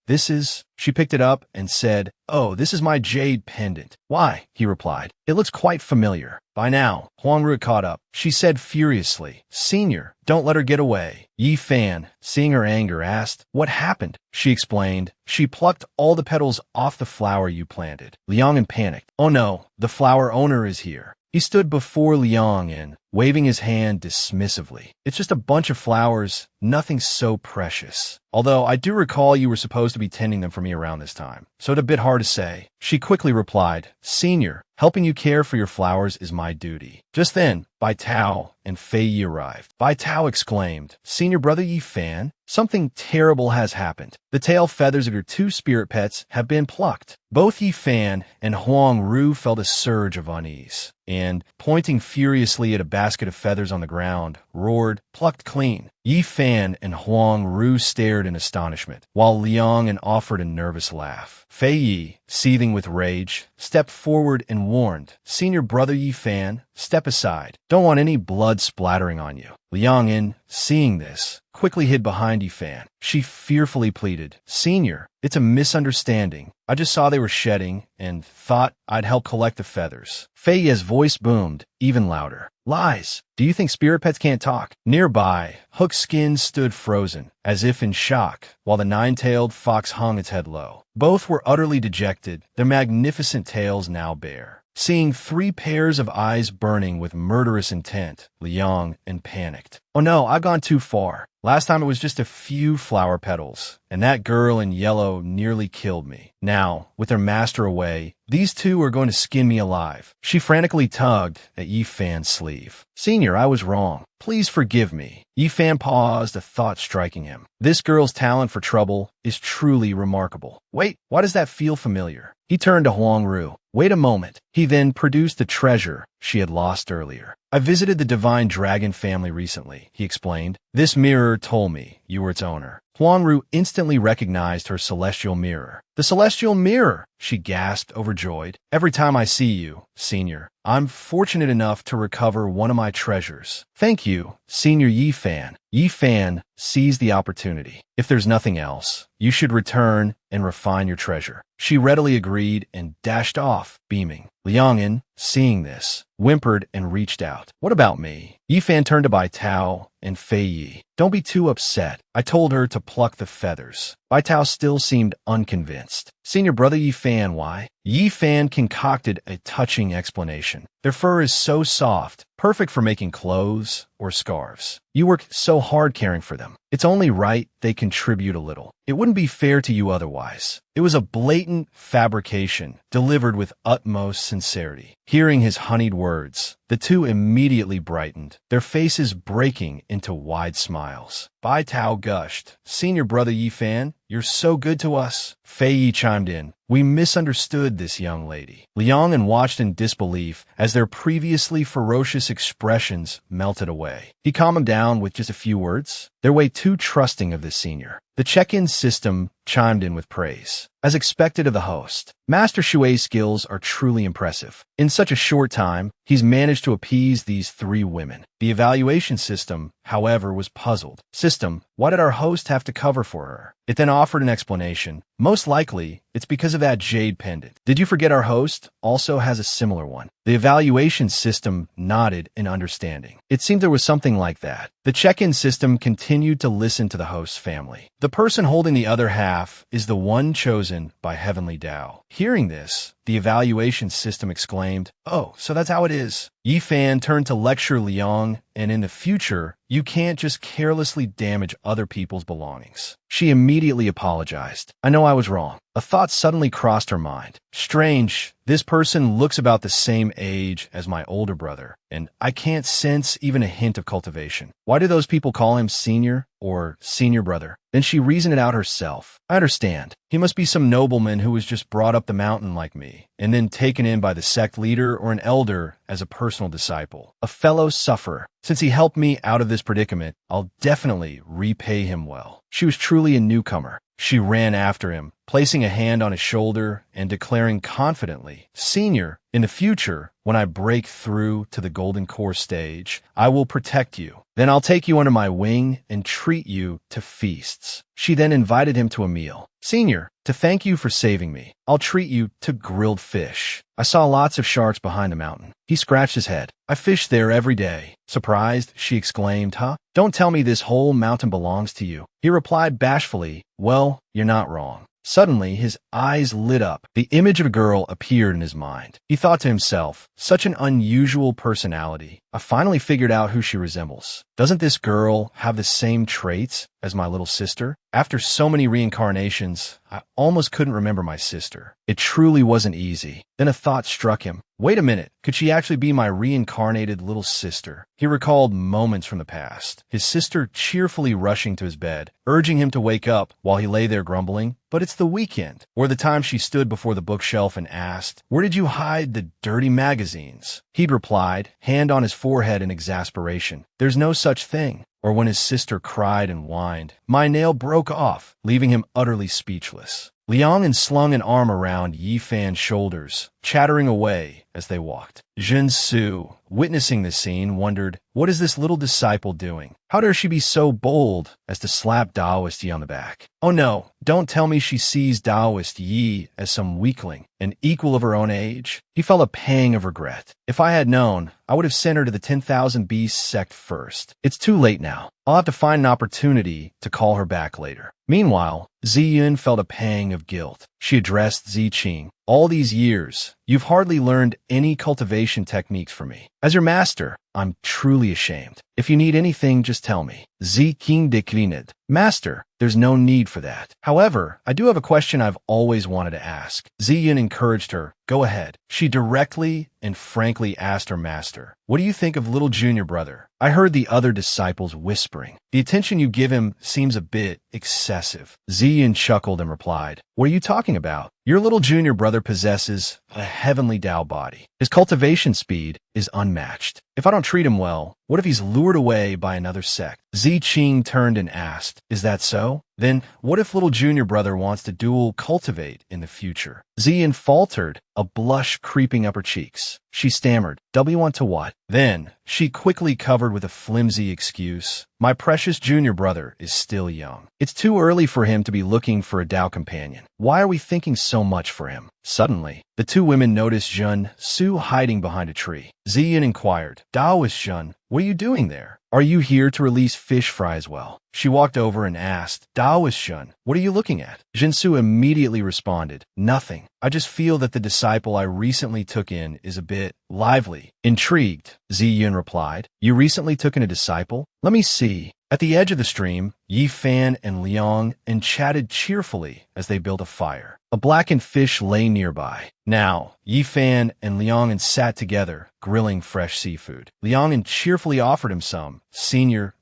Speaker 1: She picked it up and said, Oh, this is my jade pendant. Why? He replied. It looks quite familiar. By now, Huang Ru caught up. She said furiously, Senior, don't let her get away. Yi Fan, seeing her anger, asked, What happened? She explained, She plucked all the petals off the flower you planted. Liang panicked. Oh no, the flower owner is here. He stood before Liang waving his hand dismissively. It's just a bunch of flowers, nothing so precious. Although I do recall you were supposed to be tending them for me around this time, so it's a bit hard to say. She quickly replied, Senior, helping you care for your flowers is my duty. Just then, Bai Tao and Fei Yi arrived. Bai Tao exclaimed, Senior brother Yi Fan, something terrible has happened. The tail feathers of your two spirit pets have been plucked. Both Yi Fan and Huang Ru felt a surge of unease, and, pointing furiously at a basket of feathers on the ground, roared, Plucked clean. Yi Fan and Huang Ru stared in astonishment, while Liang offered a nervous laugh. Fei Yi, seething with rage, stepped forward and warned, Senior brother Yi Fan, step aside. Don't want any blood splattering on you. Liang, seeing this, quickly hid behind Yi Fan. She fearfully pleaded, Senior, it's a misunderstanding. I just saw they were shedding and thought I'd help collect the feathers. Fei Yi's voice boomed, even louder. Lies. Do you think spirit pets can't talk? Nearby, Hook's skin stood frozen, as if in shock, while the nine-tailed fox hung its head low. Both were utterly dejected, their magnificent tails now bare. Seeing 3 pairs of eyes burning with murderous intent, Liang panicked. Oh no, I've gone too far. Last time it was just a few flower petals, and that girl in yellow nearly killed me. Now, with their master away, these two are going to skin me alive. She frantically tugged at Yi Fan's sleeve. Senior, I was wrong. Please forgive me. Yi Fan paused, a thought striking him. This girl's talent for trouble is truly remarkable. Wait, why does that feel familiar? He turned to Huang Ru. Wait a moment. He then produced the treasure she had lost earlier. I visited the divine dragon family recently, he explained. This mirror told me you were its owner. Huang Ru instantly recognized her celestial mirror. The celestial mirror, she gasped, overjoyed. Every time I see you, Senior, I'm fortunate enough to recover one of my treasures. Thank you, Senior Yi Fan. Yi Fan seized the opportunity. If there's nothing else, you should return and refine your treasure. She readily agreed and dashed off, beaming. Liang, seeing this, whimpered and reached out. What about me? Yi Fan turned to Bai Tao and Fei Yi. Don't be too upset. I told her to pluck the feathers. Bai Tao still seemed unconvinced. Senior brother Yi Fan, why? Yi Fan concocted a touching explanation. Their fur is so soft, perfect for making clothes or scarves. You work so hard caring for them. It's only right they contribute a little. It wouldn't be fair to you otherwise. It was a blatant fabrication, delivered with utmost sincerity. Hearing his honeyed words, the two immediately brightened, their faces breaking into wide smiles. Bai Tao gushed, Senior brother Yi Fan, you're so good to us. Fei Yi chimed in, we misunderstood this young lady. Liang watched in disbelief as their previously ferocious expressions melted away. He calmed them down with just a few words. They're way too trusting of this senior. The check-in system chimed in with praise. As expected of the host, Master Shuei's skills are truly impressive. In such a short time, he's managed to appease these 3 women. The evaluation system, however, was puzzled. System, why did our host have to cover for her? It then offered an explanation. Most likely, it's because of that jade pendant. Did you forget our host also has a similar one? The evaluation system nodded in understanding. It seemed there was something like that. The check-in system continued to listen to the host's family. The person holding the other half is the one chosen by Heavenly Tao. Hearing this, the evaluation system exclaimed, Oh, so that's how it is. Yi Fan turned to lecture Liang, and in the future, you can't just carelessly damage other people's belongings. She immediately apologized. I know I was wrong. A thought suddenly crossed her mind. Strange, this person looks about the same age as my older brother, and I can't sense even a hint of cultivation. Why do those people call him senior or senior brother? Then she reasoned it out herself. I understand. He must be some nobleman who was just brought up the mountain like me, and then taken in by the sect leader or an elder as a personal disciple, a fellow sufferer. Since he helped me out of this predicament, I'll definitely repay him well. She was truly a newcomer. She ran after him, placing a hand on his shoulder and declaring confidently, Senior, in the future, when I break through to the Golden Core stage, I will protect you. Then I'll take you under my wing and treat you to feasts. She then invited him to a meal. Senior, to thank you for saving me, I'll treat you to grilled fish. I saw lots of sharks behind the mountain. He scratched his head. I fish there every day. Surprised, she exclaimed, Huh? Don't tell me this whole mountain belongs to you. He replied bashfully, Well, you're not wrong. Suddenly, his eyes lit up. The image of a girl appeared in his mind. He thought to himself, such an unusual personality. I finally figured out who she resembles. Doesn't this girl have the same traits as my little sister? After so many reincarnations, I almost couldn't remember my sister. It truly wasn't easy. Then a thought struck him. Wait a minute, could she actually be my reincarnated little sister? He recalled moments from the past, his sister cheerfully rushing to his bed, urging him to wake up while he lay there grumbling, "But it's the weekend." Or the time she stood before the bookshelf and asked, "Where did you hide the dirty magazines?" He'd replied, hand on his forehead in exasperation, "There's no such thing." Or when his sister cried and whined, "My nail broke off," leaving him utterly speechless. Liang slung an arm around Yi Fan's shoulders, chattering away as they walked. Jin Su, witnessing the scene, wondered, what is this little disciple doing? How dare she be so bold as to slap Taoist Yi on the back? Oh no, don't tell me she sees Taoist Yi as some weakling, an equal of her own age. He felt a pang of regret. If I had known, I would have sent her to the 10,000 Beasts sect first. It's too late now. I'll have to find an opportunity to call her back later. Meanwhile, Ziyun felt a pang of guilt. She addressed Ziqing. All these years, you've hardly learned any cultivation techniques from me. As your master, I'm truly ashamed. If you need anything, just tell me. Ziqing declined. Master, there's no need for that. However, I do have a question I've always wanted to ask. Ziyun encouraged her. Go ahead. She directly and frankly asked her master, what do you think of little junior brother? I heard the other disciples whispering. The attention you give him seems a bit excessive. Ziyun chuckled and replied, what are you talking about? Your little junior brother possesses a heavenly Tao body. His cultivation speed is unmatched. If I don't treat him well, what if he's lured away by another sect? Ziqing turned and asked, is that so? Then what if little junior brother wants to dual cultivate in the future? Ziyun faltered, a blush creeping up her cheeks. She stammered, W want to what? Then she quickly covered with a flimsy excuse. My precious junior brother is still young. It's too early for him to be looking for a Tao companion. Why are we thinking so much for him? Suddenly, the two women noticed Jun Su hiding behind a tree. Ziyun inquired, Taoist Jun, what are you doing there? Are you here to release fish fry as well? She walked over and asked, Taoist Shun, what are you looking at? Jinsu immediately responded, nothing. I just feel that the disciple I recently took in is a bit lively. Intrigued, Ziyun replied, you recently took in a disciple? Let me see. At the edge of the stream, Yi Fan and Liang chatted cheerfully as they built a fire. A blackened fish lay nearby. Now, Yi Fan and Liang sat together, grilling fresh seafood. Liang cheerfully offered him some. Senior,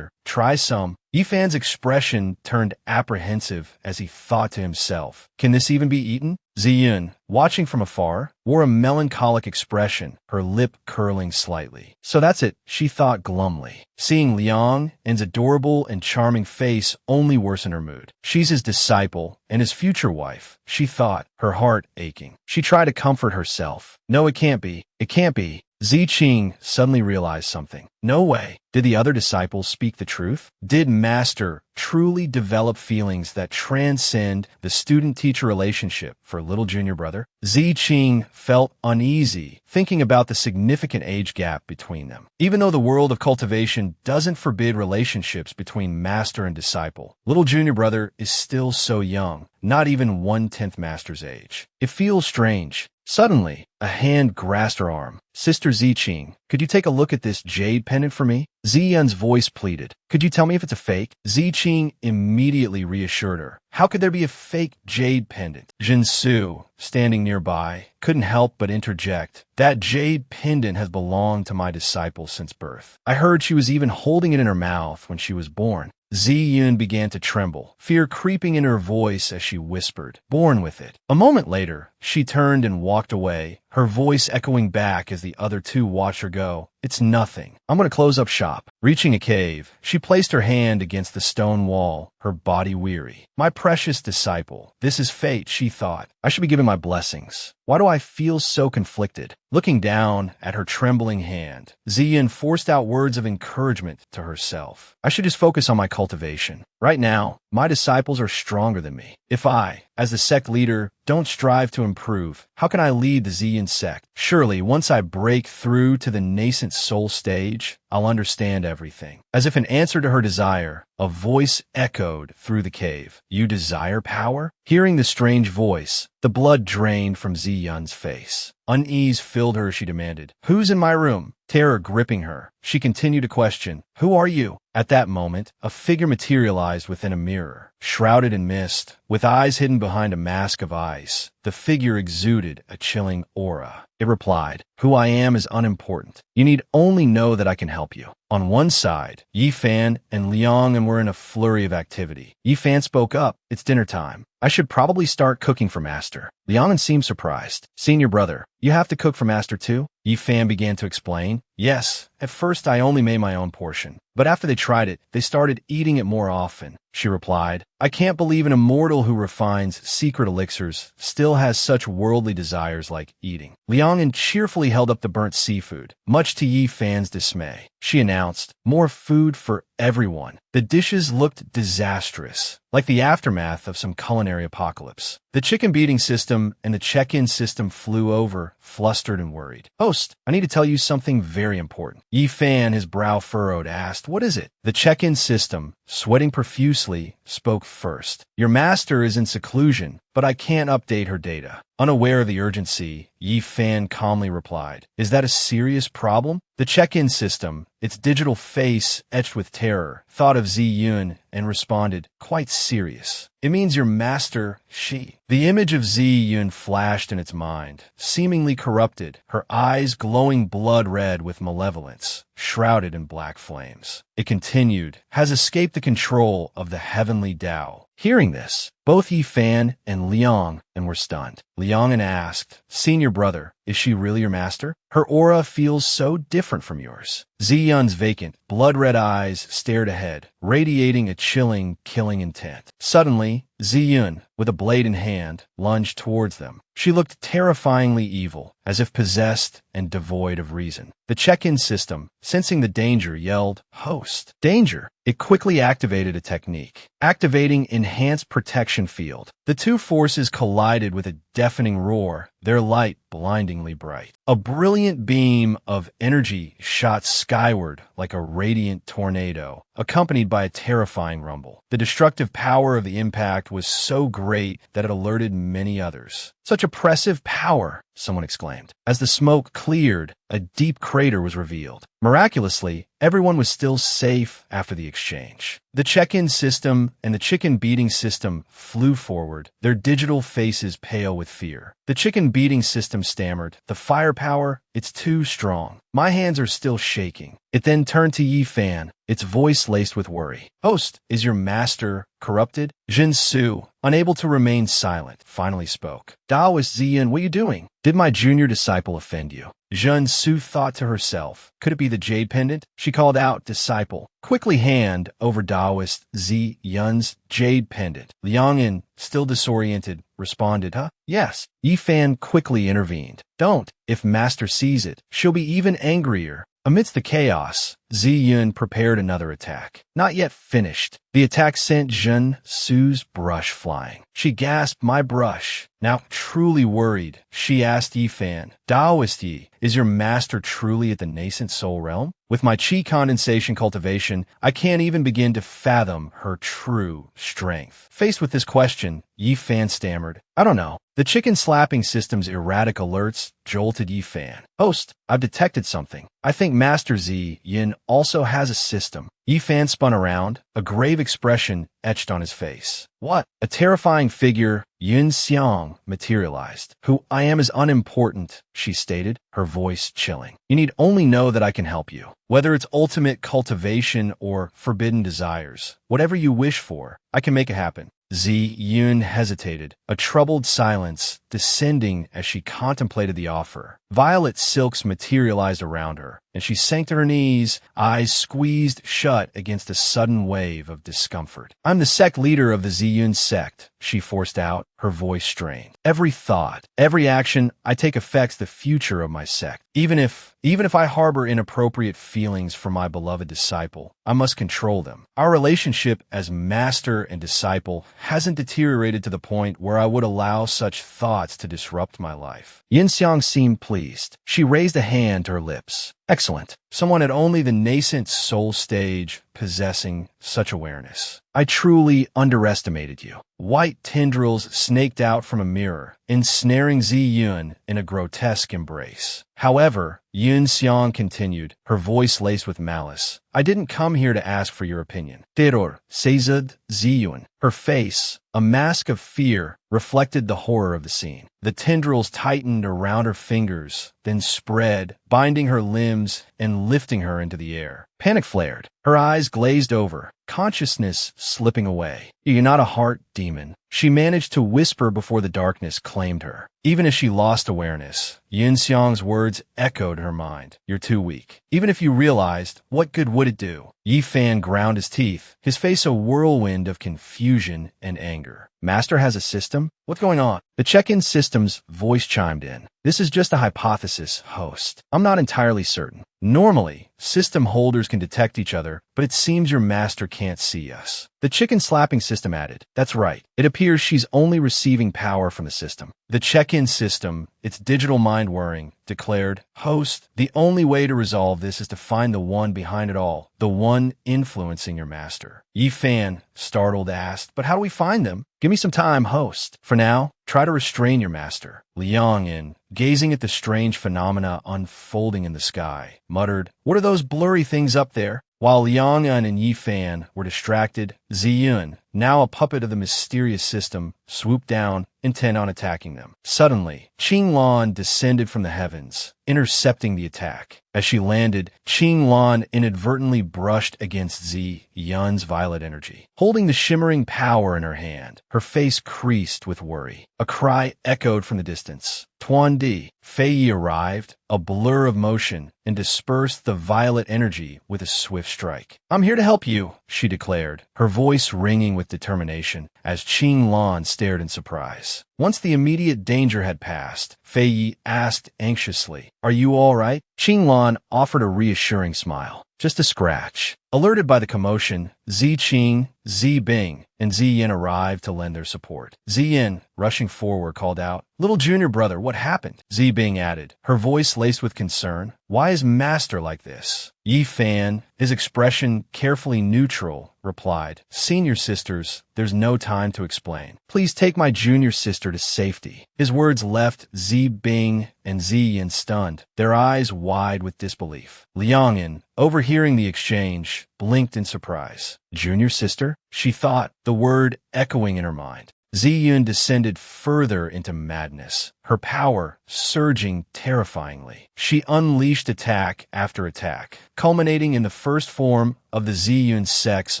Speaker 1: try some. Yi Fan's expression turned apprehensive as he thought to himself, can this even be eaten? Ziyun, watching from afar, wore a melancholic expression, her lip curling slightly. So that's it, she thought glumly. Seeing Liang's adorable and charming face only worsened her mood. She's his disciple and his future wife, she thought, her heart aching. She tried to comfort herself. No, it can't be. It can't be. Ziqing suddenly realized something. No way. Did the other disciples speak the truth? Did Master truly develop feelings that transcend the student-teacher relationship for little junior brother? Ziqing felt uneasy, thinking about the significant age gap between them. Even though the world of cultivation doesn't forbid relationships between master and disciple, little junior brother is still so young, not even 1/10 master's age. It feels strange. Suddenly, a hand grasped her arm. Sister Ziqing, could you take a look at this jade pendant for me? Ziyun's voice pleaded. Could you tell me if it's a fake? Ziqing immediately reassured her. How could there be a fake jade pendant? Jinsu, standing nearby, couldn't help but interject. That jade pendant has belonged to my disciple since birth. I heard she was even holding it in her mouth when she was born. Ziyun began to tremble, fear creeping in her voice as she whispered, born with it. A moment later, she turned and walked away, her voice echoing back as the other two watched her go. It's nothing. I'm going to close up shop. Reaching a cave, she placed her hand against the stone wall, her body weary. My precious disciple, this is fate, she thought. I should be giving my blessings. Why do I feel so conflicted? Looking down at her trembling hand, Ziyun forced out words of encouragement to herself. I should just focus on my cultivation. Right now, my disciples are stronger than me. If I, as the sect leader, don't strive to improve. How can I lead the Ziyan sect? Surely, once I break through to the nascent soul stage, I'll understand everything. As if in answer to her desire, a voice echoed through the cave. You desire power? Hearing the strange voice, the blood drained from Ziyun's face. Unease filled her as she demanded, "Who's in my room?" Terror gripping her, she continued to question, "Who are you?" At that moment, a figure materialized within a mirror. Shrouded in mist, with eyes hidden behind a mask of ice, the figure exuded a chilling aura. It replied, "Who I am is unimportant. You need only know that I can help you." On one side, Yi Fan and Liang were in a flurry of activity. Yi Fan spoke up, "It's dinner time. I should probably start cooking for Master." Liang seemed surprised. "Senior brother, you have to cook for Master too?" Yi Fan began to explain. "Yes, at first I only made my own portion, but after they tried it, they started eating it more often," she replied. "I can't believe an immortal who refines secret elixirs still has such worldly desires like eating." Liang cheerfully held up the burnt seafood, much to Yi Fan's dismay. She announced, "More food for everyone." The dishes looked disastrous, like the aftermath of some culinary apocalypse. The chicken beating system and the check-in system flew over, flustered and worried. "Host, I need to tell you something very important." Yi Fan, his brow furrowed, asked, "What is it?" The check-in system, sweating profusely, spoke first. "Your master is in seclusion, but I can't update her data." Unaware of the urgency, Yi Fan calmly replied, "Is that a serious problem?" The check-in system, its digital face etched with terror, thought of Ziyun and responded, "Quite serious. It means your master, she." The image of Ziyun flashed in its mind, seemingly corrupted, her eyes glowing blood red with malevolence, shrouded in black flames. It continued, "Has escaped the control of the heavenly Tao." Hearing this, both Yi Fan and Liang were stunned. Liang asked, "Senior brother, is she really your master? Her aura feels so different from yours." Ziyun's vacant, blood-red eyes stared ahead, radiating a chilling, killing intent. Suddenly, Ziyun, with a blade in hand, lunged towards them. She looked terrifyingly evil, as if possessed and devoid of reason. The check-in system, sensing the danger, yelled, "Host! Danger!" It quickly activated a technique, activating Enhanced Protection Field. The two forces collided with a deafening roar, their light blindingly bright. A brilliant beam of energy shot skyward like a radiant tornado, accompanied by a terrifying rumble. The destructive power of the impact was so great that it alerted many others. "Such oppressive power!" someone exclaimed. As the smoke cleared, a deep crater was revealed. Miraculously, everyone was still safe after the exchange. The check-in system and the chicken beating system flew forward, their digital faces pale with fear. The chicken beating system stammered, "The firepower, it's too strong. My hands are still shaking." It then turned to Yi Fan, its voice laced with worry. "Host, is your master corrupted?" Jin Su, unable to remain silent, finally spoke. "Taoist Ziyun, what are you doing? Did my junior disciple offend you?" Jin Su thought to herself, could it be the jade pendant? She called out, "Disciple." Quickly hand over Taoist Ziyun's jade pendant. Liang, still disoriented, responded, "Huh? Yes." Yi Fan quickly intervened. "Don't. If master sees it, she'll be even angrier." Amidst the chaos, Ziyun prepared another attack. Not yet finished. The attack sent Jin Su's brush flying. She gasped, "My brush." Now truly worried, she asked Yi Fan, "Taoist Yi, is your master truly at the nascent soul realm?" With my chi condensation cultivation, I can't even begin to fathom her true strength. Faced with this question, Yi Fan stammered, "I don't know." The chicken slapping system's erratic alerts jolted Yi Fan. "Host, I've detected something. I think Master Yin also has a system." Yi Fan spun around, a grave expression etched on his face. "What?" A terrifying figure, Yun Xiang, materialized. "Who I am is unimportant," she stated, her voice chilling. "You need only know that I can help you. Whether it's ultimate cultivation or forbidden desires, whatever you wish for, I can make it happen." Yun hesitated, a troubled silence descending as she contemplated the offer. Violet silks materialized around her, and she sank to her knees, eyes squeezed shut against a sudden wave of discomfort. "I'm the sect leader of the Ziyun sect," she forced out, her voice strained. "Every thought, every action I take affects the future of my sect. Even if I harbor inappropriate feelings for my beloved disciple, I must control them. Our relationship as master and disciple hasn't deteriorated to the point where I would allow such thoughts to disrupt my life." Yin Xiang seemed pleased. She raised a hand to her lips. "Excellent. Someone at only the nascent soul stage possessing such awareness. I truly underestimated you." White tendrils snaked out from a mirror, ensnaring Zi Yun in a grotesque embrace. However, Yun Xiang continued, her voice laced with malice, "I didn't come here to ask for your opinion." Terror, seized Zi Yun. Her face, a mask of fear, reflected the horror of the scene. The tendrils tightened around her fingers, then spread, binding her limbs and lifting her into the air. Panic flared. Her eyes glazed over, consciousness slipping away. "You're not a heart demon," she managed to whisper before the darkness claimed her. Even as she lost awareness, Yin Xiang's words echoed her mind. "You're too weak. Even if you realized, what good would it do?" Yi Fan ground his teeth, his face a whirlwind of confusion and anger. "Master has a system? What's going on?" The check-in system's voice chimed in. "This is just a hypothesis, host. I'm not entirely certain. Normally, system holders can detect each other, but it seems your master can't see us." The chicken slapping system added, "That's right. It appears she's only receiving power from the system." The check-in system, its digital mind whirring, declared, "Host, the only way to resolve this is to find the one behind it all, the one influencing your master." Yi Fan, startled, asked, "But how do we find them?" "Give me some time, host. For now, try to restrain your master." Liang Yin, gazing at the strange phenomena unfolding in the sky, muttered, "What are those blurry things up there?" While Liang Yin and Yi Fan were distracted, Zi Yun, now a puppet of the mysterious system, swooped down, intent on attacking them. Suddenly, Qing Lan descended from the heavens, intercepting the attack. As she landed, Qing Lan inadvertently brushed against Zi Yun's violet energy. Holding the shimmering power in her hand, her face creased with worry. A cry echoed from the distance. Tuan Di, Fei Yi arrived, a blur of motion, and dispersed the violet energy with a swift strike. "I'm here to help you," she declared, her voice ringing with determination, as Qing Lan stared in surprise. Once the immediate danger had passed, Fei Yi asked anxiously, "Are you all right?" Qing Lan offered a reassuring smile. "Just a scratch." Alerted by the commotion, Zi Qing, Zi Bing, and Zi Yin arrived to lend their support. Zi Yin, rushing forward, called out, "Little junior brother, what happened?" Zi Bing added, her voice laced with concern, "Why is master like this?" Yi Fan, his expression carefully neutral, replied, "Senior sisters, there's no time to explain. Please take my junior sister to safety." His words left Zi Bing and Zi Yin stunned, their eyes wide with disbelief. Liang Yin, overhearing the exchange, blinked in surprise. "Junior sister?" she thought, the word echoing in her mind. Zi Yun descended further into madness, her power surging terrifyingly. She unleashed attack after attack, culminating in the first form of the Zi Yun sect's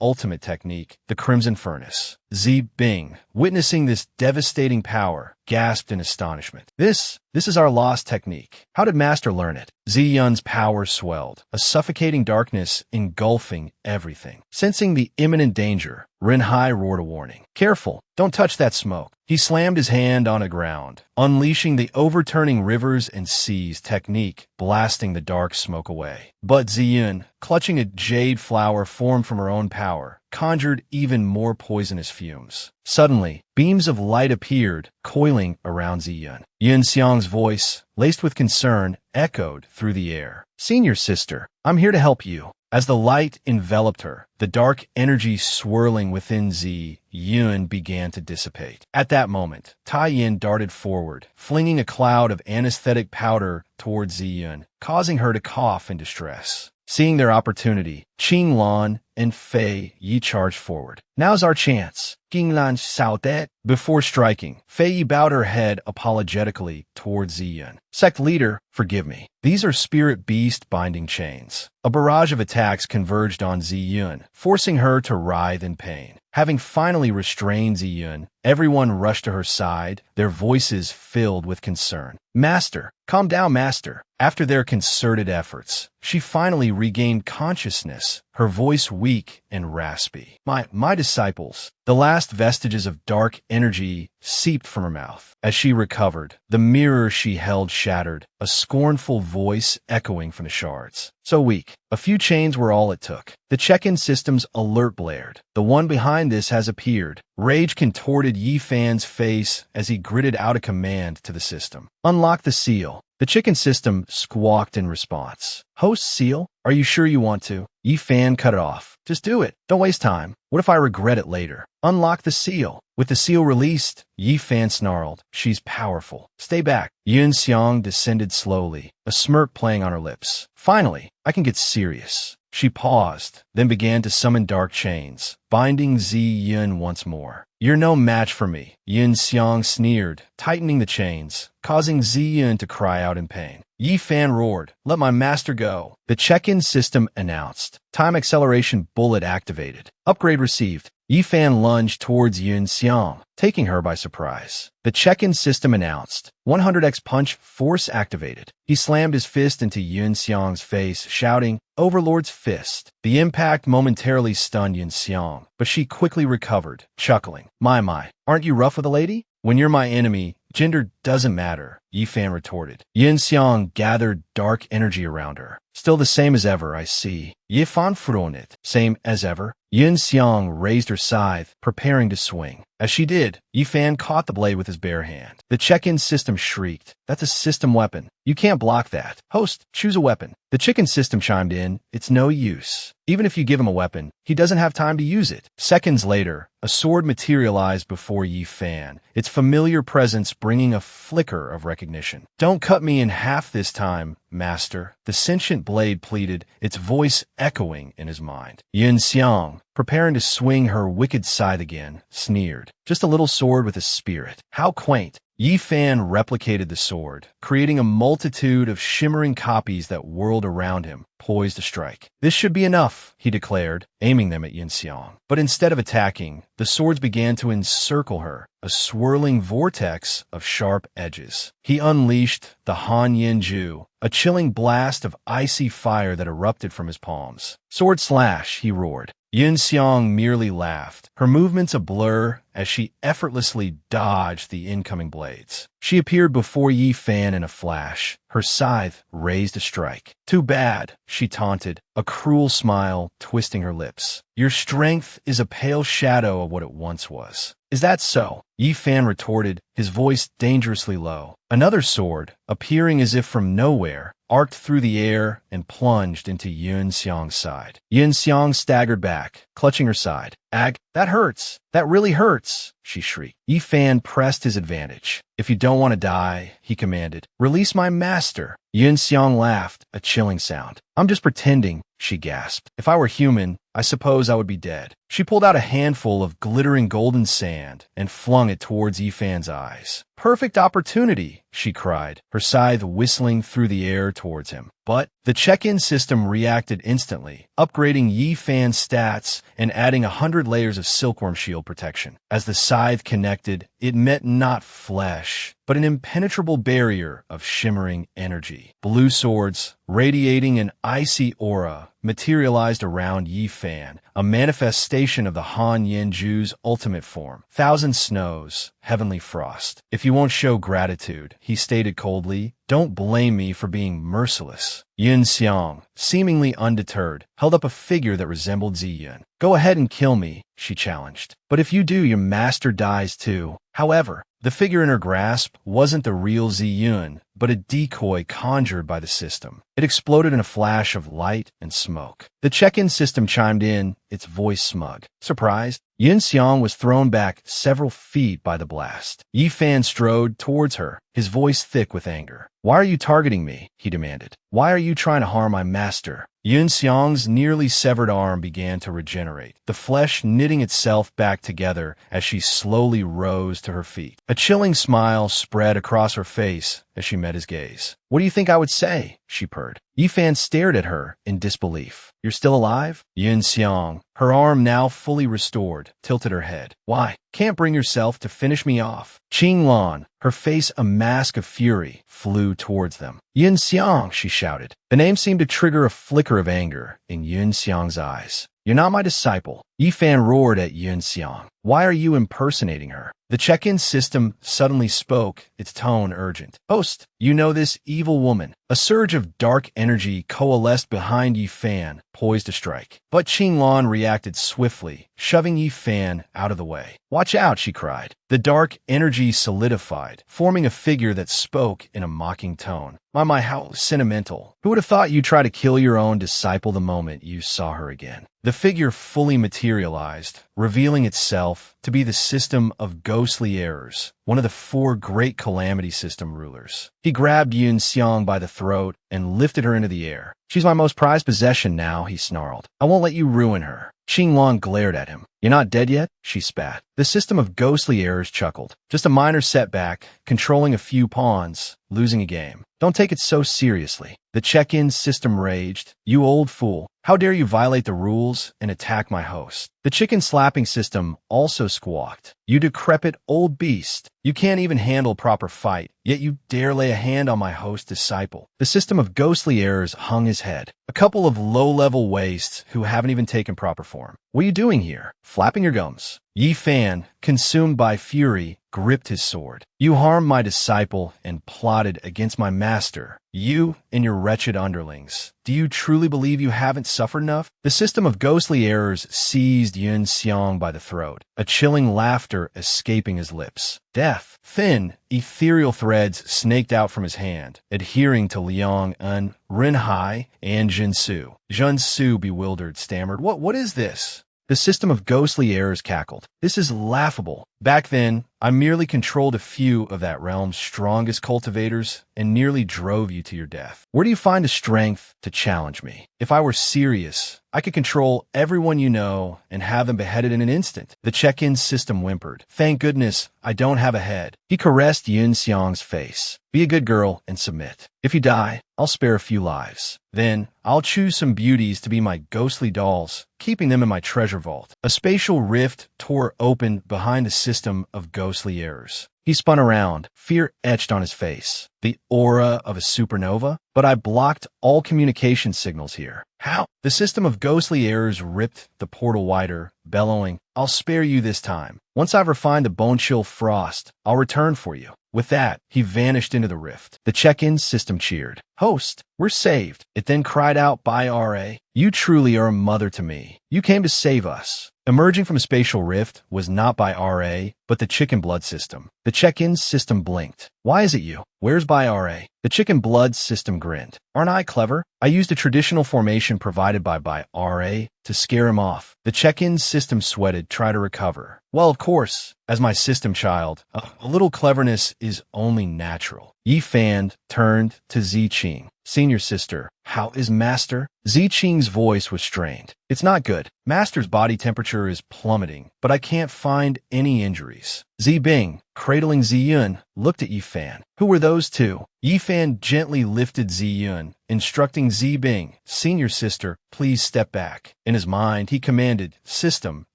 Speaker 1: ultimate technique, the Crimson Furnace. Zi Bing, witnessing this devastating power, gasped in astonishment. This is our lost technique. How did Master learn it?" Zi Yun's power swelled, a suffocating darkness engulfing everything. Sensing the imminent danger, Ren Hai roared a warning. "Careful, don't touch that smoke." He slammed his hand on the ground, unleashing the overturning rivers and seas technique, blasting the dark smoke away. But Ziyun, clutching a jade flower formed from her own power, conjured even more poisonous fumes. Suddenly, beams of light appeared, coiling around Ziyun. Yun Xiang's voice, laced with concern, echoed through the air. "Senior sister, I'm here to help you." As the light enveloped her, the dark energy swirling within Zi Yun began to dissipate. At that moment, Tai Yin darted forward, flinging a cloud of anesthetic powder towards Zi Yun, causing her to cough in distress. Seeing their opportunity, Qing Lan and Fei Yi charged forward. "Now's our chance." Qing Lan shouted. Before striking, Fei Yi bowed her head apologetically towards Zi Yun. "Sect leader, forgive me. These are spirit beast binding chains." A barrage of attacks converged on Zi Yun, forcing her to writhe in pain. Having finally restrained Zi Yun, everyone rushed to her side, their voices filled with concern. Master, calm down, master. After their concerted efforts, she finally regained consciousness, her voice weak and raspy. My disciples. The last vestiges of dark energy seeped from her mouth. As she recovered, the mirror she held shattered, a scornful voice echoing from the shards. So weak. A few chains were all it took. The check-in system's alert blared. The one behind this has appeared. Rage contorted Yi Fan's face as he gritted out a command to the system. Unlock the seal. The chicken system squawked in response. Host seal? Are you sure you want to? Yi Fan cut it off. Just do it. Don't waste time. What if I regret it later? Unlock the seal. With the seal released, Yi Fan snarled. She's powerful. Stay back. Yun Xiang descended slowly, a smirk playing on her lips. Finally, I can get serious. She paused, then began to summon dark chains, binding Zi Yun once more. You're no match for me, Yun Xiang sneered, tightening the chains, causing Zi Yun to cry out in pain. Yi Fan roared, let my master go. The check-in system announced. Time acceleration bullet activated. Upgrade received. Yi Fan lunged towards Yun Xiang, taking her by surprise. The check-in system announced. 100x punch force activated. He slammed his fist into Yun Xiang's face, shouting, Overlord's fist. The impact momentarily stunned Yun Xiang, but she quickly recovered, chuckling. My, aren't you rough with a lady? When you're my enemy, gender doesn't matter, Yi Fan retorted. Yun Xiang gathered dark energy around her. Still the same as ever, I see. Yi Fan froned. Same as ever. Yun Xiang raised her scythe, preparing to swing. As she did, Yi Fan caught the blade with his bare hand. The check-in system shrieked. That's a system weapon. You can't block that. Host, choose a weapon. The chicken system chimed in. It's no use. Even if you give him a weapon, he doesn't have time to use it. Seconds later, a sword materialized before Yi Fan, its familiar presence bringing a flicker of recognition. Don't cut me in half this time, master. The sentient blade pleaded, its voice echoing in his mind. Yun Xiang, preparing to swing her wicked scythe again, sneered. Just a little sword with a spirit. How quaint. Yi Fan replicated the sword, creating a multitude of shimmering copies that whirled around him, poised to strike. This should be enough, he declared, aiming them at Yun Xiang. But instead of attacking, the swords began to encircle her, a swirling vortex of sharp edges. He unleashed the Han Yin Ju, a chilling blast of icy fire that erupted from his palms. Sword slash, he roared. Yun Xiang merely laughed, her movements a blur as she effortlessly dodged the incoming blades. She appeared before Yi Fan in a flash, her scythe raised to strike. Too bad, she taunted, a cruel smile twisting her lips. Your strength is a pale shadow of what it once was. Is that so? Yi Fan retorted, his voice dangerously low. Another sword, appearing as if from nowhere, arced through the air and plunged into Yun Xiang's side. Yun Xiang staggered back, clutching her side. Ag, that hurts. That really hurts, she shrieked. Yi Fan pressed his advantage. If you don't want to die, he commanded, release my master. Yun Xiang laughed, a chilling sound. I'm just pretending, she gasped. If I were human, I suppose I would be dead. She pulled out a handful of glittering golden sand and flung it towards Yi Fan's eyes. Perfect opportunity, she cried, her scythe whistling through the air towards him. But the check-in system reacted instantly, upgrading Yi Fan's stats and adding 100 layers of silkworm shield protection. As the scythe connected, it met not flesh, but an impenetrable barrier of shimmering energy. Blue swords, radiating an icy aura, materialized around Yi Fan, a manifestation of the Han Yin Ju's ultimate form. Thousand snows, heavenly frost. If you won't show gratitude, he stated coldly, don't blame me for being merciless. Yun Xiang, seemingly undeterred, held up a figure that resembled Zi Yun. Go ahead and kill me, she challenged. But if you do, your master dies too. However, the figure in her grasp wasn't the real Zi Yun, but a decoy conjured by the system. It exploded in a flash of light and smoke. The check-in system chimed in, its voice smug. Surprised, Yun Xiang was thrown back several feet by the blast. Yi Fan strode towards her, his voice thick with anger. Why are you targeting me? He demanded. Why are you trying to harm my master? Yun Xiang's nearly severed arm began to regenerate, the flesh knitting itself back together as she slowly rose to her feet. A chilling smile spread across her face as she met his gaze. What do you think I would say? She purred. Yifan stared at her in disbelief. You're still alive? Yun Xiang, her arm now fully restored, tilted her head. Why? Can't bring yourself to finish me off. Qing Lan, her face a mask of fury, flew towards them. Yun Xiang, she shouted. The name seemed to trigger a flicker of anger in Yun Xiang's eyes. You're not my disciple. Yifan roared at Yun Xiang. Why are you impersonating her? The check-in system suddenly spoke, its tone urgent. Host, you know this evil woman. A surge of dark energy coalesced behind Yifan, poised to strike. But Qinglan reacted swiftly, shoving Yifan out of the way. Watch out, she cried. The dark energy solidified, forming a figure that spoke in a mocking tone. My, how sentimental. Who would have thought you'd try to kill your own disciple the moment you saw her again? The figure fully materialized, revealing itself to be the system of ghostly errors, one of the 4 great calamity system rulers. He grabbed Yun Xiang by the throat and lifted her into the air. She's my most prized possession now, he snarled. I won't let you ruin her. Qinglan glared at him. You're not dead yet? She spat. The system of ghostly errors chuckled. Just a minor setback, controlling a few pawns, losing a game. Don't take it so seriously. The check-in system raged. You old fool. How dare you violate the rules and attack my host? The chicken slapping system also squawked. You decrepit old beast. You can't even handle proper fight, yet you dare lay a hand on my host disciple. The system of ghostly errors hung his head. A couple of low-level wastes who haven't even taken proper form. What are you doing here? Flapping your gums. Yifan, consumed by fury, gripped his sword. You harmed my disciple and plotted against my master. You and your wretched underlings. Do you truly believe you haven't suffered enough? The system of ghostly errors seized Yun Xiang by the throat, a chilling laughter escaping his lips. Death. Thin, ethereal threads snaked out from his hand, adhering to Liang Un, Rinhai, and Jinsu. Jinsu, bewildered, stammered, What is this? The system of ghostly errors cackled. This is laughable. Back then, I merely controlled a few of that realm's strongest cultivators and nearly drove you to your death. Where do you find the strength to challenge me? If I were serious, I could control everyone you know and have them beheaded in an instant. The check-in system whimpered. Thank goodness I don't have a head. He caressed Yun Xiang's face. Be a good girl and submit. If you die, I'll spare a few lives. Then, I'll choose some beauties to be my ghostly dolls, keeping them in my treasure vault. A spatial rift tore open behind the system of ghostly errors. He spun around, fear etched on his face. The aura of a supernova? But I blocked all communication signals here. How? The system of ghostly errors ripped the portal wider, bellowing, I'll spare you this time. Once I've refined the bone-chill frost, I'll return for you. With that, he vanished into the rift. The check-in system cheered. Host, we're saved. It then cried out by RA. You truly are a mother to me. You came to save us. Emerging from a spatial rift was not by RA, but the chicken blood system. The check-in system blinked. Why is it you? Where's by RA? The chicken blood system grinned. Aren't I clever? I used a traditional formation provided by RA to scare him off. The check-in system sweated, try to recover. Well, of course, as my system child, a little cleverness is only natural. Yifan turned to Ziqing. Senior sister, how is Master? Ziqing's voice was strained. It's not good. Master's body temperature is plummeting, but I can't find any injuries. Zibing, cradling Ziyun, looked at Yifan. Who were those two? Yifan gently lifted Ziyun, instructing Zibing, senior sister, please step back. In his mind, he commanded, system,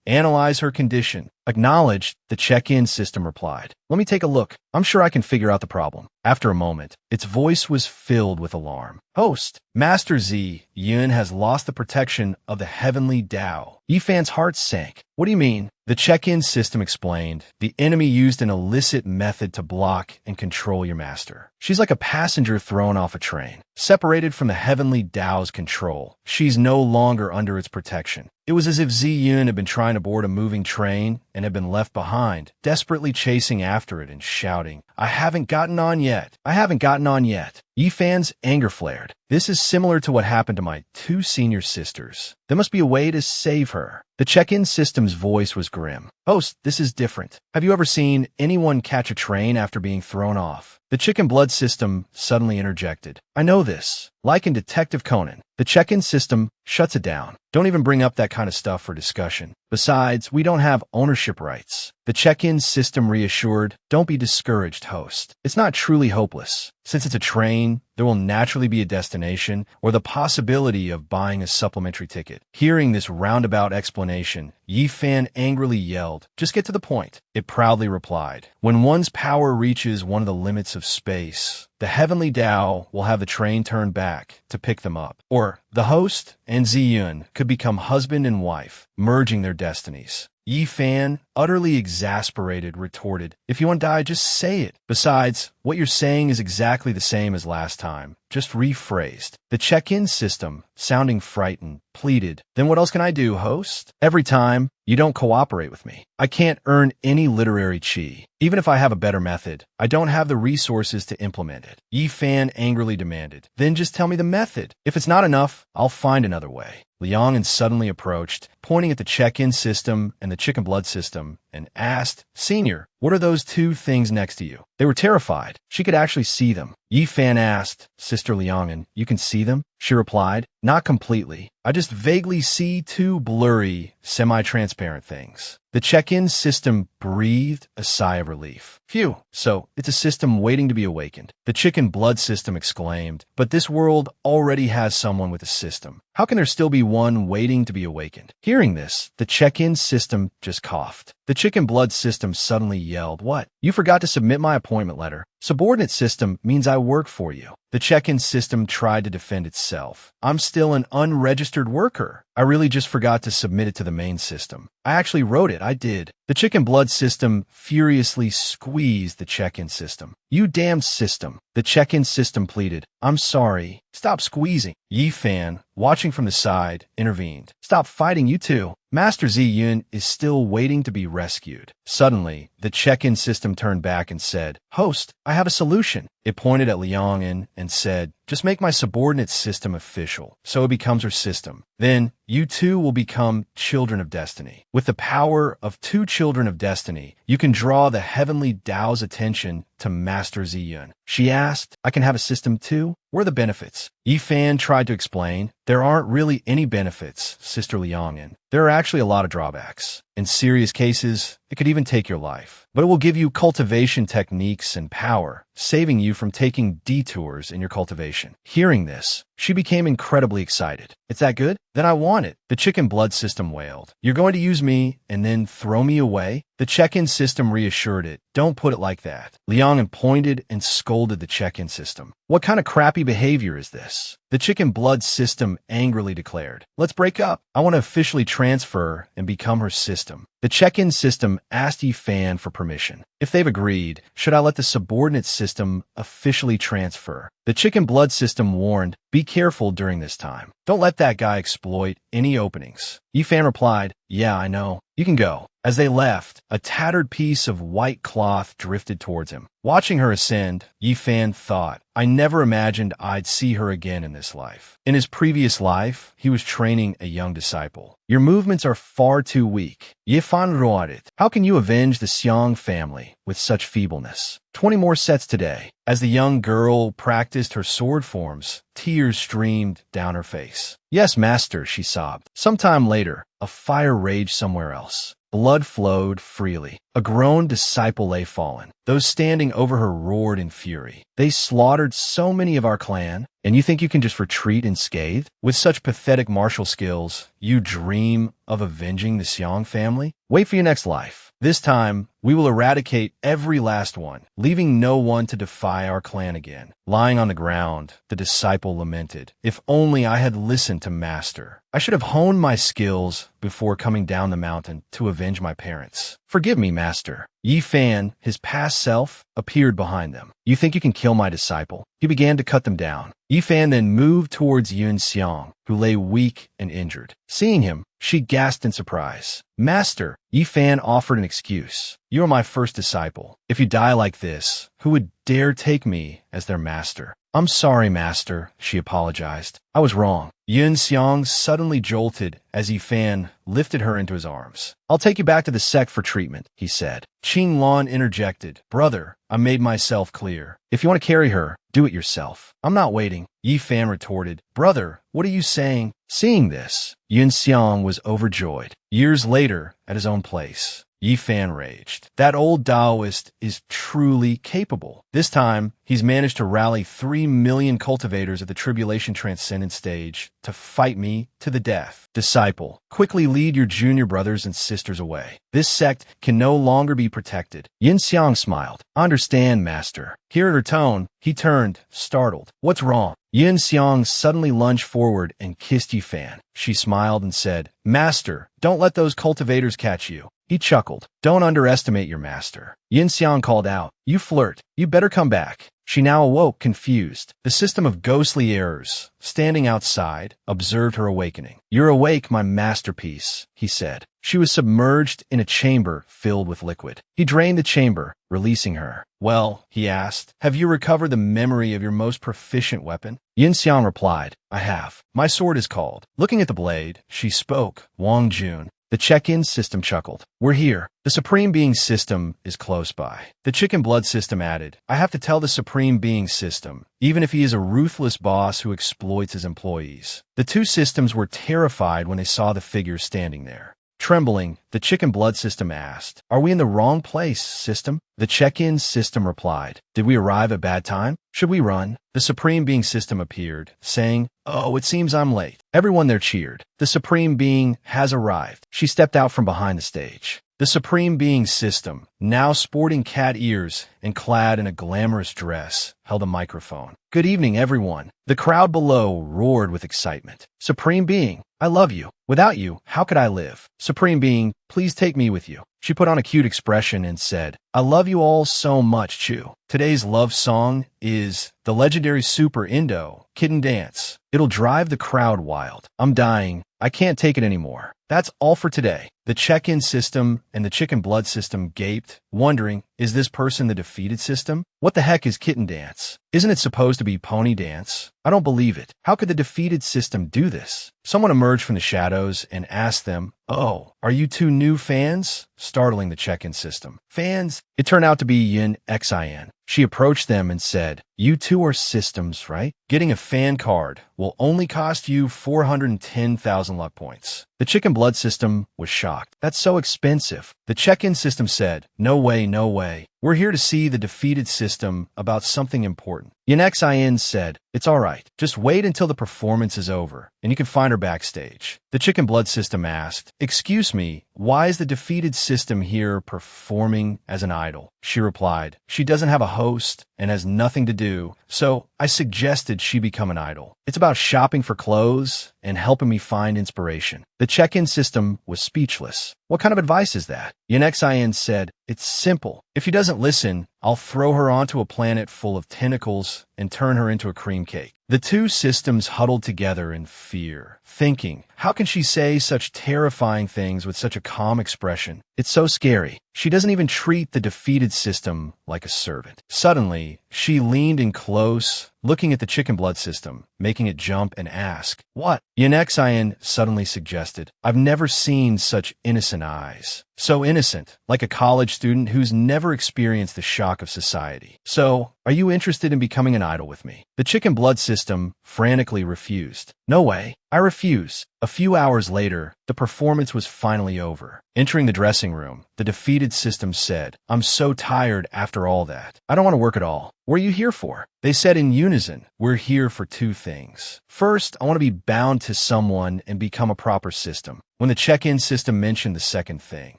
Speaker 1: analyze her condition. Acknowledged, the check-in system replied. Let me take a look. I'm sure I can figure out the problem. After a moment, its voice was filled with alarm. Host, Master Z, Yun has lost the protection of the heavenly Tao. Yifan's heart sank. What do you mean? The check-in system explained. The enemy used an illicit method to block and control your master. She's like a passenger thrown off a train. Separated from the heavenly Tao's control, she's no longer under its protection. It was as if Ziyun had been trying to board a moving train and had been left behind, desperately chasing after it and shouting, I haven't gotten on yet. I haven't gotten on yet. Yifan's anger flared. This is similar to what happened to my 2 senior sisters. There must be a way to save her. The check-in system's voice was grim. Host, this is different. Have you ever seen anyone catch a train after being thrown off? The chicken blood system suddenly interjected. I know this. Like in Detective Conan, the check-in system shuts it down. Don't even bring up that kind of stuff for discussion. Besides, we don't have ownership rights. The check-in system reassured, don't be discouraged, host. It's not truly hopeless. Since it's a train, there will naturally be a destination or the possibility of buying a supplementary ticket. Hearing this roundabout explanation, Yi Fan angrily yelled, just get to the point. It proudly replied, when one's power reaches one of the limits of space, the heavenly Tao will have the train turn back to pick them up. Or the host and Ziyun could become husband and wife, merging their destinies. Yi Fan, utterly exasperated, retorted, if you want to die, just say it. Besides, what you're saying is exactly the same as last time, just rephrased. The check-in system, sounding frightened, pleaded, then what else can I do, host? Every time, you don't cooperate with me. I can't earn any literary chi. Even if I have a better method, I don't have the resources to implement it. Yi Fan angrily demanded, then just tell me the method. If it's not enough, I'll find another way. Liang'an suddenly approached, pointing at the check-in system and the chicken blood system, and asked, Senior, what are those two things next to you? They were terrified. She could actually see them. Yi Fan asked, Sister Liang'an, you can see them? She replied, not completely. I just vaguely see two blurry, semi-transparent things. The check-in system breathed a sigh of relief. Phew, so it's a system waiting to be awakened. The chicken blood system exclaimed, but this world already has someone with a system. How can there still be one waiting to be awakened? Hearing this, the check-in system just coughed. The chicken blood system suddenly yelled, what? You forgot to submit my appointment letter. Subordinate system means I work for you. The check-in system tried to defend itself. I'm still an unregistered worker. I really just forgot to submit it to the main system. I actually wrote it, I did. The chicken blood system furiously squeezed the check-in system. You damned system. The check-in system pleaded, I'm sorry. Stop squeezing. Yi Fan, watching from the side, intervened. Stop fighting, you two. Master Ziyun is still waiting to be rescued. Suddenly, the check-in system turned back and said, Host, I have a solution. It pointed at Liang'an and said, just make my subordinate system official, so it becomes her system. Then, you two will become children of destiny. With the power of two children of destiny, you can draw the heavenly Tao's attention to Master Ziyun. She asked, I can have a system too? What are the benefits? Yi Fan tried to explain, there aren't really any benefits, Sister Liang'an. There are actually a lot of drawbacks. In serious cases, it could even take your life. But it will give you cultivation techniques and power, saving you from taking detours in your cultivation. Hearing this, she became incredibly excited. It's that good? Then I want it. The chicken blood system wailed. You're going to use me and then throw me away? The check-in system reassured it. Don't put it like that. Liang'an pointed and scolded the check-in system. What kind of crappy behavior is this? The chicken blood system angrily declared. Let's break up. I want to officially transfer and become her system. The check-in system asked Yi Fan for permission. If they've agreed, should I let the subordinate system officially transfer? The chicken blood system warned, be careful during this time. Don't let that guy exploit any openings. Yi Fan replied, yeah, I know. You can go. As they left, a tattered piece of white cloth drifted towards him. Watching her ascend, Yi Fan thought, I never imagined I'd see her again in this life. In his previous life, he was training a young disciple. Your movements are far too weak. Yi Fan roared. How can you avenge the Xiang family with such feebleness? 20 more sets today. As the young girl practiced her sword forms, tears streamed down her face. Yes, master, she sobbed. Sometime later, a fire raged somewhere else. Blood flowed freely. A grown disciple lay fallen. Those standing over her roared in fury. They slaughtered so many of our clan, and you think you can just retreat unscathed? With such pathetic martial skills, you dream of avenging the Xiang family? Wait for your next life. This time, we will eradicate every last one, leaving no one to defy our clan again. Lying on the ground, the disciple lamented, if only I had listened to Master. I should have honed my skills before coming down the mountain to avenge my parents. Forgive me, Master. Yi Fan, his past self, appeared behind them. You think you can kill my disciple? He began to cut them down. Yi Fan then moved towards Yun Xiang, who lay weak and injured. Seeing him, she gasped in surprise. Master, Yi Fan offered an excuse. You are my first disciple. If you die like this, who would dare take me as their master? I'm sorry, master, she apologized. I was wrong. Yun Xiang suddenly jolted as Yifan lifted her into his arms. I'll take you back to the sect for treatment, he said. Qing Lan interjected. Brother, I made myself clear. If you want to carry her, do it yourself. I'm not waiting. Yifan retorted. Brother, what are you saying? Seeing this, Yun Xiang was overjoyed. Years later, at his own place, Yifan raged. That old Taoist is truly capable. This time, he's managed to rally 3 million cultivators at the Tribulation Transcendent stage to fight me to the death. Disciple, quickly lead your junior brothers and sisters away. This sect can no longer be protected. Yin Xiang smiled. I understand, master. Hearing her tone, he turned, startled. What's wrong? Yin Xiang suddenly lunged forward and kissed Yifan. She smiled and said, Master, don't let those cultivators catch you. He chuckled. Don't underestimate your master. Yin Xiang called out. You flirt. You better come back. She now awoke, confused. The system of ghostly errors, standing outside, observed her awakening. You're awake, my masterpiece, he said. She was submerged in a chamber filled with liquid. He drained the chamber, releasing her. Well, he asked, have you recovered the memory of your most proficient weapon? Yin Xiang replied, I have. My sword is called. Looking at the blade, she spoke. Wang Jun. The check-in system chuckled. We're here. The Supreme Being system is close by. The Chicken Blood system added, I have to tell the Supreme Being system, even if he is a ruthless boss who exploits his employees. The two systems were terrified when they saw the figures standing there. Trembling, the Chicken Blood system asked, Are we in the wrong place, system? The check-in system replied, Did we arrive at bad time? Should we run? The Supreme Being system appeared, saying, Oh, it seems I'm late. Everyone there cheered. The Supreme Being has arrived. She stepped out from behind the stage. The Supreme Being system, now sporting cat ears and clad in a glamorous dress, held a microphone. Good evening, everyone. The crowd below roared with excitement. Supreme Being, I love you. Without you, how could I live? Supreme Being, please take me with you. She put on a cute expression and said, I love you all so much, Chu. Today's love song is the legendary Super Indo Kitten Dance. It'll drive the crowd wild. I'm dying. I can't take it anymore. That's all for today. The check-in system and the Chicken Blood system gaped, wondering, is this person the defeated system? What the heck is Kitten Dance? Isn't it supposed to be Pony Dance? I don't believe it. How could the defeated system do this? Someone emerged from the shadows and asked them, Oh, are you two new fans? Startling the check-in system. Fans? It turned out to be Yin Xin. She approached them and said, You two are systems, right? Getting a fan card will only cost you 410,000 luck points. The Chicken Blood system was shocked. That's so expensive. The check-in system said, No way, no way. We're here to see the defeated system about something important. Yin Xin said, It's all right. Just wait until the performance is over, and you can find her backstage. The Chicken Blood system asked, Excuse me, why is the defeated system here performing as an idol? She replied, She doesn't have a host and has nothing to do, so I suggested she become an idol. It's about shopping for clothes and helping me find inspiration. The check-in system was speechless. What kind of advice is that? Yin Xin said, It's simple. If she doesn't listen, I'll throw her onto a planet full of tentacles and turn her into a cream cake. The two systems huddled together in fear, thinking, how can she say such terrifying things with such a calm expression? It's so scary. She doesn't even treat the defeated system like a servant. Suddenly, she leaned in close, looking at the Chicken Blood system, making it jump and ask, What? Yin Xin suddenly suggested, I've never seen such innocent eyes. So innocent, like a college student who's never experienced the shock of society. So, are you interested in becoming an idol with me? The Chicken Blood system frantically refused. No way. I refuse. A few hours later, the performance was finally over. Entering the dressing room, the defeated system said, I'm so tired after all that. I don't want to work at all. What are you here for? They said in unison, we're here for two things. First, I want to be bound to someone and become a proper system. When the check-in system mentioned the second thing.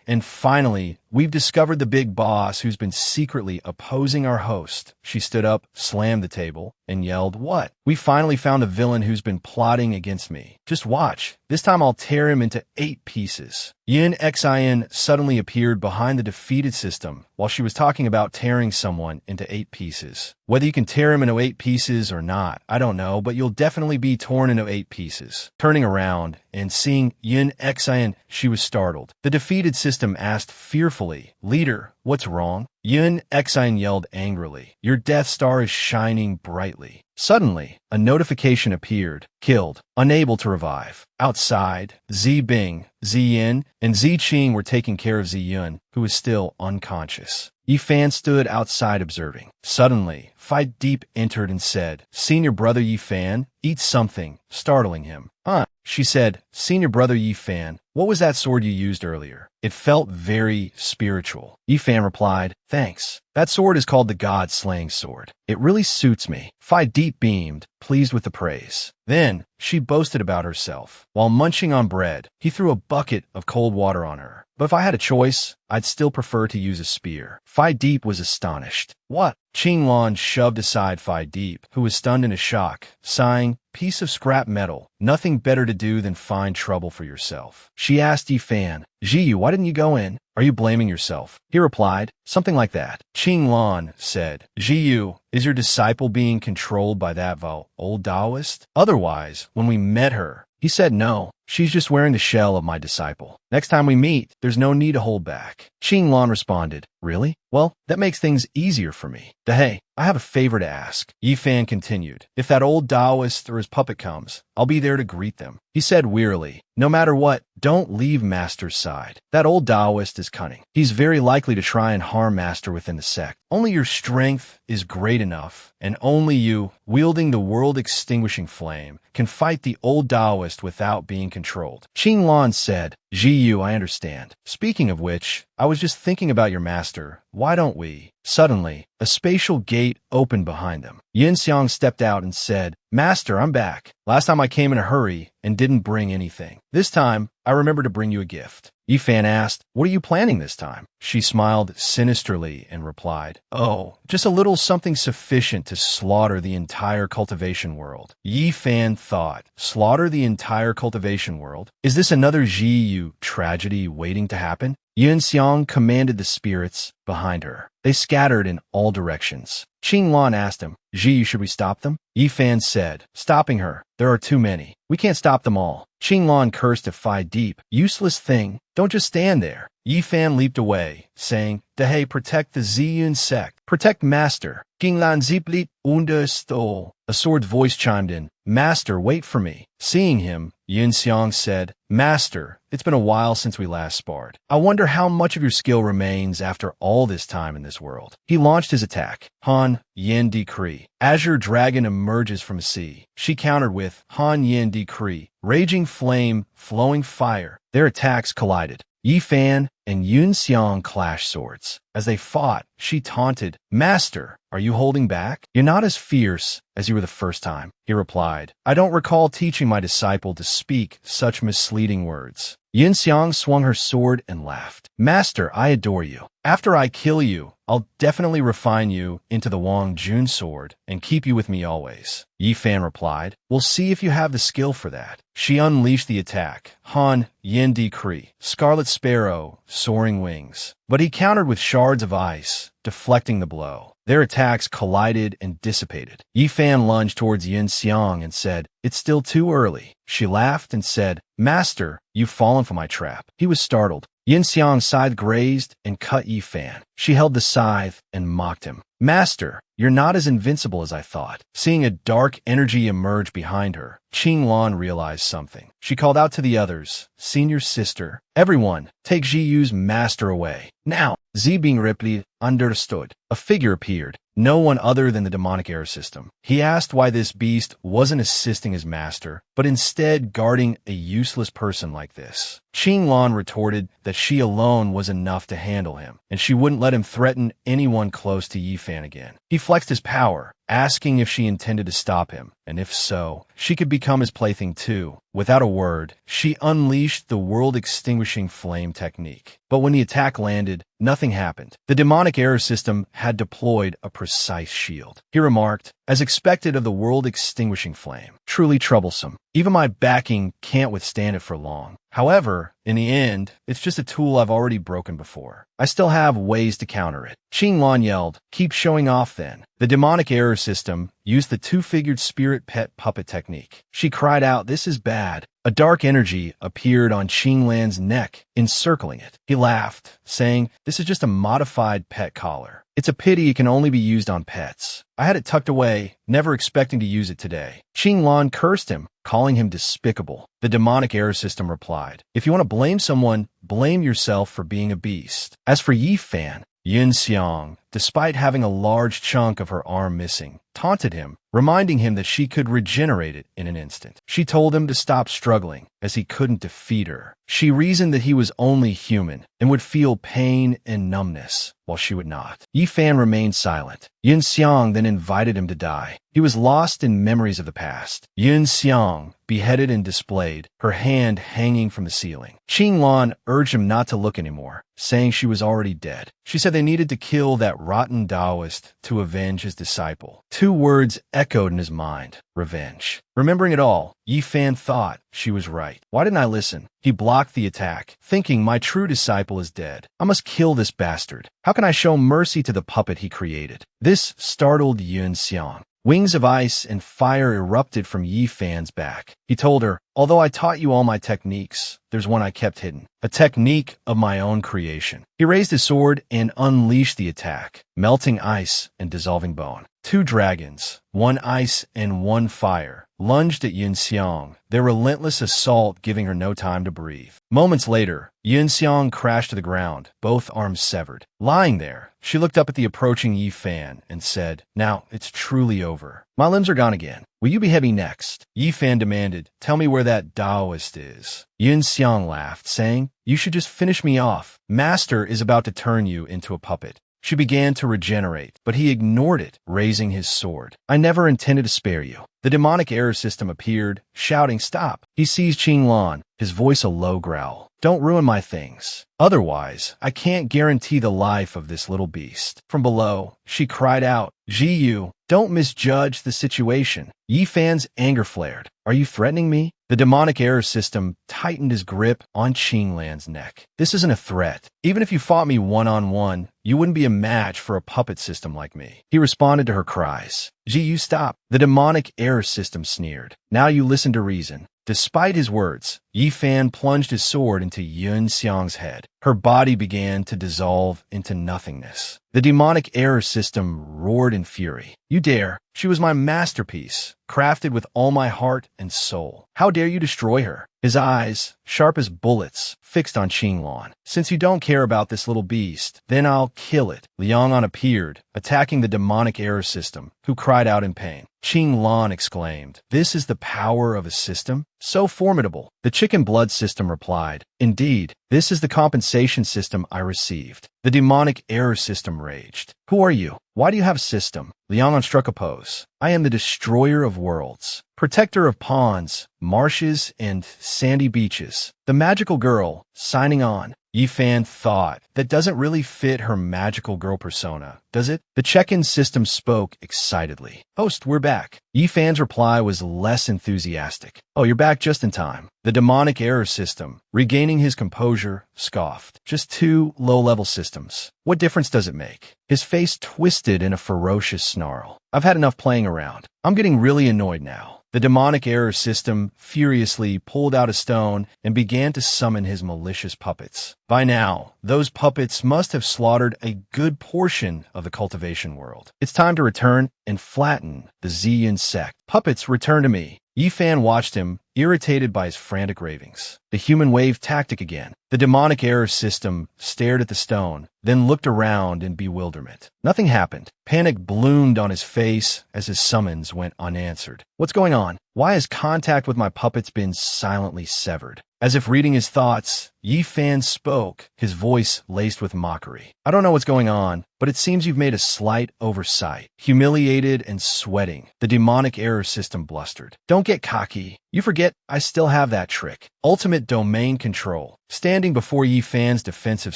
Speaker 1: And finally, we've discovered the big boss who's been secretly opposing our host. She stood up, slammed the table, and yelled, What? We finally found a villain who's been plotting against me. Just watch. This time I'll tear him into 8 pieces. Yin Xin suddenly appeared behind the defeated system while she was talking about tearing someone into 8 pieces. Whether you can tear him into 8 pieces or not, I don't know, but you'll definitely be torn into 8 pieces. Turning around and seeing Yin Xin, she was startled. The defeated system asked fearfully, Leader, what's wrong? Yin Xin yelled angrily, Your Death Star is shining brightly. immediately. Suddenly, a notification appeared. Killed. Unable to revive. Outside, Zi Bing, Zi Yin, and Zi Qing were taking care of Zi Yun, who was still unconscious. Yi Fan stood outside observing. Suddenly, Fight Deep entered and said, "Senior brother Yi Fan, eat something," startling him. "Huh," she said. "Senior brother Yi Fan, what was that sword you used earlier? It felt very spiritual." Yi Fan replied, "Thanks. That sword is called the God-slaying sword. It really suits me." Fight Deep beamed, pleased with the praise. Then, she boasted about herself. While munching on bread, he threw a bucket of cold water on her. "But if I had a choice, I'd still prefer to use a spear." Fight Deep was astonished. "What?" Qing Lan shoved aside Fight Deep, who was stunned in a shock, sighing, "Piece of scrap metal. Nothing better to do than find trouble for yourself." She asked Yi Fan, "Jiyu, why didn't you go in? Are you blaming yourself?" He replied, "Something like that." Qing Lan said, "Jiyu, is your disciple being controlled by that old Taoist? Otherwise, when we met her, he said no. She's just wearing the shell of my disciple. Next time we meet, there's no need to hold back." Qing Lan responded, "Really? Well, that makes things easier for me. Hey, I have a favor to ask." Yi Fan continued, "If that old Taoist or his puppet comes, I'll be there to greet them." He said wearily, "No matter what, don't leave Master's side. That old Taoist is cunning. He's very likely to try and harm Master within the sect. Only your strength is great enough, and only you, wielding the world-extinguishing flame, can fight the old Taoist without being controlled." Qing Lan said, "Jiyu, I understand. Speaking of which, I was just thinking about your master. Why don't we?" Suddenly, a spatial gate opened behind them. Yin Xiang stepped out and said, "Master, I'm back. Last time I came in a hurry and didn't bring anything. This time, I remember to bring you a gift." Yi Fan asked, "What are you planning this time?" She smiled sinisterly and replied, "Oh, just a little something sufficient to slaughter the entire cultivation world." Yi Fan thought, slaughter the entire cultivation world? Is this another Jiyu tragedy waiting to happen? Yin Xiang commanded the spirits behind her. They scattered in all directions. Qing Lan asked him, "Ji, should we stop them?" Yi Fan said, "Stopping her. There are too many. We can't stop them all." Qing Lan cursed at Fight Deep. "Useless thing. Don't just stand there." Yi Fan leaped away, saying, "Dehei, protect the Ziyun sect. Protect Master." Ginglan Ziplit Understol. A sword's voice chimed in. "Master, wait for me." Seeing him, Yin Xiang said, "Master, it's been a while since we last sparred. I wonder how much of your skill remains after all this time in this world." He launched his attack. Han Yin Decree. Azure Dragon emerges from sea. She countered with Han Yin Decree. Raging flame, flowing fire. Their attacks collided. Yi Fan and Yun Xiang clashed swords. As they fought, she taunted, "Master, are you holding back? You're not as fierce as you were the first time." He replied, "I don't recall teaching my disciple to speak such misleading words." Yin Xiang swung her sword and laughed. "Master, I adore you. After I kill you, I'll definitely refine you into the Wang Jun sword and keep you with me always." Yi Fan replied, "We'll see if you have the skill for that." She unleashed the attack. Han Yin Decree. Scarlet Sparrow, soaring wings. But he countered with shards of ice, deflecting the blow. Their attacks collided and dissipated. Yi Fan lunged towards Yin Xiang and said, "It's still too early." She laughed and said, "Master, you've fallen for my trap." He was startled. Yin Xiang's scythe grazed and cut Yi Fan. She held the scythe and mocked him. "Master, you're not as invincible as I thought." Seeing a dark energy emerge behind her, Qing Lan realized something. She called out to the others, "Senior sister, everyone, take Jiyu's master away. Now." Zibing Ripley understood. A figure appeared, no one other than the demonic air system. He asked why this beast wasn't assisting his master, but instead guarding a useless person like this. Qing Lan retorted that she alone was enough to handle him, and she wouldn't let him threaten anyone close to Yi Fan again. He flexed his power, asking if she intended to stop him, and if so, she could become his plaything too. Without a word, she unleashed the world-extinguishing flame technique. But when the attack landed, nothing happened. The demonic air system had deployed a precise shield. He remarked, "As expected of the world-extinguishing flame. Truly troublesome. Even my backing can't withstand it for long. However, in the end, it's just a tool I've already broken before. I still have ways to counter it." Qing Lan yelled, "Keep showing off then." The demonic error system used the two-figured spirit pet puppet technique. She cried out, "This is bad." A dark energy appeared on Qing Lan's neck, encircling it. He laughed, saying, "This is just a modified pet collar." It's a pity it can only be used on pets. I had it tucked away, never expecting to use it today. Qinglan cursed him, calling him despicable. The demonic error system replied, if you want to blame someone, blame yourself for being a beast. As for Yi Fan, Yun Xiang, despite having a large chunk of her arm missing, taunted him, reminding him that she could regenerate it in an instant. She told him to stop struggling, as he couldn't defeat her. She reasoned that he was only human and would feel pain and numbness, while she would not. Yi Fan remained silent. Yun Xiang then invited him to die. He was lost in memories of the past. Yun Xiang, beheaded and displayed, her hand hanging from the ceiling. Qinglan urged him not to look anymore, saying she was already dead. She said they needed to kill that rotten Taoist to avenge his disciple. Two words echoed in his mind: revenge. Remembering it all, Yi Fan thought she was right. Why didn't I listen? He blocked the attack, thinking my true disciple is dead. I must kill this bastard. How can I show mercy to the puppet he created? This startled Yun Xiang. Wings of ice and fire erupted from Yi Fan's back. He told her, although I taught you all my techniques, there's one I kept hidden. A technique of my own creation. He raised his sword and unleashed the attack, melting ice and dissolving bone. Two dragons, one ice and one fire, lunged at Yun Xiang, their relentless assault giving her no time to breathe. Moments later, Yun Xiang crashed to the ground, both arms severed. Lying there, she looked up at the approaching Yi Fan and said, now it's truly over. My limbs are gone again. Will you be heavy next? Yi Fan demanded, tell me where that Taoist is. Yun Xiang laughed, saying, you should just finish me off. Master is about to turn you into a puppet. She began to regenerate, but he ignored it, raising his sword. I never intended to spare you. The demonic error system appeared, shouting, stop. He seized Qinglan, his voice a low growl. Don't ruin my things. Otherwise, I can't guarantee the life of this little beast. From below, she cried out, Ji Yu, don't misjudge the situation. Yi Fan's anger flared. Are you threatening me? The demonic error system tightened his grip on Qinglan's neck. This isn't a threat. Even if you fought me one-on-one, you wouldn't be a match for a puppet system like me. He responded to her cries. Ji Yu, stop. The demonic error system sneered. Now you listen to reason. Despite his words, Yi Fan plunged his sword into Yun Xiang's head. Her body began to dissolve into nothingness. The demonic error system roared in fury. You dare! She was my masterpiece, crafted with all my heart and soul. How dare you destroy her? His eyes, sharp as bullets, fixed on Qinglan. Since you don't care about this little beast, then I'll kill it. Liang'an appeared, attacking the demonic error system, who cried out in pain. Qinglan exclaimed, this is the power of a system? So formidable. The chicken blood system replied, indeed, this is the compensation system I received. The demonic error system raged. Who are you? Why do you have a system? Liang'an struck a pose. I am the destroyer of worlds, protector of ponds, marshes, and sandy beaches. The magical girl, signing on. Yi Fan thought, that doesn't really fit her magical girl persona, does it? The check-in system spoke excitedly. Host, we're back. Yi Fan's reply was less enthusiastic. Oh, you're back just in time. The demonic error system, regaining his composure, scoffed. Just two low-level systems. What difference does it make? His face twisted in a ferocious snarl. I've had enough playing around. I'm getting really annoyed now. The demonic error system furiously pulled out a stone and began to summon his malicious puppets. By now, those puppets must have slaughtered a good portion of the cultivation world. It's time to return and flatten the Ziyun sect. Puppets, return to me. Yi Fan watched him, irritated by his frantic ravings. The human wave tactic again. The demonic error system stared at the stone, then looked around in bewilderment. Nothing happened. Panic bloomed on his face as his summons went unanswered. What's going on? Why has contact with my puppets been silently severed? As if reading his thoughts, Yi Fan spoke, his voice laced with mockery. I don't know what's going on, but it seems you've made a slight oversight. Humiliated and sweating, the demonic error system blustered. Don't get cocky. You forget I still have that trick. Ultimate domain control. Standing before Yi Fan's defensive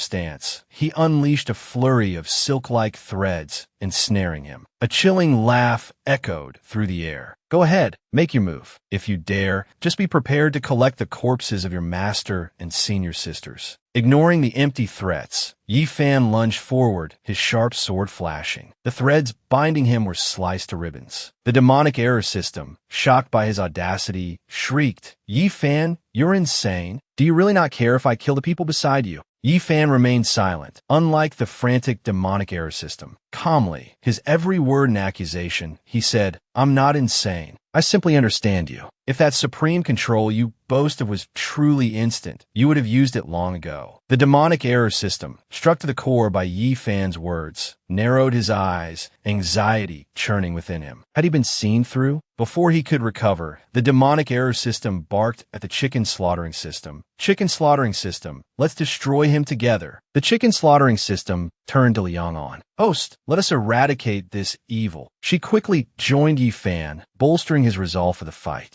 Speaker 1: stance, he unleashed a flurry of silk-like threads, ensnaring him. A chilling laugh echoed through the air. Go ahead, make your move. If you dare, just be prepared to collect the corpses of your master and senior sisters. Ignoring the empty threats, Yi Fan lunged forward, his sharp sword flashing. The threads binding him were sliced to ribbons. The demonic error system, shocked by his audacity, shrieked, Yi Fan, you're insane. Do you really not care if I kill the people beside you? Yi Fan remained silent, unlike the frantic demonic error system. Calmly, his every word an accusation, he said, "I'm not insane. I simply understand you. If that supreme control you boast of was truly instant, you would have used it long ago." The demonic error system, struck to the core by Yi Fan's words, narrowed his eyes, anxiety churning within him. Had he been seen through? Before he could recover, the demonic error system barked at the chicken slaughtering system. "Chicken slaughtering system, let's destroy him together." The chicken slaughtering system turned to Liang On. "Host, let us eradicate this evil." She quickly joined Yi Fan, bolstering his resolve for the fight.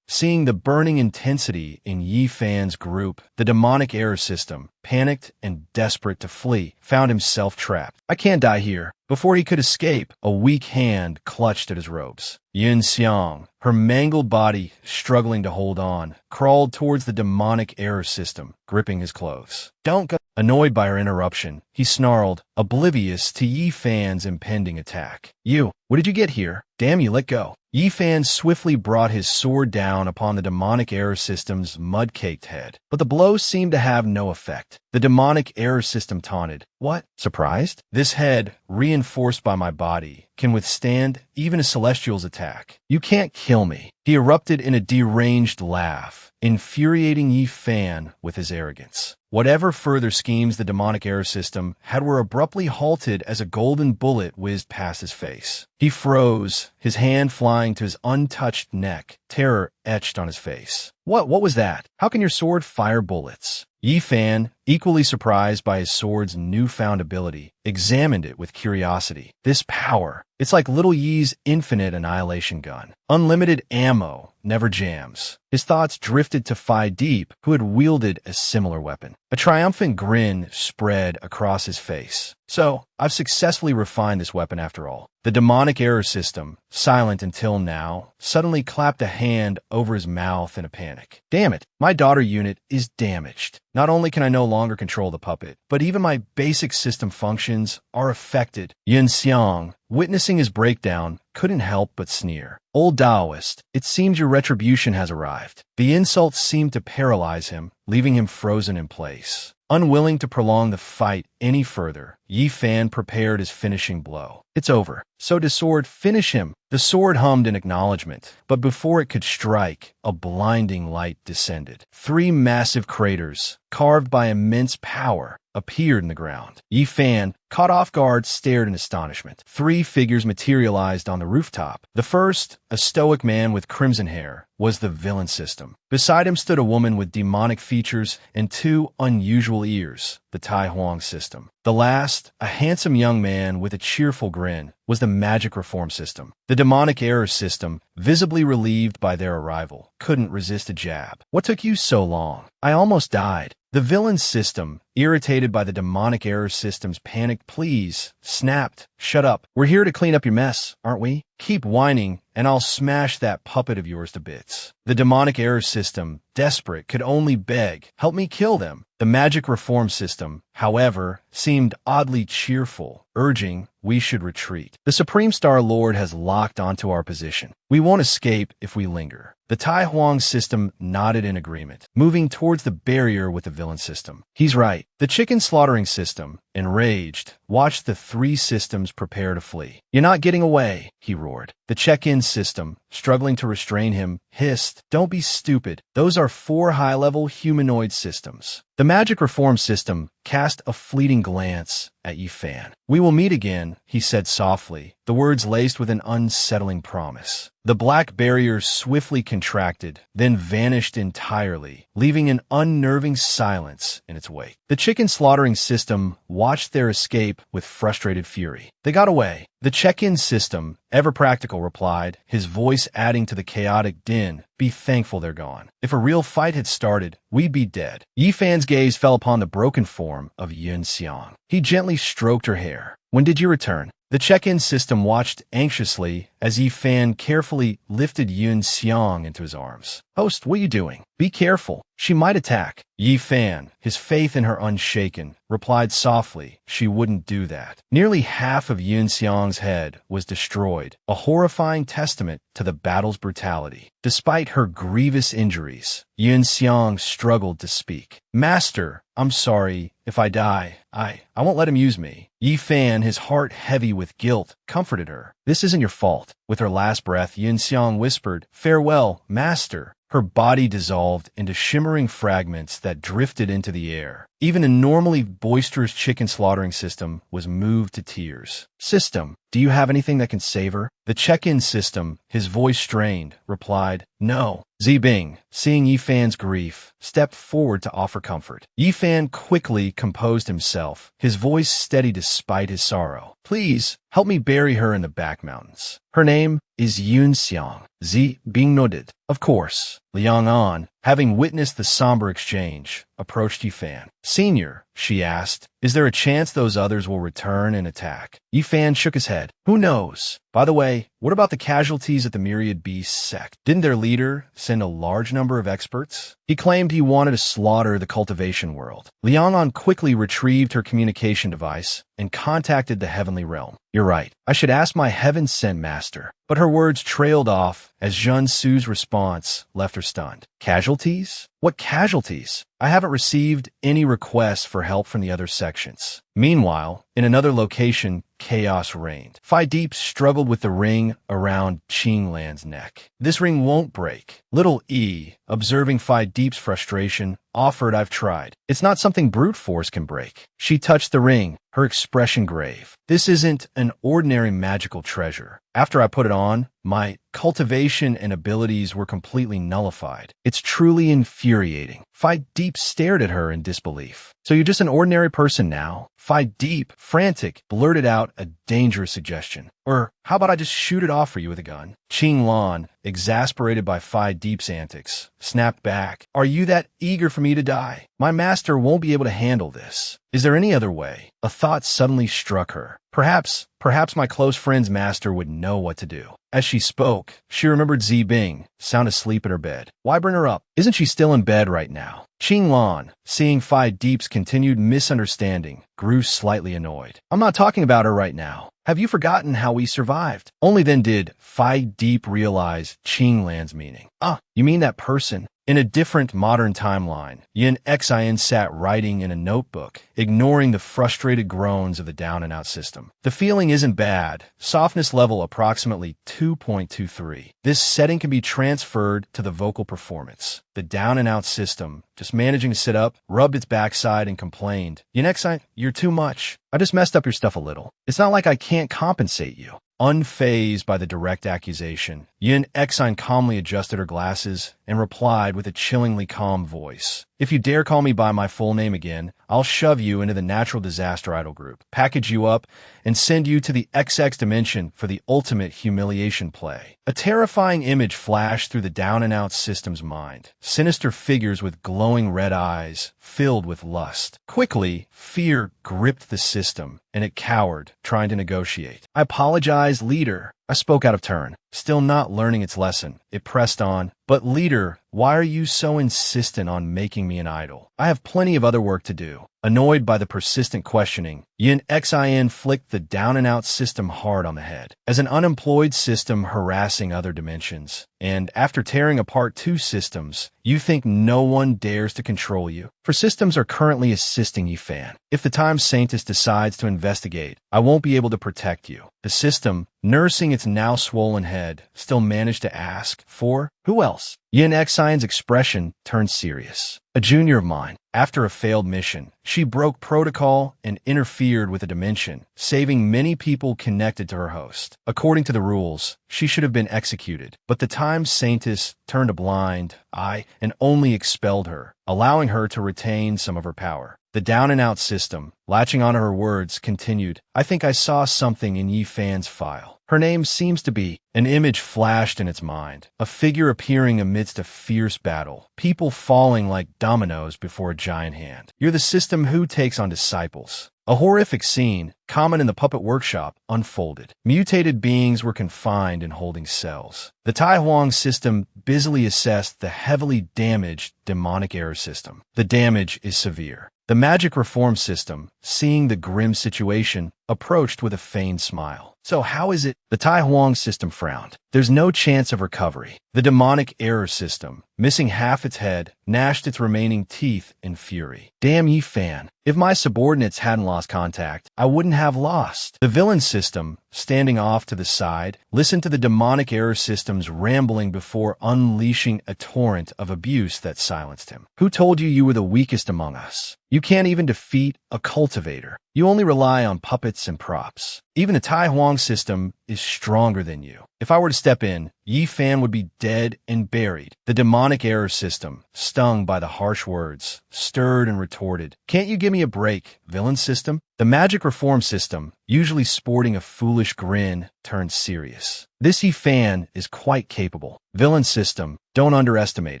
Speaker 1: Seeing the burning intensity in Yi Fan's group, the demonic error system, panicked and desperate to flee, found himself trapped. "I can't die here." Before he could escape, a weak hand clutched at his robes. Yun Xiang, her mangled body struggling to hold on, crawled towards the demonic error system, gripping his clothes. "Don't go." Annoyed by her interruption, he snarled, oblivious to Yi Fan's impending attack. "You, what did you get here? Damn you, let go." Yi Fan swiftly brought his sword down upon the demonic error system's mud-caked head, but the blow seemed to have no effect. The demonic error system taunted. "What? Surprised? This head, reinforced by my body, can withstand even a celestial's attack. You can't kill me." He erupted in a deranged laugh, infuriating Yi Fan with his arrogance. Whatever further schemes the demonic error system had were abruptly halted as a golden bullet whizzed past his face. He froze, his hand flying to his untouched neck, terror etched on his face. What was that? How can your sword fire bullets?" Yi Fan, equally surprised by his sword's newfound ability, examined it with curiosity. "This power, it's like little Yi's infinite annihilation gun. Unlimited ammo, never jams." His thoughts drifted to Phi Deep, who had wielded a similar weapon. A triumphant grin spread across his face. "So, I've successfully refined this weapon after all." The demonic error system, silent until now, suddenly clapped a hand over his mouth in a panic. "Damn it, my daughter unit is damaged. Not only can I no longer control the puppet, but even my basic system functions are affected." Yun Xiang, witnessing his breakdown, couldn't help but sneer. "Old Taoist, it seems your retribution has arrived." The insult seemed to paralyze him, leaving him frozen in place. Unwilling to prolong the fight any further, Yi Fan prepared his finishing blow. "It's over. So does sword, finish him." The sword hummed in acknowledgement, but before it could strike, a blinding light descended. 3 massive craters, carved by immense power, appeared in the ground. Yi Fan, caught off guard, stared in astonishment. 3 figures materialized on the rooftop. The first, a stoic man with crimson hair, was the villain system. Beside him stood a woman with demonic features and 2 unusual ears, the Tai Huang system. The last, a handsome young man with a cheerful grin, was the magic reform system. The demonic error system, visibly relieved by their arrival, couldn't resist a jab. "What took you so long? I almost died." The villain system, irritated by the demonic error system's panicked pleas, snapped, "Shut up. We're here to clean up your mess, aren't we? Keep whining, and I'll smash that puppet of yours to bits." The demonic error system, desperate, could only beg, "Help me kill them." The magic reform system, however, seemed oddly cheerful, urging, "We should retreat. The Supreme Star Lord has locked onto our position. We won't escape if we linger." The Tai Huang system nodded in agreement, moving towards the barrier with the villain system. "He's right." The chicken slaughtering system, enraged, watched the 3 systems prepare to flee. "You're not getting away," he roared. The check-in system, struggling to restrain him, hissed, "Don't be stupid. Those are 4 high-level humanoid systems." The magic reform system cast a fleeting glance at Yi Fan. "We will meet again," he said softly, the words laced with an unsettling promise. The black barrier swiftly contracted, then vanished entirely, leaving an unnerving silence in its wake. The chicken slaughtering system watched their escape with frustrated fury. "They got away." The check-in system, ever practical, replied, his voice adding to the chaotic din, "Be thankful they're gone. If a real fight had started, we'd be dead." Yi Fan's gaze fell upon the broken form of Yun Xiang. He gently stroked her hair. "When did you return?" The check-in system watched anxiously as Yi Fan carefully lifted Yun Xiang into his arms. "Host, what are you doing? Be careful. She might attack." Yi Fan, his faith in her unshaken, replied softly she wouldn't do that. Nearly half of Yun Xiang's head was destroyed, a horrifying testament to the battle's brutality. Despite her grievous injuries, Yun Xiang struggled to speak. "Master, I'm sorry. If I die, I won't let him use me." Yi Fan, his heart heavy with guilt, comforted her. "This isn't your fault." With her last breath, Yun Xiang whispered, "Farewell, master." Her body dissolved into shimmering fragments that drifted into the air. Even a normally boisterous chicken slaughtering system was moved to tears. "System, do you have anything that can save her?" The check-in system, his voice strained, replied, "No." Zibing, seeing Yi Fan's grief, stepped forward to offer comfort. Yi Fan quickly composed himself, his voice steady despite his sorrow. "Please, help me bury her in the back mountains. Her name is Yun Xiang." Zibing nodded. "Of course." Liang An, having witnessed the somber exchange, approached Yi Fan. "Senior," she asked, "is there a chance those others will return and attack?" Yi Fan shook his head. "Who knows? By the way, what about the casualties at the Myriad Beast sect? Didn't their leader send a large number of experts? He claimed he wanted to slaughter the cultivation world." Liang An quickly retrieved her communication device and contacted the Heavenly Realm. "You're right. I should ask my heaven-sent master." But her words trailed off as Jun Su's response left her stunned. "Casualties? What casualties? I haven't received any requests for help from the other sections." Meanwhile, in another location, chaos reigned. Phi Deep struggled with the ring around Qing Lan's neck. "This ring won't break." Little E, observing Phi Deep's frustration, offered, "I've tried. It's not something brute force can break." She touched the ring, her expression grave. "This isn't an ordinary magical treasure. After I put it on, my cultivation and abilities were completely nullified. It's truly infuriating." Phi Deep stared at her in disbelief. "So you're just an ordinary person now?" Phi Deep, frantic, blurted out a dangerous suggestion. "Or how about I just shoot it off for you with a gun?" Qing Lan, exasperated by Phi Deep's antics, snapped back. "Are you that eager for me to die? My master won't be able to handle this. Is there any other way?" A thought suddenly struck her. Perhaps my close friend's master would know what to do. As she spoke, she remembered Zibing, sound asleep at her bed. Why bring her up? Isn't she still in bed right now? Qing Lan, seeing Phi Deep's continued misunderstanding, grew slightly annoyed. "I'm not talking about her right now. Have you forgotten how we survived?" Only then did Phi Deep realize Qing Lan's meaning. "Ah, you mean that person?" In a different modern timeline, Yin Xin sat writing in a notebook, ignoring the frustrated groans of the down-and-out system. The feeling isn't bad. Softness level approximately 2.23. This setting can be transferred to the vocal performance. The down-and-out system, just managing to sit up, rubbed its backside and complained. "Yin Xin, you're too much. I just messed up your stuff a little. It's not like I can't compensate you." Unfazed by the direct accusation, Yin Xin calmly adjusted her glasses and replied with a chillingly calm voice. "If you dare call me by my full name again, I'll shove you into the Natural Disaster Idol group, package you up, and send you to the XX dimension for the ultimate humiliation play." A terrifying image flashed through the down-and-out system's mind. Sinister figures with glowing red eyes, filled with lust. Quickly, fear gripped the system, and it cowered, trying to negotiate. "I apologize, leader." I spoke out of turn. Still not learning its lesson, it pressed on. "But leader, why are you so insistent on making me an idol? I have plenty of other work to do." Annoyed by the persistent questioning, Yin Xin flicked the down-and-out system hard on the head. As an unemployed system harassing other dimensions, and after tearing apart two systems, you think no one dares to control you? For systems are currently assisting Yi Fan. If the Time Saintess decides to investigate, I won't be able to protect you. The system, nursing its now swollen head, still managed to ask, "For who else?" Yin Xion's expression turned serious. "A junior of mine. After a failed mission, she broke protocol and interfered with a dimension, saving many people connected to her host. According to the rules, she should have been executed, but the Time Saintess turned a blind eye and only expelled her, allowing her to retain some of her power." The down-and-out system, latching onto her words, continued, "I think I saw something in Yi Fan's file. Her name seems to be..." An image flashed in its mind, a figure appearing amidst a fierce battle, people falling like dominoes before a giant hand. "You're the system who takes on disciples." A horrific scene, common in the puppet workshop, unfolded. Mutated beings were confined in holding cells. The Tai Huang system busily assessed the heavily damaged demonic error system. The damage is severe. The magic reform system, seeing the grim situation, approached with a feigned smile. So how is it? The Tai Huang system frowned. There's no chance of recovery. The demonic error system, missing half its head, gnashed its remaining teeth in fury. Damn Yi Fan. If my subordinates hadn't lost contact, I wouldn't have lost. The villain system, standing off to the side, listened to the demonic error system's rambling before unleashing a torrent of abuse that silenced him. Who told you were the weakest among us? You can't even defeat a cultivator. You only rely on puppets and props. Even the Tai Huang system is stronger than you. If I were to step in, Yi Fan would be dead and buried. The demonic error system, stung by the harsh words, stirred and retorted. Can't you give me a break, villain system? The magic reform system, usually sporting a foolish grin, turned serious. This Yi Fan is quite capable. Villain system, don't underestimate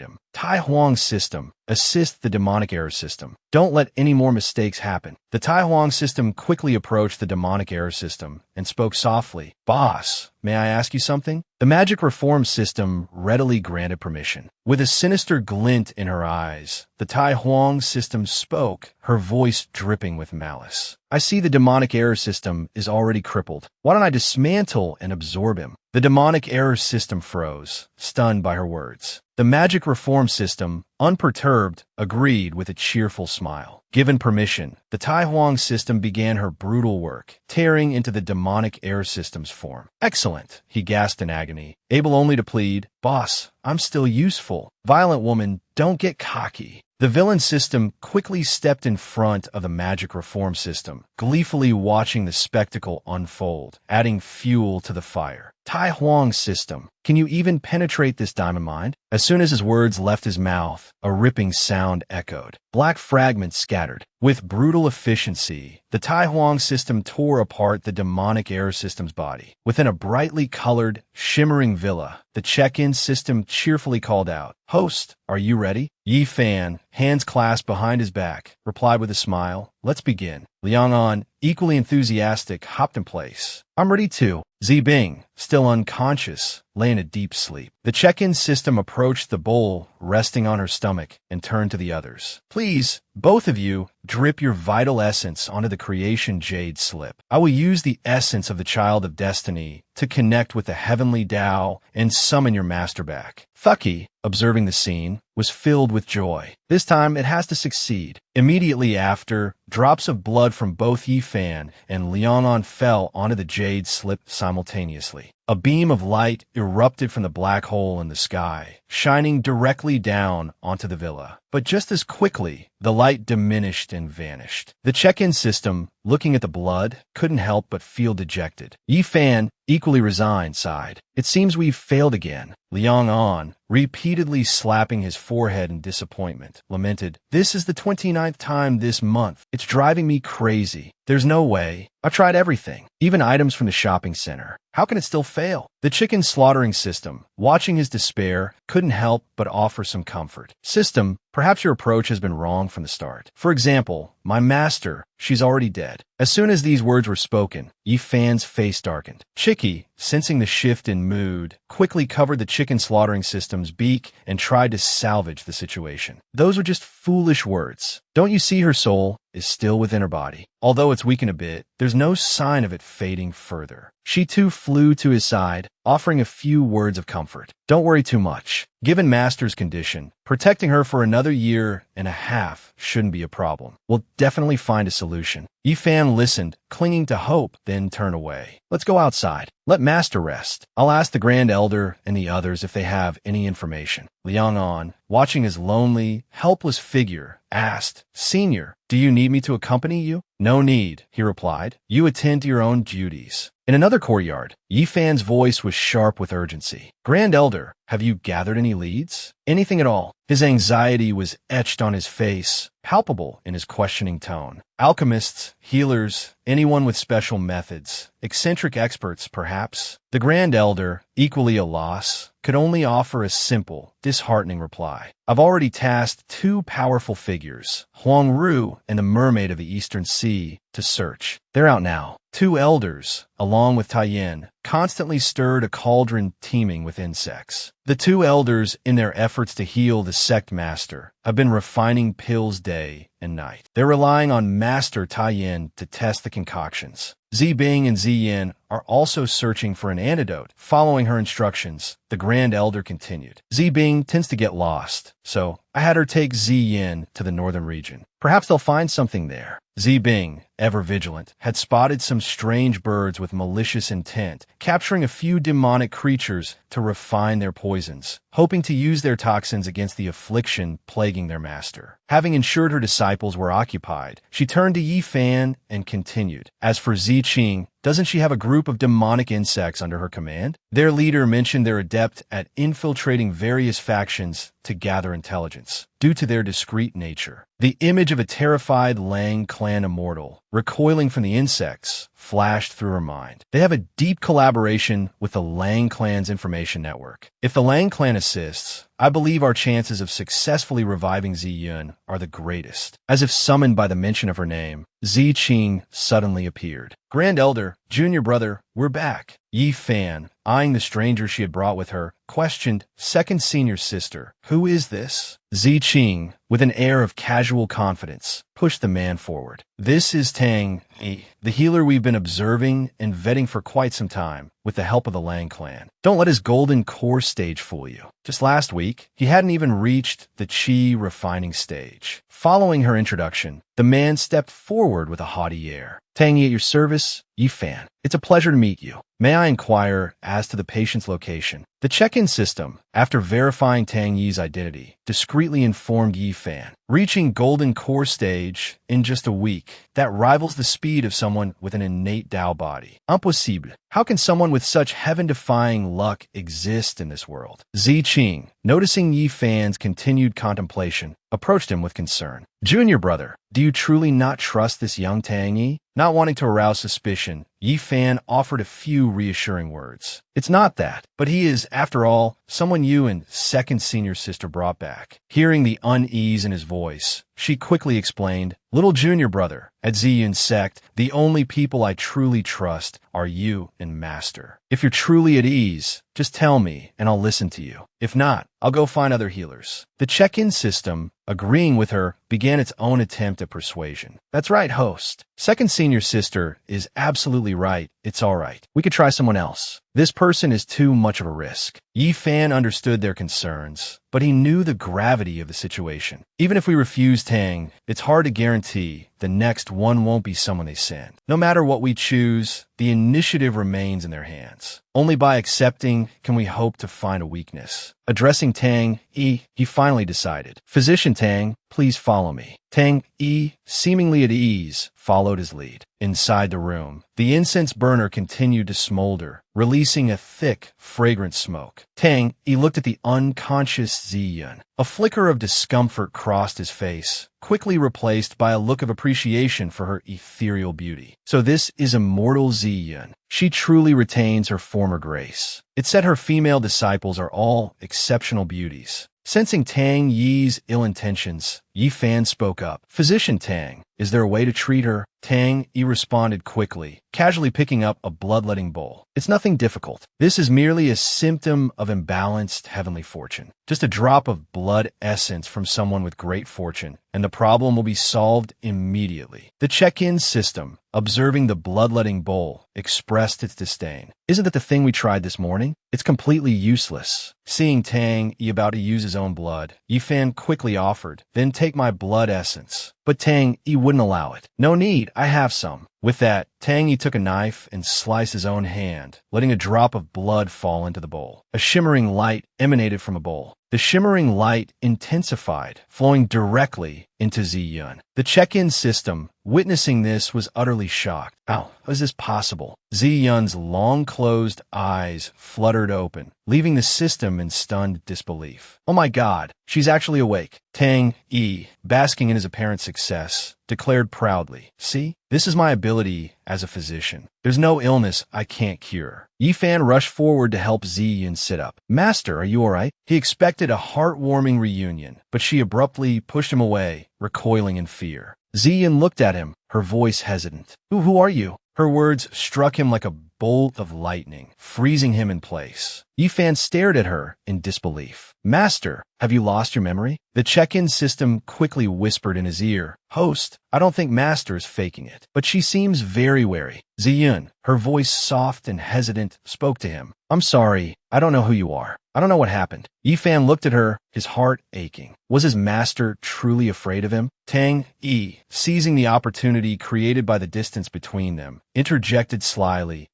Speaker 1: him. Tai Huang system, assist the demonic error system. Don't let any more mistakes happen. The Tai Huang system quickly approached the demonic error system and spoke softly. Boss, may I ask you something? The magic reform system readily granted permission. With a sinister glint in her eyes, the Tai Huang system spoke, her voice dripping with malice. I see the demonic error system is already crippled. Why don't I dismantle and absorb him? The demonic error system froze, stunned by her words. The magic reform system, unperturbed, agreed with a cheerful smile. Given permission, the Tai Huang system began her brutal work, tearing into the demonic error system's form. Excellent, he gasped in agony, able only to plead, Boss, I'm still useful. Violent woman, don't get cocky. The villain system quickly stepped in front of the magic reform system, gleefully watching the spectacle unfold, adding fuel to the fire. Tai Huang system, can you even penetrate this diamond mind? As soon as his words left his mouth, a ripping sound echoed. Black fragments scattered. With brutal efficiency, the Tai Huang system tore apart the demonic error system's body. Within a brightly colored, shimmering villa, the check-in system cheerfully called out, Host, are you ready? Yi Fan, hands clasped behind his back, replied with a smile, Let's begin. Liang An, equally enthusiastic, hopped in place. I'm ready too. Zi Bing, still unconscious, lay in a deep sleep. The check-in system approached the bowl, resting on her stomach, and turned to the others. Please, both of you, drip your vital essence onto the creation jade slip. I will use the essence of the child of destiny to connect with the heavenly Tao and summon your master back. Thucky, observing the scene, was filled with joy. This time it has to succeed. Immediately after, drops of blood from both Yi Fan and Liang An fell onto the jade slip simultaneously. A beam of light erupted from the black hole in the sky, shining directly down onto the villa. But just as quickly, the light diminished and vanished. The check-in system, looking at the blood, couldn't help but feel dejected. Yi Fan, equally resigned, sighed. It seems we've failed again. Liang An, repeatedly slapping his forehead in disappointment, lamented, This is the 29th time this month. It's driving me crazy. There's no way. I've tried everything, even items from the shopping center. How can it still fail? The chicken slaughtering system, watching his despair, couldn't help but offer some comfort. System, perhaps your approach has been wrong from the start. For example, my master, she's already dead. As soon as these words were spoken, Yi Fan's face darkened. Chicky, sensing the shift in mood, quickly covered the chicken slaughtering system's beak and tried to salvage the situation. Those were just foolish words. Don't you see her soul is still within her body? Although it's weakened a bit, there's no sign of it fading further. She too flew to his side, offering a few words of comfort. Don't worry too much. Given Master's condition, protecting her for another year and a half shouldn't be a problem. We'll definitely find a solution. Yi Fan listened, clinging to hope, then turned away. Let's go outside. Let Master rest. I'll ask the Grand Elder and the others if they have any information. Liang An, watching his lonely, helpless figure, asked, Senior, do you need me to accompany you? No need, he replied. You attend to your own duties. In another courtyard, Yi Fan's voice was sharp with urgency. Grand Elder, have you gathered any leads? Anything at all? His anxiety was etched on his face, palpable in his questioning tone. Alchemists, healers, anyone with special methods, eccentric experts, perhaps. The Grand Elder, equally a loss, could only offer a simple, disheartening reply. I've already tasked two powerful figures, Huang Ru and the Mermaid of the Eastern Sea, to search. They're out now. Two elders, along with Taiyin, constantly stirred a cauldron teeming with insects. The two elders, in their efforts to heal the sect master, have been refining pills day and night. They're relying on Master Taiyin to test the concoctions. Zi Bing and Zi Yin are also searching for an antidote. Following her instructions, the Grand Elder continued. Zi Bing tends to get lost, so I had her take Zi Yin to the northern region. Perhaps they'll find something there. Zi Bing, ever vigilant, had spotted some strange birds with malicious intent, capturing a few demonic creatures to refine their poisons, hoping to use their toxins against the affliction plaguing their master. Having ensured her disciples were occupied, she turned to Yi Fan and continued. As for Zi Qing, doesn't she have a group of demonic insects under her command? Their leader mentioned they're adept at infiltrating various factions to gather intelligence, due to their discreet nature. The image of a terrified Lang clan immortal, recoiling from the insects, flashed through her mind. They have a deep collaboration with the Lang clan's information network. If the Lang clan assists, I believe our chances of successfully reviving Zi Yun are the greatest. As if summoned by the mention of her name, Zi Qing suddenly appeared. Grand Elder, Junior Brother, we're back. Yi Fan, eyeing the stranger she had brought with her, questioned, Second Senior Sister, who is this? Zi Qing, with an air of casual confidence, pushed the man forward. This is Tang Yi, the healer we've been observing and vetting for quite some time, with the help of the Lang clan. Don't let his golden core stage fool you. Just last week, he hadn't even reached the Qi refining stage. Following her introduction, the man stepped forward with a haughty air. Tang Yi at your service, Yi Fan. It's a pleasure to meet you. May I inquire as to the patient's location? The check-in system, after verifying Tang Yi's identity, discreetly informed Yi Fan. Reaching Golden Core stage in just a week, that rivals the speed of someone with an innate Dao body. Impossible. How can someone with such heaven-defying luck exist in this world? Zi Qing, noticing Yi Fan's continued contemplation, approached him with concern. Junior Brother, do you truly not trust this young Tang Yi? Not wanting to arouse suspicion, Yi Fan offered a few reassuring words. It's not that, but he is, after all, someone you and Second Senior Sister brought back. Hearing the unease in his voice, she quickly explained, Little Junior Brother, at Ziyun's sect, the only people I truly trust are you and Master. If you're truly at ease, just tell me and I'll listen to you. If not, I'll go find other healers. The check-in system, agreeing with her, began its own attempt at persuasion. That's right, host. Second Senior Sister is absolutely right. It's all right. We could try someone else. This person is too much of a risk. Yi Fan understood their concerns, but he knew the gravity of the situation. Even if we refuse Tang, it's hard to guarantee the next one won't be someone they send. No matter what we choose, the initiative remains in their hands. Only by accepting can we hope to find a weakness. Addressing Tang Yi, he finally decided. Physician Tang, please follow me. Tang Yi, seemingly at ease, followed his lead. Inside the room, the incense burner continued to smolder, releasing a thick, fragrant smoke. Tang Yi looked at the unconscious Ziyun. A flicker of discomfort crossed his face, quickly replaced by a look of appreciation for her ethereal beauty. So this is immortal Ziyun. She truly retains her former grace. It said her female disciples are all exceptional beauties. Sensing Tang Yi's ill intentions, Yi Fan spoke up. Physician Tang, is there a way to treat her? Tang Yi responded quickly, casually picking up a bloodletting bowl. It's nothing difficult. This is merely a symptom of imbalanced heavenly fortune. Just a drop of blood essence from someone with great fortune, and the problem will be solved immediately. The check-in system, observing the bloodletting bowl, expressed its disdain. Isn't it the thing we tried this morning? It's completely useless. Seeing Tang Yi about to use his own blood, Yi Fan quickly offered, then take my blood essence. But Tang Yi wouldn't allow it. No need, I have some. With that, Tang Yi took a knife and sliced his own hand, letting a drop of blood fall into the bowl. A shimmering light emanated from a bowl. The shimmering light intensified, flowing directly into Ziyun. The check-in system, witnessing this, was utterly shocked. How is this possible? Ziyun's long-closed eyes fluttered open, leaving the system in stunned disbelief. Oh my god, she's actually awake. Tang Yi, basking in his apparent success, declared proudly, "See, this is my ability as a physician. There's no illness I can't cure." Yi Fan rushed forward to help Ziyun sit up. "Master, are you alright?" He expected a heartwarming reunion, but she abruptly pushed him away, recoiling in fear. Ziyun looked at him, her voice hesitant. Who are you?" Her words struck him like a bolt of lightning, freezing him in place. Yi Fan stared at her in disbelief. "Master, have you lost your memory?" The check-in system quickly whispered in his ear. "Host, I don't think Master is faking it, but she seems very wary." Ziyun, her voice soft and hesitant, spoke to him. "I'm sorry, I don't know who you are. I don't know what happened." Yi Fan looked at her, his heart aching. Was his master truly afraid of him? Tang Yi, seizing the opportunity created by the distance between them, interjected slyly.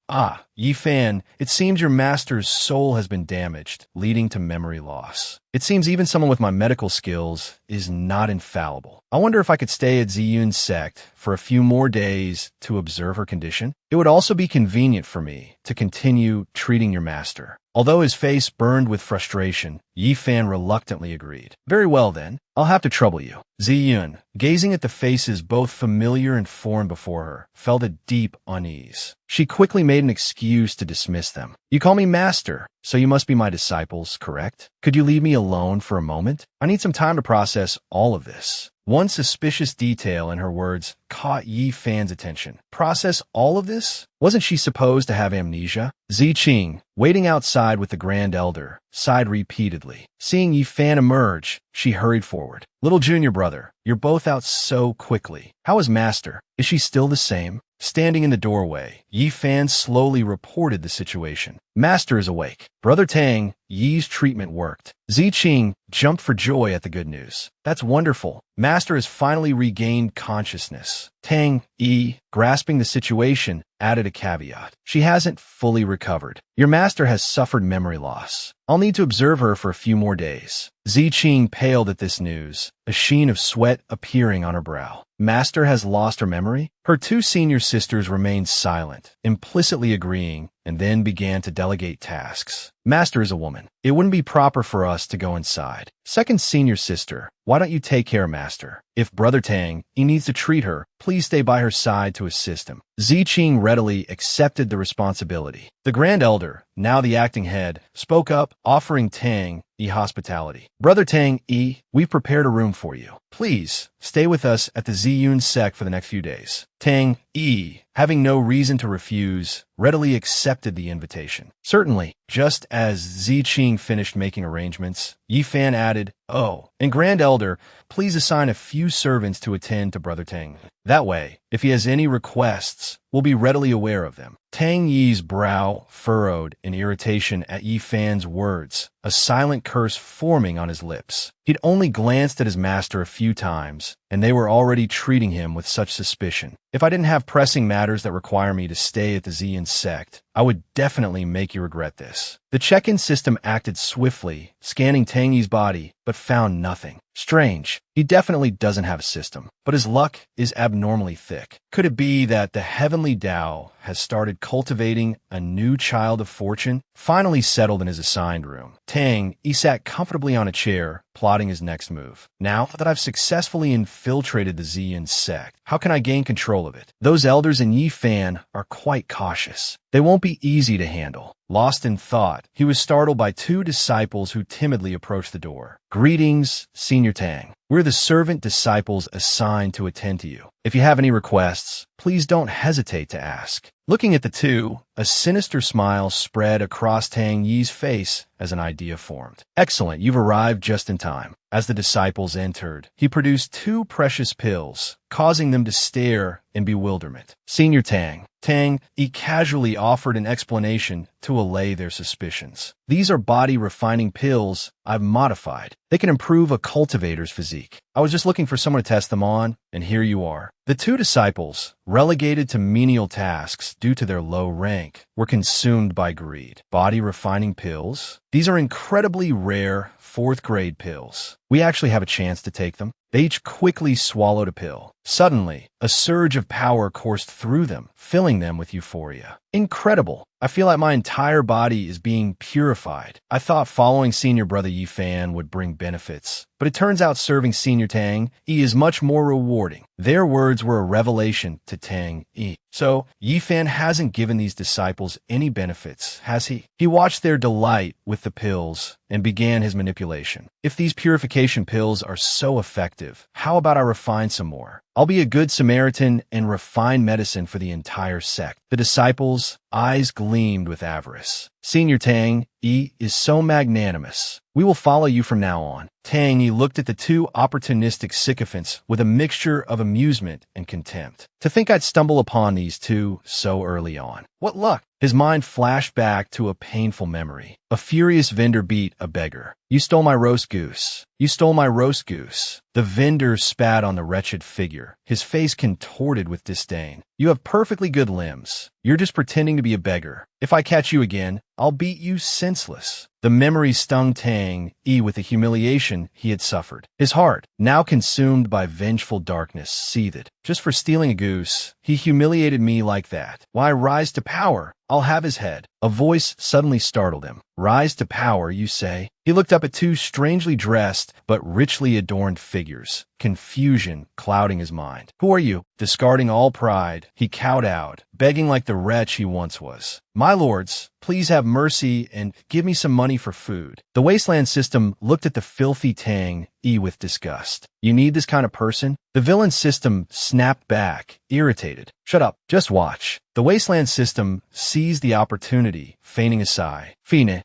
Speaker 1: Yi Fan, it seems your master's soul has been damaged, leading to memory loss. It seems even someone with my medical skills is not infallible. I wonder if I could stay at Ziyun's sect for a few more days to observe her condition. It would also be convenient for me to continue treating your master. Although his face burned with frustration, Yi Fan reluctantly agreed. "Very well then, I'll have to trouble you." Ziyun, gazing at the faces both familiar and foreign before her, felt a deep unease. She quickly made an excuse to dismiss them. "You call me master, so you must be my disciples, correct? Could you leave me alone for a moment? I need some time to process all of this." One suspicious detail in her words caught Yi Fan's attention. Process all of this? Wasn't she supposed to have amnesia? Ziqing, waiting outside with the Grand Elder, sighed repeatedly. Seeing Yi Fan emerge, she hurried forward. "Little junior brother, you're both out so quickly. How is Master? Is she still the same?" Standing in the doorway, Yi Fan slowly reported the situation. "Master is awake. Brother Tang, Yi's treatment worked." Ziqing jumped for joy at the good news. "That's wonderful. Master has finally regained consciousness." Tang Yi, grasping the situation, added a caveat. "She hasn't fully recovered. Your master has suffered memory loss. I'll need to observe her for a few more days." Ziqing paled at this news, a sheen of sweat appearing on her brow. Master has lost her memory? Her two senior sisters remained silent, implicitly agreeing, and then began to delegate tasks. "Master is a woman. It wouldn't be proper for us to go inside." Second senior sister, "Why don't you take care of Master? If Brother Tang, he needs to treat her, please stay by her side to assist him." Ziqing readily accepted the responsibility. The Grand Elder, now the acting head, spoke up, offering Tang Yi hospitality. "Brother Tang Yi, we've prepared a room for you. Please, stay with us at the Ziyun sect for the next few days." Tang Yi, having no reason to refuse, readily accepted the invitation. "Certainly." Just as Ziqing finished making arrangements, Yi Fan added, "Oh, and Grand Elder, please assign a few servants to attend to Brother Tang. That way, if he has any requests, we'll be readily aware of them." Tang Yi's brow furrowed in irritation at Yi Fan's words, a silent curse forming on his lips. He'd only glanced at his master a few times, and they were already treating him with such suspicion. "If I didn't have pressing matters that require me to stay at the Ziyun sect, I would definitely make you regret this." The check-in system acted swiftly, scanning Tang Yi's body, but found nothing. Strange. He definitely doesn't have a system, but his luck is abnormally thick. Could it be that the heavenly Tao has started cultivating a new child of fortune? Finally settled in his assigned room, Tang Yi sat comfortably on a chair, plotting his next move. "Now that I've successfully infiltrated the Ziyun sect, how can I gain control of it? Those elders in Yi Fan are quite cautious. They won't be easy to handle." Lost in thought, he was startled by two disciples who timidly approached the door. "Greetings, Senior Tang. We're the servant disciples assigned to attend to you. If you have any requests, please don't hesitate to ask." Looking at the two, a sinister smile spread across Tang Yi's face as an idea formed. "Excellent, you've arrived just in time." As the disciples entered, he produced two precious pills, causing them to stare in bewilderment. "Senior Tang." Tang Yi casually offered an explanation to allay their suspicions. "These are body-refining pills I've modified. They can improve a cultivator's physique. I was just looking for someone to test them on, and here you are." The two disciples, relegated to menial tasks due to their low rank, were consumed by greed. Body refining pills? These are incredibly rare fourth-grade pills. We actually have a chance to take them. They each quickly swallowed a pill. Suddenly, a surge of power coursed through them, filling them with euphoria. Incredible. I feel like my entire body is being purified. I thought following Senior Brother Yi Fan would bring benefits, but it turns out serving Senior Tang Yi is much more rewarding. Their words were a revelation to Tang Yi. So, Yi Fan hasn't given these disciples any benefits, has he? He watched their delight with the pills and began his manipulation. If these purification pills are so effective, how about I refine some more? I'll be a good Samaritan and refine medicine for the entire sect. The disciples' eyes gleamed with avarice. Senior Tang Yi is so magnanimous. We will follow you from now on. Tang Yi looked at the two opportunistic sycophants with a mixture of amusement and contempt. To think I'd stumble upon these two so early on. What luck! His mind flashed back to a painful memory. A furious vendor beat a beggar. You stole my roast goose. You stole my roast goose. The vendor spat on the wretched figure, his face contorted with disdain. You have perfectly good limbs. You're just pretending to be a beggar. If I catch you again, I'll beat you senseless. The memory stung Tang Yi with the humiliation he had suffered. His heart, now consumed by vengeful darkness, seethed. Just for stealing a goose, he humiliated me like that. Why rise to power? I'll have his head. A voice suddenly startled him. Rise to power, you say? He looked up at two strangely dressed but richly adorned figures, confusion clouding his mind. Who are you? Discarding all pride, he kowtowed, begging like the wretch he once was. My lords, please have mercy and give me some money for food. The wasteland system looked at the filthy Tang Yi with disgust. You need this kind of person? The villain system snapped back, irritated. Shut up, just watch. The wasteland system seized the opportunity, feigning a sigh. Fine.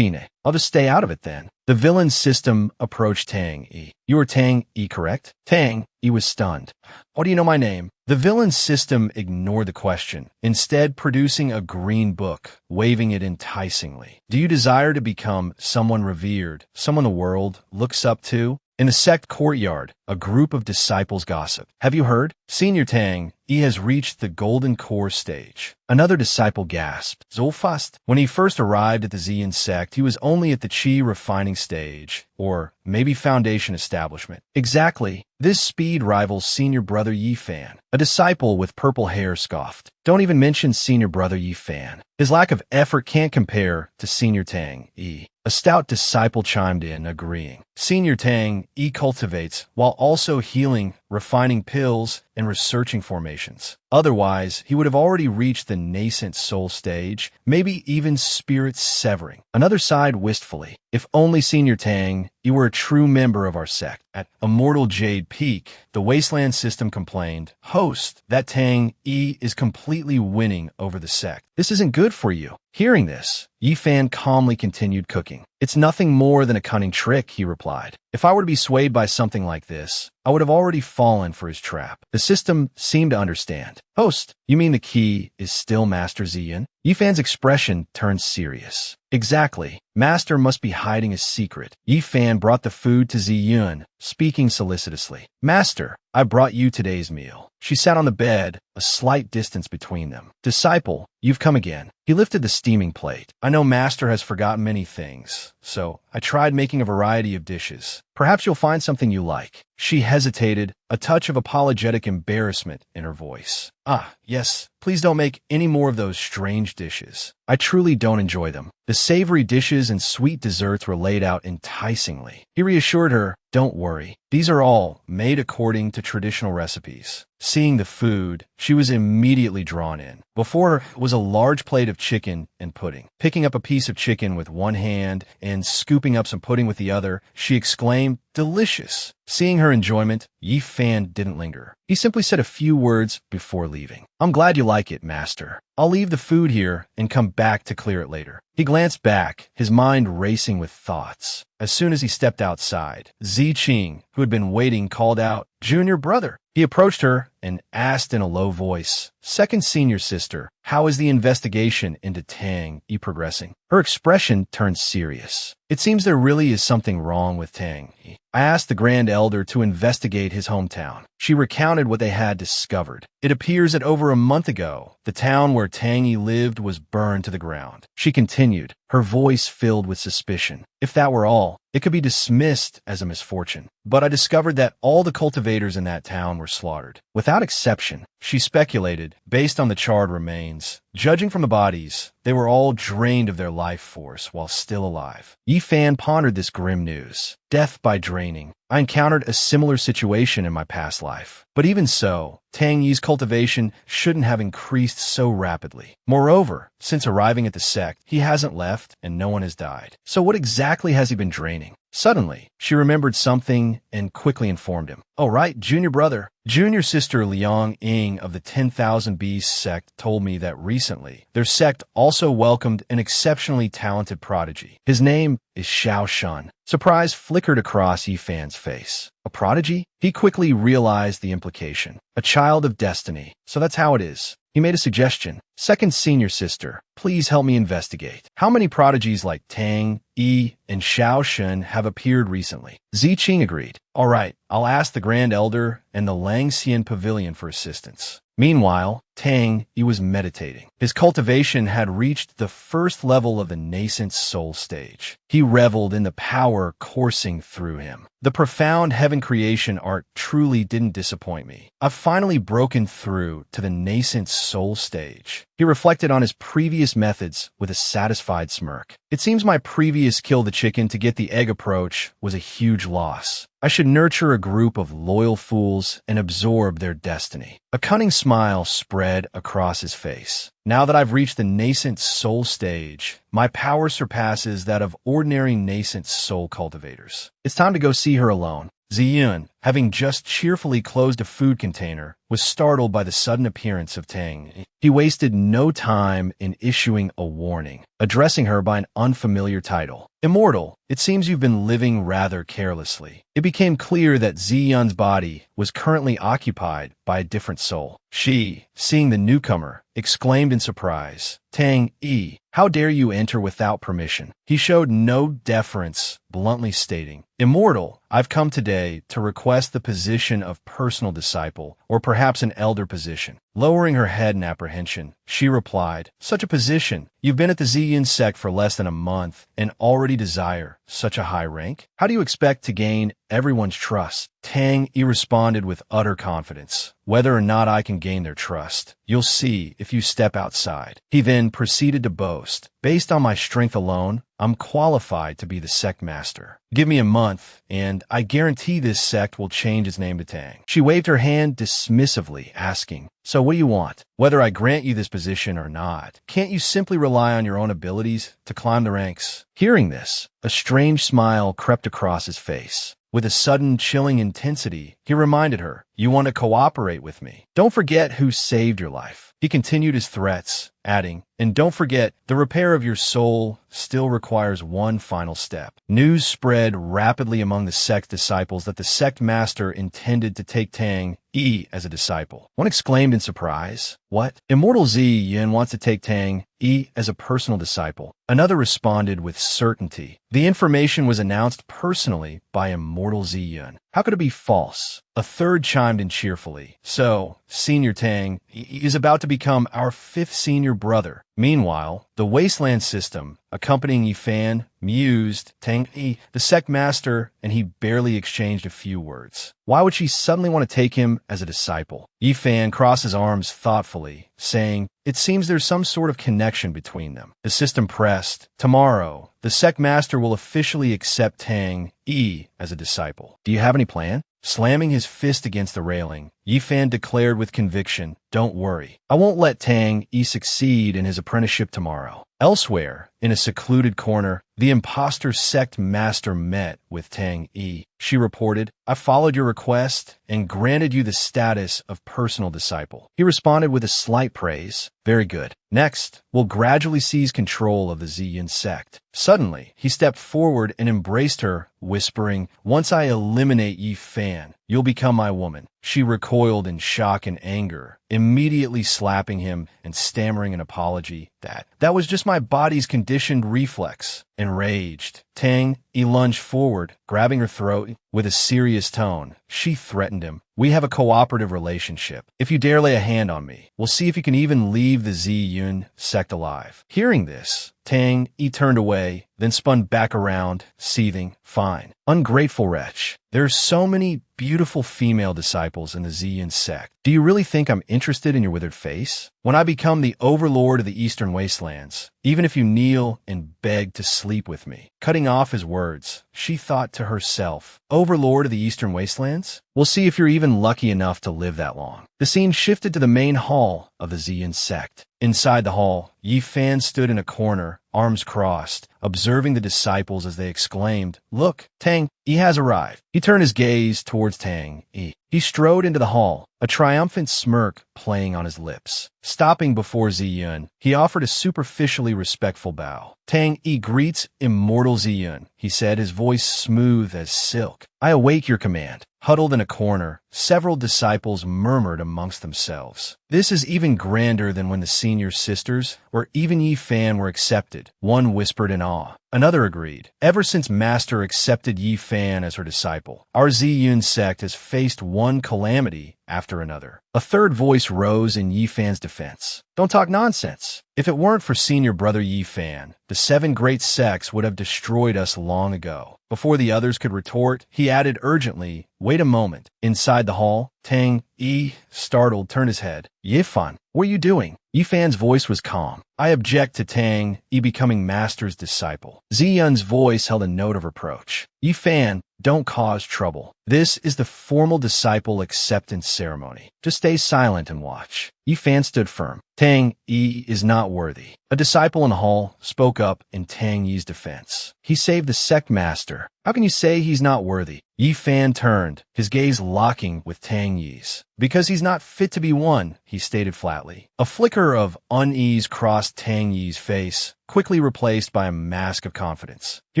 Speaker 1: I'll just stay out of it then. The villain system approached Tang Yi. You are Tang Yi, correct? Tang Yi was stunned. How do you know my name? The villain system ignored the question, instead producing a green book, waving it enticingly. Do you desire to become someone revered, someone the world looks up to? In the sect courtyard, a group of disciples gossip. Have you heard? Senior Tang Yi has reached the golden core stage. Another disciple gasped. So fast. When he first arrived at the Xian sect, he was only at the Qi refining stage, or maybe foundation establishment. Exactly. This speed rivals Senior Brother Yi Fan. A disciple with purple hair scoffed. Don't even mention Senior Brother Yi Fan. His lack of effort can't compare to Senior Tang Yi. A stout disciple chimed in, agreeing. Senior Tang Yi cultivates while also healing, refining pills, and researching formations. Otherwise, he would have already reached the nascent soul stage, maybe even spirit severing. Another sighed wistfully. If only Senior Tang, you were a true member of our sect. At Immortal Jade Peak, the Wasteland system complained, Host, that Tang Yi is completely winning over the sect. This isn't good for you. Hearing this, Yi Fan calmly continued cooking. It's nothing more than a cunning trick, he replied. If I were to be swayed by something like this, I would have already fallen for his trap. The system seemed to understand. Host, you mean the key is still Master Ziyan? Yi Fan's expression turned serious. Exactly. Master must be hiding a secret. Yi Fan brought the food to Ziyun, speaking solicitously. Master, I brought you today's meal. She sat on the bed, a slight distance between them. Disciple, you've come again. He lifted the steaming plate. I know Master has forgotten many things, so I tried making a variety of dishes. Perhaps you'll find something you like. She hesitated, a touch of apologetic embarrassment in her voice. Ah, yes, please don't make any more of those strange dishes. I truly don't enjoy them. The savory dishes and sweet desserts were laid out enticingly. He reassured her, don't worry. These are all made according to traditional recipes. Seeing the food, she was immediately drawn in. Before her was a large plate of chicken and pudding. Picking up a piece of chicken with one hand and scooping up some pudding with the other, she exclaimed, delicious. Seeing her enjoyment, Yi Fan didn't linger. He simply said a few words before leaving. I'm glad you like it, Master. I'll leave the food here and come back to clear it later. He glanced back, his mind racing with thoughts. As soon as he stepped outside, Zi Qing, who had been waiting, called out, Junior brother. He approached her and asked in a low voice, "Second senior sister, how is the investigation into Tang Yi progressing?" Her expression turned serious. It seems there really is something wrong with Tang Yi. I asked the Grand Elder to investigate his hometown. She recounted what they had discovered. It appears that over a month ago, the town where Tang Yi lived was burned to the ground. She continued, her voice filled with suspicion. If that were all, it could be dismissed as a misfortune. But I discovered that all the cultivators in that town were slaughtered. Without exception, she speculated, based on the charred remains. Judging from the bodies, they were all drained of their life force while still alive. Yi Fan pondered this grim news. Death by draining. I encountered a similar situation in my past life. But even so, Tang Yi's cultivation shouldn't have increased so rapidly. Moreover, since arriving at the sect, he hasn't left and no one has died. So what exactly has he been draining? Suddenly, she remembered something and quickly informed him. "Oh right, junior brother. Junior sister Liang Ying of the 10,000 Bees sect told me that recently, their sect also welcomed an exceptionally talented prodigy. His name is Xiao Shun." Surprise flickered across Yi Fan's face. A prodigy? He quickly realized the implication. A child of destiny. So that's how it is. He made a suggestion. "Second senior sister, please help me investigate. How many prodigies like Tang, Yi, and Xiao Shun have appeared recently?" Ziqing agreed. "All right, I'll ask the Grand Elder and the Langxian Pavilion for assistance." Meanwhile, Tang Yi was meditating. His cultivation had reached the first level of the nascent soul stage. He reveled in the power coursing through him. The profound heaven creation art truly didn't disappoint me. I've finally broken through to the nascent soul stage. He reflected on his previous methods with a satisfied smirk. It seems my previous kill the chicken to get the egg approach was a huge loss. I should nurture a group of loyal fools and absorb their destiny. A cunning smile spread across his face. Now that I've reached the nascent soul stage, my power surpasses that of ordinary nascent soul cultivators. It's time to go see her alone. Ziyun, having just cheerfully closed a food container, was startled by the sudden appearance of Tang. He wasted no time in issuing a warning, addressing her by an unfamiliar title. "Immortal, it seems you've been living rather carelessly." It became clear that Ziyun's body was currently occupied by a different soul. She, seeing the newcomer, exclaimed in surprise, "Tang Yi, how dare you enter without permission?" He showed no deference, bluntly stating, "Immortal, I've come today to request the position of personal disciple, or perhaps an elder position." Lowering her head in apprehension, she replied, "Such a position? You've been at the Ziyun sect for less than a month and already desire such a high rank? How do you expect to gain everyone's trust?" Tang Yi responded with utter confidence. "Whether or not I can gain their trust, you'll see if you step outside." He then proceeded to boast, "Based on my strength alone, I'm qualified to be the sect master. Give me a month, and I guarantee this sect will change its name to Tang." She waved her hand dismissively, asking, "So what do you want? Whether I grant you this position or not, can't you simply rely on your own abilities to climb the ranks?" Hearing this, a strange smile crept across his face. With a sudden chilling intensity, he reminded her, "You want to cooperate with me? Don't forget who saved your life." He continued his threats, adding, "And don't forget, the repair of your soul still requires one final step." News spread rapidly among the sect disciples that the sect master intended to take Tang Yi as a disciple. One exclaimed in surprise, "What? Immortal Ziyun wants to take Tang Yi as a personal disciple?" Another responded with certainty. The information was announced personally by Immortal Ziyun. How could it be false? A third chimed in cheerfully, "So, Senior Tang is about to become our fifth senior brother." Meanwhile, the Wasteland System, accompanying Yi Fan, mused, Tang Yi, the sect master, and he barely exchanged a few words. Why would she suddenly want to take him as a disciple? Yi Fan crossed his arms thoughtfully, saying, "It seems there's some sort of connection between them." The system pressed, "Tomorrow, the sect master will officially accept Tang Yi as a disciple. Do you have any plan?" Slamming his fist against the railing, Yi Fan declared with conviction, "Don't worry. I won't let Tang Yi succeed in his apprenticeship tomorrow." Elsewhere, in a secluded corner, The imposter sect master met with Tang Yi. She reported, "I followed your request and granted you the status of personal disciple." He responded with a slight praise. "Very good. Next, we'll gradually seize control of the Ziyun sect." Suddenly, he stepped forward and embraced her, whispering, "Once I eliminate Yi Fan, you'll become my woman." She recoiled in shock and anger, immediately slapping him and stammering an apology. That was just my body's conditioned reflex." Enraged, Tang Yi lunged forward, grabbing her throat with a serious tone. She threatened him. "We have a cooperative relationship. If you dare lay a hand on me, we'll see if you can even leave the Ziyun sect alive." Hearing this, Tang Yi turned away, then spun back around, seething. "Fine. Ungrateful wretch. There's so many beautiful female disciples in the Ziyun sect. Do you really think I'm interested in your withered face? When I become the overlord of the Eastern Wastelands, even if you kneel and beg to sleep with me." Cutting off his words, she thought to herself, "Overlord of the Eastern Wastelands? We'll see if you're even lucky enough to live that long." The scene shifted to the main hall of the Ziyun sect. Inside the hall, Yi Fan stood in a corner, arms crossed, observing the disciples as they exclaimed, "Look, Tang Yi has arrived." He turned his gaze towards Tang Yi. He strode into the hall, a triumphant smirk playing on his lips. Stopping before Ziyun, he offered a superficially respectful bow. "Tang Yi greets immortal Ziyun," he said, his voice smooth as silk. "I await your command." Huddled in a corner, several disciples murmured amongst themselves. "This is even grander than when the senior sisters, or even Yi Fan, were accepted," one whispered in awe. Another agreed. "Ever since Master accepted Yi Fan as her disciple, our Ziyun sect has faced one calamity after another." A third voice rose in Yi Fan's defense. "Don't talk nonsense. If it weren't for senior brother Yi Fan, the 7 great sects would have destroyed us long ago." Before the others could retort, he added urgently, "Wait a moment." Inside the hall, Tang Yi, startled, turned his head. "Yi Fan, what are you doing?" Yi Fan's voice was calm. "I object to Tang Yi becoming Master's disciple." Ziyun's voice held a note of reproach. "Yi Fan, don't cause trouble. This is the formal disciple acceptance ceremony. Just stay silent and watch." Yi Fan stood firm. "Tang Yi is not worthy." A disciple in the hall spoke up in Tang Yi's defense. "He saved the sect master. How can you say he's not worthy?" Yi Fan turned, his gaze locking with Tang Yi's. "Because he's not fit to be one," he stated flatly. A flicker of unease crossed Tang Yi's face, quickly replaced by a mask of confidence. He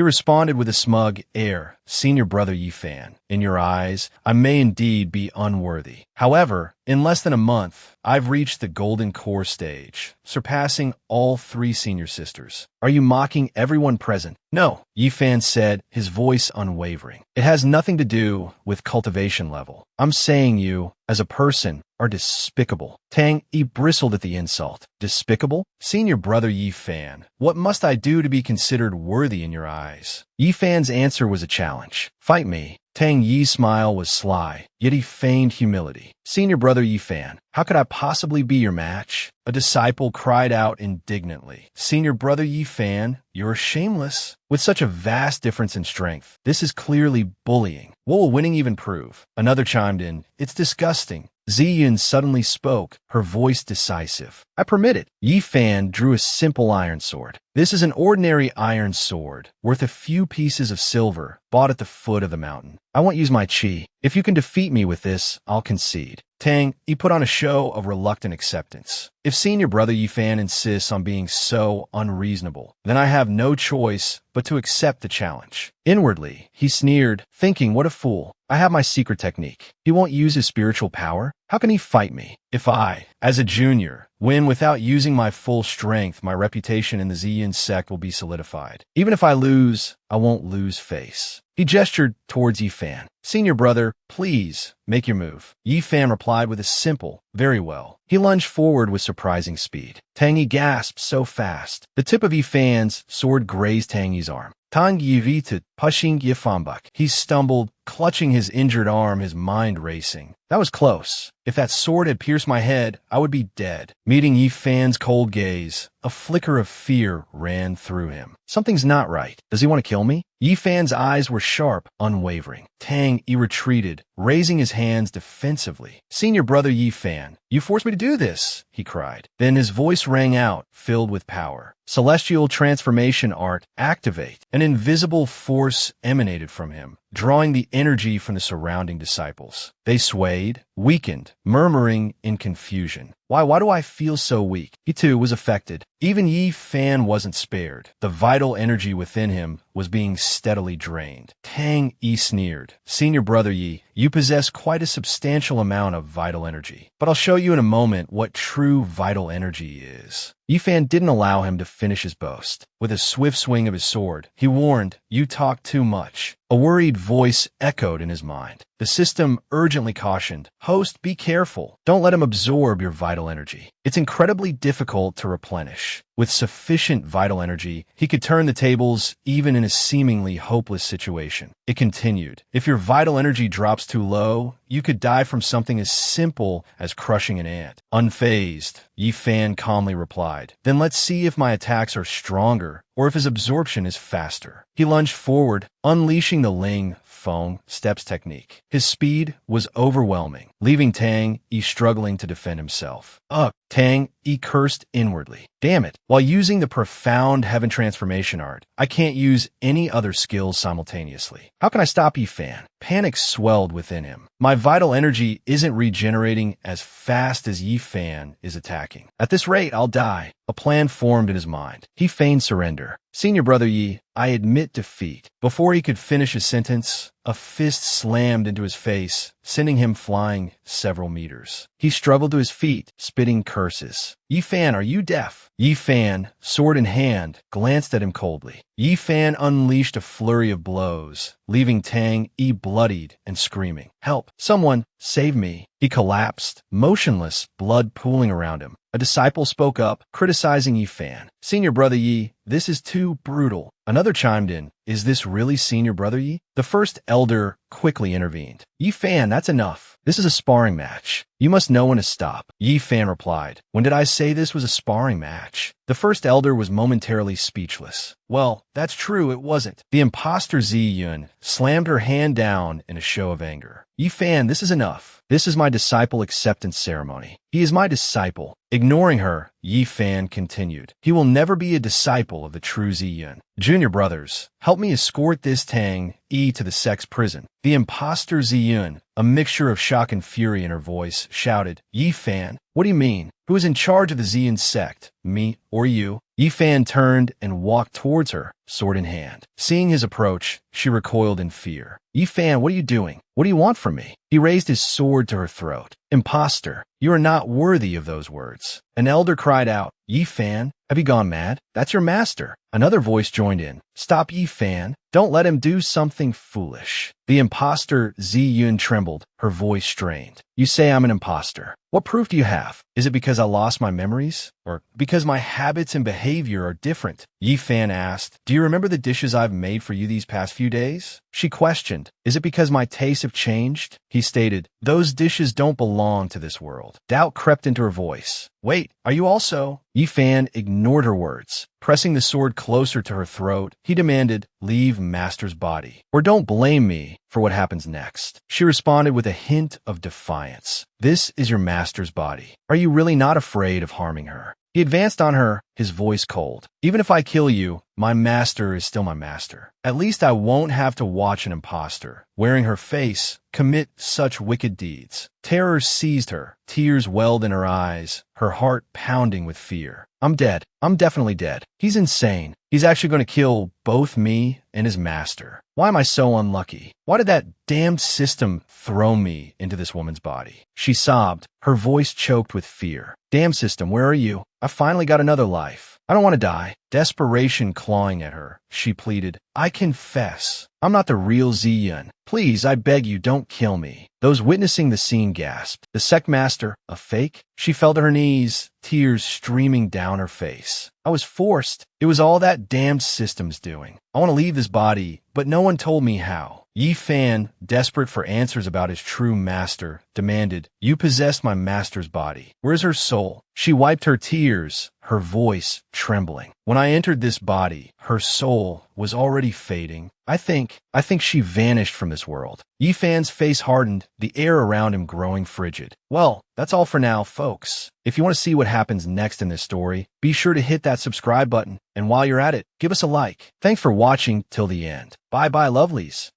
Speaker 1: responded with a smug air, "Senior brother Yi Fan, in your eyes, I may indeed be unworthy. However, in less than a month, I've reached the golden core stage, surpassing all 3 senior sisters. Are you mocking everyone present?" "No," Yi Fan said, his voice unwavering. "It has nothing to do with cultivation level. I'm saying you, as a person, are despicable." Tang Yi bristled at the insult. "Despicable? Senior brother Yi Fan, what must I do to be considered worthy in your eyes?" Yi Fan's answer was a challenge. "Fight me." Tang Yi's smile was sly, yet he feigned humility. "Senior brother Yi Fan, how could I possibly be your match?" A disciple cried out indignantly. "Senior brother Yi Fan, you're shameless. With such a vast difference in strength, this is clearly bullying. What will winning even prove?" Another chimed in, "It's disgusting." Ziyun suddenly spoke, her voice decisive. "I permit it." Yi Fan drew a simple iron sword. "This is an ordinary iron sword, worth a few pieces of silver, bought at the foot of the mountain. I won't use my chi. If you can defeat me with this, I'll concede." Tang Yi put on a show of reluctant acceptance. "If senior brother Yi Fan insists on being so unreasonable, then I have no choice but to accept the challenge." Inwardly, he sneered, thinking, "What a fool. I have my secret technique. He won't use his spiritual power. How can he fight me? If I, as a junior, win without using my full strength, my reputation in the Ziyun sect will be solidified. Even if I lose, I won't lose face." He gestured towards Yi Fan. "Senior brother, please, make your move." Yi Fan replied with a simple, "Very well." He lunged forward with surprising speed. Tang Yi gasped so fast. The tip of Yi Fan's sword grazed Tang Yi's arm. "Tang Yi Vita, Pushing Yi Fanbuk." He stumbled, clutching his injured arm, his mind racing. That was close. If that sword had pierced my head, I would be dead. Meeting Yi Fan's cold gaze, a flicker of fear ran through him. Something's not right. Does he want to kill me? Yi Fan's eyes were sharp, unwavering. Tang Yi retreated, raising his hands defensively. Senior brother Yi Fan, you forced me to do this, he cried. Then his voice rang out, filled with power. Celestial transformation art, activate. An invisible force emanated from him, drawing the energy from the surrounding disciples. They swayed, weakened, murmuring in confusion. Why do I feel so weak? He too was affected. Even Yi Fan wasn't spared. The vital energy within him was being steadily drained. Tang Yi sneered. Senior brother Yi, you possess quite a substantial amount of vital energy. But I'll show you in a moment what true vital energy is. Yi Fan didn't allow him to finish his boast. With a swift swing of his sword, he warned, you talk too much. A worried voice echoed in his mind. The system urgently cautioned, host, be careful. Don't let him absorb your vital energy. It's incredibly difficult to replenish. With sufficient vital energy, he could turn the tables even in a seemingly hopeless situation. It continued. If your vital energy drops too low, you could die from something as simple as crushing an ant. Unfazed, Yi Fan calmly replied, then let's see if my attacks are stronger or if his absorption is faster. He lunged forward, unleashing the Ling Feng steps technique. His speed was overwhelming, leaving Tang Yi struggling to defend himself. Ugh! Tang Yi cursed inwardly. Damn it! While using the profound heaven transformation art, I can't use any other skills simultaneously. How can I stop Yi Fan? Panic swelled within him. My vital energy isn't regenerating as fast as Yi Fan is attacking. At this rate, I'll die. A plan formed in his mind. He feigned surrender. Senior brother Yi, I admit defeat. Before he could finish his sentence, a fist slammed into his face, sending him flying several meters. He struggled to his feet, spitting curses. Yi Fan, are you deaf? Yi Fan, sword in hand, glanced at him coldly. Yi Fan unleashed a flurry of blows, leaving Tang Yi bloodied and screaming. Help! Someone! Save me! He collapsed, motionless, blood pooling around him. A disciple spoke up, criticizing Yi Fan. Senior brother Yi, this is too brutal. Another chimed in. Is this really Senior brother Yi? The first elder quickly intervened. Yi Fan, that's enough. This is a sparring match. You must know when to stop. Yi Fan replied. When did I say this was a sparring match? The first elder was momentarily speechless. Well, that's true, it wasn't. The imposter Zi Yun slammed her hand down in a show of anger. Yi Fan, this is enough. This is my disciple acceptance ceremony. He is my disciple. Ignoring her, Yi Fan continued. He will never be a disciple of the true Zi Yun. Junior brothers, help me escort this Tang Yi to the sex prison. The imposter Zi Yun, a mixture of shock and fury in her voice, shouted, Yi Fan, what do you mean? Who is in charge of the Zian sect? Me or you? Yi Fan turned and walked towards her, sword in hand. Seeing his approach, she recoiled in fear. Yi Fan, what are you doing? What do you want from me? He raised his sword to her throat. Imposter, you are not worthy of those words. An elder cried out, Yi Fan, have you gone mad? That's your master. Another voice joined in. Stop Yi Fan. Don't let him do something foolish. The imposter Zi Yun trembled, her voice strained. You say I'm an imposter. What proof do you have? Is it because I lost my memories? Or because my habits and behavior are different? Yi Fan asked, do you remember the dishes I've made for you these past few days? She questioned, is it because my tastes have changed? He stated, those dishes don't belong to this world. Doubt crept into her voice. Wait, are you also? Yi Fan ignored her words. Pressing the sword closer to her throat, he demanded, leave master's body, or don't blame me for what happens next. She responded with a hint of defiance. This is your master's body. Are you really not afraid of harming her? He advanced on her, his voice cold. Even if I kill you, my master is still my master. At least I won't have to watch an imposter, wearing her face, commit such wicked deeds. Terror seized her, tears welled in her eyes, her heart pounding with fear. I'm dead. I'm definitely dead. He's insane. He's actually going to kill both me and his master. Why am I so unlucky? Why did that damned system throw me into this woman's body? She sobbed, her voice choked with fear. Damn system, where are you? I finally got another life. I don't want to die. desperation clawing at her. She pleaded, "I confess. I'm not the real Ziyun. Please, I beg you, don't kill me." Those witnessing the scene gasped. The sect master, a fake? She fell to her knees, tears streaming down her face. I was forced. It was all that damned system's doing. I want to leave this body, but no one told me how. Yi Fan, desperate for answers about his true master, demanded, "You possessed my master's body. Where's her soul?" She wiped her tears, her voice trembling. "When I entered this body, her soul was already fading. I think she vanished from this world." Yi Fan's face hardened, the air around him growing frigid. Well, that's all for now, folks. If you want to see what happens next in this story, be sure to hit that subscribe button, and while you're at it, give us a like. Thanks for watching till the end. Bye-bye, lovelies.